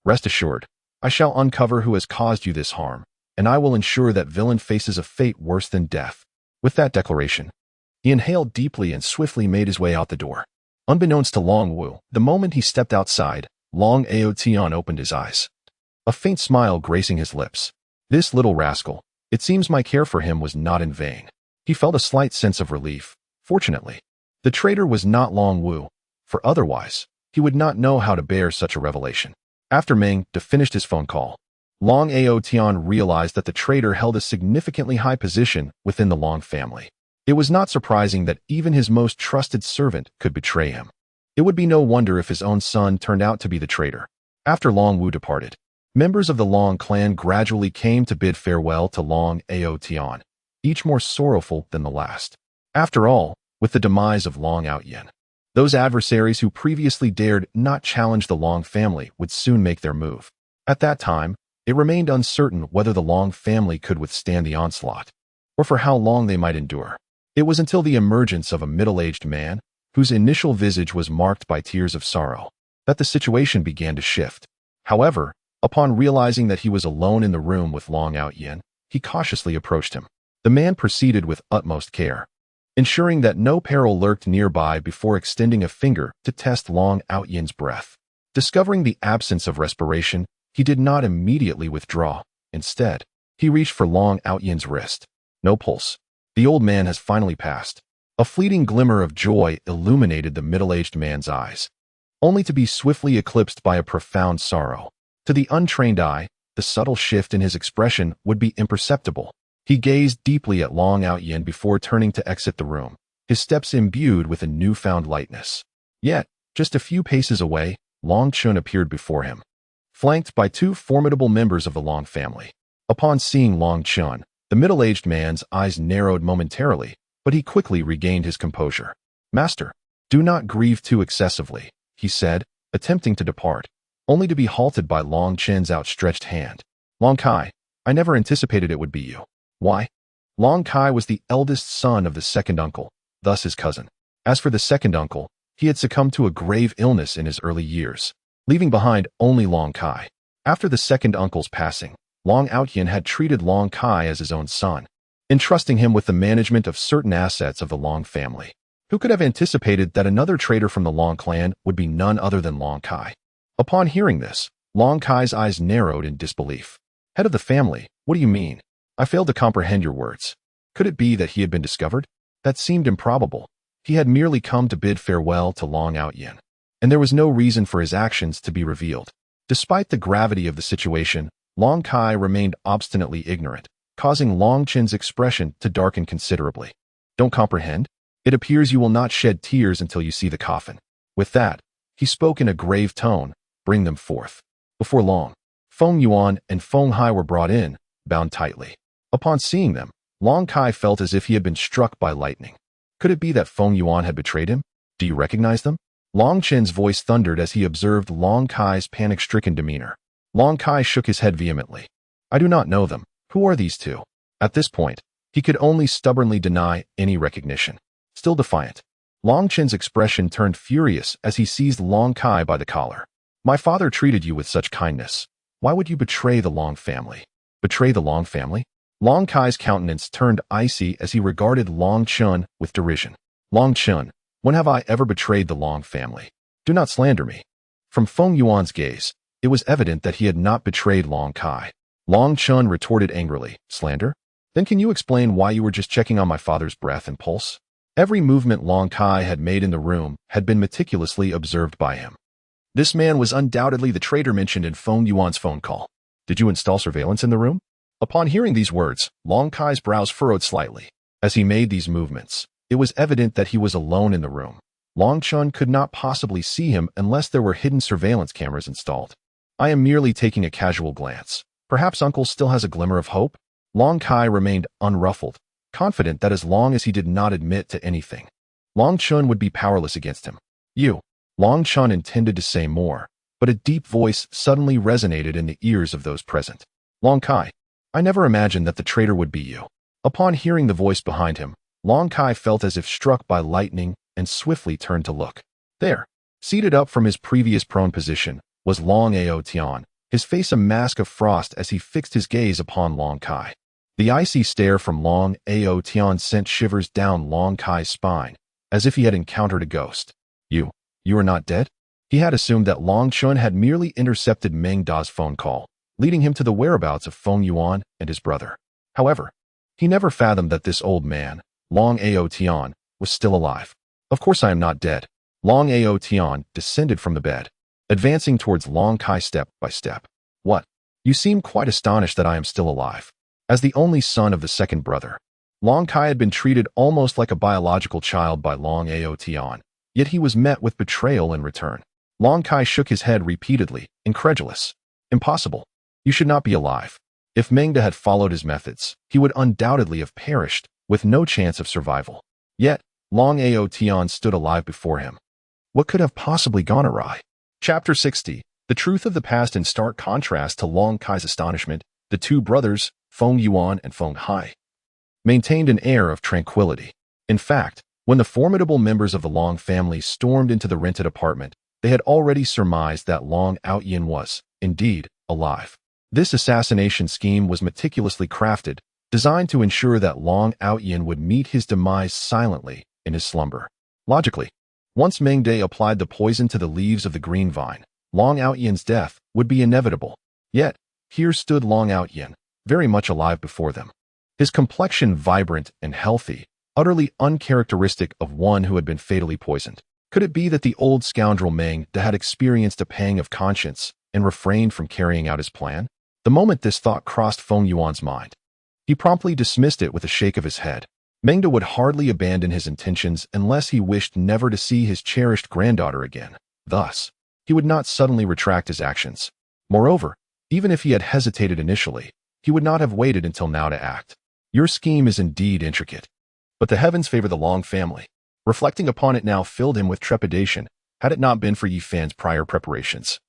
rest assured, I shall uncover who has caused you this harm, and I will ensure that villain faces a fate worse than death. With that declaration, he inhaled deeply and swiftly made his way out the door. Unbeknownst to Long Wu, the moment he stepped outside, Long Aotian opened his eyes, a faint smile gracing his lips. This little rascal, it seems my care for him was not in vain. He felt a slight sense of relief. Fortunately, the traitor was not Long Wu, for otherwise, he would not know how to bear such a revelation. After Meng finished his phone call, Long Aotian realized that the traitor held a significantly high position within the Long family. It was not surprising that even his most trusted servant could betray him. It would be no wonder if his own son turned out to be the traitor. After Long Wu departed, members of the Long clan gradually came to bid farewell to Long Aotian, each more sorrowful than the last. After all, with the demise of Long Outyin, those adversaries who previously dared not challenge the Long family would soon make their move. At that time, it remained uncertain whether the Long family could withstand the onslaught, or for how long they might endure. It was until the emergence of a middle-aged man, whose initial visage was marked by tears of sorrow, that the situation began to shift. However, upon realizing that he was alone in the room with Long Outyin, he cautiously approached him. The man proceeded with utmost care, ensuring that no peril lurked nearby before extending a finger to test Long Outyin's breath. Discovering the absence of respiration, he did not immediately withdraw. Instead, he reached for Long Outyin's wrist. No pulse. The old man has finally passed. A fleeting glimmer of joy illuminated the middle-aged man's eyes, only to be swiftly eclipsed by a profound sorrow. To the untrained eye, the subtle shift in his expression would be imperceptible. He gazed deeply at Long Outyin before turning to exit the room, his steps imbued with a newfound lightness. Yet, just a few paces away, Long Chen appeared before him, flanked by 2 formidable members of the Long family. Upon seeing Long Chen, the middle-aged man's eyes narrowed momentarily, but he quickly regained his composure. Master, do not grieve too excessively, he said, attempting to depart, only to be halted by Long Chen's outstretched hand. Long Kai, I never anticipated it would be you. Why? Long Kai was the eldest son of the second uncle, thus his cousin. As for the second uncle, he had succumbed to a grave illness in his early years, leaving behind only Long Kai. After the second uncle's passing, Long Outyin had treated Long Kai as his own son, entrusting him with the management of certain assets of the Long family. Who could have anticipated that another traitor from the Long clan would be none other than Long Kai? Upon hearing this, Long Kai's eyes narrowed in disbelief. Head of the family, what do you mean? I failed to comprehend your words. Could it be that he had been discovered? That seemed improbable. He had merely come to bid farewell to Long Outyin, and there was no reason for his actions to be revealed. Despite the gravity of the situation, Long Kai remained obstinately ignorant, causing Long Chen's expression to darken considerably. Don't comprehend? It appears you will not shed tears until you see the coffin. With that, he spoke in a grave tone. Bring them forth. Before long, Feng Yuan and Feng Hai were brought in, bound tightly. Upon seeing them, Long Kai felt as if he had been struck by lightning. Could it be that Feng Yuan had betrayed him? Do you recognize them? Long Chen's voice thundered as he observed Long Kai's panic-stricken demeanor. Long Kai shook his head vehemently. I do not know them. Who are these 2? At this point, he could only stubbornly deny any recognition. Still defiant, Long Chen's expression turned furious as he seized Long Kai by the collar. My father treated you with such kindness. Why would you betray the Long family? Betray the Long family? Long Kai's countenance turned icy as he regarded Long Chen with derision. Long Chen, when have I ever betrayed the Long family? Do not slander me. From Feng Yuan's gaze, it was evident that he had not betrayed Long Kai. Long Chun retorted angrily, "Slander? Then can you explain why you were just checking on my father's breath and pulse?" Every movement Long Kai had made in the room had been meticulously observed by him. This man was undoubtedly the traitor mentioned in Feng Yuan's phone call. "Did you install surveillance in the room?" Upon hearing these words, Long Kai's brows furrowed slightly. As he made these movements, it was evident that he was alone in the room. Long Chun could not possibly see him unless there were hidden surveillance cameras installed. "I am merely taking a casual glance. Perhaps Uncle still has a glimmer of hope?" Long Kai remained unruffled, confident that as long as he did not admit to anything, Long Chun would be powerless against him. "You." Long Chun intended to say more, but a deep voice suddenly resonated in the ears of those present. "Long Kai, I never imagined that the traitor would be you." Upon hearing the voice behind him, Long Kai felt as if struck by lightning and swiftly turned to look. There, seated up from his previous prone position, was Long Ao Tian, his face a mask of frost as he fixed his gaze upon Long Kai. The icy stare from Long Ao Tian sent shivers down Long Kai's spine, as if he had encountered a ghost. You are not dead?" He had assumed that Long Chun had merely intercepted Meng Da's phone call, leading him to the whereabouts of Feng Yuan and his brother. However, he never fathomed that this old man, Long Ao Tian, was still alive. "Of course I am not dead." Long Ao Tian descended from the bed, advancing towards Long Kai step by step. "What? You seem quite astonished that I am still alive." As the only son of the second brother, Long Kai had been treated almost like a biological child by Long Ao Tian, yet he was met with betrayal in return. Long Kai shook his head repeatedly, incredulous. "Impossible. You should not be alive." If Meng Da had followed his methods, he would undoubtedly have perished, with no chance of survival. Yet, Long Ao Tian stood alive before him. What could have possibly gone awry? Chapter 60. The truth of the past. In stark contrast to Long Kai's astonishment, the two brothers, Feng Yuan and Feng Hai, maintained an air of tranquility. In fact, when the formidable members of the Long family stormed into the rented apartment, they had already surmised that Long Outyin was, indeed, alive. This assassination scheme was meticulously crafted, designed to ensure that Long Outyin would meet his demise silently in his slumber. Logically, once Meng Da applied the poison to the leaves of the green vine, Long Outyin's death would be inevitable. Yet, here stood Long Outyin, very much alive before them. His complexion vibrant and healthy, utterly uncharacteristic of one who had been fatally poisoned. Could it be that the old scoundrel Meng Da had experienced a pang of conscience and refrained from carrying out his plan? The moment this thought crossed Feng Yuan's mind, he promptly dismissed it with a shake of his head. Meng Da would hardly abandon his intentions unless he wished never to see his cherished granddaughter again. Thus, he would not suddenly retract his actions. Moreover, even if he had hesitated initially, he would not have waited until now to act. "Your scheme is indeed intricate, but the heavens favor the Long family." Reflecting upon it now filled him with trepidation, had it not been for Yi Fan's prior preparations.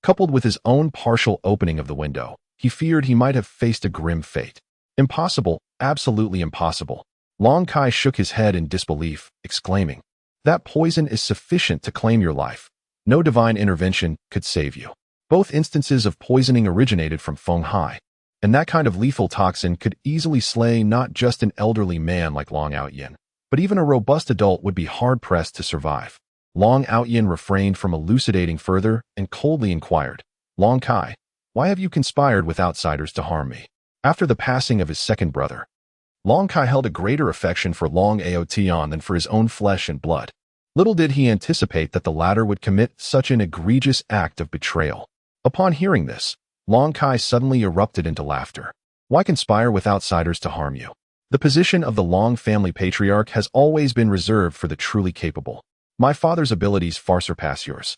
Coupled with his own partial opening of the window, he feared he might have faced a grim fate. "Impossible, absolutely impossible." Long Kai shook his head in disbelief, exclaiming, "That poison is sufficient to claim your life. No divine intervention could save you." Both instances of poisoning originated from Feng Hai, and that kind of lethal toxin could easily slay not just an elderly man like Long Outyin, but even a robust adult would be hard-pressed to survive. Long Outyin refrained from elucidating further and coldly inquired, "Long Kai, why have you conspired with outsiders to harm me?" After the passing of his second brother, Long Kai held a greater affection for Long Ao Tian than for his own flesh and blood. Little did he anticipate that the latter would commit such an egregious act of betrayal. Upon hearing this, Long Kai suddenly erupted into laughter. "Why conspire with outsiders to harm you? The position of the Long family patriarch has always been reserved for the truly capable. My father's abilities far surpass yours.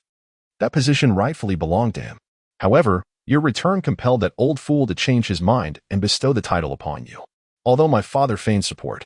That position rightfully belonged to him. However, your return compelled that old fool to change his mind and bestow the title upon you. Although my father feigned support,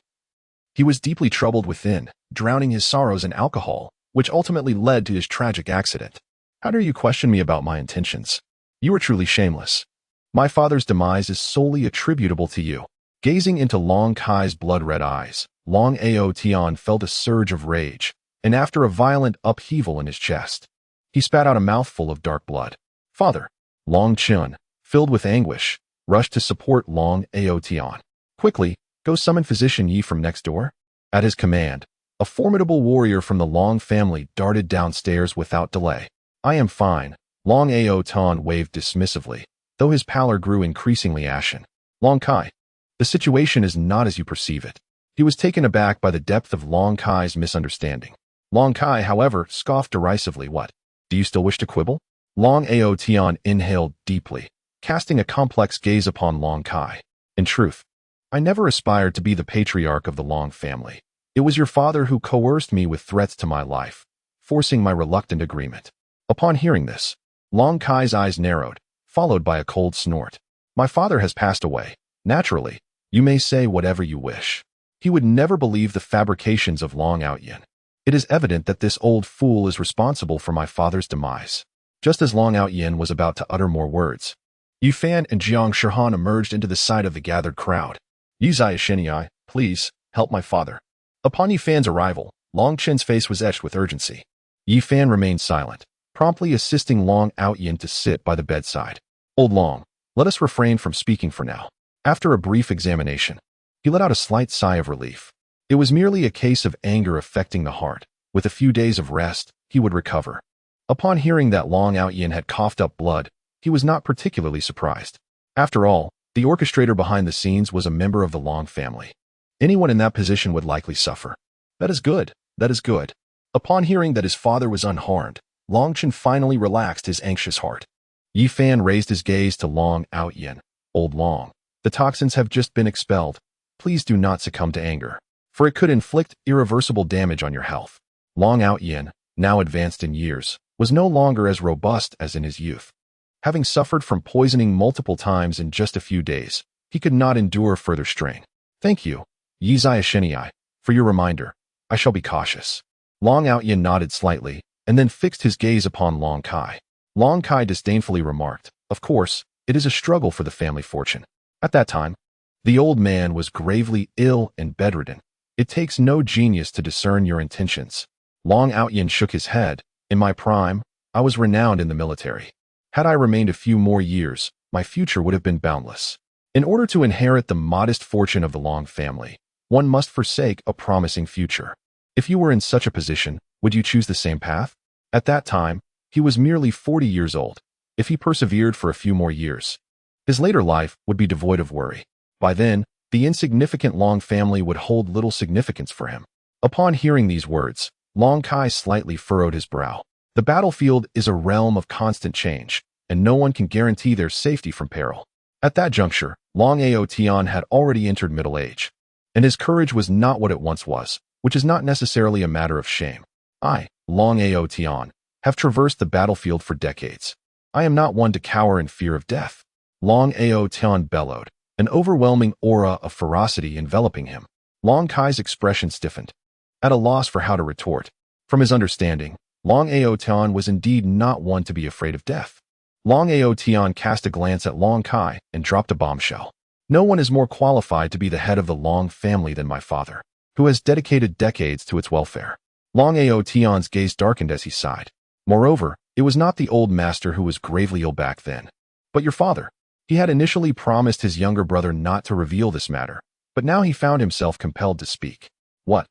he was deeply troubled within, drowning his sorrows in alcohol, which ultimately led to his tragic accident. How dare you question me about my intentions? You are truly shameless. My father's demise is solely attributable to you." Gazing into Long Kai's blood-red eyes, Long Ao Tian felt a surge of rage, and after a violent upheaval in his chest, he spat out a mouthful of dark blood. "Father!" Long Chun, filled with anguish, rushed to support Long Ao Tian. "Quickly, go summon physician Yi from next door." At his command, a formidable warrior from the Long family darted downstairs without delay. "I am fine," Long Ao Tan waved dismissively, though his pallor grew increasingly ashen. Long Kai, the situation is not as you perceive it. He was taken aback by the depth of Long Kai's misunderstanding. Long Kai, however, scoffed derisively. What? Do you still wish to quibble? Long Ao Tian inhaled deeply, casting a complex gaze upon Long Kai. In truth, I never aspired to be the patriarch of the Long family. It was your father who coerced me with threats to my life, forcing my reluctant agreement. Upon hearing this, Long Kai's eyes narrowed, followed by a cold snort. My father has passed away. Naturally, you may say whatever you wish. He would never believe the fabrications of Long Outyin. It is evident that this old fool is responsible for my father's demise. Just as Long Outyin was about to utter more words, Yifan and Jiang Shihan emerged into the sight of the gathered crowd. Yizai Shenyi, please, help my father. Upon Yifan's arrival, Long Chen's face was etched with urgency. Yifan remained silent, promptly assisting Long Outyin to sit by the bedside. Old Long, let us refrain from speaking for now. After a brief examination, he let out a slight sigh of relief. It was merely a case of anger affecting the heart. With a few days of rest, he would recover. Upon hearing that Long Outyin had coughed up blood, he was not particularly surprised. After all, the orchestrator behind the scenes was a member of the Long family. Anyone in that position would likely suffer. That is good. That is good. Upon hearing that his father was unharmed, Long Chen finally relaxed his anxious heart. Yifan raised his gaze to Long Outyin. Old Long, the toxins have just been expelled. Please do not succumb to anger, for it could inflict irreversible damage on your health. Long Outyin, now advanced in years, was no longer as robust as in his youth. Having suffered from poisoning multiple times in just a few days, he could not endure further strain. Thank you, Yizai Shenyi, for your reminder. I shall be cautious. Long Outyin nodded slightly, and then fixed his gaze upon Long Kai. Long Kai disdainfully remarked, of course, it is a struggle for the family fortune. At that time, the old man was gravely ill and bedridden. It takes no genius to discern your intentions. Long Outyin shook his head. In my prime, I was renowned in the military. Had I remained a few more years, my future would have been boundless. In order to inherit the modest fortune of the Long family, one must forsake a promising future. If you were in such a position, would you choose the same path? At that time, he was merely 40 years old. If he persevered for a few more years, his later life would be devoid of worry. By then, the insignificant Long family would hold little significance for him. Upon hearing these words, Long Kai slightly furrowed his brow. The battlefield is a realm of constant change, and no one can guarantee their safety from peril. At that juncture, Long Ao Tian had already entered middle age, and his courage was not what it once was, which is not necessarily a matter of shame. I, Long Ao Tian, have traversed the battlefield for decades. I am not one to cower in fear of death. Long Ao Tian bellowed, an overwhelming aura of ferocity enveloping him. Long Kai's expression stiffened, at a loss for how to retort. From his understanding, Long Ao Tian was indeed not one to be afraid of death. Long Ao Tian cast a glance at Long Kai and dropped a bombshell. No one is more qualified to be the head of the Long family than my father, who has dedicated decades to its welfare. Long Ao Tian's gaze darkened as he sighed. Moreover, it was not the old master who was gravely ill back then, but your father. He had initially promised his younger brother not to reveal this matter, but now he found himself compelled to speak. What?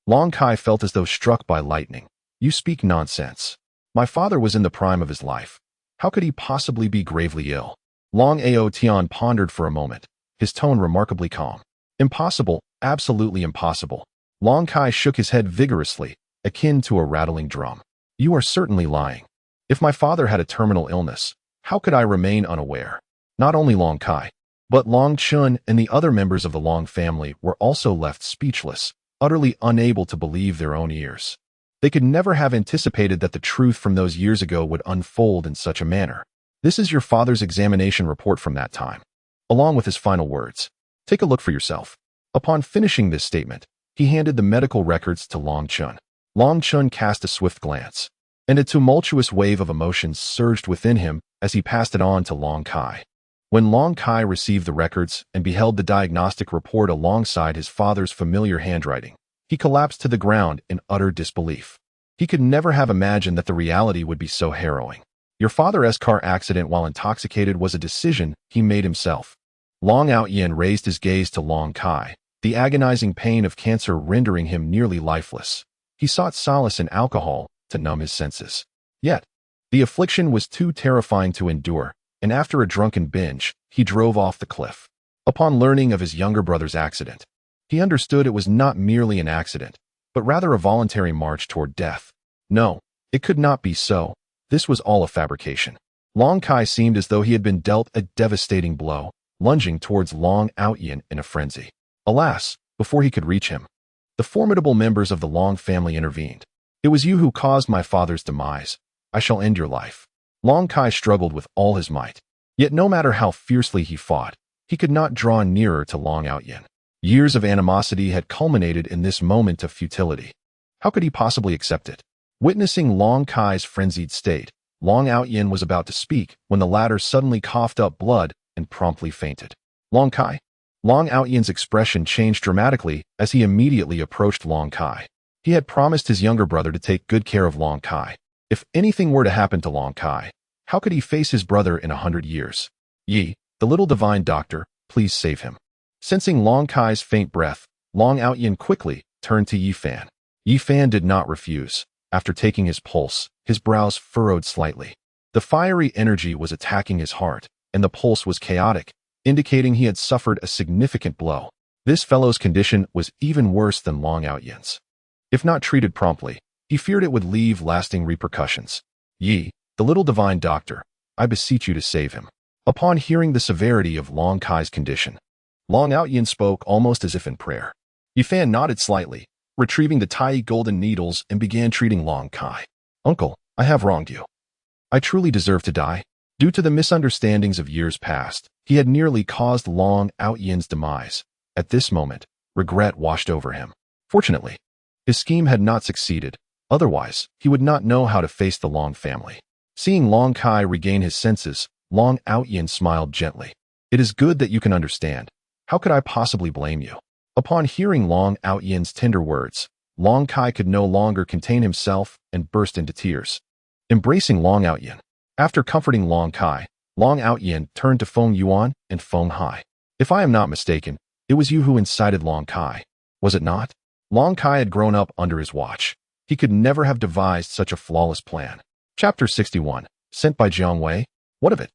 Long Kai felt as though struck by lightning. You speak nonsense. My father was in the prime of his life. How could he possibly be gravely ill? Long Ao Tian pondered for a moment, his tone remarkably calm. Impossible, absolutely impossible. Long Kai shook his head vigorously, akin to a rattling drum. You are certainly lying. If my father had a terminal illness, how could I remain unaware? Not only Long Kai, but Long Chun and the other members of the Long family were also left speechless, utterly unable to believe their own ears. They could never have anticipated that the truth from those years ago would unfold in such a manner. This is your father's examination report from that time, along with his final words. Take a look for yourself. Upon finishing this statement, he handed the medical records to Long Chun. Long Chun cast a swift glance, and a tumultuous wave of emotions surged within him as he passed it on to Long Kai. When Long Kai received the records and beheld the diagnostic report alongside his father's familiar handwriting, he collapsed to the ground in utter disbelief. He could never have imagined that the reality would be so harrowing. Your father's car accident while intoxicated was a decision he made himself. Long Outyin raised his gaze to Long Kai, the agonizing pain of cancer rendering him nearly lifeless. He sought solace in alcohol to numb his senses. Yet, The affliction was too terrifying to endure, and after a drunken binge, he drove off the cliff. Upon learning of his younger brother's accident, he understood it was not merely an accident, but rather a voluntary march toward death. No, it could not be so. This was all a fabrication. Long Kai seemed as though he had been dealt a devastating blow, lunging towards Long Outyin in a frenzy. Alas, before he could reach him, the formidable members of the Long family intervened. It was you who caused my father's demise. I shall end your life. Long Kai struggled with all his might. Yet no matter how fiercely he fought, he could not draw nearer to Long Outyin. Years of animosity had culminated in this moment of futility. How could he possibly accept it? Witnessing Long Kai's frenzied state, Long Outyin was about to speak when the latter suddenly coughed up blood and promptly fainted. Long Kai? Long Outyin's expression changed dramatically as he immediately approached Long Kai. He had promised his younger brother to take good care of Long Kai. If anything were to happen to Long Kai, how could he face his brother in 100 years? Yi, the little divine doctor, please save him. Sensing Long Kai's faint breath, Long Outyin quickly turned to Yi Fan. Yi Fan did not refuse. After taking his pulse, his brows furrowed slightly. The fiery energy was attacking his heart, and the pulse was chaotic, indicating he had suffered a significant blow. This fellow's condition was even worse than Long Outyin's. If not treated promptly, he feared it would leave lasting repercussions. Yi, the little divine doctor, I beseech you to save him. Upon hearing the severity of Long Kai's condition, Long Outyin spoke almost as if in prayer. Yi Fan nodded slightly, retrieving the tiny golden needles, and began treating Long Kai. Uncle, I have wronged you. I truly deserve to die. Due to the misunderstandings of years past, he had nearly caused Long Outyin's demise. At this moment, regret washed over him. Fortunately, his scheme had not succeeded. Otherwise, he would not know how to face the Long family. Seeing Long Kai regain his senses, Long Outyin smiled gently. It is good that you can understand. How could I possibly blame you? Upon hearing Long Outyin's tender words, Long Kai could no longer contain himself and burst into tears. Embracing Long Outyin. After comforting Long Kai, Long Outyin turned to Feng Yuan and Feng Hai. If I am not mistaken, it was you who incited Long Kai, was it not? Long Kai had grown up under his watch. He could never have devised such a flawless plan. Chapter 61, sent by Jiang Wei. What of it?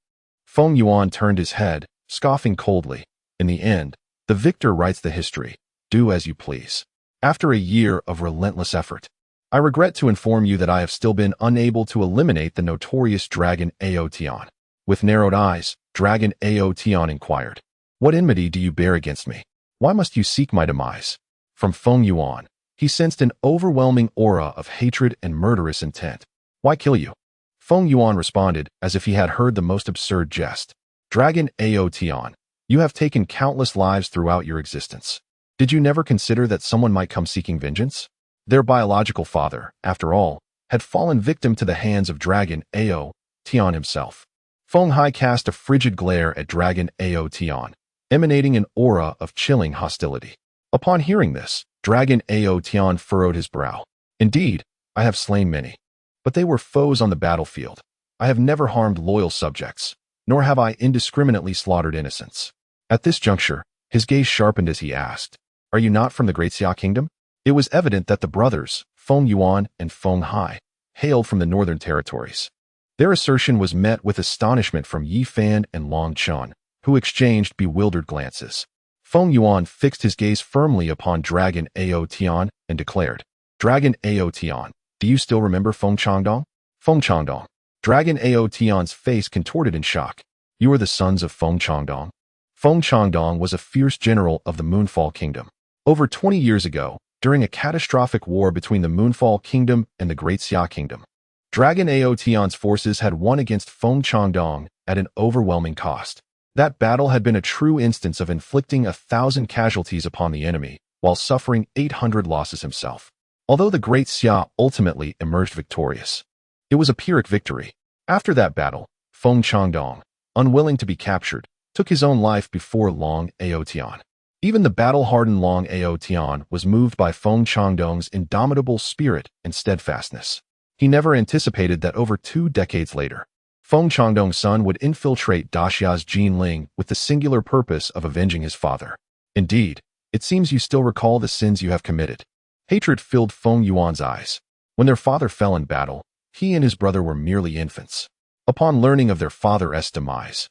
Feng Yuan turned his head, scoffing coldly. In the end, the victor writes the history. Do as you please. After a year of relentless effort, I regret to inform you that I have still been unable to eliminate the notorious Dragon Aotian. With narrowed eyes, Dragon Aotian inquired, what enmity do you bear against me? Why must you seek my demise? From Feng Yuan, he sensed an overwhelming aura of hatred and murderous intent. Why kill you? Feng Yuan responded as if he had heard the most absurd jest. Dragon Aotian, you have taken countless lives throughout your existence. Did you never consider that someone might come seeking vengeance? Their biological father, after all, had fallen victim to the hands of Dragon Aotian himself. Feng Hai cast a frigid glare at Dragon Aotian, emanating an aura of chilling hostility. Upon hearing this, Dragon Aotian furrowed his brow. Indeed, I have slain many, but they were foes on the battlefield. I have never harmed loyal subjects, nor have I indiscriminately slaughtered innocents. At this juncture, his gaze sharpened as he asked, are you not from the Great Xia Kingdom? It was evident that the brothers, Feng Yuan and Feng Hai, hailed from the northern territories. Their assertion was met with astonishment from Yi Fan and Long Chun, who exchanged bewildered glances. Feng Yuan fixed his gaze firmly upon Dragon Aotian and declared, Dragon Aotian, do you still remember Feng Changdong? Feng Changdong. Dragon Aotian's face contorted in shock. You are the sons of Feng Changdong? Feng Changdong was a fierce general of the Moonfall Kingdom. Over 20 years ago, during a catastrophic war between the Moonfall Kingdom and the Great Xia Kingdom, Dragon Aotian's forces had won against Feng Changdong at an overwhelming cost. That battle had been a true instance of inflicting 1,000 casualties upon the enemy, while suffering 800 losses himself. Although the Great Xia ultimately emerged victorious, it was a Pyrrhic victory. After that battle, Feng Changdong, unwilling to be captured, took his own life before Long Aotian. Even the battle-hardened Long Aotian was moved by Feng Changdong's indomitable spirit and steadfastness. He never anticipated that over 2 decades later, Feng Changdong's son would infiltrate Daxia's Jinling with the singular purpose of avenging his father. Indeed, it seems you still recall the sins you have committed. Hatred filled Feng Yuan's eyes. When their father fell in battle, he and his brother were merely infants. Upon learning of their father's demise,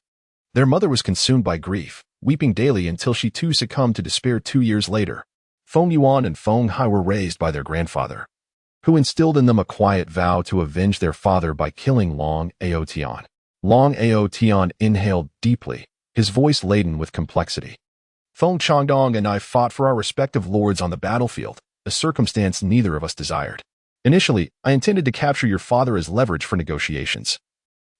their mother was consumed by grief, weeping daily until she too succumbed to despair 2 years later. Feng Yuan and Feng Hai were raised by their grandfather, who instilled in them a quiet vow to avenge their father by killing Long Ao Tian. Long Ao Tian inhaled deeply, his voice laden with complexity. Feng Changdong and I fought for our respective lords on the battlefield, a circumstance neither of us desired. Initially, I intended to capture your father as leverage for negotiations.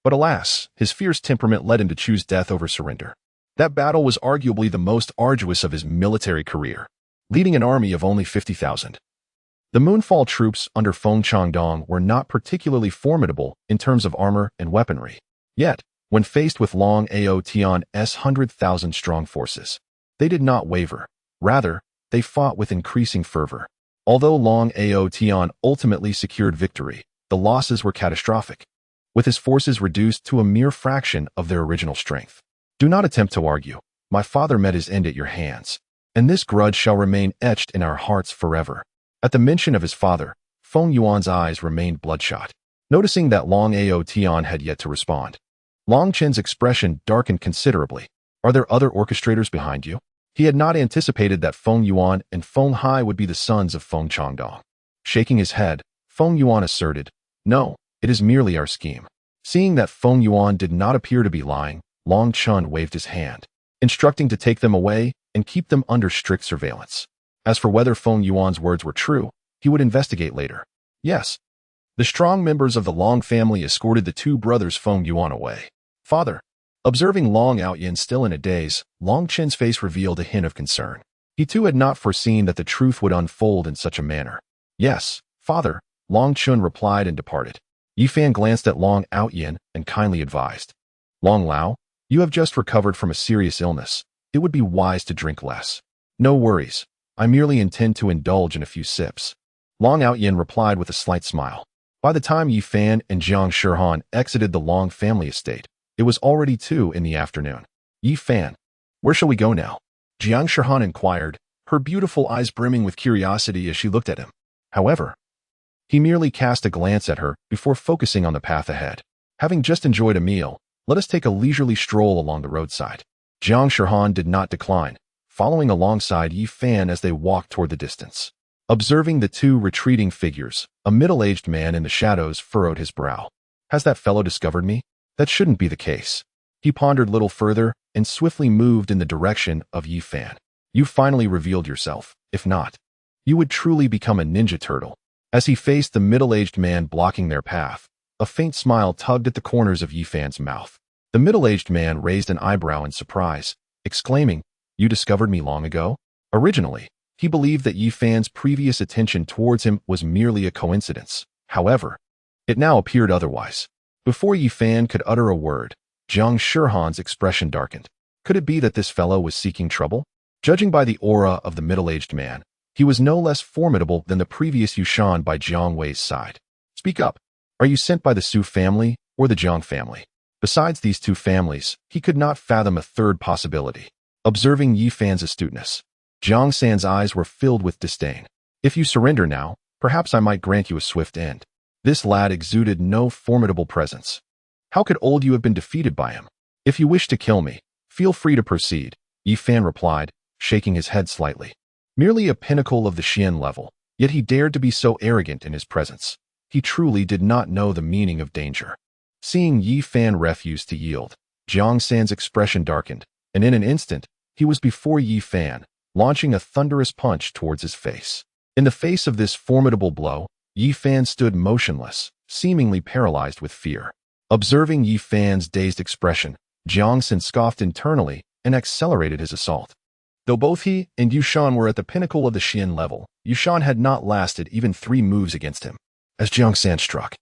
But alas, his fierce temperament led him to choose death over surrender. That battle was arguably the most arduous of his military career, leading an army of only 50,000. The Moonfall troops under Feng Changdong were not particularly formidable in terms of armor and weaponry. Yet, when faced with Long Ao Tian's 100,000-strong forces, they did not waver. Rather, they fought with increasing fervor. Although Long Ao Tian ultimately secured victory, the losses were catastrophic, with his forces reduced to a mere fraction of their original strength. Do not attempt to argue. My father met his end at your hands, and this grudge shall remain etched in our hearts forever. At the mention of his father, Feng Yuan's eyes remained bloodshot. Noticing that Long Ao Tian had yet to respond, Long Chen's expression darkened considerably. Are there other orchestrators behind you? He had not anticipated that Feng Yuan and Feng Hai would be the sons of Feng Changdong. Shaking his head, Feng Yuan asserted, "No, it is merely our scheme." Seeing that Feng Yuan did not appear to be lying, Long Chen waved his hand, instructing to take them away and keep them under strict surveillance. As for whether Feng Yuan's words were true, he would investigate later. Yes. The strong members of the Long family escorted the two brothers Feng Yuan away. Father. Observing Long Outyin still in a daze, Long Chen's face revealed a hint of concern. He too had not foreseen that the truth would unfold in such a manner. Yes, father, Long Chun replied and departed. Yifan glanced at Long Outyin and kindly advised. Long Lao, you have just recovered from a serious illness. It would be wise to drink less. No worries. I merely intend to indulge in a few sips. Long Outyin replied with a slight smile. By the time Yifan and Jiang Shihan exited the Long family estate, it was already 2 in the afternoon. Yifan, where shall we go now? Jiang Shihan inquired, her beautiful eyes brimming with curiosity as she looked at him. However, he merely cast a glance at her before focusing on the path ahead. Having just enjoyed a meal, let us take a leisurely stroll along the roadside. Jiang Shihan did not decline, following alongside Yifan as they walked toward the distance. Observing the two retreating figures, a middle-aged man in the shadows furrowed his brow. Has that fellow discovered me? That shouldn't be the case. He pondered little further and swiftly moved in the direction of Yifan. You finally revealed yourself. If not, you would truly become a ninja turtle. As he faced the middle-aged man blocking their path, a faint smile tugged at the corners of Yifan's mouth. The middle-aged man raised an eyebrow in surprise, exclaiming, You discovered me long ago? Originally, he believed that Yifan's previous attention towards him was merely a coincidence. However, it now appeared otherwise. Before Yifan could utter a word, Jiang Shihan's expression darkened. Could it be that this fellow was seeking trouble? Judging by the aura of the middle-aged man, he was no less formidable than the previous Yushan by Jiang Wei's side. Speak up. Are you sent by the Su family or the Jiang family? Besides these two families, he could not fathom a third possibility. Observing Yifan's astuteness, Jiang San's eyes were filled with disdain. If you surrender now, perhaps I might grant you a swift end. This lad exuded no formidable presence. How could old you have been defeated by him? If you wish to kill me, feel free to proceed, Yifan replied, shaking his head slightly. Merely a pinnacle of the Xian level, yet he dared to be so arrogant in his presence. He truly did not know the meaning of danger. Seeing Yifan refuse to yield, Jiang San's expression darkened, and in an instant, he was before Yifan, launching a thunderous punch towards his face. In the face of this formidable blow, Yifan stood motionless, seemingly paralyzed with fear. Observing Yifan's dazed expression, Jiang San scoffed internally and accelerated his assault. Though both he and Yushan were at the pinnacle of the Xian level, Yushan had not lasted even 3 moves against him. As Jiang San struck,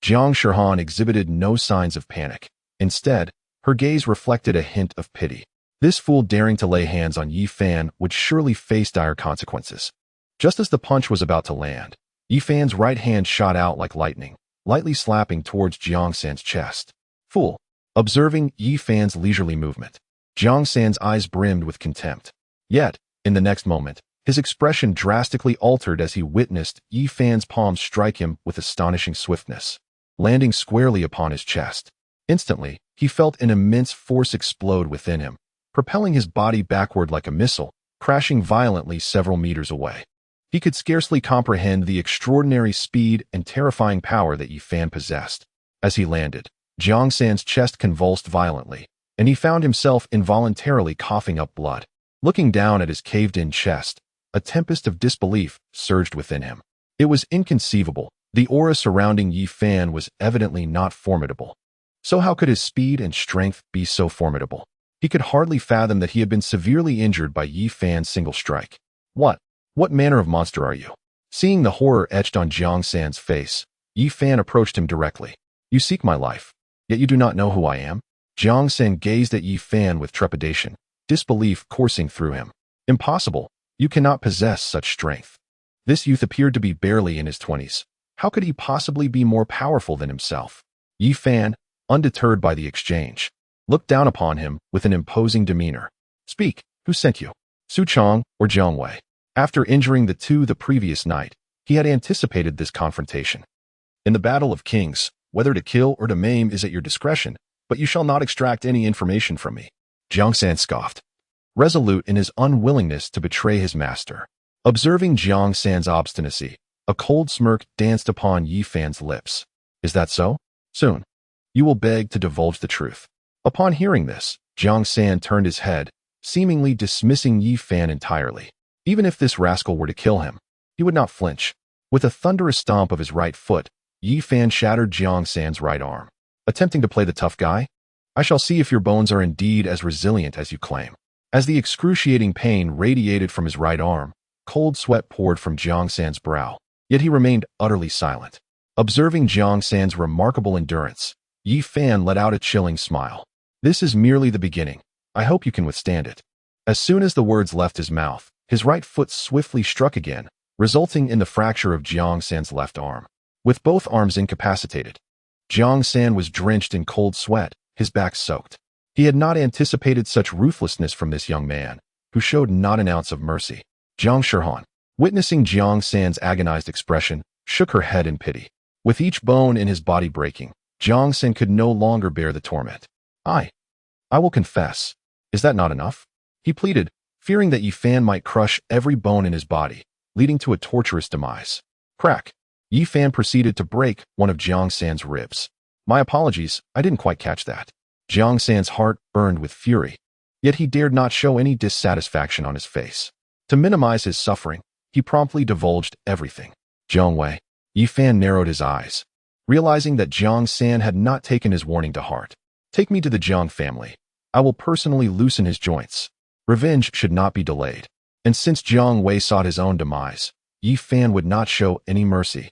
Jiang Shihan exhibited no signs of panic. Instead, her gaze reflected a hint of pity. This fool daring to lay hands on Yifan would surely face dire consequences. Just as the punch was about to land, Yifan's right hand shot out like lightning, lightly slapping towards Jiang San's chest. Fool. Observing Yifan's leisurely movement, Jiang San's eyes brimmed with contempt. Yet, in the next moment, his expression drastically altered as he witnessed Yifan's palm strike him with astonishing swiftness. landing squarely upon his chest. Instantly, he felt an immense force explode within him, propelling his body backward like a missile, crashing violently several meters away. He could scarcely comprehend the extraordinary speed and terrifying power that Yi Fan possessed. As he landed, Jiang San's chest convulsed violently, and he found himself involuntarily coughing up blood. Looking down at his caved-in chest, a tempest of disbelief surged within him. It was inconceivable. The aura surrounding Yi Fan was evidently not formidable. So how could his speed and strength be so formidable? He could hardly fathom that he had been severely injured by Yi Fan's single strike. What manner of monster are you? Seeing the horror etched on Jiang San's face, Yi Fan approached him directly. You seek my life, yet you do not know who I am? Jiang San gazed at Yi Fan with trepidation, disbelief coursing through him. Impossible. You cannot possess such strength. This youth appeared to be barely in his 20s. How could he possibly be more powerful than himself? Yi Fan, undeterred by the exchange, looked down upon him with an imposing demeanor. Speak, who sent you? Su Chong or Jiang Wei? After injuring the two the previous night, he had anticipated this confrontation. In the battle of kings, whether to kill or to maim is at your discretion, but you shall not extract any information from me. Jiang San scoffed, resolute in his unwillingness to betray his master. Observing Jiang San's obstinacy, a cold smirk danced upon Yi Fan's lips. Is that so? Soon, you will beg to divulge the truth. Upon hearing this, Jiang San turned his head, seemingly dismissing Yi Fan entirely. Even if this rascal were to kill him, he would not flinch. With a thunderous stomp of his right foot, Yi Fan shattered Jiang San's right arm. Attempting to play the tough guy? I shall see if your bones are indeed as resilient as you claim. As the excruciating pain radiated from his right arm, cold sweat poured from Jiang San's brow, yet he remained utterly silent. Observing Jiang San's remarkable endurance, Yi Fan let out a chilling smile. This is merely the beginning. I hope you can withstand it. As soon as the words left his mouth, his right foot swiftly struck again, resulting in the fracture of Jiang San's left arm. With both arms incapacitated, Jiang San was drenched in cold sweat, his back soaked. He had not anticipated such ruthlessness from this young man, who showed not an ounce of mercy. Jiang Shihan, witnessing Jiang San's agonized expression, shook her head in pity. With each bone in his body breaking, Jiang San could no longer bear the torment. I will confess. Is that not enough? He pleaded, fearing that Yi Fan might crush every bone in his body, leading to a torturous demise. Crack. Yi Fan proceeded to break one of Jiang San's ribs. My apologies, I didn't quite catch that. Jiang San's heart burned with fury, yet he dared not show any dissatisfaction on his face. To minimize his suffering, he promptly divulged everything. Jiang Wei. Yi Fan narrowed his eyes, realizing that Jiang San had not taken his warning to heart. Take me to the Jiang family. I will personally loosen his joints. Revenge should not be delayed. And since Jiang Wei sought his own demise, Yi Fan would not show any mercy.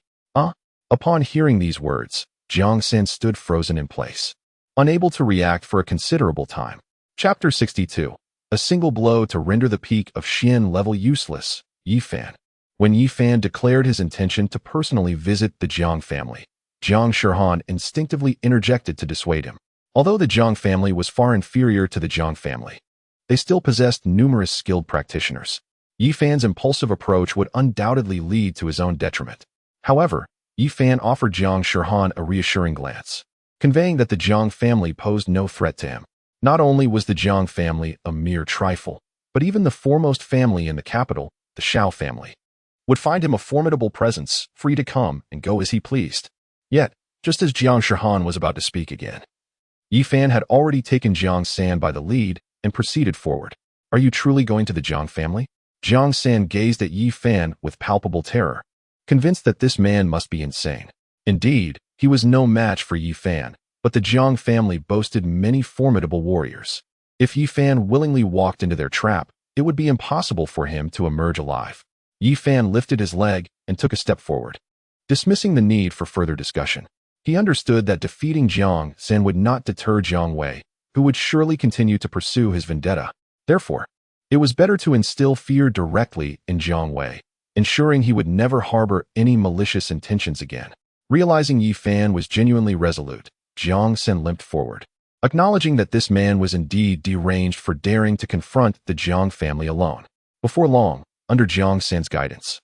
Upon hearing these words, Jiang San stood frozen in place, unable to react for a considerable time. Chapter 62. A single blow to render the peak of Xian level useless. Yi Fan. When Yi Fan declared his intention to personally visit the Jiang family, Jiang Shihan instinctively interjected to dissuade him. Although the Jiang family was far inferior to the Jiang family, they still possessed numerous skilled practitioners. Yi Fan's impulsive approach would undoubtedly lead to his own detriment. However, Yi Fan offered Jiang Shihan a reassuring glance, conveying that the Jiang family posed no threat to him. Not only was the Jiang family a mere trifle, but even the foremost family in the capital, the Shao family, would find him a formidable presence, free to come and go as he pleased. Yet, just as Jiang Shihan was about to speak again, Yi Fan had already taken Jiang San by the lead and proceeded forward. Are you truly going to the Jiang family? Jiang San gazed at Yi Fan with palpable terror, convinced that this man must be insane. Indeed, he was no match for Yi Fan, but the Jiang family boasted many formidable warriors. If Yi Fan willingly walked into their trap, it would be impossible for him to emerge alive. Yi Fan lifted his leg and took a step forward, dismissing the need for further discussion. He understood that defeating Jiang San would not deter Jiang Wei, who would surely continue to pursue his vendetta. Therefore, it was better to instill fear directly in Jiang Wei, ensuring he would never harbor any malicious intentions again. Realizing Yi Fan was genuinely resolute, Jiang San limped forward, acknowledging that this man was indeed deranged for daring to confront the Jiang family alone. Before long, under Jiang San's guidance,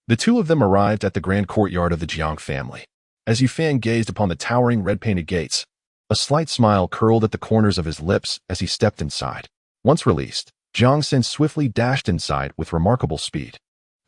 the two of them arrived at the grand courtyard of the Jiang family. As Yi Fan gazed upon the towering red-painted gates, a slight smile curled at the corners of his lips as he stepped inside. Once released, Jiang San swiftly dashed inside with remarkable speed.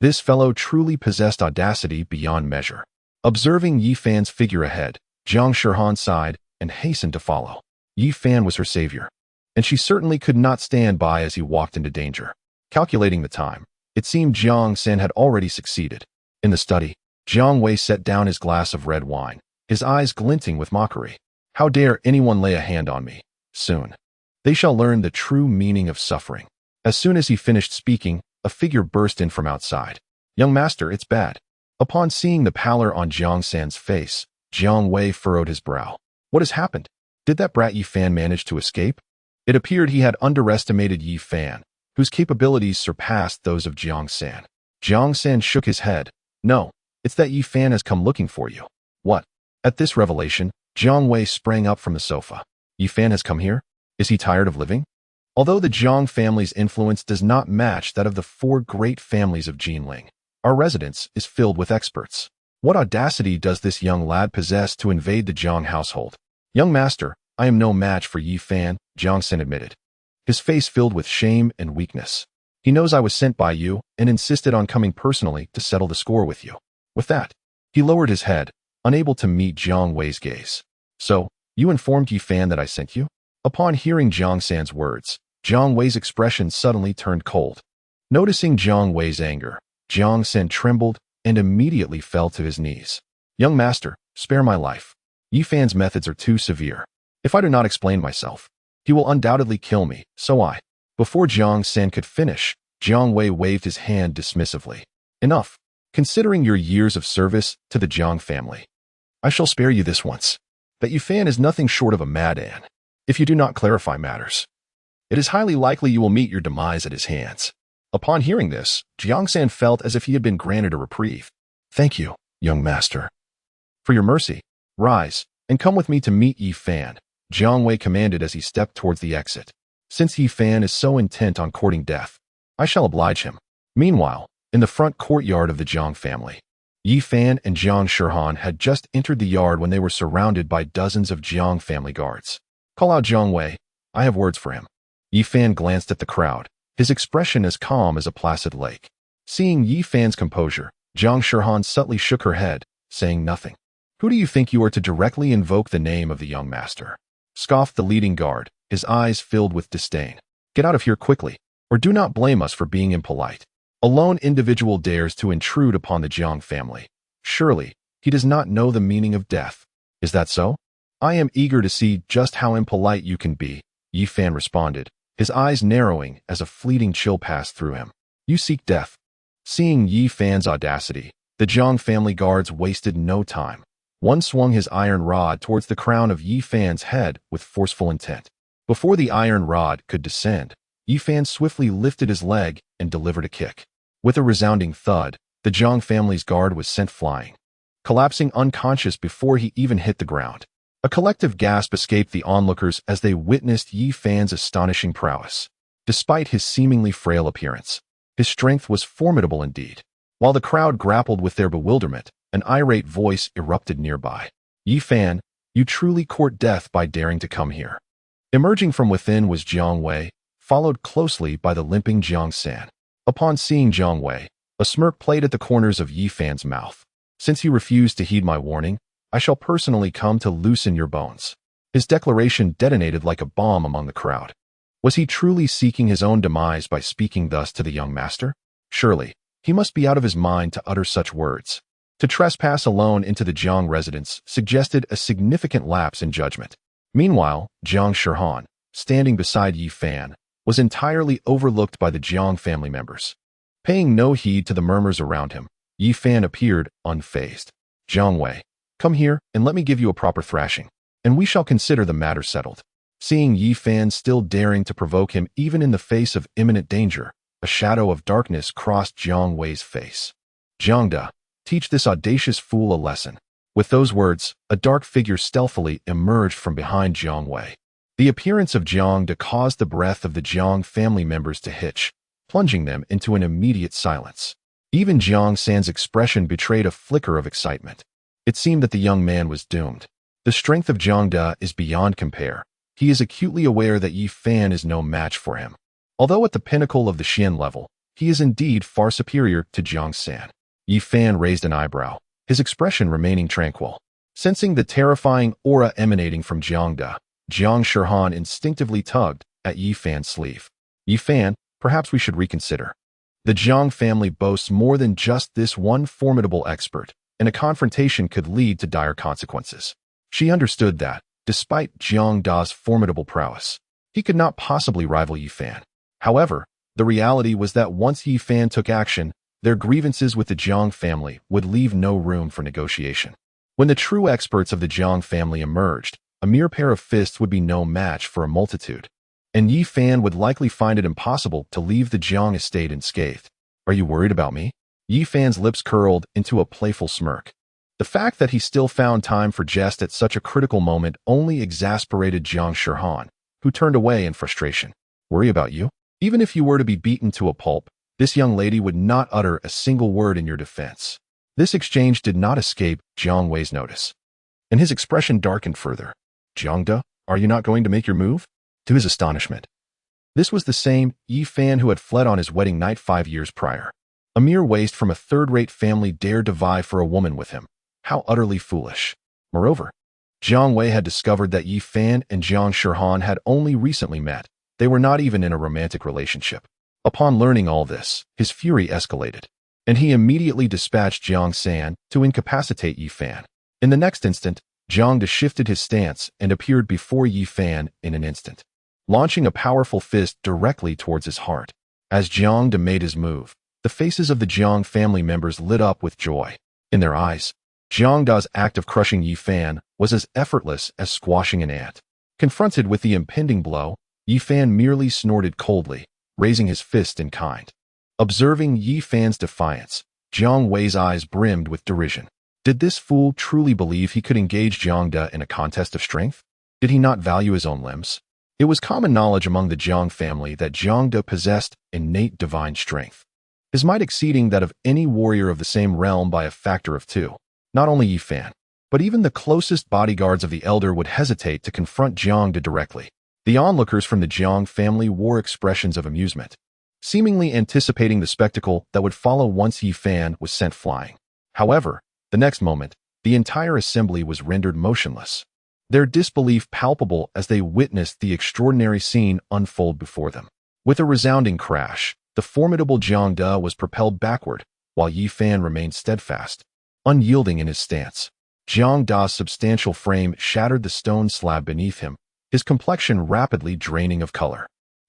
This fellow truly possessed audacity beyond measure. Observing Yi Fan's figure ahead, Jiang Shihan sighed and hastened to follow. Yi Fan was her savior, and she certainly could not stand by as he walked into danger. Calculating the time, it seemed Jiang San had already succeeded. In the study, Jiang Wei set down his glass of red wine, his eyes glinting with mockery. How dare anyone lay a hand on me? Soon, they shall learn the true meaning of suffering. As soon as he finished speaking, a figure burst in from outside. Young master, it's bad. Upon seeing the pallor on Jiang San's face, Jiang Wei furrowed his brow. What has happened? Did that brat Yi Fan manage to escape? It appeared he had underestimated Yi Fan, whose capabilities surpassed those of Jiang San. Jiang San shook his head. No, it's that Yi Fan has come looking for you. What? At this revelation, Jiang Wei sprang up from the sofa. Yi Fan has come here? Is he tired of living? Although the Jiang family's influence does not match that of the four great families of Jinling, our residence is filled with experts. What audacity does this young lad possess to invade the Jiang household? Young master, I am no match for Yi Fan, Jiang San admitted, his face filled with shame and weakness. He knows I was sent by you and insisted on coming personally to settle the score with you. With that, he lowered his head, unable to meet Jiang Wei's gaze. So, you informed Yi Fan that I sent you? Upon hearing Jiang San's words, Jiang Wei's expression suddenly turned cold. Noticing Jiang Wei's anger, Jiang San trembled and immediately fell to his knees. Young master, spare my life. Yi Fan's methods are too severe. If I do not explain myself, he will undoubtedly kill me, so I. Before Jiang San could finish, Jiang Wei waved his hand dismissively. Enough. Considering your years of service to the Jiang family, I shall spare you this once. That Yi Fan is nothing short of a madman. If you do not clarify matters, it is highly likely you will meet your demise at his hands. Upon hearing this, Jiang San felt as if he had been granted a reprieve. Thank you, young master, for your mercy. Rise, and come with me to meet Yi Fan, Jiang Wei commanded as he stepped towards the exit. Since Yi Fan is so intent on courting death, I shall oblige him. Meanwhile, in the front courtyard of the Jiang family, Yi Fan and Jiang Shihan had just entered the yard when they were surrounded by dozens of Jiang family guards. Call out Jiang Wei. I have words for him. Yi Fan glanced at the crowd, his expression as calm as a placid lake. Seeing Yi Fan's composure, Jiang Shihan subtly shook her head, saying nothing. Who do you think you are to directly invoke the name of the young master? Scoffed the leading guard, his eyes filled with disdain. Get out of here quickly, or do not blame us for being impolite. A lone individual dares to intrude upon the Jiang family. Surely, he does not know the meaning of death. Is that so? I am eager to see just how impolite you can be, Yi Fan responded, his eyes narrowing as a fleeting chill passed through him. You seek death. Seeing Yi Fan's audacity, the Jiang family guards wasted no time. One swung his iron rod towards the crown of Yi Fan's head with forceful intent. Before the iron rod could descend, Yi Fan swiftly lifted his leg and delivered a kick. With a resounding thud, the Jiang family's guard was sent flying, collapsing unconscious before he even hit the ground. A collective gasp escaped the onlookers as they witnessed Yi Fan's astonishing prowess. Despite his seemingly frail appearance, his strength was formidable indeed. While the crowd grappled with their bewilderment, an irate voice erupted nearby. Yi Fan, you truly court death by daring to come here. Emerging from within was Jiang Wei, followed closely by the limping Jiang San. Upon seeing Jiang Wei, a smirk played at the corners of Yi Fan's mouth. Since you refused to heed my warning, I shall personally come to loosen your bones. His declaration detonated like a bomb among the crowd. Was he truly seeking his own demise by speaking thus to the young master? Surely, he must be out of his mind to utter such words. To trespass alone into the Jiang residence suggested a significant lapse in judgment. Meanwhile, Jiang Shihan, standing beside Yi Fan, was entirely overlooked by the Jiang family members. Paying no heed to the murmurs around him, Yi Fan appeared unfazed. Jiang Wei, come here and let me give you a proper thrashing, and we shall consider the matter settled. Seeing Yi Fan still daring to provoke him even in the face of imminent danger, a shadow of darkness crossed Jiang Wei's face. Jiang Da, teach this audacious fool a lesson. With those words, a dark figure stealthily emerged from behind Jiang Wei. The appearance of Jiang Da caused the breath of the Jiang family members to hitch, plunging them into an immediate silence. Even Jiang San's expression betrayed a flicker of excitement. It seemed that the young man was doomed. The strength of Jiang Da is beyond compare. He is acutely aware that Yi Fan is no match for him. Although at the pinnacle of the Xian level, he is indeed far superior to Jiang San. Yi Fan raised an eyebrow, his expression remaining tranquil. Sensing the terrifying aura emanating from Jiang Da, Jiang Shihan instinctively tugged at Yi Fan's sleeve. Yi Fan, perhaps we should reconsider. The Jiang family boasts more than just this one formidable expert, and a confrontation could lead to dire consequences. She understood that, despite Jiang Da's formidable prowess, he could not possibly rival Yi Fan. However, the reality was that once Yi Fan took action, their grievances with the Jiang family would leave no room for negotiation. When the true experts of the Jiang family emerged, a mere pair of fists would be no match for a multitude, and Yi Fan would likely find it impossible to leave the Jiang estate unscathed. Are you worried about me? Yi Fan's lips curled into a playful smirk. The fact that he still found time for jest at such a critical moment only exasperated Jiang Shihan, who turned away in frustration. Worry about you? Even if you were to be beaten to a pulp, this young lady would not utter a single word in your defense. This exchange did not escape Jiang Wei's notice, and his expression darkened further. Jiang Da, are you not going to make your move? To his astonishment, this was the same Yi Fan who had fled on his wedding night 5 years prior. A mere waste from a third-rate family dared to vie for a woman with him. How utterly foolish. Moreover, Jiang Wei had discovered that Yi Fan and Jiang Shihan had only recently met. They were not even in a romantic relationship. Upon learning all this, his fury escalated, and he immediately dispatched Jiang San to incapacitate Yi Fan. In the next instant, Jiang Da shifted his stance and appeared before Yi Fan in an instant, launching a powerful fist directly towards his heart. As Jiang Da made his move, the faces of the Jiang family members lit up with joy. In their eyes, Jiang Da's act of crushing Yi Fan was as effortless as squashing an ant. Confronted with the impending blow, Yi Fan merely snorted coldly, raising his fist in kind. Observing Yi Fan's defiance, Jiang Wei's eyes brimmed with derision. Did this fool truly believe he could engage Jiang Da in a contest of strength? Did he not value his own limbs? It was common knowledge among the Jiang family that Jiang Da possessed innate divine strength, his might exceeding that of any warrior of the same realm by a factor of 2. Not only Yi Fan, but even the closest bodyguards of the elder would hesitate to confront Jiang Da directly. The onlookers from the Jiang family wore expressions of amusement, seemingly anticipating the spectacle that would follow once Yi Fan was sent flying. However, the next moment, the entire assembly was rendered motionless, their disbelief palpable as they witnessed the extraordinary scene unfold before them. With a resounding crash, the formidable Jiang Da was propelled backward, while Yi Fan remained steadfast, unyielding in his stance. Jiang Da's substantial frame shattered the stone slab beneath him, his complexion rapidly draining of color.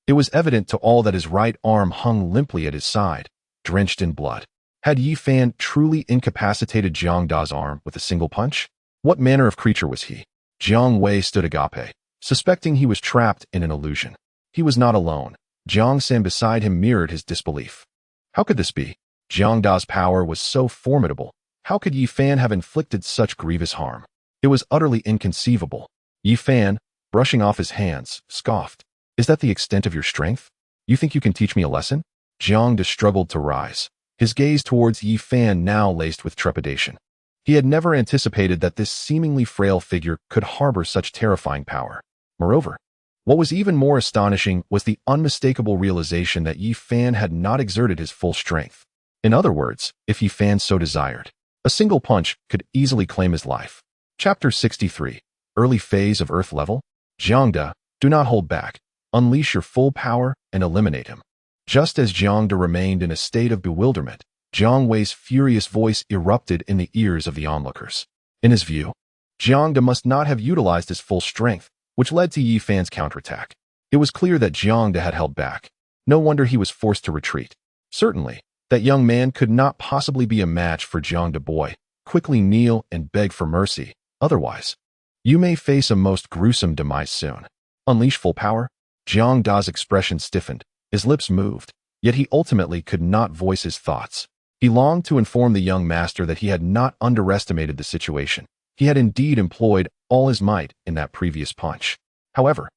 It was evident to all that his right arm hung limply at his side, drenched in blood. Had Yi Fan truly incapacitated Jiang Da's arm with a single punch? What manner of creature was he? Jiang Wei stood agape, suspecting he was trapped in an illusion. He was not alone. Jiang San beside him mirrored his disbelief. How could this be? Jiang Da's power was so formidable. How could Yi Fan have inflicted such grievous harm? It was utterly inconceivable. Yi Fan, brushing off his hands, scoffed. Is that the extent of your strength? You think you can teach me a lesson? Jiang Da struggled to rise, his gaze towards Yi Fan now laced with trepidation. He had never anticipated that this seemingly frail figure could harbor such terrifying power. Moreover, what was even more astonishing was the unmistakable realization that Yi Fan had not exerted his full strength. In other words, if Yi Fan so desired, a single punch could easily claim his life. Chapter 63. Early Phase of Earth Level. Jiang Da, do not hold back. Unleash your full power and eliminate him. Just as Jiang Da remained in a state of bewilderment, Jiang Wei's furious voice erupted in the ears of the onlookers. In his view, Jiang Da must not have utilized his full strength, which led to Yi Fan's counterattack. It was clear that Jiang Da had held back. No wonder he was forced to retreat. Certainly, that young man could not possibly be a match for Jiang Da boy. Quickly kneel and beg for mercy. Otherwise, you may face a most gruesome demise soon. Unleash full power? Jiang Da's expression stiffened. His lips moved, yet he ultimately could not voice his thoughts. He longed to inform the young master that he had not underestimated the situation. He had indeed employed all his might in that previous punch. However,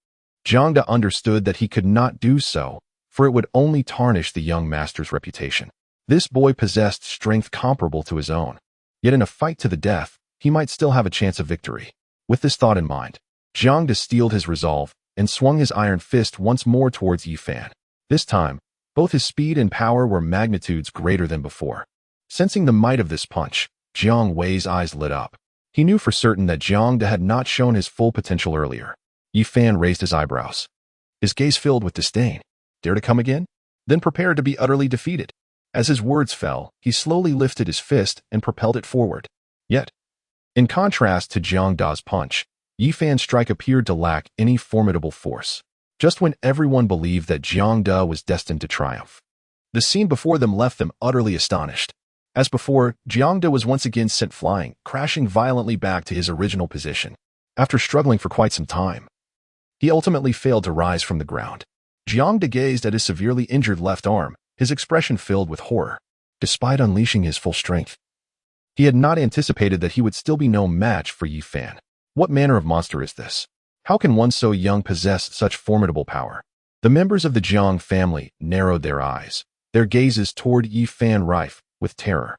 Jiang Da understood that he could not do so, for it would only tarnish the young master's reputation. This boy possessed strength comparable to his own. Yet in a fight to the death, he might still have a chance of victory. With this thought in mind, Jiang De steeled his resolve and swung his iron fist once more towards Yi Fan. This time, both his speed and power were magnitudes greater than before. Sensing the might of this punch, Jiang Wei's eyes lit up. He knew for certain that Jiang De had not shown his full potential earlier. Yi Fan raised his eyebrows. His gaze filled with disdain. Dare to come again? Then prepare to be utterly defeated. As his words fell, he slowly lifted his fist and propelled it forward. Yet, in contrast to Jiang Da's punch, Yi Fan's strike appeared to lack any formidable force. Just when everyone believed that Jiang Da was destined to triumph, the scene before them left them utterly astonished. As before, Jiang Da was once again sent flying, crashing violently back to his original position. After struggling for quite some time, he ultimately failed to rise from the ground. Jiang Da gazed at his severely injured left arm, his expression filled with horror. Despite unleashing his full strength, he had not anticipated that he would still be no match for Yi Fan. What manner of monster is this? How can one so young possess such formidable power? The members of the Jiang family narrowed their eyes, their gazes toward Yi Fan rife with terror.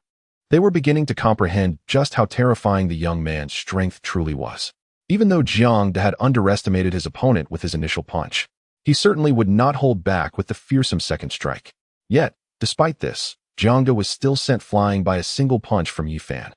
They were beginning to comprehend just how terrifying the young man's strength truly was. Even though Jiang Da had underestimated his opponent with his initial punch, he certainly would not hold back with the fearsome second strike. Yet, despite this, Jiang Da was still sent flying by a single punch from Yi Fan.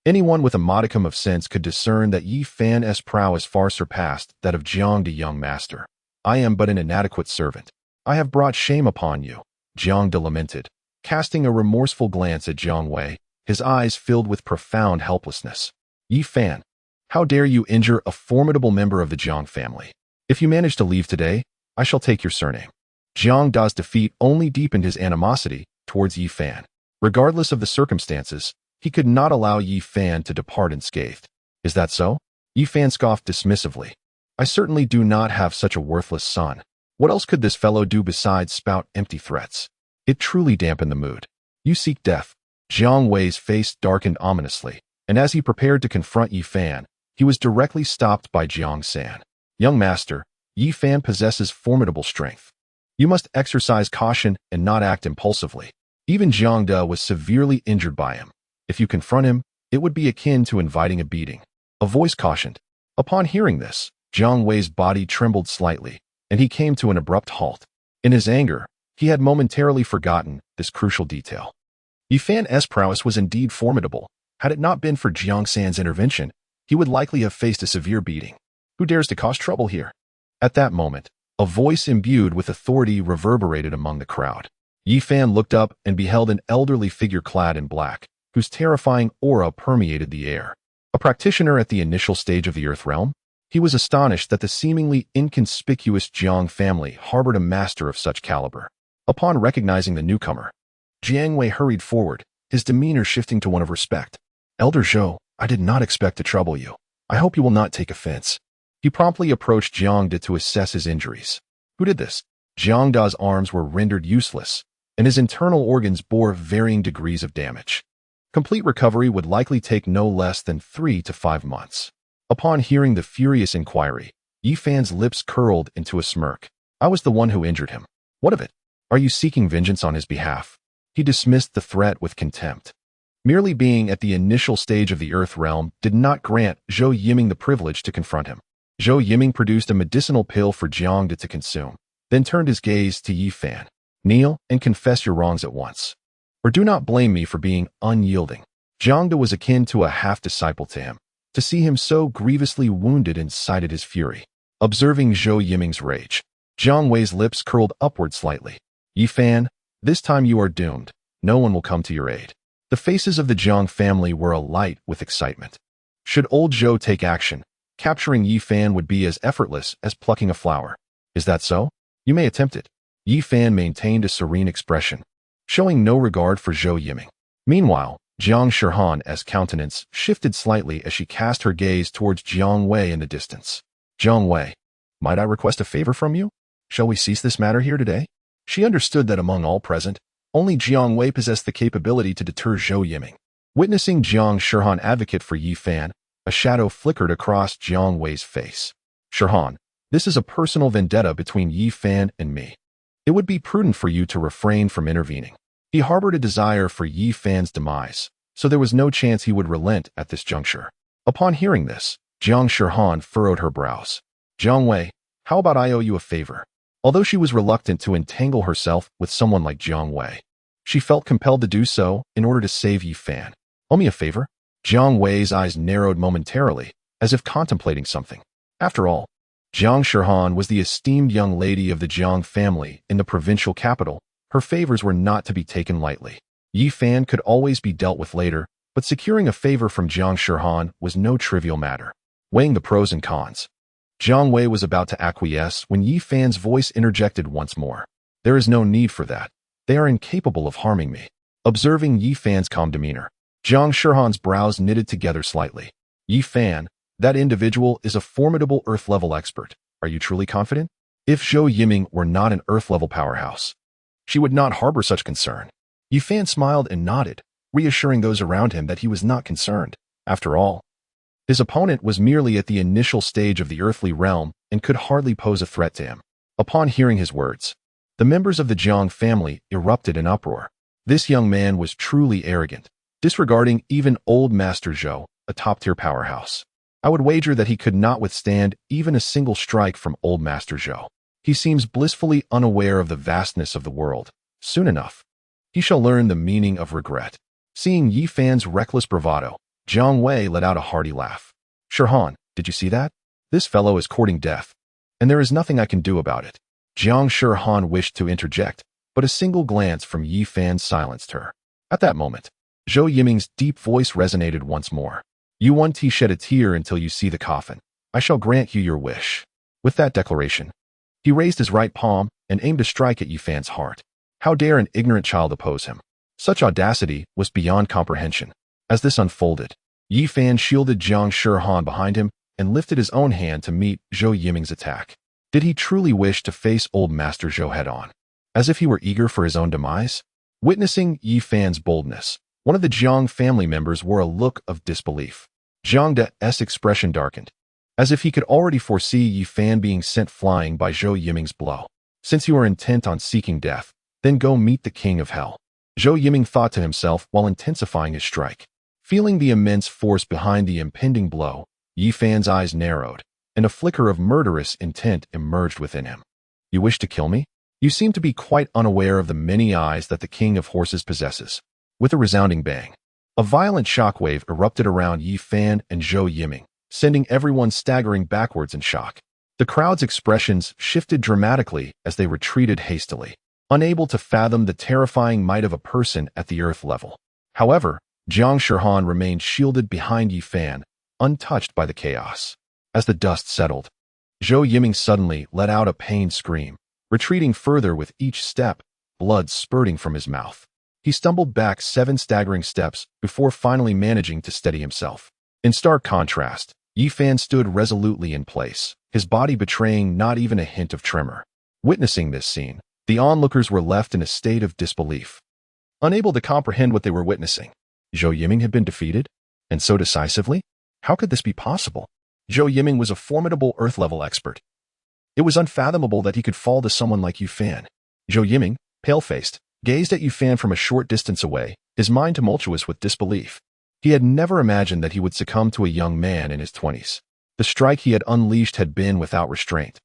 Anyone with a modicum of sense could discern that Yi Fan's prowess far surpassed that of Jiang Da, young master. I am but an inadequate servant. I have brought shame upon you, Jiang Da lamented, casting a remorseful glance at Jiang Wei, his eyes filled with profound helplessness. Yi Fan, how dare you injure a formidable member of the Jiang family? If you manage to leave today, I shall take your surname. Jiang Da's defeat only deepened his animosity towards Yi Fan. Regardless of the circumstances, he could not allow Yi Fan to depart unscathed. Is that so? Yi Fan scoffed dismissively. I certainly do not have such a worthless son. What else could this fellow do besides spout empty threats? It truly dampened the mood. You seek death. Jiang Wei's face darkened ominously, and as he prepared to confront Yi Fan, he was directly stopped by Jiang San. Young master, Yi Fan possesses formidable strength. You must exercise caution and not act impulsively. Even Jiang Da was severely injured by him. If you confront him, it would be akin to inviting a beating. A voice cautioned. Upon hearing this, Jiang Wei's body trembled slightly, and he came to an abrupt halt. In his anger, he had momentarily forgotten this crucial detail. Yi Fan's prowess was indeed formidable. Had it not been for Jiang San's intervention, he would likely have faced a severe beating. Who dares to cause trouble here? At that moment, a voice imbued with authority reverberated among the crowd. Yi Fan looked up and beheld an elderly figure clad in black, whose terrifying aura permeated the air. A practitioner at the initial stage of the Earth realm, he was astonished that the seemingly inconspicuous Jiang family harbored a master of such caliber. Upon recognizing the newcomer, Jiang Wei hurried forward, his demeanor shifting to one of respect. Elder Zhou, I did not expect to trouble you. I hope you will not take offense. He promptly approached Jiang Da to assess his injuries. Who did this? Jiang Da's arms were rendered useless, and his internal organs bore varying degrees of damage. Complete recovery would likely take no less than 3 to 5 months. Upon hearing the furious inquiry, Yi Fan's lips curled into a smirk. I was the one who injured him. What of it? Are you seeking vengeance on his behalf? He dismissed the threat with contempt. Merely being at the initial stage of the Earth realm did not grant Zhou Yiming the privilege to confront him. Zhou Yiming produced a medicinal pill for Jiang Da to consume, then turned his gaze to Yi Fan. Kneel and confess your wrongs at once. Or do not blame me for being unyielding. Jiang Da was akin to a half-disciple to him. To see him so grievously wounded incited his fury. Observing Zhou Yiming's rage, Jiang Wei's lips curled upward slightly. Yi Fan, this time you are doomed. No one will come to your aid. The faces of the Jiang family were alight with excitement. Should old Zhou take action, capturing Yi Fan would be as effortless as plucking a flower. Is that so? You may attempt it. Yi Fan maintained a serene expression, showing no regard for Zhou Yiming. Meanwhile, Jiang Shihan's countenance shifted slightly as she cast her gaze towards Jiang Wei in the distance. Jiang Wei, might I request a favor from you? Shall we cease this matter here today? She understood that among all present, only Jiang Wei possessed the capability to deter Zhou Yiming. Witnessing Jiang Shihan advocate for Yi Fan, a shadow flickered across Jiang Wei's face. Shihan, this is a personal vendetta between Yi Fan and me. It would be prudent for you to refrain from intervening. He harbored a desire for Yi Fan's demise, so there was no chance he would relent at this juncture. Upon hearing this, Jiang Shihan furrowed her brows. Jiang Wei, how about I owe you a favor? Although she was reluctant to entangle herself with someone like Jiang Wei, she felt compelled to do so in order to save Yi Fan. Owe me a favor? Jiang Wei's eyes narrowed momentarily, as if contemplating something. After all, Jiang Shihan was the esteemed young lady of the Jiang family in the provincial capital. Her favors were not to be taken lightly. Yi Fan could always be dealt with later, but securing a favor from Jiang Shihan was no trivial matter. Weighing the pros and cons, Jiang Wei was about to acquiesce when Yi Fan's voice interjected once more. There is no need for that. They are incapable of harming me. Observing Yi Fan's calm demeanor, Jiang Shihan's brows knitted together slightly. Yi Fan, that individual is a formidable Earth-level expert. Are you truly confident? If Zhou Yiming were not an Earth-level powerhouse, she would not harbor such concern. Yi Fan smiled and nodded, reassuring those around him that he was not concerned. After all, his opponent was merely at the initial stage of the earthly realm and could hardly pose a threat to him. Upon hearing his words, the members of the Jiang family erupted in uproar. This young man was truly arrogant, disregarding even old Master Zhou, a top-tier powerhouse. I would wager that he could not withstand even a single strike from old Master Zhou. He seems blissfully unaware of the vastness of the world. Soon enough, he shall learn the meaning of regret. Seeing Yi Fan's reckless bravado, Jiang Wei let out a hearty laugh. Shihan, did you see that? This fellow is courting death, and there is nothing I can do about it. Jiang Shihan wished to interject, but a single glance from Yi Fan silenced her. At that moment, Zhou Yiming's deep voice resonated once more. You won't shed a tear until you see the coffin. I shall grant you your wish. With that declaration, he raised his right palm and aimed to strike at Yi Fan's heart. How dare an ignorant child oppose him? Such audacity was beyond comprehension. As this unfolded, Yi Fan shielded Jiang Shihan behind him and lifted his own hand to meet Zhou Yiming's attack. Did he truly wish to face old Master Zhou head-on, as if he were eager for his own demise? Witnessing Yi Fan's boldness, one of the Jiang family members wore a look of disbelief. Jiang De's expression darkened, as if he could already foresee Yi Fan being sent flying by Zhou Yiming's blow. Since you are intent on seeking death, then go meet the king of hell. Zhou Yiming thought to himself while intensifying his strike. Feeling the immense force behind the impending blow, Yi Fan's eyes narrowed, and a flicker of murderous intent emerged within him. You wish to kill me? You seem to be quite unaware of the many eyes that the king of horses possesses. With a resounding bang, a violent shockwave erupted around Yi Fan and Zhou Yiming, sending everyone staggering backwards in shock. The crowd's expressions shifted dramatically as they retreated hastily, unable to fathom the terrifying might of a person at the earth level. However, Jiang Shihan remained shielded behind Yi Fan, untouched by the chaos. As the dust settled, Zhou Yiming suddenly let out a pained scream, retreating further with each step, blood spurting from his mouth. He stumbled back 7 staggering steps before finally managing to steady himself. In stark contrast, Yi Fan stood resolutely in place, his body betraying not even a hint of tremor. Witnessing this scene, the onlookers were left in a state of disbelief, unable to comprehend what they were witnessing. Zhou Yiming had been defeated, and so decisively? How could this be possible? Zhou Yiming was a formidable Earth-level expert. It was unfathomable that he could fall to someone like Yi Fan. Zhou Yiming, pale-faced, gazed at Yi Fan from a short distance away, his mind tumultuous with disbelief. He had never imagined that he would succumb to a young man in his 20s. The strike he had unleashed had been without restraint,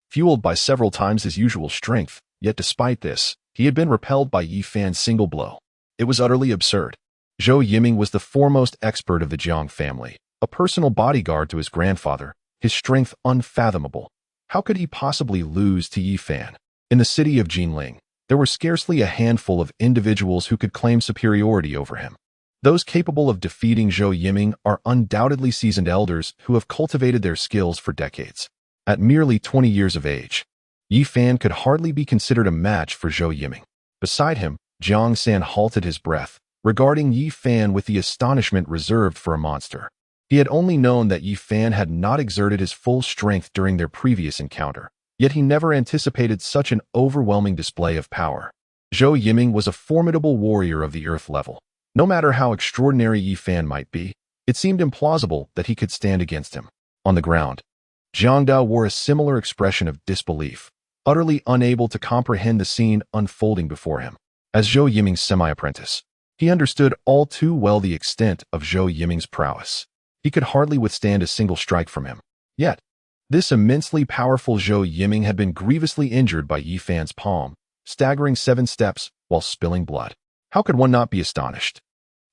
fueled by several times his usual strength, yet despite this, he had been repelled by Yi Fan's single blow. It was utterly absurd. Zhou Yiming was the foremost expert of the Jiang family, a personal bodyguard to his grandfather, his strength unfathomable. How could he possibly lose to Yi Fan? In the city of Jinling, there were scarcely a handful of individuals who could claim superiority over him. Those capable of defeating Zhou Yiming are undoubtedly seasoned elders who have cultivated their skills for decades. At merely 20 years of age, Yi Fan could hardly be considered a match for Zhou Yiming. Beside him, Jiang San halted his breath, regarding Yi Fan with the astonishment reserved for a monster. He had only known that Yi Fan had not exerted his full strength during their previous encounter, yet he never anticipated such an overwhelming display of power. Zhou Yiming was a formidable warrior of the earth level. No matter how extraordinary Yi Fan might be, it seemed implausible that he could stand against him. On the ground, Jiang Dao wore a similar expression of disbelief, utterly unable to comprehend the scene unfolding before him. As Zhou Yiming's semi-apprentice, he understood all too well the extent of Zhou Yiming's prowess. He could hardly withstand a single strike from him. Yet, this immensely powerful Zhou Yiming had been grievously injured by Yi Fan's palm, staggering 7 steps while spilling blood. How could one not be astonished?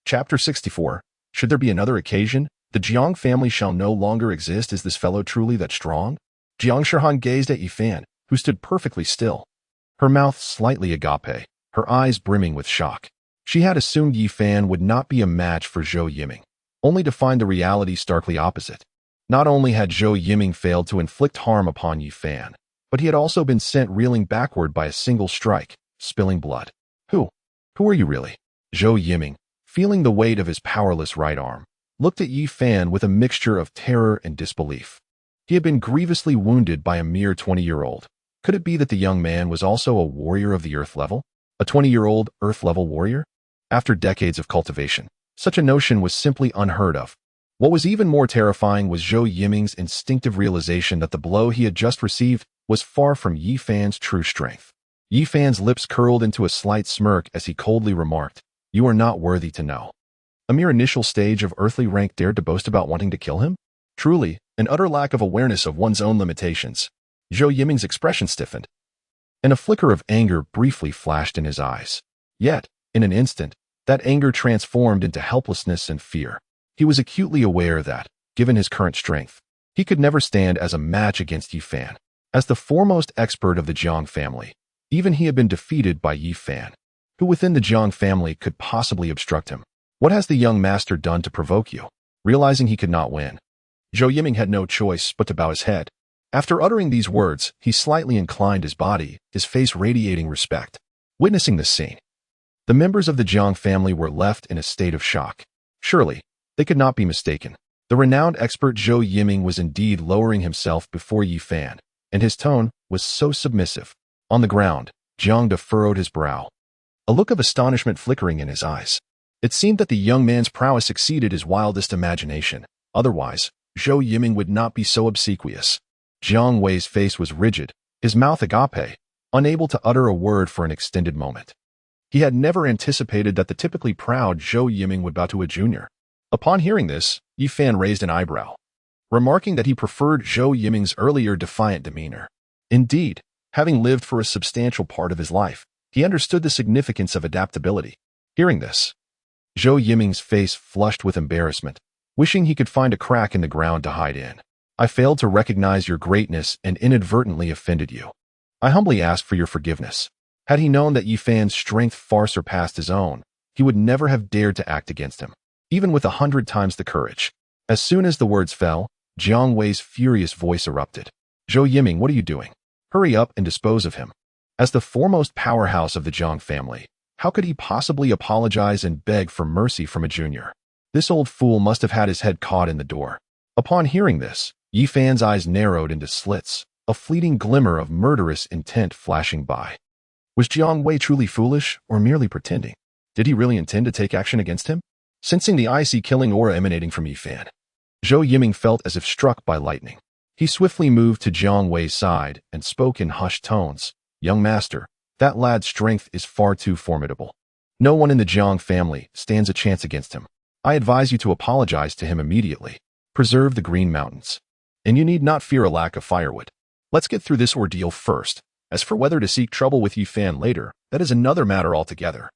Chapter 64. Should there be another occasion, the Jiang family shall no longer exist. Is this fellow truly that strong? Jiang Shihan gazed at Yi Fan, who stood perfectly still, her mouth slightly agape, her eyes brimming with shock. She had assumed Yi Fan would not be a match for Zhou Yiming, only to find the reality starkly opposite. Not only had Zhou Yiming failed to inflict harm upon Yi Fan, but he had also been sent reeling backward by a single strike, spilling blood. Who are you really? Zhou Yiming, feeling the weight of his powerless right arm, looked at Yi Fan with a mixture of terror and disbelief. He had been grievously wounded by a mere 20-year-old. Could it be that the young man was also a warrior of the Earth level? A 20-year-old Earth-level warrior? After decades of cultivation, such a notion was simply unheard of. What was even more terrifying was Zhou Yiming's instinctive realization that the blow he had just received was far from Yi Fan's true strength. Yi Fan's lips curled into a slight smirk as he coldly remarked, "You are not worthy to know." A mere initial stage of earthly rank dared to boast about wanting to kill him? Truly, an utter lack of awareness of one's own limitations. Zhou Yiming's expression stiffened, and a flicker of anger briefly flashed in his eyes. Yet, in an instant, that anger transformed into helplessness and fear. He was acutely aware that, given his current strength, he could never stand as a match against Yi Fan. As the foremost expert of the Jiang family, even he had been defeated by Yi Fan. Who within the Jiang family could possibly obstruct him? What has the young master done to provoke you? Realizing he could not win, Zhou Yiming had no choice but to bow his head. After uttering these words, he slightly inclined his body, his face radiating respect. Witnessing this scene, the members of the Jiang family were left in a state of shock. Surely, they could not be mistaken. The renowned expert Zhou Yiming was indeed lowering himself before Yi Fan, and his tone was so submissive. On the ground, Jiang De furrowed his brow, a look of astonishment flickering in his eyes. It seemed that the young man's prowess exceeded his wildest imagination. Otherwise, Zhou Yiming would not be so obsequious. Jiang Wei's face was rigid, his mouth agape, unable to utter a word for an extended moment. He had never anticipated that the typically proud Zhou Yiming would bow to a junior. Upon hearing this, Yi Fan raised an eyebrow, remarking that he preferred Zhou Yiming's earlier defiant demeanor. Indeed, having lived for a substantial part of his life, he understood the significance of adaptability. Hearing this, Zhou Yiming's face flushed with embarrassment, wishing he could find a crack in the ground to hide in. "I failed to recognize your greatness and inadvertently offended you. I humbly ask for your forgiveness." Had he known that Yi Fan's strength far surpassed his own, he would never have dared to act against him, even with 100 times the courage. As soon as the words fell, Jiang Wei's furious voice erupted. "Zhou Yiming, what are you doing? Hurry up and dispose of him." As the foremost powerhouse of the Jiang family, how could he possibly apologize and beg for mercy from a junior? This old fool must have had his head caught in the door. Upon hearing this, Yi Fan's eyes narrowed into slits, a fleeting glimmer of murderous intent flashing by. Was Jiang Wei truly foolish or merely pretending? Did he really intend to take action against him? Sensing the icy killing aura emanating from Yi Fan, Zhou Yiming felt as if struck by lightning. He swiftly moved to Jiang Wei's side and spoke in hushed tones. "Young master, that lad's strength is far too formidable. No one in the Jiang family stands a chance against him. I advise you to apologize to him immediately. Preserve the Green Mountains. And you need not fear a lack of firewood. Let's get through this ordeal first. As for whether to seek trouble with Yi Fan later, that is another matter altogether."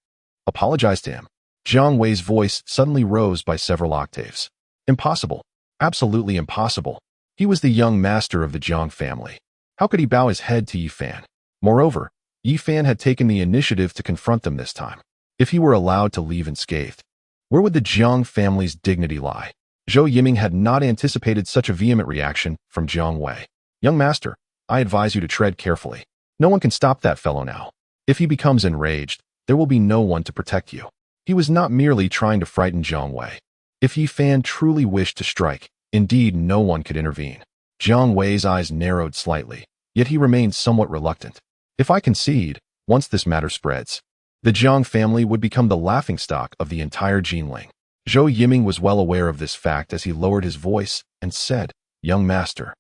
Apologize to him. Jiang Wei's voice suddenly rose by several octaves. Impossible. Absolutely impossible. He was the young master of the Jiang family. How could he bow his head to Yi Fan? Moreover, Yi Fan had taken the initiative to confront them this time. If he were allowed to leave unscathed, where would the Jiang family's dignity lie? Zhou Yiming had not anticipated such a vehement reaction from Jiang Wei. "Young master, I advise you to tread carefully. No one can stop that fellow now. If he becomes enraged, there will be no one to protect you." He was not merely trying to frighten Jiang Wei. If Yi Fan truly wished to strike, indeed no one could intervene. Jiang Wei's eyes narrowed slightly, yet he remained somewhat reluctant. If I concede, once this matter spreads, the Jiang family would become the laughingstock of the entire Jinling. Zhou Yiming was well aware of this fact as he lowered his voice and said, "Young master,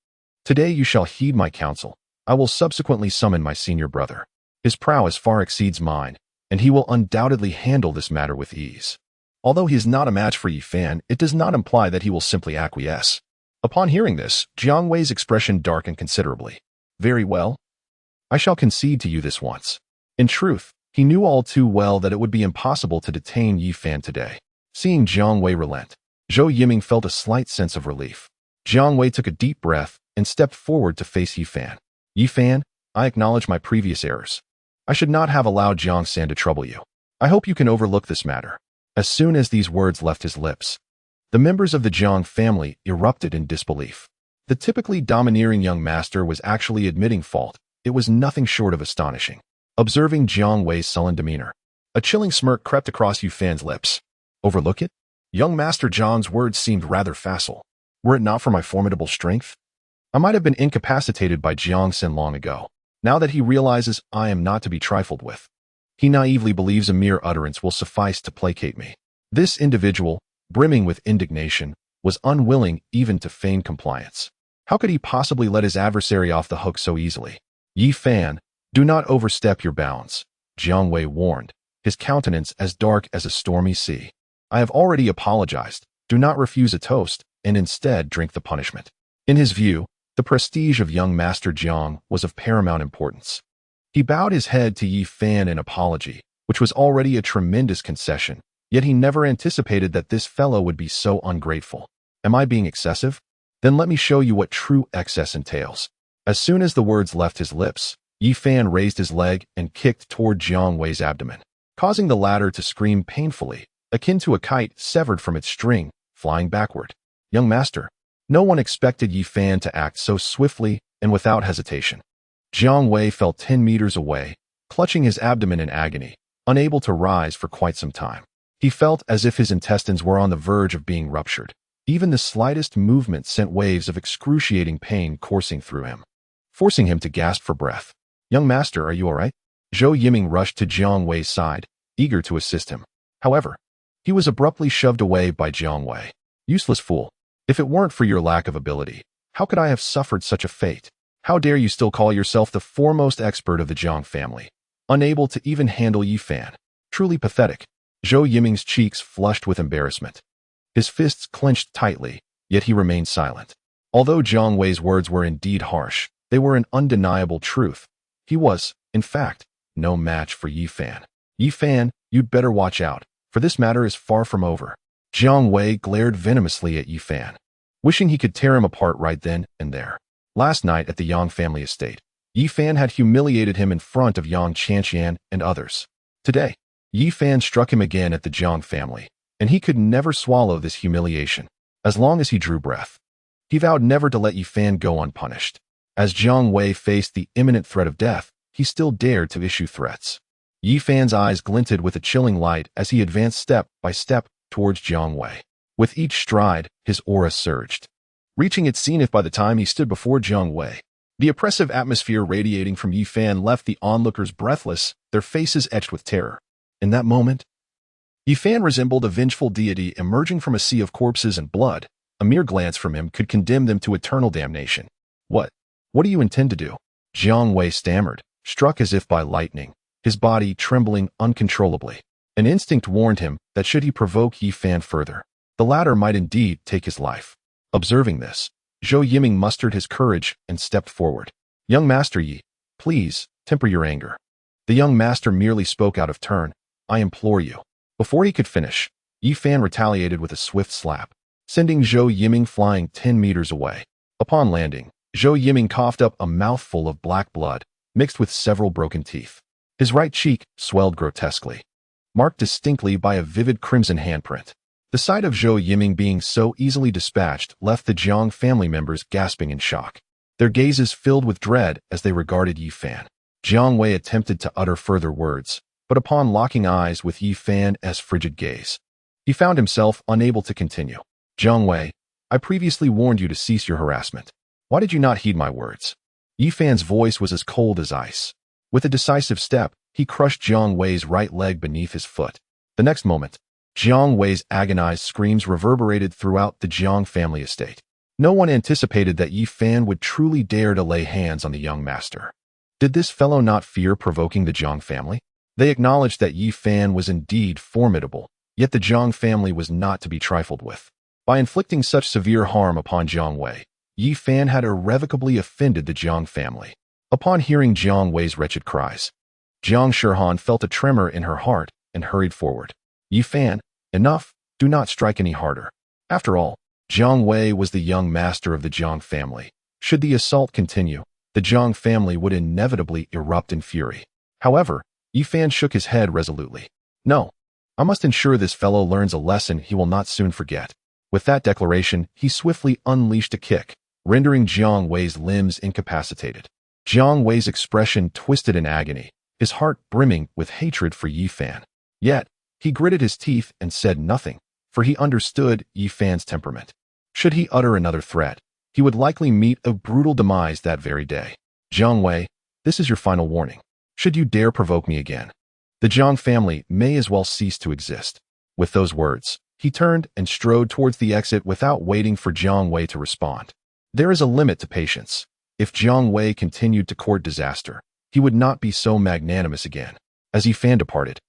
today you shall heed my counsel. I will subsequently summon my senior brother. His prowess far exceeds mine, and he will undoubtedly handle this matter with ease." Although he is not a match for Yi Fan, it does not imply that he will simply acquiesce. Upon hearing this, Jiang Wei's expression darkened considerably. Very well. I shall concede to you this once. In truth, he knew all too well that it would be impossible to detain Yi Fan today. Seeing Jiang Wei relent, Zhou Yiming felt a slight sense of relief. Jiang Wei took a deep breath and stepped forward to face Yi Fan. Yi Fan, I acknowledge my previous errors. I should not have allowed Jiang San to trouble you. I hope you can overlook this matter. As soon as these words left his lips, the members of the Jiang family erupted in disbelief. The typically domineering young master was actually admitting fault. It was nothing short of astonishing. Observing Jiang Wei's sullen demeanor, a chilling smirk crept across Yu Fan's lips. Overlook it? Young Master Jiang's words seemed rather facile. Were it not for my formidable strength, I might have been incapacitated by Jiang San long ago. Now that he realizes I am not to be trifled with, he naively believes a mere utterance will suffice to placate me. This individual, brimming with indignation, was unwilling even to feign compliance. How could he possibly let his adversary off the hook so easily? Yi Fan, do not overstep your bounds, Jiang Wei warned, his countenance as dark as a stormy sea. I have already apologized. Do not refuse a toast, and instead drink the punishment. In his view, the prestige of young Master Jiang was of paramount importance. He bowed his head to Yi Fan in apology, which was already a tremendous concession, yet he never anticipated that this fellow would be so ungrateful. Am I being excessive? Then let me show you what true excess entails. As soon as the words left his lips, Yi Fan raised his leg and kicked toward Jiang Wei's abdomen, causing the latter to scream painfully, akin to a kite severed from its string, flying backward. Young master, no one expected Yi Fan to act so swiftly and without hesitation. Jiang Wei fell 10 meters away, clutching his abdomen in agony, unable to rise for quite some time. He felt as if his intestines were on the verge of being ruptured. Even the slightest movement sent waves of excruciating pain coursing through him, forcing him to gasp for breath. Young master, are you all right? Zhou Yiming rushed to Jiang Wei's side, eager to assist him. However, he was abruptly shoved away by Jiang Wei. Useless fool. If it weren't for your lack of ability, how could I have suffered such a fate? How dare you still call yourself the foremost expert of the Jiang family, unable to even handle Yi Fan? Truly pathetic. Zhou Yiming's cheeks flushed with embarrassment. His fists clenched tightly, yet he remained silent. Although Jiang Wei's words were indeed harsh, they were an undeniable truth. He was, in fact, no match for Yi Fan. Yi Fan, you'd better watch out, for this matter is far from over. Jiang Wei glared venomously at Yi Fan, wishing he could tear him apart right then and there. Last night at the Yang family estate, Yi Fan had humiliated him in front of Yang Chanqian and others. Today, Yi Fan struck him again at the Jiang family, and he could never swallow this humiliation. As long as he drew breath, he vowed never to let Yi Fan go unpunished. As Jiang Wei faced the imminent threat of death, he still dared to issue threats. Yi Fan's eyes glinted with a chilling light as he advanced step by step towards Jiang Wei. With each stride, his aura surged, reaching its zenith by the time he stood before Jiang Wei. The oppressive atmosphere radiating from Yi Fan left the onlookers breathless, their faces etched with terror. In that moment, Yi Fan resembled a vengeful deity emerging from a sea of corpses and blood. A mere glance from him could condemn them to eternal damnation. What do you intend to do? Jiang Wei stammered, struck as if by lightning, his body trembling uncontrollably. An instinct warned him that should he provoke Yi Fan further, the latter might indeed take his life. Observing this, Zhou Yiming mustered his courage and stepped forward. Young Master Yi, please, temper your anger. The young master merely spoke out of turn. I implore you. Before he could finish, Yi Fan retaliated with a swift slap, sending Zhou Yiming flying 10 meters away. Upon landing, Zhou Yiming coughed up a mouthful of black blood, mixed with several broken teeth. His right cheek swelled grotesquely, marked distinctly by a vivid crimson handprint. The sight of Zhou Yiming being so easily dispatched left the Jiang family members gasping in shock, their gazes filled with dread as they regarded Yi Fan. Jiang Wei attempted to utter further words, but upon locking eyes with Yi Fan's frigid gaze, he found himself unable to continue. Jiang Wei, I previously warned you to cease your harassment. Why did you not heed my words? Yi Fan's voice was as cold as ice. With a decisive step, he crushed Jiang Wei's right leg beneath his foot. The next moment, Jiang Wei's agonized screams reverberated throughout the Jiang family estate. No one anticipated that Yi Fan would truly dare to lay hands on the young master. Did this fellow not fear provoking the Jiang family? They acknowledged that Yi Fan was indeed formidable, Yet the Jiang family was not to be trifled with. By inflicting such severe harm upon Jiang Wei, Yi Fan had irrevocably offended the Jiang family. Upon hearing Jiang Wei's wretched cries, Jiang Shihan felt a tremor in her heart and hurried forward. Yi Fan, enough, do not strike any harder. After all, Jiang Wei was the young master of the Jiang family. Should the assault continue, the Jiang family would inevitably erupt in fury. However, Yi Fan shook his head resolutely. No, I must ensure this fellow learns a lesson he will not soon forget. With that declaration, he swiftly unleashed a kick, rendering Jiang Wei's limbs incapacitated. Jiang Wei's expression twisted in agony, his heart brimming with hatred for Yi Fan. Yet, he gritted his teeth and said nothing, for he understood Yi Fan's temperament. Should he utter another threat, he would likely meet a brutal demise that very day. Jiang Wei, this is your final warning. Should you dare provoke me again, the Jiang family may as well cease to exist. With those words, he turned and strode towards the exit without waiting for Jiang Wei to respond. There is a limit to patience. If Jiang Wei continued to court disaster, he would not be so magnanimous again. As Yi Fan departed,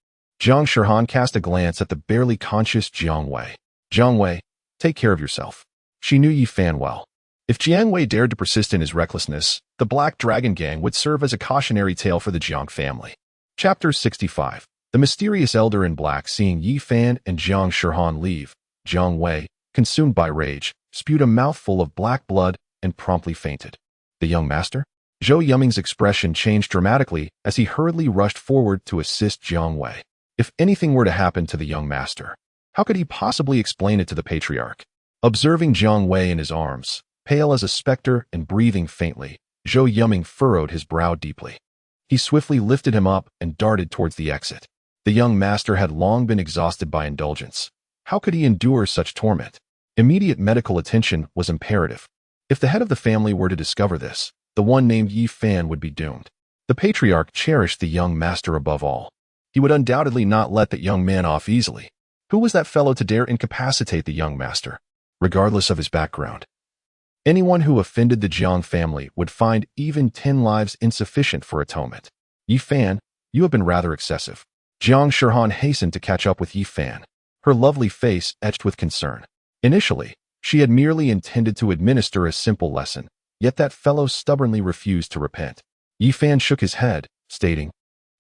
Jiang Shihan cast a glance at the barely conscious Jiang Wei. Jiang Wei, take care of yourself. She knew Yi Fan well. If Jiang Wei dared to persist in his recklessness, the Black Dragon Gang would serve as a cautionary tale for the Jiang family. Chapter 65. The mysterious elder in black, seeing Yi Fan and Jiang Shihan leave, Jiang Wei, consumed by rage, spewed a mouthful of black blood and promptly fainted. The young master? Zhou Yuming's expression changed dramatically as he hurriedly rushed forward to assist Jiang Wei. If anything were to happen to the young master, how could he possibly explain it to the patriarch? Observing Jiang Wei in his arms, pale as a specter and breathing faintly, Zhou Yuming furrowed his brow deeply. He swiftly lifted him up and darted towards the exit. The young master had long been exhausted by indulgence. How could he endure such torment? Immediate medical attention was imperative. If the head of the family were to discover this, the one named Yi Fan would be doomed. The patriarch cherished the young master above all. He would undoubtedly not let that young man off easily. Who was that fellow to dare incapacitate the young master, regardless of his background? Anyone who offended the Jiang family would find even 10 lives insufficient for atonement. Yi Fan, you have been rather excessive. Jiang Shihan hastened to catch up with Yi Fan, her lovely face etched with concern. Initially, she had merely intended to administer a simple lesson, yet that fellow stubbornly refused to repent. Yi Fan shook his head, stating,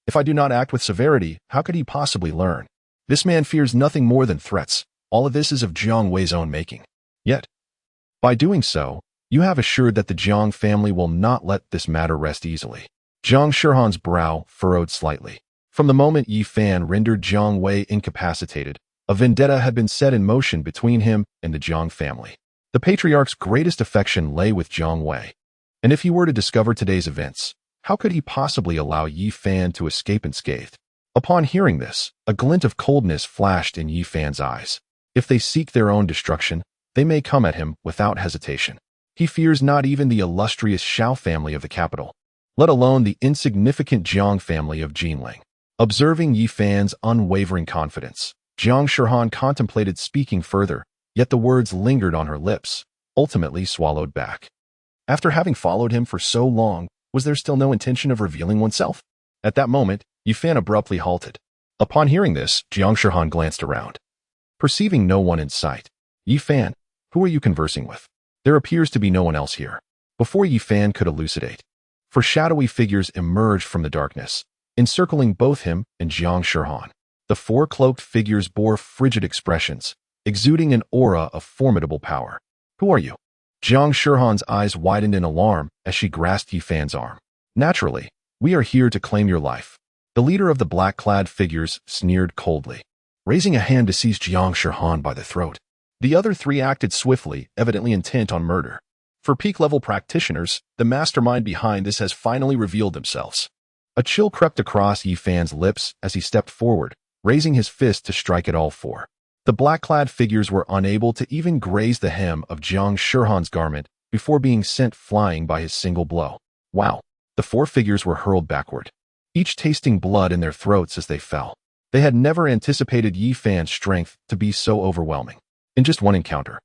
if I do not act with severity, how could he possibly learn? This man fears nothing more than threats. All of this is of Jiang Wei's own making. Yet, by doing so, you have assured that the Jiang family will not let this matter rest easily. Jiang Shihan's brow furrowed slightly. From the moment Yi Fan rendered Jiang Wei incapacitated, a vendetta had been set in motion between him and the Jiang family. The patriarch's greatest affection lay with Jiang Wei. And if he were to discover today's events, how could he possibly allow Yi Fan to escape unscathed? Upon hearing this, a glint of coldness flashed in Yi Fan's eyes. If they seek their own destruction, they may come at him without hesitation. He fears not even the illustrious Shao family of the capital, let alone the insignificant Jiang family of Jinling. Observing Yi Fan's unwavering confidence, Jiang Shihan contemplated speaking further, yet the words lingered on her lips, ultimately swallowed back. After having followed him for so long, was there still no intention of revealing oneself? At that moment, Yi Fan abruptly halted. Upon hearing this, Jiang Shihan glanced around. Perceiving no one in sight, Yi Fan, who are you conversing with? There appears to be no one else here. Before Yi Fan could elucidate, for shadowy figures emerged from the darkness, encircling both him and Jiang Shihan. The four cloaked figures bore frigid expressions, exuding an aura of formidable power. Who are you? Jiang Shihan's eyes widened in alarm as she grasped Yi Fan's arm. Naturally, we are here to claim your life. The leader of the black-clad figures sneered coldly, raising a hand to seize Jiang Shihan by the throat. The other three acted swiftly, evidently intent on murder. For peak-level practitioners, the mastermind behind this has finally revealed themselves. A chill crept across Yi Fan's lips as he stepped forward, raising his fist to strike at all four. The black-clad figures were unable to even graze the hem of Jiang Shihan's garment before being sent flying by his single blow. Wow! The four figures were hurled backward, each tasting blood in their throats as they fell. They had never anticipated Yi Fan's strength to be so overwhelming. In just one encounter,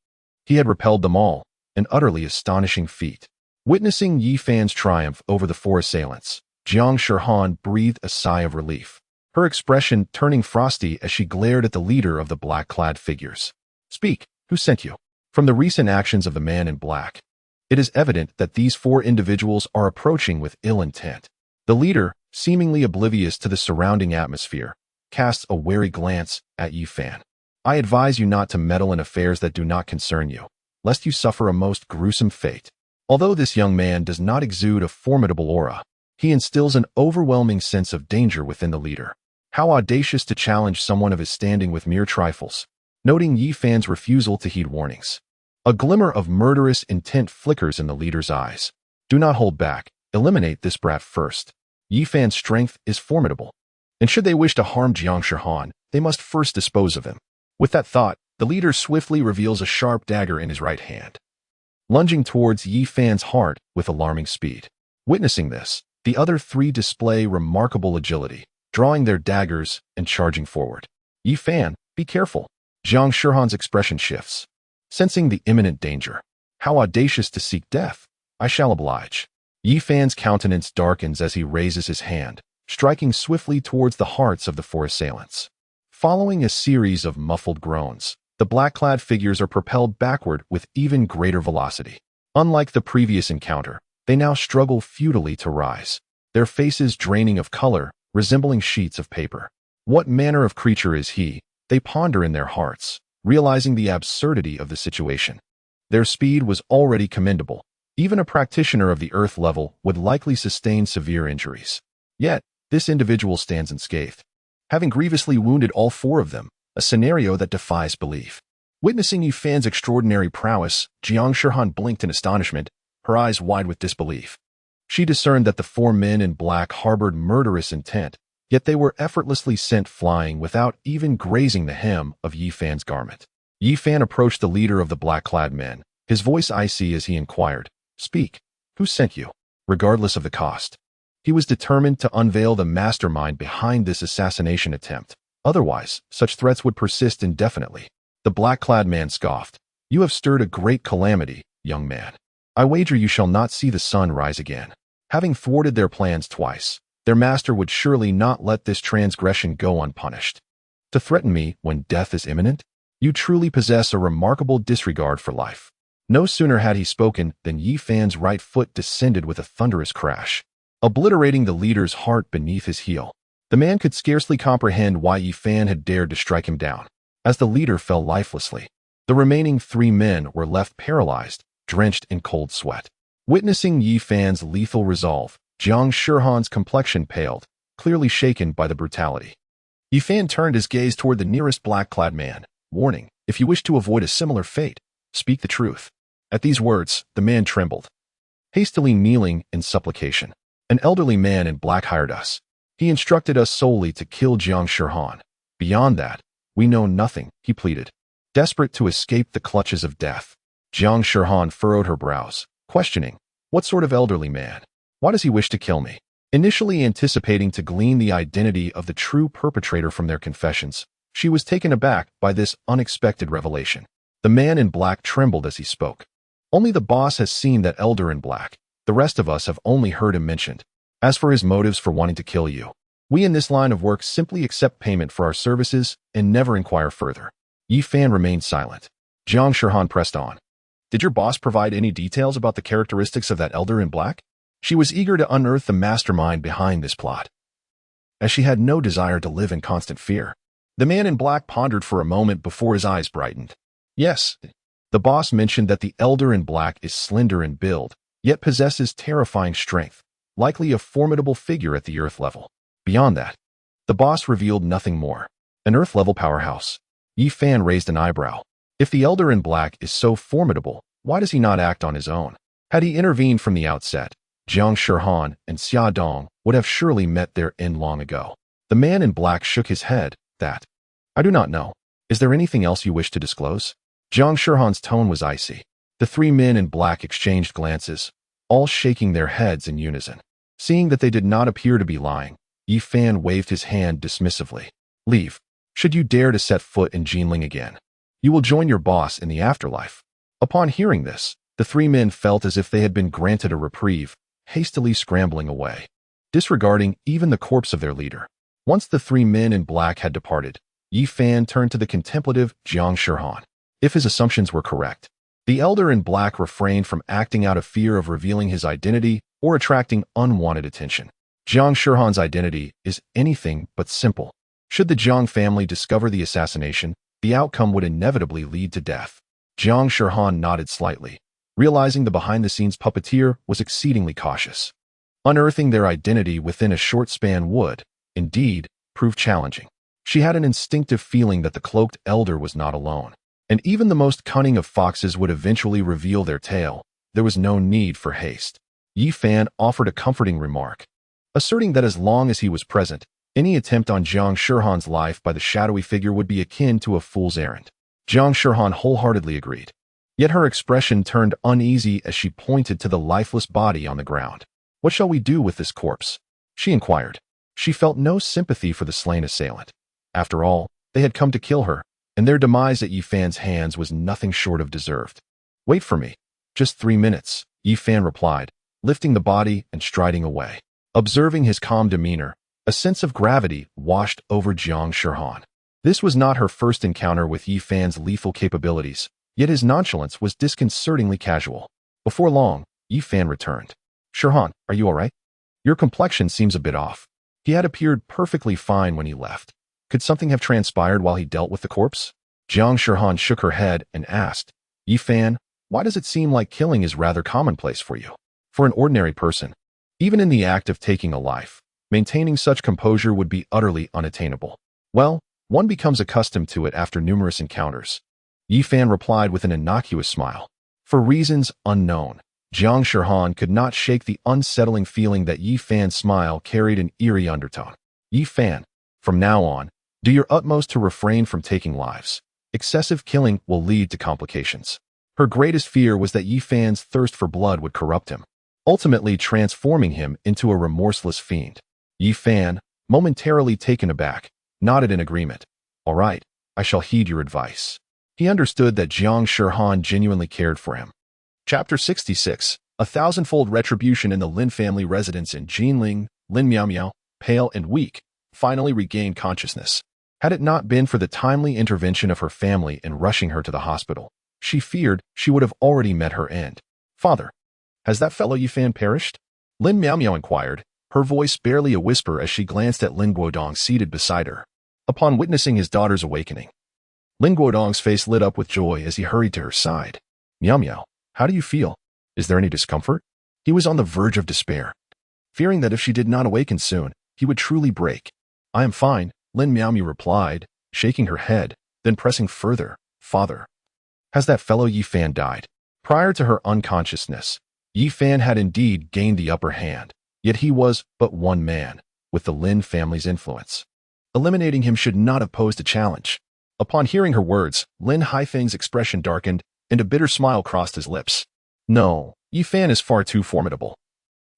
he had repelled them all, an utterly astonishing feat. Witnessing Yi Fan's triumph over the four assailants, Jiang Shihan breathed a sigh of relief. her expression turning frosty as she glared at the leader of the black-clad figures. "Speak, who sent you?" From the recent actions of the man in black, it is evident that these four individuals are approaching with ill intent. The leader, seemingly oblivious to the surrounding atmosphere, casts a wary glance at Yi Fan. "I advise you not to meddle in affairs that do not concern you, lest you suffer a most gruesome fate." Although this young man does not exude a formidable aura, he instills an overwhelming sense of danger within the leader. How audacious to challenge someone of his standing with mere trifles. Noting Yi Fan's refusal to heed warnings, a glimmer of murderous intent flickers in the leader's eyes. "Do not hold back. Eliminate this brat first." Yi Fan's strength is formidable, and should they wish to harm Jiang Shihan, they must first dispose of him. With that thought, the leader swiftly reveals a sharp dagger in his right hand, lunging towards Yi Fan's heart with alarming speed. Witnessing this, the other three display remarkable agility, drawing their daggers and charging forward. "Yi Fan, be careful." Jiang Shihan's expression shifts, sensing the imminent danger. "How audacious to seek death! I shall oblige." Yi Fan's countenance darkens as he raises his hand, striking swiftly towards the hearts of the four assailants. Following a series of muffled groans, the black-clad figures are propelled backward with even greater velocity. Unlike the previous encounter, they now struggle futilely to rise, their faces draining of color, resembling sheets of paper. What manner of creature is he? They ponder in their hearts, realizing the absurdity of the situation. Their speed was already commendable. Even a practitioner of the earth level would likely sustain severe injuries. Yet, this individual stands unscathed, having grievously wounded all four of them, a scenario that defies belief. Witnessing Yi Fan's extraordinary prowess, Jiang Shihan blinked in astonishment, her eyes wide with disbelief. She discerned that the four men in black harbored murderous intent, yet they were effortlessly sent flying without even grazing the hem of Yi Fan's garment. Yi Fan approached the leader of the black-clad men, his voice icy as he inquired, "Speak, who sent you?" Regardless of the cost, he was determined to unveil the mastermind behind this assassination attempt. Otherwise, such threats would persist indefinitely. The black-clad man scoffed, "You have stirred a great calamity, young man. I wager you shall not see the sun rise again." Having thwarted their plans twice, their master would surely not let this transgression go unpunished. "To threaten me when death is imminent? You truly possess a remarkable disregard for life." No sooner had he spoken than Yi Fan's right foot descended with a thunderous crash, obliterating the leader's heart beneath his heel. The man could scarcely comprehend why Yi Fan had dared to strike him down. As the leader fell lifelessly, the remaining three men were left paralyzed, drenched in cold sweat. Witnessing Yi Fan's lethal resolve, Jiang Shihan's complexion paled, clearly shaken by the brutality. Yi Fan turned his gaze toward the nearest black-clad man, warning, "If you wish to avoid a similar fate, speak the truth." At these words, the man trembled, hastily kneeling in supplication. "An elderly man in black hired us. He instructed us solely to kill Jiang Shihan. Beyond that, we know nothing," he pleaded, desperate to escape the clutches of death. Jiang Shihan furrowed her brows, questioning, "What sort of elderly man? Why does he wish to kill me?" Initially anticipating to glean the identity of the true perpetrator from their confessions, she was taken aback by this unexpected revelation. The man in black trembled as he spoke. "Only the boss has seen that elder in black. The rest of us have only heard him mentioned. As for his motives for wanting to kill you, we in this line of work simply accept payment for our services and never inquire further." Yi Fan remained silent. Jiang Shihan pressed on. "Did your boss provide any details about the characteristics of that elder in black?" She was eager to unearth the mastermind behind this plot, as she had no desire to live in constant fear. The man in black pondered for a moment before his eyes brightened. "Yes, the boss mentioned that the elder in black is slender in build, yet possesses terrifying strength, likely a formidable figure at the Earth level. Beyond that, the boss revealed nothing more. An Earth-level powerhouse." Yi Fan raised an eyebrow. If the elder in black is so formidable, why does he not act on his own? Had he intervened from the outset, Jiang Shihan and Xia Dong would have surely met their end long ago. The man in black shook his head. "I do not know. Is there anything else you wish to disclose?" Jiang Shihan's tone was icy. The three men in black exchanged glances, all shaking their heads in unison. Seeing that they did not appear to be lying, Yi Fan waved his hand dismissively. "Leave. Should you dare to set foot in Jinling again, you will join your boss in the afterlife." Upon hearing this, the three men felt as if they had been granted a reprieve, hastily scrambling away, disregarding even the corpse of their leader. Once the three men in black had departed, Yi Fan turned to the contemplative Jiang Shihan. If his assumptions were correct, the elder in black refrained from acting out of fear of revealing his identity or attracting unwanted attention. Jiang Shihan's identity is anything but simple. Should the Jiang family discover the assassination, the outcome would inevitably lead to death. Jiang Shihan nodded slightly, realizing the behind-the-scenes puppeteer was exceedingly cautious. Unearthing their identity within a short span would, indeed, prove challenging. She had an instinctive feeling that the cloaked elder was not alone, and even the most cunning of foxes would eventually reveal their tale. There was no need for haste. Yi Fan offered a comforting remark, asserting that as long as he was present, any attempt on Jiang Shihan's life by the shadowy figure would be akin to a fool's errand. Jiang Shihan wholeheartedly agreed, yet her expression turned uneasy as she pointed to the lifeless body on the ground. "What shall we do with this corpse?" she inquired. She felt no sympathy for the slain assailant. After all, they had come to kill her, and their demise at Yi Fan's hands was nothing short of deserved. "Wait for me. Just 3 minutes," Yi Fan replied, lifting the body and striding away. Observing his calm demeanor, a sense of gravity washed over Jiang Shihan. This was not her first encounter with Yi Fan's lethal capabilities, yet his nonchalance was disconcertingly casual. Before long, Yi Fan returned. "Shihan, are you all right? Your complexion seems a bit off." He had appeared perfectly fine when he left. Could something have transpired while he dealt with the corpse? Jiang Shihan shook her head and asked, "Yi Fan, why does it seem like killing is rather commonplace for you? For an ordinary person, even in the act of taking a life, maintaining such composure would be utterly unattainable." "Well, one becomes accustomed to it after numerous encounters," Yi Fan replied with an innocuous smile. For reasons unknown, Jiang Shihan could not shake the unsettling feeling that Yi Fan's smile carried an eerie undertone. "Yi Fan, from now on, do your utmost to refrain from taking lives. Excessive killing will lead to complications." Her greatest fear was that Yi Fan's thirst for blood would corrupt him, ultimately transforming him into a remorseless fiend. Yi Fan, momentarily taken aback, nodded in agreement. "All right, I shall heed your advice." He understood that Jiang Shihan genuinely cared for him. Chapter 66. A thousandfold retribution. In the Lin family residence in Jinling, Lin Miao, pale and weak, finally regained consciousness. Had it not been for the timely intervention of her family in rushing her to the hospital, she feared she would have already met her end. "Father, has that fellow Yi Fan perished?" Lin Miao inquired, her voice barely a whisper as she glanced at Lin Guodong seated beside her. Upon witnessing his daughter's awakening, Lin Guodong's face lit up with joy as he hurried to her side. "Miao, how do you feel? Is there any discomfort?" He was on the verge of despair, fearing that if she did not awaken soon, he would truly break. "I am fine," Lin Miao replied, shaking her head, then pressing further. "Father, has that fellow Yi Fan died?" Prior to her unconsciousness, Yi Fan had indeed gained the upper hand, yet he was but one man, with the Lin family's influence. Eliminating him should not have posed a challenge. Upon hearing her words, Lin Haifeng's expression darkened, and a bitter smile crossed his lips. "No, Yi Fan is far too formidable.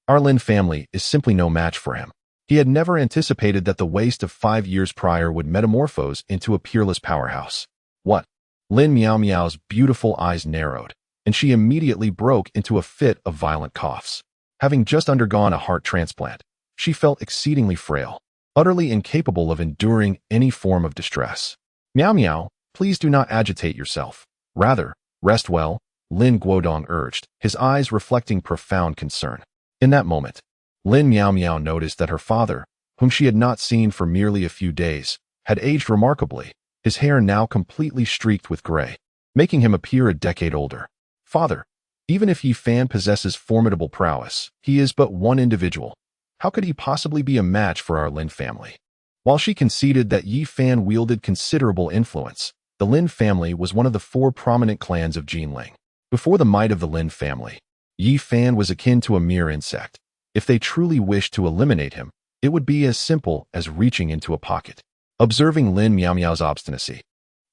Our Lin family is simply no match for him." He had never anticipated that the waste of 5 years prior would metamorphose into a peerless powerhouse. "What?" Lin Miao's beautiful eyes narrowed, and she immediately broke into a fit of violent coughs. Having just undergone a heart transplant, she felt exceedingly frail, utterly incapable of enduring any form of distress. "Miao, please do not agitate yourself. Rather, rest well," Lin Guodong urged, his eyes reflecting profound concern. In that moment, Lin Miao noticed that her father, whom she had not seen for merely a few days, had aged remarkably, his hair now completely streaked with gray, making him appear a decade older. "Father, even if Yi Fan possesses formidable prowess, he is but one individual. How could he possibly be a match for our Lin family?" While she conceded that Yi Fan wielded considerable influence, the Lin family was one of the 4 prominent clans of Jinling. Before the might of the Lin family, Yi Fan was akin to a mere insect. If they truly wished to eliminate him, it would be as simple as reaching into a pocket. Observing Lin Miao's obstinacy,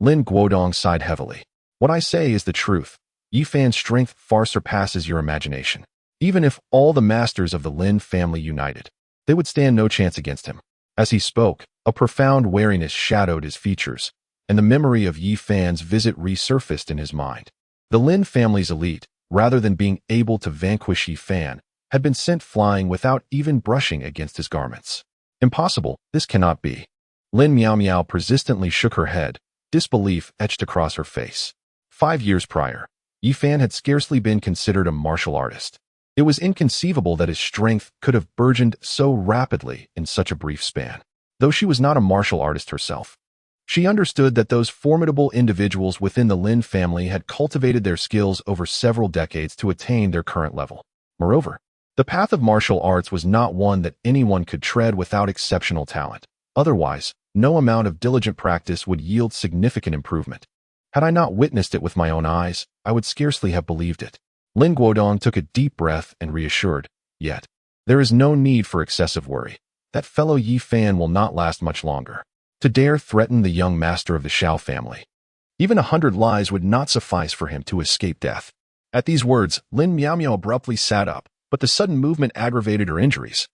Lin Guodong sighed heavily. "What I say is the truth. Yi Fan's strength far surpasses your imagination. Even if all the masters of the Lin family united, they would stand no chance against him." As he spoke, a profound wariness shadowed his features, and the memory of Yi Fan's visit resurfaced in his mind. The Lin family's elite, rather than being able to vanquish Yi Fan, had been sent flying without even brushing against his garments. Impossible, this cannot be. Lin Miao Miao persistently shook her head, disbelief etched across her face. 5 years prior, Yi Fan had scarcely been considered a martial artist. It was inconceivable that his strength could have burgeoned so rapidly in such a brief span. Though she was not a martial artist herself, she understood that those formidable individuals within the Lin family had cultivated their skills over several decades to attain their current level. Moreover, the path of martial arts was not one that anyone could tread without exceptional talent. Otherwise, no amount of diligent practice would yield significant improvement. Had I not witnessed it with my own eyes, I would scarcely have believed it. Lin Guodong took a deep breath and reassured, "Yet, there is no need for excessive worry. That fellow Yi Fan will not last much longer. To dare threaten the young master of the Shao family. Even 100 lies would not suffice for him to escape death." At these words, Lin Miao Miao abruptly sat up, but the sudden movement aggravated her injuries,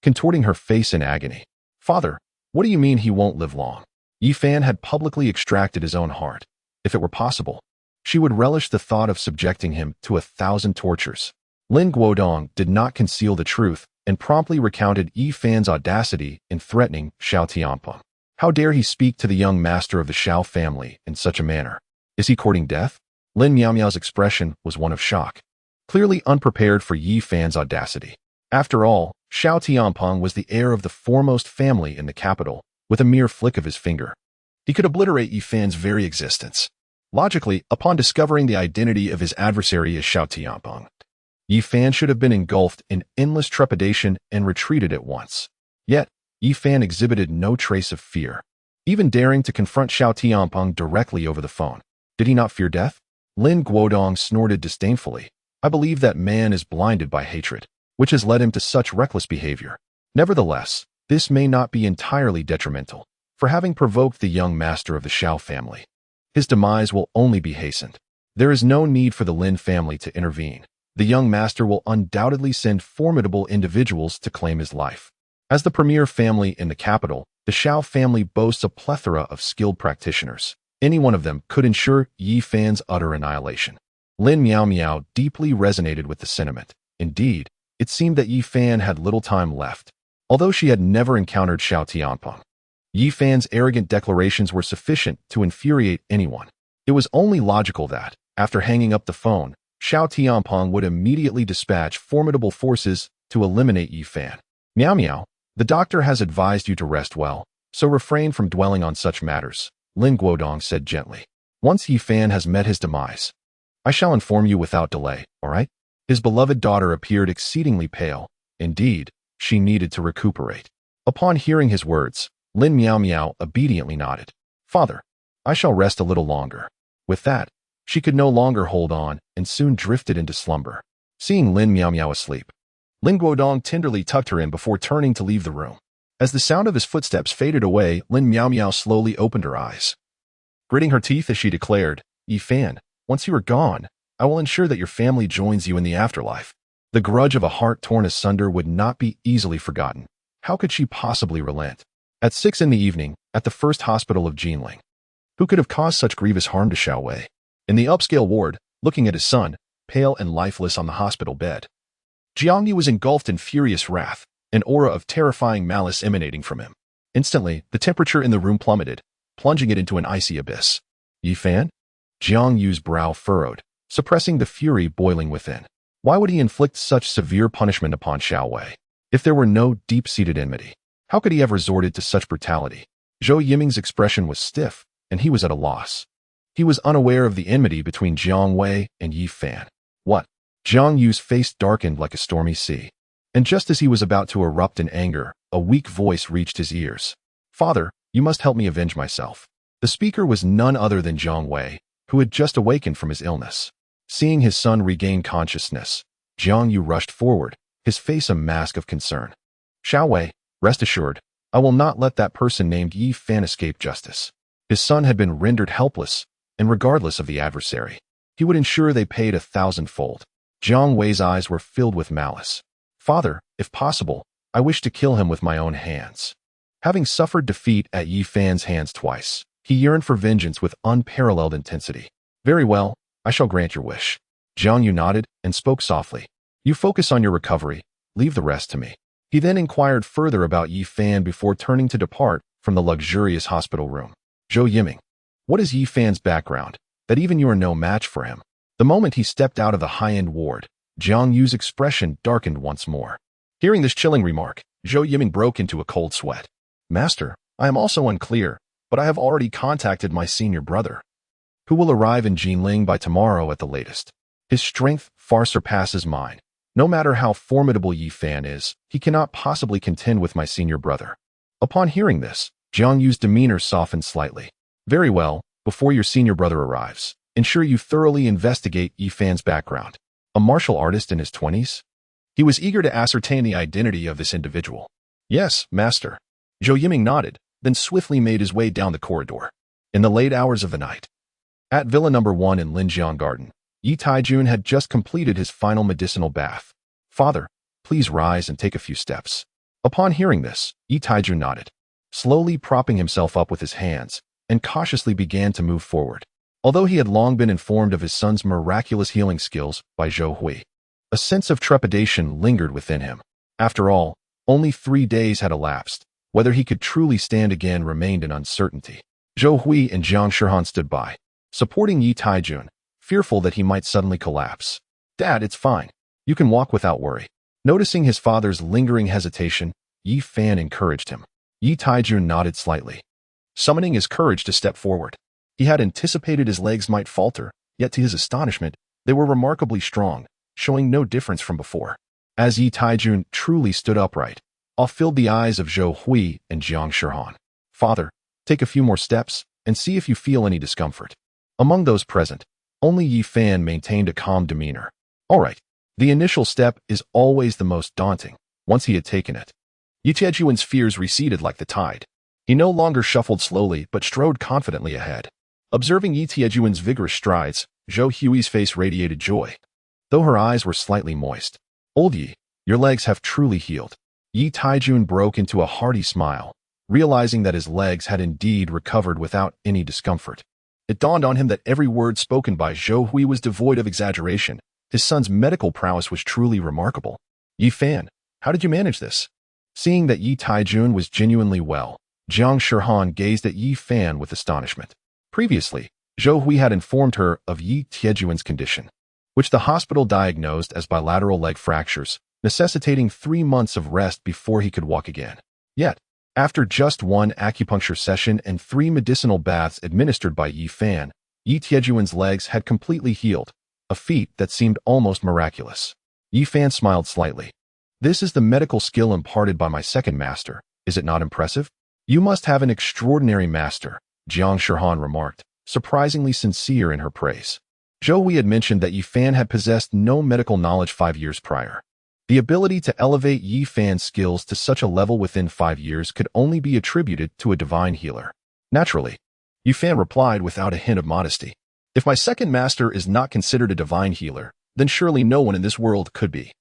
contorting her face in agony. "Father, what do you mean he won't live long?" Yi Fan had publicly extracted his own heart. If it were possible, she would relish the thought of subjecting him to 1,000 tortures. Lin Guodong did not conceal the truth and promptly recounted Yi Fan's audacity in threatening Xiao Tianpeng. How dare he speak to the young master of the Shao family in such a manner? Is he courting death? Lin Miao Miao's expression was one of shock, clearly unprepared for Yi Fan's audacity. After all, Xiao Tianpeng was the heir of the foremost family in the capital. With a mere flick of his finger, he could obliterate Yi Fan's very existence. Logically, upon discovering the identity of his adversary as Xiao Tianpeng, Yi Fan should have been engulfed in endless trepidation and retreated at once. Yet, Yi Fan exhibited no trace of fear, even daring to confront Xiao Tianpeng directly over the phone. Did he not fear death? Lin Guodong snorted disdainfully. "I believe that man is blinded by hatred, which has led him to such reckless behavior. Nevertheless, this may not be entirely detrimental, for having provoked the young master of the Shao family, his demise will only be hastened. There is no need for the Lin family to intervene. The young master will undoubtedly send formidable individuals to claim his life. As the premier family in the capital, the Shao family boasts a plethora of skilled practitioners. Any one of them could ensure Yi Fan's utter annihilation." Lin Miao Miao deeply resonated with the sentiment. Indeed, it seemed that Yi Fan had little time left. Although she had never encountered Xiao Tianpeng, Yi Fan's arrogant declarations were sufficient to infuriate anyone. It was only logical that, after hanging up the phone, Xiao Tianpeng would immediately dispatch formidable forces to eliminate Yi Fan. "Miao Miao, the doctor has advised you to rest well, so refrain from dwelling on such matters," Lin Guodong said gently. "Once Yi Fan has met his demise, I shall inform you without delay, all right?" His beloved daughter appeared exceedingly pale. Indeed, she needed to recuperate. Upon hearing his words, Lin Miao Miao obediently nodded. "Father, I shall rest a little longer." With that, she could no longer hold on and soon drifted into slumber. Seeing Lin Miao Miao asleep, Lin Guodong tenderly tucked her in before turning to leave the room. As the sound of his footsteps faded away, Lin Miao Miao slowly opened her eyes, gritting her teeth as she declared, "Yi Fan, once you are gone, I will ensure that your family joins you in the afterlife." The grudge of a heart torn asunder would not be easily forgotten. How could she possibly relent? At 6 in the evening, at the first hospital of Jinling, who could have caused such grievous harm to Xiao Wei? In the upscale ward, looking at his son, pale and lifeless on the hospital bed, Jiang Yu was engulfed in furious wrath, an aura of terrifying malice emanating from him. Instantly, the temperature in the room plummeted, plunging it into an icy abyss. "Yi Fan?" Jiang Yu's brow furrowed, suppressing the fury boiling within. Why would he inflict such severe punishment upon Xiao Wei? If there were no deep-seated enmity, how could he have resorted to such brutality? Zhou Yiming's expression was stiff, and he was at a loss. He was unaware of the enmity between Jiang Wei and Yi Fan. What? Jiang Yu's face darkened like a stormy sea. And just as he was about to erupt in anger, a weak voice reached his ears. "Father, you must help me avenge myself." The speaker was none other than Jiang Wei, who had just awakened from his illness. Seeing his son regain consciousness, Jiang Yu rushed forward, his face a mask of concern. "Xiao Wei, rest assured, I will not let that person named Yi Fan escape justice." His son had been rendered helpless, and regardless of the adversary, he would ensure they paid 1,000-fold. Jiang Wei's eyes were filled with malice. "Father, if possible, I wish to kill him with my own hands." Having suffered defeat at Yi Fan's hands twice, he yearned for vengeance with unparalleled intensity. "Very well, I shall grant your wish." Jiang Yu nodded and spoke softly. "You focus on your recovery, leave the rest to me." He then inquired further about Yi Fan before turning to depart from the luxurious hospital room. Zhou Yiming, what is Yi Fan's background, that even you are no match for him? The moment he stepped out of the high-end ward, Jiang Yu's expression darkened once more. Hearing this chilling remark, Zhou Yiming broke into a cold sweat. Master, I am also unclear, but I have already contacted my senior brother, who will arrive in Jinling by tomorrow at the latest. His strength far surpasses mine. No matter how formidable Yi Fan is, he cannot possibly contend with my senior brother. Upon hearing this, Jiang Yu's demeanor softened slightly. Very well, before your senior brother arrives, ensure you thoroughly investigate Yi Fan's background. A martial artist in his 20s? He was eager to ascertain the identity of this individual. Yes, master. Zhou Yiming nodded, then swiftly made his way down the corridor. In the late hours of the night, at Villa No. 1 in Linjiang Garden, Yi Taijun had just completed his final medicinal bath. Father, please rise and take a few steps. Upon hearing this, Yi Taijun nodded, slowly propping himself up with his hands, and cautiously began to move forward. Although he had long been informed of his son's miraculous healing skills by Zhou Hui, a sense of trepidation lingered within him. After all, only 3 days had elapsed. Whether he could truly stand again remained an uncertainty. Zhou Hui and Jiang Shihan stood by, supporting Yi Taijun, fearful that he might suddenly collapse. Dad, it's fine. You can walk without worry. Noticing his father's lingering hesitation, Yi Fan encouraged him. Yi Taijun nodded slightly, summoning his courage to step forward. He had anticipated his legs might falter, yet to his astonishment, they were remarkably strong, showing no difference from before. As Yi Taijun truly stood upright, awe filled the eyes of Zhou Hui and Jiang Shihan. Father, take a few more steps and see if you feel any discomfort. Among those present, only Yi Fan maintained a calm demeanor. All right, the initial step is always the most daunting. Once he had taken it, Yi Taijun's fears receded like the tide. He no longer shuffled slowly but strode confidently ahead. Observing Yi Taijun's vigorous strides, Zhou Hui's face radiated joy, though her eyes were slightly moist. Old Yi, your legs have truly healed. Yi Taijun broke into a hearty smile, realizing that his legs had indeed recovered without any discomfort. It dawned on him that every word spoken by Zhou Hui was devoid of exaggeration. His son's medical prowess was truly remarkable. Yi Fan, how did you manage this? Seeing that Yi Taijun was genuinely well, Jiang Shihan gazed at Yi Fan with astonishment. Previously, Zhou Hui had informed her of Yi Taijun's condition, which the hospital diagnosed as bilateral leg fractures, necessitating 3 months of rest before he could walk again. Yet, after just 1 acupuncture session and 3 medicinal baths administered by Yi Fan, Yi Taijun's legs had completely healed, a feat that seemed almost miraculous. Yi Fan smiled slightly. This is the medical skill imparted by my second master. Is it not impressive? You must have an extraordinary master, Jiang Shihan remarked, surprisingly sincere in her praise. Zhou Hui had mentioned that Yi Fan had possessed no medical knowledge 5 years prior. The ability to elevate Yi Fan's skills to such a level within 5 years could only be attributed to a divine healer. Naturally, Yi Fan replied without a hint of modesty. If my second master is not considered a divine healer, then surely no one in this world could be.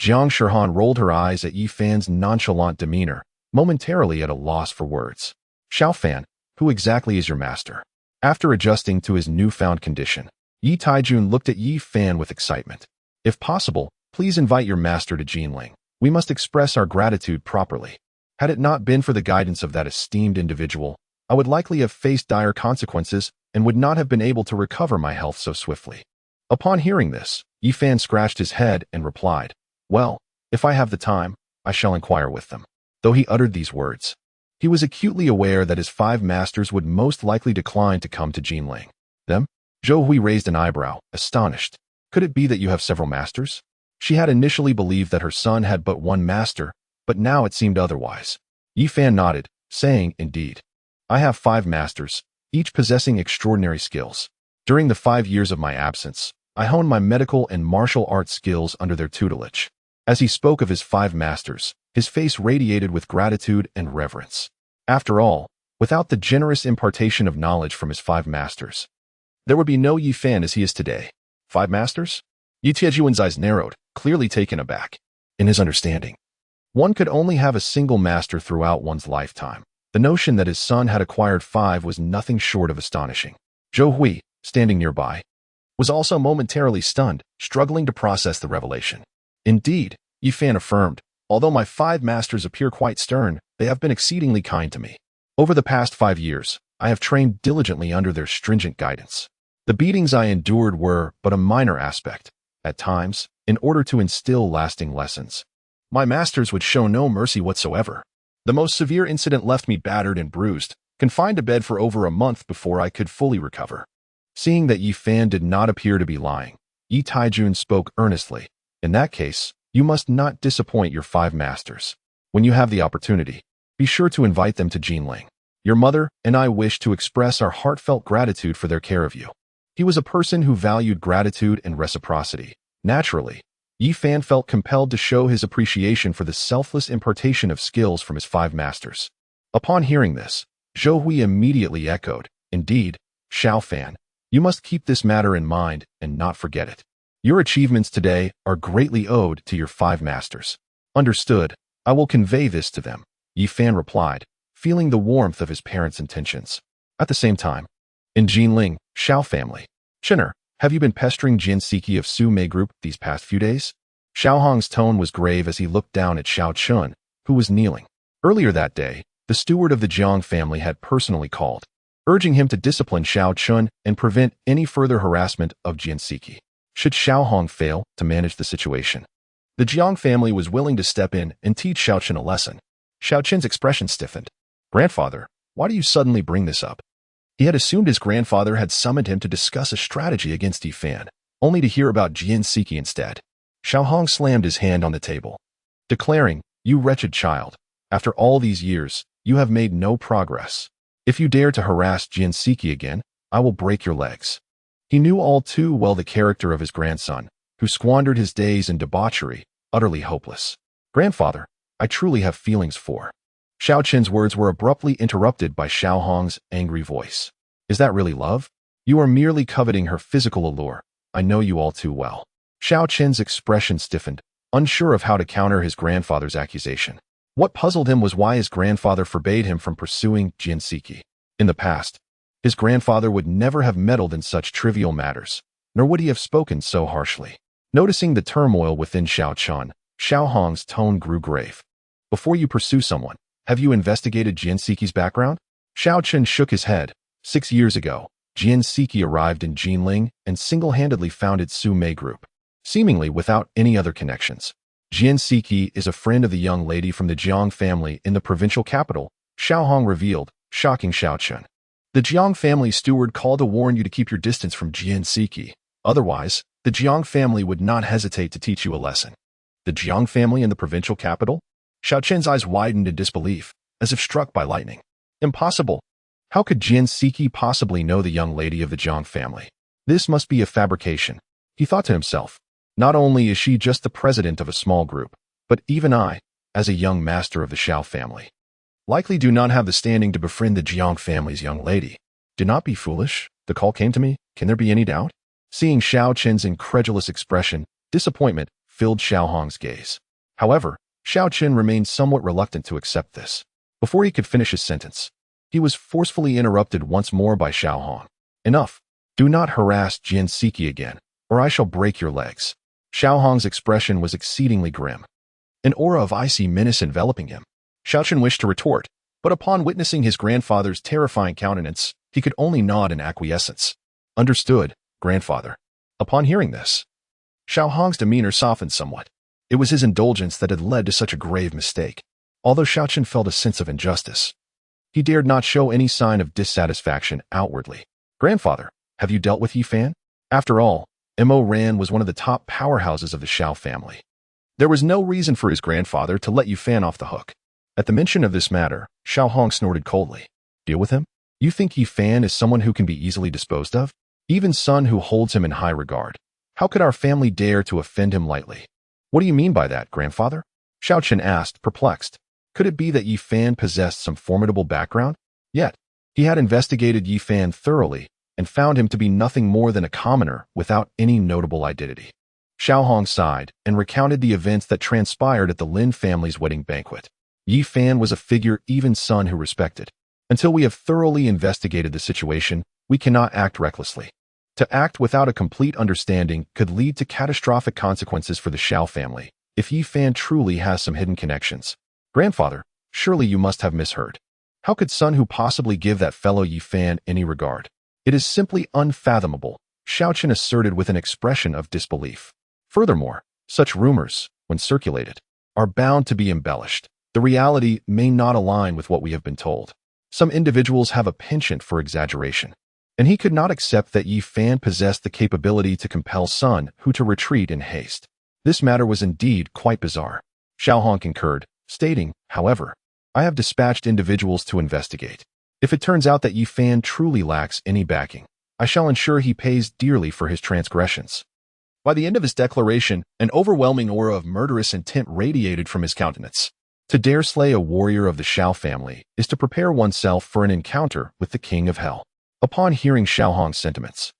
Jiang Shihan rolled her eyes at Yi Fan's nonchalant demeanor, momentarily at a loss for words. Xiao Fan, who exactly is your master? After adjusting to his newfound condition, Yi Taijun looked at Yi Fan with excitement. If possible, please invite your master to Jinling. We must express our gratitude properly. Had it not been for the guidance of that esteemed individual, I would likely have faced dire consequences and would not have been able to recover my health so swiftly. Upon hearing this, Yi Fan scratched his head and replied, Well, if I have the time, I shall inquire with them. Though he uttered these words, he was acutely aware that his 5 masters would most likely decline to come to Jinling. Them? Zhou Hui raised an eyebrow, astonished. Could it be that you have several masters? She had initially believed that her son had but 1 master, but now it seemed otherwise. Yi Fan nodded, saying, Indeed. I have 5 masters, each possessing extraordinary skills. During the 5 years of my absence, I honed my medical and martial arts skills under their tutelage. As he spoke of his 5 masters, his face radiated with gratitude and reverence. After all, without the generous impartation of knowledge from his 5 masters, there would be no Yi Fan as he is today. 5 masters? Yi Taijun's eyes narrowed, clearly taken aback. In his understanding, one could only have a single master throughout one's lifetime. The notion that his son had acquired 5 was nothing short of astonishing. Zhou Hui, standing nearby, was also momentarily stunned, struggling to process the revelation. Indeed, Yi Fan affirmed, Although my 5 masters appear quite stern, they have been exceedingly kind to me. Over the past 5 years, I have trained diligently under their stringent guidance. The beatings I endured were but a minor aspect. At times, in order to instill lasting lessons, my masters would show no mercy whatsoever. The most severe incident left me battered and bruised, confined to bed for over a month before I could fully recover. Seeing that Yi Fan did not appear to be lying, Yi Taijun spoke earnestly. In that case, you must not disappoint your 5 masters. When you have the opportunity, be sure to invite them to Jinling. Your mother and I wish to express our heartfelt gratitude for their care of you. He was a person who valued gratitude and reciprocity. Naturally, Yi Fan felt compelled to show his appreciation for the selfless impartation of skills from his 5 masters. Upon hearing this, Zhou Hui immediately echoed, "Indeed, Xiao Fan, you must keep this matter in mind and not forget it. Your achievements today are greatly owed to your 5 masters." "Understood. I will convey this to them," Yi Fan replied, feeling the warmth of his parents' intentions. At the same time, in Jinling, Xiao family. "Chinner, have you been pestering Jian Siki of Su Mei Group these past few days?" Xiao Hong's tone was grave as he looked down at Xiao Chun, who was kneeling. Earlier that day, the steward of the Jiang family had personally called, urging him to discipline Xiao Chun and prevent any further harassment of Jian Siki, should Xiao Hong fail to manage the situation. The Jiang family was willing to step in and teach Xiao Chun a lesson. Xiao Chun's expression stiffened. "Grandfather, why do you suddenly bring this up?" He had assumed his grandfather had summoned him to discuss a strategy against Yi Fan, only to hear about Jian Siki instead. Xiao Hong slammed his hand on the table, declaring, "You wretched child, after all these years, you have made no progress. If you dare to harass Jian Siki again, I will break your legs." He knew all too well the character of his grandson, who squandered his days in debauchery, utterly hopeless. "Grandfather, I truly have feelings for." Xiao Chen's words were abruptly interrupted by Xiao Hong's angry voice. "Is that really love? You are merely coveting her physical allure. I know you all too well." Xiao Chen's expression stiffened, unsure of how to counter his grandfather's accusation. What puzzled him was why his grandfather forbade him from pursuing Jian Siki. In the past, his grandfather would never have meddled in such trivial matters, nor would he have spoken so harshly. Noticing the turmoil within Xiao Chun, Xiao Hong's tone grew grave. "Before you pursue someone, have you investigated Jian Siki's background?" Xiao Chun shook his head. 6 years ago, Jian Siki arrived in Jinling and single-handedly founded Su Mei Group, seemingly without any other connections. Jian Siki is a friend of the young lady from the Jiang family in the provincial capital, Xiao Hong revealed, shocking Xiao Chun. "The Jiang family steward called to warn you to keep your distance from Jian Siki. Otherwise, the Jiang family would not hesitate to teach you a lesson." "The Jiang family in the provincial capital?" Xiao Chen's eyes widened in disbelief, as if struck by lightning. "Impossible. How could Jian Siki possibly know the young lady of the Jiang family? This must be a fabrication," he thought to himself. "Not only is she just the president of a small group, but even I, as a young master of the Xiao family, likely do not have the standing to befriend the Jiang family's young lady. Do not be foolish. The call came to me. Can there be any doubt?" Seeing Xiao Chen's incredulous expression, disappointment filled Xiao Hong's gaze. However, Xiao Chen remained somewhat reluctant to accept this. Before he could finish his sentence, he was forcefully interrupted once more by Xiao Hong. "Enough. Do not harass Jian Siki again, or I shall break your legs." Xiao Hong's expression was exceedingly grim, an aura of icy menace enveloping him. Xiao Chen wished to retort, but upon witnessing his grandfather's terrifying countenance, he could only nod in acquiescence. "Understood, grandfather." Upon hearing this, Xiao Hong's demeanor softened somewhat. It was his indulgence that had led to such a grave mistake. Although Xiao Chen felt a sense of injustice, he dared not show any sign of dissatisfaction outwardly. "Grandfather, have you dealt with Yi Fan?" After all, Mo Ran was one of the top powerhouses of the Xiao family. There was no reason for his grandfather to let Yi Fan off the hook. At the mention of this matter, Xiao Hong snorted coldly. "Deal with him? You think Yi Fan is someone who can be easily disposed of? Even Sun, who holds him in high regard. How could our family dare to offend him lightly?" "What do you mean by that, grandfather?" Xiao Chen asked, perplexed. Could it be that Yi Fan possessed some formidable background? Yet, he had investigated Yi Fan thoroughly and found him to be nothing more than a commoner without any notable identity. Xiao Hong sighed and recounted the events that transpired at the Lin family's wedding banquet. Yi Fan was a figure even Sun who respected. Until we have thoroughly investigated the situation, we cannot act recklessly. To act without a complete understanding could lead to catastrophic consequences for the Xiao family, if Yi Fan truly has some hidden connections. Grandfather, surely you must have misheard. How could Sun Hu possibly give that fellow Yi Fan any regard? It is simply unfathomable, Xiaoqin asserted with an expression of disbelief. Furthermore, such rumors, when circulated, are bound to be embellished. The reality may not align with what we have been told. Some individuals have a penchant for exaggeration, and he could not accept that Yi Fan possessed the capability to compel Sun Hu to retreat in haste. This matter was indeed quite bizarre. Xiao Hong concurred, stating, however, I have dispatched individuals to investigate. If it turns out that Yi Fan truly lacks any backing, I shall ensure he pays dearly for his transgressions. By the end of his declaration, an overwhelming aura of murderous intent radiated from his countenance. To dare slay a warrior of the Xiao family is to prepare oneself for an encounter with the King of Hell. Upon hearing Xiao Hong's sentiments,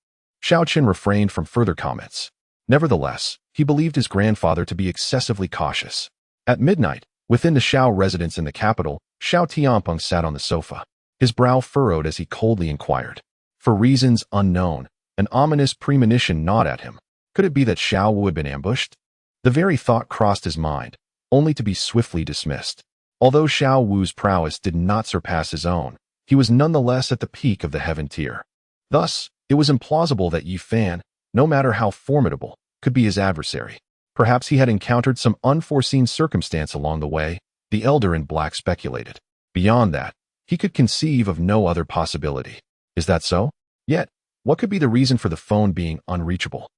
Xiaoqin refrained from further comments. Nevertheless, he believed his grandfather to be excessively cautious. At midnight, within the Xiao residence in the capital, Xiao Tianpeng sat on the sofa, his brow furrowed as he coldly inquired. For reasons unknown, an ominous premonition gnawed at him. Could it be that Xiao Wu had been ambushed? The very thought crossed his mind, only to be swiftly dismissed. Although Xiao Wu's prowess did not surpass his own, he was nonetheless at the peak of the heaven tier. Thus, it was implausible that Yi Fan, no matter how formidable, could be his adversary. Perhaps he had encountered some unforeseen circumstance along the way, the elder in black speculated. Beyond that, he could conceive of no other possibility. Is that so? Yet, what could be the reason for the phone being unreachable?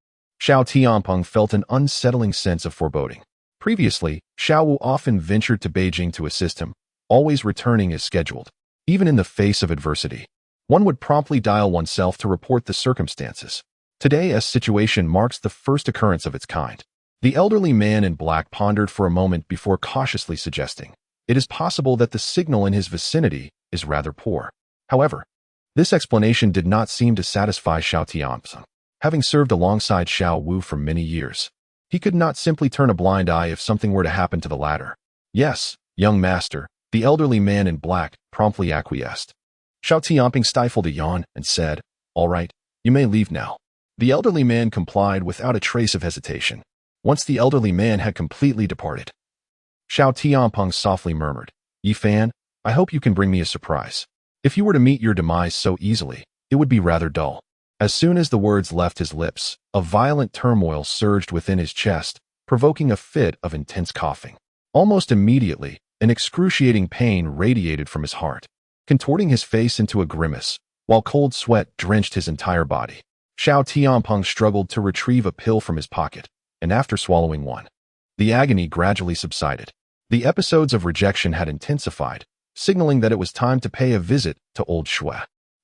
Xiao Tianpeng felt an unsettling sense of foreboding. Previously, Xiao Wu often ventured to Beijing to assist him, always returning as scheduled. Even in the face of adversity, one would promptly dial oneself to report the circumstances. Today's situation marks the first occurrence of its kind. The elderly man in black pondered for a moment before cautiously suggesting, it is possible that the signal in his vicinity is rather poor. However, this explanation did not seem to satisfy Xiao Tianpeng. Having served alongside Xiao Wu for many years, he could not simply turn a blind eye if something were to happen to the latter. Yes, young master, the elderly man in black promptly acquiesced. Xiao Tianpeng stifled a yawn and said, all right, you may leave now. The elderly man complied without a trace of hesitation. Once the elderly man had completely departed, Xiao Tianpeng softly murmured, Yi Fan, I hope you can bring me a surprise. If you were to meet your demise so easily, it would be rather dull. As soon as the words left his lips, a violent turmoil surged within his chest, provoking a fit of intense coughing. Almost immediately, an excruciating pain radiated from his heart, contorting his face into a grimace, while cold sweat drenched his entire body. Xiao Tianpeng struggled to retrieve a pill from his pocket, and after swallowing one, the agony gradually subsided. The episodes of rejection had intensified, signaling that it was time to pay a visit to old Shui.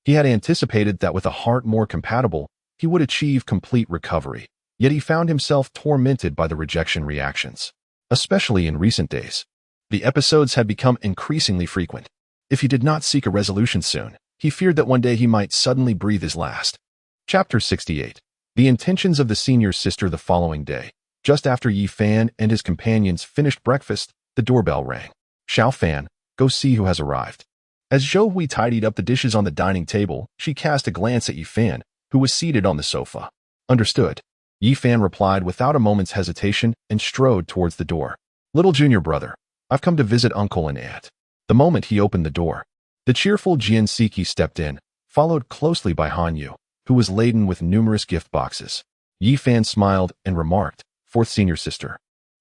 He had anticipated that with a heart more compatible, he would achieve complete recovery, yet he found himself tormented by the rejection reactions. Especially in recent days, the episodes had become increasingly frequent. If he did not seek a resolution soon, he feared that one day he might suddenly breathe his last. Chapter 68. The intentions of the senior sister. The following day, just after Yi Fan and his companions finished breakfast, the doorbell rang. Xiao Fan, go see who has arrived. As Zhou Hui tidied up the dishes on the dining table, she cast a glance at Yi Fan, who was seated on the sofa. Understood. Yi Fan replied without a moment's hesitation and strode towards the door. Little junior brother, I've come to visit uncle and aunt. The moment he opened the door, the cheerful Jian Siki stepped in, followed closely by Han Yu, who was laden with numerous gift boxes. Yi Fan smiled and remarked, fourth senior sister,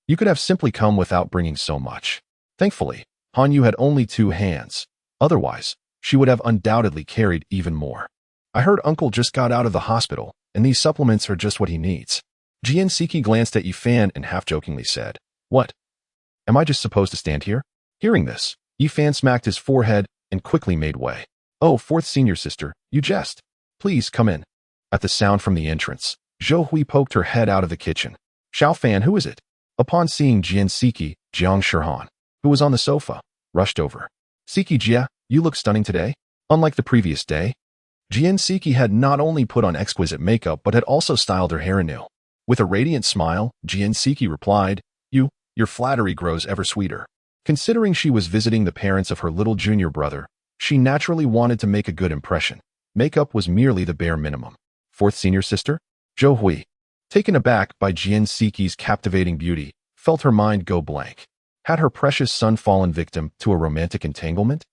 you could have simply come without bringing so much. Thankfully, Han Yu had only 2 hands. Otherwise, she would have undoubtedly carried even more. I heard uncle just got out of the hospital, and these supplements are just what he needs. Jian Siki glanced at Yi Fan and half-jokingly said, what? Am I just supposed to stand here? Hearing this, Yi Fan smacked his forehead and quickly made way. Oh, fourth senior sister, you jest. Please come in. At the sound from the entrance, Zhou Hui poked her head out of the kitchen. Xiao Fan, who is it? Upon seeing Jian Siki, Jiang Shihan, who was on the sofa, rushed over. Siki Jia, you look stunning today. Unlike the previous day, Jian Siki had not only put on exquisite makeup but had also styled her hair anew. With a radiant smile, Jian Siki replied, your flattery grows ever sweeter. Considering she was visiting the parents of her little junior brother, she naturally wanted to make a good impression. Makeup was merely the bare minimum. Fourth senior sister? Zhou Hui, taken aback by Jian Siki's captivating beauty, felt her mind go blank. Had her precious son fallen victim to a romantic entanglement?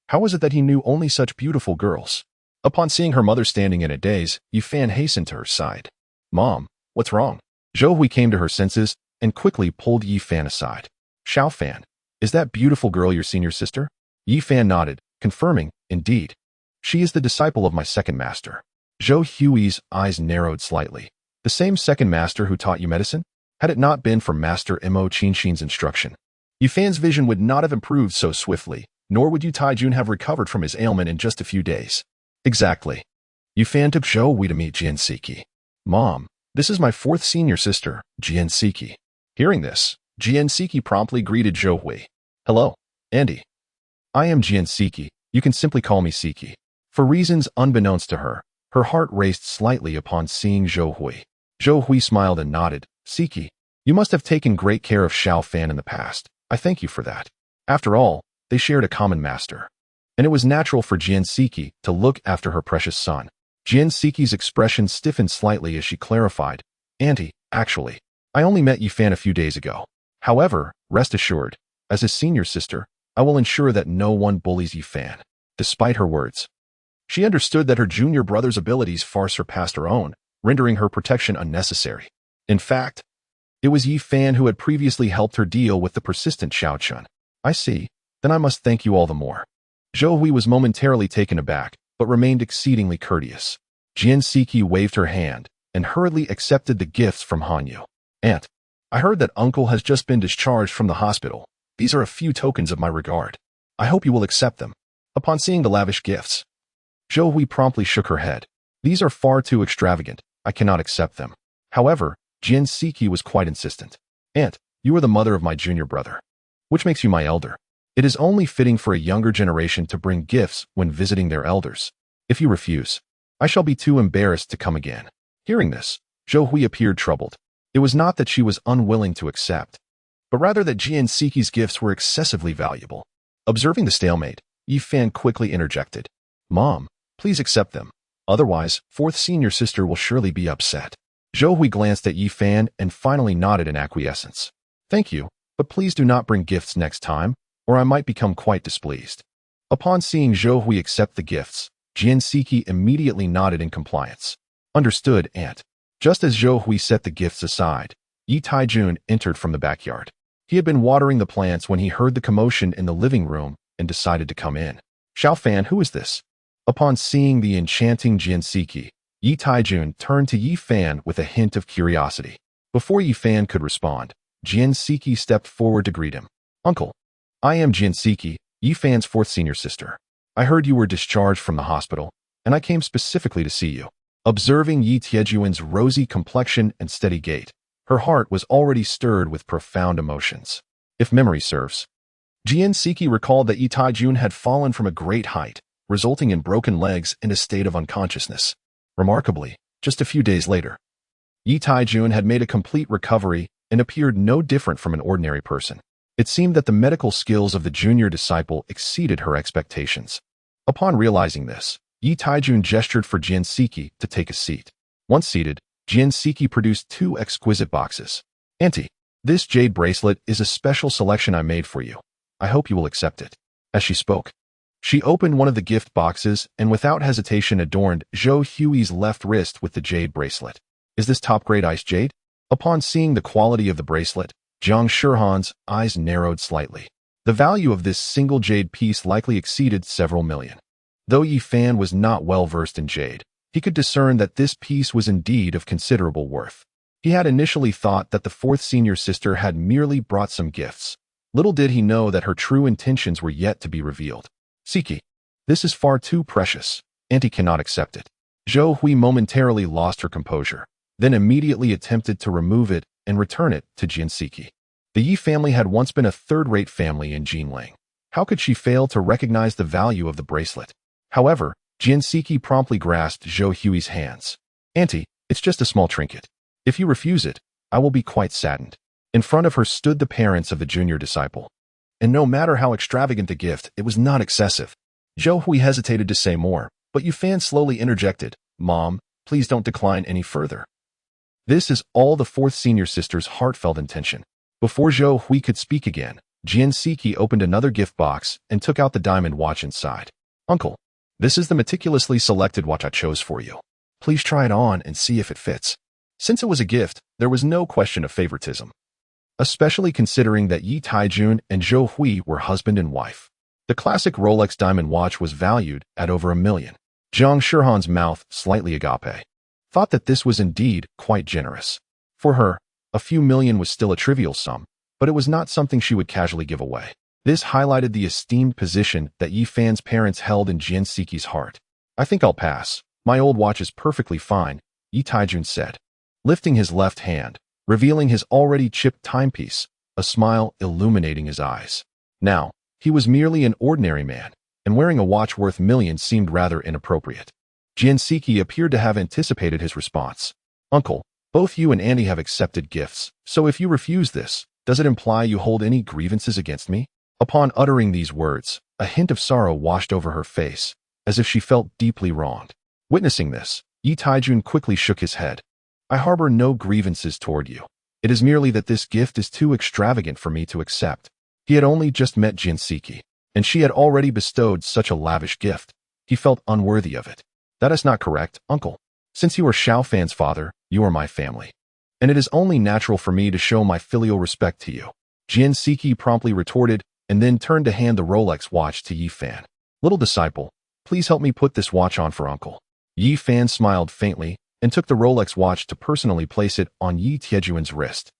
How was it that he knew only such beautiful girls? Upon seeing her mother standing in a daze, Yifan hastened to her side. "Mom, what's wrong?" Zhou Hui came to her senses and quickly pulled Yifan aside. "Xiaofan, is that beautiful girl your senior sister?" Yifan nodded, confirming, "Indeed. She is the disciple of my second master." Zhou Hui's eyes narrowed slightly. "The same second master who taught you medicine? Had it not been for Master Mo Qinxin's instruction, Yifan's vision would not have improved so swiftly, nor would Yu Taijun have recovered from his ailment in just a few days." "Exactly." Yifan took Zhou Hui to meet Jian Siki. "Mom, this is my fourth senior sister, Jian Siki." Hearing this, Jian Siki promptly greeted Zhou Hui. "Hello, Andy. I am Jian Siki. You can simply call me Siki." For reasons unbeknownst to her, her heart raced slightly upon seeing Zhou Hui. Zhou Hui smiled and nodded. "Siki, you must have taken great care of Xiaofan in the past. I thank you for that." After all, they shared a common master, and it was natural for Jian Siki to look after her precious son. Jian Siki's expression stiffened slightly as she clarified, "Auntie, actually, I only met Yifan a few days ago. However, rest assured, as his senior sister, I will ensure that no one bullies Yifan." Despite her words, she understood that her junior brother's abilities far surpassed her own, rendering her protection unnecessary. In fact, it was Yifan who had previously helped her deal with the persistent Xiaochun. "I see. Then I must thank you all the more." Zhou Hui was momentarily taken aback, but remained exceedingly courteous. Jian Siki waved her hand and hurriedly accepted the gifts from Hanyu. "Aunt, I heard that uncle has just been discharged from the hospital. These are a few tokens of my regard. I hope you will accept them." Upon seeing the lavish gifts, Zhou Hui promptly shook her head. "These are far too extravagant. I cannot accept them." However, Jian Siki was quite insistent. "Aunt, you are the mother of my junior brother, which makes you my elder. It is only fitting for a younger generation to bring gifts when visiting their elders. If you refuse, I shall be too embarrassed to come again." Hearing this, Zhou Hui appeared troubled. It was not that she was unwilling to accept, but rather that Jian Siki's gifts were excessively valuable. Observing the stalemate, Yifan quickly interjected. "Mom, please accept them. Otherwise, fourth senior sister will surely be upset." Zhou Hui glanced at Yifan and finally nodded in acquiescence. "Thank you, but please do not bring gifts next time, or I might become quite displeased." Upon seeing Zhou Hui accept the gifts, Jian Siki immediately nodded in compliance. "Understood, Aunt." Just as Zhou Hui set the gifts aside, Yi Taijun entered from the backyard. He had been watering the plants when he heard the commotion in the living room and decided to come in. "Xiaofan, who is this?" Upon seeing the enchanting Jian Siki, Yi Taijun turned to Yifan with a hint of curiosity. Before Yifan could respond, Jian Siki stepped forward to greet him. "Uncle, I am Jian Siki, Yifan's fourth senior sister. I heard you were discharged from the hospital, and I came specifically to see you." Observing Yi Tiejuan's rosy complexion and steady gait, her heart was already stirred with profound emotions. If memory serves, Jian Siki recalled that Yi Taijun had fallen from a great height, resulting in broken legs and a state of unconsciousness. Remarkably, just a few days later, Yi Taijun had made a complete recovery and appeared no different from an ordinary person. It seemed that the medical skills of the junior disciple exceeded her expectations. Upon realizing this, Yi Taijun gestured for Jian Siki to take a seat. Once seated, Jian Siki produced 2 exquisite boxes. "Auntie, this jade bracelet is a special selection I made for you. I hope you will accept it." As she spoke, she opened one of the gift boxes and without hesitation adorned Zhou Hui's left wrist with the jade bracelet. "Is this top-grade ice jade?" Upon seeing the quality of the bracelet, Jiang Shihan's eyes narrowed slightly. The value of this single jade piece likely exceeded several million. Though Yifan was not well versed in jade, he could discern that this piece was indeed of considerable worth. He had initially thought that the fourth senior sister had merely brought some gifts. Little did he know that her true intentions were yet to be revealed. "Siki, this is far too precious. Auntie cannot accept it." Zhou Hui momentarily lost her composure, then immediately attempted to remove it and return it to Jian Siki. The Yi family had once been a third-rate family in Jinling. How could she fail to recognize the value of the bracelet? However, Jian Siki promptly grasped Zhou Hui's hands. "Auntie, it's just a small trinket. If you refuse it, I will be quite saddened." In front of her stood the parents of the junior disciple. And no matter how extravagant the gift, it was not excessive. Zhou Hui hesitated to say more, but Yifan slowly interjected, "Mom, please don't decline any further. This is all the fourth senior sister's heartfelt intention." Before Zhou Hui could speak again, Jian Siki opened another gift box and took out the diamond watch inside. Uncle, this is the meticulously selected watch I chose for you. Please try it on and see if it fits. Since it was a gift, there was no question of favoritism, especially considering that Yi Taijun and Zhou Hui were husband and wife. The classic Rolex diamond watch was valued at over $1 million. Zhang Shihan's mouth slightly agape. Thought that this was indeed quite generous. For her, a few million was still a trivial sum, but it was not something she would casually give away. This highlighted the esteemed position that Yi Fan's parents held in Jian Siki's heart. I think I'll pass. My old watch is perfectly fine, Yi Taijun said, lifting his left hand, revealing his already chipped timepiece, a smile illuminating his eyes. Now, he was merely an ordinary man, and wearing a watch worth millions seemed rather inappropriate. Jian Siki appeared to have anticipated his response. Uncle, both you and Andy have accepted gifts, so if you refuse this, does it imply you hold any grievances against me? Upon uttering these words, a hint of sorrow washed over her face, as if she felt deeply wronged. Witnessing this, Yi Taijun quickly shook his head. I harbor no grievances toward you. It is merely that this gift is too extravagant for me to accept. He had only just met Jian Siki, and she had already bestowed such a lavish gift. He felt unworthy of it. That is not correct, uncle. Since you are Xiao Fan's father, you are my family. And it is only natural for me to show my filial respect to you. Jian Siki promptly retorted, and then turned to hand the Rolex watch to Yi Fan. Little disciple, please help me put this watch on for uncle. Yi Fan smiled faintly, and took the Rolex watch to personally place it on Yi Tiejuan's wrist.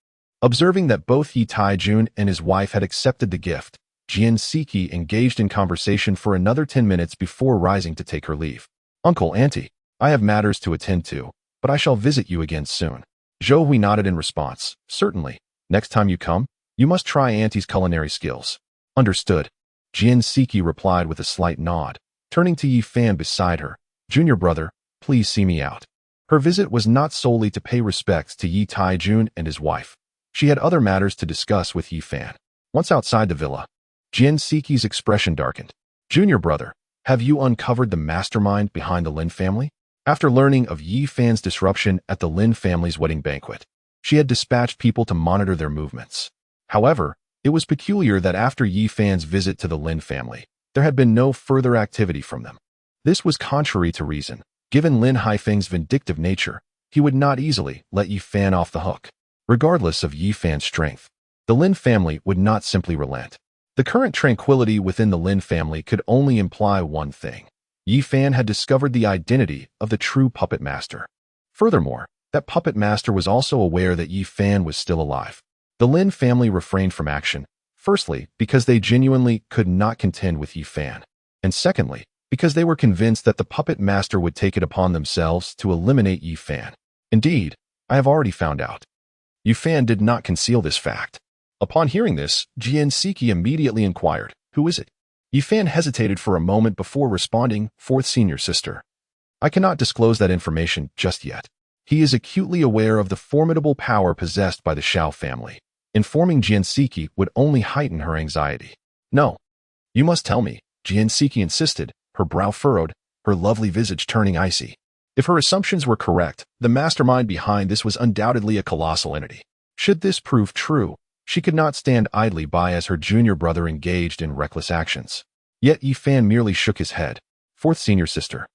Observing that both Yi Taijun and his wife had accepted the gift, Jian Siki engaged in conversation for another 10 minutes before rising to take her leave. Uncle, Auntie, I have matters to attend to, but I shall visit you again soon. Zhou Hui nodded in response. Certainly. Next time you come, you must try Auntie's culinary skills. Understood. Jian Siki replied with a slight nod, turning to Yi Fan beside her. Junior brother, please see me out. Her visit was not solely to pay respects to Yi Taijun and his wife. She had other matters to discuss with Yi Fan. Once outside the villa, Jian Siki's expression darkened. Junior brother, have you uncovered the mastermind behind the Lin family? After learning of Yi Fan's disruption at the Lin family's wedding banquet, she had dispatched people to monitor their movements. However, it was peculiar that after Yi Fan's visit to the Lin family, there had been no further activity from them. This was contrary to reason. Given Lin Haifeng's vindictive nature, he would not easily let Yi Fan off the hook. Regardless of Yi Fan's strength, the Lin family would not simply relent. The current tranquility within the Lin family could only imply one thing. Yi Fan had discovered the identity of the true puppet master. Furthermore, that puppet master was also aware that Yi Fan was still alive. The Lin family refrained from action, firstly, because they genuinely could not contend with Yi Fan, and secondly, because they were convinced that the puppet master would take it upon themselves to eliminate Yi Fan. Indeed, I have already found out. Yi Fan did not conceal this fact. Upon hearing this, Jian Siki immediately inquired, who is it? Yi Fan hesitated for a moment before responding, fourth senior sister. I cannot disclose that information just yet. He is acutely aware of the formidable power possessed by the Xiao family. Informing Jian Siki would only heighten her anxiety. No. You must tell me, Jian Siki insisted, her brow furrowed, her lovely visage turning icy. If her assumptions were correct, the mastermind behind this was undoubtedly a colossal entity. Should this prove true, she could not stand idly by as her junior brother engaged in reckless actions. Yet Yi Fan merely shook his head. Fourth senior sister.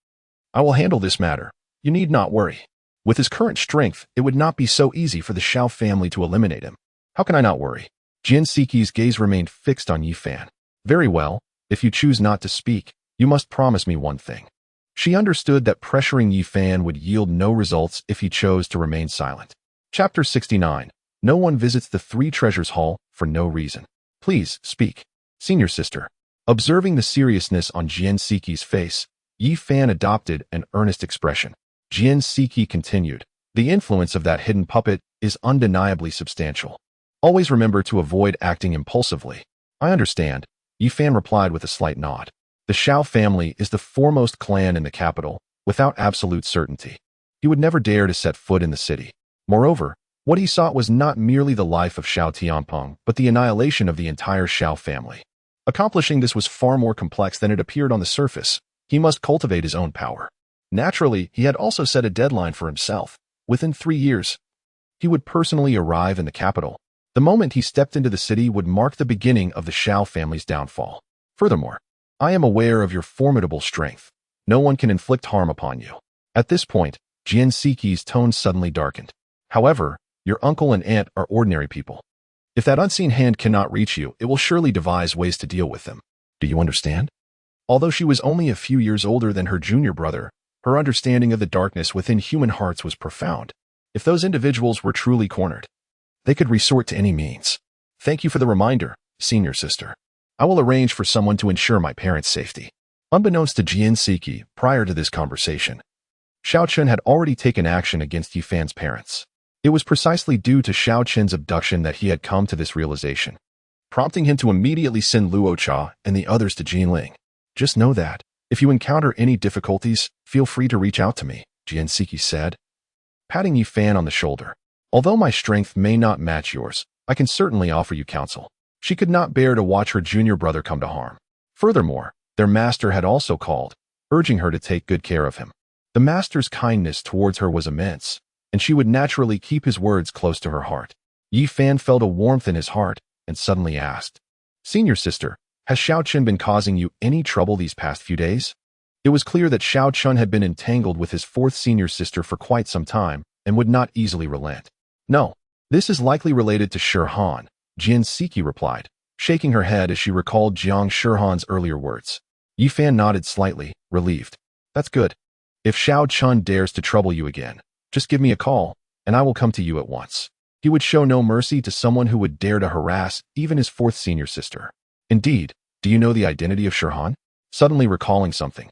I will handle this matter. You need not worry. With his current strength, it would not be so easy for the Xiao family to eliminate him. How can I not worry? Jian Siki's gaze remained fixed on Yi Fan. Very well, if you choose not to speak, you must promise me one thing. She understood that pressuring Yi Fan would yield no results if he chose to remain silent. Chapter 69. No one visits the Three Treasures Hall for no reason. Please, speak. Senior sister. Observing the seriousness on Jian Siki's face, Yi Fan adopted an earnest expression. Jian Siki continued. The influence of that hidden puppet is undeniably substantial. Always remember to avoid acting impulsively. I understand, Yi Fan replied with a slight nod. The Xiao family is the foremost clan in the capital, without absolute certainty. He would never dare to set foot in the city. Moreover, what he sought was not merely the life of Xiao Tianpeng, but the annihilation of the entire Xiao family. Accomplishing this was far more complex than it appeared on the surface. He must cultivate his own power. Naturally, he had also set a deadline for himself. Within 3 years, he would personally arrive in the capital. The moment he stepped into the city would mark the beginning of the Shao family's downfall. Furthermore, I am aware of your formidable strength. No one can inflict harm upon you. At this point, Jian Siqi's tone suddenly darkened. However, your uncle and aunt are ordinary people. If that unseen hand cannot reach you, it will surely devise ways to deal with them. Do you understand? Although she was only a few years older than her junior brother, her understanding of the darkness within human hearts was profound. If those individuals were truly cornered, they could resort to any means. Thank you for the reminder, senior sister. I will arrange for someone to ensure my parents' safety. Unbeknownst to Jian Siqi, prior to this conversation, Xiao Chen had already taken action against Yifan's parents. It was precisely due to Xiao Chen's abduction that he had come to this realization, prompting him to immediately send Luo Cha and the others to Jinling. Just know that, if you encounter any difficulties, feel free to reach out to me, Jian Siqi said, patting Yifan on the shoulder. Although my strength may not match yours, I can certainly offer you counsel. She could not bear to watch her junior brother come to harm. Furthermore, their master had also called, urging her to take good care of him. The master's kindness towards her was immense, and she would naturally keep his words close to her heart. Yifan felt a warmth in his heart and suddenly asked, Senior sister, has Xiao Chen been causing you any trouble these past few days? It was clear that Xiao Chen had been entangled with his fourth senior sister for quite some time and would not easily relent. No, this is likely related to Shirhan, Jian Siqi replied, shaking her head as she recalled Jiang Shirhan's earlier words. Yifan nodded slightly, relieved. That's good. If Xiao Chen dares to trouble you again, just give me a call, and I will come to you at once. He would show no mercy to someone who would dare to harass even his fourth senior sister. Indeed, do you know the identity of Shirhan? Suddenly recalling something,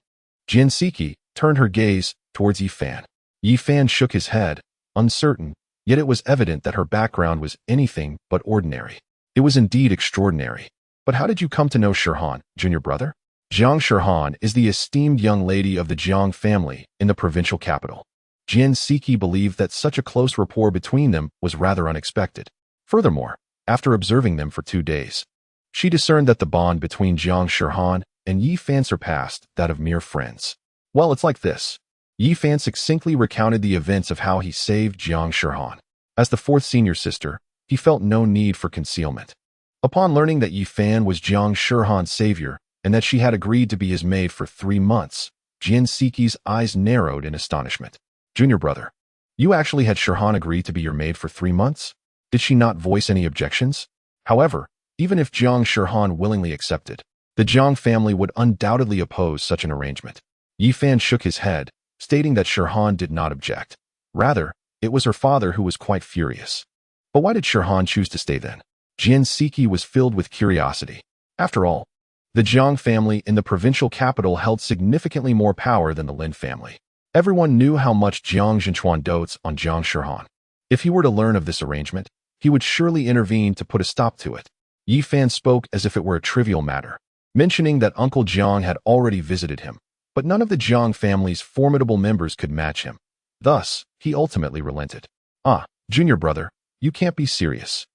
Jian Siqi turned her gaze towards Yifan. Yifan shook his head, uncertain, yet it was evident that her background was anything but ordinary. It was indeed extraordinary. But how did you come to know Shirhan, junior brother? Jiang Shirhan is the esteemed young lady of the Jiang family in the provincial capital. Jian Siqi believed that such a close rapport between them was rather unexpected. Furthermore, after observing them for 2 days, she discerned that the bond between Jiang Shirhan and Yifan surpassed that of mere friends. Well, it's like this. Yifan succinctly recounted the events of how he saved Jiang Shirhan. As the fourth senior sister, he felt no need for concealment. Upon learning that Yifan was Jiang Shirhan's savior and that she had agreed to be his maid for 3 months, Jian Siqi's eyes narrowed in astonishment. Junior brother, you actually had Shirhan agree to be your maid for 3 months? Did she not voice any objections? However, even if Jiang Shirhan willingly accepted, the Jiang family would undoubtedly oppose such an arrangement. Yifan shook his head, stating that Shirhan did not object. Rather, it was her father who was quite furious. But why did Shirhan choose to stay then? Jian Siqi was filled with curiosity. After all, the Jiang family in the provincial capital held significantly more power than the Lin family. Everyone knew how much Jiang Zhenchuan dotes on Jiang Shirhan. If he were to learn of this arrangement, he would surely intervene to put a stop to it. Yifan spoke as if it were a trivial matter, mentioning that Uncle Jiang had already visited him, but none of the Jiang family's formidable members could match him. Thus, he ultimately relented. Ah, junior brother, you can't be serious.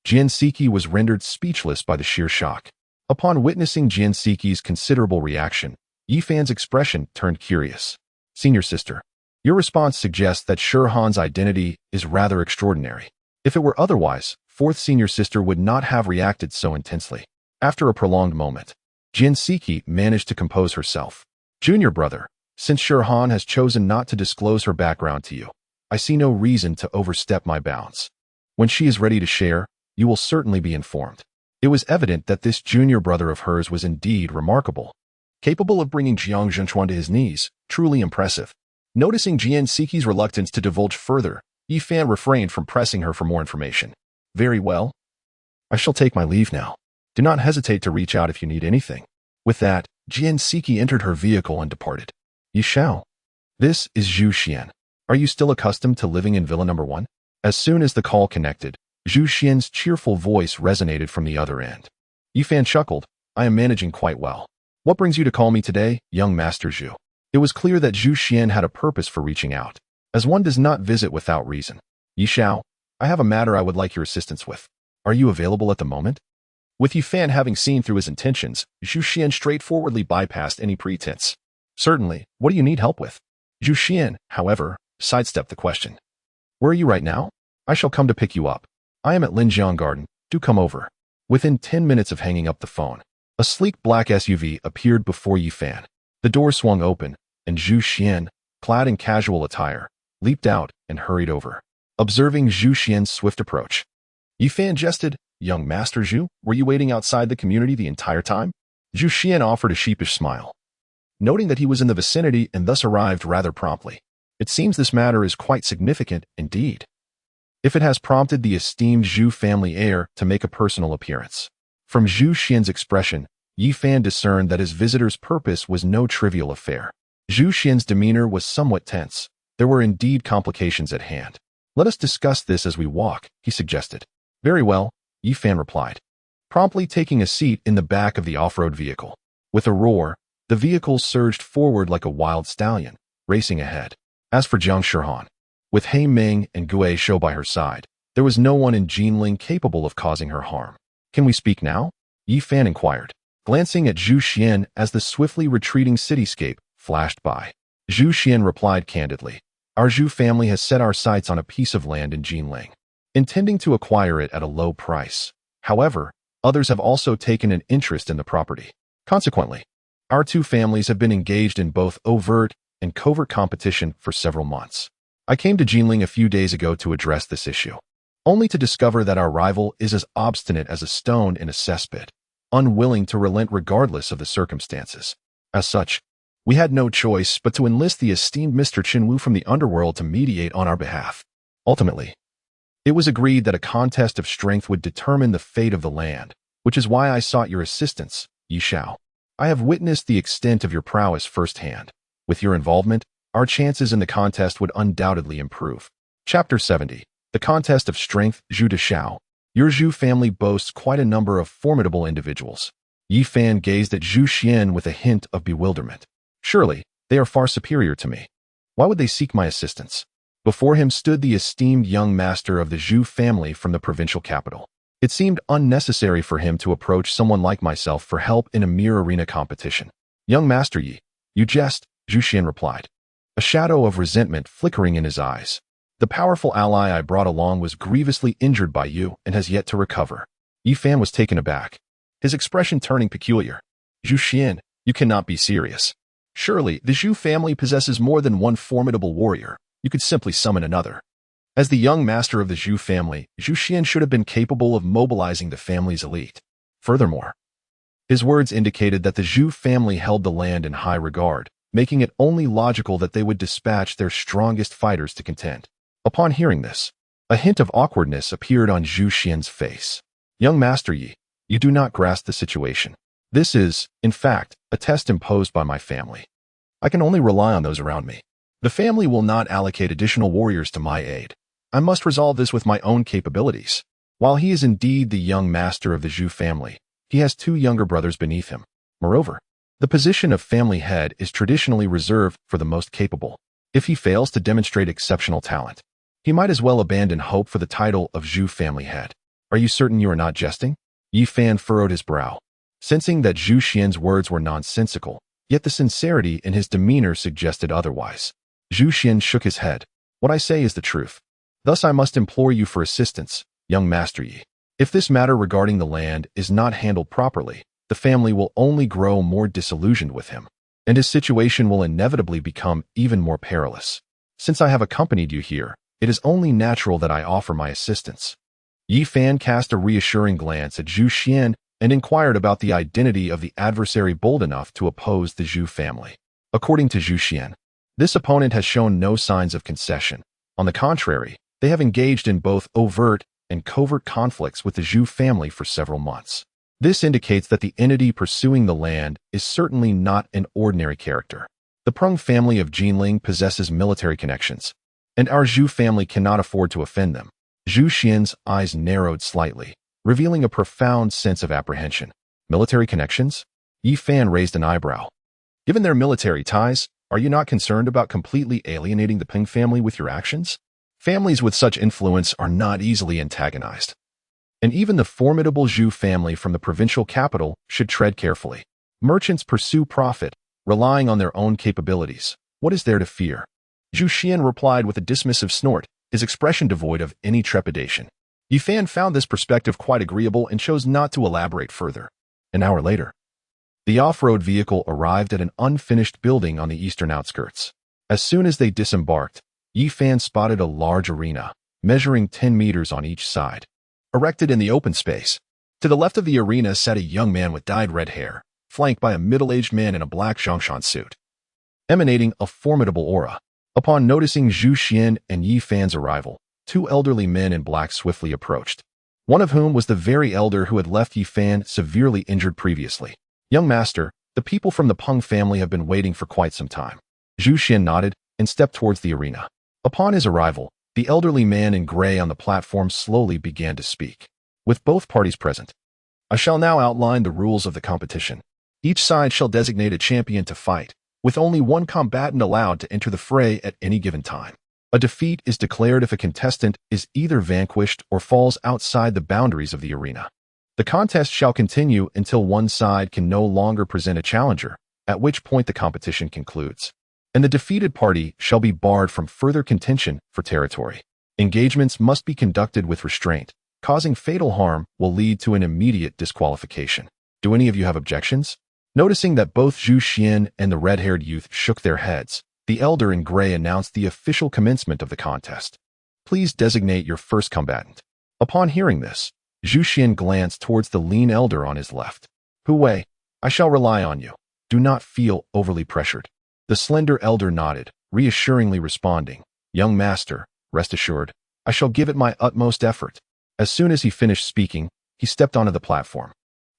Jian Siqi was rendered speechless by the sheer shock. Upon witnessing Jian Siqi's considerable reaction, Yifan's expression turned curious. Senior sister, your response suggests that Shirhan's identity is rather extraordinary. If it were otherwise, fourth senior sister would not have reacted so intensely. After a prolonged moment, Jian Siqi managed to compose herself. Junior brother, since Shirhan has chosen not to disclose her background to you, I see no reason to overstep my bounds. When she is ready to share, you will certainly be informed. It was evident that this junior brother of hers was indeed remarkable, capable of bringing Jiang Zhenchuan to his knees, truly impressive. Noticing Jian Siqi's reluctance to divulge further, Yifan refrained from pressing her for more information. Very well. I shall take my leave now. Do not hesitate to reach out if you need anything. With that, Jian Siqi entered her vehicle and departed. You shall. This is Zhu Xian. Are you still accustomed to living in Villa Number 1? As soon as the call connected, Zhu Xian's cheerful voice resonated from the other end. Yifan chuckled. I am managing quite well. What brings you to call me today, young Master Zhu? It was clear that Zhu Xian had a purpose for reaching out, as one does not visit without reason. Yi Shao, I have a matter I would like your assistance with. Are you available at the moment? With Yifan having seen through his intentions, Zhu Xian straightforwardly bypassed any pretense. Certainly, what do you need help with? Zhu Xian, however, sidestepped the question. Where are you right now? I shall come to pick you up. I am at Linjiang Garden. Do come over. Within 10 minutes of hanging up the phone, a sleek black SUV appeared before Yi Fan. The door swung open, and Zhu Xian, clad in casual attire, leaped out and hurried over. Observing Zhu Xian's swift approach, Yi Fan jested, "Young Master Zhu, were you waiting outside the community the entire time?" Zhu Xian offered a sheepish smile, noting that he was in the vicinity and thus arrived rather promptly. It seems this matter is quite significant indeed, if it has prompted the esteemed Zhu family heir to make a personal appearance. From Zhu Xian's expression, Yi Fan discerned that his visitor's purpose was no trivial affair. Zhu Xian's demeanor was somewhat tense. There were indeed complications at hand. "Let us discuss this as we walk," he suggested. "Very well," Yi Fan replied, promptly taking a seat in the back of the off-road vehicle. With a roar, the vehicle surged forward like a wild stallion, racing ahead. As for Jiang Shihan, with He Ming and Gue Shou by her side, there was no one in Jinling capable of causing her harm. "Can we speak now?" Yi Fan inquired, glancing at Zhu Xian as the swiftly retreating cityscape flashed by. Zhu Xian replied candidly, "Our Zhu family has set our sights on a piece of land in Jinling, intending to acquire it at a low price. However, others have also taken an interest in the property. Consequently, our two families have been engaged in both overt and covert competition for several months. I came to Jinling a few days ago to address this issue, only to discover that our rival is as obstinate as a stone in a cesspit, unwilling to relent regardless of the circumstances. As such, we had no choice but to enlist the esteemed Mr. Qinwu from the underworld to mediate on our behalf. Ultimately, it was agreed that a contest of strength would determine the fate of the land, which is why I sought your assistance, Yi Shao. I have witnessed the extent of your prowess firsthand. With your involvement, our chances in the contest would undoubtedly improve." Chapter 70. The Contest of Strength. Zhu de Shao. Your Zhu family boasts quite a number of formidable individuals. Yi Fan gazed at Zhu Xian with a hint of bewilderment. "Surely, they are far superior to me. Why would they seek my assistance?" Before him stood the esteemed young master of the Zhu family from the provincial capital. It seemed unnecessary for him to approach someone like myself for help in a mere arena competition. "Young Master Yi, you jest," Zhu Xian replied, a shadow of resentment flickering in his eyes. "The powerful ally I brought along was grievously injured by you and has yet to recover." Yi Fan was taken aback, his expression turning peculiar. "Zhu Xian, you cannot be serious. Surely, the Zhu family possesses more than one formidable warrior. You could simply summon another." As the young master of the Zhu family, Zhu Xian should have been capable of mobilizing the family's elite. Furthermore, his words indicated that the Zhu family held the land in high regard, making it only logical that they would dispatch their strongest fighters to contend. Upon hearing this, a hint of awkwardness appeared on Zhu Xian's face. "Young Master Yi, you do not grasp the situation. This is, in fact, a test imposed by my family. I can only rely on those around me. The family will not allocate additional warriors to my aid. I must resolve this with my own capabilities. While he is indeed the young master of the Zhu family, he has two younger brothers beneath him. Moreover, the position of family head is traditionally reserved for the most capable. If he fails to demonstrate exceptional talent, he might as well abandon hope for the title of Zhu family head. Are you certain you are not jesting?" Yi Fan furrowed his brow, sensing that Zhu Xian's words were nonsensical, yet the sincerity in his demeanor suggested otherwise. Zhu Xian shook his head. "What I say is the truth. Thus I must implore you for assistance, young Master Yi. If this matter regarding the land is not handled properly, the family will only grow more disillusioned with him, and his situation will inevitably become even more perilous. Since I have accompanied you here, it is only natural that I offer my assistance." Yi Fan cast a reassuring glance at Zhu Xian and inquired about the identity of the adversary bold enough to oppose the Zhu family. According to Zhu Xian, this opponent has shown no signs of concession. On the contrary, they have engaged in both overt and covert conflicts with the Zhu family for several months. This indicates that the entity pursuing the land is certainly not an ordinary character. The Prung family of Jinling possesses military connections, and our Zhu family cannot afford to offend them. Zhu Xian's eyes narrowed slightly, revealing a profound sense of apprehension. "Military connections?" Yi Fan raised an eyebrow. "Given their military ties, are you not concerned about completely alienating the Ping family with your actions? Families with such influence are not easily antagonized. And even the formidable Zhu family from the provincial capital should tread carefully. Merchants pursue profit, relying on their own capabilities. What is there to fear?" Zhu Xian replied with a dismissive snort, his expression devoid of any trepidation. Yi Fan found this perspective quite agreeable and chose not to elaborate further. An hour later, the off-road vehicle arrived at an unfinished building on the eastern outskirts. As soon as they disembarked, Yi Fan spotted a large arena, measuring 10 meters on each side, erected in the open space. To the left of the arena sat a young man with dyed red hair, flanked by a middle-aged man in a black Zhongshan suit, emanating a formidable aura. Upon noticing Zhu Xian and Yi Fan's arrival, two elderly men in black swiftly approached, one of whom was the very elder who had left Yi Fan severely injured previously. "Young master, the people from the Peng family have been waiting for quite some time." Zhu Xian nodded and stepped towards the arena. Upon his arrival, the elderly man in gray on the platform slowly began to speak. "With both parties present, I shall now outline the rules of the competition. Each side shall designate a champion to fight, with only one combatant allowed to enter the fray at any given time. A defeat is declared if a contestant is either vanquished or falls outside the boundaries of the arena. The contest shall continue until one side can no longer present a challenger, at which point the competition concludes, and the defeated party shall be barred from further contention for territory. Engagements must be conducted with restraint. Causing fatal harm will lead to an immediate disqualification. Do any of you have objections?" Noticing that both Zhu Xian and the red-haired youth shook their heads, the elder in gray announced the official commencement of the contest. "Please designate your first combatant." Upon hearing this, Zhu Xian glanced towards the lean elder on his left. "Hu Wei, I shall rely on you. Do not feel overly pressured." The slender elder nodded, reassuringly responding, "Young master, rest assured, I shall give it my utmost effort." As soon as he finished speaking, he stepped onto the platform.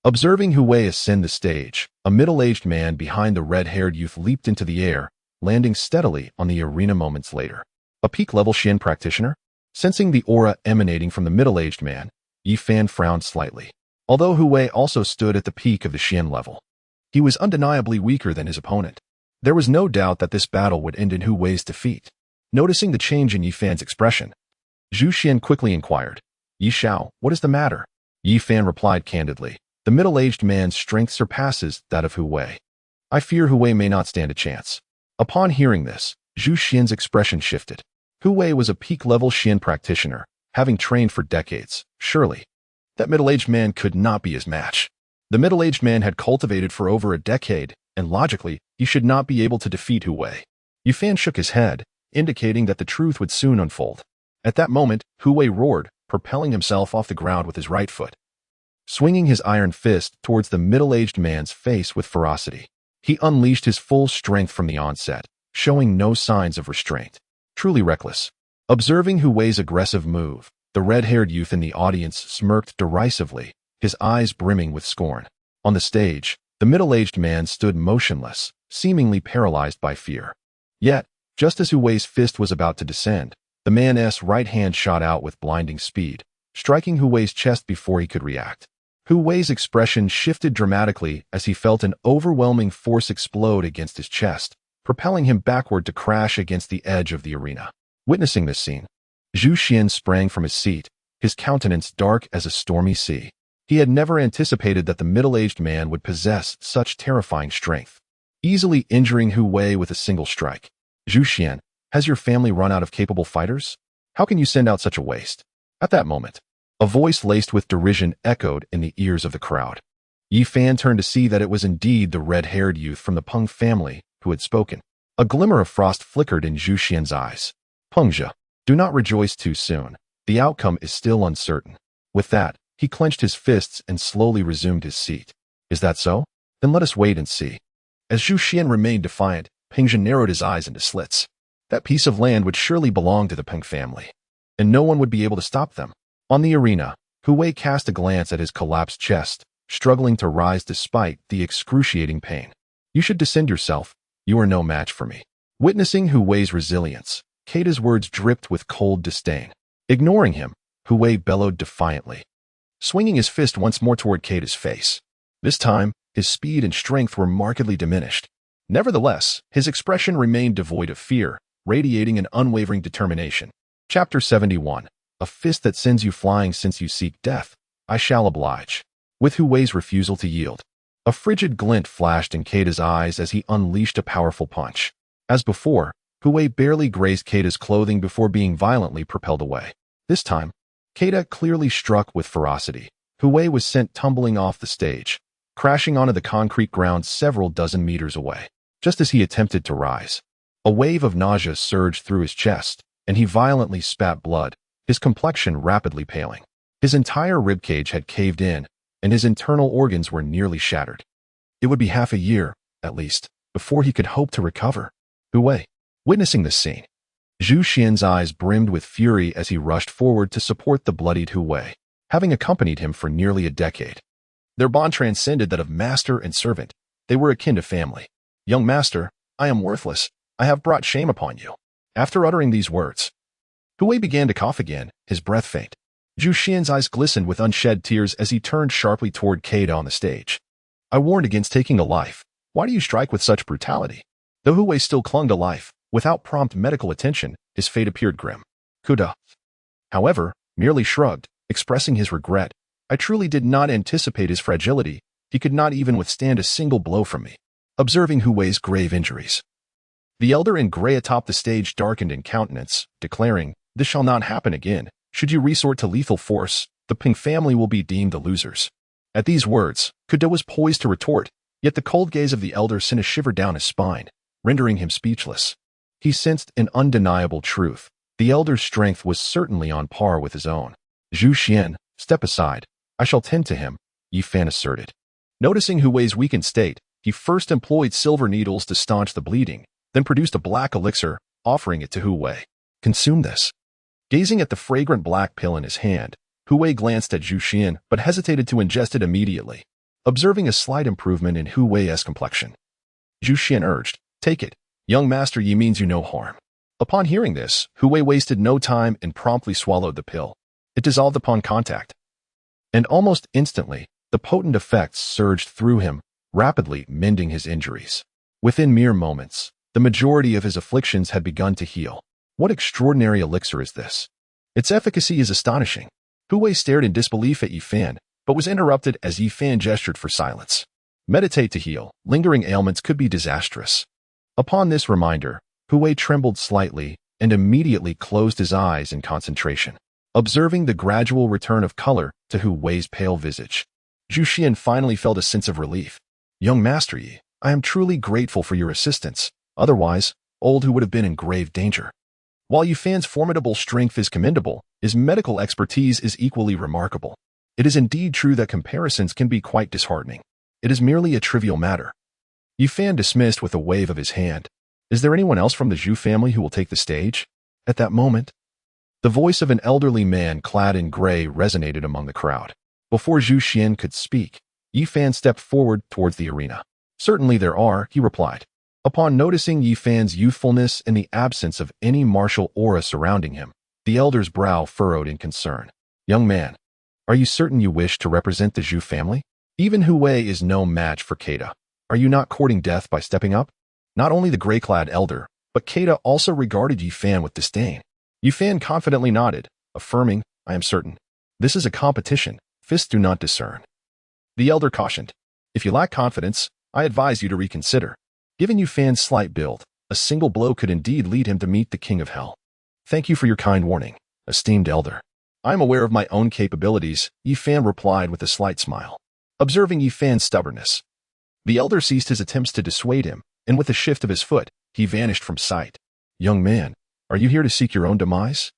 Observing Hu Wei ascend the stage, a middle-aged man behind the red-haired youth leaped into the air, landing steadily on the arena moments later. A peak-level Xian practitioner? Sensing the aura emanating from the middle-aged man, Yi Fan frowned slightly. Although Hu Wei also stood at the peak of the Xian level, he was undeniably weaker than his opponent. There was no doubt that this battle would end in Hu Wei's defeat. Noticing the change in Yi Fan's expression, Zhu Xian quickly inquired, "Yi Xiao, what is the matter?" Yi Fan replied candidly, "The middle-aged man's strength surpasses that of Hu Wei. I fear Hu Wei may not stand a chance." Upon hearing this, Zhu Xian's expression shifted. Hu Wei was a peak-level Xian practitioner, having trained for decades. Surely, that middle-aged man could not be his match. The middle-aged man had cultivated for over a decade, and logically, he should not be able to defeat Hu Wei. Yi Fan shook his head, indicating that the truth would soon unfold. At that moment, Hu Wei roared, propelling himself off the ground with his right foot, swinging his iron fist towards the middle-aged man's face with ferocity. He unleashed his full strength from the onset, showing no signs of restraint. Truly reckless. Observing Hu Wei's aggressive move, the red-haired youth in the audience smirked derisively, his eyes brimming with scorn. On the stage, the middle-aged man stood motionless, seemingly paralyzed by fear. Yet, just as Hu Wei's fist was about to descend, the man's right hand shot out with blinding speed, striking Hu Wei's chest before he could react. Hu Wei's expression shifted dramatically as he felt an overwhelming force explode against his chest, propelling him backward to crash against the edge of the arena. Witnessing this scene, Zhu Xian sprang from his seat, his countenance dark as a stormy sea. He had never anticipated that the middle-aged man would possess such terrifying strength, easily injuring Hu Wei with a single strike. "Zhu Xian, has your family run out of capable fighters? How can you send out such a waste?" At that moment, a voice laced with derision echoed in the ears of the crowd. Yi Fan turned to see that it was indeed the red-haired youth from the Peng family who had spoken. A glimmer of frost flickered in Zhu Xian's eyes. "Pengzhe, do not rejoice too soon. The outcome is still uncertain." With that, he clenched his fists and slowly resumed his seat. "Is that so? Then let us wait and see." As Zhu Xian remained defiant, Pengzhe narrowed his eyes into slits. That piece of land would surely belong to the Peng family, and no one would be able to stop them. On the arena, Hu Wei cast a glance at his collapsed chest, struggling to rise despite the excruciating pain. "You should descend yourself. You are no match for me." Witnessing Hu Wei's resilience, Keida's words dripped with cold disdain. Ignoring him, Hu Wei bellowed defiantly, swinging his fist once more toward Keida's face. This time, his speed and strength were markedly diminished. Nevertheless, his expression remained devoid of fear, radiating an unwavering determination. Chapter 71. A fist that sends you flying since you seek death. I shall oblige. With Hu Wei's refusal to yield, a frigid glint flashed in Keida's eyes as he unleashed a powerful punch. As before, Hu Wei barely grazed Keida's clothing before being violently propelled away. This time, Keita, clearly struck with ferocity, Hu Wei was sent tumbling off the stage, crashing onto the concrete ground several dozen meters away. Just as he attempted to rise, a wave of nausea surged through his chest, and he violently spat blood, his complexion rapidly paling. His entire ribcage had caved in, and his internal organs were nearly shattered. It would be half a year, at least, before he could hope to recover. Hu Wei, witnessing this scene, Zhu Xian's eyes brimmed with fury as he rushed forward to support the bloodied Hu Wei, having accompanied him for nearly a decade. Their bond transcended that of master and servant. They were akin to family. "Young master, I am worthless. I have brought shame upon you." After uttering these words, Hu Wei began to cough again, his breath faint. Zhu Xian's eyes glistened with unshed tears as he turned sharply toward Keita on the stage. "I warned against taking a life. Why do you strike with such brutality?" Though Hu Wei still clung to life, without prompt medical attention, his fate appeared grim. Kuda, however, merely shrugged, expressing his regret. "I truly did not anticipate his fragility. He could not even withstand a single blow from me." Observing Hu Wei's grave injuries, the elder in gray atop the stage darkened in countenance, declaring, "This shall not happen again. Should you resort to lethal force, the Ping family will be deemed the losers." At these words, Kudo was poised to retort, yet the cold gaze of the elder sent a shiver down his spine, rendering him speechless. He sensed an undeniable truth. The elder's strength was certainly on par with his own. "Zhu Xian, step aside. I shall tend to him," Yi Fan asserted. Noticing Hu Wei's weakened state, he first employed silver needles to staunch the bleeding, then produced a black elixir, offering it to Hu Wei. "Consume this." Gazing at the fragrant black pill in his hand, Hu Wei glanced at Zhu Xian but hesitated to ingest it immediately, observing a slight improvement in Hu Wei's complexion. Zhu Xian urged, "Take it. Young master Yi means you no harm." Upon hearing this, Hu Wei wasted no time and promptly swallowed the pill. It dissolved upon contact, and almost instantly, the potent effects surged through him, rapidly mending his injuries. Within mere moments, the majority of his afflictions had begun to heal. What extraordinary elixir is this? Its efficacy is astonishing. Hu Wei stared in disbelief at Yi Fan, but was interrupted as Yi Fan gestured for silence. Meditate to heal. Lingering ailments could be disastrous. Upon this reminder, Hu Wei trembled slightly and immediately closed his eyes in concentration, observing the gradual return of color to Hu Wei's pale visage. Zhu Xian finally felt a sense of relief. "Young Master Yi, I am truly grateful for your assistance. Otherwise, old Hu would have been in grave danger." While Yi Fan's formidable strength is commendable, his medical expertise is equally remarkable. It is indeed true that comparisons can be quite disheartening. It is merely a trivial matter. Yi Fan dismissed with a wave of his hand. "Is there anyone else from the Zhu family who will take the stage?" At that moment, the voice of an elderly man clad in gray resonated among the crowd. Before Zhu Xian could speak, Yi Fan stepped forward towards the arena. "Certainly there are," he replied. Upon noticing Yi Fan's youthfulness and the absence of any martial aura surrounding him, the elder's brow furrowed in concern. "Young man, are you certain you wish to represent the Zhu family? Even Hu Wei is no match for Keita. Are you not courting death by stepping up?" Not only the gray-clad elder, but Keita also regarded Yi Fan with disdain. Yi Fan confidently nodded, affirming, "I am certain. This is a competition. Fists do not discern." The elder cautioned, "If you lack confidence, I advise you to reconsider." Given Yi Fan's slight build, a single blow could indeed lead him to meet the King of Hell. "Thank you for your kind warning, esteemed elder. I am aware of my own capabilities," Yi Fan replied with a slight smile. Observing Yi Fan's stubbornness, the elder ceased his attempts to dissuade him, and with a shift of his foot, he vanished from sight. "Young man, are you here to seek your own demise?"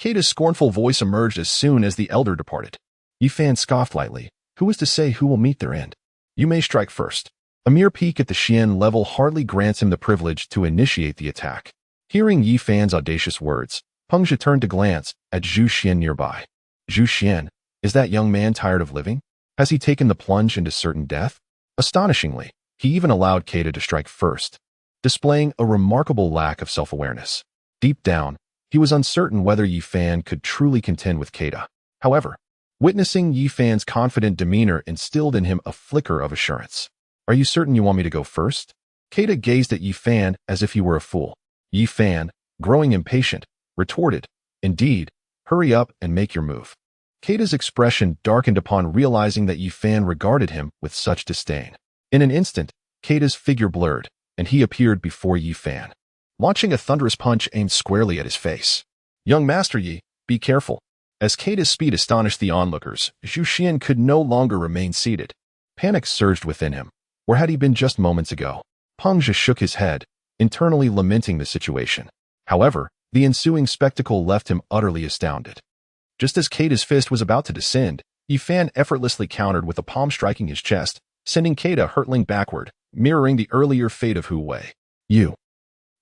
Keita's scornful voice emerged as soon as the elder departed. Yi Fan scoffed lightly. "Who is to say who will meet their end? You may strike first." A mere peek at the Xian level hardly grants him the privilege to initiate the attack. Hearing Yi Fan's audacious words, Peng Zhe turned to glance at Zhu Xian nearby. "Zhu Xian, is that young man tired of living? Has he taken the plunge into certain death?" Astonishingly, he even allowed Keita to strike first, displaying a remarkable lack of self-awareness. Deep down, he was uncertain whether Yi Fan could truly contend with Keita. However, witnessing Yi Fan's confident demeanor instilled in him a flicker of assurance. "Are you certain you want me to go first?" Keita gazed at Yi Fan as if he were a fool. Yi Fan, growing impatient, retorted, "Indeed, hurry up and make your move." Keita's expression darkened upon realizing that Yi Fan regarded him with such disdain. In an instant, Keita's figure blurred, and he appeared before Yi Fan, launching a thunderous punch aimed squarely at his face. "Young Master Yi, be careful." As Kata's speed astonished the onlookers, Zhu Xian could no longer remain seated. Panic surged within him. Where had he been just moments ago? Peng Zhe shook his head, internally lamenting the situation. However, the ensuing spectacle left him utterly astounded. Just as Kata's fist was about to descend, Yi Fan effortlessly countered with a palm striking his chest, sending Kata hurtling backward, mirroring the earlier fate of Hu Wei. You.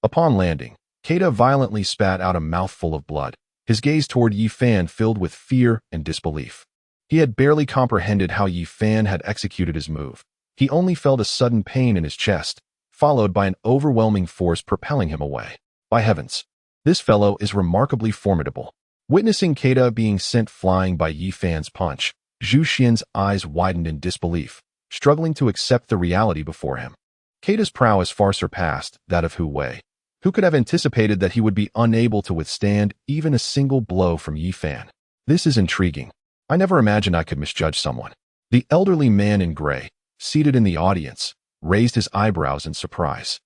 Upon landing, Kata violently spat out a mouthful of blood, his gaze toward Yi Fan filled with fear and disbelief. He had barely comprehended how Yi Fan had executed his move. He only felt a sudden pain in his chest, followed by an overwhelming force propelling him away. By heavens, this fellow is remarkably formidable. Witnessing Kata being sent flying by Yi Fan's punch, Zhu Xian's eyes widened in disbelief, struggling to accept the reality before him. Kata's prowess far surpassed that of Hu Wei. Who could have anticipated that he would be unable to withstand even a single blow from Yi Fan? This is intriguing. I never imagined I could misjudge someone. The elderly man in gray, seated in the audience, raised his eyebrows in surprise,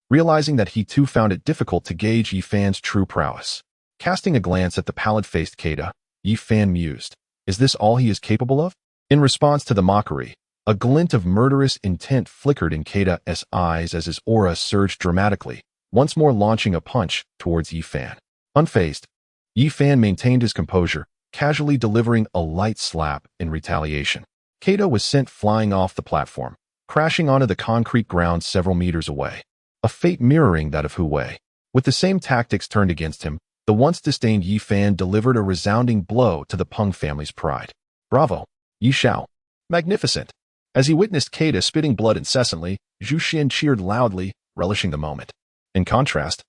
realizing that he too found it difficult to gauge Yi Fan's true prowess. Casting a glance at the pallid-faced Kata, Yi Fan mused, is this all he is capable of? In response to the mockery, a glint of murderous intent flickered in Kata's eyes as his aura surged dramatically, once more launching a punch towards Yi Fan. Unfazed, Yi Fan maintained his composure, casually delivering a light slap in retaliation. Kata was sent flying off the platform, crashing onto the concrete ground several meters away. A fate mirroring that of Hu Wei. With the same tactics turned against him, the once disdained Yi Fan delivered a resounding blow to the Peng family's pride. Bravo, Yi Xiao. Magnificent. As he witnessed Kata spitting blood incessantly, Zhu Xian cheered loudly, relishing the moment. In contrast,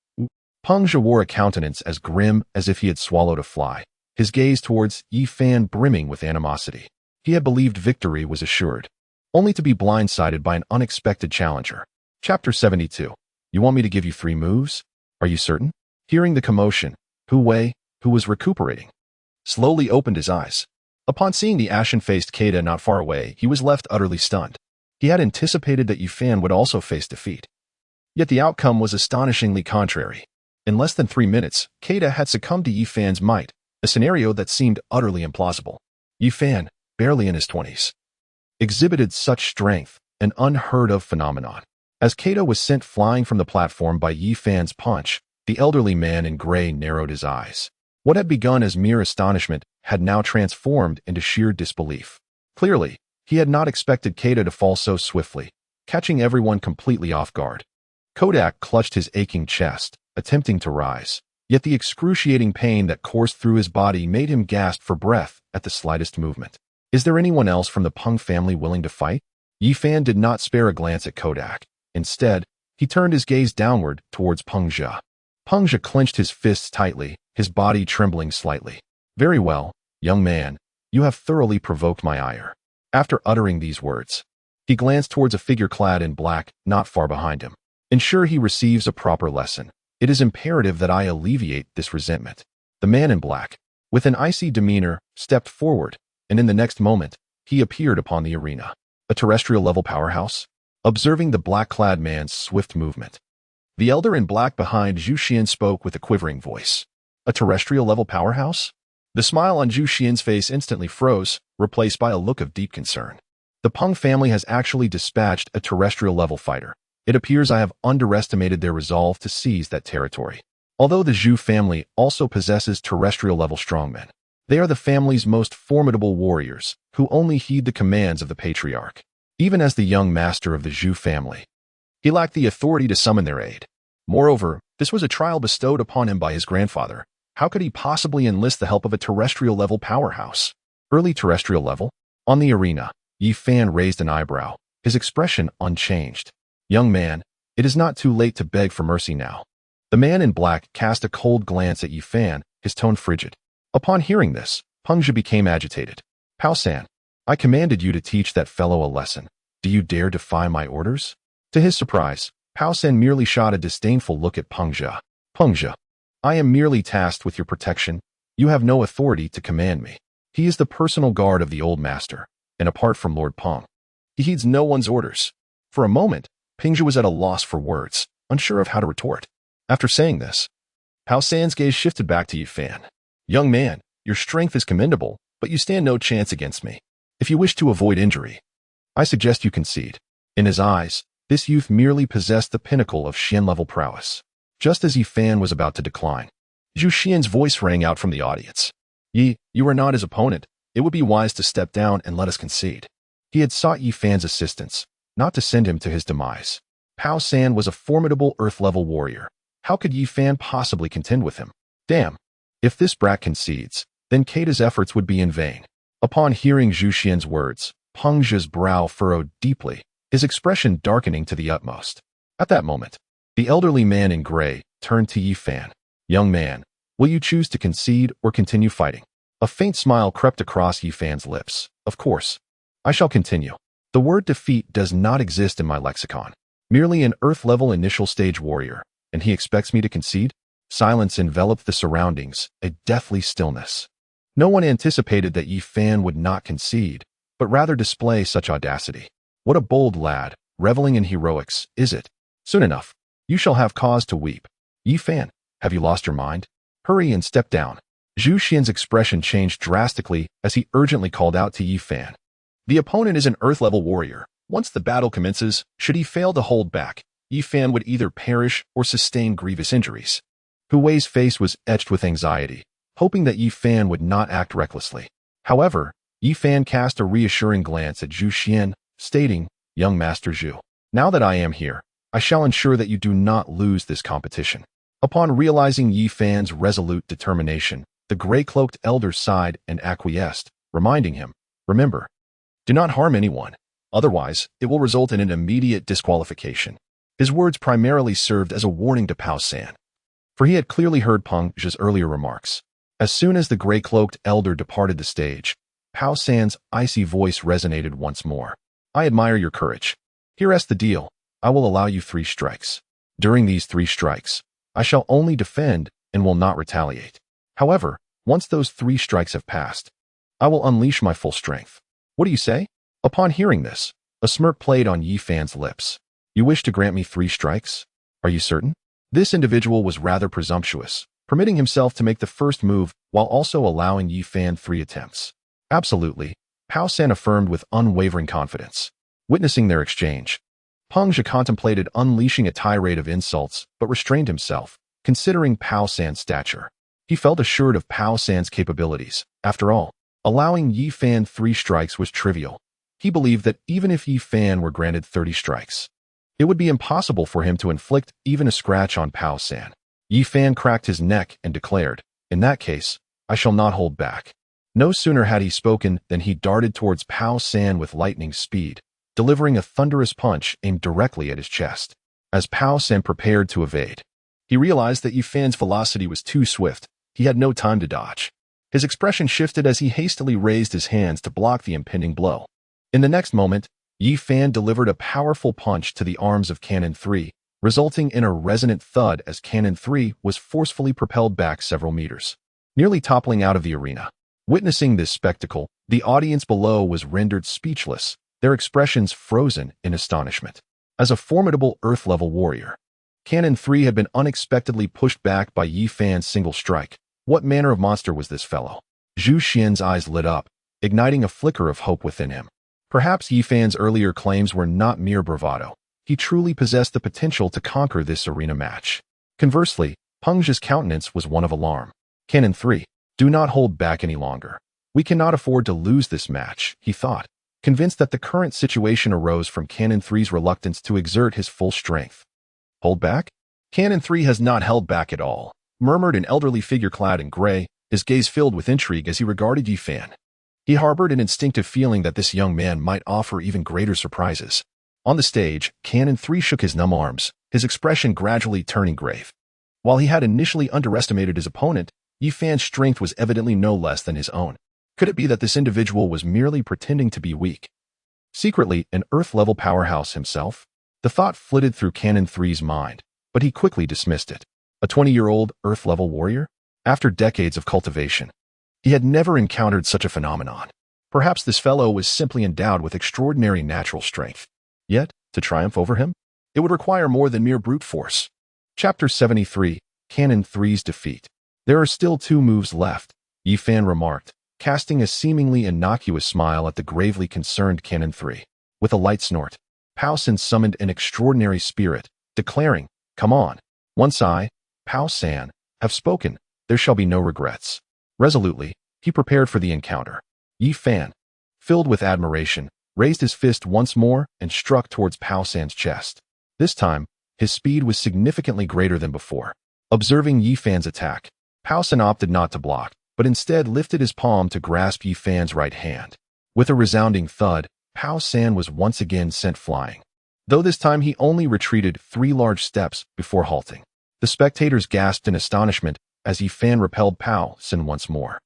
Peng Zhe wore a countenance as grim as if he had swallowed a fly, his gaze towards Yi Fan brimming with animosity. He had believed victory was assured, only to be blindsided by an unexpected challenger. Chapter 72. You want me to give you 3 moves? Are you certain? Hearing the commotion, Hu Wei, who was recuperating, slowly opened his eyes. Upon seeing the ashen-faced Kata not far away, he was left utterly stunned. He had anticipated that Yi Fan would also face defeat. Yet the outcome was astonishingly contrary. In less than 3 minutes, Kata had succumbed to Yi Fan's might, a scenario that seemed utterly implausible. Yi Fan, barely in his 20s, exhibited such strength, an unheard-of phenomenon. As Kata was sent flying from the platform by Yi Fan's punch, the elderly man in gray narrowed his eyes. What had begun as mere astonishment had now transformed into sheer disbelief. Clearly, he had not expected Kata to fall so swiftly, catching everyone completely off guard. Kodak clutched his aching chest, attempting to rise, yet the excruciating pain that coursed through his body made him gasp for breath at the slightest movement. Is there anyone else from the Peng family willing to fight? Yi Fan did not spare a glance at Kodak. Instead, he turned his gaze downward towards Peng Zhe. Peng Zhe clenched his fists tightly, his body trembling slightly. Very well, young man, you have thoroughly provoked my ire. After uttering these words, he glanced towards a figure clad in black, not far behind him. Ensure he receives a proper lesson. It is imperative that I alleviate this resentment. The man in black, with an icy demeanor, stepped forward, and in the next moment, he appeared upon the arena. A terrestrial-level powerhouse? Observing the black-clad man's swift movement, the elder in black behind Zhu Xian spoke with a quivering voice. A terrestrial-level powerhouse? The smile on Zhu Xian's face instantly froze, replaced by a look of deep concern. The Peng family has actually dispatched a terrestrial-level fighter. It appears I have underestimated their resolve to seize that territory. Although the Zhu family also possesses terrestrial-level strongmen, they are the family's most formidable warriors, who only heed the commands of the patriarch. Even as the young master of the Zhu family, he lacked the authority to summon their aid. Moreover, this was a trial bestowed upon him by his grandfather. How could he possibly enlist the help of a terrestrial-level powerhouse? Early terrestrial level? On the arena, Yi Fan raised an eyebrow, his expression unchanged. Young man, it is not too late to beg for mercy now. The man in black cast a cold glance at Yi Fan, his tone frigid. Upon hearing this, Peng Zhe became agitated. Pao San, I commanded you to teach that fellow a lesson. Do you dare defy my orders? To his surprise, Pao San merely shot a disdainful look at Peng Zhe. Peng Zhe, I am merely tasked with your protection. You have no authority to command me. He is the personal guard of the old master, and apart from Lord Peng, he heeds no one's orders. For a moment, Peng Zhe was at a loss for words, unsure of how to retort. After saying this, Pao San's gaze shifted back to Yi Fan. Young man, Your strength is commendable, but you stand no chance against me. If you wish to avoid injury, I suggest you concede." In his eyes, this youth merely possessed the pinnacle of Xian-level prowess. Just as Yi Fan was about to decline, Zhu Xian's voice rang out from the audience. "Yi, you are not his opponent. It would be wise to step down and let us concede." He had sought Yi Fan's assistance, not to send him to his demise. Pao San was a formidable Earth-level warrior. How could Yi Fan possibly contend with him? Damn. If this brat concedes, then Keita's efforts would be in vain. Upon hearing Zhu Xian's words, Peng Zhe's brow furrowed deeply, his expression darkening to the utmost. At that moment, the elderly man in gray turned to Yi Fan. "Young man, will you choose to concede or continue fighting?" A faint smile crept across Yi Fan's lips. "Of course. I shall continue. The word defeat does not exist in my lexicon. Merely an Earth-level initial stage warrior, and he expects me to concede?" Silence enveloped the surroundings, a deathly stillness. No one anticipated that Yi Fan would not concede, but rather display such audacity. What a bold lad, reveling in heroics, is it? Soon enough, you shall have cause to weep. Yi Fan, have you lost your mind? Hurry and step down. Zhu Xian's expression changed drastically as he urgently called out to Yi Fan. The opponent is an Earth-level warrior. Once the battle commences, should he fail to hold back, Yi Fan would either perish or sustain grievous injuries. Hu Wei's face was etched with anxiety, hoping that Yi Fan would not act recklessly. However, Yi Fan cast a reassuring glance at Zhu Xian, stating, "Young Master Zhu, now that I am here, I shall ensure that you do not lose this competition." Upon realizing Yi Fan's resolute determination, the gray-cloaked elder sighed and acquiesced, reminding him, "Remember, do not harm anyone. Otherwise, it will result in an immediate disqualification." His words primarily served as a warning to Pao San, for he had clearly heard Peng Zhe's earlier remarks. As soon as the gray-cloaked elder departed the stage, Pao San's icy voice resonated once more. "I admire your courage. Here's the deal. I will allow you 3 strikes. During these 3 strikes, I shall only defend and will not retaliate. However, once those 3 strikes have passed, I will unleash my full strength. What do you say?" Upon hearing this, a smirk played on Yi Fan's lips. "You wish to grant me 3 strikes? Are you certain?" This individual was rather presumptuous, permitting himself to make the first move while also allowing Yi Fan 3 attempts. "Absolutely," Pao San affirmed with unwavering confidence. Witnessing their exchange, Peng Zhe contemplated unleashing a tirade of insults but restrained himself, considering Pao San's stature. He felt assured of Pao San's capabilities. After all, allowing Yi Fan 3 strikes was trivial. He believed that even if Yi Fan were granted 30 strikes, it would be impossible for him to inflict even a scratch on Pao San. Yi Fan cracked his neck and declared, "In that case, I shall not hold back." No sooner had he spoken than he darted towards Pao San with lightning speed, delivering a thunderous punch aimed directly at his chest. As Pao San prepared to evade, he realized that Yi Fan's velocity was too swift. He had no time to dodge. His expression shifted as he hastily raised his hands to block the impending blow. In the next moment, Yi Fan delivered a powerful punch to the arms of Cannon 3, resulting in a resonant thud as Cannon 3 was forcefully propelled back several meters, nearly toppling out of the arena. Witnessing this spectacle, the audience below was rendered speechless, their expressions frozen in astonishment. As a formidable Earth-level warrior, Cannon 3 had been unexpectedly pushed back by Yi Fan's single strike. What manner of monster was this fellow? Zhu Xian's eyes lit up, igniting a flicker of hope within him. Perhaps Yi Fan's earlier claims were not mere bravado. He truly possessed the potential to conquer this arena match. Conversely, Peng Zhe's countenance was one of alarm. "Cannon 3, do not hold back any longer. We cannot afford to lose this match," he thought, convinced that the current situation arose from Cannon 3's reluctance to exert his full strength. "Hold back? Cannon 3 has not held back at all," murmured an elderly figure clad in gray, his gaze filled with intrigue as he regarded Yi Fan. He harbored an instinctive feeling that this young man might offer even greater surprises. On the stage, Cannon 3 shook his numb arms, his expression gradually turning grave. While he had initially underestimated his opponent, Yi Fan's strength was evidently no less than his own. Could it be that this individual was merely pretending to be weak? Secretly, an Earth-level powerhouse himself? The thought flitted through Cannon 3's mind, but he quickly dismissed it. A 20-year-old Earth-level warrior? After decades of cultivation, he had never encountered such a phenomenon. Perhaps this fellow was simply endowed with extraordinary natural strength. Yet, to triumph over him, it would require more than mere brute force. Chapter 73, Cannon 3's Defeat. There are still 2 moves left. Yi Fan remarked, casting a seemingly innocuous smile at the gravely concerned Canon 3. With a light snort, Pao San summoned an extraordinary spirit, declaring, "Come on. Once I, Pao San, have spoken, there shall be no regrets." Resolutely, he prepared for the encounter. Yi Fan, filled with admiration, raised his fist once more and struck towards Pao San's chest. This time, his speed was significantly greater than before. Observing Yi Fan's attack, Pao San opted not to block, but instead lifted his palm to grasp Yi Fan's right hand. With a resounding thud, Pao San was once again sent flying. Though this time he only retreated 3 large steps before halting. The spectators gasped in astonishment as Yi Fan repelled Pao San once more.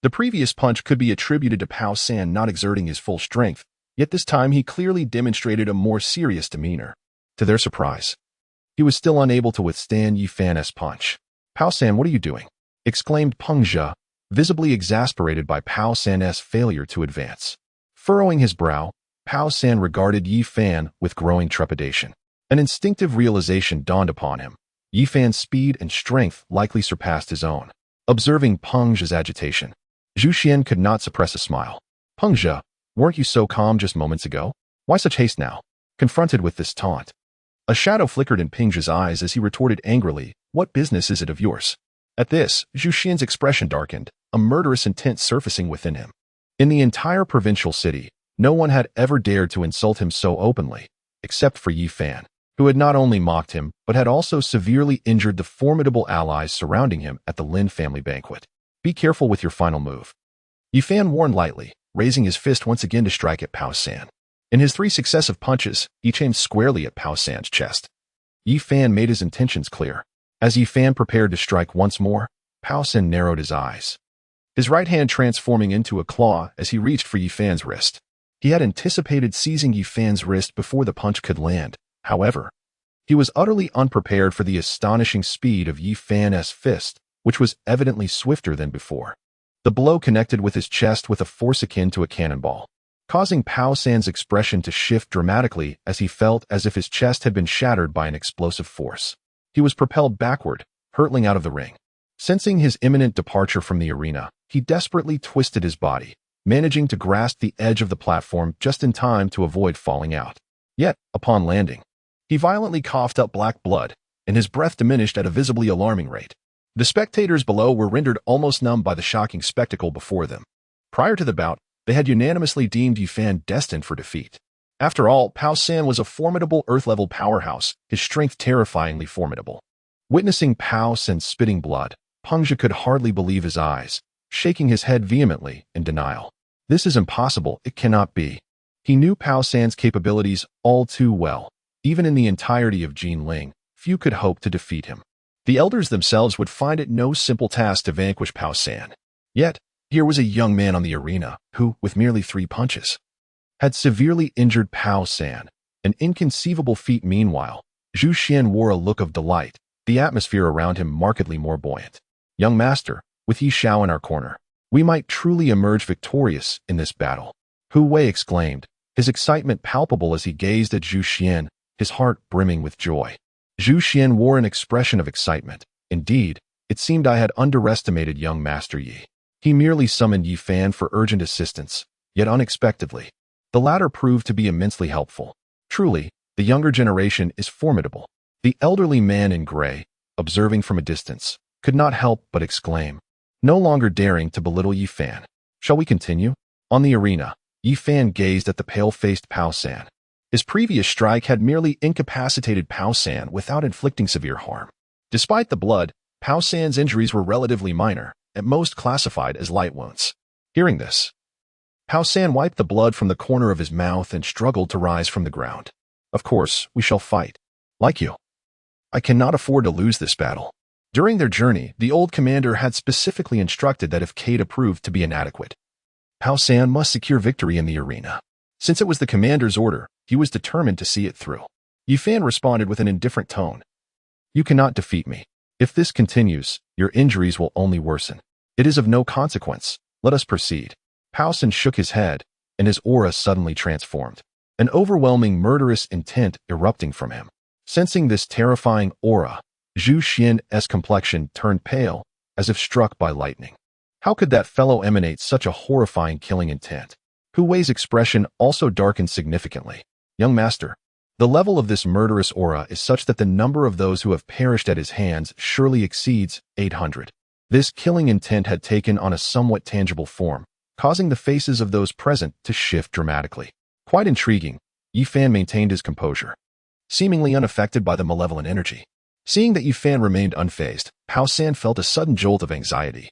The previous punch could be attributed to Pao San not exerting his full strength, yet this time he clearly demonstrated a more serious demeanor. To their surprise, he was still unable to withstand Yi Fan's punch. "Pao San, what are you doing?" exclaimed Peng Zhe, visibly exasperated by Pao San's failure to advance. Furrowing his brow, Pao San regarded Yi Fan with growing trepidation. An instinctive realization dawned upon him. Yi Fan's speed and strength likely surpassed his own. Observing Peng Zhe's agitation, Zhu Xian could not suppress a smile. "Peng Zhe, weren't you so calm just moments ago? Why such haste now?" Confronted with this taunt, a shadow flickered in Peng Zhe's eyes as he retorted angrily, "What business is it of yours?" At this, Zhu Xian's expression darkened, a murderous intent surfacing within him. In the entire provincial city, no one had ever dared to insult him so openly, except for Yi Fan, who had not only mocked him, but had also severely injured the formidable allies surrounding him at the Lin family banquet. "Be careful with your final move," Yi Fan warned lightly, raising his fist once again to strike at Pao San. In his 3 successive punches, each aimed squarely at Pao San's chest. Yi Fan made his intentions clear. As Yi Fan prepared to strike once more, Pao San narrowed his eyes, his right hand transforming into a claw as he reached for Yi Fan's wrist. He had anticipated seizing Yi Fan's wrist before the punch could land. However, he was utterly unprepared for the astonishing speed of Yi Fan's fist, which was evidently swifter than before. The blow connected with his chest with a force akin to a cannonball, causing Pao San's expression to shift dramatically as he felt as if his chest had been shattered by an explosive force. He was propelled backward, hurtling out of the ring. Sensing his imminent departure from the arena, he desperately twisted his body, managing to grasp the edge of the platform just in time to avoid falling out. Yet, upon landing, he violently coughed up black blood, and his breath diminished at a visibly alarming rate. The spectators below were rendered almost numb by the shocking spectacle before them. Prior to the bout, they had unanimously deemed Yi Fan destined for defeat. After all, Pao San was a formidable Earth-level powerhouse, his strength terrifyingly formidable. Witnessing Pao San spitting blood, Peng Zhe could hardly believe his eyes, shaking his head vehemently in denial. "This is impossible, it cannot be." He knew Pao San's capabilities all too well. Even in the entirety of Jinling, few could hope to defeat him. The elders themselves would find it no simple task to vanquish Pao San. Yet, here was a young man on the arena who, with merely 3 punches, had severely injured Pao San. An inconceivable feat meanwhile. Zhu Xian wore a look of delight, the atmosphere around him markedly more buoyant. "Young master, with Yi Xiao in our corner, we might truly emerge victorious in this battle," Hu Wei exclaimed, his excitement palpable as he gazed at Zhu Xian, his heart brimming with joy. Zhu Xian wore an expression of excitement. "Indeed, it seemed I had underestimated young Master Yi. He merely summoned Yi Fan for urgent assistance, yet unexpectedly. The latter proved to be immensely helpful. Truly, the younger generation is formidable." The elderly man in gray, observing from a distance, could not help but exclaim, no longer daring to belittle Yi Fan. "Shall we continue?" On the arena, Yi Fan gazed at the pale-faced Pao San. His previous strike had merely incapacitated Pao San without inflicting severe harm. Despite the blood, Pao San's injuries were relatively minor, at most classified as light wounds. Hearing this, Pao San wiped the blood from the corner of his mouth and struggled to rise from the ground. "Of course, we shall fight. Like you. I cannot afford to lose this battle." During their journey, the old commander had specifically instructed that if Kata proved to be inadequate, Pao San must secure victory in the arena. Since it was the commander's order, he was determined to see it through. Yi Fan responded with an indifferent tone. "You cannot defeat me. If this continues, your injuries will only worsen. It is of no consequence. Let us proceed." Pao San shook his head, and his aura suddenly transformed, an overwhelming murderous intent erupting from him. Sensing this terrifying aura, Zhu Xian's complexion turned pale, as if struck by lightning. How could that fellow emanate such a horrifying killing intent? Hu Wei's expression also darkened significantly. Young master, the level of this murderous aura is such that the number of those who have perished at his hands surely exceeds 800. This killing intent had taken on a somewhat tangible form, causing the faces of those present to shift dramatically. Quite intriguing, Yi Fan maintained his composure, seemingly unaffected by the malevolent energy. Seeing that Yi Fan remained unfazed, Pao San felt a sudden jolt of anxiety.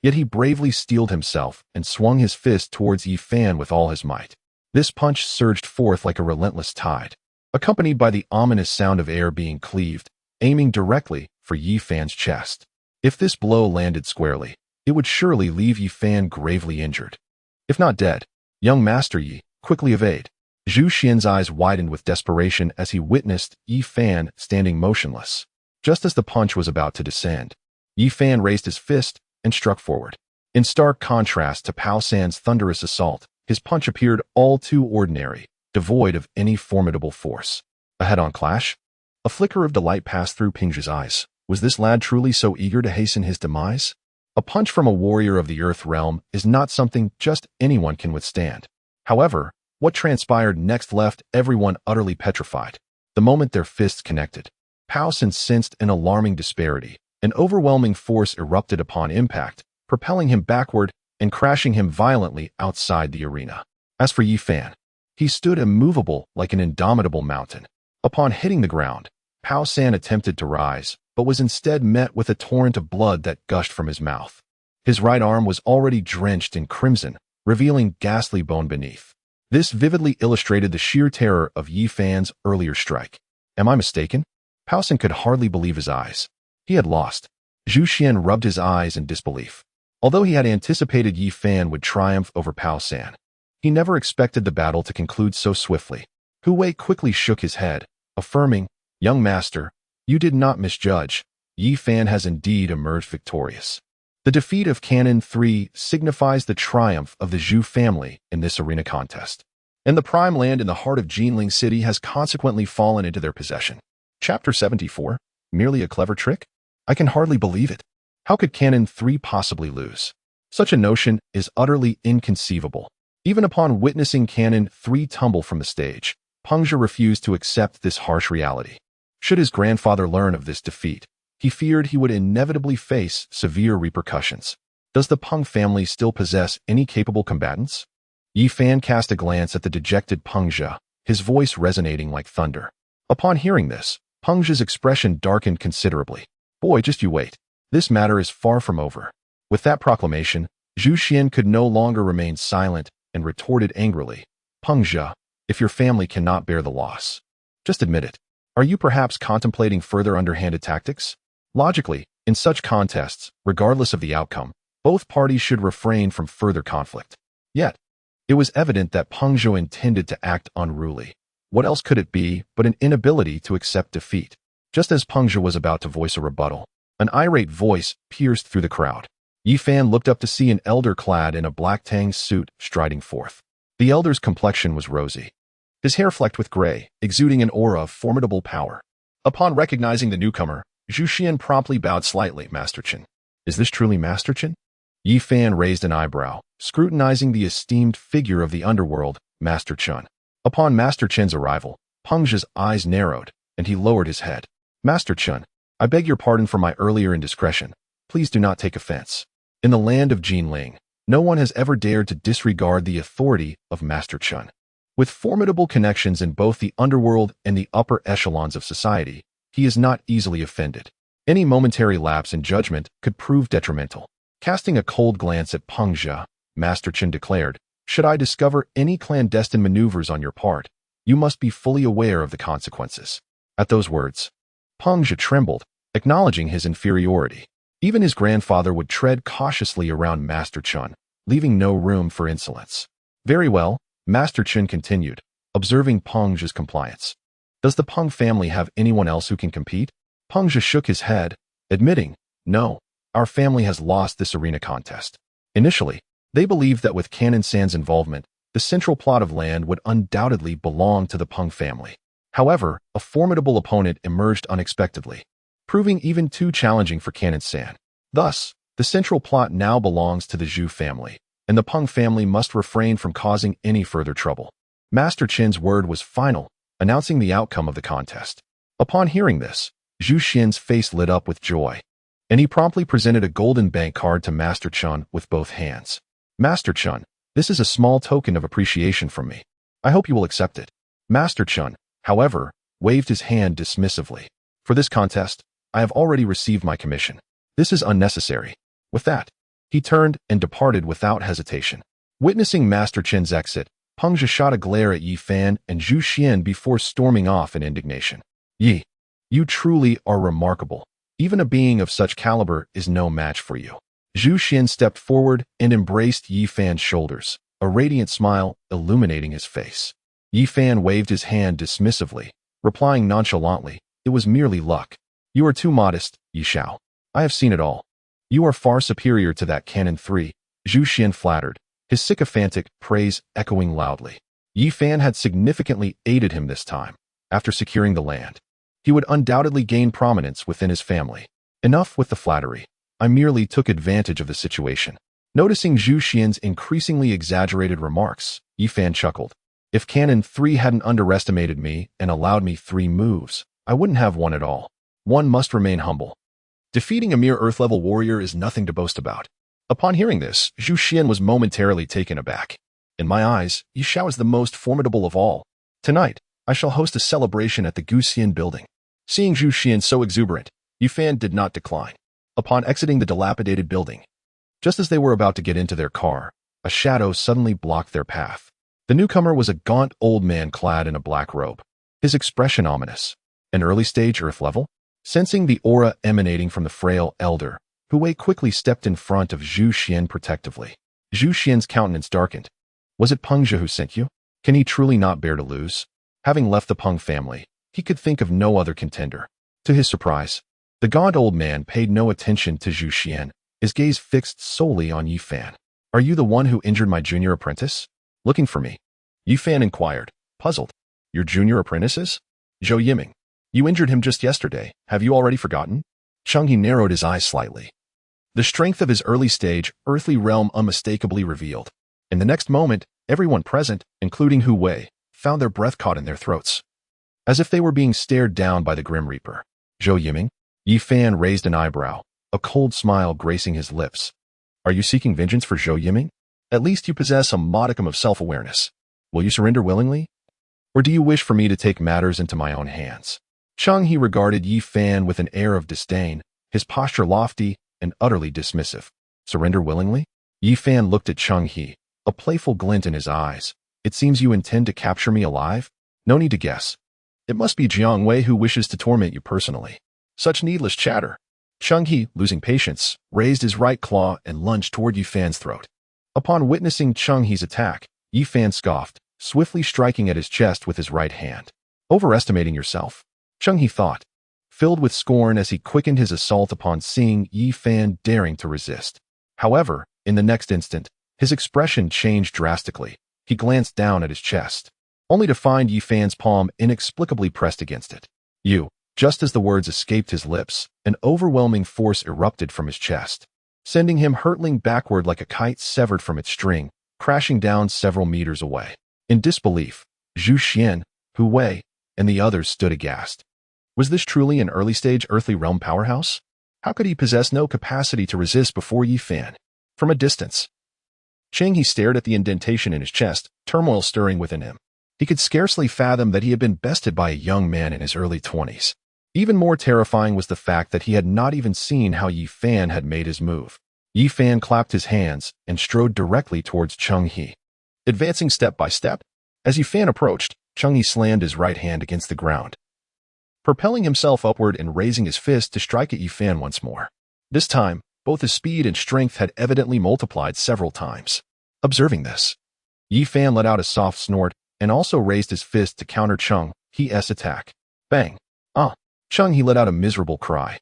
Yet he bravely steeled himself and swung his fist towards Yi Fan with all his might. This punch surged forth like a relentless tide, accompanied by the ominous sound of air being cleaved, aiming directly for Yi Fan's chest. If this blow landed squarely, it would surely leave Yi Fan gravely injured. If not dead, young Master Yi, quickly evade. Zhu Xian's eyes widened with desperation as he witnessed Yi Fan standing motionless. Just as the punch was about to descend, Yi Fan raised his fist and struck forward. In stark contrast to Pao San's thunderous assault, his punch appeared all too ordinary, devoid of any formidable force. A head-on clash? A flicker of delight passed through Pingzhi's eyes. Was this lad truly so eager to hasten his demise? A punch from a warrior of the Earth realm is not something just anyone can withstand. However, what transpired next left everyone utterly petrified. The moment their fists connected, Pao San sensed an alarming disparity. An overwhelming force erupted upon impact, propelling him backward and crashing him violently outside the arena. As for Yi Fan, he stood immovable like an indomitable mountain. Upon hitting the ground, Pao San attempted to rise, but was instead met with a torrent of blood that gushed from his mouth. His right arm was already drenched in crimson, revealing ghastly bone beneath. This vividly illustrated the sheer terror of Yi Fan's earlier strike. Am I mistaken? Pao San could hardly believe his eyes. He had lost. Zhu Xian rubbed his eyes in disbelief. Although he had anticipated Yi Fan would triumph over Pao San, he never expected the battle to conclude so swiftly. Hu Wei quickly shook his head, affirming, "Young master, you did not misjudge. Yi Fan has indeed emerged victorious." The defeat of Cannon 3 signifies the triumph of the Zhu family in this arena contest, and the prime land in the heart of Jinling City has consequently fallen into their possession. Chapter 74. Merely a clever trick? I can hardly believe it. How could Cannon 3 possibly lose? Such a notion is utterly inconceivable. Even upon witnessing Cannon 3 tumble from the stage, Pengzhi refused to accept this harsh reality. Should his grandfather learn of this defeat, he feared he would inevitably face severe repercussions. Does the Peng family still possess any capable combatants? Yi Fan cast a glance at the dejected Pengzhi, his voice resonating like thunder. Upon hearing this, Pengzhi's expression darkened considerably. Boy, just you wait. This matter is far from over. With that proclamation, Zhu Xian could no longer remain silent and retorted angrily. Pengzhi, if your family cannot bear the loss, just admit it. Are you perhaps contemplating further underhanded tactics? Logically, in such contests, regardless of the outcome, both parties should refrain from further conflict. Yet, it was evident that Pengzhi intended to act unruly. What else could it be but an inability to accept defeat? Just as Pengzhi was about to voice a rebuttal, an irate voice pierced through the crowd. Yi Fan looked up to see an elder clad in a black tang suit striding forth. The elder's complexion was rosy, his hair flecked with gray, exuding an aura of formidable power. Upon recognizing the newcomer, Zhu Xian promptly bowed slightly. Master Chen. Is this truly Master Chen? Yi Fan raised an eyebrow, scrutinizing the esteemed figure of the underworld, Master Chen. Upon Master Chen's arrival, Pengzhi's eyes narrowed, and he lowered his head. Master Chen, I beg your pardon for my earlier indiscretion. Please do not take offense. In the land of Jinling, no one has ever dared to disregard the authority of Master Chen. With formidable connections in both the underworld and the upper echelons of society, he is not easily offended. Any momentary lapse in judgment could prove detrimental. Casting a cold glance at Pengzhi, Master Chen declared, should I discover any clandestine maneuvers on your part, you must be fully aware of the consequences. At those words, Pengzhi trembled, acknowledging his inferiority. Even his grandfather would tread cautiously around Master Chen, leaving no room for insolence. Very well, Master Chen continued, observing Pengzhi's compliance. Does the Peng family have anyone else who can compete? Pengzhi shook his head, admitting, no, our family has lost this arena contest. Initially, they believed that with Cannon San's involvement, the central plot of land would undoubtedly belong to the Peng family. However, a formidable opponent emerged unexpectedly, proving even too challenging for Cannon San. Thus, The central plot now belongs to the Zhu family, and the Peng family must refrain from causing any further trouble. Master Qin's word was final, announcing the outcome of the contest. Upon hearing this, Zhu Xian's face lit up with joy, and he promptly presented a golden bank card to Master Chun with both hands. Master Chun, this is a small token of appreciation from me. I hope you will accept it. Master Chun, however, waved his hand dismissively. For this contest, I have already received my commission. This is unnecessary. With that, he turned and departed without hesitation. Witnessing Master Chen's exit, Peng Zhe shot a glare at Yi Fan and Zhu Xian before storming off in indignation. Yi, you truly are remarkable. Even a being of such caliber is no match for you. Zhu Xian stepped forward and embraced Yi Fan's shoulders, a radiant smile illuminating his face. Yi Fan waved his hand dismissively, replying nonchalantly, "It was merely luck. You are too modest, Yi Shao. I have seen it all. You are far superior to that Canon 3, Zhu Xian flattered, his sycophantic praise echoing loudly. Yi Fan had significantly aided him this time. After securing the land, he would undoubtedly gain prominence within his family. Enough with the flattery. I merely took advantage of the situation. Noticing Zhu Xian's increasingly exaggerated remarks, Yi Fan chuckled. If Canon 3 hadn't underestimated me and allowed me 3 moves, I wouldn't have won at all. One must remain humble. Defeating a mere Earth-level warrior is nothing to boast about. Upon hearing this, Zhu Xian was momentarily taken aback. In my eyes, Yi Shao is the most formidable of all. Tonight, I shall host a celebration at the Guxian building. Seeing Zhu Xian so exuberant, Yi Fan did not decline. Upon exiting the dilapidated building, just as they were about to get into their car, a shadow suddenly blocked their path. The newcomer was a gaunt old man clad in a black robe, his expression ominous. An early-stage Earth level? Sensing the aura emanating from the frail elder, Hu Wei quickly stepped in front of Zhu Xian protectively. Zhu Xian's countenance darkened. Was it Peng Zhe who sent you? Can he truly not bear to lose? Having left the Peng family, he could think of no other contender. To his surprise, the gaunt old man paid no attention to Zhu Xian, his gaze fixed solely on Yi Fan. Are you the one who injured my junior apprentice? Looking for me? Yi Fan inquired, puzzled. Your junior apprentices? Zhou Yiming. You injured him just yesterday. Have you already forgotten? Cheng He narrowed his eyes slightly. The strength of his early-stage, earthly realm unmistakably revealed. In the next moment, everyone present, including Hu Wei, found their breath caught in their throats, as if they were being stared down by the Grim Reaper. Zhou Yiming? Yi Fan raised an eyebrow, a cold smile gracing his lips. Are you seeking vengeance for Zhou Yiming? At least you possess a modicum of self-awareness. Will you surrender willingly? Or do you wish for me to take matters into my own hands? Cheng He regarded Yi Fan with an air of disdain, his posture lofty and utterly dismissive. Surrender willingly? Yi Fan looked at Cheng He, a playful glint in his eyes. It seems you intend to capture me alive? No need to guess. It must be Jiang Wei who wishes to torment you personally. Such needless chatter. Cheng He, losing patience, raised his right claw and lunged toward Yi Fan's throat. Upon witnessing Cheng He's attack, Yi Fan scoffed, swiftly striking at his chest with his right hand. Overestimating yourself, Cheng He thought, filled with scorn as he quickened his assault upon seeing Yi Fan daring to resist. However, in the next instant, his expression changed drastically. He glanced down at his chest, only to find Yi Fan's palm inexplicably pressed against it. You. Just as the words escaped his lips, an overwhelming force erupted from his chest, sending him hurtling backward like a kite severed from its string, crashing down several meters away. In disbelief, Zhu Xian, Hu Wei, and the others stood aghast. Was this truly an early-stage earthly realm powerhouse? How could he possess no capacity to resist before Yi Fan? From a distance, Cheng He stared at the indentation in his chest, turmoil stirring within him. He could scarcely fathom that he had been bested by a young man in his early 20s. Even more terrifying was the fact that he had not even seen how Yi Fan had made his move. Yi Fan clapped his hands and strode directly towards Cheng He, advancing step by step. As Yi Fan approached, Cheng He slammed his right hand against the ground, propelling himself upward and raising his fist to strike at Yi Fan once more. This time, both his speed and strength had evidently multiplied several times. Observing this, Yi Fan let out a soft snort and also raised his fist to counter Cheng He's attack. Bang! Ah! Cheng He let out a miserable cry,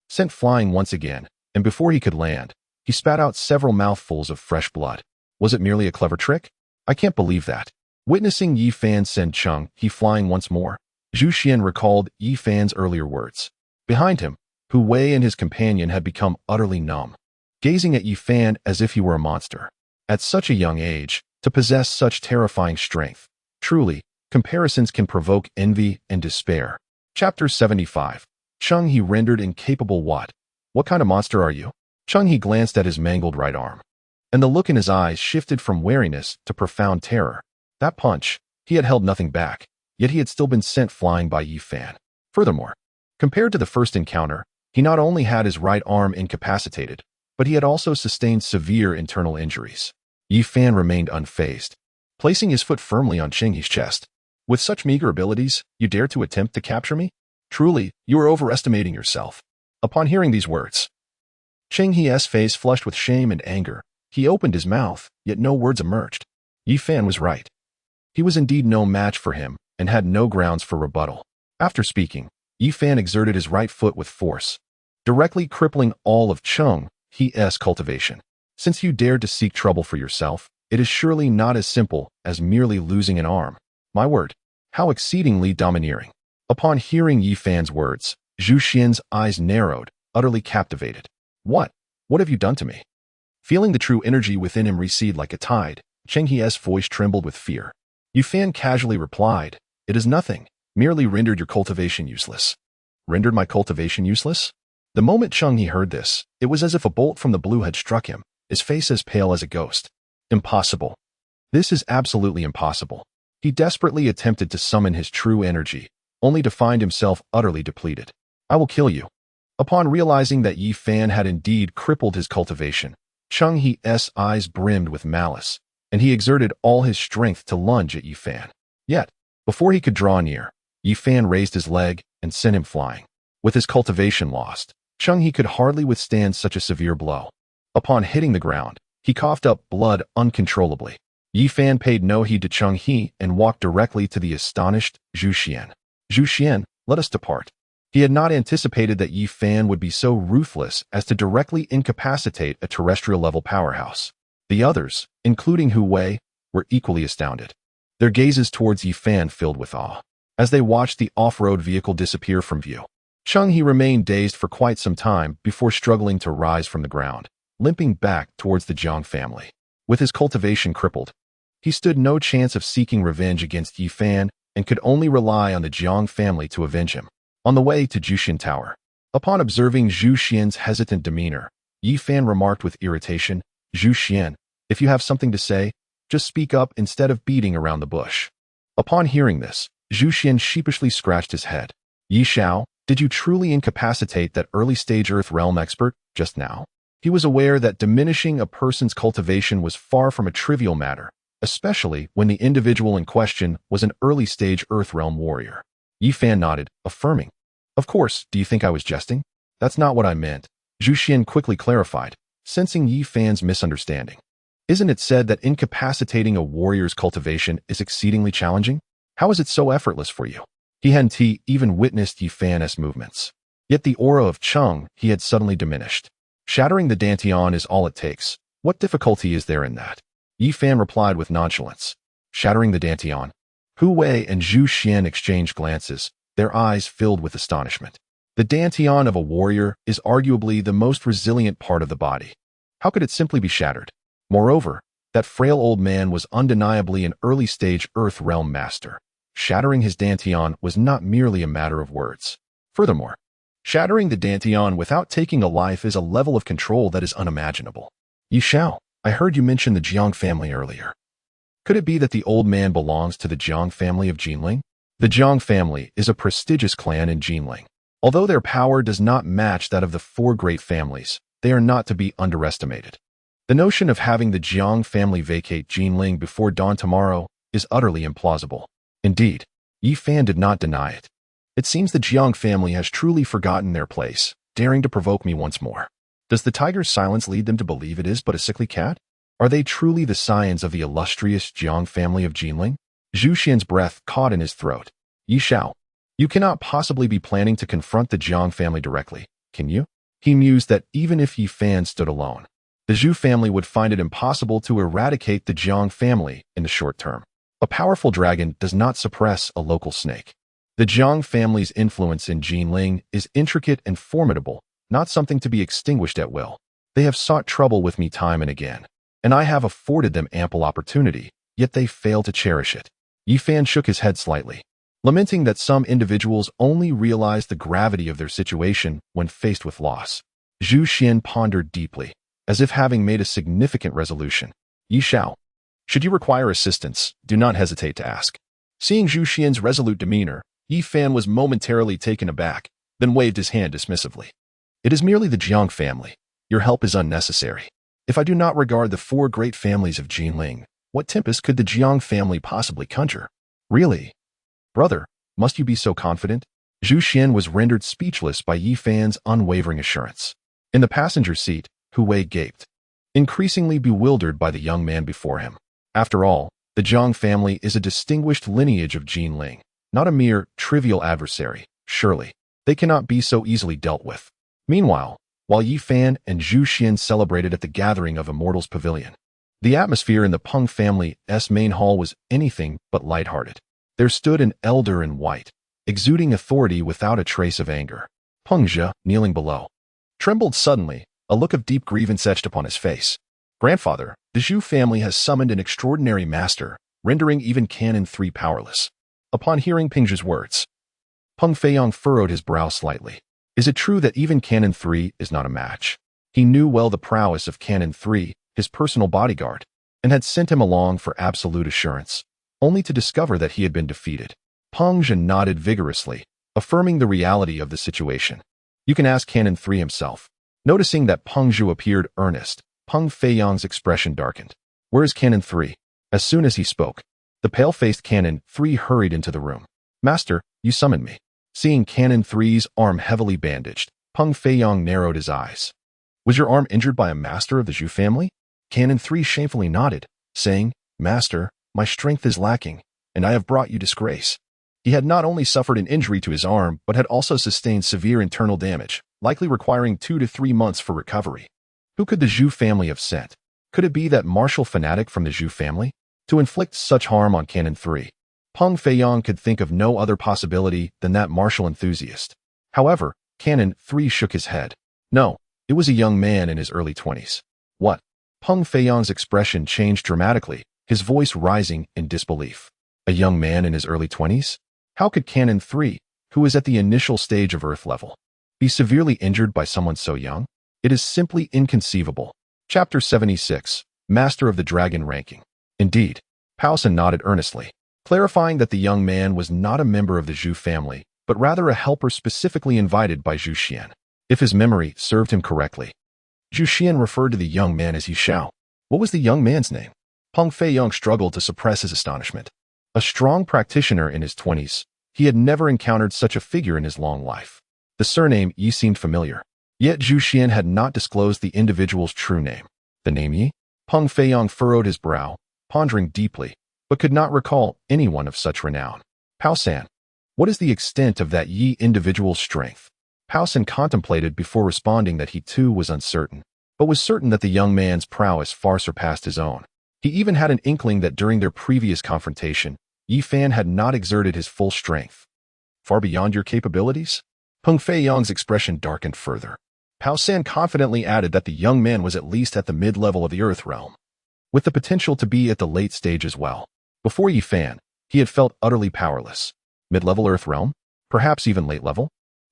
sent flying once again, and before he could land, he spat out several mouthfuls of fresh blood. Was it merely a clever trick? I can't believe that. Witnessing Yi Fan send Cheng He flying once more, Zhu Xian recalled Yi Fan's earlier words. Behind him, Hu Wei and his companion had become utterly numb. gazing at Yi Fan as if he were a monster. At such a young age, to possess such terrifying strength. Truly, comparisons can provoke envy and despair. Chapter 75. Chung He rendered incapable what? What kind of monster are you? Chung He glanced at his mangled right arm, and the look in his eyes shifted from wariness to profound terror. That punch, he had held nothing back, yet he had still been sent flying by Yi Fan. Furthermore, compared to the first encounter, he not only had his right arm incapacitated, but he had also sustained severe internal injuries. Yi Fan remained unfazed, placing his foot firmly on Chung He's chest. With such meager abilities, you dare to attempt to capture me? Truly, you are overestimating yourself. Upon hearing these words, Chung He's face flushed with shame and anger. He opened his mouth, yet no words emerged. Yi Fan was right. He was indeed no match for him, and had no grounds for rebuttal. After speaking, Yi Fan exerted his right foot with force, directly crippling all of Chung He's cultivation. Since you dared to seek trouble for yourself, it is surely not as simple as merely losing an arm. My word, how exceedingly domineering. Upon hearing Yi Fan's words, Zhu Xian's eyes narrowed, utterly captivated. What? What have you done to me? Feeling the true energy within him recede like a tide, Chung He's voice trembled with fear. Yi Fan casually replied, "It is nothing, merely rendered your cultivation useless." Rendered my cultivation useless? The moment Chung He heard this, it was as if a bolt from the blue had struck him, his face as pale as a ghost. Impossible. This is absolutely impossible. He desperately attempted to summon his true energy, only to find himself utterly depleted. I will kill you. Upon realizing that Yi Fan had indeed crippled his cultivation, Chung He's eyes brimmed with malice, and he exerted all his strength to lunge at Yi Fan. Yet, before he could draw near, Yi Fan raised his leg and sent him flying. With his cultivation lost, Chung He could hardly withstand such a severe blow. Upon hitting the ground, he coughed up blood uncontrollably. Yi Fan paid no heed to Chung He and walked directly to the astonished Zhu Xian. Zhu Xian, let us depart. He had not anticipated that Yi Fan would be so ruthless as to directly incapacitate a terrestrial-level powerhouse. The others, including Hu Wei, were equally astounded. Their gazes towards Yi Fan filled with awe, as they watched the off-road vehicle disappear from view. Chung He remained dazed for quite some time before struggling to rise from the ground, limping back towards the Jiang family. With his cultivation crippled, he stood no chance of seeking revenge against Yi Fan and could only rely on the Jiang family to avenge him. On the way to Jushin Tower, upon observing Zhu Xian's hesitant demeanor, Yi Fan remarked with irritation, "Zhu Xian, if you have something to say, just speak up instead of beating around the bush." Upon hearing this, Zhu Xian sheepishly scratched his head. "Yi Xiao, did you truly incapacitate that early-stage Earth Realm expert just now?" He was aware that diminishing a person's cultivation was far from a trivial matter, especially when the individual in question was an early-stage Earth Realm warrior. Yi Fan nodded, affirming, "Of course, do you think I was jesting? That's not what I meant," Zhu Xian quickly clarified, sensing Yi Fan's misunderstanding. "Isn't it said that incapacitating a warrior's cultivation is exceedingly challenging? How is it so effortless for you?" He hadn't even witnessed Yi Fan's movements. Yet the aura of Chung He had suddenly diminished. "Shattering the dantian is all it takes. What difficulty is there in that?" Yi Fan replied with nonchalance. "Shattering the dantian." Hu Wei and Zhu Xian exchanged glances, their eyes filled with astonishment. The dantian of a warrior is arguably the most resilient part of the body. How could it simply be shattered? Moreover, that frail old man was undeniably an early-stage Earth Realm master. Shattering his dantian was not merely a matter of words. Furthermore, shattering the dantian without taking a life is a level of control that is unimaginable. "Yi Xiao, I heard you mention the Jiang family earlier. Could it be that the old man belongs to the Jiang family of Jinling?" The Jiang family is a prestigious clan in Jinling. Although their power does not match that of the four great families, they are not to be underestimated. The notion of having the Jiang family vacate Jinling before dawn tomorrow is utterly implausible. Indeed, Yi Fan did not deny it. "It seems the Jiang family has truly forgotten their place, daring to provoke me once more. Does the tiger's silence lead them to believe it is but a sickly cat? Are they truly the scions of the illustrious Jiang family of Jinling?" Zhu Xian's breath caught in his throat. "Yi Xiao, you cannot possibly be planning to confront the Jiang family directly, can you?" He mused that even if Yi Fan stood alone, the Zhu family would find it impossible to eradicate the Jiang family in the short term. A powerful dragon does not suppress a local snake. The Jiang family's influence in Jinling is intricate and formidable, not something to be extinguished at will. They have sought trouble with me time and again, and I have afforded them ample opportunity, yet they fail to cherish it. Yi Fan shook his head slightly, lamenting that some individuals only realize the gravity of their situation when faced with loss. Zhu Xian pondered deeply, as if having made a significant resolution. Yi Xiao, should you require assistance, do not hesitate to ask. Seeing Zhu Xian's resolute demeanor, Yi Fan was momentarily taken aback, then waved his hand dismissively. It is merely the Jiang family. Your help is unnecessary. If I do not regard the 4 great families of Jinling, what tempest could the Jiang family possibly conjure? Really? Brother, must you be so confident? Zhu Xian was rendered speechless by Yi Fan's unwavering assurance. In the passenger seat, Hu Wei gaped, increasingly bewildered by the young man before him. After all, the Jiang family is a distinguished lineage of Jinling, not a mere trivial adversary. Surely, they cannot be so easily dealt with. Meanwhile, while Yi Fan and Zhu Xian celebrated at the gathering of Immortals Pavilion, the atmosphere in the Peng family's main hall was anything but lighthearted. There stood an elder in white, exuding authority without a trace of anger. Peng Zhe, kneeling below, trembled suddenly, a look of deep grievance etched upon his face. Grandfather, the Zhu family has summoned an extraordinary master, rendering even Canon 3 powerless. Upon hearing Peng Zhe's words, Peng Feiyong furrowed his brow slightly. Is it true that even Canon 3 is not a match? He knew well the prowess of Canon 3, his personal bodyguard, and had sent him along for absolute assurance, only to discover that he had been defeated. Peng Zhe nodded vigorously, affirming the reality of the situation. You can ask Canon 3 himself. Noticing that Peng Zhe appeared earnest, Peng Feiyong's expression darkened. Where is Canon 3? As soon as he spoke, the pale-faced Canon 3 hurried into the room. Master, you summoned me. Seeing Canon 3's arm heavily bandaged, Peng Feiyong narrowed his eyes. Was your arm injured by a master of the Zhu family? Canon 3 shamefully nodded, saying, Master, my strength is lacking, and I have brought you disgrace. He had not only suffered an injury to his arm, but had also sustained severe internal damage, likely requiring 2 to 3 months for recovery. Who could the Zhu family have sent? Could it be that martial fanatic from the Zhu family? To inflict such harm on Canon 3, Peng Feiyong could think of no other possibility than that martial enthusiast. However, Canon 3 shook his head. No, it was a young man in his early 20s. What? Peng Feiyong's expression changed dramatically, his voice rising in disbelief. A young man in his early 20s? How could Canon 3, who is at the initial stage of Earth level, be severely injured by someone so young? It is simply inconceivable. Chapter 76, Master of the Dragon Ranking. Indeed, Pao San nodded earnestly, clarifying that the young man was not a member of the Zhu family, but rather a helper specifically invited by Zhu Xian. If his memory served him correctly, Zhu Xian referred to the young man as Yi Xiao. What was the young man's name? Peng Feiyong struggled to suppress his astonishment. A strong practitioner in his 20s, he had never encountered such a figure in his long life. The surname Yi seemed familiar, yet Zhu Xian had not disclosed the individual's true name. The name Yi? Peng Feiyong furrowed his brow, pondering deeply, but could not recall anyone of such renown. Pao San, what is the extent of that Yi individual's strength? Pao San contemplated before responding that he too was uncertain, but was certain that the young man's prowess far surpassed his own. He even had an inkling that during their previous confrontation, Yi Fan had not exerted his full strength. Far beyond your capabilities? Peng Feiyong's expression darkened further. Pao San confidently added that the young man was at least at the mid-level of the Earth realm, with the potential to be at the late stage as well. Before Yi Fan, he had felt utterly powerless. Mid-level Earth realm? Perhaps even late level?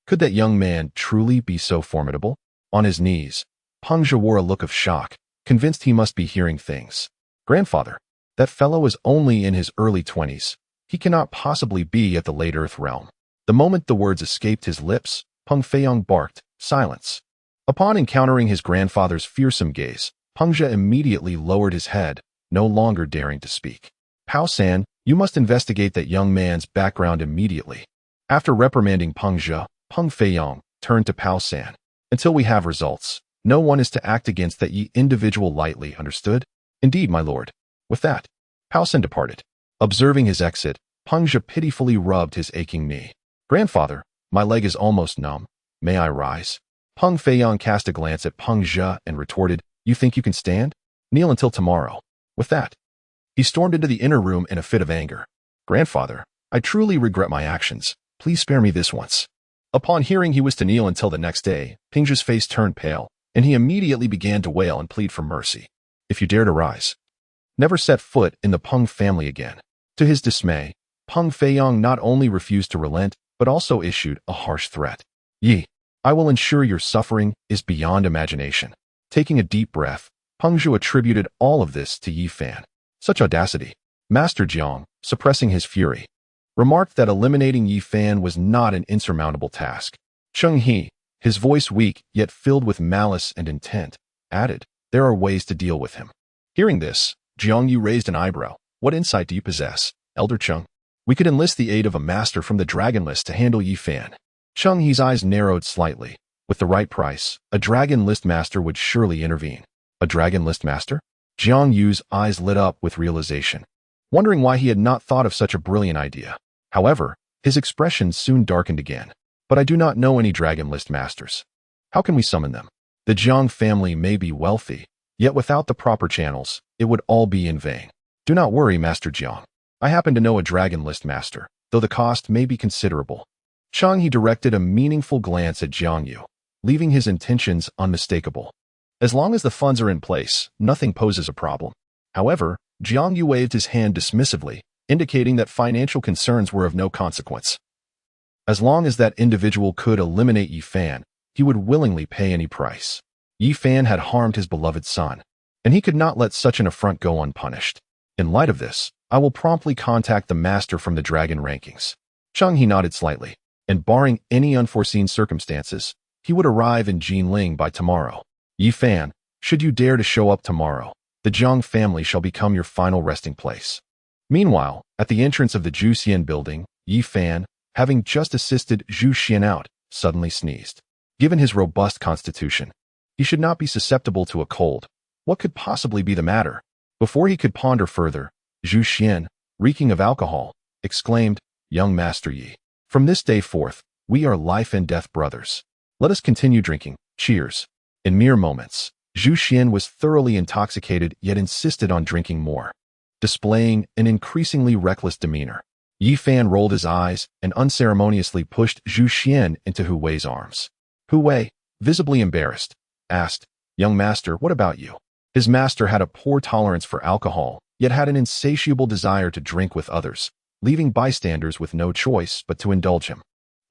Could that young man truly be so formidable? On his knees, Peng Zhe wore a look of shock, convinced he must be hearing things. Grandfather, that fellow is only in his early 20s. He cannot possibly be at the late Earth realm. The moment the words escaped his lips, Peng Feiyong barked, silence. Upon encountering his grandfather's fearsome gaze, Peng Zhe immediately lowered his head, no longer daring to speak. Pao San, you must investigate that young man's background immediately. After reprimanding Peng Zhe, Peng Feiyong turned to Pao San. Until we have results, no one is to act against that Yi individual lightly, understood? Indeed, my lord. With that, Pao San departed. Observing his exit, Peng Zhe pitifully rubbed his aching knee. Grandfather, my leg is almost numb. May I rise? Peng Feiyong cast a glance at Peng Zhe and retorted, you think you can stand? Kneel until tomorrow. With that, he stormed into the inner room in a fit of anger. Grandfather, I truly regret my actions. Please spare me this once. Upon hearing he was to kneel until the next day, Peng Zhe's face turned pale, and he immediately began to wail and plead for mercy. If you dare to rise, never set foot in the Peng family again. To his dismay, Peng Feiyong not only refused to relent, but also issued a harsh threat. Yi, I will ensure your suffering is beyond imagination. Taking a deep breath, Peng Zhu attributed all of this to Yi Fan. Such audacity. Master Jiang, suppressing his fury, remarked that eliminating Yi Fan was not an insurmountable task. Cheng He, his voice weak yet filled with malice and intent, added, there are ways to deal with him. Hearing this, Jiang Yu raised an eyebrow. What insight do you possess, Elder Cheng? We could enlist the aid of a master from the dragon list to handle Yi Fan. Cheng He's eyes narrowed slightly. With the right price, a dragon list master would surely intervene. A dragon list master? Jiang Yu's eyes lit up with realization, wondering why he had not thought of such a brilliant idea. However, his expression soon darkened again. But I do not know any dragon list masters. How can we summon them? The Jiang family may be wealthy, yet without the proper channels, it would all be in vain. Do not worry, Master Jiang. I happen to know a dragon list master, though the cost may be considerable. Cheng He directed a meaningful glance at Jiang Yu, leaving his intentions unmistakable. As long as the funds are in place, nothing poses a problem. However, Jiang Yu waved his hand dismissively, indicating that financial concerns were of no consequence. As long as that individual could eliminate Yi Fan, he would willingly pay any price. Yi Fan had harmed his beloved son, and he could not let such an affront go unpunished. In light of this, I will promptly contact the master from the dragon rankings. Cheng He nodded slightly, and barring any unforeseen circumstances, he would arrive in Jinling by tomorrow. Yi Fan, should you dare to show up tomorrow, the Jiang family shall become your final resting place. Meanwhile, at the entrance of the Zhu Xian building, Yi Fan, having just assisted Zhu Xian out, suddenly sneezed. Given his robust constitution, he should not be susceptible to a cold. What could possibly be the matter? Before he could ponder further, Zhu Xian, reeking of alcohol, exclaimed, Young Master Yi, from this day forth, we are life and death brothers. Let us continue drinking. Cheers. In mere moments, Zhu Xian was thoroughly intoxicated yet insisted on drinking more, displaying an increasingly reckless demeanor. Yi Fan rolled his eyes and unceremoniously pushed Zhu Xian into Hu Wei's arms. Hu Wei, visibly embarrassed, asked, Young master, what about you? His master had a poor tolerance for alcohol, yet had an insatiable desire to drink with others, leaving bystanders with no choice but to indulge him.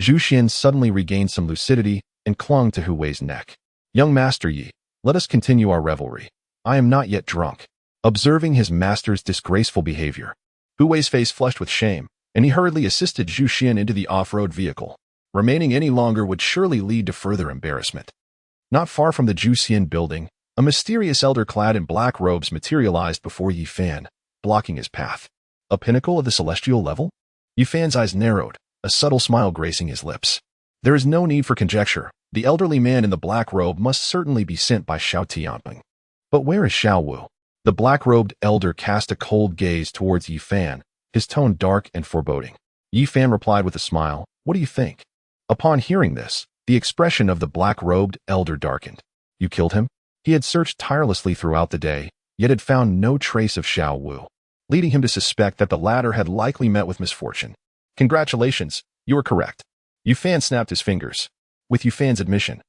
Zhu Xian suddenly regained some lucidity and clung to Hu Wei's neck. Young Master Yi, let us continue our revelry. I am not yet drunk. Observing his master's disgraceful behavior, Hu Wei's face flushed with shame, and he hurriedly assisted Zhu Xian into the off-road vehicle. Remaining any longer would surely lead to further embarrassment. Not far from the Zhu Xian building, a mysterious elder clad in black robes materialized before Yi Fan, blocking his path. A pinnacle of the celestial level? Yi Fan's eyes narrowed, a subtle smile gracing his lips. There is no need for conjecture. The elderly man in the black robe must certainly be sent by Xiao Tianping. But where is Xiao Wu? The black-robed elder cast a cold gaze towards Yi Fan, his tone dark and foreboding. Yi Fan replied with a smile, What do you think? Upon hearing this, the expression of the black-robed elder darkened. You killed him? He had searched tirelessly throughout the day, yet had found no trace of Xiao Wu, leading him to suspect that the latter had likely met with misfortune. Congratulations, you are correct. Yi Fan snapped his fingers. With Yi Fan's admission,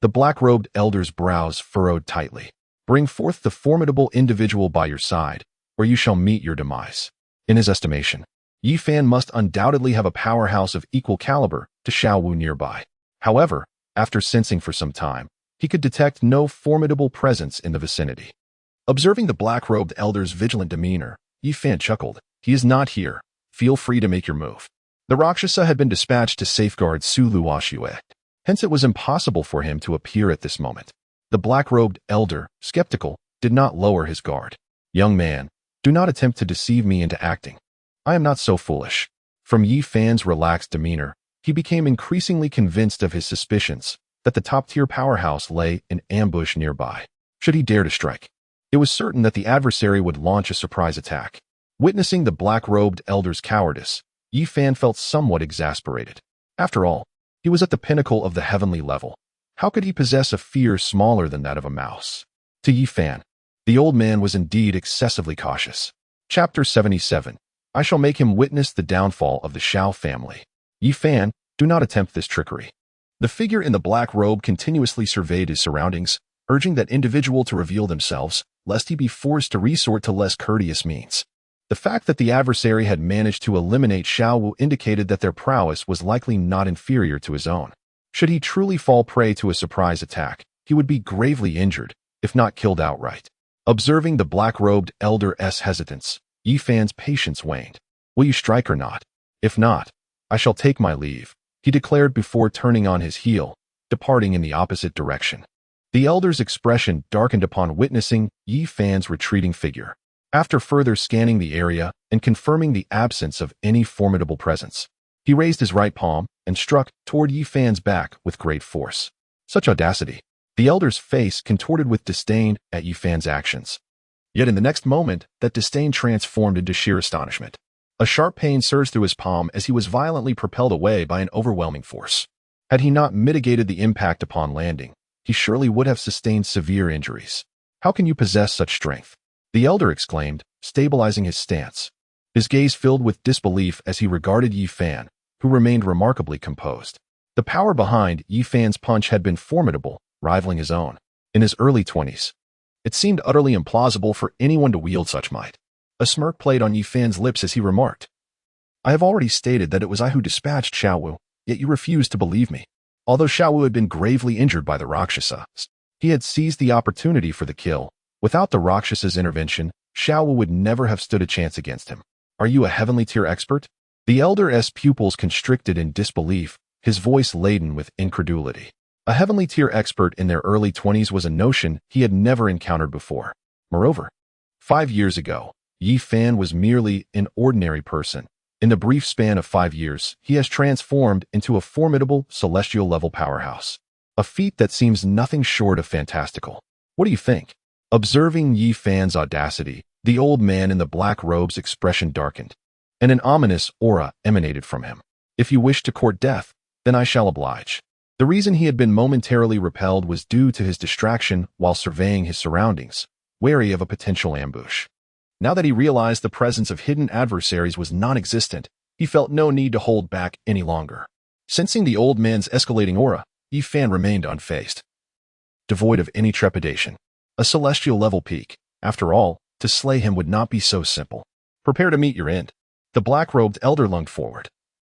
the black-robed elder's brows furrowed tightly. Bring forth the formidable individual by your side, or you shall meet your demise. In his estimation, Yi Fan must undoubtedly have a powerhouse of equal caliber to Xiao Wu nearby. However, after sensing for some time, he could detect no formidable presence in the vicinity. Observing the black-robed elder's vigilant demeanor, Yi Fan chuckled. He is not here. Feel free to make your move. The Rakshasa had been dispatched to safeguard Su Luoxue. Hence it was impossible for him to appear at this moment. The black-robed elder, skeptical, did not lower his guard. Young man, do not attempt to deceive me into acting. I am not so foolish. From Yi Fan's relaxed demeanor, he became increasingly convinced of his suspicions that the top-tier powerhouse lay in ambush nearby. Should he dare to strike, it was certain that the adversary would launch a surprise attack. Witnessing the black-robed elder's cowardice, Yi Fan felt somewhat exasperated. After all, he was at the pinnacle of the heavenly level. How could he possess a fear smaller than that of a mouse? To Yi Fan, the old man was indeed excessively cautious. Chapter 77. I shall make him witness the downfall of the Xiao family. Yi Fan, do not attempt this trickery. The figure in the black robe continuously surveyed his surroundings, urging that individual to reveal themselves, lest he be forced to resort to less courteous means. The fact that the adversary had managed to eliminate Xiao Wu indicated that their prowess was likely not inferior to his own. Should he truly fall prey to a surprise attack, he would be gravely injured, if not killed outright. Observing the black-robed elder's hesitance, Yi Fan's patience waned. Will you strike or not? If not, I shall take my leave, he declared before turning on his heel, departing in the opposite direction. The elder's expression darkened upon witnessing Yi Fan's retreating figure. After further scanning the area and confirming the absence of any formidable presence, he raised his right palm and struck toward Yi Fan's back with great force. Such audacity! The elder's face contorted with disdain at Yi Fan's actions. Yet in the next moment, that disdain transformed into sheer astonishment. A sharp pain surged through his palm as he was violently propelled away by an overwhelming force. Had he not mitigated the impact upon landing, he surely would have sustained severe injuries. How can you possess such strength? The elder exclaimed, stabilizing his stance. His gaze filled with disbelief as he regarded Yi Fan, who remained remarkably composed. The power behind Yi Fan's punch had been formidable, rivaling his own. In his early 20s, it seemed utterly implausible for anyone to wield such might. A smirk played on Yi Fan's lips as he remarked, I have already stated that it was I who dispatched Xiao Wu, yet you refused to believe me. Although Xiao Wu had been gravely injured by the Rakshasa, he had seized the opportunity for the kill. Without the Rakshasa's intervention, Xiao Wu would never have stood a chance against him. Are you a heavenly tier expert? The elder's pupils constricted in disbelief, his voice laden with incredulity. A heavenly tier expert in their early 20s was a notion he had never encountered before. Moreover, 5 years ago, Yi Fan was merely an ordinary person. In the brief span of 5 years, he has transformed into a formidable celestial-level powerhouse. A feat that seems nothing short of fantastical. What do you think? Observing Yi Fan's audacity, the old man in the black robe's expression darkened, and an ominous aura emanated from him. If you wish to court death, then I shall oblige. The reason he had been momentarily repelled was due to his distraction while surveying his surroundings, wary of a potential ambush. Now that he realized the presence of hidden adversaries was non-existent, he felt no need to hold back any longer. Sensing the old man's escalating aura, Yi Fan remained unfazed, devoid of any trepidation. A celestial-level peak. After all, to slay him would not be so simple. Prepare to meet your end. The black-robed elder lunged forward,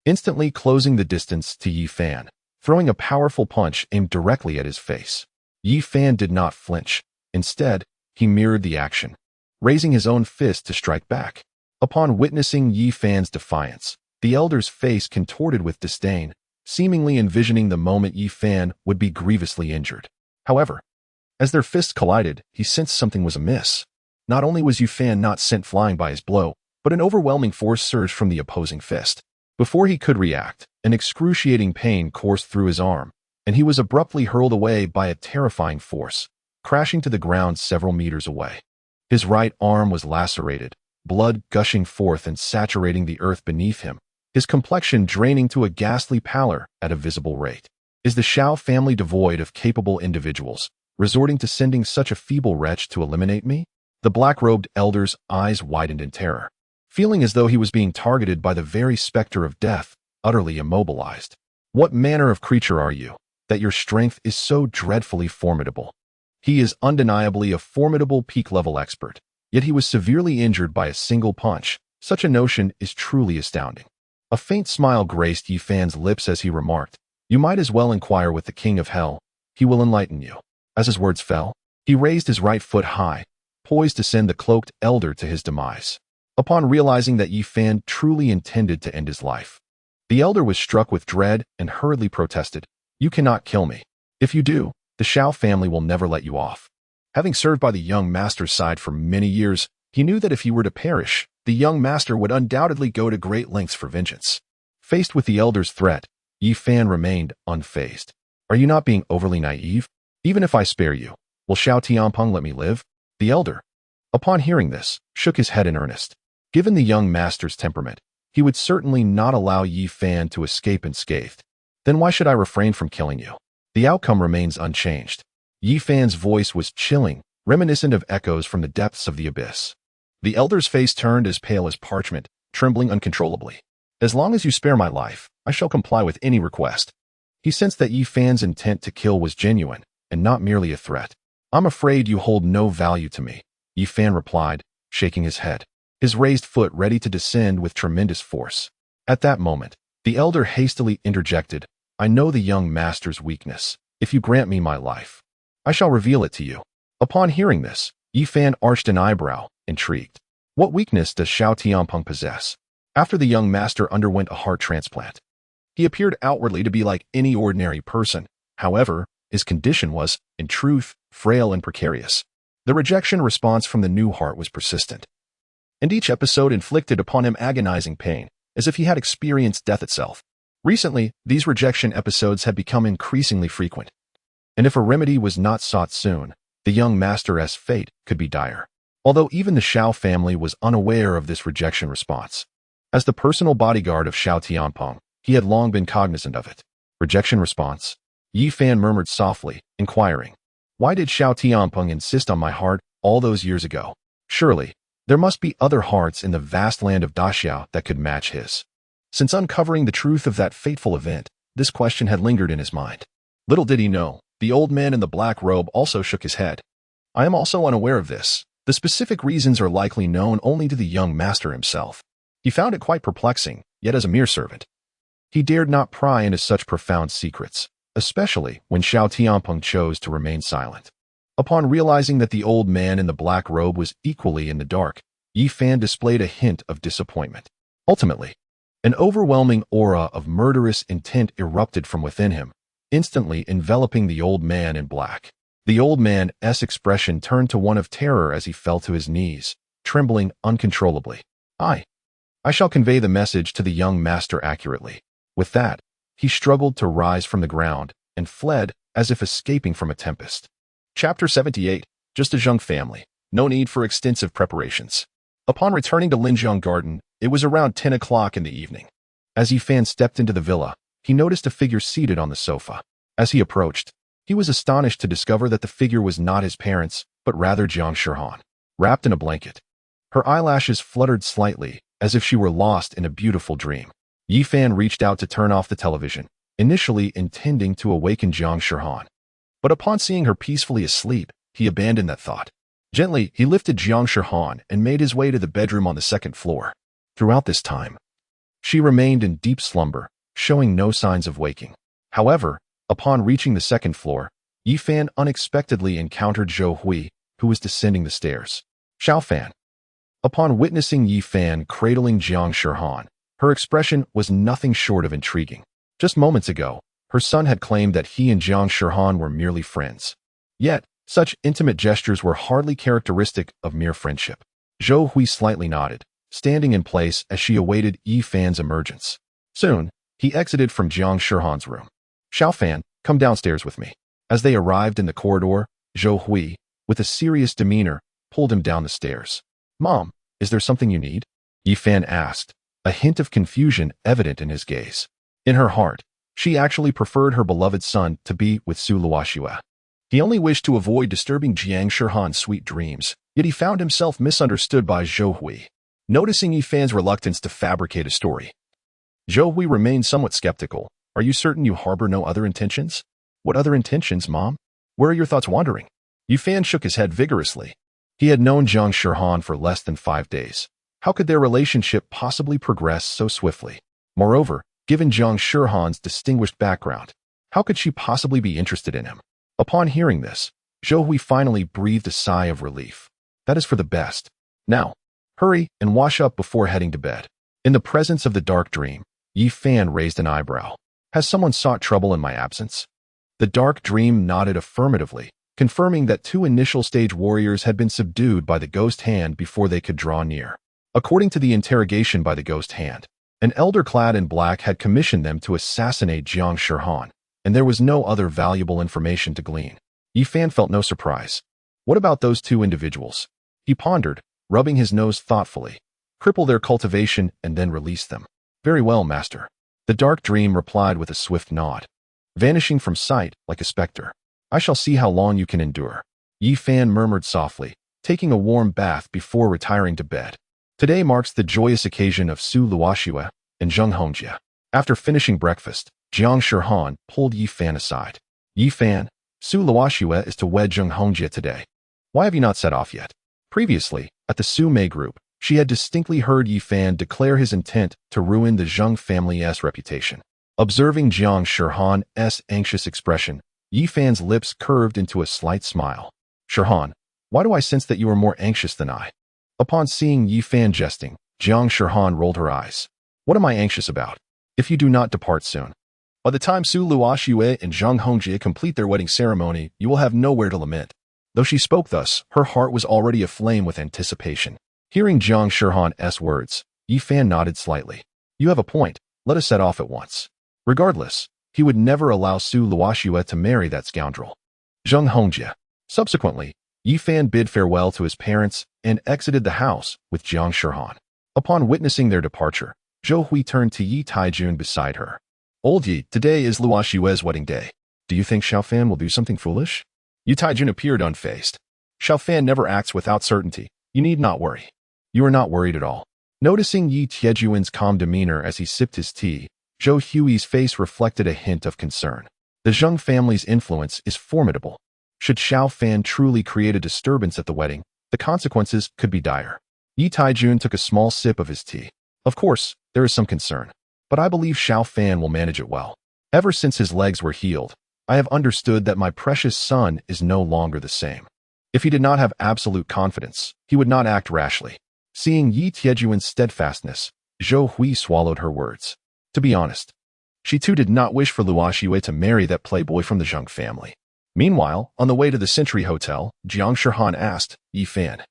instantly closing the distance to Yi Fan, throwing a powerful punch aimed directly at his face. Yi Fan did not flinch. Instead, he mirrored the action, raising his own fist to strike back. Upon witnessing Yi Fan's defiance, the elder's face contorted with disdain, seemingly envisioning the moment Yi Fan would be grievously injured. However, as their fists collided, he sensed something was amiss. Not only was Yi Fan not sent flying by his blow, but an overwhelming force surged from the opposing fist. Before he could react, an excruciating pain coursed through his arm, and he was abruptly hurled away by a terrifying force, crashing to the ground several meters away. His right arm was lacerated, blood gushing forth and saturating the earth beneath him, his complexion draining to a ghastly pallor at a visible rate. Is the Xiao family devoid of capable individuals, resorting to sending such a feeble wretch to eliminate me? The black-robed elder's eyes widened in terror, feeling as though he was being targeted by the very specter of death, utterly immobilized. What manner of creature are you, that your strength is so dreadfully formidable? He is undeniably a formidable peak-level expert, yet he was severely injured by a single punch. Such a notion is truly astounding. A faint smile graced Yi Fan's lips as he remarked, You might as well inquire with the King of Hell. He will enlighten you. As his words fell, he raised his right foot high, poised to send the cloaked elder to his demise. Upon realizing that Yi Fan truly intended to end his life, the elder was struck with dread and hurriedly protested, You cannot kill me. If you do, the Xiao family will never let you off. Having served by the young master's side for many years, he knew that if he were to perish, the young master would undoubtedly go to great lengths for vengeance. Faced with the elder's threat, Yi Fan remained unfazed. Are you not being overly naive? Even if I spare you, will Xiao Tianpeng let me live? The elder, upon hearing this, shook his head in earnest. Given the young master's temperament, he would certainly not allow Yi Fan to escape unscathed. Then why should I refrain from killing you? The outcome remains unchanged. Yi Fan's voice was chilling, reminiscent of echoes from the depths of the abyss. The elder's face turned as pale as parchment, trembling uncontrollably. As long as you spare my life, I shall comply with any request. He sensed that Yi Fan's intent to kill was genuine and not merely a threat. "I'm afraid you hold no value to me," Yi Fan replied, shaking his head, his raised foot ready to descend with tremendous force. At that moment, the elder hastily interjected, "I know the young master's weakness. If you grant me my life, I shall reveal it to you." Upon hearing this, Yi Fan arched an eyebrow, intrigued. What weakness does Xiao Tianpeng possess? After the young master underwent a heart transplant, he appeared outwardly to be like any ordinary person. However, his condition was, in truth, frail and precarious. The rejection response from the new heart was persistent, and each episode inflicted upon him agonizing pain, as if he had experienced death itself. Recently, these rejection episodes had become increasingly frequent, and if a remedy was not sought soon, the young master's fate could be dire. Although even the Xiao family was unaware of this rejection response. As the personal bodyguard of Xiao Tianpeng, he had long been cognizant of it. Rejection response? Yi Fan murmured softly, inquiring, "Why did Xiao Tianpeng insist on my heart all those years ago? Surely, there must be other hearts in the vast land of Daxiao that could match his." Since uncovering the truth of that fateful event, this question had lingered in his mind. Little did he know, the old man in the black robe also shook his head. "I am also unaware of this. The specific reasons are likely known only to the young master himself." He found it quite perplexing, yet as a mere servant, he dared not pry into such profound secrets, especially when Xiao Tianpeng chose to remain silent. Upon realizing that the old man in the black robe was equally in the dark, Yi Fan displayed a hint of disappointment. Ultimately, an overwhelming aura of murderous intent erupted from within him, instantly enveloping the old man in black. The old man's expression turned to one of terror as he fell to his knees, trembling uncontrollably. I shall convey the message to the young master accurately." With that, he struggled to rise from the ground and fled as if escaping from a tempest. Chapter 78. Just a young family. No need for extensive preparations. Upon returning to Linjiang Garden, it was around 10 o'clock in the evening. As Yi Fan stepped into the villa, he noticed a figure seated on the sofa. As he approached, he was astonished to discover that the figure was not his parents, but rather Jiang Shihan, wrapped in a blanket. Her eyelashes fluttered slightly, as if she were lost in a beautiful dream. Yi Fan reached out to turn off the television, initially intending to awaken Jiang Shihan. But upon seeing her peacefully asleep, he abandoned that thought. Gently, he lifted Jiang Shihan and made his way to the bedroom on the second floor. Throughout this time, she remained in deep slumber, showing no signs of waking. However, upon reaching the second floor, Yi Fan unexpectedly encountered Zhou Hui, who was descending the stairs. "Xiao Fan." Upon witnessing Yi Fan cradling Jiang Shihan, her expression was nothing short of intriguing. Just moments ago, her son had claimed that he and Jiang Shihan were merely friends. Yet, such intimate gestures were hardly characteristic of mere friendship. Zhou Hui slightly nodded, standing in place as she awaited Yi Fan's emergence. Soon, he exited from Jiang Shihan's room. "Xiao Fan, come downstairs with me." As they arrived in the corridor, Zhou Hui, with a serious demeanor, pulled him down the stairs. "Mom, is there something you need?" Yi Fan asked, a hint of confusion evident in his gaze. In her heart, she actually preferred her beloved son to be with Su Luoxue. He only wished to avoid disturbing Jiang Shihan's sweet dreams, yet he found himself misunderstood by Zhou Hui. Noticing Yi Fan's reluctance to fabricate a story, Zhou Hui remained somewhat skeptical. "Are you certain you harbor no other intentions?" "What other intentions, Mom? Where are your thoughts wandering?" Yi Fan shook his head vigorously. He had known Jiang Shihan for less than 5 days. How could their relationship possibly progress so swiftly? Moreover, given Jiang Shihan's distinguished background, how could she possibly be interested in him? Upon hearing this, Zhou Hui finally breathed a sigh of relief. "That is for the best. Now, hurry and wash up before heading to bed." In the presence of the dark dream, Yi Fan raised an eyebrow. "Has someone sought trouble in my absence?" The dark dream nodded affirmatively, confirming that 2 initial stage warriors had been subdued by the ghost hand before they could draw near. According to the interrogation by the ghost hand, an elder clad in black had commissioned them to assassinate Jiang Shihan, and there was no other valuable information to glean. Yi Fan felt no surprise. What about those 2 individuals? He pondered, rubbing his nose thoughtfully. Cripple their cultivation and then release them. "Very well, master." The dark dream replied with a swift nod, vanishing from sight like a specter. "I shall see how long you can endure." Yi Fan murmured softly, taking a warm bath before retiring to bed. Today marks the joyous occasion of Su Luoxue and Zheng Hongjie. After finishing breakfast, Jiang Shihan pulled Yi Fan aside. Yi Fan, Su Luoxue is to wed Zheng Hongjie today. Why have you not set off yet? Previously, at the Su Mei group, she had distinctly heard Yi Fan declare his intent to ruin the Zheng family's reputation. Observing Jiang Shihan's anxious expression, Yi Fan's lips curved into a slight smile. Shihan, why do I sense that you are more anxious than I? Upon seeing Yi Fan jesting, Jiang Shihan rolled her eyes. What am I anxious about? If you do not depart soon. By the time Su Luoxue and Zheng Hongjie complete their wedding ceremony, you will have nowhere to lament. Though she spoke thus, her heart was already aflame with anticipation. Hearing Jiang Shihan's words, Yi Fan nodded slightly. You have a point. Let us set off at once. Regardless, he would never allow Su Luoxue to marry that scoundrel. Zheng Hongjie. Subsequently, Yi Fan bid farewell to his parents and exited the house with Jiang Shihan. Upon witnessing their departure, Zhou Hui turned to Yi Taijun beside her. Old Yi, today is Luoxue's wedding day. Do you think Xiao Fan will do something foolish? Yi Taijun appeared unfazed. Xiao Fan never acts without certainty. You need not worry. You are not worried at all. Noticing Yi Tiejuan's calm demeanor as he sipped his tea, Zhou Hui's face reflected a hint of concern. The Zheng family's influence is formidable. Should Xiao Fan truly create a disturbance at the wedding, the consequences could be dire. Yi Taijun took a small sip of his tea. Of course, there is some concern, but I believe Xiao Fan will manage it well. Ever since his legs were healed, I have understood that my precious son is no longer the same. If he did not have absolute confidence, he would not act rashly. Seeing Yi Tiejuan's steadfastness, Zhou Hui swallowed her words. To be honest, she too did not wish for Luoxue to marry that playboy from the Zheng family. Meanwhile, on the way to the Century Hotel, Jiang Shihan asked, Yi Fan,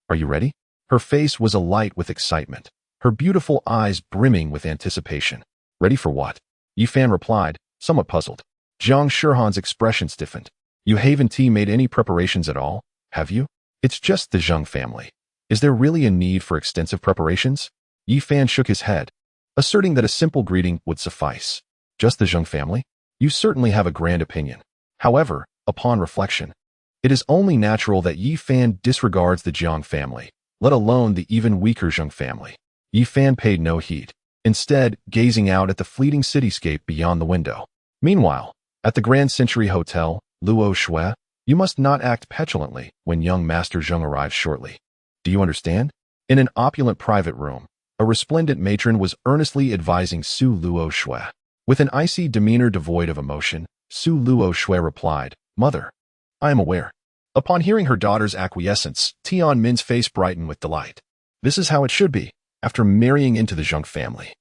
are you ready? Her face was alight with excitement, her beautiful eyes brimming with anticipation. Ready for what? Yi Fan replied, somewhat puzzled. Jiang Shihan's expression stiffened. You haven't made any preparations at all, have you? It's just the Zheng family. Is there really a need for extensive preparations? Yi Fan shook his head, asserting that a simple greeting would suffice. Just the Zheng family? You certainly have a grand opinion. However, upon reflection, it is only natural that Yi Fan disregards the Jiang family, let alone the even weaker Zheng family. Yi Fan paid no heed, instead gazing out at the fleeting cityscape beyond the window. Meanwhile, at the Grand Century Hotel, Luoxue, you must not act petulantly when young Master Zheng arrives shortly. Do you understand? In an opulent private room, a resplendent matron was earnestly advising Su Luoxue. With an icy demeanor devoid of emotion, Su Luoxue replied, Mother, I am aware. Upon hearing her daughter's acquiescence, Tian Min's face brightened with delight. This is how it should be, after marrying into the Zheng family.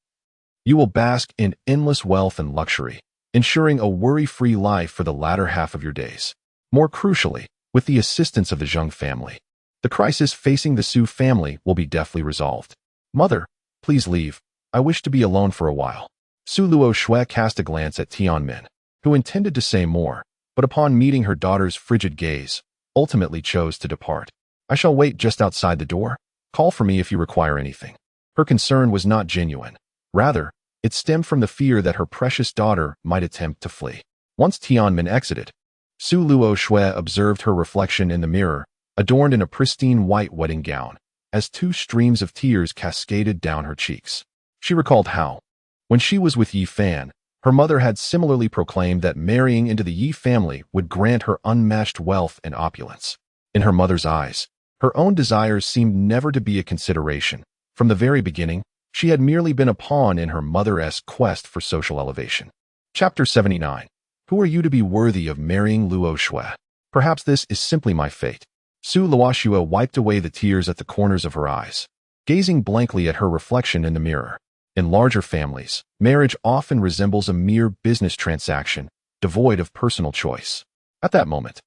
You will bask in endless wealth and luxury, ensuring a worry-free life for the latter half of your days. More crucially, with the assistance of the Zheng family, the crisis facing the Su family will be deftly resolved. Mother, please leave. I wish to be alone for a while. Su Luoxue cast a glance at Tian Min, who intended to say more, but upon meeting her daughter's frigid gaze, ultimately chose to depart. I shall wait just outside the door. Call for me if you require anything. Her concern was not genuine. Rather, it stemmed from the fear that her precious daughter might attempt to flee. Once Tian Min exited, Su Luoxue observed her reflection in the mirror, adorned in a pristine white wedding gown, as two streams of tears cascaded down her cheeks. She recalled how, when she was with Yi Fan, her mother had similarly proclaimed that marrying into the Yi family would grant her unmatched wealth and opulence. In her mother's eyes, her own desires seemed never to be a consideration. From the very beginning, she had merely been a pawn in her mother's quest for social elevation. Chapter 79. Who are you to be worthy of marrying Luoxue? Perhaps this is simply my fate. Su Luoxue wiped away the tears at the corners of her eyes, gazing blankly at her reflection in the mirror. In larger families, marriage often resembles a mere business transaction, devoid of personal choice. At that moment,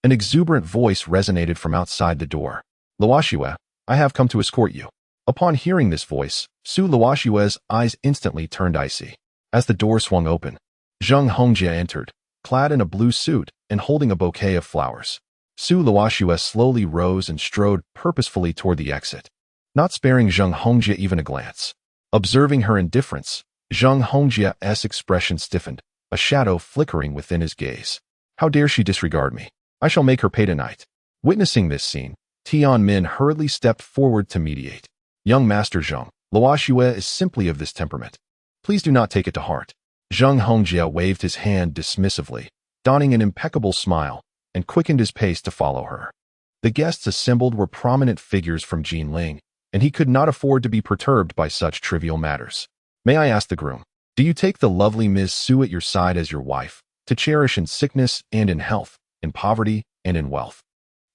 an exuberant voice resonated from outside the door. Luoxue, I have come to escort you. Upon hearing this voice, Su Luoxue's eyes instantly turned icy. As the door swung open, Zheng Hongjie entered, clad in a blue suit and holding a bouquet of flowers. Su Luoxue slowly rose and strode purposefully toward the exit, not sparing Zheng Hongjie even a glance. Observing her indifference, Zheng Hongjie's expression stiffened, a shadow flickering within his gaze. How dare she disregard me? I shall make her pay tonight. Witnessing this scene, Tian Min hurriedly stepped forward to mediate. Young Master Zheng, Luoxue is simply of this temperament. Please do not take it to heart. Zheng Hongjie waved his hand dismissively, donning an impeccable smile, and quickened his pace to follow her. The guests assembled were prominent figures from Jinling, and he could not afford to be perturbed by such trivial matters. May I ask the groom, do you take the lovely Ms. Su at your side as your wife, to cherish in sickness and in health, in poverty and in wealth,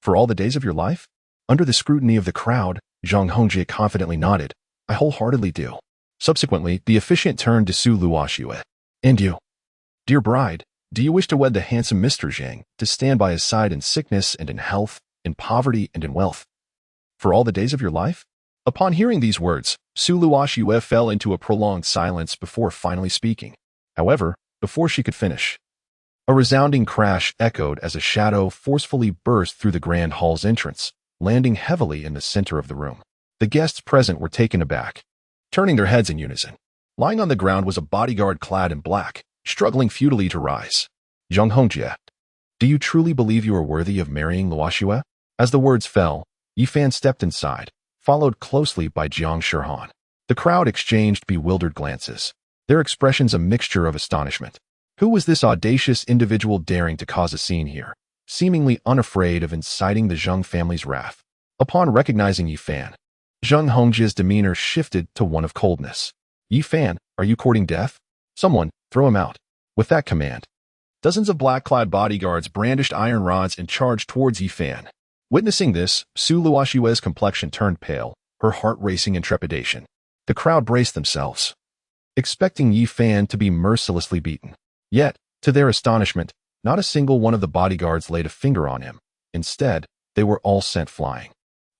for all the days of your life? Under the scrutiny of the crowd, Zhang Hongjie confidently nodded. I wholeheartedly do. Subsequently, the officiant turned to Su Luoxue. And you, dear bride, do you wish to wed the handsome Mr. Zhang, to stand by his side in sickness and in health, in poverty and in wealth, for all the days of your life? Upon hearing these words, Su Luoxue fell into a prolonged silence before finally speaking. However, before she could finish, a resounding crash echoed as a shadow forcefully burst through the grand hall's entrance, landing heavily in the center of the room. The guests present were taken aback, turning their heads in unison. Lying on the ground was a bodyguard clad in black, struggling futilely to rise. Zheng Hongjie, do you truly believe you are worthy of marrying Luoxue? As the words fell, Yifan stepped inside, followed closely by Jiang Shihan. The crowd exchanged bewildered glances, their expressions a mixture of astonishment. Who was this audacious individual daring to cause a scene here, seemingly unafraid of inciting the Zheng family's wrath? Upon recognizing Yifan, Zheng Hongjie's demeanor shifted to one of coldness. Yifan, are you courting death? Someone, throw him out. With that command, dozens of black-clad bodyguards brandished iron rods and charged towards Yifan. Witnessing this, Su Luoxue's complexion turned pale, her heart racing in trepidation. The crowd braced themselves, expecting Yifan to be mercilessly beaten. Yet, to their astonishment, not a single one of the bodyguards laid a finger on him. Instead, they were all sent flying.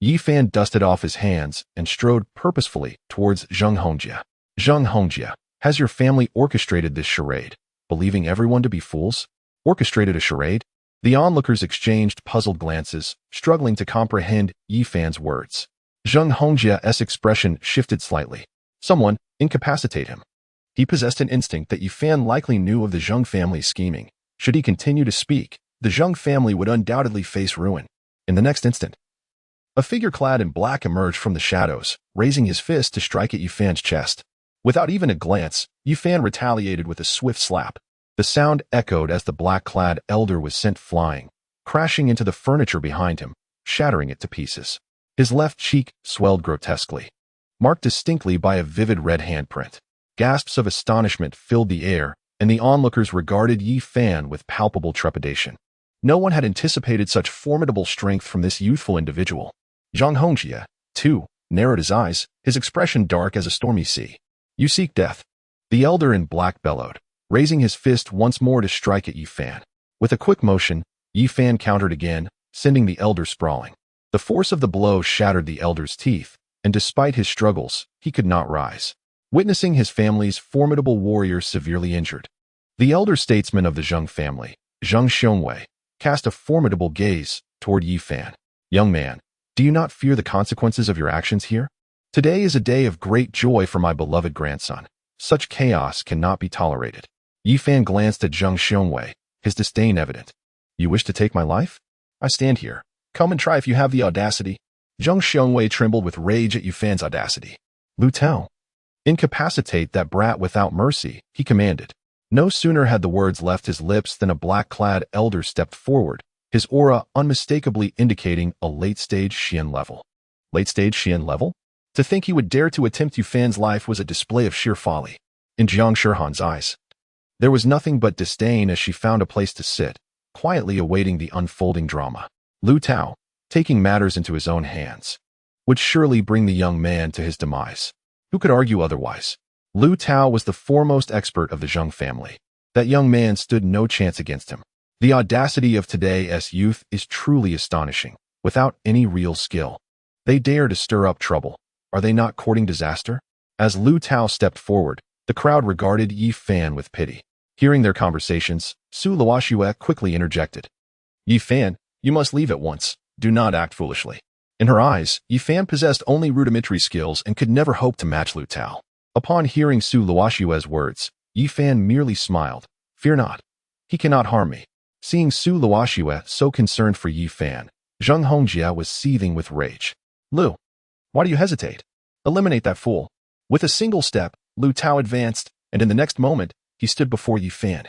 Yifan dusted off his hands and strode purposefully towards Zheng Hongjie. Zheng Hongjie, has your family orchestrated this charade, believing everyone to be fools? Orchestrated a charade? The onlookers exchanged puzzled glances, struggling to comprehend Yifan's words. Zheng Hongjie's expression shifted slightly. Someone, incapacitate him. He possessed an instinct that Yifan likely knew of the Zheng family's scheming. Should he continue to speak, the Zheng family would undoubtedly face ruin. In the next instant, a figure clad in black emerged from the shadows, raising his fist to strike at Yifan's chest. Without even a glance, Yifan retaliated with a swift slap. The sound echoed as the black-clad elder was sent flying, crashing into the furniture behind him, shattering it to pieces. His left cheek swelled grotesquely, marked distinctly by a vivid red handprint. Gasps of astonishment filled the air, and the onlookers regarded Yifan with palpable trepidation. No one had anticipated such formidable strength from this youthful individual. Zheng Hongjie, too, narrowed his eyes, his expression dark as a stormy sea. You seek death. The elder in black bellowed, raising his fist once more to strike at Yifan. With a quick motion, Yifan countered again, sending the elder sprawling. The force of the blow shattered the elder's teeth, and despite his struggles, he could not rise. Witnessing his family's formidable warrior severely injured, the elder statesman of the Zheng family, Zheng Xiongwei, cast a formidable gaze toward Yifan. Young man, do you not fear the consequences of your actions here? Today is a day of great joy for my beloved grandson. Such chaos cannot be tolerated. Yifan glanced at Zheng Xiongwei, his disdain evident. You wish to take my life? I stand here. Come and try if you have the audacity. Zheng Xiongwei trembled with rage at Yifan's audacity. Lu Tao, incapacitate that brat without mercy, he commanded. No sooner had the words left his lips than a black-clad elder stepped forward, his aura unmistakably indicating a late-stage Xian level. Late-stage Xian level? To think he would dare to attempt Yifan's life was a display of sheer folly. In Jiang Shihan's eyes, there was nothing but disdain as she found a place to sit, quietly awaiting the unfolding drama. Lu Tao, taking matters into his own hands, would surely bring the young man to his demise. Who could argue otherwise? Lu Tao was the foremost expert of the Zheng family. That young man stood no chance against him. The audacity of today's youth is truly astonishing. Without any real skill, they dare to stir up trouble. Are they not courting disaster? As Lu Tao stepped forward, the crowd regarded Yifan with pity. Hearing their conversations, Su Luoxue quickly interjected. Yifan, you must leave at once. Do not act foolishly. In her eyes, Yifan possessed only rudimentary skills and could never hope to match Lu Tao. Upon hearing Su Luoxue's words, Yifan merely smiled. Fear not. He cannot harm me. Seeing Su Luoxue so concerned for Yifan, Zheng Hongjie was seething with rage. Lu, why do you hesitate? Eliminate that fool. With a single step, Lu Tao advanced, and in the next moment, he stood before Yi Fan,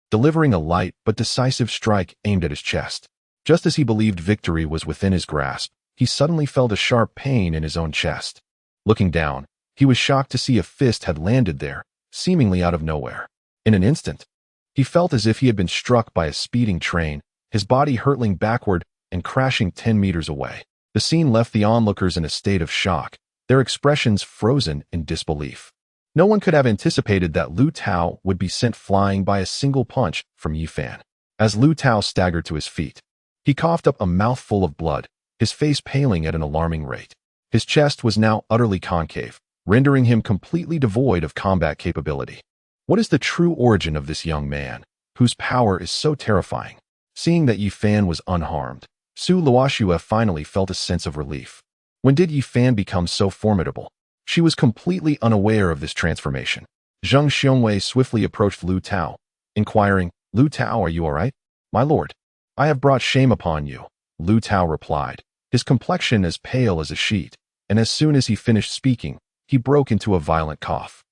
delivering a light but decisive strike aimed at his chest. Just as he believed victory was within his grasp, he suddenly felt a sharp pain in his own chest. Looking down, he was shocked to see a fist had landed there, seemingly out of nowhere. In an instant, he felt as if he had been struck by a speeding train, his body hurtling backward and crashing 10 meters away. The scene left the onlookers in a state of shock, their expressions frozen in disbelief. No one could have anticipated that Lu Tao would be sent flying by a single punch from Yi Fan. As Lu Tao staggered to his feet, he coughed up a mouthful of blood, his face paling at an alarming rate. His chest was now utterly concave, rendering him completely devoid of combat capability. What is the true origin of this young man, whose power is so terrifying? Seeing that Yi Fan was unharmed, Su Luoxue finally felt a sense of relief. When did Yi Fan become so formidable? She was completely unaware of this transformation. Zheng Xiongwei swiftly approached Lu Tao, inquiring, "Lu Tao, are you all right?" "My lord, I have brought shame upon you," Lu Tao replied, his complexion as pale as a sheet, and as soon as he finished speaking, he broke into a violent cough.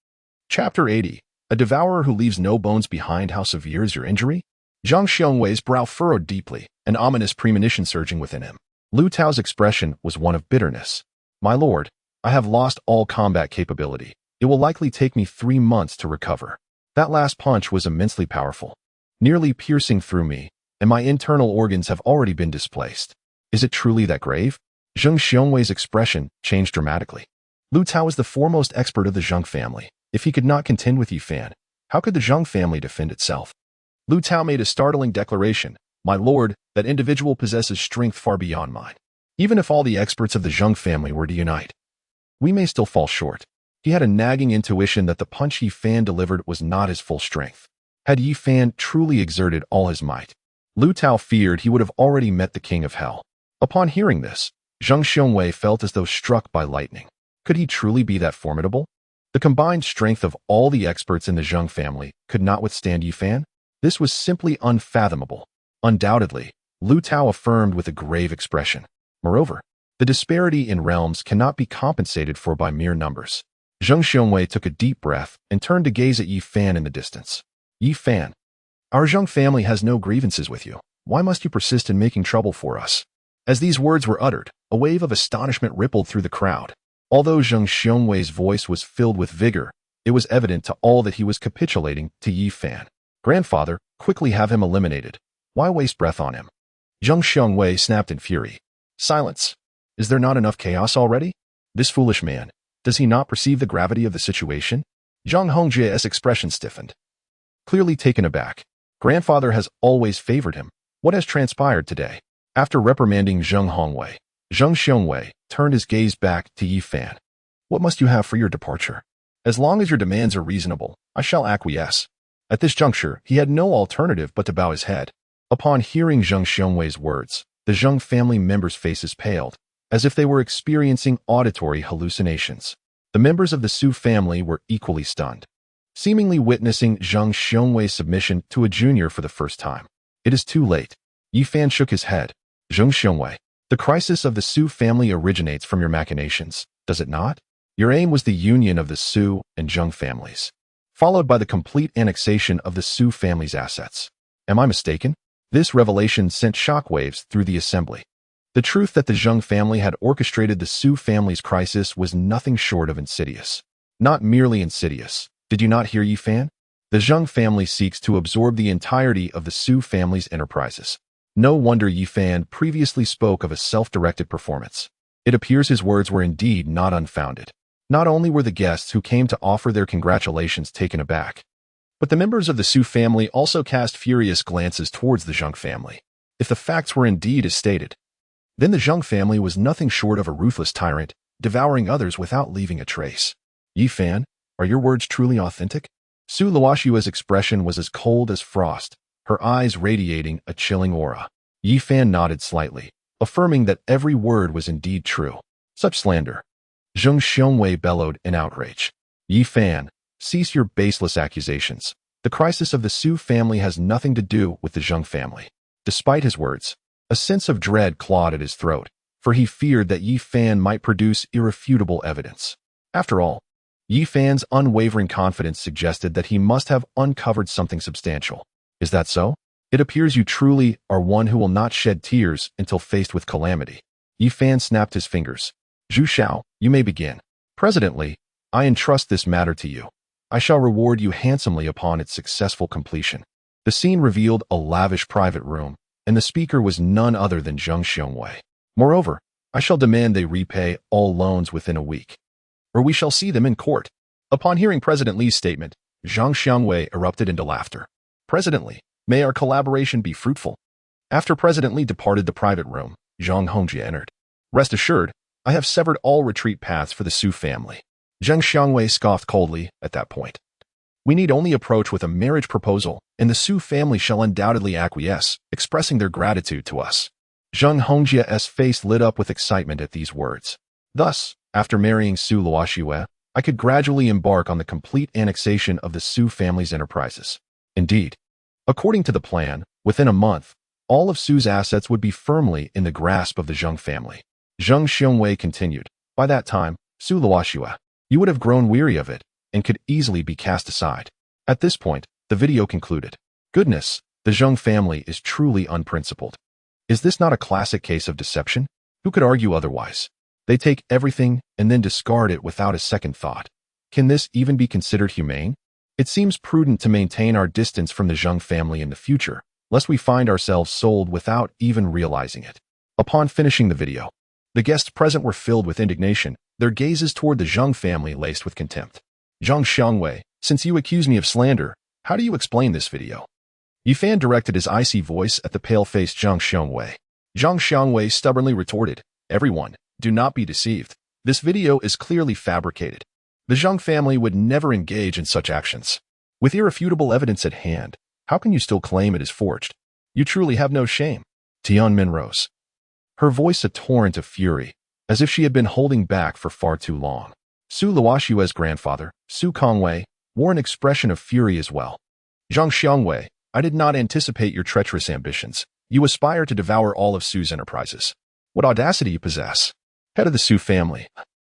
Chapter 80. A devourer who leaves no bones behind. How severe is your injury? Zheng Xiongwei's brow furrowed deeply, an ominous premonition surging within him. Lu Tao's expression was one of bitterness. "My lord, I have lost all combat capability. It will likely take me 3 months to recover." That last punch was immensely powerful, nearly piercing through me, and my internal organs have already been displaced. Is it truly that grave? Zheng Xiongwei's expression changed dramatically. Lu Tao is the foremost expert of the Zheng family. If he could not contend with Yi Fan, how could the Zheng family defend itself? Lu Tao made a startling declaration. "My lord, that individual possesses strength far beyond mine. Even if all the experts of the Zheng family were to unite, we may still fall short." He had a nagging intuition that the punch Yi Fan delivered was not his full strength. Had Yi Fan truly exerted all his might, Lu Tao feared he would have already met the king of hell. Upon hearing this, Zheng Xiongwei felt as though struck by lightning. Could he truly be that formidable? The combined strength of all the experts in the Zheng family could not withstand Yi Fan? This was simply unfathomable. Undoubtedly, Lu Tao affirmed with a grave expression. Moreover, the disparity in realms cannot be compensated for by mere numbers. Zheng Xiongwei took a deep breath and turned to gaze at Yi Fan in the distance. "Yi Fan, our Zheng family has no grievances with you. Why must you persist in making trouble for us?" As these words were uttered, a wave of astonishment rippled through the crowd. Although Zheng Xiongwei's voice was filled with vigor, it was evident to all that he was capitulating to Yi Fan. "Grandfather, quickly have him eliminated. Why waste breath on him?" Zheng Xiongwei snapped in fury. "Silence! Is there not enough chaos already? This foolish man, does he not perceive the gravity of the situation?" Zhang Hongjie's expression stiffened. Clearly taken aback, grandfather has always favored him. What has transpired today? After reprimanding Zheng Hongwei, Zheng Xiongwei turned his gaze back to Yi Fan. "What must you have for your departure? As long as your demands are reasonable, I shall acquiesce." At this juncture, he had no alternative but to bow his head. Upon hearing Zheng Xiongwei's words, the Zheng family members' faces paled, as if they were experiencing auditory hallucinations. The members of the Su family were equally stunned, seemingly witnessing Zheng Xiongwei's submission to a junior for the first time. "It is too late." Yi Fan shook his head. "Zheng Xiongwei, the crisis of the Su family originates from your machinations, does it not? Your aim was the union of the Su and Zheng families, followed by the complete annexation of the Su family's assets. Am I mistaken?" This revelation sent shockwaves through the assembly. The truth that the Zheng family had orchestrated the Su family's crisis was nothing short of insidious. Not merely insidious. Did you not hear, Yi Fan? The Zheng family seeks to absorb the entirety of the Su family's enterprises. No wonder Yi Fan previously spoke of a self-directed performance. It appears his words were indeed not unfounded. Not only were the guests who came to offer their congratulations taken aback, but the members of the Su family also cast furious glances towards the Zheng family. If the facts were indeed as stated, then the Zheng family was nothing short of a ruthless tyrant, devouring others without leaving a trace. Yi Fan, are your words truly authentic? Su Luoxue's expression was as cold as frost, her eyes radiating a chilling aura. Yi Fan nodded slightly, affirming that every word was indeed true. Such slander. Zheng Xiongwei bellowed in outrage. Yi Fan, cease your baseless accusations. The crisis of the Su family has nothing to do with the Zheng family. Despite his words, a sense of dread clawed at his throat, for he feared that Yi Fan might produce irrefutable evidence. After all, Yi Fan's unwavering confidence suggested that he must have uncovered something substantial. Is that so? It appears you truly are one who will not shed tears until faced with calamity. Yi Fan snapped his fingers. Zhu Xiao, you may begin. President Li, I entrust this matter to you. I shall reward you handsomely upon its successful completion. The scene revealed a lavish private room, and the speaker was none other than Zheng Xiongwei. Moreover, I shall demand they repay all loans within a week, or we shall see them in court. Upon hearing President Li's statement, Zheng Xiongwei erupted into laughter. President Li, may our collaboration be fruitful. After President Li departed the private room, Zhang Hongjie entered. Rest assured, I have severed all retreat paths for the Su family. Zheng Xiongwei scoffed coldly at that point. We need only approach with a marriage proposal, and the Su family shall undoubtedly acquiesce, expressing their gratitude to us. Zheng Hongjie's face lit up with excitement at these words. Thus, after marrying Su Luoxue, I could gradually embark on the complete annexation of the Su family's enterprises. Indeed, according to the plan, within a month, all of Su's assets would be firmly in the grasp of the Zheng family. Zheng Xiongwei continued. By that time, Su Luoxue, you would have grown weary of it and could easily be cast aside. At this point, the video concluded. Goodness, the Zheng family is truly unprincipled. Is this not a classic case of deception? Who could argue otherwise? They take everything and then discard it without a second thought. Can this even be considered humane? It seems prudent to maintain our distance from the Zheng family in the future, lest we find ourselves sold without even realizing it. Upon finishing the video, the guests present were filled with indignation, their gazes toward the Zheng family laced with contempt. Zheng Xiongwei, since you accuse me of slander, how do you explain this video? Yi Fan directed his icy voice at the pale-faced Zheng Xiongwei. Zheng Xiongwei stubbornly retorted, Everyone, do not be deceived. This video is clearly fabricated. The Zheng family would never engage in such actions. With irrefutable evidence at hand, how can you still claim it is forged? You truly have no shame. Tianmin rose, her voice a torrent of fury, as if she had been holding back for far too long. Su Luoxue's grandfather, Su Kongwei, wore an expression of fury as well. Zheng Xiongwei, I did not anticipate your treacherous ambitions. You aspire to devour all of Su's enterprises. What audacity you possess. Head of the Su family,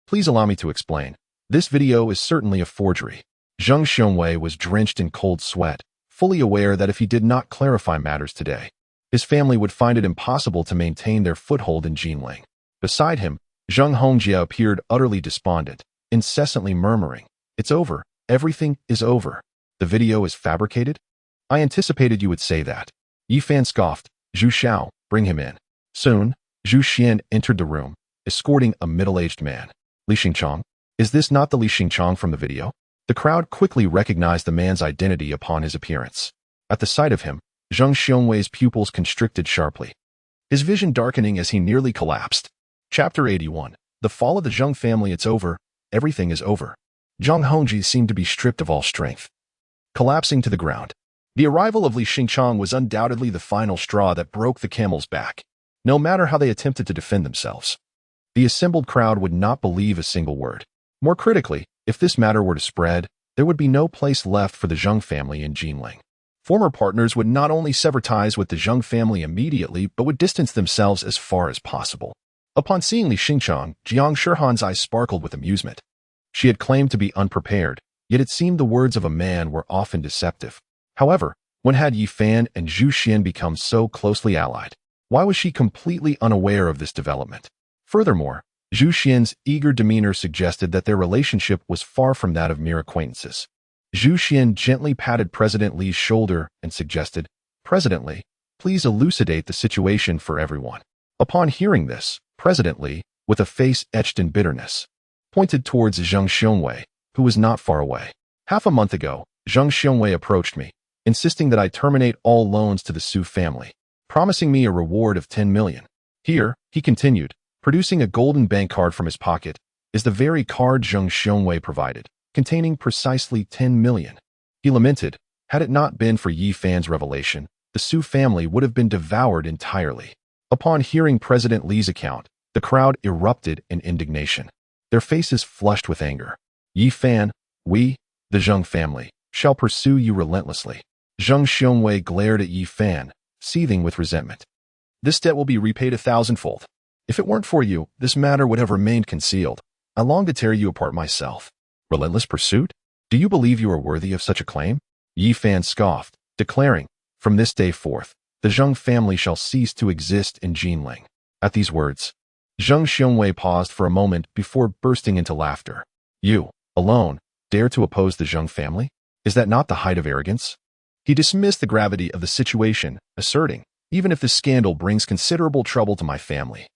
please allow me to explain. This video is certainly a forgery. Zheng Xiongwei was drenched in cold sweat, fully aware that if he did not clarify matters today, his family would find it impossible to maintain their foothold in Jinling. Beside him, Zheng Hongjie appeared utterly despondent, incessantly murmuring, It's over. Everything is over. The video is fabricated? I anticipated you would say that. Yi Fan scoffed. Zhu Xiao, bring him in. Soon, Zhu Xian entered the room, escorting a middle-aged man. Li Xingchong, is this not the Li Xingchong from the video? The crowd quickly recognized the man's identity upon his appearance. At the sight of him, Zheng Xiongwei's pupils constricted sharply, his vision darkening as he nearly collapsed. Chapter 81. The fall of the Zheng family. It's over. Everything is over. Zheng Hongjie seemed to be stripped of all strength, collapsing to the ground. The arrival of Li Xingchong was undoubtedly the final straw that broke the camel's back. No matter how they attempted to defend themselves, the assembled crowd would not believe a single word. More critically, if this matter were to spread, there would be no place left for the Zheng family in Jinling. Former partners would not only sever ties with the Zheng family immediately, but would distance themselves as far as possible. Upon seeing Li Xingchong, Jiang Shihan's eyes sparkled with amusement. She had claimed to be unprepared, yet it seemed the words of a man were often deceptive. However, when had Yi Fan and Zhu Xian become so closely allied? Why was she completely unaware of this development? Furthermore, Zhu Xian's eager demeanor suggested that their relationship was far from that of mere acquaintances. Zhu Xian gently patted President Li's shoulder and suggested, President Li, please elucidate the situation for everyone. Upon hearing this, President Li, with a face etched in bitterness, pointed towards Zheng Xiongwei, who was not far away. Half a month ago, Zheng Xiongwei approached me, insisting that I terminate all loans to the Su family, promising me a reward of 10 million. Here, he continued, producing a golden bank card from his pocket, is the very card Zheng Xiongwei provided, containing precisely 10 million. He lamented, had it not been for Yi Fan's revelation, the Su family would have been devoured entirely. Upon hearing President Li's account, the crowd erupted in indignation, their faces flushed with anger. Yi Fan, we, the Zheng family, shall pursue you relentlessly. Zheng Xiongwei glared at Yi Fan, seething with resentment. This debt will be repaid 1,000-fold. If it weren't for you, this matter would have remained concealed. I long to tear you apart myself. Relentless pursuit? Do you believe you are worthy of such a claim? Yi Fan scoffed, declaring, "From this day forth, the Zheng family shall cease to exist in Jinling." At these words, Zheng Xiongwei paused for a moment before bursting into laughter. You, alone, dare to oppose the Zheng family? Is that not the height of arrogance? He dismissed the gravity of the situation, asserting, "Even if this scandal brings considerable trouble to my family,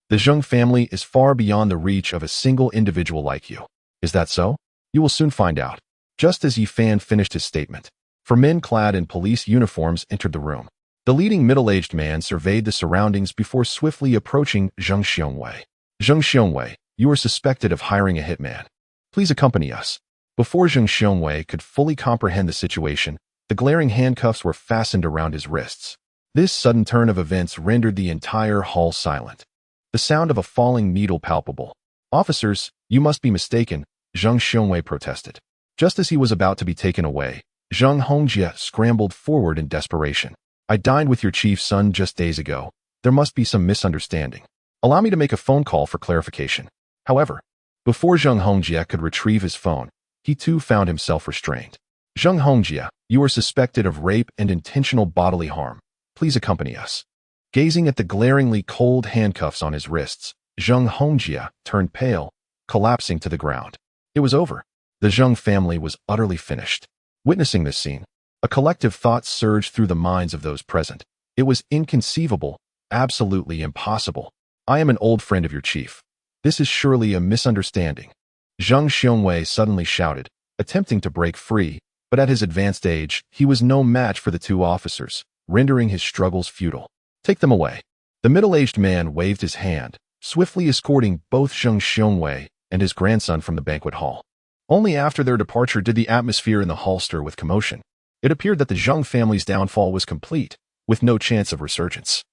the Zheng family is far beyond the reach of a single individual like you." Is that so? You will soon find out. Just as Yi Fan finished his statement, four men clad in police uniforms entered the room. The leading middle-aged man surveyed the surroundings before swiftly approaching Zheng Xiongwei. "Zheng Xiongwei, you are suspected of hiring a hitman. Please accompany us." Before Zheng Xiongwei could fully comprehend the situation, the glaring handcuffs were fastened around his wrists. This sudden turn of events rendered the entire hall silent. The sound of a falling needle palpable. "Officers, you must be mistaken," Zheng Xiongwei protested. Just as he was about to be taken away, Zheng Hongjie scrambled forward in desperation. "I dined with your chief's son just days ago. There must be some misunderstanding. Allow me to make a phone call for clarification." However, before Zheng Hongjie could retrieve his phone, he too found himself restrained. "Zheng Hongjie, you are suspected of rape and intentional bodily harm. Please accompany us." Gazing at the glaringly cold handcuffs on his wrists, Zheng Hongjie turned pale, collapsing to the ground. It was over. The Zheng family was utterly finished. Witnessing this scene, a collective thought surged through the minds of those present. It was inconceivable, absolutely impossible. "I am an old friend of your chief. This is surely a misunderstanding." Zheng Xiongwei suddenly shouted, attempting to break free, but at his advanced age, he was no match for the two officers, rendering his struggles futile. "Take them away." The middle-aged man waved his hand, swiftly escorting both Zheng Xiongwei and his grandson from the banquet hall. Only after their departure did the atmosphere in the hall stir with commotion. It appeared that the Zheng family's downfall was complete, with no chance of resurgence.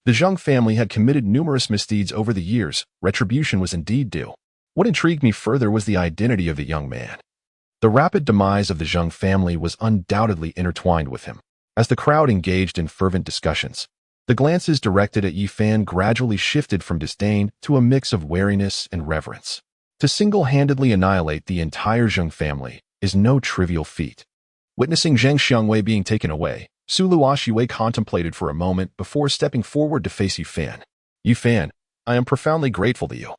The Zheng family had committed numerous misdeeds over the years. Retribution was indeed due. What intrigued me further was the identity of the young man. The rapid demise of the Zheng family was undoubtedly intertwined with him. As the crowd engaged in fervent discussions, the glances directed at Yi Fan gradually shifted from disdain to a mix of wariness and reverence. To single-handedly annihilate the entire Zheng family is no trivial feat. Witnessing Zheng Xiongwei being taken away, Su Luoxue contemplated for a moment before stepping forward to face Yi Fan. "Yi Fan, I am profoundly grateful to you.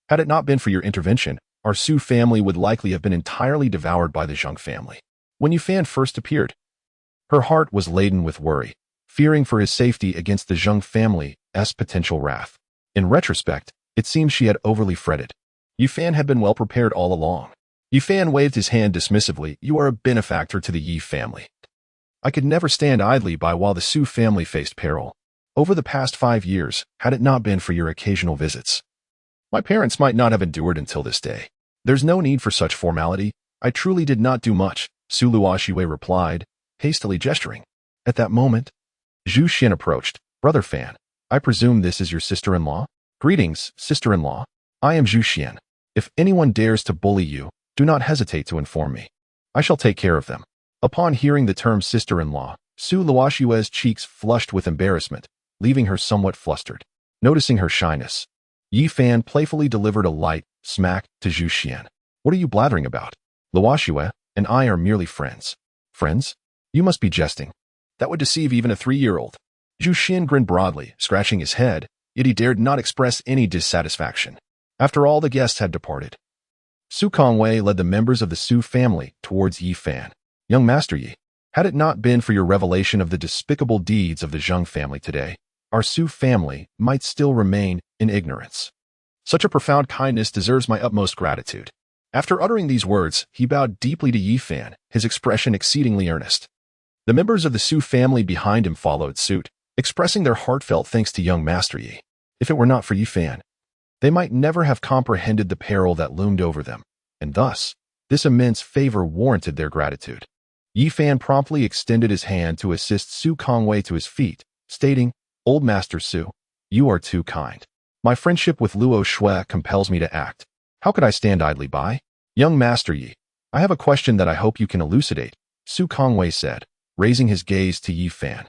Had it not been for your intervention, our Su family would likely have been entirely devoured by the Zheng family." When Yi Fan first appeared, her heart was laden with worry, fearing for his safety against the Zheng family's potential wrath. In retrospect, it seemed she had overly fretted. Yi Fan had been well prepared all along. Yi Fan waved his hand dismissively. "You are a benefactor to the Yi family. I could never stand idly by while the Su family faced peril. Over the past 5 years, had it not been for your occasional visits, my parents might not have endured until this day." "There's no need for such formality. I truly did not do much," Su Luoxue replied, hastily gesturing. At that moment, Zhu Xian approached. "Brother Fan, I presume this is your sister-in-law?" "Greetings, sister-in-law. I am Zhu Xian. If anyone dares to bully you, do not hesitate to inform me. I shall take care of them." Upon hearing the term sister-in-law, Su Luoxue's cheeks flushed with embarrassment, leaving her somewhat flustered. Noticing her shyness, Yi Fan playfully delivered a light smack to Zhu Xian. "What are you blathering about? Luoxue and I are merely friends." "Friends? You must be jesting. That would deceive even a 3-year-old. Zhu Xian grinned broadly, scratching his head, yet he dared not express any dissatisfaction. After all the guests had departed, Su Kongwei led the members of the Su family towards Yi Fan. "Young Master Yi, had it not been for your revelation of the despicable deeds of the Zheng family today, our Su family might still remain in ignorance. Such a profound kindness deserves my utmost gratitude." After uttering these words, he bowed deeply to Yi Fan, his expression exceedingly earnest. The members of the Su family behind him followed suit, expressing their heartfelt thanks to young Master Yi. If it were not for Yi Fan, they might never have comprehended the peril that loomed over them, and thus, this immense favor warranted their gratitude. Yi Fan promptly extended his hand to assist Su Kongwei to his feet, stating, "Old Master Su, you are too kind. My friendship with Luo Shui compels me to act. How could I stand idly by?" "Young Master Yi, I have a question that I hope you can elucidate," Su Kongwei said, raising his gaze to Yi Fan.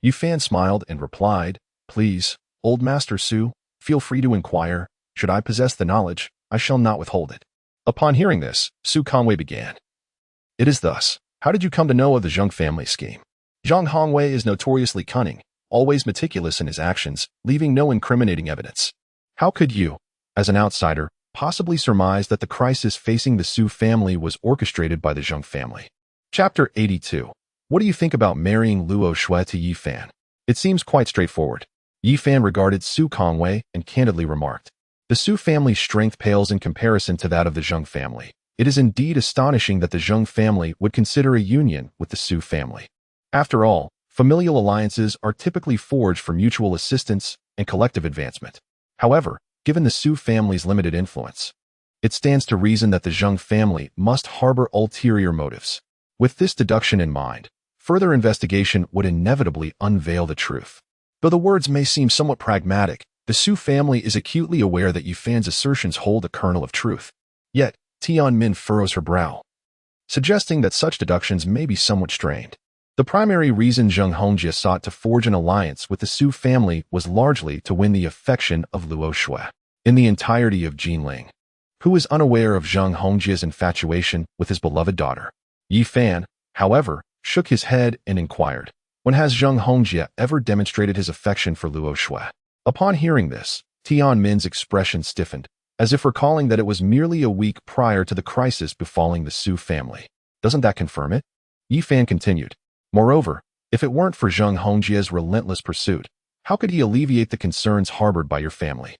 Yi Fan smiled and replied, "Please, Old Master Su, feel free to inquire. Should I possess the knowledge, I shall not withhold it." Upon hearing this, Su Kongwei began. It is thus. How did you come to know of the Zheng family scheme? Zhang Hongwei is notoriously cunning, always meticulous in his actions, leaving no incriminating evidence. How could you, as an outsider, possibly surmise that the crisis facing the Su family was orchestrated by the Zheng family? Chapter 82. What do you think about marrying Luo Shui to Yi Fan? It seems quite straightforward. Yi Fan regarded Su Kongwei and candidly remarked, the Su family's strength pales in comparison to that of the Zheng family. It is indeed astonishing that the Zheng family would consider a union with the Su family. After all, familial alliances are typically forged for mutual assistance and collective advancement. However, given the Su family's limited influence, it stands to reason that the Zheng family must harbor ulterior motives. With this deduction in mind, further investigation would inevitably unveil the truth. Though the words may seem somewhat pragmatic, the Su family is acutely aware that Yi Fan's assertions hold a kernel of truth. Yet, Tianmin furrows her brow, suggesting that such deductions may be somewhat strained. The primary reason Zheng Hongjie sought to forge an alliance with the Su family was largely to win the affection of Luo Shui. In the entirety of Jinling, who is unaware of Zheng Hongjie's infatuation with his beloved daughter. Yi Fan, however, shook his head and inquired, when has Zheng Hongjie ever demonstrated his affection for Luo Shui? Upon hearing this, Tianmin's expression stiffened, as if recalling that it was merely a week prior to the crisis befalling the Su family. Doesn't that confirm it? Yi Fan continued. Moreover, if it weren't for Zheng Hongjie's relentless pursuit, how could he alleviate the concerns harbored by your family?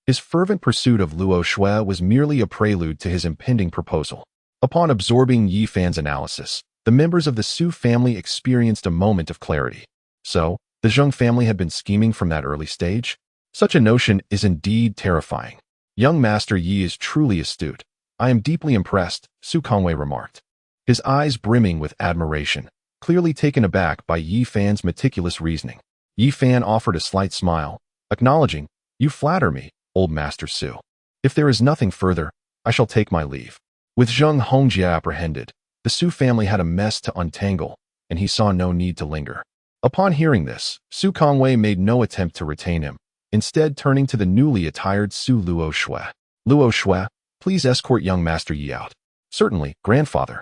His fervent pursuit of Luo Shui was merely a prelude to his impending proposal. Upon absorbing Yi Fan's analysis, the members of the Su family experienced a moment of clarity. So, the Zheng family had been scheming from that early stage? Such a notion is indeed terrifying. Young Master Yi is truly astute. I am deeply impressed, Su Kongwei remarked, his eyes brimming with admiration, clearly taken aback by Yi Fan's meticulous reasoning. Yi Fan offered a slight smile, acknowledging, you flatter me, old Master Su. If there is nothing further, I shall take my leave. With Zheng Hongjie apprehended, the Su family had a mess to untangle, and he saw no need to linger. Upon hearing this, Su Kongwei made no attempt to retain him, instead turning to the newly attired Su Luo Shui. Luo Shui, please escort young Master Yi out. Certainly, grandfather.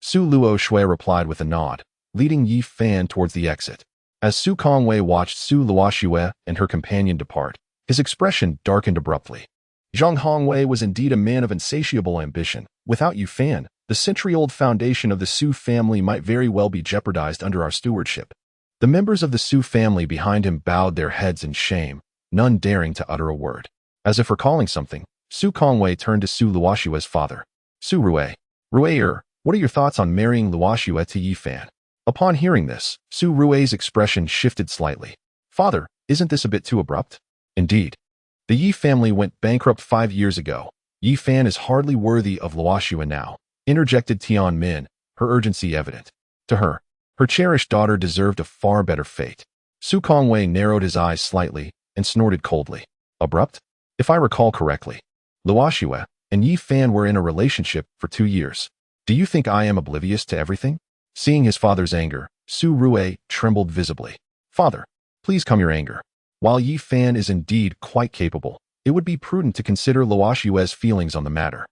Su Luo Shui replied with a nod, leading Yi Fan towards the exit. As Su Kongwei watched Su Luo Shui and her companion depart, his expression darkened abruptly. Zheng Hongwei was indeed a man of insatiable ambition. Without Yi Fan, the century-old foundation of the Su family might very well be jeopardized under our stewardship. The members of the Su family behind him bowed their heads in shame, none daring to utter a word. As if recalling something, Su Kongwei turned to Su Luoshue's father. Su Rue. Rue, what are your thoughts on marrying Luoshue to Yi Fan? Upon hearing this, Su Rue's expression shifted slightly. Father, isn't this a bit too abrupt? Indeed. The Yi family went bankrupt 5 years ago. Yi Fan is hardly worthy of Luoshue now, interjected Tianmin, her urgency evident. To her, her cherished daughter deserved a far better fate. Su Kongwei narrowed his eyes slightly and snorted coldly. Abrupt? If I recall correctly, Luoshue and Yi Fan were in a relationship for 2 years. Do you think I am oblivious to everything? Seeing his father's anger, Su Rue trembled visibly. Father, please calm your anger. While Yi Fan is indeed quite capable, it would be prudent to consider Luoshue's feelings on the matter.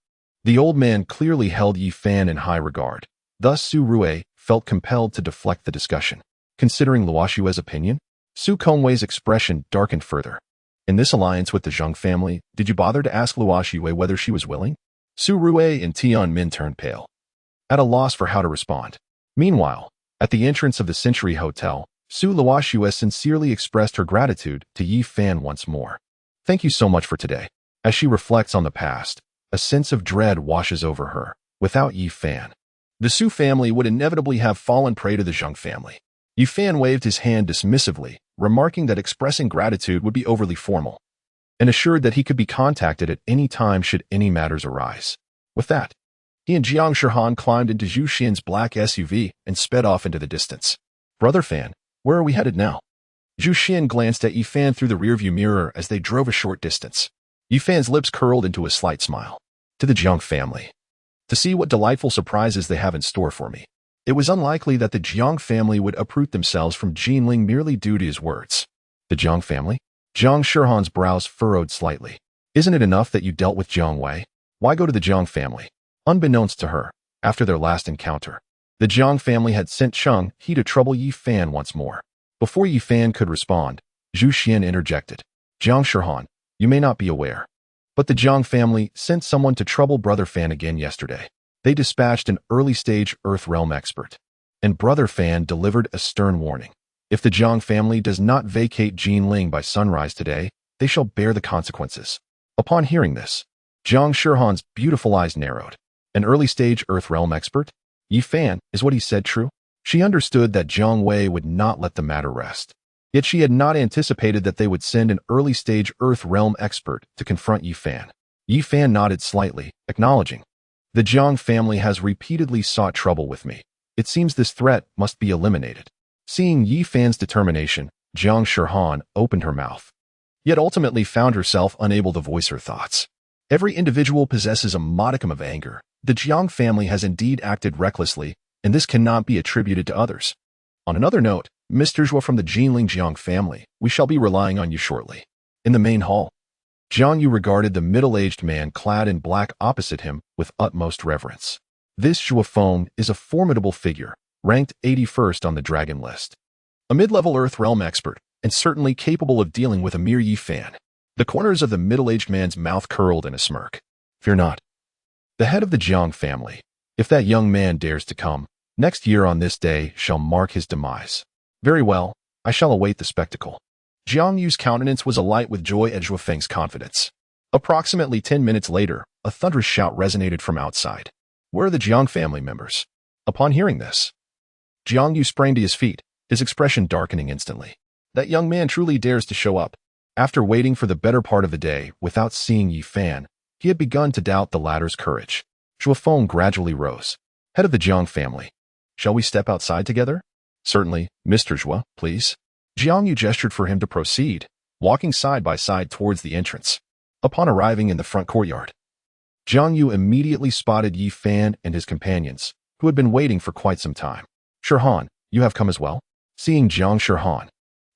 The old man clearly held Yi Fan in high regard. Thus Su Rue felt compelled to deflect the discussion. Considering Luoshue's opinion, Su Kongwei's expression darkened further. In this alliance with the Zheng family, did you bother to ask Luoshue whether she was willing? Su Rue and Tianmin turned pale, at a loss for how to respond. Meanwhile, at the entrance of the Century Hotel, Su Luoshue sincerely expressed her gratitude to Yi Fan once more. Thank you so much for today. As she reflects on the past, a sense of dread washes over her. Without Yi Fan, the Su family would inevitably have fallen prey to the Zheng family. Yi Fan waved his hand dismissively, remarking that expressing gratitude would be overly formal, and assured that he could be contacted at any time should any matters arise. With that, he and Jiang Shihan climbed into Zhu Xian's black SUV and sped off into the distance. Brother Fan, where are we headed now? Zhu Xian glanced at Yi Fan through the rearview mirror as they drove a short distance. Yi Fan's lips curled into a slight smile. To the Jiang family. To see what delightful surprises they have in store for me. It was unlikely that the Jiang family would uproot themselves from Jinling merely due to his words. The Jiang family? Jiang Shihan's brows furrowed slightly. Isn't it enough that you dealt with Jiang Wei? Why go to the Jiang family? Unbeknownst to her, after their last encounter, the Jiang family had sent Cheng He to trouble Yi Fan once more. Before Yi Fan could respond, Zhu Xian interjected. Jiang Shihan, you may not be aware, but the Jiang family sent someone to trouble Brother Fan again yesterday. They dispatched an early-stage Earth Realm expert, and Brother Fan delivered a stern warning. If the Jiang family does not vacate Jinling by sunrise today, they shall bear the consequences. Upon hearing this, Jiang Shihan's beautiful eyes narrowed. An early-stage Earth Realm expert? Yi Fan, is what he said true? She understood that Jiang Wei would not let the matter rest. Yet she had not anticipated that they would send an early-stage Earth Realm expert to confront Yi Fan. Yi Fan nodded slightly, acknowledging. The Jiang family has repeatedly sought trouble with me. It seems this threat must be eliminated. Seeing Yi Fan's determination, Jiang Shihan opened her mouth, yet ultimately found herself unable to voice her thoughts. Every individual possesses a modicum of anger. The Jiang family has indeed acted recklessly, and this cannot be attributed to others. On another note, Mr. Zhuo from the Jinling Jiang family, we shall be relying on you shortly. In the main hall, Jiang Yu regarded the middle-aged man clad in black opposite him with utmost reverence. This Zhuo Feng is a formidable figure, ranked 81st on the dragon list. A mid-level Earth Realm expert, and certainly capable of dealing with a mere Yi Fan. The corners of the middle-aged man's mouth curled in a smirk. Fear not. The head of the Jiang family, if that young man dares to come, next year on this day shall mark his demise. Very well, I shall await the spectacle. Jiang Yu's countenance was alight with joy at Zhuo Feng's confidence. Approximately 10 minutes later, a thunderous shout resonated from outside. Where are the Jiang family members? Upon hearing this, Jiang Yu sprang to his feet, his expression darkening instantly. That young man truly dares to show up. After waiting for the better part of the day without seeing Yi Fan, he had begun to doubt the latter's courage. Zhuo Feng gradually rose. Head of the Jiang family, shall we step outside together? Certainly, Mr. Zhuo, please. Jiang Yu gestured for him to proceed, walking side by side towards the entrance. Upon arriving in the front courtyard, Jiang Yu immediately spotted Yi Fan and his companions, who had been waiting for quite some time. Shihan, you have come as well? Seeing Jiang Shihan,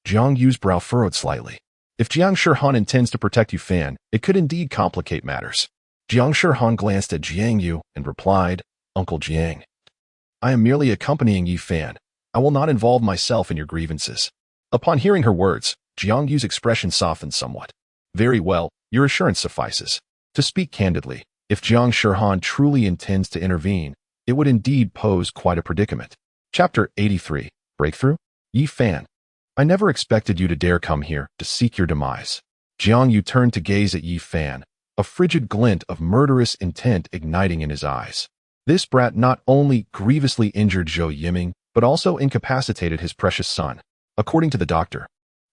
Jiang Yu's brow furrowed slightly. If Jiang Shihan intends to protect Yi Fan, it could indeed complicate matters. Jiang Shihan glanced at Jiang Yu and replied, Uncle Jiang, I am merely accompanying Yi Fan. I will not involve myself in your grievances. Upon hearing her words, Jiang Yu's expression softened somewhat. Very well, your assurance suffices. To speak candidly, if Jiang Shihan truly intends to intervene, it would indeed pose quite a predicament. Chapter 83, Breakthrough? Yi Fan, I never expected you to dare come here to seek your demise. Jiang Yu turned to gaze at Yi Fan, a frigid glint of murderous intent igniting in his eyes. This brat not only grievously injured Zhou Yiming, but also incapacitated his precious son. According to the doctor,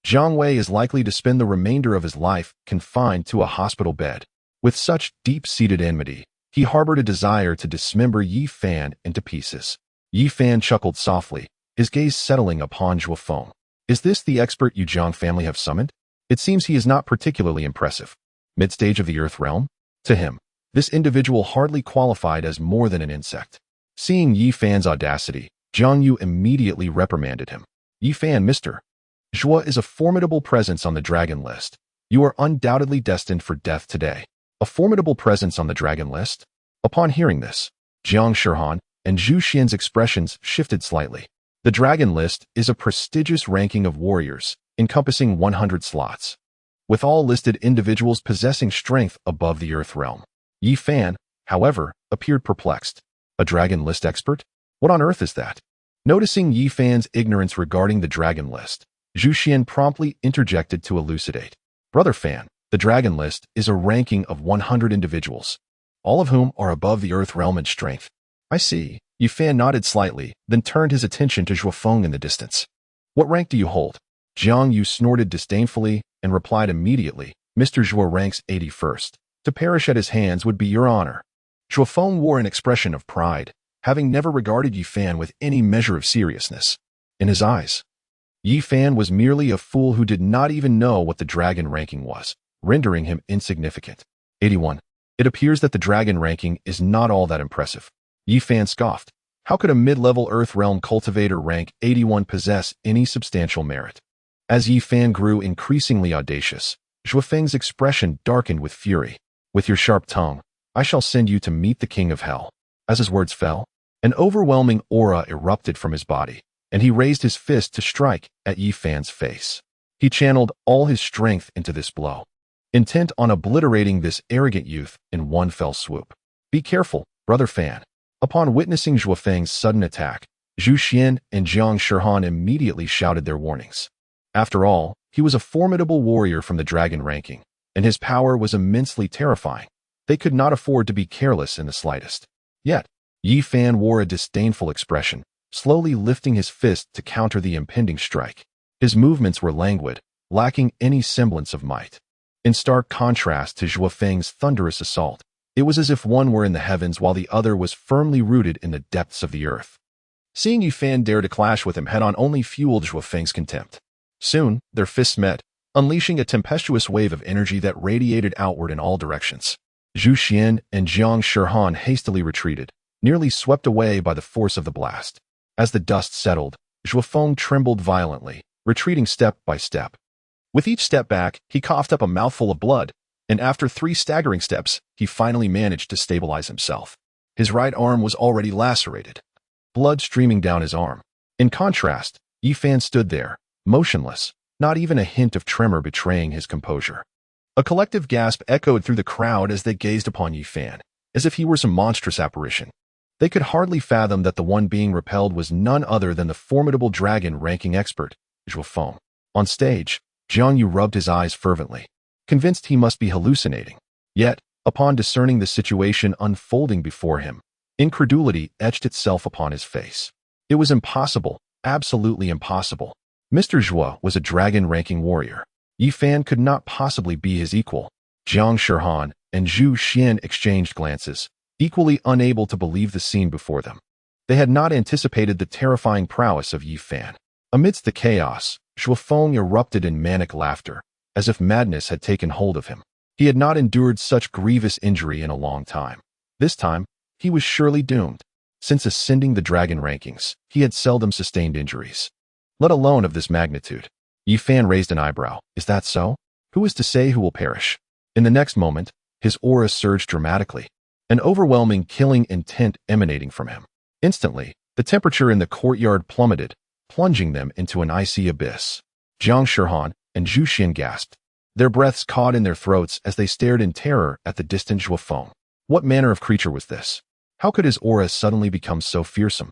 Jiang Wei is likely to spend the remainder of his life confined to a hospital bed. With such deep-seated enmity, he harbored a desire to dismember Yi Fan into pieces. Yi Fan chuckled softly, his gaze settling upon Zhuo Feng. Is this the expert you Jiang family have summoned? It seems he is not particularly impressive. Mid-stage of the Earth Realm? To him, this individual hardly qualified as more than an insect. Seeing Yi Fan's audacity, Jiang Yu immediately reprimanded him. Yi Fan, Mr. Zhuo is a formidable presence on the dragon list. You are undoubtedly destined for death today. A formidable presence on the dragon list? Upon hearing this, Jiang Shihan and Zhu Xian's expressions shifted slightly. The dragon list is a prestigious ranking of warriors, encompassing 100 slots, with all listed individuals possessing strength above the Earth Realm. Yi Fan, however, appeared perplexed. A dragon list expert? What on earth is that? Noticing Yi Fan's ignorance regarding the dragon list, Zhu Xian promptly interjected to elucidate. Brother Fan, the dragon list is a ranking of 100 individuals, all of whom are above the Earth Realm in strength. I see. Yi Fan nodded slightly, then turned his attention to Zhuo Feng in the distance. What rank do you hold? Jiang Yu snorted disdainfully and replied immediately, Mr. Zhuo ranks 81st. To perish at his hands would be your honor. Zhuo Feng wore an expression of pride, having never regarded Yi Fan with any measure of seriousness. In his eyes, Yi Fan was merely a fool who did not even know what the dragon ranking was, rendering him insignificant. 81. It appears that the dragon ranking is not all that impressive. Yi Fan scoffed. How could a mid-level Earth Realm cultivator rank 81 possess any substantial merit? As Yi Fan grew increasingly audacious, Zhuo Feng's expression darkened with fury. With your sharp tongue, I shall send you to meet the king of hell." As his words fell, an overwhelming aura erupted from his body, and he raised his fist to strike at Yi Fan's face. He channeled all his strength into this blow, intent on obliterating this arrogant youth in one fell swoop. "Be careful, Brother Fan." Upon witnessing Zhuo Feng's sudden attack, Zhu Xian and Jiang Shihan immediately shouted their warnings. After all, he was a formidable warrior from the dragon ranking, and his power was immensely terrifying. They could not afford to be careless in the slightest. Yet, Yi Fan wore a disdainful expression, slowly lifting his fist to counter the impending strike. His movements were languid, lacking any semblance of might. In stark contrast to Zhuo Feng's thunderous assault, it was as if one were in the heavens while the other was firmly rooted in the depths of the earth. Seeing Yi Fan dare to clash with him head-on only fueled Zhuo Feng's contempt. Soon, their fists met, unleashing a tempestuous wave of energy that radiated outward in all directions. Zhu Xian and Jiang Shihan hastily retreated, nearly swept away by the force of the blast. As the dust settled, Zhuo Feng trembled violently, retreating step by step. With each step back, he coughed up a mouthful of blood, and after 3 staggering steps, he finally managed to stabilize himself. His right arm was already lacerated, blood streaming down his arm. In contrast, Yi Fan stood there, motionless, not even a hint of tremor betraying his composure. A collective gasp echoed through the crowd as they gazed upon Yi Fan, as if he were some monstrous apparition. They could hardly fathom that the one being repelled was none other than the formidable dragon-ranking expert, Zhuo Feng. On stage, Jiang Yu rubbed his eyes fervently, convinced he must be hallucinating. Yet, upon discerning the situation unfolding before him, incredulity etched itself upon his face. It was impossible, absolutely impossible. Mr. Zhuo was a dragon-ranking warrior. Yi Fan could not possibly be his equal. Jiang Shihan and Zhu Xian exchanged glances, equally unable to believe the scene before them. They had not anticipated the terrifying prowess of Yi Fan. Amidst the chaos, Zhuo Feng erupted in manic laughter, as if madness had taken hold of him. He had not endured such grievous injury in a long time. This time, he was surely doomed. Since ascending the dragon rankings, he had seldom sustained injuries, let alone of this magnitude. Yi Fan raised an eyebrow. Is that so? Who is to say who will perish? In the next moment, his aura surged dramatically, an overwhelming killing intent emanating from him. Instantly, the temperature in the courtyard plummeted, plunging them into an icy abyss. Jiang Shihan and Zhu Xian gasped, their breaths caught in their throats as they stared in terror at the distant Zhuo Feng. What manner of creature was this? How could his aura suddenly become so fearsome?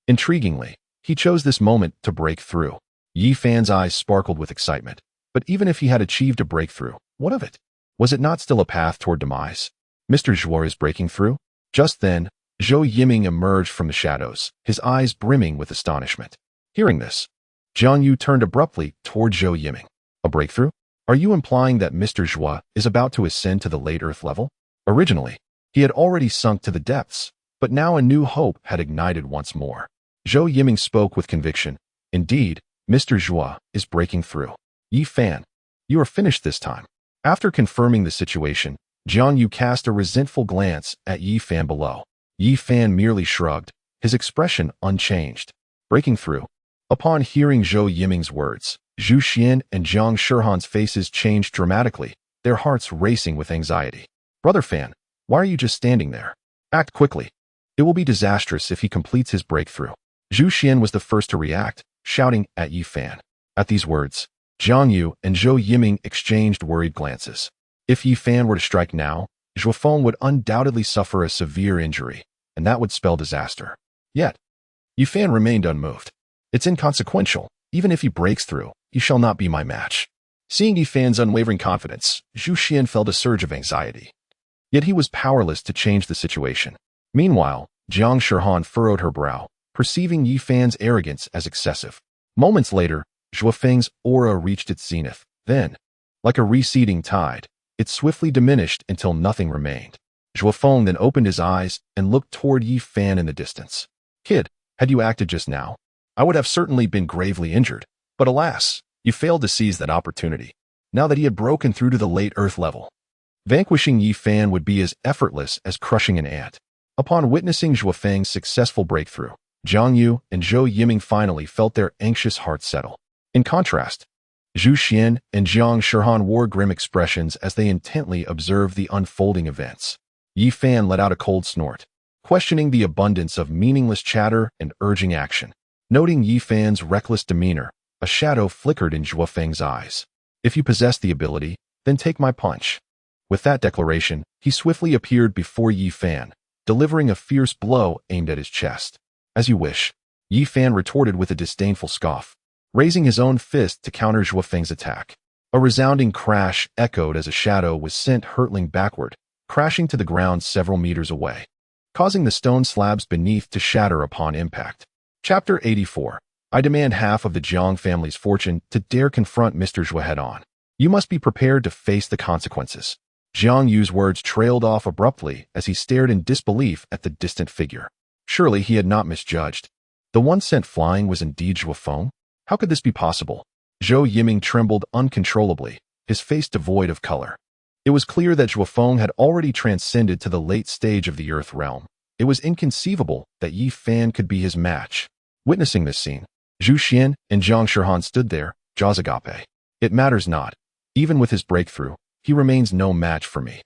Intriguingly, he chose this moment to break through. Yi Fan's eyes sparkled with excitement. But even if he had achieved a breakthrough, what of it? Was it not still a path toward demise? Mr. Zhuo is breaking through? Just then, Zhou Yiming emerged from the shadows, his eyes brimming with astonishment. Hearing this, Jiang Yu turned abruptly toward Zhou Yiming. A breakthrough? Are you implying that Mr. Zhuo is about to ascend to the late Earth level? Originally, he had already sunk to the depths, but now a new hope had ignited once more. Zhou Yiming spoke with conviction. Indeed, Mr. Zhuo is breaking through. Yi Fan, you are finished this time. After confirming the situation, Jiang Yu cast a resentful glance at Yi Fan below. Yi Fan merely shrugged, his expression unchanged. Breaking through. Upon hearing Zhou Yiming's words, Zhu Xian and Jiang Shihan's faces changed dramatically, their hearts racing with anxiety. Brother Fan, why are you just standing there? Act quickly. It will be disastrous if he completes his breakthrough. Zhu Xian was the first to react, shouting at Yi Fan. At these words, Jiang Yu and Zhou Yiming exchanged worried glances. If Yi Fan were to strike now, Zhuo Feng would undoubtedly suffer a severe injury, and that would spell disaster. Yet, Yi Fan remained unmoved. It's inconsequential. Even if he breaks through, he shall not be my match. Seeing Yi Fan's unwavering confidence, Zhu Xian felt a surge of anxiety. Yet he was powerless to change the situation. Meanwhile, Jiang Shihan furrowed her brow, perceiving Yi Fan's arrogance as excessive. Moments later, Zhuo Feng's aura reached its zenith. Then, like a receding tide, it swiftly diminished until nothing remained. Zhuo Feng then opened his eyes and looked toward Yi Fan in the distance. Kid, had you acted just now, I would have certainly been gravely injured. But alas, you failed to seize that opportunity. Now that he had broken through to the late Earth level, vanquishing Yi Fan would be as effortless as crushing an ant. Upon witnessing Zhuo Feng's successful breakthrough, Jiang Yu and Zhou Yiming finally felt their anxious hearts settle. In contrast, Zhu Xian and Jiang Shihan wore grim expressions as they intently observed the unfolding events. Yi Fan let out a cold snort, questioning the abundance of meaningless chatter and urging action. Noting Yi Fan's reckless demeanor, a shadow flickered in Zhuo Feng's eyes. If you possess the ability, then take my punch. With that declaration, he swiftly appeared before Yi Fan, delivering a fierce blow aimed at his chest. As you wish. Yi Fan retorted with a disdainful scoff, raising his own fist to counter Zhuo Feng's attack. A resounding crash echoed as a shadow was sent hurtling backward, crashing to the ground several meters away, causing the stone slabs beneath to shatter upon impact. Chapter 84. I demand half of the Jiang family's fortune to dare confront Mr. Zhuo head-on. You must be prepared to face the consequences. Jiang Yu's words trailed off abruptly as he stared in disbelief at the distant figure. Surely he had not misjudged. The one sent flying was indeed Zhuo Feng? How could this be possible? Zhou Yiming trembled uncontrollably, his face devoid of color. It was clear that Zhuo Feng had already transcended to the late stage of the Earth realm. It was inconceivable that Yi Fan could be his match. Witnessing this scene, Zhu Xian and Zhang Shihan stood there, jaws agape. It matters not. Even with his breakthrough, he remains no match for me.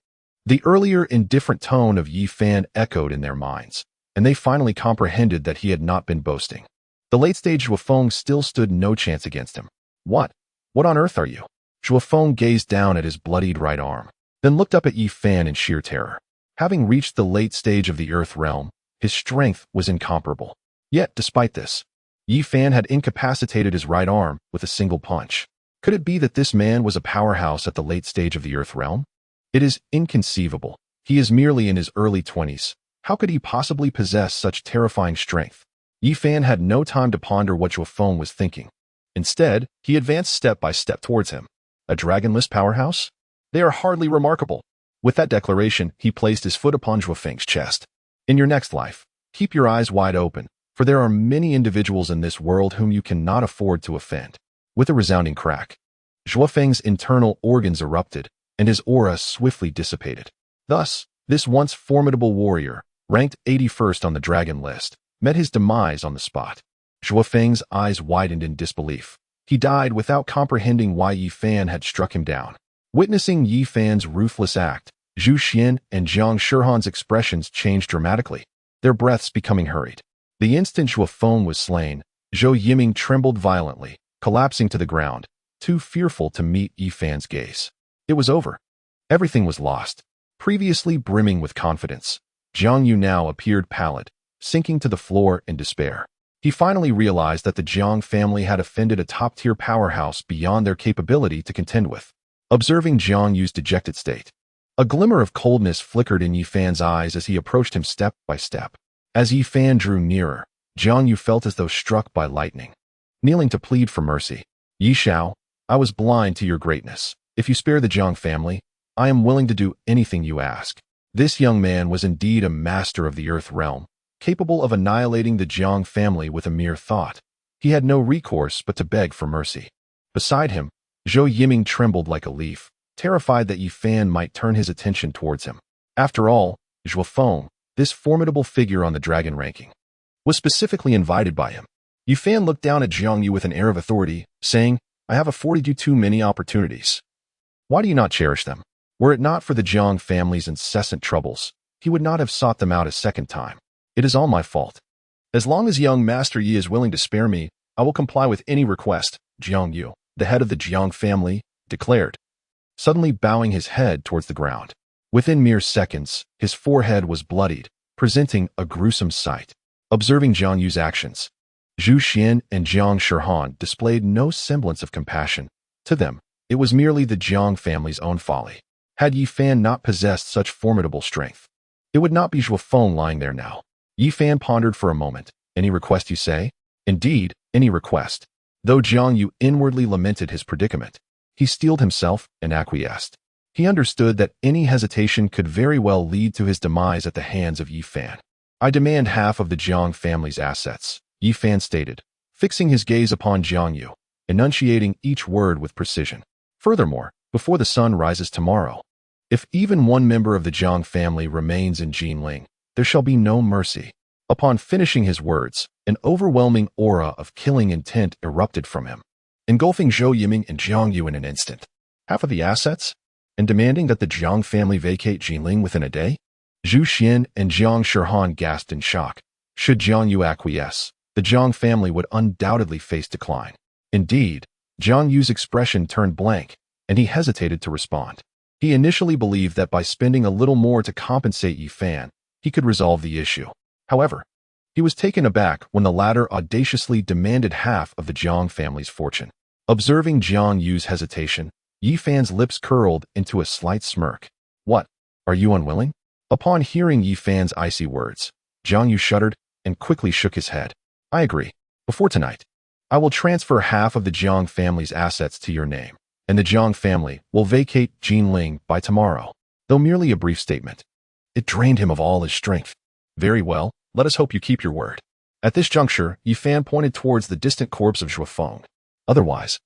The earlier indifferent tone of Yi Fan echoed in their minds, and they finally comprehended that he had not been boasting. The late-stage Zhuo Feng still stood no chance against him. What on earth are you? Zhuo Feng gazed down at his bloodied right arm, then looked up at Yi Fan in sheer terror. Having reached the late stage of the Earth realm, his strength was incomparable. Yet, despite this, Yi Fan had incapacitated his right arm with a single punch. Could it be that this man was a powerhouse at the late stage of the Earth realm? It is inconceivable. He is merely in his early 20s. How could he possibly possess such terrifying strength? Yi Fan had no time to ponder what Zhuo Feng was thinking. Instead, he advanced step by step towards him. A dragonless powerhouse? They are hardly remarkable. With that declaration, he placed his foot upon Zhuo Feng's chest. In your next life, keep your eyes wide open, for there are many individuals in this world whom you cannot afford to offend. With a resounding crack, Zhuo Feng's internal organs erupted, and his aura swiftly dissipated. Thus, this once formidable warrior, ranked 81st on the dragon list, met his demise on the spot. Zhuo Feng's eyes widened in disbelief. He died without comprehending why Yi Fan had struck him down. Witnessing Yi Fan's ruthless act, Zhu Xian and Zhang Shihan's expressions changed dramatically, their breaths becoming hurried. The instant Zhuo Feng was slain, Zhou Yiming trembled violently, collapsing to the ground, too fearful to meet Yi Fan's gaze. It was over. Everything was lost. Previously brimming with confidence, Jiang Yu now appeared pallid, sinking to the floor in despair. He finally realized that the Jiang family had offended a top-tier powerhouse beyond their capability to contend with. Observing Jiang Yu's dejected state, a glimmer of coldness flickered in Yi Fan's eyes as he approached him step by step. As Yi Fan drew nearer, Jiang Yu felt as though struck by lightning. Kneeling to plead for mercy, Yi Xiao, I was blind to your greatness. If you spare the Jiang family, I am willing to do anything you ask. This young man was indeed a master of the Earth realm, capable of annihilating the Jiang family with a mere thought. He had no recourse but to beg for mercy. Beside him, Zhou Yiming trembled like a leaf, terrified that Yi Fan might turn his attention towards him. After all, Zhuo Feng, this formidable figure on the dragon ranking, was specifically invited by him. Yi Fan looked down at Jiang Yu with an air of authority, saying, I have afforded you too many opportunities. Why do you not cherish them? Were it not for the Jiang family's incessant troubles, he would not have sought them out a second time. It is all my fault. As long as young Master Yi is willing to spare me, I will comply with any request, Jiang Yu, the head of the Jiang family, declared, suddenly bowing his head towards the ground. Within mere seconds, his forehead was bloodied, presenting a gruesome sight. Observing Jiang Yu's actions, Zhu Xian and Zhang Shihan displayed no semblance of compassion. To them, it was merely the Jiang family's own folly. Had Yi Fan not possessed such formidable strength, it would not be Zhuo Feng lying there now. Yi Fan pondered for a moment. Any request, you say? Indeed, any request. Though Jiang Yu inwardly lamented his predicament, he steeled himself and acquiesced. He understood that any hesitation could very well lead to his demise at the hands of Yi Fan. I demand half of the Jiang family's assets, Yi Fan stated, fixing his gaze upon Jiang Yu, enunciating each word with precision. Furthermore, before the sun rises tomorrow, if even one member of the Jiang family remains in Jinling, there shall be no mercy. Upon finishing his words, an overwhelming aura of killing intent erupted from him, engulfing Zhou Yiming and Jiang Yu in an instant. Half of the assets? And demanding that the Jiang family vacate Jinling within a day? Zhu Xian and Jiang Shihan gasped in shock. Should Jiang Yu acquiesce, the Jiang family would undoubtedly face decline. Indeed, Jiang Yu's expression turned blank, and he hesitated to respond. He initially believed that by spending a little more to compensate Yi Fan, he could resolve the issue. However, he was taken aback when the latter audaciously demanded half of the Jiang family's fortune. Observing Jiang Yu's hesitation, Yi Fan's lips curled into a slight smirk. What? Are you unwilling? Upon hearing Yi Fan's icy words, Jiang Yu shuddered and quickly shook his head. I agree. Before tonight, I will transfer half of the Jiang family's assets to your name, and the Jiang family will vacate Jinling by tomorrow. Though merely a brief statement, it drained him of all his strength. Very well, let us hope you keep your word. At this juncture, Yi Fan pointed towards the distant corpse of Zhuo Feng. Otherwise,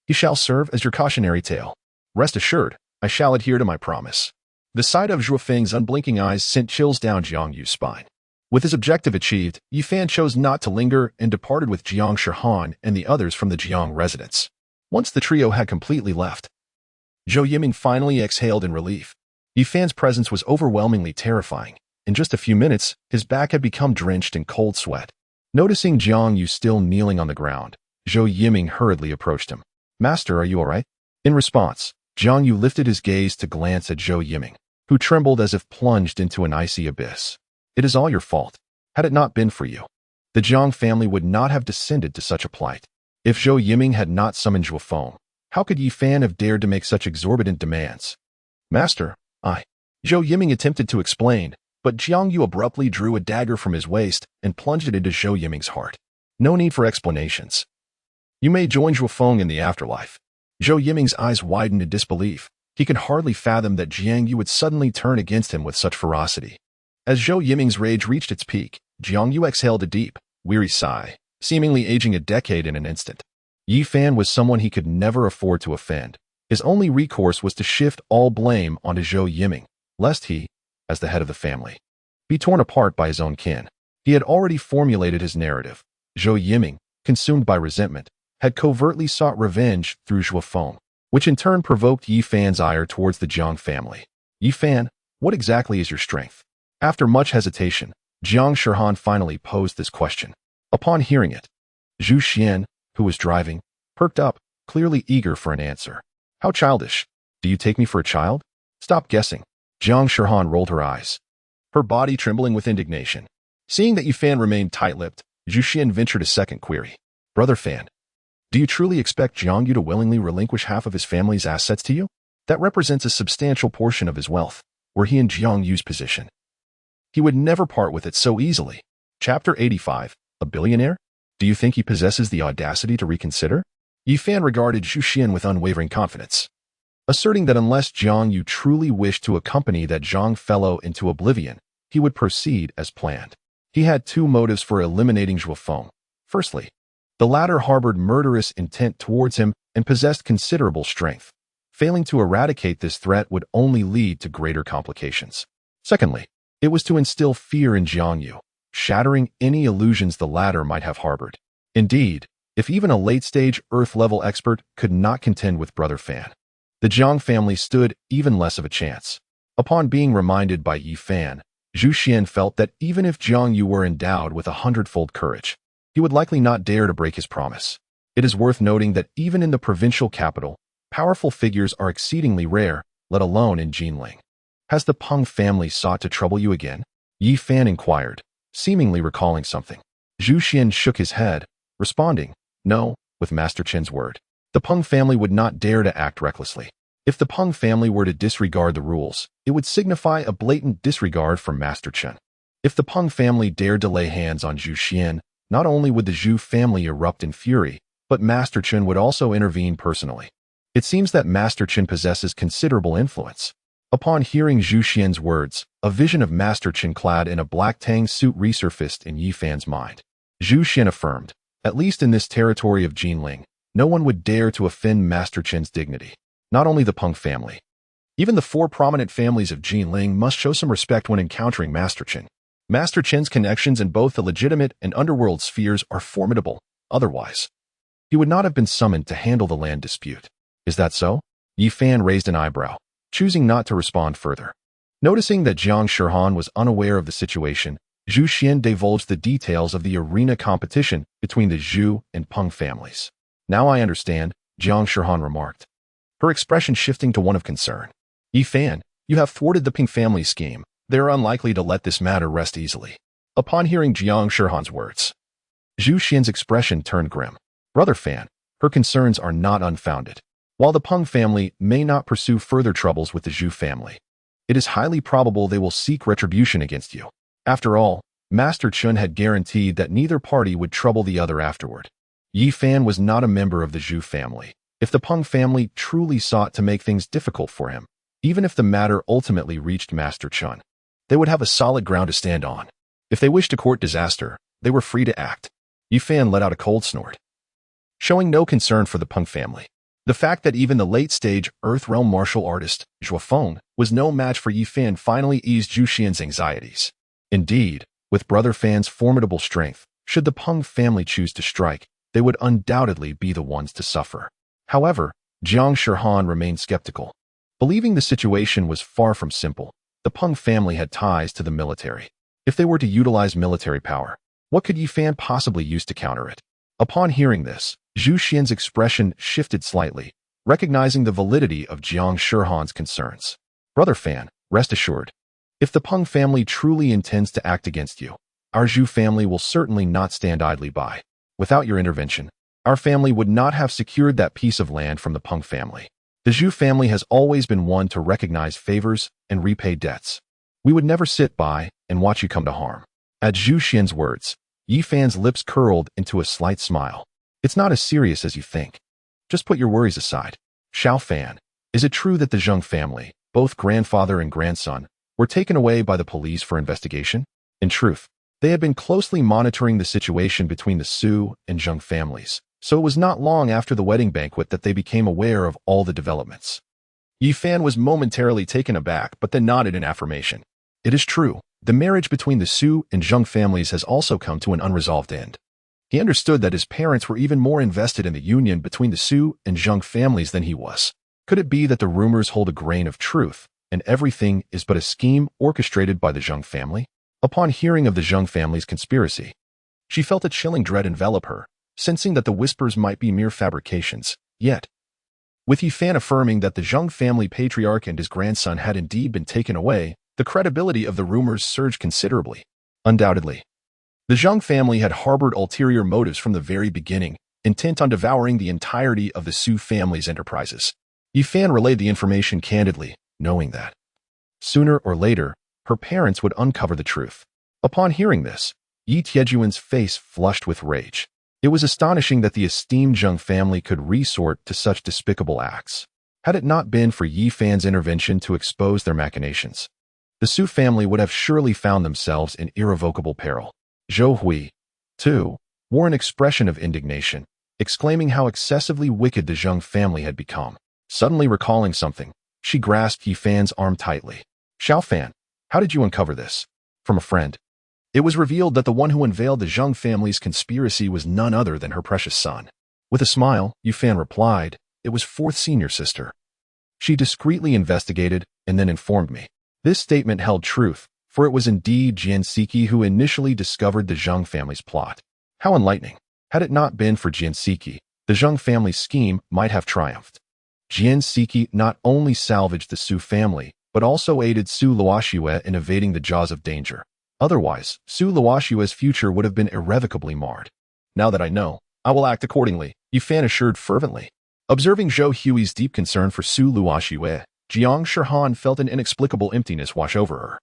he shall serve as your cautionary tale. Rest assured, I shall adhere to my promise. The sight of Zhuo Feng's unblinking eyes sent chills down Jiang Yu's spine. With his objective achieved, Yi Fan chose not to linger and departed with Jiang Shihan and the others from the Jiang residence. Once the trio had completely left, Zhou Yiming finally exhaled in relief. Yi Fan's presence was overwhelmingly terrifying. In just a few minutes, his back had become drenched in cold sweat. Noticing Jiang Yu still kneeling on the ground, Zhou Yiming hurriedly approached him. Master, are you all right? In response, Jiang Yu lifted his gaze to glance at Zhou Yiming, who trembled as if plunged into an icy abyss. It is all your fault. Had it not been for you, the Jiang family would not have descended to such a plight. If Zhou Yiming had not summoned Zhuo Feng, how could Yi Fan have dared to make such exorbitant demands? Master, Zhou Yiming attempted to explain, but Jiang Yu abruptly drew a dagger from his waist and plunged it into Zhou Yiming's heart. No need for explanations. You may join Zhuo Feng in the afterlife. Zhou Yiming's eyes widened in disbelief. He could hardly fathom that Jiang Yu would suddenly turn against him with such ferocity. As Zhou Yiming's rage reached its peak, Jiang Yu exhaled a deep, weary sigh, seemingly aging a decade in an instant. Yi Fan was someone he could never afford to offend. His only recourse was to shift all blame onto Zhou Yiming, lest he, as the head of the family, be torn apart by his own kin. He had already formulated his narrative. Zhou Yiming, consumed by resentment, had covertly sought revenge through Zhuo Feng, which in turn provoked Yi Fan's ire towards the Jiang family. Yi Fan, what exactly is your strength? After much hesitation, Jiang Shihan finally posed this question. Upon hearing it, Zhu Xian, who was driving, perked up, clearly eager for an answer. How childish. Do you take me for a child? Stop guessing. Jiang Shihan rolled her eyes, her body trembling with indignation. Seeing that Yi Fan remained tight-lipped, Zhu Xian ventured a second query. Brother Fan, do you truly expect Jiang Yu to willingly relinquish half of his family's assets to you? That represents a substantial portion of his wealth. Were he in Jiang Yu's position, he would never part with it so easily. Chapter 85. A billionaire? Do you think he possesses the audacity to reconsider? Yi Fan regarded Zhu Xian with unwavering confidence, asserting that unless Jiang Yu truly wished to accompany that Zhang fellow into oblivion, he would proceed as planned. He had two motives for eliminating Zhuo Feng. Firstly, the latter harbored murderous intent towards him and possessed considerable strength. Failing to eradicate this threat would only lead to greater complications. Secondly, it was to instill fear in Jiang Yu, shattering any illusions the latter might have harbored. Indeed, if even a late-stage Earth-level expert could not contend with Brother Fan, the Jiang family stood even less of a chance. Upon being reminded by Yi Fan, Zhu Xian felt that even if Jiang Yu were endowed with 100-fold courage, he would likely not dare to break his promise. It is worth noting that even in the provincial capital, powerful figures are exceedingly rare, let alone in Jinling. Has the Peng family sought to trouble you again? Yi Fan inquired, seemingly recalling something. Zhu Xian shook his head, responding, no, with Master Chen's word. The Peng family would not dare to act recklessly. If the Peng family were to disregard the rules, it would signify a blatant disregard for Master Chen. If the Peng family dared to lay hands on Zhu Xian, not only would the Zhu family erupt in fury, but Master Chen would also intervene personally. It seems that Master Chen possesses considerable influence. Upon hearing Zhu Xian's words, a vision of Master Chen clad in a black tang suit resurfaced in Yi Fan's mind. Zhu Xian affirmed, at least in this territory of Jinling, no one would dare to offend Master Chen's dignity. Not only the Peng family. Even the four prominent families of Jinling must show some respect when encountering Master Chen. Master Chen's connections in both the legitimate and underworld spheres are formidable. Otherwise, he would not have been summoned to handle the land dispute. Is that so? Yi Fan raised an eyebrow, choosing not to respond further. Noticing that Jiang Shihan was unaware of the situation, Zhu Xian divulged the details of the arena competition between the Zhu and Peng families. Now I understand, Jiang Shihan remarked, her expression shifting to one of concern. Yi Fan, you have thwarted the Peng family scheme. They are unlikely to let this matter rest easily. Upon hearing Jiang Shihan's words, Zhu Xian's expression turned grim. Brother Fan, her concerns are not unfounded. While the Peng family may not pursue further troubles with the Zhu family, it is highly probable they will seek retribution against you. After all, Master Chun had guaranteed that neither party would trouble the other afterward. Yi Fan was not a member of the Zhu family. If the Peng family truly sought to make things difficult for him, even if the matter ultimately reached Master Chun, they would have a solid ground to stand on. If they wished to court disaster, they were free to act. Yi Fan let out a cold snort, showing no concern for the Peng family. The fact that even the late-stage Earth Realm martial artist, Zhuo Feng, was no match for Yi Fan finally eased Zhu Xian's anxieties. Indeed, with Brother Fan's formidable strength, should the Peng family choose to strike, they would undoubtedly be the ones to suffer. However, Jiang Shihan remained skeptical. Believing the situation was far from simple, the Peng family had ties to the military. If they were to utilize military power, what could Yi Fan possibly use to counter it? Upon hearing this, Zhu Xian's expression shifted slightly, recognizing the validity of Jiang Shihan's concerns. Brother Fan, rest assured, if the Peng family truly intends to act against you, our Zhu family will certainly not stand idly by. Without your intervention, our family would not have secured that piece of land from the Peng family. The Zhu family has always been one to recognize favors and repay debts. We would never sit by and watch you come to harm. At Zhu Xian's words, Yi Fan's lips curled into a slight smile. It's not as serious as you think. Just put your worries aside. Xiao Fan, is it true that the Zheng family, both grandfather and grandson, were taken away by the police for investigation? In truth, they had been closely monitoring the situation between the Su and Zheng families, so it was not long after the wedding banquet that they became aware of all the developments. Yi Fan was momentarily taken aback, but then nodded in affirmation. It is true, the marriage between the Su and Zheng families has also come to an unresolved end. He understood that his parents were even more invested in the union between the Su and Zheng families than he was. Could it be that the rumors hold a grain of truth, and everything is but a scheme orchestrated by the Zheng family? Upon hearing of the Zheng family's conspiracy, she felt a chilling dread envelop her, sensing that the whispers might be mere fabrications. Yet, with Yi Fan affirming that the Zheng family patriarch and his grandson had indeed been taken away, the credibility of the rumors surged considerably. Undoubtedly, the Zheng family had harbored ulterior motives from the very beginning, intent on devouring the entirety of the Su family's enterprises. Yi Fan relayed the information candidly, knowing that sooner or later, her parents would uncover the truth. Upon hearing this, Yi Tiejuan's face flushed with rage. It was astonishing that the esteemed Zheng family could resort to such despicable acts. Had it not been for Yi Fan's intervention to expose their machinations, the Su family would have surely found themselves in irrevocable peril. Zhou Hui, too, wore an expression of indignation, exclaiming how excessively wicked the Zheng family had become. Suddenly recalling something, she grasped Yi Fan's arm tightly. Xiao Fan, how did you uncover this? From a friend. It was revealed that the one who unveiled the Zheng family's conspiracy was none other than her precious son. With a smile, Yi Fan replied, it was fourth senior sister. She discreetly investigated and then informed me. This statement held truth, for it was indeed Jian Siki who initially discovered the Zheng family's plot. How enlightening. Had it not been for Jian Siki, the Zheng family's scheme might have triumphed. Jian Siki not only salvaged the Su family, but also aided Su Luoxue in evading the jaws of danger. Otherwise, Su Luoxue's future would have been irrevocably marred. Now that I know, I will act accordingly, Yi Fan assured fervently. Observing Zhou Hui's deep concern for Su Luoxue, Jiang Shihan felt an inexplicable emptiness wash over her.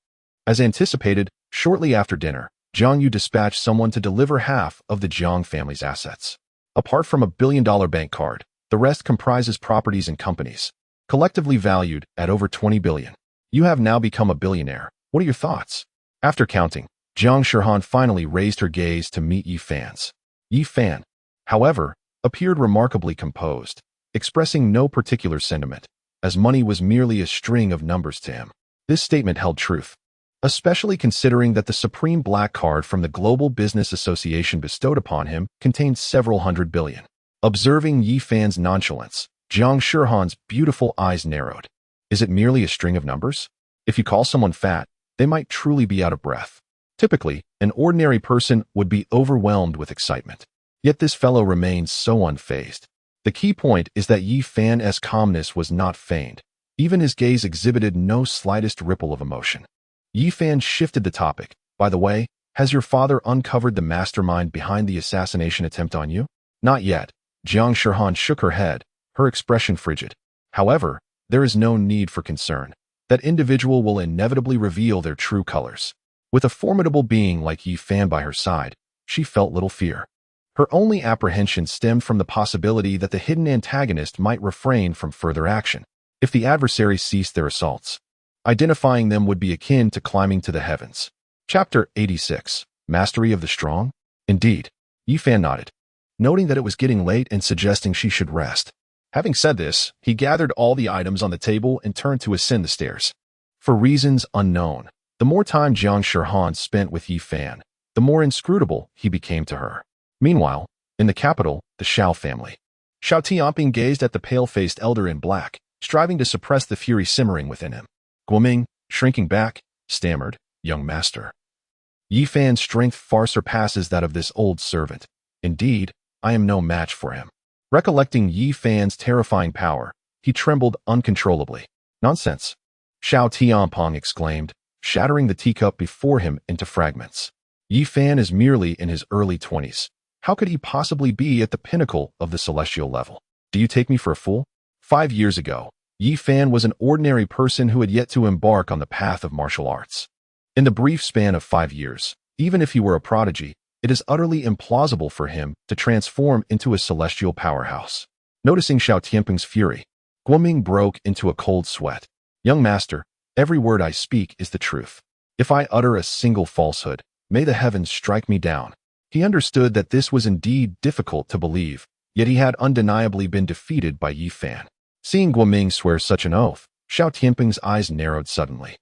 As anticipated, shortly after dinner, Jiang Yu dispatched someone to deliver half of the Jiang family's assets. Apart from a billion-dollar bank card, the rest comprises properties and companies, collectively valued at over 20 billion. You have now become a billionaire. What are your thoughts? After counting, Jiang Shihan finally raised her gaze to meet Yi Fan's. Yi Fan, however, appeared remarkably composed, expressing no particular sentiment, as money was merely a string of numbers to him. This statement held truth, especially considering that the supreme black card from the Global Business Association bestowed upon him contained several hundred billion. Observing Yi Fan's nonchalance, Jiang Shihan's beautiful eyes narrowed. Is it merely a string of numbers? If you call someone fat, they might truly be out of breath. Typically, an ordinary person would be overwhelmed with excitement. Yet this fellow remains so unfazed. The key point is that Yi Fan's calmness was not feigned. Even his gaze exhibited no slightest ripple of emotion. Yi Fan shifted the topic. By the way, has your father uncovered the mastermind behind the assassination attempt on you? Not yet. Jiang Shihan shook her head, her expression frigid. However, there is no need for concern. That individual will inevitably reveal their true colors. With a formidable being like Yi Fan by her side, she felt little fear. Her only apprehension stemmed from the possibility that the hidden antagonist might refrain from further action if the adversaries ceased their assaults. Identifying them would be akin to climbing to the heavens. Chapter 86. Mastery of the Strong? Indeed. Yi Fan nodded, noting that it was getting late and suggesting she should rest. Having said this, he gathered all the items on the table and turned to ascend the stairs. For reasons unknown, the more time Jiang Shihan spent with Yi Fan, the more inscrutable he became to her. Meanwhile, in the capital, the Shao family. Shao Tianping gazed at the pale-faced elder in black, striving to suppress the fury simmering within him. Guoming, shrinking back, stammered, "Young master." Yi Fan's strength far surpasses that of this old servant. Indeed, I am no match for him. Recollecting Yi Fan's terrifying power, he trembled uncontrollably. Nonsense! Shao Tianping exclaimed, shattering the teacup before him into fragments. Yi Fan is merely in his early 20s. How could he possibly be at the pinnacle of the celestial level? Do you take me for a fool? 5 years ago, Yi Fan was an ordinary person who had yet to embark on the path of martial arts. In the brief span of 5 years, even if he were a prodigy, it is utterly implausible for him to transform into a celestial powerhouse. Noticing Shao Tianping's fury, Guoming broke into a cold sweat. Young master, every word I speak is the truth. If I utter a single falsehood, may the heavens strike me down. He understood that this was indeed difficult to believe, yet he had undeniably been defeated by Yi Fan. Seeing Guoming swear such an oath, Shao Tianping's eyes narrowed suddenly.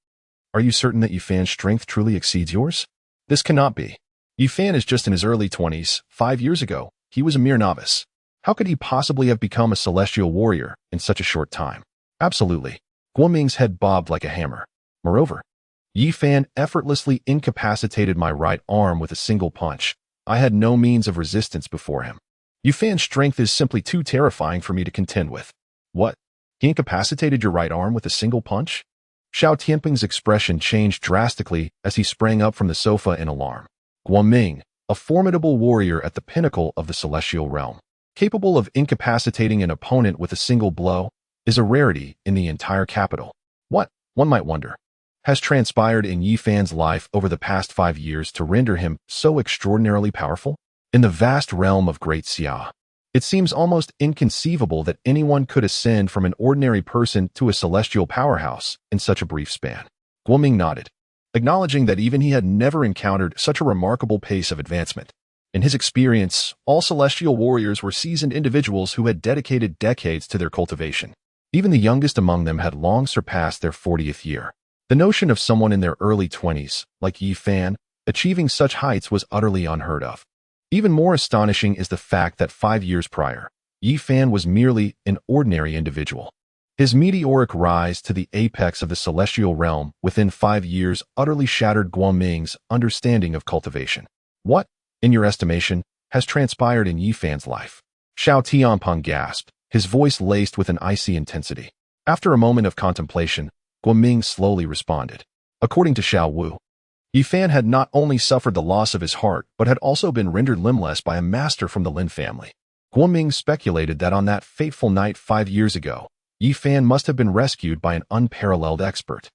Are you certain that Yi Fan's strength truly exceeds yours? This cannot be. Yi Fan is just in his early 20s. 5 years ago, he was a mere novice. How could he possibly have become a celestial warrior in such a short time? Absolutely. Guoming's head bobbed like a hammer. Moreover, Yi Fan effortlessly incapacitated my right arm with a single punch. I had no means of resistance before him. Yi Fan's strength is simply too terrifying for me to contend with. What? He incapacitated your right arm with a single punch? Shao Tianping's expression changed drastically as he sprang up from the sofa in alarm. Guoming, a formidable warrior at the pinnacle of the celestial realm, capable of incapacitating an opponent with a single blow, is a rarity in the entire capital. What, one might wonder, has transpired in Yi Fan's life over the past 5 years to render him so extraordinarily powerful? In the vast realm of Great Xia, it seems almost inconceivable that anyone could ascend from an ordinary person to a celestial powerhouse in such a brief span. Guoming nodded, acknowledging that even he had never encountered such a remarkable pace of advancement. In his experience, all celestial warriors were seasoned individuals who had dedicated decades to their cultivation. Even the youngest among them had long surpassed their 40th year. The notion of someone in their early 20s, like Yi Fan, achieving such heights was utterly unheard of. Even more astonishing is the fact that 5 years prior, Yi Fan was merely an ordinary individual. His meteoric rise to the apex of the celestial realm within 5 years utterly shattered Guoming's understanding of cultivation. What, in your estimation, has transpired in Yi Fan's life? Shao Tianping gasped, his voice laced with an icy intensity. After a moment of contemplation, Guoming slowly responded. According to Xiao Wu, Yi Fan had not only suffered the loss of his heart, but had also been rendered limbless by a master from the Lin family. Guoming speculated that on that fateful night 5 years ago, Yi Fan must have been rescued by an unparalleled expert.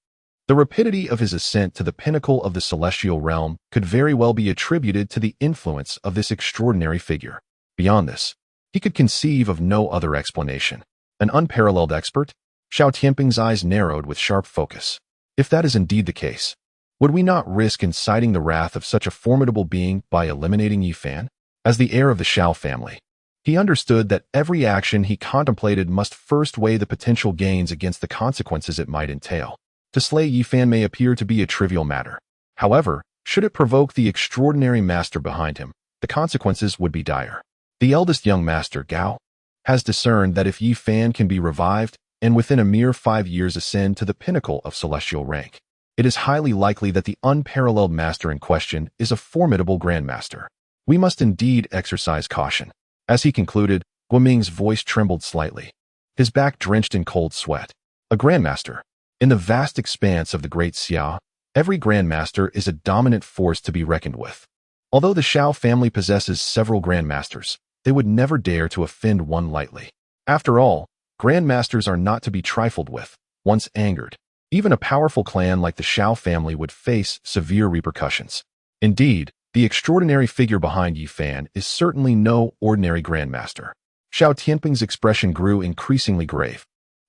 The rapidity of his ascent to the pinnacle of the celestial realm could very well be attributed to the influence of this extraordinary figure. Beyond this, he could conceive of no other explanation. An unparalleled expert? Shao Tianping's eyes narrowed with sharp focus. If that is indeed the case, would we not risk inciting the wrath of such a formidable being by eliminating Yi Fan? As the heir of the Shao family, he understood that every action he contemplated must first weigh the potential gains against the consequences it might entail. To slay Yi Fan may appear to be a trivial matter. However, should it provoke the extraordinary master behind him, the consequences would be dire. The eldest young master, Gao, has discerned that if Yi Fan can be revived, and within a mere 5 years ascend to the pinnacle of celestial rank. It is highly likely that the unparalleled master in question is a formidable grandmaster. We must indeed exercise caution. As he concluded, Guoming's voice trembled slightly, his back drenched in cold sweat. A grandmaster. In the vast expanse of the Great Xia, every grandmaster is a dominant force to be reckoned with. Although the Shao family possesses several grandmasters, they would never dare to offend one lightly. After all, grandmasters are not to be trifled with. Once angered, even a powerful clan like the Shao family would face severe repercussions. Indeed, the extraordinary figure behind Yi Fan is certainly no ordinary grandmaster. Xiao Tianping's expression grew increasingly grave,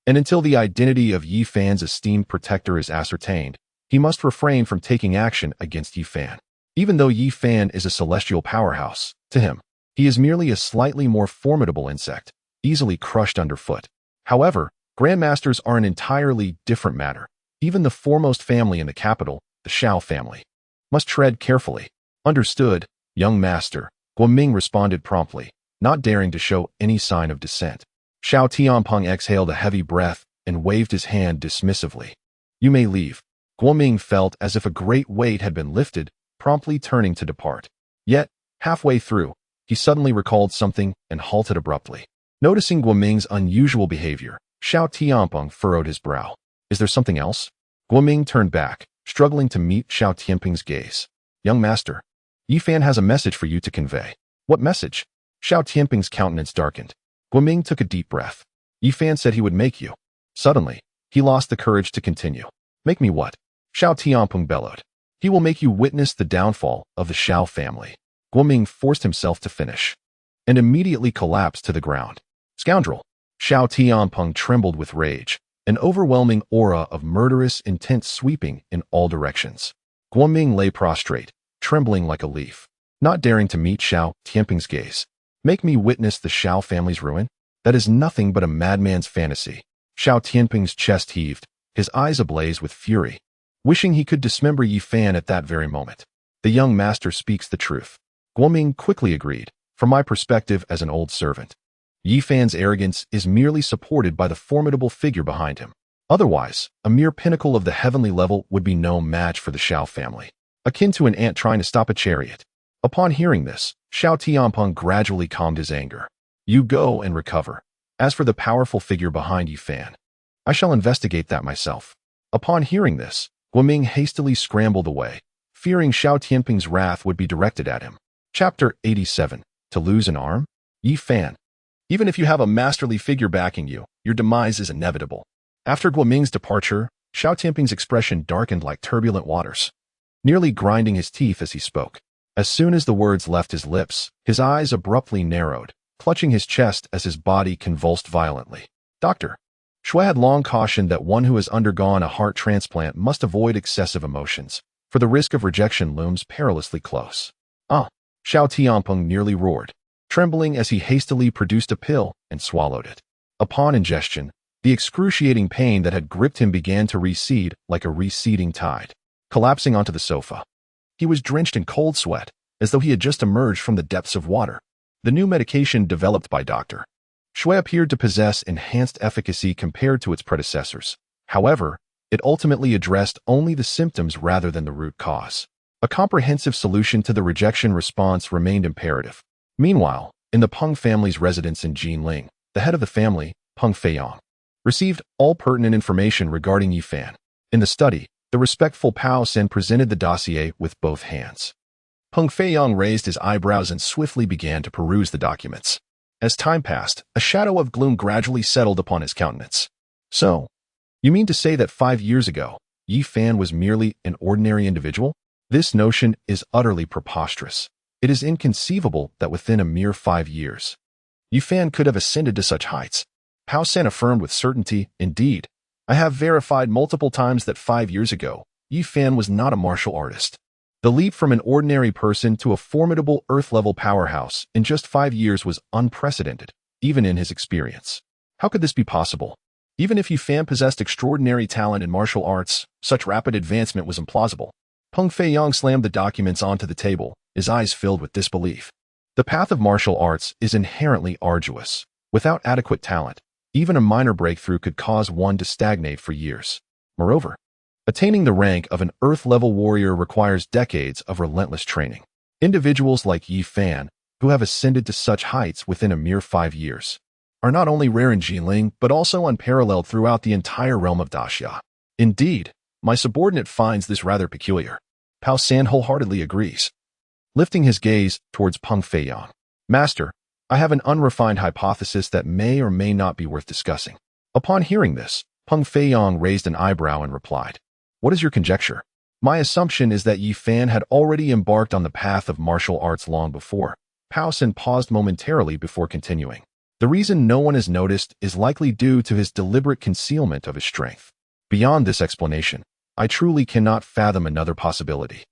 and until the identity of Yi Fan's esteemed protector is ascertained, he must refrain from taking action against Yi Fan. Even though Yi Fan is a celestial powerhouse, to him, he is merely a slightly more formidable insect, easily crushed underfoot. However, grandmasters are an entirely different matter. Even the foremost family in the capital, the Shao family, must tread carefully. Understood, young master, Guoming responded promptly, not daring to show any sign of dissent. Xiao Tianpeng exhaled a heavy breath and waved his hand dismissively. You may leave. Guoming felt as if a great weight had been lifted, promptly turning to depart. Yet, halfway through, he suddenly recalled something and halted abruptly. Noticing Guoming's unusual behavior, Xiao Tianpeng furrowed his brow. Is there something else? Guoming turned back, struggling to meet Xiao Tianpeng's gaze. Young master, Yi Fan has a message for you to convey. What message? Xiao Tianpeng's countenance darkened. Guoming took a deep breath. Yi Fan said he would make you. Suddenly, he lost the courage to continue. Make me what? Xiao Tianpeng bellowed. He will make you witness the downfall of the Shao family. Guoming forced himself to finish, and immediately collapsed to the ground. Scoundrel! Xiao Tianpeng trembled with rage, an overwhelming aura of murderous intent sweeping in all directions. Guoming lay prostrate, trembling like a leaf, not daring to meet Xiao Tianpeng's gaze. Make me witness the Shao family's ruin? That is nothing but a madman's fantasy. Xiao Tianpeng's chest heaved, his eyes ablaze with fury, wishing he could dismember Yi Fan at that very moment. The young master speaks the truth. Guoming quickly agreed, from my perspective as an old servant. Yi Fan's arrogance is merely supported by the formidable figure behind him. Otherwise, a mere pinnacle of the heavenly level would be no match for the Shao family, akin to an ant trying to stop a chariot. Upon hearing this, Xiao Tianpeng gradually calmed his anger. You go and recover. As for the powerful figure behind Yi Fan, I shall investigate that myself. Upon hearing this, Guoming hastily scrambled away, fearing Xiao Tianpeng's wrath would be directed at him. Chapter 87. To lose an arm? Yi Fan. Even if you have a masterly figure backing you, your demise is inevitable. After Guoming's departure, Xiao Tianpeng's expression darkened like turbulent waters, nearly grinding his teeth as he spoke. As soon as the words left his lips, his eyes abruptly narrowed, clutching his chest as his body convulsed violently. Doctor, Shui had long cautioned that one who has undergone a heart transplant must avoid excessive emotions, for the risk of rejection looms perilously close. Ah! Xiao Tianpeng nearly roared, trembling as he hastily produced a pill and swallowed it. Upon ingestion, the excruciating pain that had gripped him began to recede like a receding tide, collapsing onto the sofa. He was drenched in cold sweat, as though he had just emerged from the depths of water. The new medication developed by Dr. Shui appeared to possess enhanced efficacy compared to its predecessors. However, it ultimately addressed only the symptoms rather than the root cause. A comprehensive solution to the rejection response remained imperative. Meanwhile, in the Peng family's residence in Jinling, the head of the family, Peng Feiyang, received all pertinent information regarding Yi Fan. In the study, the respectful Pao Sen presented the dossier with both hands. Peng Feiyang raised his eyebrows and swiftly began to peruse the documents. As time passed, a shadow of gloom gradually settled upon his countenance. So, you mean to say that 5 years ago, Yi Fan was merely an ordinary individual? This notion is utterly preposterous. It is inconceivable that within a mere 5 years, Yi Fan could have ascended to such heights. Pao Sen affirmed with certainty, indeed, I have verified multiple times that 5 years ago, Yi Fan was not a martial artist. The leap from an ordinary person to a formidable Earth-level powerhouse in just 5 years was unprecedented, even in his experience. How could this be possible? Even if Yi Fan possessed extraordinary talent in martial arts, such rapid advancement was implausible. Peng Feiyang slammed the documents onto the table, his eyes filled with disbelief. The path of martial arts is inherently arduous. Without adequate talent, Even a minor breakthrough could cause one to stagnate for years. Moreover, attaining the rank of an Earth-level warrior requires decades of relentless training. Individuals like Yi Fan, who have ascended to such heights within a mere 5 years, are not only rare in Jiling, but also unparalleled throughout the entire realm of Daxia. Indeed, my subordinate finds this rather peculiar. Pao San wholeheartedly agrees, lifting his gaze towards Peng Feiyang. Master, I have an unrefined hypothesis that may or may not be worth discussing. Upon hearing this, Peng Feiyang raised an eyebrow and replied, What is your conjecture? My assumption is that Yi Fan had already embarked on the path of martial arts long before. Pao San paused momentarily before continuing. The reason no one has noticed is likely due to his deliberate concealment of his strength. Beyond this explanation, I truly cannot fathom another possibility.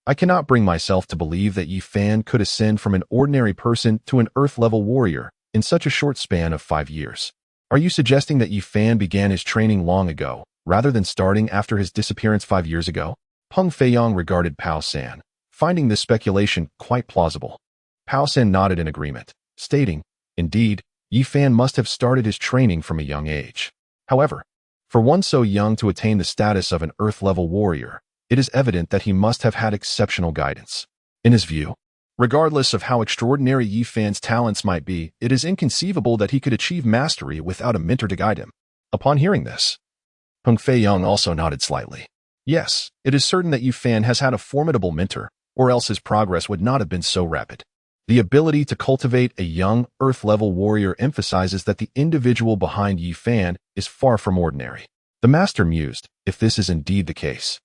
I cannot bring myself to believe that Yi Fan could ascend from an ordinary person to an Earth-level warrior in such a short span of 5 years. Are you suggesting that Yi Fan began his training long ago, rather than starting after his disappearance 5 years ago? Peng Feiyang regarded Pao San, finding this speculation quite plausible. Pao San nodded in agreement, stating, Indeed, Yi Fan must have started his training from a young age. However, for one so young to attain the status of an Earth-level warrior, it is evident that he must have had exceptional guidance. In his view, regardless of how extraordinary Yi Fan's talents might be, it is inconceivable that he could achieve mastery without a mentor to guide him. Upon hearing this, Peng Feiyang also nodded slightly. Yes, it is certain that Yi Fan has had a formidable mentor, or else his progress would not have been so rapid. The ability to cultivate a young, Earth-level warrior emphasizes that the individual behind Yi Fan is far from ordinary. The master mused, if this is indeed the case,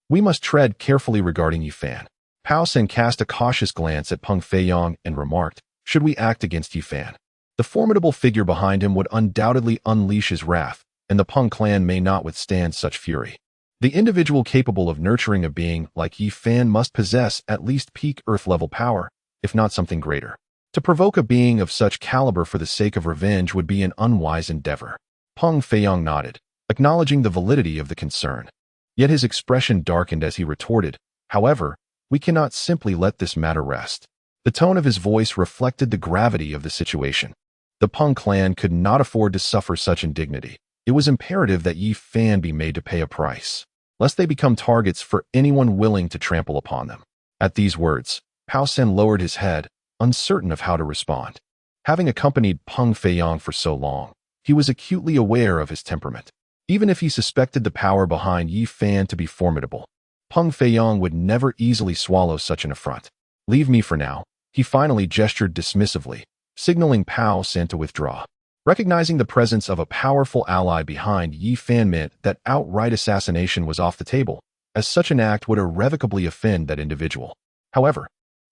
we must tread carefully regarding Yi Fan. Pao San cast a cautious glance at Peng Feiyang and remarked, Should we act against Yi Fan? The formidable figure behind him would undoubtedly unleash his wrath, and the Peng clan may not withstand such fury. The individual capable of nurturing a being like Yi Fan must possess at least peak Earth-level power, if not something greater. To provoke a being of such caliber for the sake of revenge would be an unwise endeavor. Peng Feiyang nodded, acknowledging the validity of the concern. Yet his expression darkened as he retorted, However, we cannot simply let this matter rest. The tone of his voice reflected the gravity of the situation. The Peng clan could not afford to suffer such indignity. It was imperative that Yi Fan be made to pay a price, lest they become targets for anyone willing to trample upon them. At these words, Pao San lowered his head, uncertain of how to respond. Having accompanied Peng Feiyang for so long, he was acutely aware of his temperament. Even if he suspected the power behind Yi Fan to be formidable, Peng Feiyang would never easily swallow such an affront. Leave me for now, he finally gestured dismissively, signaling Pao San to withdraw. Recognizing the presence of a powerful ally behind Yi Fan meant that outright assassination was off the table, as such an act would irrevocably offend that individual. However,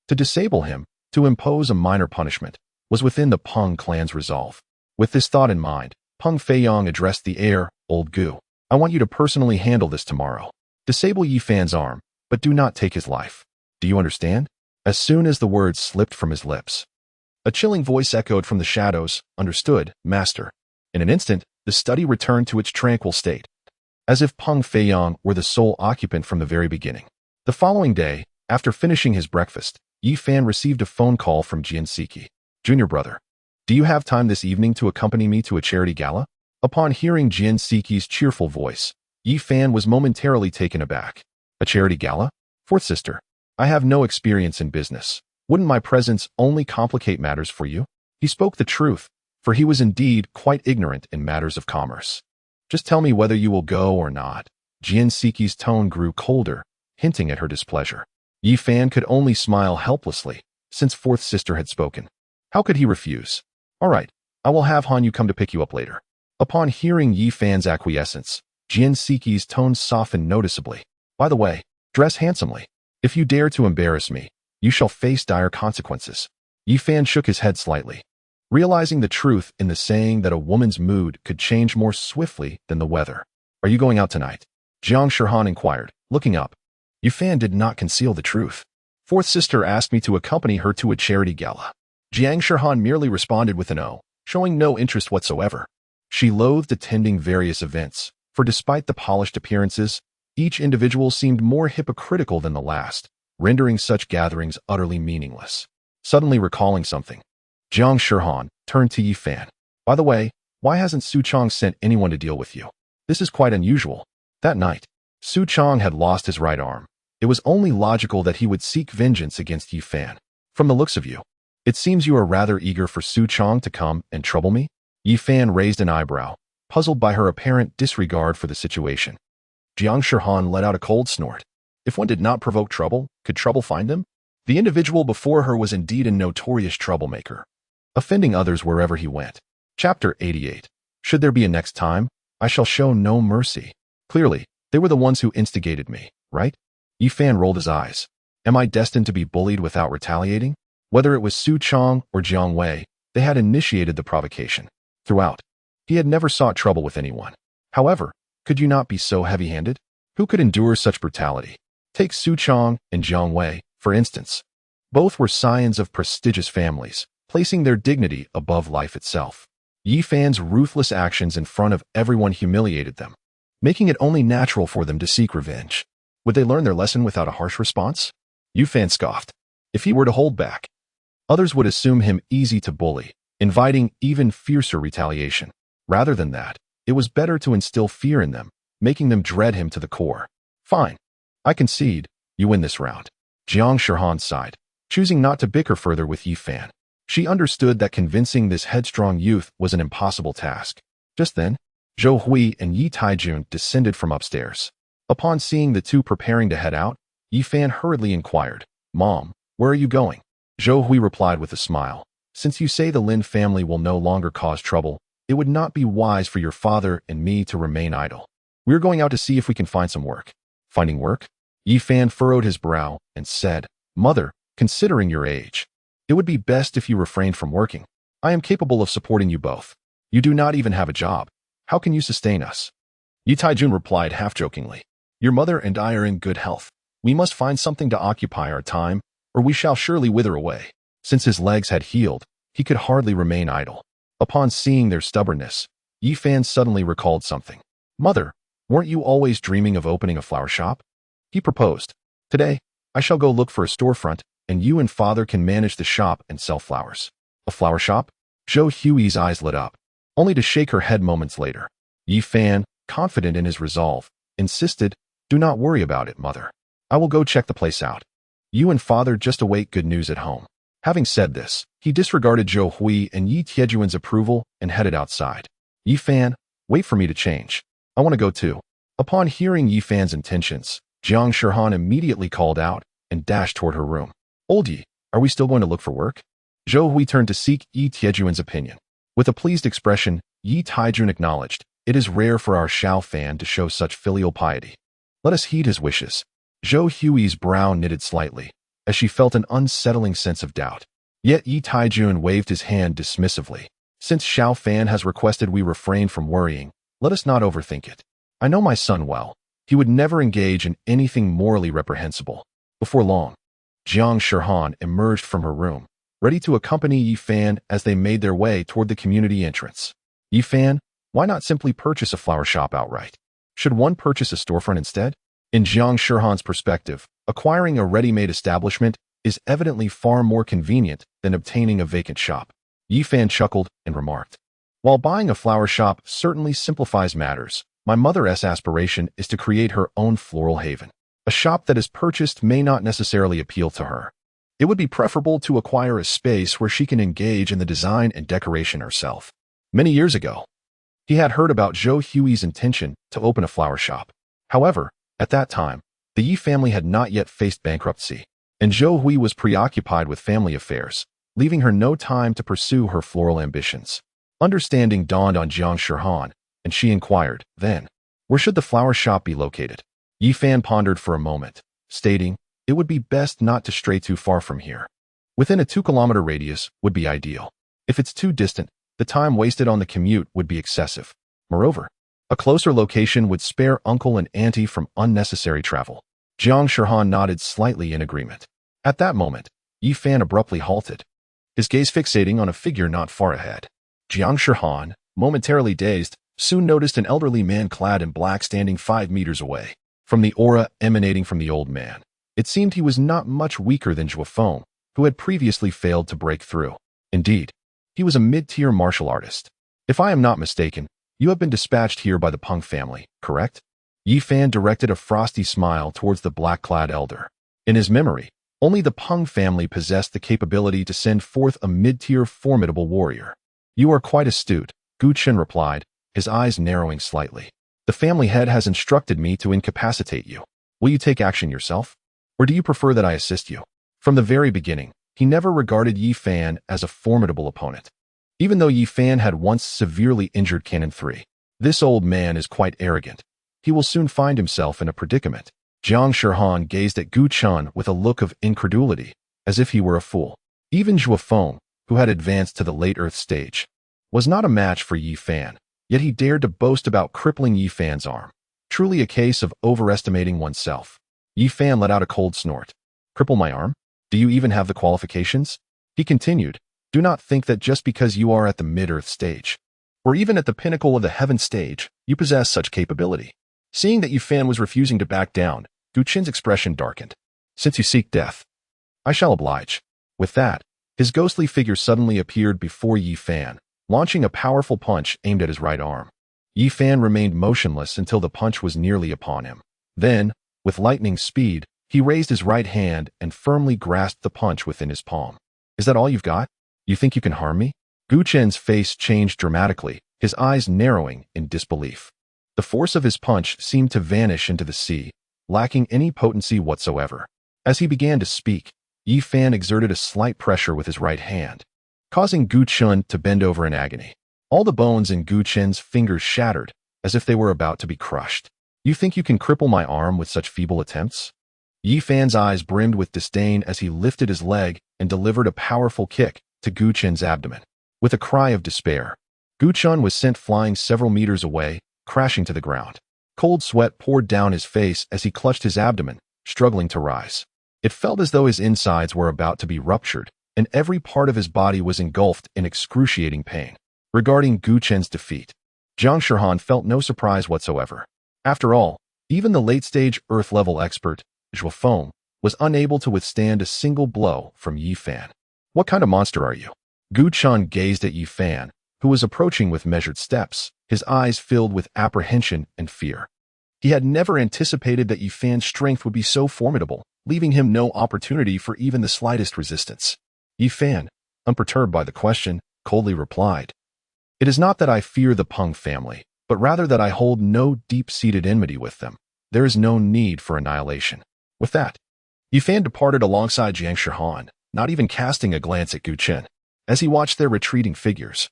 to disable him, to impose a minor punishment, was within the Peng clan's resolve. With this thought in mind, Peng Feiyang addressed the heir, Old Gu. I want you to personally handle this tomorrow. Disable Yi Fan's arm, but do not take his life. Do you understand? As soon as the words slipped from his lips, a chilling voice echoed from the shadows, Understood, master. In an instant, the study returned to its tranquil state, as if Peng Feiyang were the sole occupant from the very beginning. The following day, after finishing his breakfast, Yi Fan received a phone call from Jian Siki. Junior brother, do you have time this evening to accompany me to a charity gala? Upon hearing Jian Siki's cheerful voice, Yi Fan was momentarily taken aback. A charity gala? Fourth sister, I have no experience in business. Wouldn't my presence only complicate matters for you? He spoke the truth, for he was indeed quite ignorant in matters of commerce. Just tell me whether you will go or not. Jian Siki's tone grew colder, hinting at her displeasure. Yi Fan could only smile helplessly, since fourth sister had spoken. How could he refuse? All right, I will have Han Yu come to pick you up later. Upon hearing Yi Fan's acquiescence, Jian Siki's tone softened noticeably. By the way, dress handsomely. If you dare to embarrass me, you shall face dire consequences. Yi Fan shook his head slightly, realizing the truth in the saying that a woman's mood could change more swiftly than the weather. Are you going out tonight? Jiang Shihan inquired, looking up. Yi Fan did not conceal the truth. Fourth sister asked me to accompany her to a charity gala. Jiang Shihan merely responded with an O, showing no interest whatsoever. She loathed attending various events, for despite the polished appearances, each individual seemed more hypocritical than the last, rendering such gatherings utterly meaningless. Suddenly recalling something, Jiang Shihan turned to Yi Fan. By the way, Why hasn't Su Chong sent anyone to deal with you? This is quite unusual. That night, Su Chong had lost his right arm. It was only logical that he would seek vengeance against Yi Fan. From the looks of you, it seems you are rather eager for Su Chong to come and trouble me? Yi Fan raised an eyebrow, puzzled by her apparent disregard for the situation. Jiang Shihan let out a cold snort. If one did not provoke trouble, could trouble find him? The individual before her was indeed a notorious troublemaker, offending others wherever he went. Chapter 88. Should there be a next time, I shall show no mercy. Clearly, they were the ones who instigated me, right? Yi Fan rolled his eyes. Am I destined to be bullied without retaliating? Whether it was Su Chong or Jiang Wei, they had initiated the provocation. Throughout, he had never sought trouble with anyone. However, could you not be so heavy-handed? Who could endure such brutality? Take Su Chong and Jiang Wei, for instance. Both were scions of prestigious families, placing their dignity above life itself. Yi Fan's ruthless actions in front of everyone humiliated them, making it only natural for them to seek revenge. Would they learn their lesson without a harsh response? Yi Fan scoffed. If he were to hold back, others would assume him easy to bully, inviting even fiercer retaliation. Rather than that, it was better to instill fear in them, making them dread him to the core. Fine. I concede, you win this round. Jiang Shihan sighed, choosing not to bicker further with Yi Fan. She understood that convincing this headstrong youth was an impossible task. Just then, Zhou Hui and Yi Taijun descended from upstairs. Upon seeing the two preparing to head out, Yi Fan hurriedly inquired, Mom, where are you going? Zhou Hui replied with a smile. Since you say the Lin family will no longer cause trouble, it would not be wise for your father and me to remain idle. We're going out to see if we can find some work. Finding work? Yi Fan furrowed his brow and said, Mother, considering your age, it would be best if you refrained from working. I am capable of supporting you both. You do not even have a job. How can you sustain us? Yi Taijun replied half-jokingly, Your mother and I are in good health. We must find something to occupy our time, or we shall surely wither away. Since his legs had healed, he could hardly remain idle. Upon seeing their stubbornness, Yi Fan suddenly recalled something. Mother, weren't you always dreaming of opening a flower shop? He proposed. Today, I shall go look for a storefront, and you and father can manage the shop and sell flowers. A flower shop? Zhou Hui's eyes lit up, only to shake her head moments later. Yi Fan, confident in his resolve, insisted, Do not worry about it, mother. I will go check the place out. You and father just await good news at home. Having said this, he disregarded Zhou Hui and Yi Tiejuan's approval and headed outside. Yi Fan, wait for me to change. I want to go too. Upon hearing Yi Fan's intentions, Jiang Shihan immediately called out and dashed toward her room. Old Yi, are we still going to look for work? Zhou Hui turned to seek Yi Tiejuan's opinion. With a pleased expression, Yi Taijun acknowledged, It is rare for our Xiao Fan to show such filial piety. Let us heed his wishes. Zhou Hui's brow knitted slightly, as she felt an unsettling sense of doubt. Yet Yi Taijun waved his hand dismissively. Since Xiao Fan has requested we refrain from worrying, let us not overthink it. I know my son well. He would never engage in anything morally reprehensible. Before long, Jiang Shihan emerged from her room, ready to accompany Yi Fan as they made their way toward the community entrance. Yi Fan, why not simply purchase a flower shop outright? Should one purchase a storefront instead? In Jiang Shihan's perspective, acquiring a ready-made establishment is evidently far more convenient than obtaining a vacant shop. Yi Fan chuckled and remarked, While buying a flower shop certainly simplifies matters, my mother's aspiration is to create her own floral haven. A shop that is purchased may not necessarily appeal to her. It would be preferable to acquire a space where she can engage in the design and decoration herself. Many years ago, he had heard about Zhou Hui's intention to open a flower shop. However, at that time, the Yi family had not yet faced bankruptcy, and Zhou Hui was preoccupied with family affairs, leaving her no time to pursue her floral ambitions. Understanding dawned on Jiang Shihan, and she inquired, Then, where should the flower shop be located? Yi Fan pondered for a moment, stating, It would be best not to stray too far from here. Within a 2-kilometer radius would be ideal. If it's too distant, the time wasted on the commute would be excessive. Moreover, a closer location would spare uncle and auntie from unnecessary travel. Jiang Shihan nodded slightly in agreement. At that moment, Yi Fan abruptly halted, his gaze fixating on a figure not far ahead. Jiang Shihan, momentarily dazed, soon noticed an elderly man clad in black standing 5 meters away. From the aura emanating from the old man, it seemed he was not much weaker than Zhuo Feng, who had previously failed to break through. Indeed, he was a mid-tier martial artist. If I am not mistaken, you have been dispatched here by the Peng family, correct? Yi Fan directed a frosty smile towards the black-clad elder. In his memory, only the Peng family possessed the capability to send forth a mid-tier formidable warrior. You are quite astute, Gu Chen replied, his eyes narrowing slightly. The family head has instructed me to incapacitate you. Will you take action yourself? Or do you prefer that I assist you? From the very beginning, he never regarded Yi Fan as a formidable opponent. Even though Yi Fan had once severely injured Canon 3, this old man is quite arrogant. He will soon find himself in a predicament. Jiang Shihan gazed at Gu Chen with a look of incredulity, as if he were a fool. Even Zhuo Feng, who had advanced to the late Earth stage, was not a match for Yi Fan, yet he dared to boast about crippling Yi Fan's arm. Truly a case of overestimating oneself. Yi Fan let out a cold snort. Cripple my arm? Do you even have the qualifications? He continued, do not think that just because you are at the mid-Earth stage, or even at the pinnacle of the heaven stage, you possess such capability. Seeing that Yi Fan was refusing to back down, Gu Chen's expression darkened. Since you seek death, I shall oblige. With that, his ghostly figure suddenly appeared before Yi Fan, launching a powerful punch aimed at his right arm. Yi Fan remained motionless until the punch was nearly upon him. Then, with lightning speed, he raised his right hand and firmly grasped the punch within his palm. Is that all you've got? You think you can harm me? Gu Chen's face changed dramatically, his eyes narrowing in disbelief. The force of his punch seemed to vanish into the sea, lacking any potency whatsoever. As he began to speak, Yi Fan exerted a slight pressure with his right hand, causing Gu Chen to bend over in agony. All the bones in Gu Chen's fingers shattered, as if they were about to be crushed. You think you can cripple my arm with such feeble attempts? Yi Fan's eyes brimmed with disdain as he lifted his leg and delivered a powerful kick to Gu Chen's abdomen. With a cry of despair, Gu Chen was sent flying several meters away, crashing to the ground. Cold sweat poured down his face as he clutched his abdomen, struggling to rise. It felt as though his insides were about to be ruptured, and every part of his body was engulfed in excruciating pain. Regarding Gu Chen's defeat, Jiang Shihan felt no surprise whatsoever. After all, even the late-stage Earth-level expert, Zhuo Feng, was unable to withstand a single blow from Yi Fan. What kind of monster are you? Gu Chen gazed at Yi Fan, who was approaching with measured steps, his eyes filled with apprehension and fear. He had never anticipated that Yi Fan's strength would be so formidable, leaving him no opportunity for even the slightest resistance. Yi Fan, unperturbed by the question, coldly replied, It is not that I fear the Peng family, but rather that I hold no deep-seated enmity with them. There is no need for annihilation. With that, Yi Fan departed alongside Jiang Shihan, not even casting a glance at Gu Chen. As he watched their retreating figures,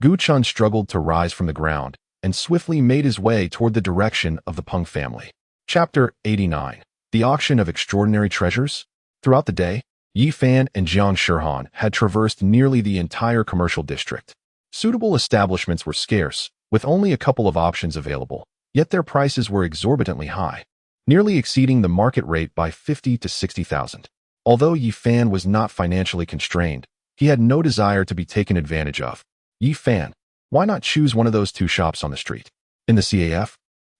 Gu Chen struggled to rise from the ground and swiftly made his way toward the direction of the Peng family. Chapter 89. The Auction of Extraordinary Treasures. Throughout the day, Yi Fan and Jiang Shihan had traversed nearly the entire commercial district. Suitable establishments were scarce, with only a couple of options available, yet their prices were exorbitantly high, nearly exceeding the market rate by 50 to 60,000. Although Yi Fan was not financially constrained, he had no desire to be taken advantage of. Yi Fan, why not choose one of those two shops on the street? In the CAF?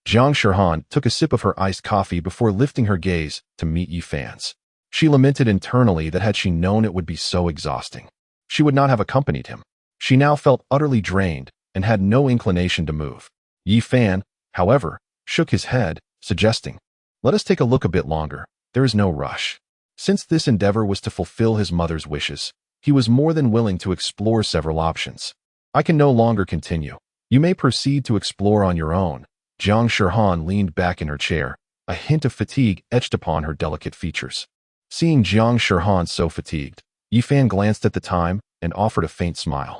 Jiang Shihan took a sip of her iced coffee before lifting her gaze to meet Yi Fan's. She lamented internally that had she known it would be so exhausting, she would not have accompanied him. She now felt utterly drained and had no inclination to move. Yi Fan, however, shook his head, suggesting, Let us take a look a bit longer. There is no rush. Since this endeavor was to fulfill his mother's wishes, he was more than willing to explore several options. I can no longer continue. You may proceed to explore on your own. Jiang Shihan leaned back in her chair, a hint of fatigue etched upon her delicate features. Seeing Jiang Shihan so fatigued, Yi Fan glanced at the time and offered a faint smile.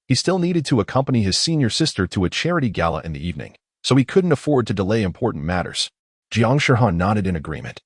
He still needed to accompany his senior sister to a charity gala in the evening, so he couldn't afford to delay important matters. Jiang Shihan nodded in agreement,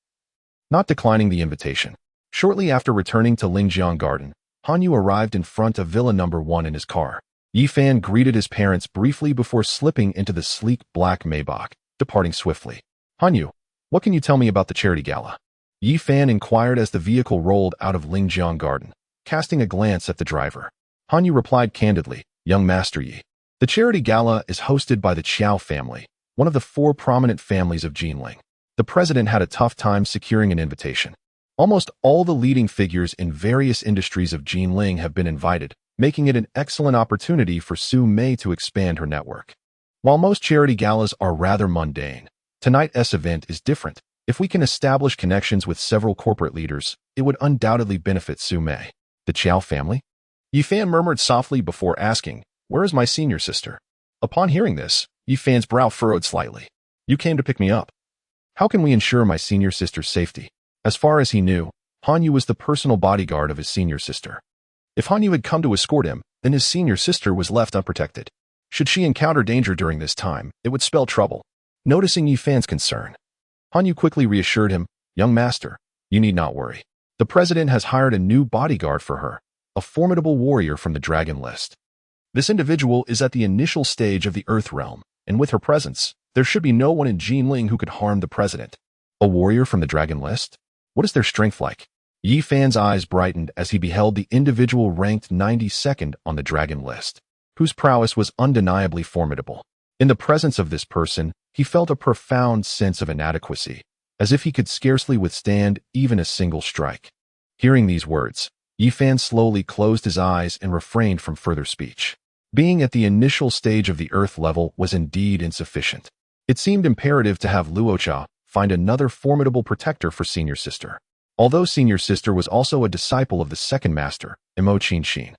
not declining the invitation. Shortly after returning to Lingjiang Garden, Hanyu arrived in front of Villa No. 1 in his car. Yi Fan greeted his parents briefly before slipping into the sleek black Maybach, departing swiftly. Hanyu, what can you tell me about the charity gala? Yi Fan inquired as the vehicle rolled out of Lingjiang Garden, casting a glance at the driver. Hanyu replied candidly, Young Master Yi, the charity gala is hosted by the Qiao family, one of the 4 prominent families of Jinling. The president had a tough time securing an invitation. Almost all the leading figures in various industries of Jinling have been invited, making it an excellent opportunity for Su Mei to expand her network. While most charity galas are rather mundane, tonight's event is different. If we can establish connections with several corporate leaders, it would undoubtedly benefit Su Mei. The Qiao family? Yifan murmured softly before asking, "Where is my senior sister?" Upon hearing this, Yifan's brow furrowed slightly. "You came to pick me up. How can we ensure my senior sister's safety?" As far as he knew, Hanyu was the personal bodyguard of his senior sister. If Hanyu had come to escort him, then his senior sister was left unprotected. Should she encounter danger during this time, it would spell trouble. Noticing Yifan's concern, Hanyu quickly reassured him, "Young master, you need not worry. The president has hired a new bodyguard for her, a formidable warrior from the dragon list. This individual is at the initial stage of the Earth realm, and with her presence, there should be no one in Jinling who could harm the president." A warrior from the dragon list? What is their strength like? Yifan's eyes brightened as he beheld the individual ranked 92nd on the dragon list, whose prowess was undeniably formidable. In the presence of this person, he felt a profound sense of inadequacy, as if he could scarcely withstand even a single strike. Hearing these words, Yifan slowly closed his eyes and refrained from further speech. Being at the initial stage of the Earth level was indeed insufficient. It seemed imperative to have Luocha find another formidable protector for senior sister. Although senior sister was also a disciple of the second master, Imo Qinshin,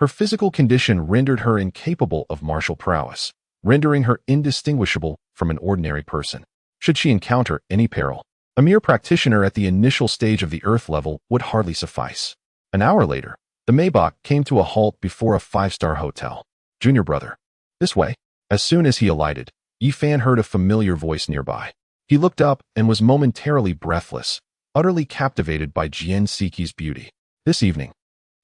her physical condition rendered her incapable of martial prowess, rendering her indistinguishable from an ordinary person. Should she encounter any peril, a mere practitioner at the initial stage of the Earth level would hardly suffice. An hour later, the Maybach came to a halt before a 5-star hotel. "Junior brother, this way." As soon as he alighted, Yifan heard a familiar voice nearby. He looked up and was momentarily breathless, utterly captivated by Jian Siki's beauty. This evening,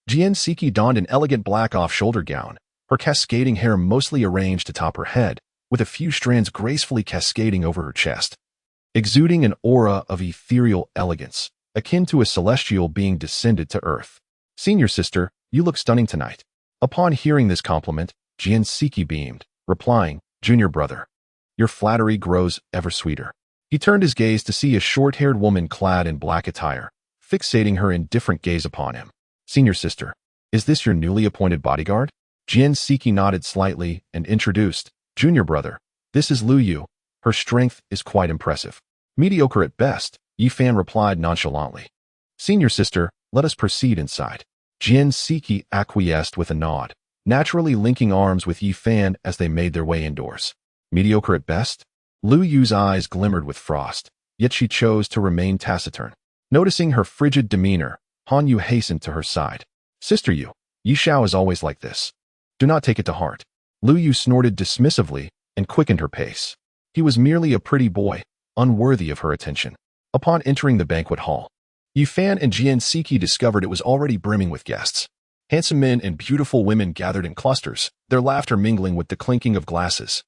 Jian Siki donned an elegant black off-shoulder gown, her cascading hair mostly arranged atop her head, with a few strands gracefully cascading over her chest, exuding an aura of ethereal elegance, akin to a celestial being descended to earth. "Senior sister, you look stunning tonight." Upon hearing this compliment, Jian Siki beamed, replying, "Junior brother, your flattery grows ever sweeter." He turned his gaze to see a short-haired woman clad in black attire, fixating her indifferent gaze upon him. "Senior sister, is this your newly appointed bodyguard?" Jian Siki nodded slightly and introduced, "Junior brother, this is Lu Yu. Her strength is quite impressive." "Mediocre at best," Yifan replied nonchalantly. "Senior sister, let us proceed inside." Jian Siki acquiesced with a nod, naturally linking arms with Yifan as they made their way indoors. "Mediocre at best?" Lu Yu's eyes glimmered with frost, yet she chose to remain taciturn. Noticing her frigid demeanor, Han Yu hastened to her side. "Sister Yu, Yi Xiao is always like this. Do not take it to heart." Lu Yu snorted dismissively and quickened her pace. He was merely a pretty boy, unworthy of her attention. Upon entering the banquet hall, Yifan and Jian Siki discovered it was already brimming with guests. Handsome men and beautiful women gathered in clusters, their laughter mingling with the clinking of glasses,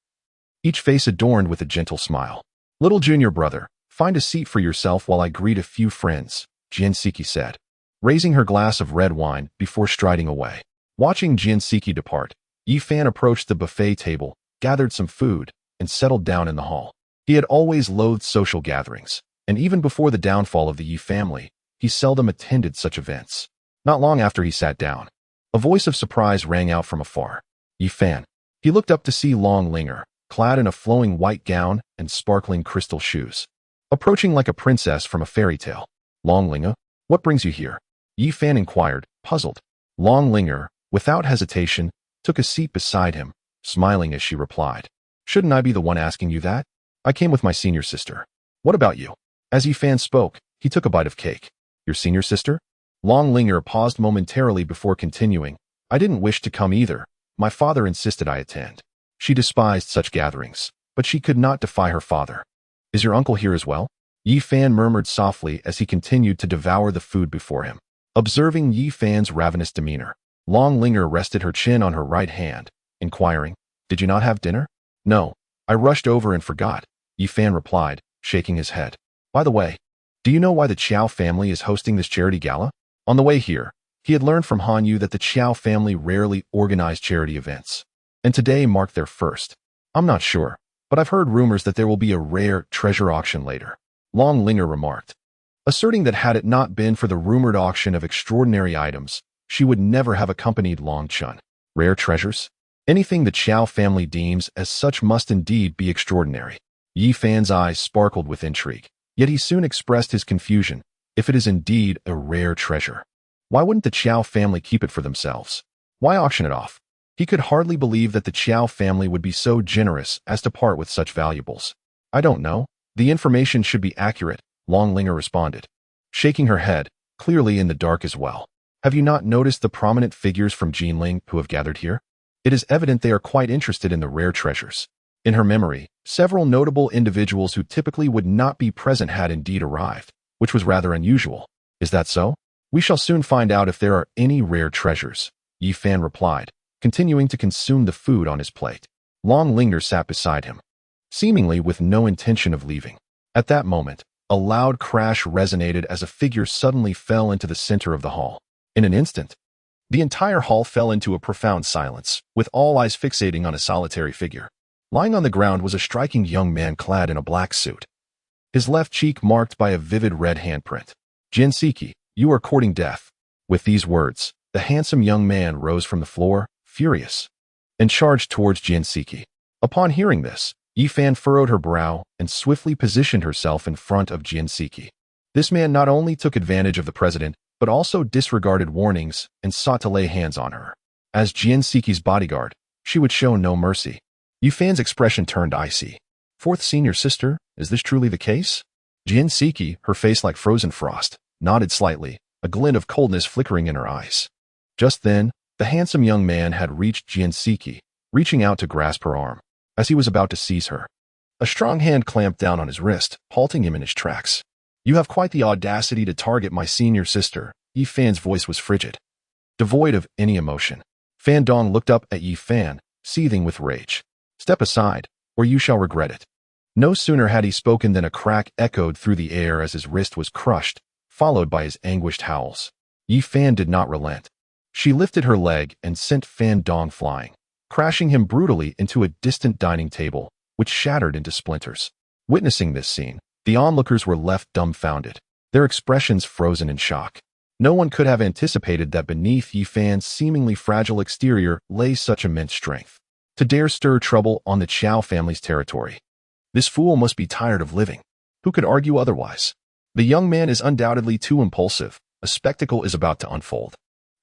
each face adorned with a gentle smile. "Little junior brother, find a seat for yourself while I greet a few friends," Jian Siki said, raising her glass of red wine before striding away. Watching Jian Siki depart, Yifan approached the buffet table, gathered some food, and settled down in the hall. He had always loathed social gatherings, and even before the downfall of the Yi family, he seldom attended such events. Not long after he sat down, a voice of surprise rang out from afar. "Yifan." He looked up to see Long Linger, clad in a flowing white gown and sparkling crystal shoes, approaching like a princess from a fairy tale. "Long Linger, what brings you here?" Yifan inquired, puzzled. Long Linger, without hesitation, took a seat beside him, smiling as she replied, "Shouldn't I be the one asking you that? I came with my senior sister. What about you?" As Yifan spoke, he took a bite of cake. "Your senior sister?" Long Linger paused momentarily before continuing, "I didn't wish to come either. My father insisted I attend." She despised such gatherings, but she could not defy her father. "Is your uncle here as well?" Yifan murmured softly as he continued to devour the food before him. Observing Yifan's ravenous demeanor, Long Linger rested her chin on her right hand, inquiring, "Did you not have dinner?" "No, I rushed over and forgot," Yifan replied, shaking his head. "By the way, do you know why the Qiao family is hosting this charity gala?" On the way here, he had learned from Han Yu that the Qiao family rarely organized charity events, and today marked their first. "I'm not sure, but I've heard rumors that there will be a rare treasure auction later," Long Linger remarked, asserting that had it not been for the rumored auction of extraordinary items, she would never have accompanied Long Chun. Rare treasures? Anything the Chow family deems as such must indeed be extraordinary. Yi Fan's eyes sparkled with intrigue, yet he soon expressed his confusion. If it is indeed a rare treasure, why wouldn't the Chow family keep it for themselves? Why auction it off? He could hardly believe that the Chow family would be so generous as to part with such valuables. I don't know. The information should be accurate, Long Linger responded, shaking her head, clearly in the dark as well. Have you not noticed the prominent figures from Jinling who have gathered here? It is evident they are quite interested in the rare treasures. In her memory, several notable individuals who typically would not be present had indeed arrived, which was rather unusual. Is that so? We shall soon find out if there are any rare treasures, Yi Fan replied, continuing to consume the food on his plate. Long Linger sat beside him, seemingly with no intention of leaving. At that moment, a loud crash resonated as a figure suddenly fell into the center of the hall. In an instant, the entire hall fell into a profound silence, with all eyes fixating on a solitary figure. Lying on the ground was a striking young man clad in a black suit, his left cheek marked by a vivid red handprint. Jinsiki, you are courting death. With these words, the handsome young man rose from the floor, furious, and charged towards Jinsiki. Upon hearing this, Yi Fan furrowed her brow and swiftly positioned herself in front of Jinsiki. This man not only took advantage of the president, but also disregarded warnings and sought to lay hands on her. As Jinsiki's bodyguard, she would show no mercy. Yi Fan's expression turned icy. Fourth senior sister, is this truly the case? Jinsiki, her face like frozen frost, nodded slightly, a glint of coldness flickering in her eyes. Just then, the handsome young man had reached Jinsiki, reaching out to grasp her arm. As he was about to seize her, a strong hand clamped down on his wrist, halting him in his tracks. You have quite the audacity to target my senior sister. Yi Fan's voice was frigid, devoid of any emotion. Fan Dong looked up at Yi Fan, seething with rage. Step aside, or you shall regret it. No sooner had he spoken than a crack echoed through the air as his wrist was crushed, followed by his anguished howls. Yi Fan did not relent. She lifted her leg and sent Fan Dong flying, crashing him brutally into a distant dining table, which shattered into splinters. Witnessing this scene, the onlookers were left dumbfounded, their expressions frozen in shock. No one could have anticipated that beneath Yi Fan's seemingly fragile exterior lay such immense strength. To dare stir trouble on the Chow family's territory. This fool must be tired of living. Who could argue otherwise? The young man is undoubtedly too impulsive. A spectacle is about to unfold.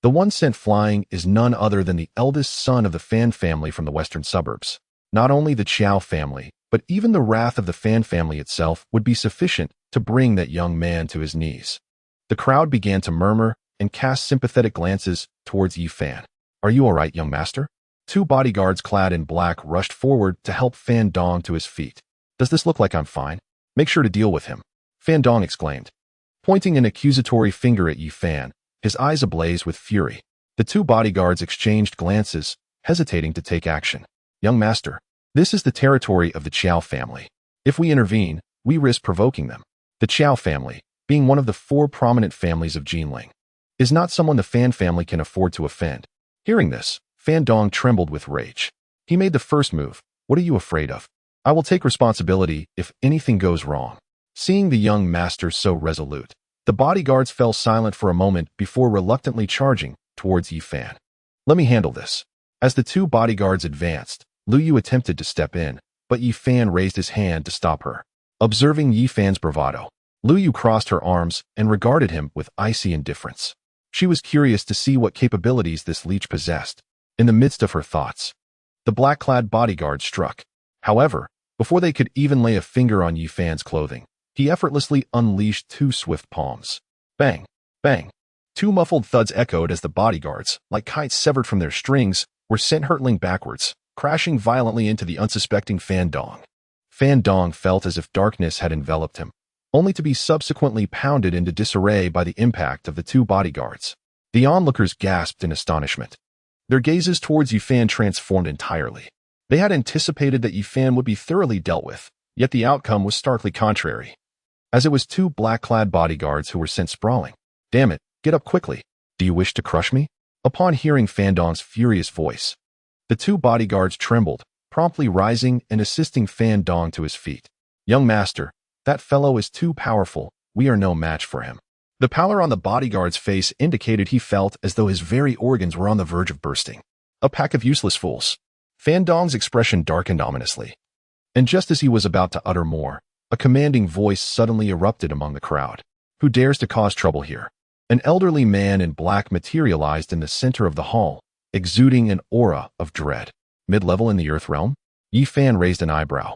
The one sent flying is none other than the eldest son of the Fan family from the western suburbs. Not only the Chow family, but even the wrath of the Fan family itself would be sufficient to bring that young man to his knees. The crowd began to murmur and cast sympathetic glances towards Yi Fan. Are you all right, young master? Two bodyguards clad in black rushed forward to help Fan Dong to his feet. Does this look like I'm fine? Make sure to deal with him, Fan Dong exclaimed, pointing an accusatory finger at Yi Fan, his eyes ablaze with fury. The two bodyguards exchanged glances, hesitating to take action. Young master, this is the territory of the Chow family. If we intervene, we risk provoking them. The Chow family, being one of the four prominent families of Jinling, is not someone the Fan family can afford to offend. Hearing this, Fan Dong trembled with rage. He made the first move. What are you afraid of? I will take responsibility if anything goes wrong. Seeing the young master so resolute, the bodyguards fell silent for a moment before reluctantly charging towards Yi Fan. Let me handle this. As the two bodyguards advanced, Lu Yu attempted to step in, but Yi Fan raised his hand to stop her. Observing Yi Fan's bravado, Lu Yu crossed her arms and regarded him with icy indifference. She was curious to see what capabilities this leech possessed. In the midst of her thoughts, the black-clad bodyguard struck. However, before they could even lay a finger on Yi Fan's clothing, he effortlessly unleashed two swift palms. Bang! Bang! Two muffled thuds echoed as the bodyguards, like kites severed from their strings, were sent hurtling backwards, crashing violently into the unsuspecting Fan Dong. Fan Dong felt as if darkness had enveloped him, only to be subsequently pounded into disarray by the impact of the two bodyguards. The onlookers gasped in astonishment. Their gazes towards Yi Fan transformed entirely. They had anticipated that Yi Fan would be thoroughly dealt with, yet the outcome was starkly contrary, as it was two black-clad bodyguards who were sent sprawling. Damn it, get up quickly. Do you wish to crush me? Upon hearing Fan Dong's furious voice, the two bodyguards trembled, promptly rising and assisting Fan Dong to his feet. Young master, that fellow is too powerful. We are no match for him. The pallor on the bodyguard's face indicated he felt as though his very organs were on the verge of bursting. A pack of useless fools. Fan Dong's expression darkened ominously. And just as he was about to utter more, a commanding voice suddenly erupted among the crowd. Who dares to cause trouble here? An elderly man in black materialized in the center of the hall, exuding an aura of dread. Mid-level in the Earth realm? Yi Fan raised an eyebrow,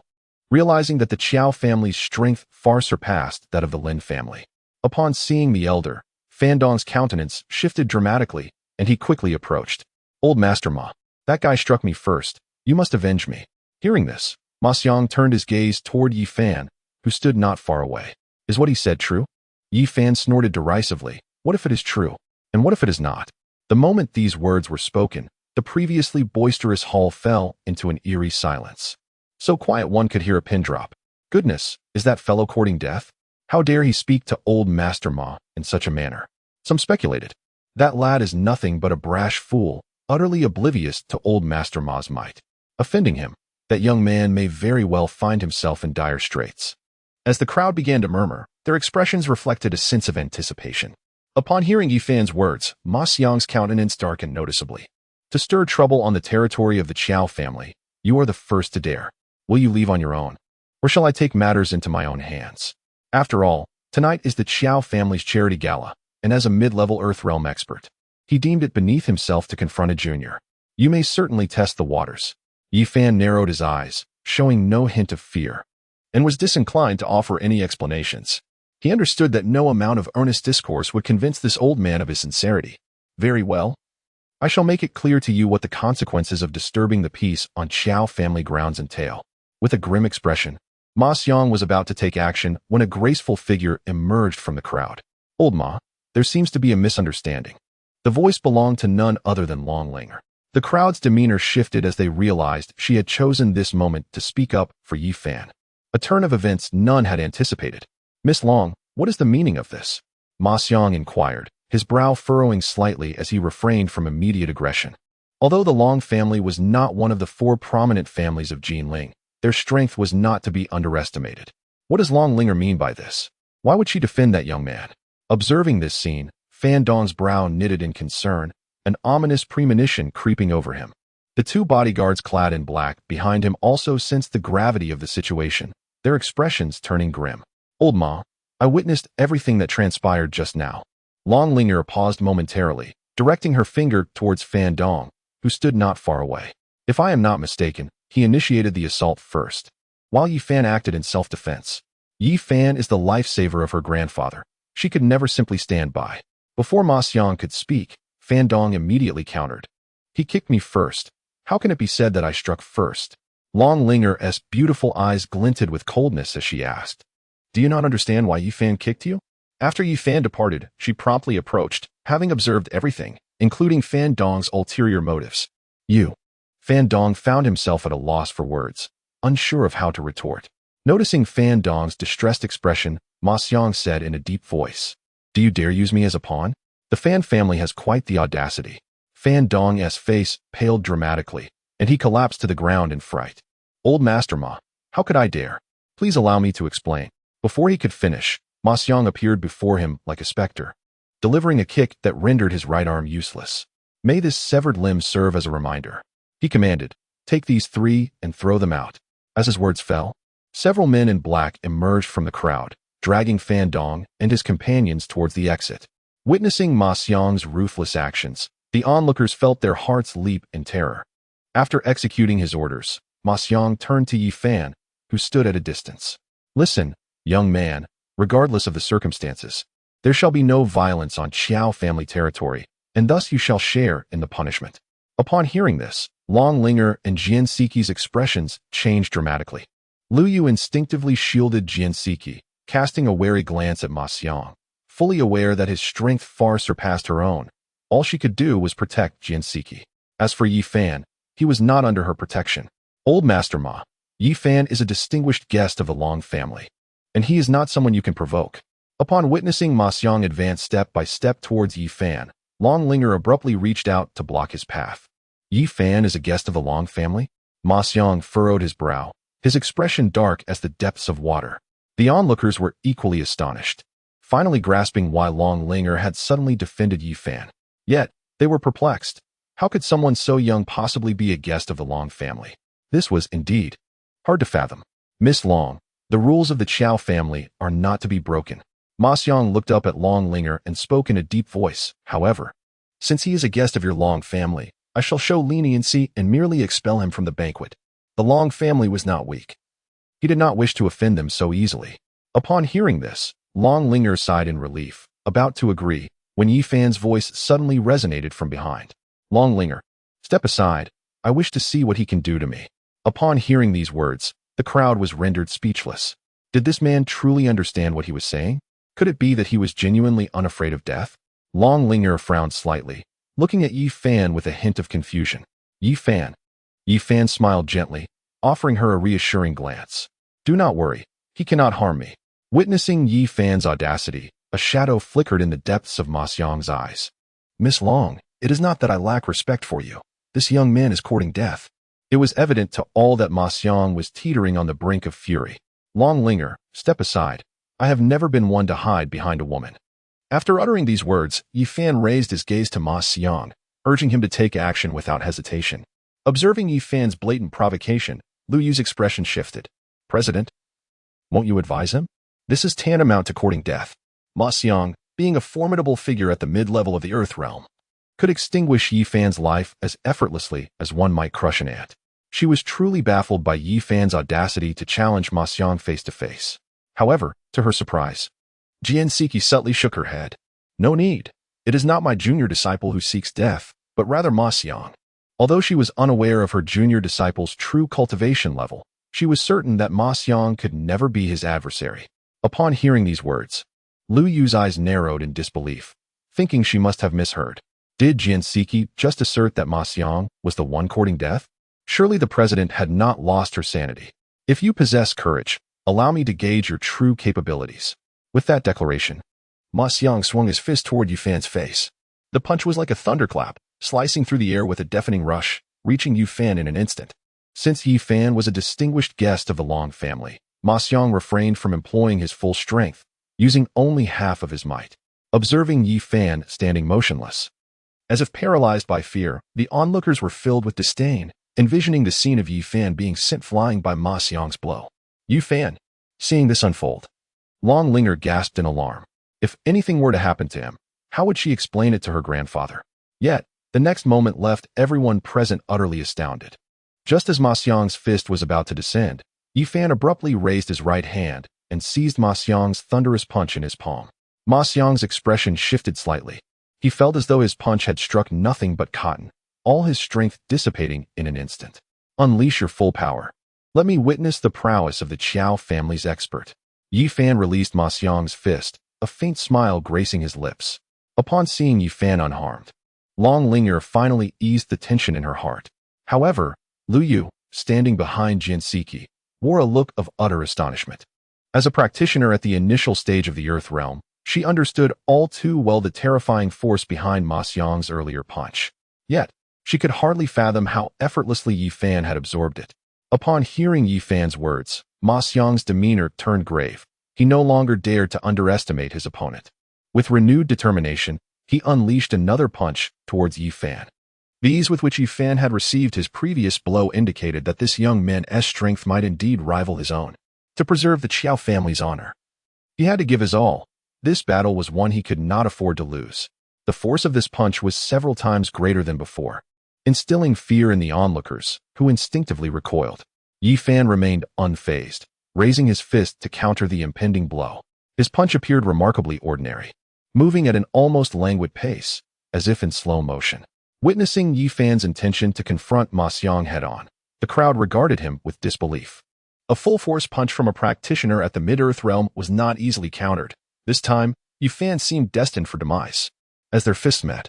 realizing that the Qiao family's strength far surpassed that of the Lin family. Upon seeing the elder, Fan Dong's countenance shifted dramatically, and he quickly approached. Old Master Ma, that guy struck me first. You must avenge me. Hearing this, Ma Xiang turned his gaze toward Yi Fan, who stood not far away. Is what he said true? Yi Fan snorted derisively. What if it is true? And what if it is not? The moment these words were spoken, the previously boisterous hall fell into an eerie silence. So quiet one could hear a pin drop. Goodness, is that fellow courting death? How dare he speak to old Master Ma in such a manner? Some speculated. That lad is nothing but a brash fool, utterly oblivious to old Master Ma's might. Offending him, that young man may very well find himself in dire straits. As the crowd began to murmur, their expressions reflected a sense of anticipation. Upon hearing Yi Fan's words, Ma Xiang's countenance darkened noticeably. To stir trouble on the territory of the Qiao family, you are the first to dare. Will you leave on your own? Or shall I take matters into my own hands? After all, tonight is the Qiao family's charity gala, and as a mid-level Earthrealm expert, he deemed it beneath himself to confront a junior. You may certainly test the waters. Yi Fan narrowed his eyes, showing no hint of fear, and was disinclined to offer any explanations. He understood that no amount of earnest discourse would convince this old man of his sincerity. Very well. I shall make it clear to you what the consequences of disturbing the peace on Qiao family grounds entail. With a grim expression, Ma Xiang was about to take action when a graceful figure emerged from the crowd. Old Ma, there seems to be a misunderstanding. The voice belonged to none other than Long Linger. The crowd's demeanor shifted as they realized she had chosen this moment to speak up for Yi Fan. A turn of events none had anticipated. Miss Long, what is the meaning of this? Ma Xiang inquired, his brow furrowing slightly as he refrained from immediate aggression. Although the Long family was not one of the four prominent families of Jinling, their strength was not to be underestimated. What does Long Linger mean by this? Why would she defend that young man? Observing this scene, Fan Dong's brow knitted in concern, an ominous premonition creeping over him. The two bodyguards clad in black behind him also sensed the gravity of the situation, their expressions turning grim. Old Ma, I witnessed everything that transpired just now. Long Linger paused momentarily, directing her finger towards Fan Dong, who stood not far away. If I am not mistaken, he initiated the assault first, while Yi Fan acted in self-defense. Yi Fan is the lifesaver of her grandfather. She could never simply stand by. Before Ma Xiang could speak, Fan Dong immediately countered. He kicked me first. How can it be said that I struck first? Long Linger's beautiful eyes glinted with coldness as she asked. Do you not understand why Yi Fan kicked you? After Yi Fan departed, she promptly approached, having observed everything, including Fan Dong's ulterior motives. You. Fan Dong found himself at a loss for words, unsure of how to retort. Noticing Fan Dong's distressed expression, Ma Xiang said in a deep voice, Do you dare use me as a pawn? The Fan family has quite the audacity. Fan Dong's face paled dramatically, and he collapsed to the ground in fright. Old Master Ma, how could I dare? Please allow me to explain. Before he could finish, Ma Xiang appeared before him like a specter, delivering a kick that rendered his right arm useless. May this severed limb serve as a reminder. He commanded, Take these three and throw them out. As his words fell, several men in black emerged from the crowd, dragging Fan Dong and his companions towards the exit. Witnessing Ma Xiang's ruthless actions, the onlookers felt their hearts leap in terror. After executing his orders, Ma Xiang turned to Yi Fan, who stood at a distance. Listen, young man, regardless of the circumstances, there shall be no violence on Qiao family territory, and thus you shall share in the punishment. Upon hearing this, Long Linger and Jian Siqi's expressions changed dramatically. Lu Yu instinctively shielded Jian Siqi, casting a wary glance at Ma Xiang. Fully aware that his strength far surpassed her own, all she could do was protect Jian Siqi. As for Yi Fan, he was not under her protection. Old Master Ma, Yi Fan is a distinguished guest of the Long family, and he is not someone you can provoke. Upon witnessing Ma Xiang advance step by step towards Yi Fan, Long Linger abruptly reached out to block his path. Yi Fan is a guest of the Long family? Ma Xiang furrowed his brow, his expression dark as the depths of water. The onlookers were equally astonished. finally grasping why Long Linger had suddenly defended Yi Fan. Yet, they were perplexed. How could someone so young possibly be a guest of the Long family? This was, indeed, hard to fathom. Miss Long, the rules of the Qiao family are not to be broken. Ma Xiang looked up at Long Linger and spoke in a deep voice. However, since he is a guest of your Long family, I shall show leniency and merely expel him from the banquet. The Long family was not weak. He did not wish to offend them so easily. Upon hearing this, Long Linger sighed in relief, about to agree, when Yi Fan's voice suddenly resonated from behind. Long Linger, step aside. I wish to see what he can do to me. Upon hearing these words, the crowd was rendered speechless. Did this man truly understand what he was saying? Could it be that he was genuinely unafraid of death? Long Linger frowned slightly, looking at Yi Fan with a hint of confusion. Yi Fan. Yi Fan smiled gently, offering her a reassuring glance. Do not worry, he cannot harm me. Witnessing Yi Fan's audacity, a shadow flickered in the depths of Ma Xiang's eyes. Miss Long, it is not that I lack respect for you. This young man is courting death. It was evident to all that Ma Xiang was teetering on the brink of fury. Long Linger, step aside. I have never been one to hide behind a woman. After uttering these words, Yi Fan raised his gaze to Ma Xiang, urging him to take action without hesitation. Observing Yi Fan's blatant provocation, Lu Yu's expression shifted. President, won't you advise him? This is tantamount to courting death. Ma Xiang, being a formidable figure at the mid-level of the Earth realm, could extinguish Yi Fan's life as effortlessly as one might crush an ant. She was truly baffled by Yi Fan's audacity to challenge Ma Xiang face to face. However, to her surprise, Jian Siki subtly shook her head. No need. It is not my junior disciple who seeks death, but rather Ma Xiang. Although she was unaware of her junior disciple's true cultivation level, she was certain that Ma Xiang could never be his adversary. Upon hearing these words, Lu Yu's eyes narrowed in disbelief, thinking she must have misheard. Did Jian Siki just assert that Ma Xiang was the one courting death? Surely the president had not lost her sanity. If you possess courage, allow me to gauge your true capabilities. With that declaration, Ma Xiang swung his fist toward Yi Fan's face. The punch was like a thunderclap, slicing through the air with a deafening rush, reaching Yi Fan in an instant. Since Yi Fan was a distinguished guest of the Long family, Ma Xiang refrained from employing his full strength, using only half of his might. Observing Yi Fan standing motionless, as if paralyzed by fear, the onlookers were filled with disdain, envisioning the scene of Yi Fan being sent flying by Ma Xiang's blow. Yi Fan, seeing this unfold, Long Linger gasped in alarm. If anything were to happen to him, how would she explain it to her grandfather? Yet, the next moment left everyone present utterly astounded. Just as Ma Xiang's fist was about to descend, Yi Fan abruptly raised his right hand and seized Ma Xiang's thunderous punch in his palm. Ma Xiang's expression shifted slightly. He felt as though his punch had struck nothing but cotton, all his strength dissipating in an instant. Unleash your full power. Let me witness the prowess of the Qiao family's expert. Yi Fan released Ma Xiang's fist, a faint smile gracing his lips. Upon seeing Yi Fan unharmed, Long Linger finally eased the tension in her heart. However, Lu Yu, standing behind Jian Siki, wore a look of utter astonishment. As a practitioner at the initial stage of the Earth realm, she understood all too well the terrifying force behind Ma Xiang's earlier punch. Yet, she could hardly fathom how effortlessly Yi Fan had absorbed it. Upon hearing Yi Fan's words, Ma Xiang's demeanor turned grave. He no longer dared to underestimate his opponent. With renewed determination, he unleashed another punch towards Yi Fan. The ease with which Yi Fan had received his previous blow indicated that this young man's strength might indeed rival his own. To preserve the Qiao family's honor, he had to give his all. This battle was one he could not afford to lose. The force of this punch was several times greater than before, instilling fear in the onlookers, who instinctively recoiled. Yi Fan remained unfazed, raising his fist to counter the impending blow. His punch appeared remarkably ordinary, moving at an almost languid pace, as if in slow motion. Witnessing Yi Fan's intention to confront Ma Xiang head-on, the crowd regarded him with disbelief. A full-force punch from a practitioner at the mid-earth realm was not easily countered. This time, Yi Fan seemed destined for demise. As their fists met,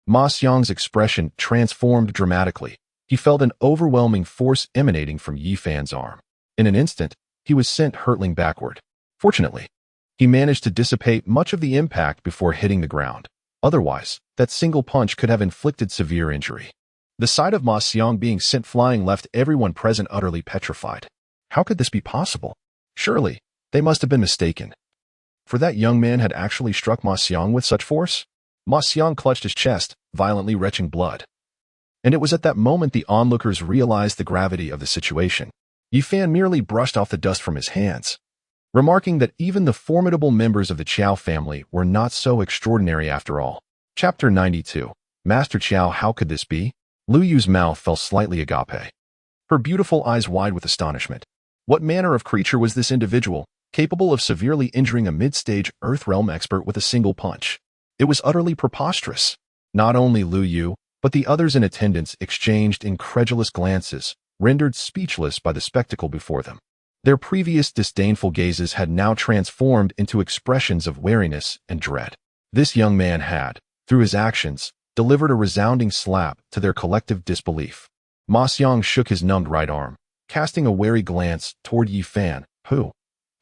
Ma Xiang's expression transformed dramatically. He felt an overwhelming force emanating from Yi Fan's arm. In an instant, he was sent hurtling backward. Fortunately, he managed to dissipate much of the impact before hitting the ground. Otherwise, that single punch could have inflicted severe injury. The sight of Ma Xiang being sent flying left everyone present utterly petrified. How could this be possible? Surely, they must have been mistaken. for that young man had actually struck Ma Xiang with such force? Ma Xiang clutched his chest, violently retching blood. And it was at that moment the onlookers realized the gravity of the situation. Yi Fan merely brushed off the dust from his hands, remarking that even the formidable members of the Qiao family were not so extraordinary after all. Chapter 92. Master Qiao, how could this be? Lu Yu's mouth fell slightly agape, her beautiful eyes wide with astonishment. What manner of creature was this individual, capable of severely injuring a mid-stage Earth Realm expert with a single punch? It was utterly preposterous. Not only Lu Yu, but the others in attendance exchanged incredulous glances, rendered speechless by the spectacle before them. Their previous disdainful gazes had now transformed into expressions of wariness and dread. This young man had, through his actions, delivered a resounding slap to their collective disbelief. Ma Xiang shook his numbed right arm, casting a wary glance toward Yi Fan.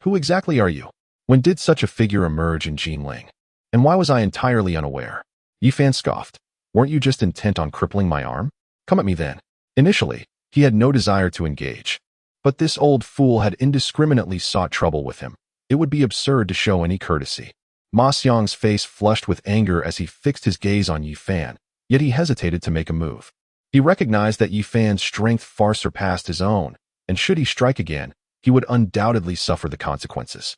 Who exactly are you? When did such a figure emerge in Jinling? And why was I entirely unaware? Yi Fan scoffed. Weren't you just intent on crippling my arm? Come at me then. Initially, he had no desire to engage. But this old fool had indiscriminately sought trouble with him. It would be absurd to show any courtesy. Ma Xiang's face flushed with anger as he fixed his gaze on Yi Fan, yet he hesitated to make a move. He recognized that Yi Fan's strength far surpassed his own, and should he strike again, he would undoubtedly suffer the consequences.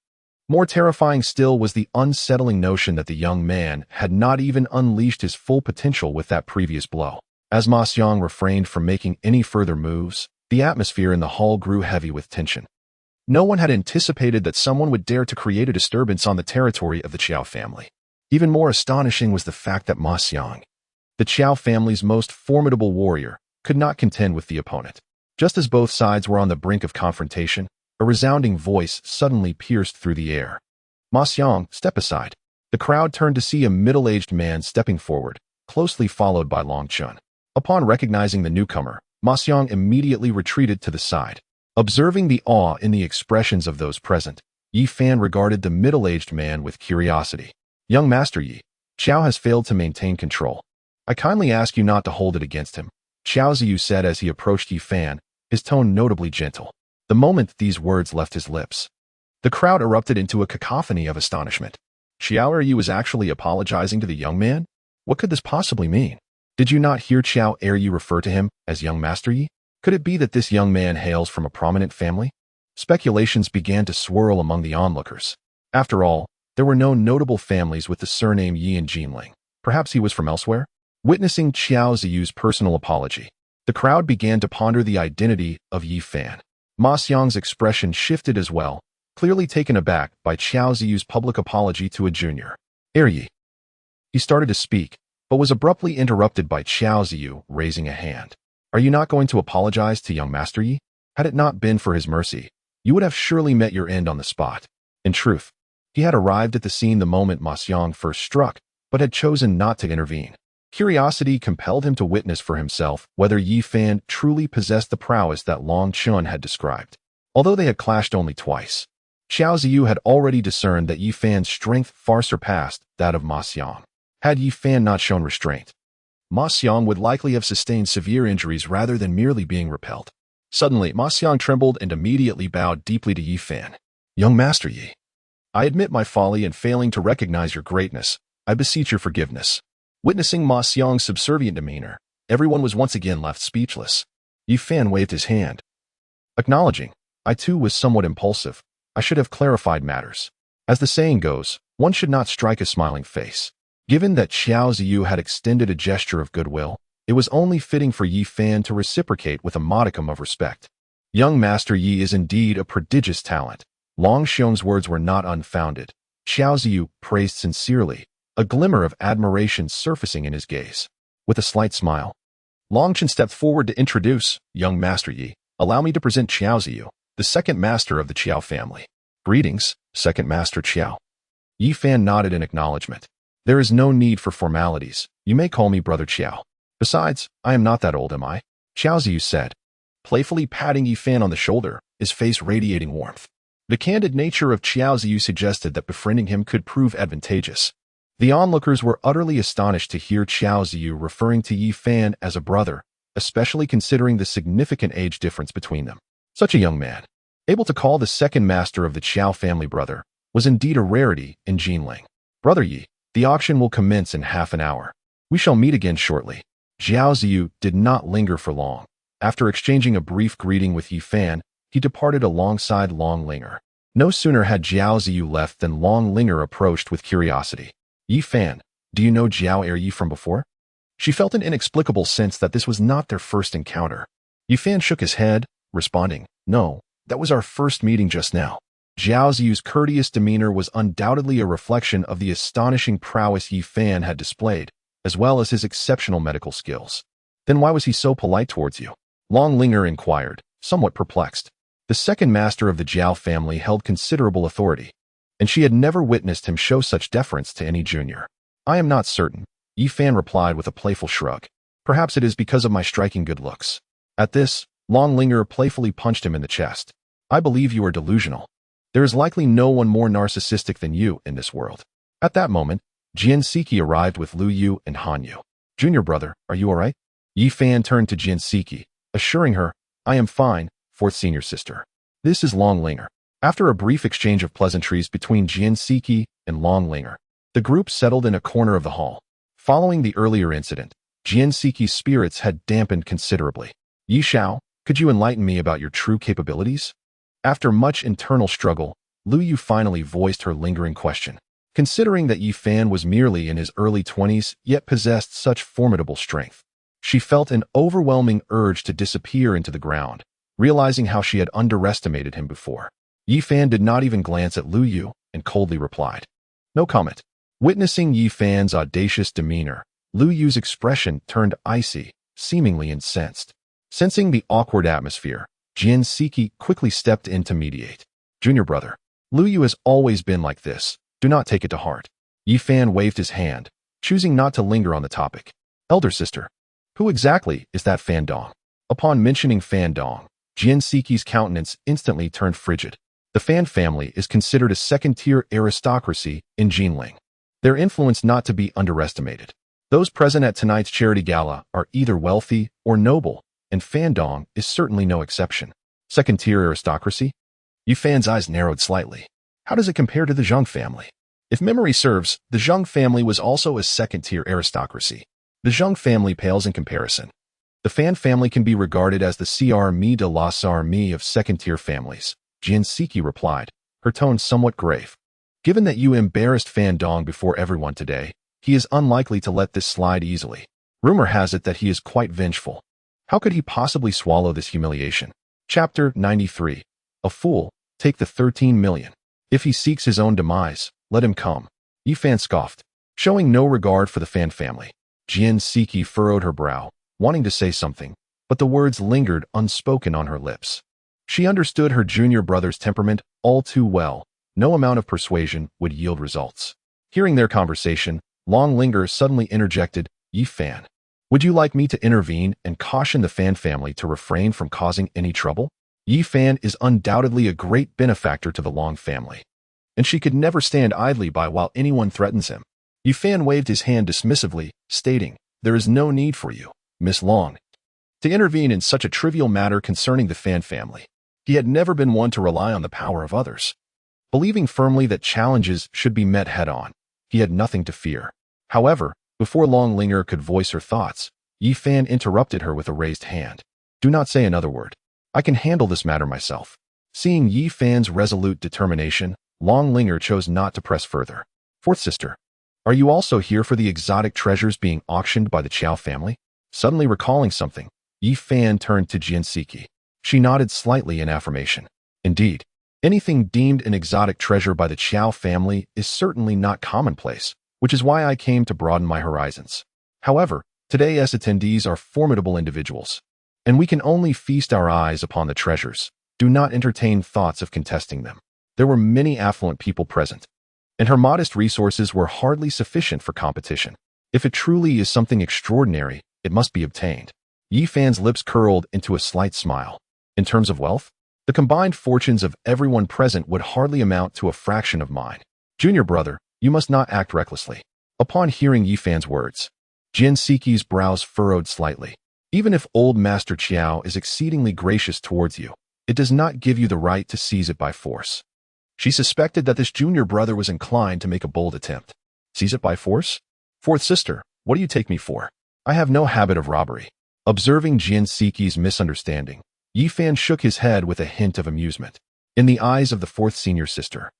More terrifying still was the unsettling notion that the young man had not even unleashed his full potential with that previous blow. As Ma Xiang refrained from making any further moves, the atmosphere in the hall grew heavy with tension. No one had anticipated that someone would dare to create a disturbance on the territory of the Qiao family. Even more astonishing was the fact that Ma Xiang, the Qiao family's most formidable warrior, could not contend with the opponent. Just as both sides were on the brink of confrontation, a resounding voice suddenly pierced through the air. Ma Xiang, step aside. The crowd turned to see a middle-aged man stepping forward, closely followed by Long Chun. Upon recognizing the newcomer, Ma Xiang immediately retreated to the side. Observing the awe in the expressions of those present, Yi Fan regarded the middle-aged man with curiosity. Young Master Yi, Qiao has failed to maintain control. I kindly ask you not to hold it against him, Qiao Ziyu said as he approached Yi Fan, his tone notably gentle. The moment these words left his lips, the crowd erupted into a cacophony of astonishment. Qiao Yi was actually apologizing to the young man? What could this possibly mean? Did you not hear Qiao Yi refer to him as young Master Yi? Could it be that this young man hails from a prominent family? Speculations began to swirl among the onlookers. After all, there were no notable families with the surname Yi in Jinling. Perhaps he was from elsewhere? Witnessing Qiao Ziyu's personal apology, the crowd began to ponder the identity of Yi Fan. Ma Xiang's expression shifted as well, clearly taken aback by Qiao Ziyu's public apology to a junior. Yi. He started to speak, but was abruptly interrupted by Qiao Ziyu raising a hand. Are you not going to apologize to young Master Yi? Had it not been for his mercy, you would have surely met your end on the spot. In truth, he had arrived at the scene the moment Ma Xiang first struck, but had chosen not to intervene. Curiosity compelled him to witness for himself whether Yi Fan truly possessed the prowess that Long Chun had described. Although they had clashed only twice, Qiao Ziyu had already discerned that Yi Fan's strength far surpassed that of Ma Xiang. Had Yi Fan not shown restraint, Ma Xiang would likely have sustained severe injuries rather than merely being repelled. Suddenly, Ma Xiang trembled and immediately bowed deeply to Yi Fan. Young Master Yi, I admit my folly in failing to recognize your greatness. I beseech your forgiveness. Witnessing Ma Xiang's subservient demeanor, everyone was once again left speechless. Yi Fan waved his hand, acknowledging, I too was somewhat impulsive. I should have clarified matters. As the saying goes, one should not strike a smiling face. Given that Qiao Ziyu had extended a gesture of goodwill, it was only fitting for Yi Fan to reciprocate with a modicum of respect. Young Master Yi is indeed a prodigious talent. Long Xiong's words were not unfounded. Qiao Ziyu praised sincerely, a glimmer of admiration surfacing in his gaze. With a slight smile, Long Chen stepped forward to introduce young Master Yi. Allow me to present Qiao Ziyu, the second master of the Qiao family. Greetings, second master Qiao. Yi Fan nodded in acknowledgement. There is no need for formalities. You may call me Brother Qiao. Besides, I am not that old, am I? Qiao Ziyu said, playfully patting Yi Fan on the shoulder, his face radiating warmth. The candid nature of Qiao Ziyu suggested that befriending him could prove advantageous. The onlookers were utterly astonished to hear Qiao Ziyu referring to Yi Fan as a brother, especially considering the significant age difference between them. Such a young man, able to call the second master of the Qiao family brother, was indeed a rarity in Jinling. Brother Yi, the auction will commence in half an hour. We shall meet again shortly. Zhao Ziyu did not linger for long. After exchanging a brief greeting with Yi Fan, he departed alongside Long Linger. No sooner had Zhao Ziyu left than Long Linger approached with curiosity. Yi Fan, do you know Zhao Yi from before? She felt an inexplicable sense that this was not their first encounter. Yi Fan shook his head, responding, no, that was our first meeting just now. Zhao Ziyu's courteous demeanor was undoubtedly a reflection of the astonishing prowess Yi Fan had displayed, as well as his exceptional medical skills. Then why was he so polite towards you? Long Linger inquired, somewhat perplexed. The second master of the Zhao family held considerable authority, and she had never witnessed him show such deference to any junior. I am not certain, Yi Fan replied with a playful shrug. Perhaps it is because of my striking good looks. At this, Long Linger playfully punched him in the chest. I believe you are delusional. There is likely no one more narcissistic than you in this world. At that moment, Jian Siki arrived with Lu Yu and Han Yu. Junior brother, are you alright? Yi Fan turned to Jian Siki, assuring her, I am fine, fourth senior sister. This is Long Linger. After a brief exchange of pleasantries between Jian Siki and Long Linger, the group settled in a corner of the hall. Following the earlier incident, Jian Siki's spirits had dampened considerably. Yi Xiao, could you enlighten me about your true capabilities? After much internal struggle, Lu Yu finally voiced her lingering question. Considering that Yi Fan was merely in his early 20s yet possessed such formidable strength, she felt an overwhelming urge to disappear into the ground, realizing how she had underestimated him before. Yi Fan did not even glance at Lu Yu and coldly replied, no comment. Witnessing Yi Fan's audacious demeanor, Lu Yu's expression turned icy, seemingly incensed. Sensing the awkward atmosphere, Jian Siki quickly stepped in to mediate. Junior brother, Lu Yu has always been like this. Do not take it to heart. Yi Fan waved his hand, choosing not to linger on the topic. Elder sister, who exactly is that Fan Dong? Upon mentioning Fan Dong, Jian Siki's countenance instantly turned frigid. The Fan family is considered a second-tier aristocracy in Jinling. Their influence not to be underestimated. Those present at tonight's charity gala are either wealthy or noble, and Fan Dong is certainly no exception. Second-tier aristocracy? Yi Fan's eyes narrowed slightly. How does it compare to the Zheng family? If memory serves, the Zheng family was also a second-tier aristocracy. The Zheng family pales in comparison. The Fan family can be regarded as the Cr. de la Cr. of second-tier families, Jian Siki replied, her tone somewhat grave. Given that you embarrassed Fan Dong before everyone today, he is unlikely to let this slide easily. Rumor has it that he is quite vengeful. How could he possibly swallow this humiliation? Chapter 93. A fool, take the 13 million. If he seeks his own demise, let him come. Yi Fan scoffed, showing no regard for the Fan family. Jian Siki furrowed her brow, wanting to say something, but the words lingered unspoken on her lips. She understood her junior brother's temperament all too well. No amount of persuasion would yield results. Hearing their conversation, Long Linger suddenly interjected, Yi Fan, would you like me to intervene and caution the Fan family to refrain from causing any trouble? Yi Fan is undoubtedly a great benefactor to the Long family, and she could never stand idly by while anyone threatens him. Yi Fan waved his hand dismissively, stating, there is no need for you, Miss Long, to intervene in such a trivial matter concerning the Fan family. He had never been one to rely on the power of others. Believing firmly that challenges should be met head-on, he had nothing to fear. However, before Long Linger could voice her thoughts, Yi Fan interrupted her with a raised hand. Do not say another word. I can handle this matter myself. Seeing Yi Fan's resolute determination, Long Linger chose not to press further. Fourth sister, are you also here for the exotic treasures being auctioned by the Qiao family? Suddenly recalling something, Yi Fan turned to Jian Siki. She nodded slightly in affirmation. Indeed, anything deemed an exotic treasure by the Qiao family is certainly not commonplace, which is why I came to broaden my horizons. However, today's attendees are formidable individuals, and we can only feast our eyes upon the treasures. Do not entertain thoughts of contesting them. There were many affluent people present, and her modest resources were hardly sufficient for competition. If it truly is something extraordinary, it must be obtained. Yi Fan's lips curled into a slight smile. In terms of wealth, the combined fortunes of everyone present would hardly amount to a fraction of mine. Junior brother, you must not act recklessly. Upon hearing Yi Fan's words, Jian Siki's brows furrowed slightly. Even if old Master Qiao is exceedingly gracious towards you, it does not give you the right to seize it by force. She suspected that this junior brother was inclined to make a bold attempt. Seize it by force? Fourth sister, what do you take me for? I have no habit of robbery. Observing Jian Siki's misunderstanding, Yi Fan shook his head with a hint of amusement. In the eyes of the fourth senior sister,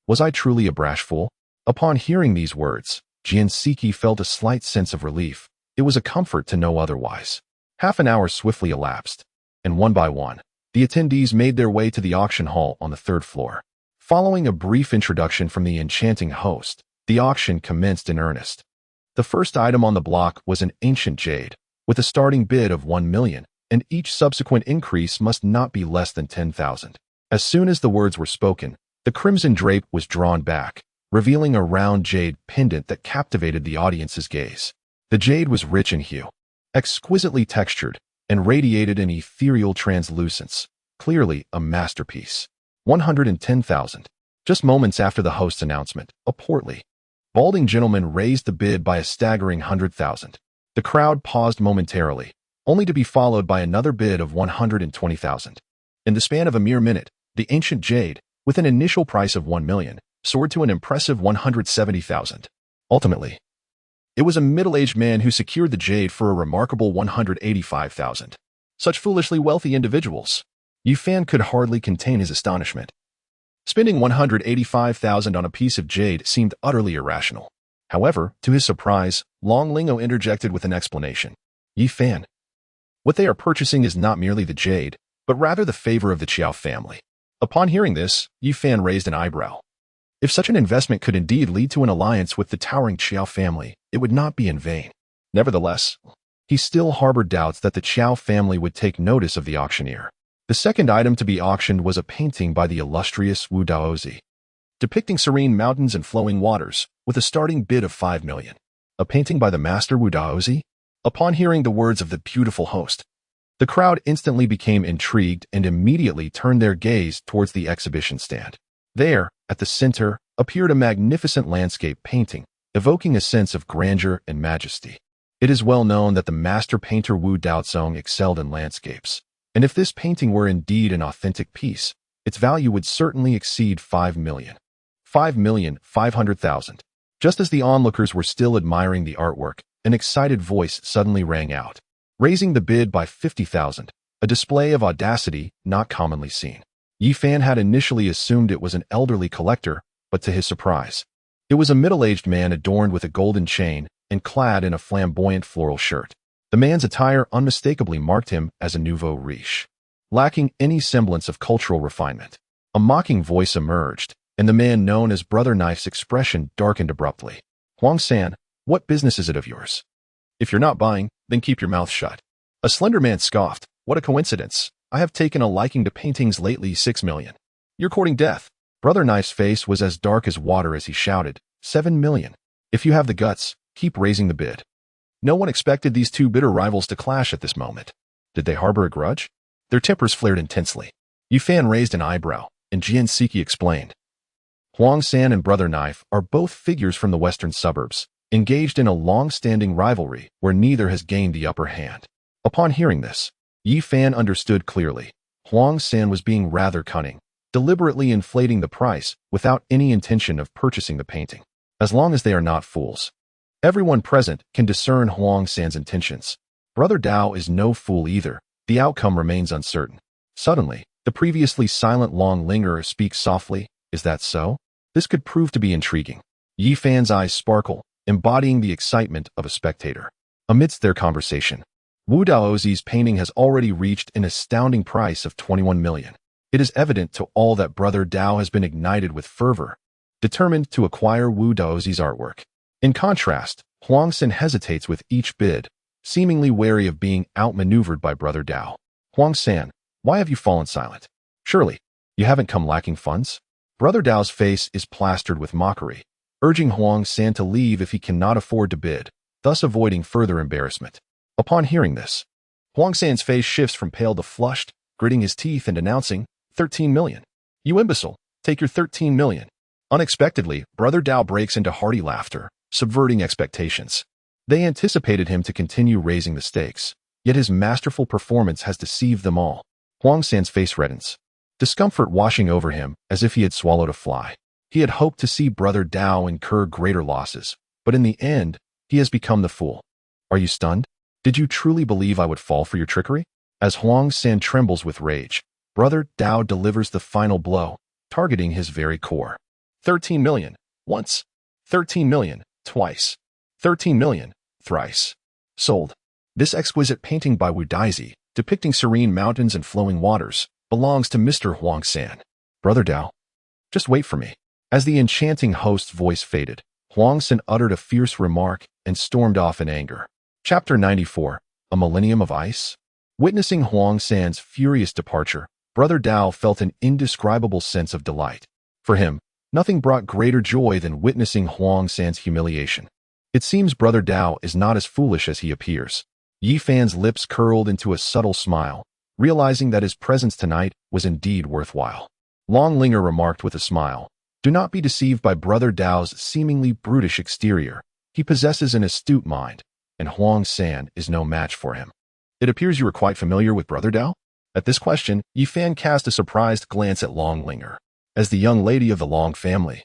was I truly a brash fool? Upon hearing these words, Jian Siki felt a slight sense of relief. It was a comfort to know otherwise. Half an hour swiftly elapsed, and one by one, the attendees made their way to the auction hall on the third floor. Following a brief introduction from the enchanting host, the auction commenced in earnest. The first item on the block was an ancient jade, with a starting bid of 1 million, and each subsequent increase must not be less than 10,000. As soon as the words were spoken, the crimson drape was drawn back, revealing a round jade pendant that captivated the audience's gaze. The jade was rich in hue, exquisitely textured, and radiated an ethereal translucence, clearly a masterpiece. 110,000. Just moments after the host's announcement, a portly, balding gentleman raised the bid by a staggering 100,000. The crowd paused momentarily, only to be followed by another bid of 120,000. In the span of a mere minute, the ancient jade, with an initial price of 1 million, soared to an impressive 170,000. Ultimately, it was a middle-aged man who secured the jade for a remarkable 185,000. Such foolishly wealthy individuals. Yi Fan could hardly contain his astonishment. Spending 185,000 on a piece of jade seemed utterly irrational. However, to his surprise, Long Lingo interjected with an explanation. Yi Fan, what they are purchasing is not merely the jade, but rather the favor of the Qiao family. Upon hearing this, Yi Fan raised an eyebrow. If such an investment could indeed lead to an alliance with the towering Qiao family, it would not be in vain. Nevertheless, he still harbored doubts that the Qiao family would take notice of the auctioneer. The second item to be auctioned was a painting by the illustrious Wu Daozi, depicting serene mountains and flowing waters, with a starting bid of 5 million. A painting by the master Wu Daozi? Upon hearing the words of the beautiful host, the crowd instantly became intrigued and immediately turned their gaze towards the exhibition stand. There, at the center, appeared a magnificent landscape painting, evoking a sense of grandeur and majesty. It is well known that the master painter Wu Daozong excelled in landscapes. And if this painting were indeed an authentic piece, its value would certainly exceed 5 million. 5,500,000. Just as the onlookers were still admiring the artwork, an excited voice suddenly rang out, raising the bid by 50,000, a display of audacity not commonly seen. Yi Fan had initially assumed it was an elderly collector, but to his surprise, it was a middle-aged man adorned with a golden chain and clad in a flamboyant floral shirt. The man's attire unmistakably marked him as a nouveau riche, lacking any semblance of cultural refinement. A mocking voice emerged, and the man known as Brother Knife's expression darkened abruptly. Huang San, what business is it of yours? If you're not buying, then keep your mouth shut. A slender man scoffed. What a coincidence. I have taken a liking to paintings lately. 6 million. You're courting death. Brother Knife's face was as dark as water as he shouted, 7 million. If you have the guts, keep raising the bid. No one expected these two bitter rivals to clash at this moment. Did they harbor a grudge? Their tempers flared intensely. Yi Fan raised an eyebrow, and Jian Siki explained. Huang San and Brother Knife are both figures from the western suburbs, engaged in a long-standing rivalry where neither has gained the upper hand. Upon hearing this, Yi Fan understood clearly. Huang San was being rather cunning, deliberately inflating the price without any intention of purchasing the painting. As long as they are not fools, everyone present can discern Huang San's intentions. Brother Dao is no fool either. The outcome remains uncertain. Suddenly, the previously silent Long Lingerer speaks softly. Is that so? This could prove to be intriguing. Yi Fan's eyes sparkle, embodying the excitement of a spectator. Amidst their conversation, Wu Daozi's painting has already reached an astounding price of 21 million. It is evident to all that Brother Dao has been ignited with fervor, determined to acquire Wu Daozi's artwork. In contrast, Huang San hesitates with each bid, seemingly wary of being outmaneuvered by Brother Dao. Huang San, why have you fallen silent? Surely, you haven't come lacking funds? Brother Dao's face is plastered with mockery, urging Huang San to leave if he cannot afford to bid, thus avoiding further embarrassment. Upon hearing this, Huang San's face shifts from pale to flushed, gritting his teeth and announcing, 13 million. You imbecile, take your 13 million. Unexpectedly, Brother Dao breaks into hearty laughter, subverting expectations. They anticipated him to continue raising the stakes, yet his masterful performance has deceived them all. Huang San's face reddens. discomfort washing over him as if he had swallowed a fly. He had hoped to see Brother Dao incur greater losses, but in the end, he has become the fool. Are you stunned? Did you truly believe I would fall for your trickery? As Huang San trembles with rage, Brother Dao delivers the final blow, targeting his very core. 13 million, once. 13 million, twice. 13 million, thrice. Sold. This exquisite painting by Wu Daisy, depicting serene mountains and flowing waters, belongs to Mr. Huang San. Brother Dao, just wait for me. As the enchanting host's voice faded, Huang San uttered a fierce remark and stormed off in anger. Chapter 94, A Millennium of Ice? Witnessing Huang San's furious departure, Brother Dao felt an indescribable sense of delight. For him, nothing brought greater joy than witnessing Huang San's humiliation. It seems Brother Dao is not as foolish as he appears. Yi Fan's lips curled into a subtle smile, realizing that his presence tonight was indeed worthwhile. Long Linger remarked with a smile, "Do not be deceived by Brother Dao's seemingly brutish exterior. He possesses an astute mind, and Huang San is no match for him." It appears you are quite familiar with Brother Dao? At this question, Yi Fan cast a surprised glance at Long Linger. As the young lady of the Long family,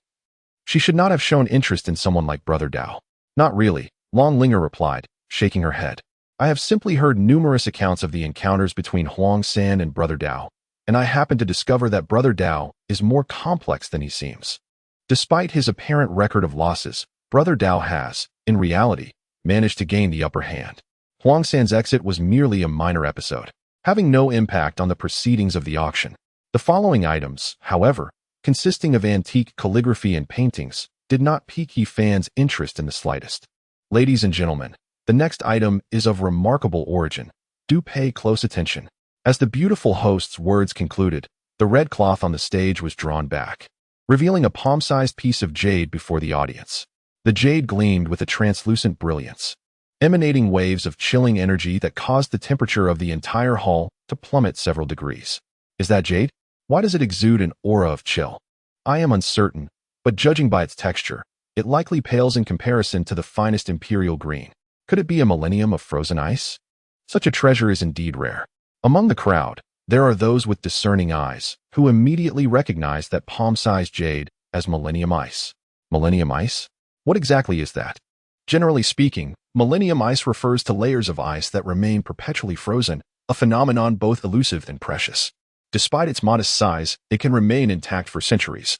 she should not have shown interest in someone like Brother Dao. Not really, Long Linger replied, shaking her head. I have simply heard numerous accounts of the encounters between Huang San and Brother Dao, and I happen to discover that Brother Dao is more complex than he seems. Despite his apparent record of losses, Brother Dao has, in reality, managed to gain the upper hand. Huang San's exit was merely a minor episode, having no impact on the proceedings of the auction. The following items, however, consisting of antique calligraphy and paintings, did not pique Yi Fan's interest in the slightest. Ladies and gentlemen, the next item is of remarkable origin. Do pay close attention. As the beautiful host's words concluded, the red cloth on the stage was drawn back, revealing a palm-sized piece of jade before the audience. The jade gleamed with a translucent brilliance, emanating waves of chilling energy that caused the temperature of the entire hall to plummet several degrees. Is that jade? Why does it exude an aura of chill? I am uncertain, but judging by its texture, it likely pales in comparison to the finest imperial green. Could it be a millennium of frozen ice? Such a treasure is indeed rare. Among the crowd, there are those with discerning eyes who immediately recognize that palm-sized jade as millennium ice. Millennium ice? What exactly is that? Generally speaking, millennium ice refers to layers of ice that remain perpetually frozen, a phenomenon both elusive and precious. Despite its modest size, it can remain intact for centuries,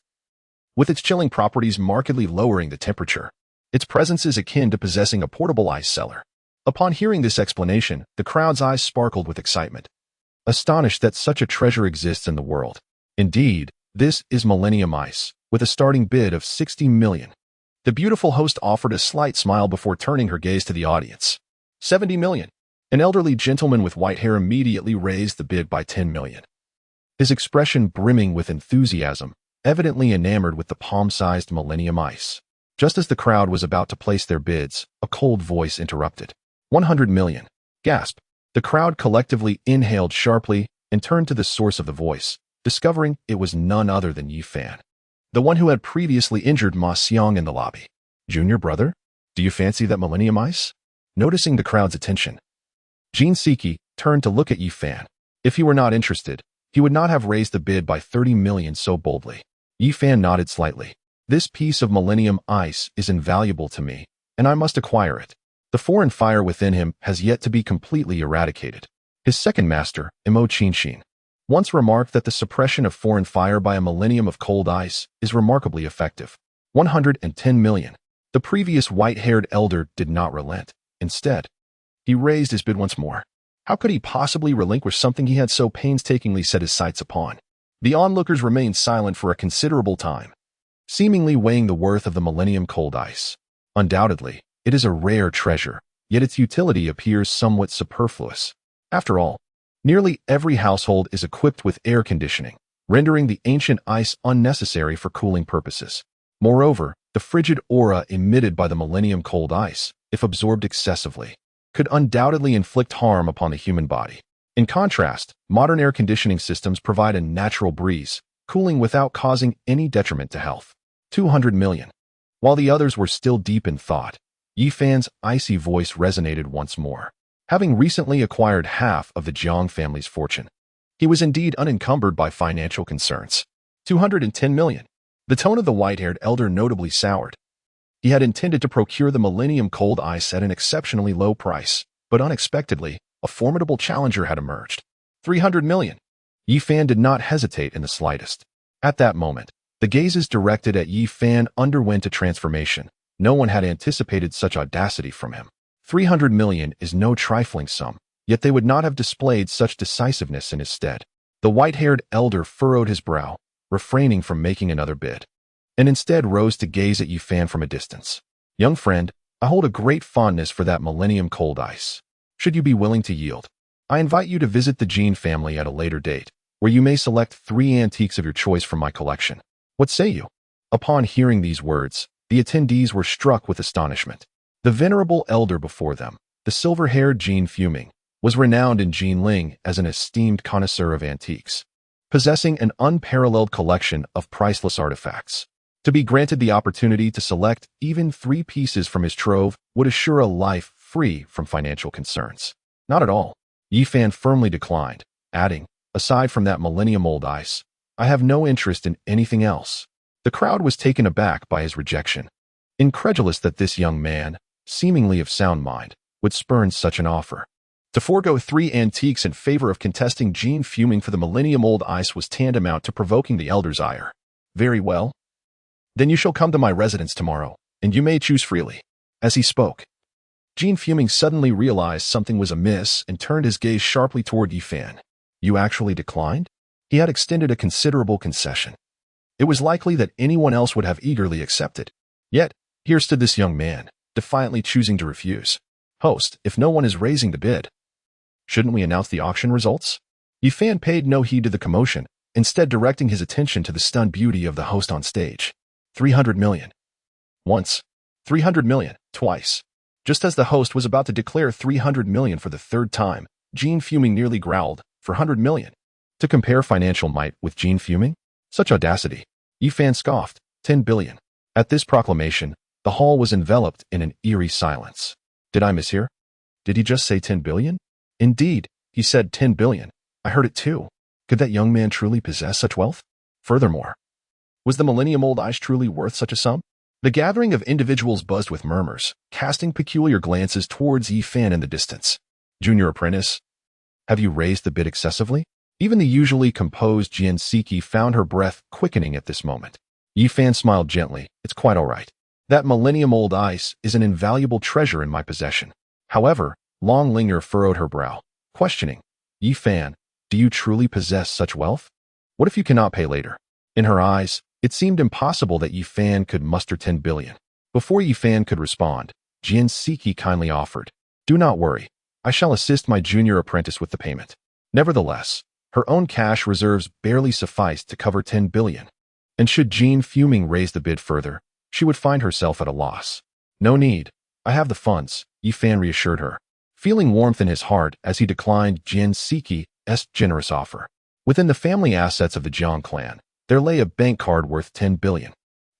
with its chilling properties markedly lowering the temperature. Its presence is akin to possessing a portable ice cellar. Upon hearing this explanation, the crowd's eyes sparkled with excitement, astonished that such a treasure exists in the world. Indeed, this is millennium ice, with a starting bid of 60 million. The beautiful host offered a slight smile before turning her gaze to the audience. 70 million. An elderly gentleman with white hair immediately raised the bid by 10 million. His expression brimming with enthusiasm, evidently enamored with the palm-sized millennium ice. Just as the crowd was about to place their bids, a cold voice interrupted. 100 million. Gasp. The crowd collectively inhaled sharply and turned to the source of the voice, discovering it was none other than Yi Fan, the one who had previously injured Ma Xiang in the lobby. Junior brother, do you fancy that millennium ice? Noticing the crowd's attention, Jin Siki turned to look at Yi Fan. If he were not interested, he would not have raised the bid by 30 million so boldly. Yi Fan nodded slightly. This piece of millennium ice is invaluable to me, and I must acquire it. The foreign fire within him has yet to be completely eradicated. His second master, Imo Qinshin, once remarked that the suppression of foreign fire by a millennium of cold ice is remarkably effective. 110 million. The previous white-haired elder did not relent. Instead, he raised his bid once more. How could he possibly relinquish something he had so painstakingly set his sights upon? The onlookers remained silent for a considerable time, seemingly weighing the worth of the millennium cold ice. Undoubtedly, it is a rare treasure, yet its utility appears somewhat superfluous. After all, nearly every household is equipped with air conditioning, rendering the ancient ice unnecessary for cooling purposes. Moreover, the frigid aura emitted by the millennium cold ice, if absorbed excessively, could undoubtedly inflict harm upon the human body. In contrast, modern air conditioning systems provide a natural breeze, cooling without causing any detriment to health. 200 million. While the others were still deep in thought, Yi Fan's icy voice resonated once more. Having recently acquired half of the Jiang family's fortune, He was indeed unencumbered by financial concerns. 210 million. The tone of the white-haired elder notably soured. He had intended to procure the Millennium Cold Ice at an exceptionally low price, but unexpectedly, a formidable challenger had emerged. 300 million. Yi Fan did not hesitate in the slightest. At that moment, the gazes directed at Yi Fan underwent a transformation. No one had anticipated such audacity from him. 300 million is no trifling sum, yet they would not have displayed such decisiveness in his stead. The white-haired elder furrowed his brow, refraining from making another bid, and instead rose to gaze at Yi Fan from a distance. Young friend, I hold a great fondness for that Millennium Cold Ice. Should you be willing to yield, I invite you to visit the Jean family at a later date, where you may select 3 antiques of your choice from my collection. What say you? Upon hearing these words, the attendees were struck with astonishment. The venerable elder before them, the silver-haired Jean Fuming, was renowned in Jinling as an esteemed connoisseur of antiques, possessing an unparalleled collection of priceless artifacts. To be granted the opportunity to select even 3 pieces from his trove would assure a life free from financial concerns. Not at all. Yi Fan firmly declined, adding, aside from that Millennium Old Ice, I have no interest in anything else. The crowd was taken aback by his rejection, incredulous that this young man, seemingly of sound mind, would spurn such an offer. To forego 3 antiques in favor of contesting Jean Fuming for the Millennium Old Ice was tantamount to provoking the elder's ire. Very well. Then you shall come to my residence tomorrow, and you may choose freely. As he spoke, Jean Fuming suddenly realized something was amiss and turned his gaze sharply toward Yi Fan. You actually declined? He had extended a considerable concession. It was likely that anyone else would have eagerly accepted. Yet, here stood this young man, defiantly choosing to refuse. Host, if no one is raising the bid, shouldn't we announce the auction results? Yi Fan paid no heed to the commotion, instead directing his attention to the stunned beauty of the host on stage. 300 million. Once. 300 million. Twice. Just as the host was about to declare 300 million for the 3rd time, Jean Fuming nearly growled, 400 million. To compare financial might with Jean Fuming? Such audacity. Yi Fan scoffed, 10 billion. At this proclamation, the hall was enveloped in an eerie silence. Did I mishear? Did he just say 10 billion? Indeed, he said 10 billion. I heard it too. Could that young man truly possess such wealth? Furthermore, was the Millennium Old Ice truly worth such a sum? The gathering of individuals buzzed with murmurs, casting peculiar glances towards Yi Fan in the distance. Junior apprentice, have you raised the bid excessively? Even the usually composed Jian Siki found her breath quickening at this moment. Yi Fan smiled gently. It's quite all right. That Millennium Old Ice is an invaluable treasure in my possession. However, Long Linger furrowed her brow, questioning, Yi Fan, do you truly possess such wealth? What if you cannot pay later? In her eyes, it seemed impossible that Yi Fan could muster 10 billion. Before Yi Fan could respond, Jian Siki kindly offered, do not worry. I shall assist my junior apprentice with the payment. Nevertheless, her own cash reserves barely sufficed to cover 10 billion. And should Jean Fuming raise the bid further, she would find herself at a loss. No need. I have the funds, Yi Fan reassured her, feeling warmth in his heart as he declined Jian Siki's generous offer. Within the family assets of the Jiang clan, there lay a bank card worth 10 billion.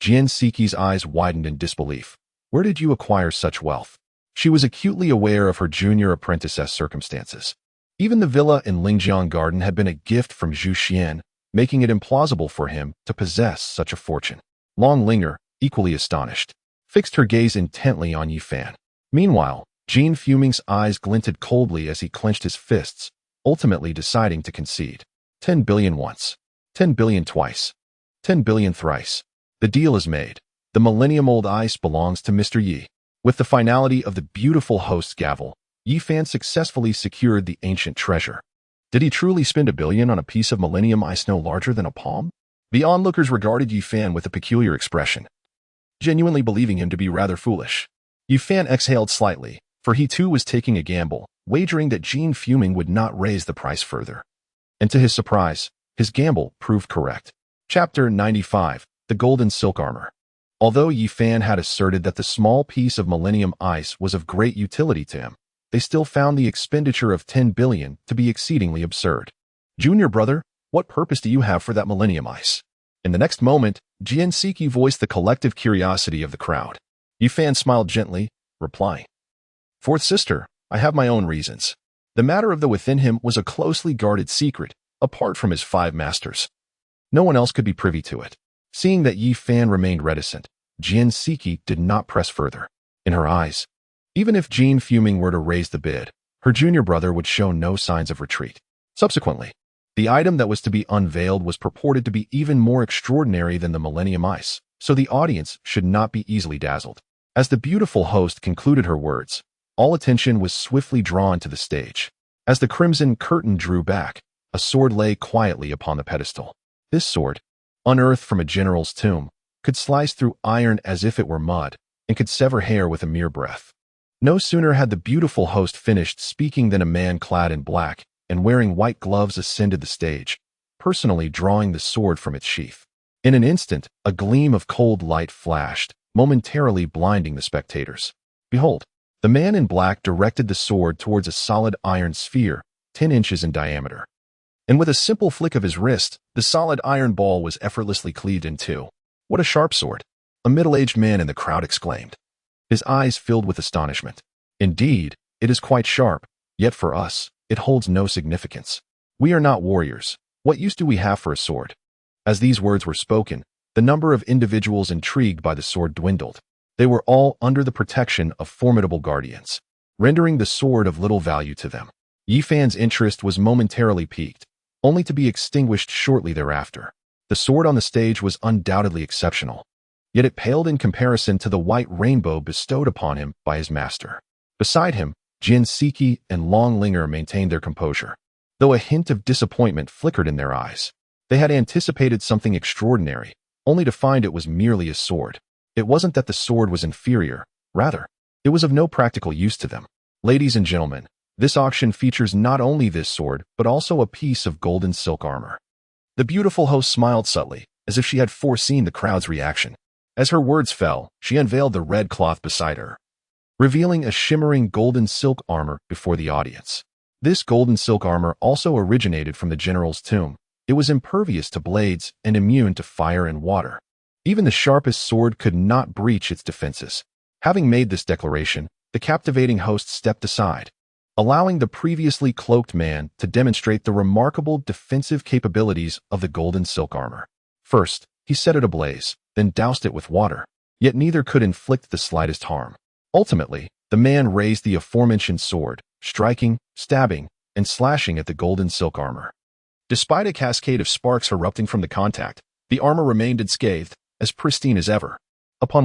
Jian Siki's eyes widened in disbelief. Where did you acquire such wealth? She was acutely aware of her junior apprentice's circumstances. Even the villa in Lingjiang Garden had been a gift from Zhu Xian, making it implausible for him to possess such a fortune. Long Linger, equally astonished, fixed her gaze intently on Yi Fan. Meanwhile, Jean Fuming's eyes glinted coldly as he clenched his fists, ultimately deciding to concede. 10 billion once. 10 billion twice. 10 billion thrice. The deal is made. The Millennium Old Ice belongs to Mr. Yi. With the finality of the beautiful host's gavel, Yi Fan successfully secured the ancient treasure. Did he truly spend 1 billion on a piece of Millennium Ice no larger than a palm? The onlookers regarded Yi Fan with a peculiar expression, genuinely believing him to be rather foolish. Yi Fan exhaled slightly, for he too was taking a gamble, wagering that Jean Fuming would not raise the price further. And to his surprise, his gamble proved correct. Chapter 95, The Golden Silk Armor. Although Yi Fan had asserted that the small piece of Millennium Ice was of great utility to him, they still found the expenditure of 10 billion to be exceedingly absurd. Junior brother, what purpose do you have for that Millennium Ice? In the next moment, Jian Siki voiced the collective curiosity of the crowd. Yi Fan smiled gently, replying, Fourth sister, I have my own reasons. The matter of the within him was a closely guarded secret, apart from his 5 masters. No one else could be privy to it. Seeing that Yi Fan remained reticent, Jian Siki did not press further. In her eyes, even if Jean Fuming were to raise the bid, her junior brother would show no signs of retreat. Subsequently, the item that was to be unveiled was purported to be even more extraordinary than the Millennium Ice, so the audience should not be easily dazzled. As the beautiful host concluded her words, all attention was swiftly drawn to the stage. As the crimson curtain drew back, a sword lay quietly upon the pedestal. This sword, unearthed from a general's tomb, could slice through iron as if it were mud, and could sever hair with a mere breath. No sooner had the beautiful host finished speaking than a man clad in black and wearing white gloves ascended the stage, personally drawing the sword from its sheath. In an instant, a gleam of cold light flashed, momentarily blinding the spectators. Behold, the man in black directed the sword towards a solid iron sphere, 10 inches in diameter. And with a simple flick of his wrist, the solid iron ball was effortlessly cleaved in two. What a sharp sword! A middle-aged man in the crowd exclaimed, his eyes filled with astonishment. Indeed, it is quite sharp, yet for us, it holds no significance. We are not warriors. What use do we have for a sword? As these words were spoken, the number of individuals intrigued by the sword dwindled. They were all under the protection of formidable guardians, rendering the sword of little value to them. Yi Fan's interest was momentarily piqued, only to be extinguished shortly thereafter. The sword on the stage was undoubtedly exceptional, yet it paled in comparison to the white rainbow bestowed upon him by his master. Beside him, Jian Siki and Long Linger maintained their composure, though a hint of disappointment flickered in their eyes. They had anticipated something extraordinary, only to find it was merely a sword. It wasn't that the sword was inferior, rather, it was of no practical use to them. Ladies and gentlemen, this auction features not only this sword, but also a piece of golden silk armor. The beautiful host smiled subtly, as if she had foreseen the crowd's reaction. As her words fell, she unveiled the red cloth beside her, revealing a shimmering golden silk armor before the audience. This golden silk armor also originated from the general's tomb. It was impervious to blades and immune to fire and water. Even the sharpest sword could not breach its defenses. Having made this declaration, the captivating host stepped aside, allowing the previously cloaked man to demonstrate the remarkable defensive capabilities of the golden silk armor. First, he set it ablaze, then doused it with water, yet neither could inflict the slightest harm. Ultimately, the man raised the aforementioned sword, striking, stabbing, and slashing at the golden silk armor. Despite a cascade of sparks erupting from the contact, the armor remained unscathed, as pristine as ever.